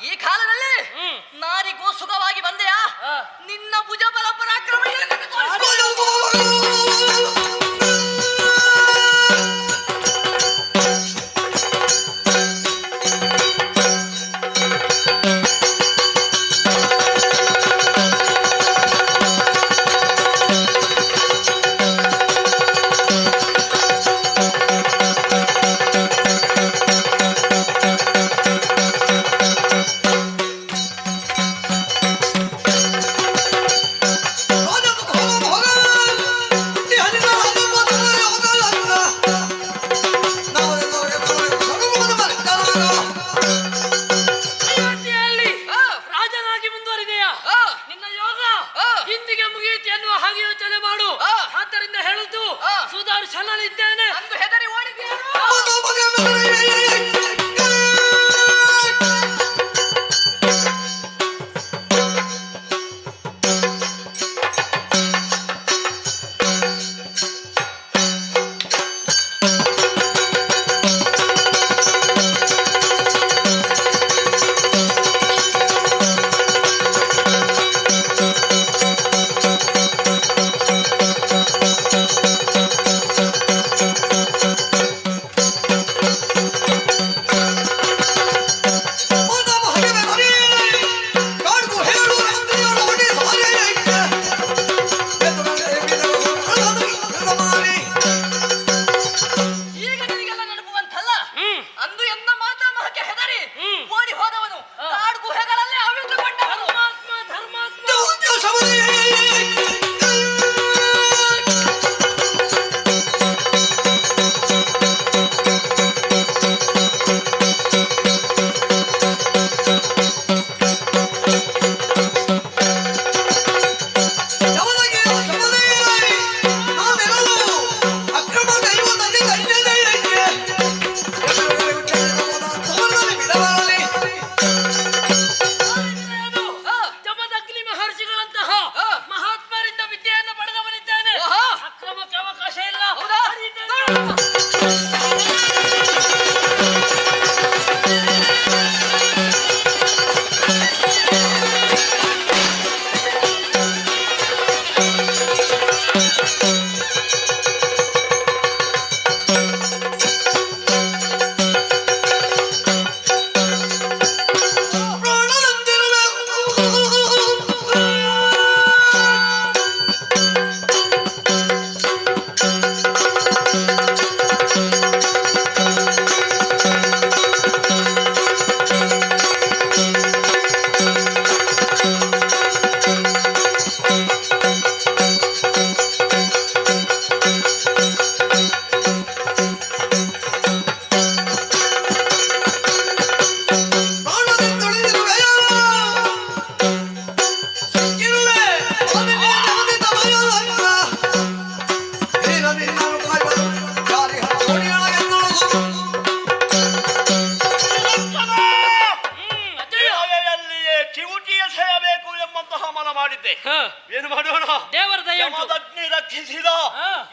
ಈ ಕಾಲದಲ್ಲಿ ಹ್ಮ್. ನಾರಿಗೂ ಸುಖವಾಗಿ ಬಂದೆಯಾ ಆ. ನಿನ್ನ ಭುಜಬಲ ಪರಾಕ್ರಮ ಏನನ್ನು ತೋರಿಸು. ಅಯೋಧ್ಯೆಯಲ್ಲಿ ರಾಜನಾಗಿ ಮುಂದುವರಿದೆಯಾ ನಿನ್ನ ಯೋಗ ಇಂದಿಗೆ ಮುಗಿಯಿತು ಎನ್ನುವ ಹಾಗೆ ಯೋಚನೆ ಮಾಡು. ಆದ್ದರಿಂದ ಹೇಳುದು ಸುದರ್ಶನನಿದ್ದೇನೆ. ಅಂದು ಹೆದರಿ ಓಡಿದೆಯಾ? ಈಗ ನಿನಗೆಲ್ಲ ನೆನಪುವಂತಲ್ಲ. ಅಂದು ಎನ್ನ ಮಾತಾಮಹಕ್ಕೆ ಹೆದರಿ ಓಡಿ ಹೋದವನು ಕಾಡು ಗುಹೆಗಳಲ್ಲಿ ಅವಿತುಕೊಂಡವನು. ಜಮದಗ್ನಿ ಮಹರ್ಷಿಗಳಂತಹ ಮಹಾತ್ಮರಿಂದ ವಿದ್ಯೆಯನ್ನು ಪಡೆದವನಿದ್ದೇನೆ. ಅಕ್ರಮಕ್ಕೆ ಅವಕಾಶ ಇಲ್ಲ. ಚಿವುಟಿಯ ಸೇಯಬೇಕು ಎಂಬಂತಹ ಮನ ಮಾಡಿದ್ದೆ. ಏನು ಮಾಡೋಣ? ದೇವರ ದಯ ಉಂಟು. ಜಮದಗ್ನಿ ರಕ್ಷಿಸಿದ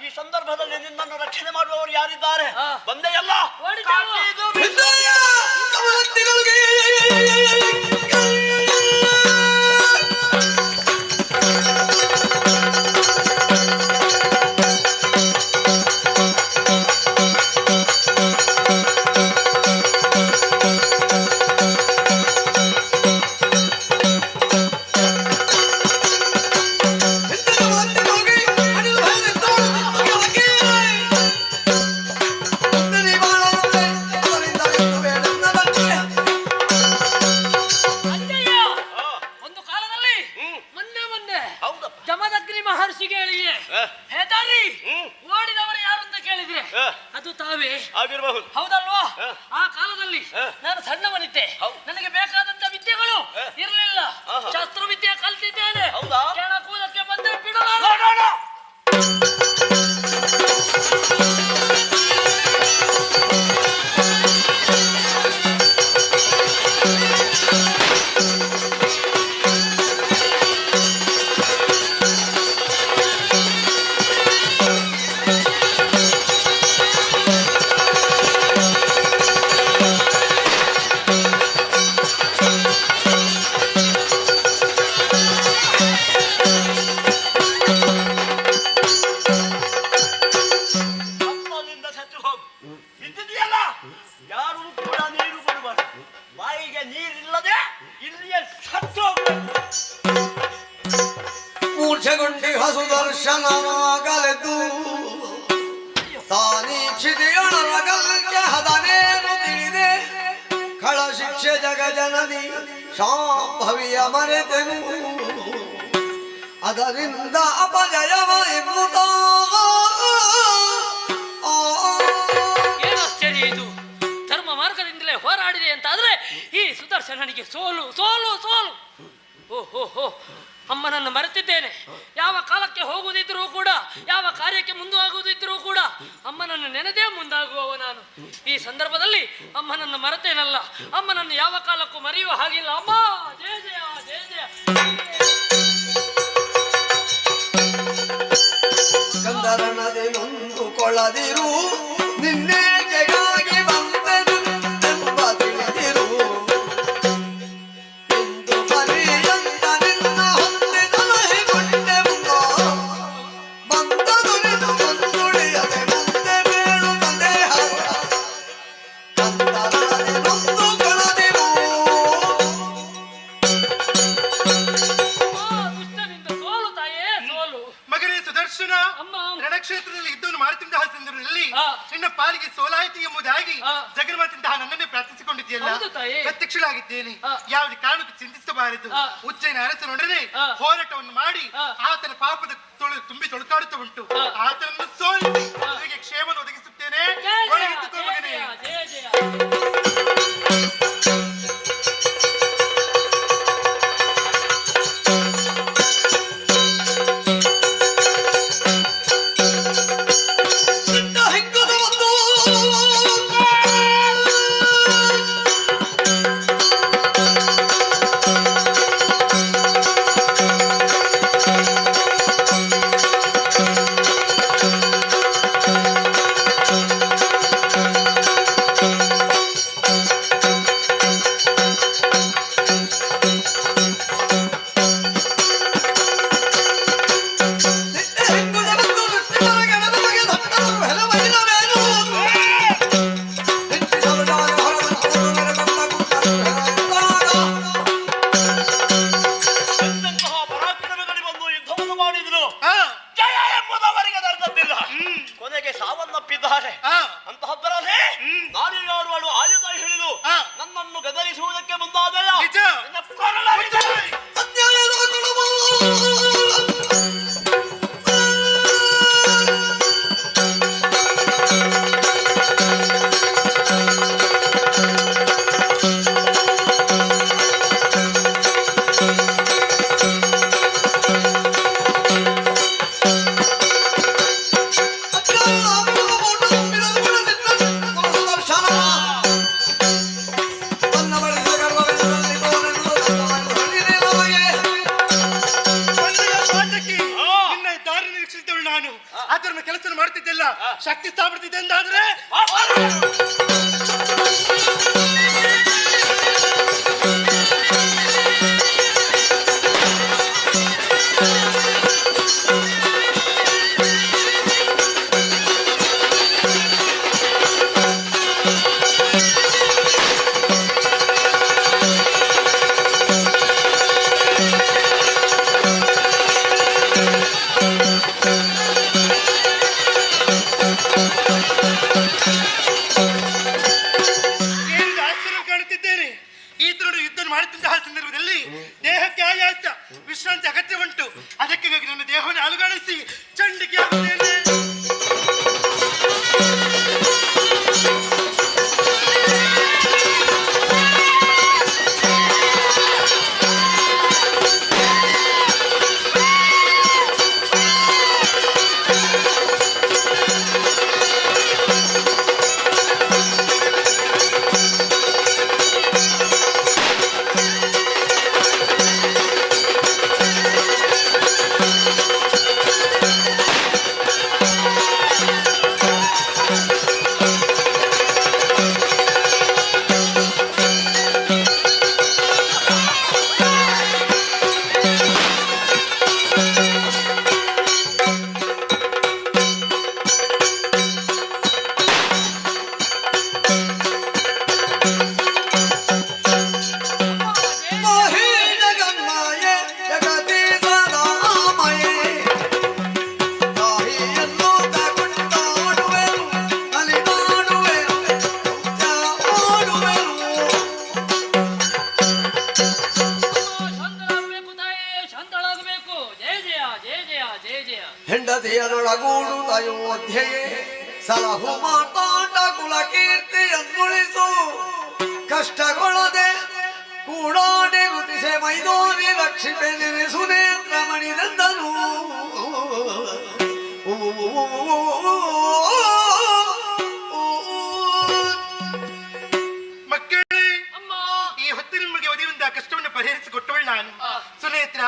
ಈ ಸಂದರ್ಭದಲ್ಲಿ ನಿನ್ನನ್ನು ರಕ್ಷಣೆ ಮಾಡುವವರು ಯಾರಿದ್ದಾರೆ? ಬಂದೆ ಎಲ್ಲ ಬೇಡ ಸುದರ್ಶನವಾಗಲೆದ್ದು ತಾನೀಕ್ಷಿತಿಯೊಳಗಲ್ಗೆ ಹದನೇನು ತಿಳಿದೆ ಖಳ ಶಿಕ್ಷೆ ಜಗಜನನಿ ಶಾಂಭವಿಯ ಮರೆತೆನು ಅದರಿಂದ ಅಪಜಯವೆಂಬುದ ಏನು ಆಶ್ಚರ್ಯ ಇದು. ಧರ್ಮ ಮಾರ್ಗದಿಂದಲೇ ಹೋರಾಡಿದೆ ಅಂತಾದ್ರೆ ಈ ಸುದರ್ಶನನಿಗೆ ಸೋಲು ಸೋಲು ಸೋಲು. ಓಹೋ, ಅಮ್ಮನನ್ನು ಮರೆತಿದ್ದೇನೆ. ಯಾವ ಕಾಲಕ್ಕೆ ಹೋಗುವುದಿದ್ರೂ ಕೂಡ, ಯಾವ ಕಾರ್ಯಕ್ಕೆ ಮುಂದಾಗುವುದಿದ್ರೂ ಕೂಡ ಅಮ್ಮನನ್ನು ನೆನೆದೇ ಮುಂದಾಗುವವ ನಾನು. ಈ ಸಂದರ್ಭದಲ್ಲಿ ಅಮ್ಮನನ್ನು ಮರೆತೇನಲ್ಲ. ಅಮ್ಮನನ್ನು ಯಾವ ಕಾಲಕ್ಕೂ ಮರೆಯುವ ಹಾಗಿಲ್ಲ. ಅಮ್ಮ ಜಯ ಜಯ ಜಯ ಜಯ. ಗಂಧರ್ಣದೆ ನೊಂದುಕೊಳ್ಳದಿರು ನಿನ್ನೇಕೆಗಾಗಿ ಬಂದೆನೆಂಬ ತಿಳಿದಿರು ಎಂದು ಪರ್ಯಂತ ನಿನ್ನ ಹೊಂದಿದಲು ಹಿಗುಂಡೆ ಮುಂದೋ ಬಂದ ದುರಿದು ಮುಂದುಳಿಯದೆ ಮುಂದೆ ಬೇಳು ಸಂದೇಹ ಗಂಧರ್ಣದೆ ನೊಂದುಕೊಳ್ಳದಿರು. ದುಷ್ಟನಿಂದ ಸೋಲು ತಾಯೇ ಸೋಲು. ಮಗನೇ ಸುದರ್ಶನ, ಅಮ್ಮ ರಣಕ್ಷೇತ್ರದಲ್ಲಿ ಯುದ್ಧವನ್ನು ಮಾಡುತ್ತಿದ್ದ ಸಂದರ್ಭದಲ್ಲಿ ಆ. ನಿನ್ನ ಪಾಲಿಗೆ ಸೋಲಾಯಿತು ಎಂಬುದಾಗಿ ಆ. ಜಗನ್ಮಾತಿಂತಹ ನನ್ನನ್ನೇ ಪ್ರಾರ್ಥಿಸಿಕೊಂಡಿದ್ದೀಯಲ್ಲ. ಹೌದು ತಾಯಿ. ಪ್ರತ್ಯಕ್ಷಳಾಗಿದ್ದೇನೆ. ಆ. ಯಾವುದೇ ಕಾರಣಕ್ಕೂ ಚಿಂತಿಸಬಾರದು. ಆ. ಉಜ್ಜಯಿನ ಅರಸನೊಡನೆ ಆ. ಹೋರಾಟವನ್ನು ಮಾಡಿ ಆ. ಆತನ ಪಾಪದ ತುಂಬಿ ತೊಳಕಾಡುತ್ತಾ ಉಂಟು. ಆ. ಆತನನ್ನು ಸೋಲಿಸಿ ಆ. ನಿನಗೆ ಕ್ಷೇಮವನ್ನು ಒದಗಿಸುತ್ತೇನೆ. ಜಯ ಜಯ ಒಳಗಿದ್ದುಕೋ ಜಯ ಮಗನೇ. ಜಯ ಜಯ ಜಯ. ಸಿದ್ಧ ಹಿಗ್ಗದ ಒಂದು ಎಂತಹ ಪರಾಕ್ರಮದಲ್ಲಿ ಬಂದು ಯುದ್ಧವನ್ನು ಮಾಡಿದ್ರು. ಆ. ಜಯ ಎಂಬುದವರಿಗೆ ಅರ್ಥವಿಲ್ಲ. ಕೊನೆಗೆ ಸಾವನ್ನಪ್ಪಿದ್ದಾರೆ. ಆ. ಅಂತಹದ್ದರಲ್ಲಿ ನಾನು ಯಾರು ಆಯುಧ ಹಿಡಿದು ಆ. ನನ್ನನ್ನು ಗದರಿಸುವುದಕ್ಕೆ ಮುಂದಾದೆಯ ನಿಜ. ನಿನ್ನ ಕೊರಳಲ್ಲಿ ಅನ್ಯಾಯದ ಗುಣವು ಬಂದೆಯ ಪಾಠಕ್ಕೆ ನಿನ್ನ ದಾರಿ ನಿರೀಕ್ಷಿಸಿದವಳು ನಾನು. ಅದರ ಕೆಲಸ ಮಾಡ್ತಿದ್ದೆಲ್ಲ ಶಕ್ತಿ ಸ್ಥಾಪಿಸಿದೆ ಎಂದಾದ್ರೆ ಏನು ಆಶ್ಚರ್ಯ ಕಾಣುತ್ತಿದ್ದೇನೆ. ಈತನನ್ನು ಯುದ್ಧ ಮಾಡುತ್ತಿದ್ದಂತಹ ಸಂದರ್ಭದಲ್ಲಿ ದೇಹಕ್ಕೆ ಆಯಾಸ ವಿಶ್ರಾಂತಿ ಅಗತ್ಯ ಉಂಟು. ಅದಕ್ಕಾಗಿ ನನ್ನ ದೇಹವನ್ನು ಅಲುಗಾಡಿಸಿ ಚಂಡಿಕೆ ಆಗುತ್ತೇನೆ. ಜನತೆಯರೊಳಗೂಡುತ್ತ ಅಯೋಧ್ಯೆಯೇ ಸಲಹು ಮಾತಾಂಡ ಕುಲ ಕೀರ್ತಿಯನ್ನುಳಿಸು ಕಷ್ಟಗೊಳ್ಳದೆ ಕೂಡಾಡಿ ಗುತಿಸೆ ಮೈದೋರಿ ರಕ್ಷಿಪೆ ನೆನೆಸು ನೇತ್ರ ಮಣಿದಂದನು ಮಕ್ಕಳೇ, ಈ ಹೊತ್ತು ನಿಮಗೆ ಒದಗಿರುವಂತಹ ಕಷ್ಟವನ್ನು ಪರಿಹರಿಸಿಕೊಟ್ಟವಳು ನಾನು. ಸುನೇತ್ರ,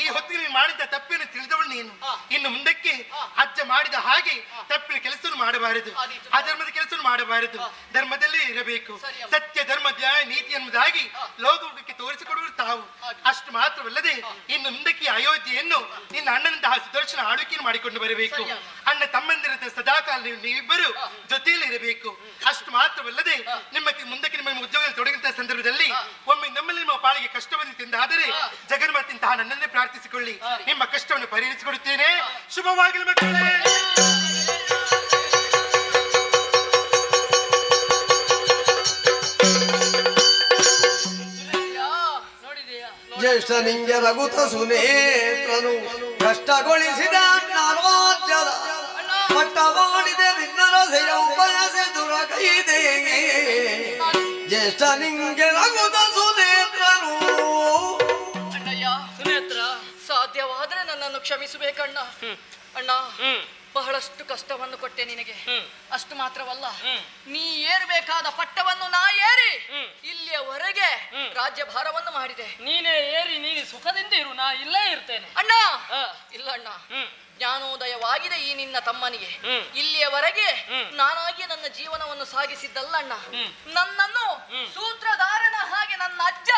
ಈ ಹೊತ್ತಿಗೆ ಮಾಡಿದ ತಪ್ಪಿನ ತಿಳಿದವಳು ನೀನು. ಇನ್ನು ಮುಂದಕ್ಕೆ ಅಜ್ಜ ಮಾಡಿದ ಹಾಗೆ ತಪ್ಪಿನ ಕೆಲಸವನ್ನು ಮಾಡಬಾರದು, ಅಧರ್ಮದ ಕೆಲಸವನ್ನು ಮಾಡಬಾರದು, ಧರ್ಮದಲ್ಲೇ ಇರಬೇಕು. ಸತ್ಯ ಧರ್ಮ ನ್ಯಾಯ ನೀತಿ ಎಂಬುದಾಗಿ ಲೋಕಕ್ಕೆ ತೋರಿಸಿಕೊಡುವರು ತಾವು. ಅಷ್ಟು ಮಾತ್ರವಲ್ಲದೆ ಇನ್ನು ಮುಂದಕ್ಕೆ ಅಯೋಧ್ಯೆಯನ್ನು ನಿನ್ನ ಅಣ್ಣನಂತಹ ಸುದರ್ಶನ ಆಳ್ವಿಕೆಯನ್ನು ಮಾಡಿಕೊಂಡು ಬರಬೇಕು. ಅಣ್ಣ ತಮ್ಮಂದಿರ ಸದಾಕಾಲ ನೀವಿಬ್ಬರು ಜೊತೆಯಲ್ಲಿ ಇರಬೇಕು. ಅಷ್ಟು ಮಾತ್ರವಲ್ಲದೆ ಮುಂದಕ್ಕೆ ನಿಮ್ಮ ಉದ್ಯೋಗದಲ್ಲಿ ತೊಡಗಿದಂತಹ ಸಂದರ್ಭದಲ್ಲಿ ಒಮ್ಮೆ ನಮ್ಮಲ್ಲಿ ನಿಮ್ಮ ಪಾಲಿಗೆ ಕಷ್ಟ ಬಂದಿತ್ತೆಂದಾದರೆ ಜಗನ್ಮಾತಿಂತಹ ನನ್ನನ್ನೇ ಪ್ರಾರ್ಥಿಸಿಕೊಳ್ಳಿ, ನಿಮ್ಮ ಕಷ್ಟವನ್ನು ಪರಿಹರಿಸಿಕೊಡುತ್ತೇನೆ. ಶುಭವಾಗಲಿ ಮಕ್ಕಳೇ. ಜ್ಯೇಷ್ಠ ನಿಂಗೆ ರಘುತ ಸುನೇತ್ರನು ಕಷ್ಟಗೊಳಿಸಿದ ನಾರಾಜ್ಯದ ಪಟ್ಟ ಮಾಡಿದೆ ನಿನ್ನರ ಸೆಯ ಬಯಸೆ ದುರಗೈದೆ ಜ್ಯೇಷ್ಠ ನಿಂಗೆ ರಘುತ ಸುನೇತ್ರನು. ಸುನೇತ್ರ, ಸಾಧ್ಯವಾದ್ರೆ ನನ್ನನ್ನು ಕ್ಷಮಿಸಬೇಕಣ್ಣ. ಅಣ್ಣ, ಬಹಳಷ್ಟು ಕಷ್ಟವನ್ನು ಕೊಟ್ಟೆ ನಿನಗೆ. ಅಷ್ಟು ಮಾತ್ರವಲ್ಲ, ನೀ ಏರ್ಬೇಕಾದ ಪಟ್ಟವನ್ನು ನಾ ಏರಿ ಇಲ್ಲಿಯವರೆಗೆ ರಾಜ್ಯ ಭಾರವನ್ನು ಮಾಡಿದೆ. ನೀನೇ ಏರಿ ನೀನು ಸುಖದಿಂದ ಇರು, ನಾ ಇಲ್ಲೇ ಇರ್ತೇನೆ. ಅಣ್ಣ, ಇಲ್ಲ ಅಣ್ಣ, ಜ್ಞಾನೋದಯವಾಗಿದೆ ಈ ನಿನ್ನ ತಮ್ಮನಿಗೆ. ಇಲ್ಲಿಯವರೆಗೆ ನಾನಾಗಿ ನನ್ನ ಜೀವನವನ್ನು ಸಾಗಿಸಿದ್ದಲ್ಲ ಅಣ್ಣ, ನನ್ನನ್ನು ಸೂತ್ರಧಾರನ ಹಾಗೆ ನನ್ನ ಅಜ್ಜ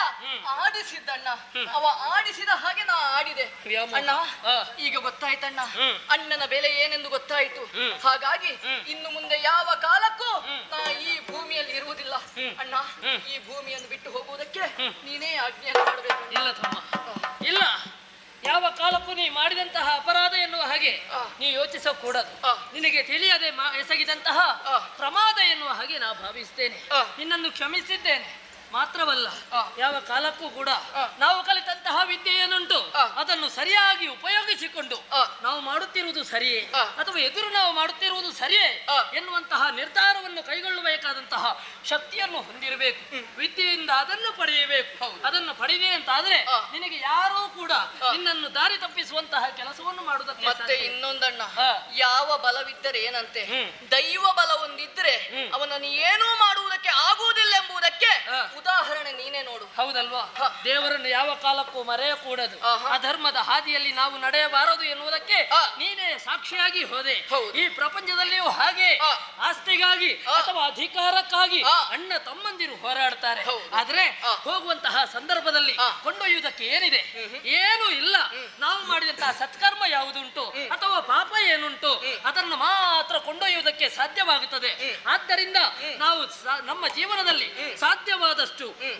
ಆಡಿಸಿದ್ದಣ್ಣ. ಅವ ಆಡಿಸಿದ ಹಾಗೆ ನಾ ಆಡಿದೆ ಅಣ್ಣ. ಈಗ ಗೊತ್ತಾಯ್ತಣ್ಣ ಅಣ್ಣನ ಬೆಲೆ ಏನೆಂದು ಗೊತ್ತಾಯ್ತು. ಹಾಗಾಗಿ ಇನ್ನು ಮುಂದೆ ಯಾವ ಕಾಲಕ್ಕೂ ನಾ ಈ ಭೂಮಿಯಲ್ಲಿ ಇರುವುದಿಲ್ಲ ಅಣ್ಣ. ಈ ಭೂಮಿಯನ್ನು ಬಿಟ್ಟು ಹೋಗುವುದಕ್ಕೆ ನೀನೇ ಆಜ್ಞೆಯನ್ನು ಮಾಡಬೇಕು. ಇಲ್ಲ ತಮ್ಮ, ಇಲ್ಲ. ಯಾವ ಕಾಲಕ್ಕೂ ನೀ ಮಾಡಿದಂತಹ ಅಪರಾಧ ಎನ್ನುವ ಹಾಗೆ ನೀ ಯೋಚಿಸಕೂಡದು. ನಿನಗೆ ತಿಳಿಯದೆ ಎಸಗಿದಂತಹ ಪ್ರಮಾದ ಎನ್ನುವ ಹಾಗೆ ನಾ ಭಾವಿಸ್ತೇನೆ. ನಿನ್ನನ್ನು ಕ್ಷಮಿಸಿದ್ದೇನೆ. ಮಾತ್ರವಲ್ಲ, ಯಾವ ಕಾಲಕ್ಕೂ ಕೂಡ ನಾವು ಕಲಿತಂತಹ ವಿದ್ಯೆ ಏನುಂಟು ಅದನ್ನು ಸರಿಯಾಗಿ ಉಪಯೋಗಿಸಿಕೊಂಡು ನಾವು ಮಾಡುತ್ತಿರುವುದು ಸರಿಯೇ ಅಥವಾ ಎದುರು ನಾವು ಮಾಡುತ್ತಿರುವುದು ಸರಿಯೇ ಎನ್ನುವಂತಹ ನಿರ್ಧಾರವನ್ನು ಕೈಗೊಳ್ಳಬೇಕಾದಂತಹ ಶಕ್ತಿಯನ್ನು ಹೊಂದಿರಬೇಕು. ವಿದ್ಯೆಯಿಂದ ಅದನ್ನು ಪಡೆಯಬೇಕು. ಅದನ್ನು ಪಡೆದೆ ಅಂತಾದ್ರೆ ನಿನಗೆ ಯಾರೂ ಕೂಡ ನಿನ್ನನ್ನು ದಾರಿ ತಪ್ಪಿಸುವಂತಹ ಕೆಲಸವನ್ನು ಮಾಡುವುದಕ್ಕೆ ಮತ್ತೆ ಇನ್ನೊಂದಣ್ಣ, ಯಾವ ಬಲವಿದ್ದರೆ ಏನಂತೆ, ದೈವ ಬಲ ಒಂದಿದ್ರೆ ಅವನನ್ನು ಏನೂ ಮಾಡುವುದಕ್ಕೆ ಆಗುವುದಿಲ್ಲ ಎಂಬುದಕ್ಕೆ ಉದಾಹರಣೆ ನೀನೇ ನೋಡು. ಹೌದಲ್ವಾ? ದೇವರನ್ನು ಯಾವ ಕಾಲಕ್ಕೂ ಮರೆಯಕೂಡದು. ಅಧರ್ಮದ ಹಾದಿಯಲ್ಲಿ ನಾವು ನಡೆಯಬಾರದು ಎನ್ನುವುದಕ್ಕೆ ನೀನೇ ಸಾಕ್ಷಿಯಾಗಿ ಹೋದೆ. ಈ ಪ್ರಪಂಚದಲ್ಲಿಯೂ ಹಾಗೆ ಆಸ್ತಿಗಾಗಿ ಅಥವಾ ಅಧಿಕಾರಕ್ಕಾಗಿ ಅಣ್ಣ ತಮ್ಮಂದಿರು ಹೋರಾಡ್ತಾರೆ. ಆದ್ರೆ ಹೋಗುವಂತಹ ಸಂದರ್ಭದಲ್ಲಿ ಕೊಂಡೊಯ್ಯುವುದಕ್ಕೆ ಏನಿದೆ? ಏನೂ ಇಲ್ಲ. ನಾವು ಮಾಡಿದಂತಹ ಸತ್ಕರ್ಮ ಯಾವುದುಂಟು ಅಥವಾ ಪಾಪ ಏನುಂಟು ಅದನ್ನು ಮಾತ್ರ ಕೊಂಡೊಯ್ಯುವುದಕ್ಕೆ ಸಾಧ್ಯವಾಗುತ್ತದೆ. ಆದ್ದರಿಂದ ನಾವು ನಮ್ಮ ಜೀವನದಲ್ಲಿ ಸಾಧ್ಯವಾದಷ್ಟು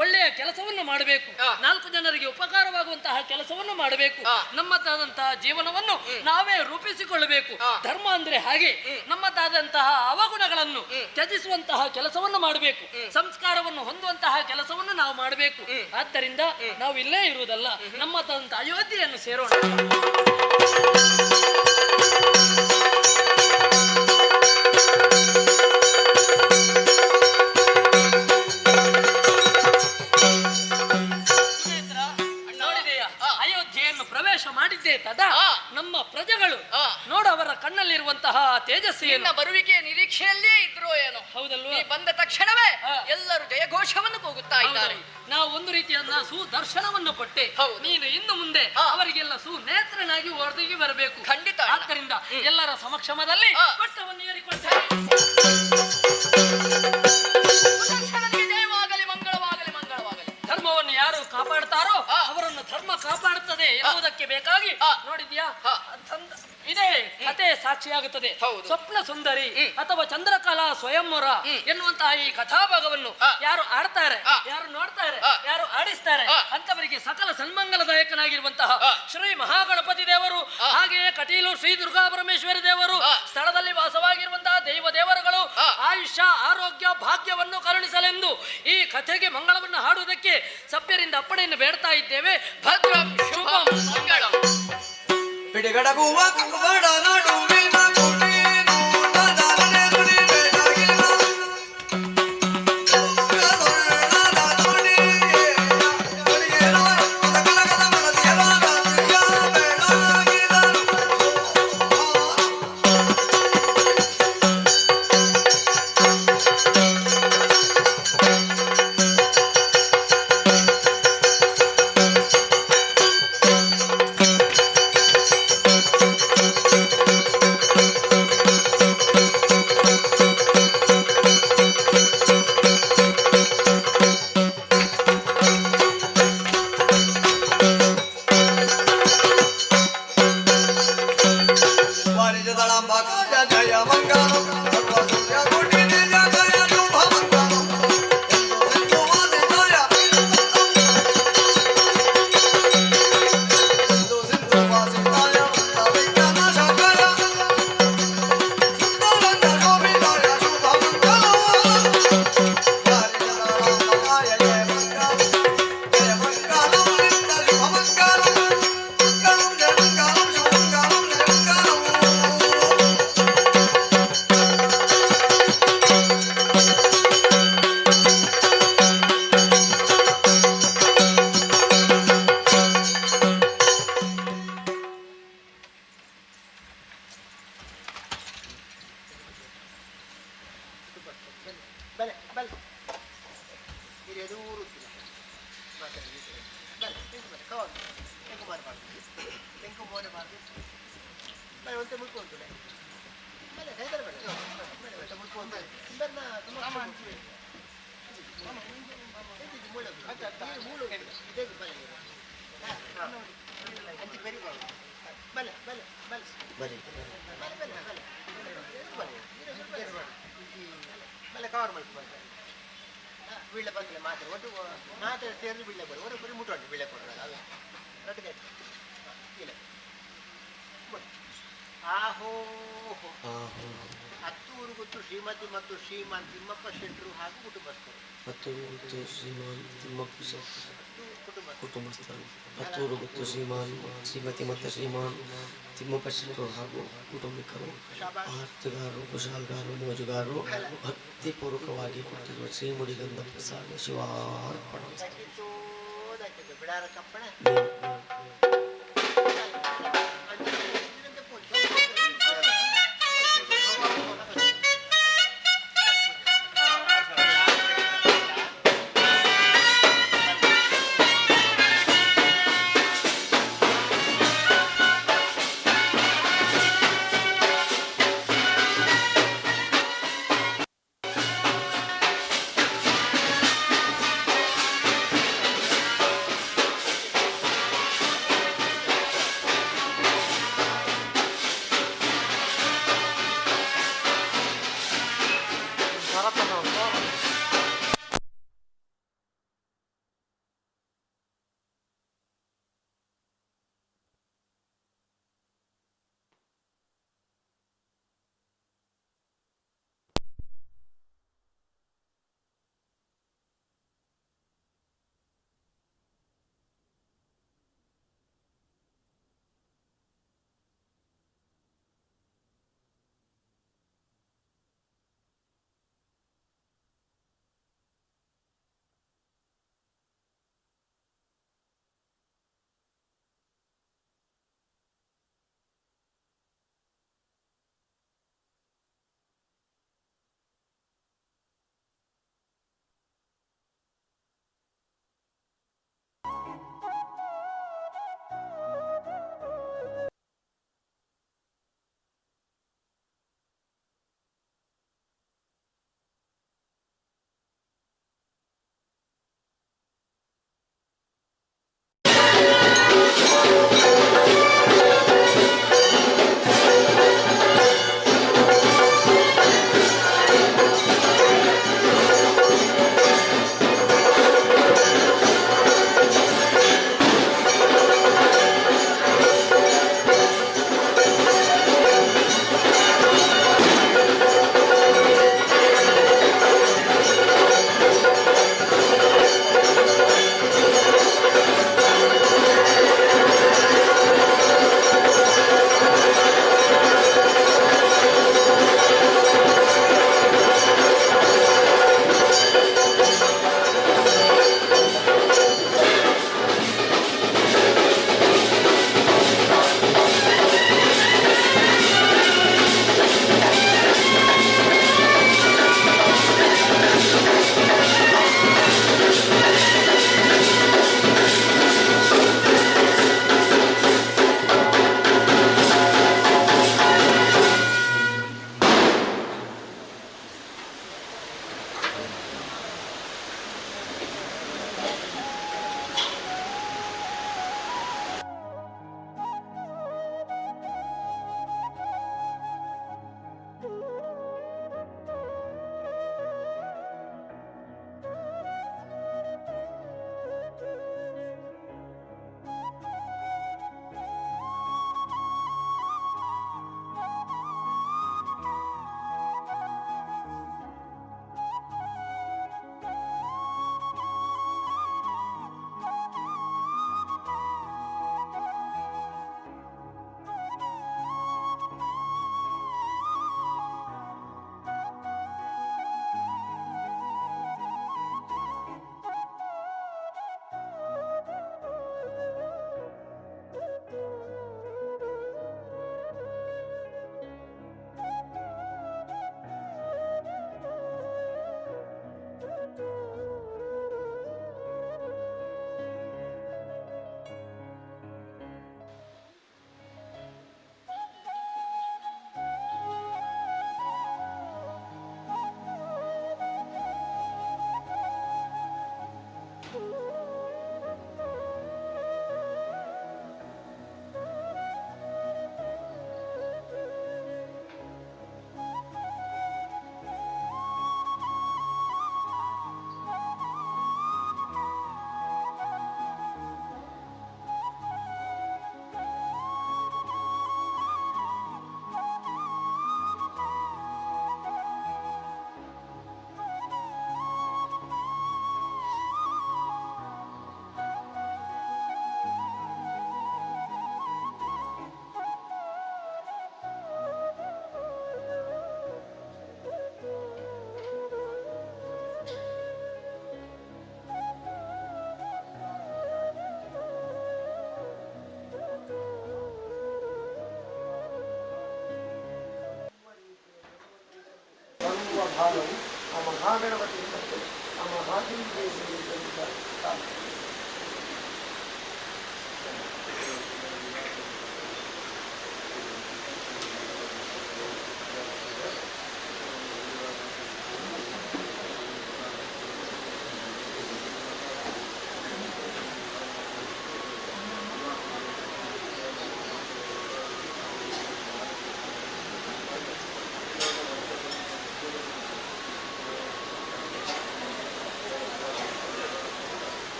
ಒಳ್ಳೆಯ ಕೆಲಸವನ್ನು ಮಾಡಬೇಕು. 4 ಜನರಿಗೆ ಉಪಕಾರವಾಗುವಂತಹ ಕೆಲಸವನ್ನು ಮಾಡಬೇಕು. ನಮ್ಮದಾದಂತಹ ಜೀವನವನ್ನು ನಾವೇ ರೂಪಿಸಿಕೊಳ್ಳಬೇಕು. ಧರ್ಮ ಅಂದ್ರೆ ಹಾಗೆ ನಮ್ಮದಾದಂತಹ ಅವಗುಣಗಳನ್ನು ತ್ಯಜಿಸುವಂತಹ ಕೆಲಸವನ್ನು ಮಾಡಬೇಕು. ಸಂಸ್ಕಾರವನ್ನು ಹೊಂದುವಂತಹ ಕೆಲಸವನ್ನು ನಾವು ಮಾಡಬೇಕು. ಆದ್ದರಿಂದ ನಾವು ಇಲ್ಲೇ ಇರುವುದಲ್ಲ, ನಮ್ಮದಾದಂತಹ ಅಯೋಧ್ಯೆಯನ್ನು ಸೇರೋಣ. ಮಾಡಿದ್ದೆ ತದ ನಮ್ಮ ಪ್ರಜೆಗಳು ನೋಡು ಅವರ ಕಣ್ಣಲ್ಲಿರುವಂತಹ ತೇಜಸ್ಸಿನ ಬರುವಿಕೆಯ ನಿರೀಕ್ಷೆಯಲ್ಲೇ ಇದ್ರೋ ಏನೋ. ಹೌದಲ್ವಾ? ಬಂದ ತಕ್ಷಣವೇ ಎಲ್ಲರೂ ಜಯಘೋಷವನ್ನು ಕೂಗುತ್ತಾ ಇದ್ದಾರೆ. ನಾವು ಒಂದು ರೀತಿಯ ಸುದರ್ಶನವನ್ನು ಕೊಟ್ಟೆ. ನೀನು ಇನ್ನು ಮುಂದೆ ಅವರಿಗೆಲ್ಲ ಸುನೇತ್ರನಾಗಿ ಒದಗಿ ಬರಬೇಕು. ಖಂಡಿತ. ಆದ್ದರಿಂದ ಎಲ್ಲರ ಸಮಕ್ಷಮದಲ್ಲಿ ಪಟ್ಟವನ್ನು ಏರಿಕೊಳ್ತೇವೆ. ಜಯವಾಗಲಿ, ಮಂಗಳವಾಗಲಿ, ಮಂಗಳವಾಗಲಿ. ಧರ್ಮವನ್ನು ಯಾರು ಕಾಪಾಡ್ತಾರೋ ಅವರನ್ನು ಧರ್ಮ ಕಾಪಾಡುತ್ತದೆ ಎನ್ನುವುದಕ್ಕೆ ಬೇಕಾಗಿ ನೋಡಿದ್ಯಾ ಇದೇ ಕತೆ ಸಾಕ್ಷಿಯಾಗುತ್ತದೆ. ಸ್ವಪ್ನ ಸುಂದರಿ ಅಥವಾ ಚಂದ್ರಕಲಾ ಸ್ವಯಂವರ ಎನ್ನುವಂತಹ ಈ ಕಥಾಭಾಗವನ್ನು ಯಾರು ಆಡ್ತಾರೆ, ಯಾರು ನೋಡ್ತಾರೆ, ಯಾರು ಆಡಿಸ್ತಾರೆ ಅಂತವರಿಗೆ ಸಕಲ ಸನ್ಮಂಗಲದಾಯಕನಾಗಿರುವಂತಹ ಶ್ರೀ ಮಹಾಗಣಪತಿ ದೇವರು, ಹಾಗೆಯೇ ಕಟೀಲು ಶ್ರೀ ದುರ್ಗಾ ಪರಮೇಶ್ವರಿ ದೇವರು, ಸ್ಥಳದಲ್ಲಿ ವಾಸವಾಗಿರುವಂತಹ ದೈವ ದೇವರುಗಳು ಆಯುಷ್ಯ ಆರೋಗ್ಯ ಭಾಗ್ಯವನ್ನು ಕರುಣಿಸಲೆಂದು ಈ ಕಥೆಗೆ ಮಂಗಳವನ್ನು ಹಾಡುವುದಕ್ಕೆ ಸಭ್ಯರಿಂದ ಅಪ್ಪಣೆಯನ್ನು ಬೇಡ್ತಾ ಇದ್ದೇವೆ. ಭದ್ರಂ ಶುಭಂ ಮಂಗಳಂ. ಬಿಡಿಗಡಗುವ ಕಕ್ಕಬಡ ನಡುವಿನ ಕುಟೀನು ನದನೆ ನುಡಿ ಬೆಳಗಿನ ಕರುಣದ ನುಡಿಗೆ ನುಡಿಗೆನೋ ಕಲಕದ ಮನದಿಯರ ರಾತ್ರಿಯ ಬೆಳಗಿದನು ವಾಣಿಜ್ಯದಳಂಬಕಾಯ ಜಯ ಮಂಗಲಂ ಸರ್ವಸೂರ್ಯ ಕೋಟಿ ನಿಜ ಜಯ ಶುಭ ಮಂಗಲಂ ಎಂದು ಸಿಂಧು ವಾಸಿತಾಯ ಎಂದು ಸಿಂಧು ವಾಸಿತಾಯ ವಿಜ್ಞಾನ ಶಾಖಯ ಸುಂದರಂಗ ಶೋಭಿತಾಯ ಶುಭ ಮಂಗಲಂ ವಾಣಿಜ್ಯದಳಂಬಕಾಯ ಜಯ ಮಂಗಲಂ ನಿತ್ಯ ಶುಭ ಮಂಗಲಂ ಮಂಗಲಂ ಜಯ ಮಂಗಲಂ ಶುಭ ಮಂಗಲಂ ಜಯ ಮಂಗಲಂ ಬಲೆ ಬಲೆ ಹಿರಿಯದು ಊರುತ್ತಿಲ್ಲ ಮಾತಾಡಿ ಬಲೆ ತೆಂಕು ಬಲೆ ಕವರ್ ತೆಂಕು ಮಾರಬಾರ್ದು ತೆಂಕು ಮೋರಬಾರ್ದು ಬಲೆ ಒಂತೆ ಮುಳ್ಕೊಂಡು ಬಲೆ ಕೈದರೆ ಬಲೆ ಬಲೆ ಒಂತೆ ಮುಳ್ಕೊಂಡು ಬೆನ್ನ ತುಂಬ ಮೂಳು ಇದೇ ಬಲೆ ಅಂಚಿ ಬೆರಿಬಾರ್ದು ಬಲೆ ಬಲೆ ಬಲೆ ಬರೀ ಬಲೆ ಬಲೆ ಬಲೆ ಬಲೆ ಕವರ್ ಮಾಡ್ಕೊಂಡು ಬೀಳೆ ಬಂದಿಲ್ಲ ಮಾತಾಡಿ ಒಟ್ಟು ಮಾತಾಡಿ ಸೇರಿ ಬೀಳೆ ಬರು ಒಟ್ಟು ಬರೀ ಮುಟ್ಟೋಣ ಬೀಳೆ ಕೊಡೋಣ ಅಲ್ಲ ರೊಟ್ಟಿಗೆ ಇಲ್ಲ ಆಹೋ ಹತ್ತೂರು ಗೊತ್ತು ಶ್ರೀಮತಿ ಮತ್ತು ಶ್ರೀಮಾನ್ ತಿಮ್ಮಪ್ಪ ಶೆಟ್ರು ಹಾಗೂ ಕುಟುಂಬಸ್ಥರು ಮತ್ತು ಶ್ರೀಮಾನ್ ತಿಮ್ಮಪ್ಪ ಕುಟುಂಬಸ್ಥರು ಕುಟುಂಬಸ್ಥರು ಹತ್ತೂರು ಗೊತ್ತು ಶ್ರೀಮಾನ್ ಶ್ರೀಮತಿ ಮತ್ತು ಶ್ರೀಮಾನ್ ತಿಮ್ಮಪ್ಪ ಶೆಟ್ಟರು ಹಾಗೂ ಕುಟುಂಬಿಕರು ಆರ್ತಿಗಾರರು ಕುಶಾಲ್ಗಾರರು ಮೋಜುಗಾರರು ಭಕ್ತಿಪೂರ್ವಕವಾಗಿ ಕೊಟ್ಟಿರುವ ಶ್ರೀಮುಡಿಗಂಧ ಪ್ರಸಾದ ಶಿವಾರ್ಪಣ ಬಿಡಾರ ಕಪ್ಪಣ ಕಾಲವು ಆ ಮಹಾಗಣಪತಿ ಮತ್ತು ಆ ಮಹಾದೇವಿಗೆ ಕಾಲ.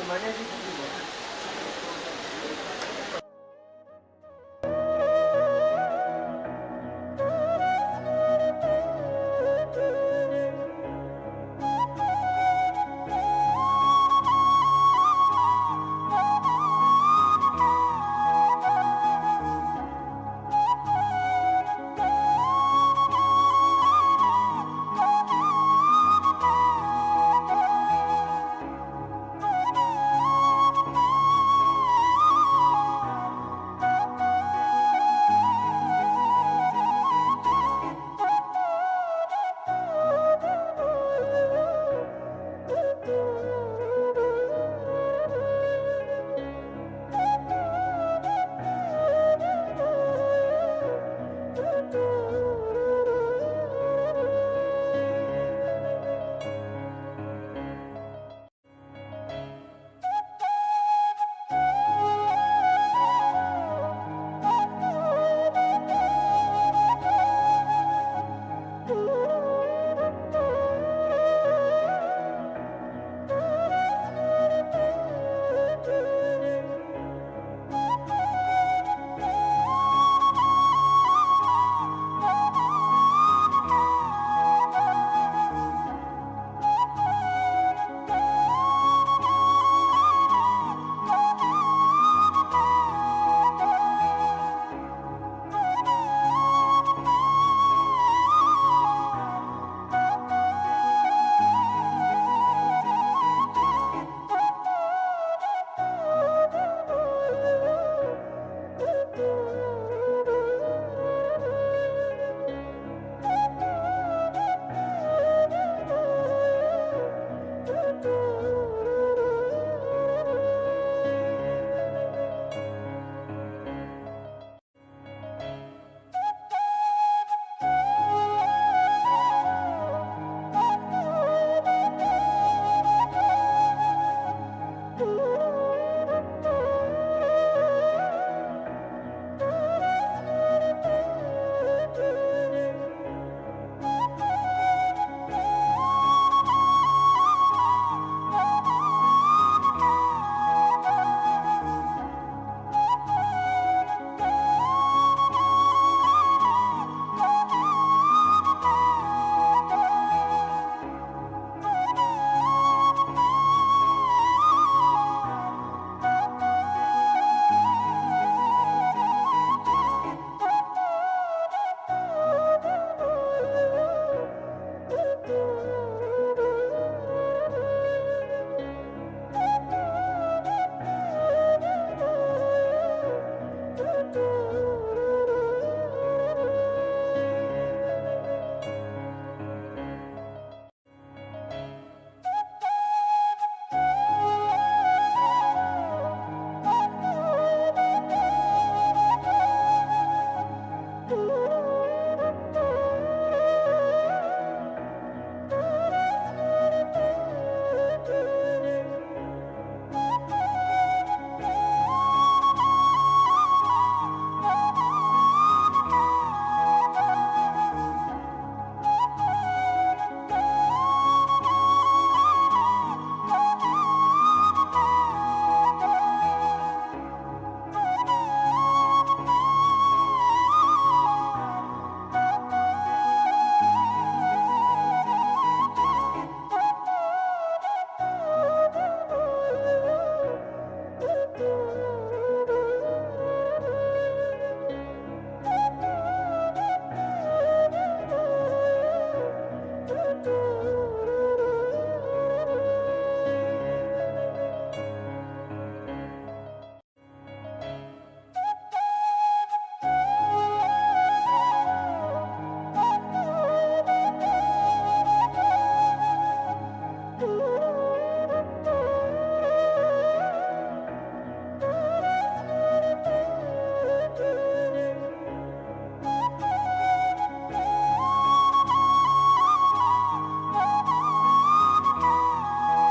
ಮನೆ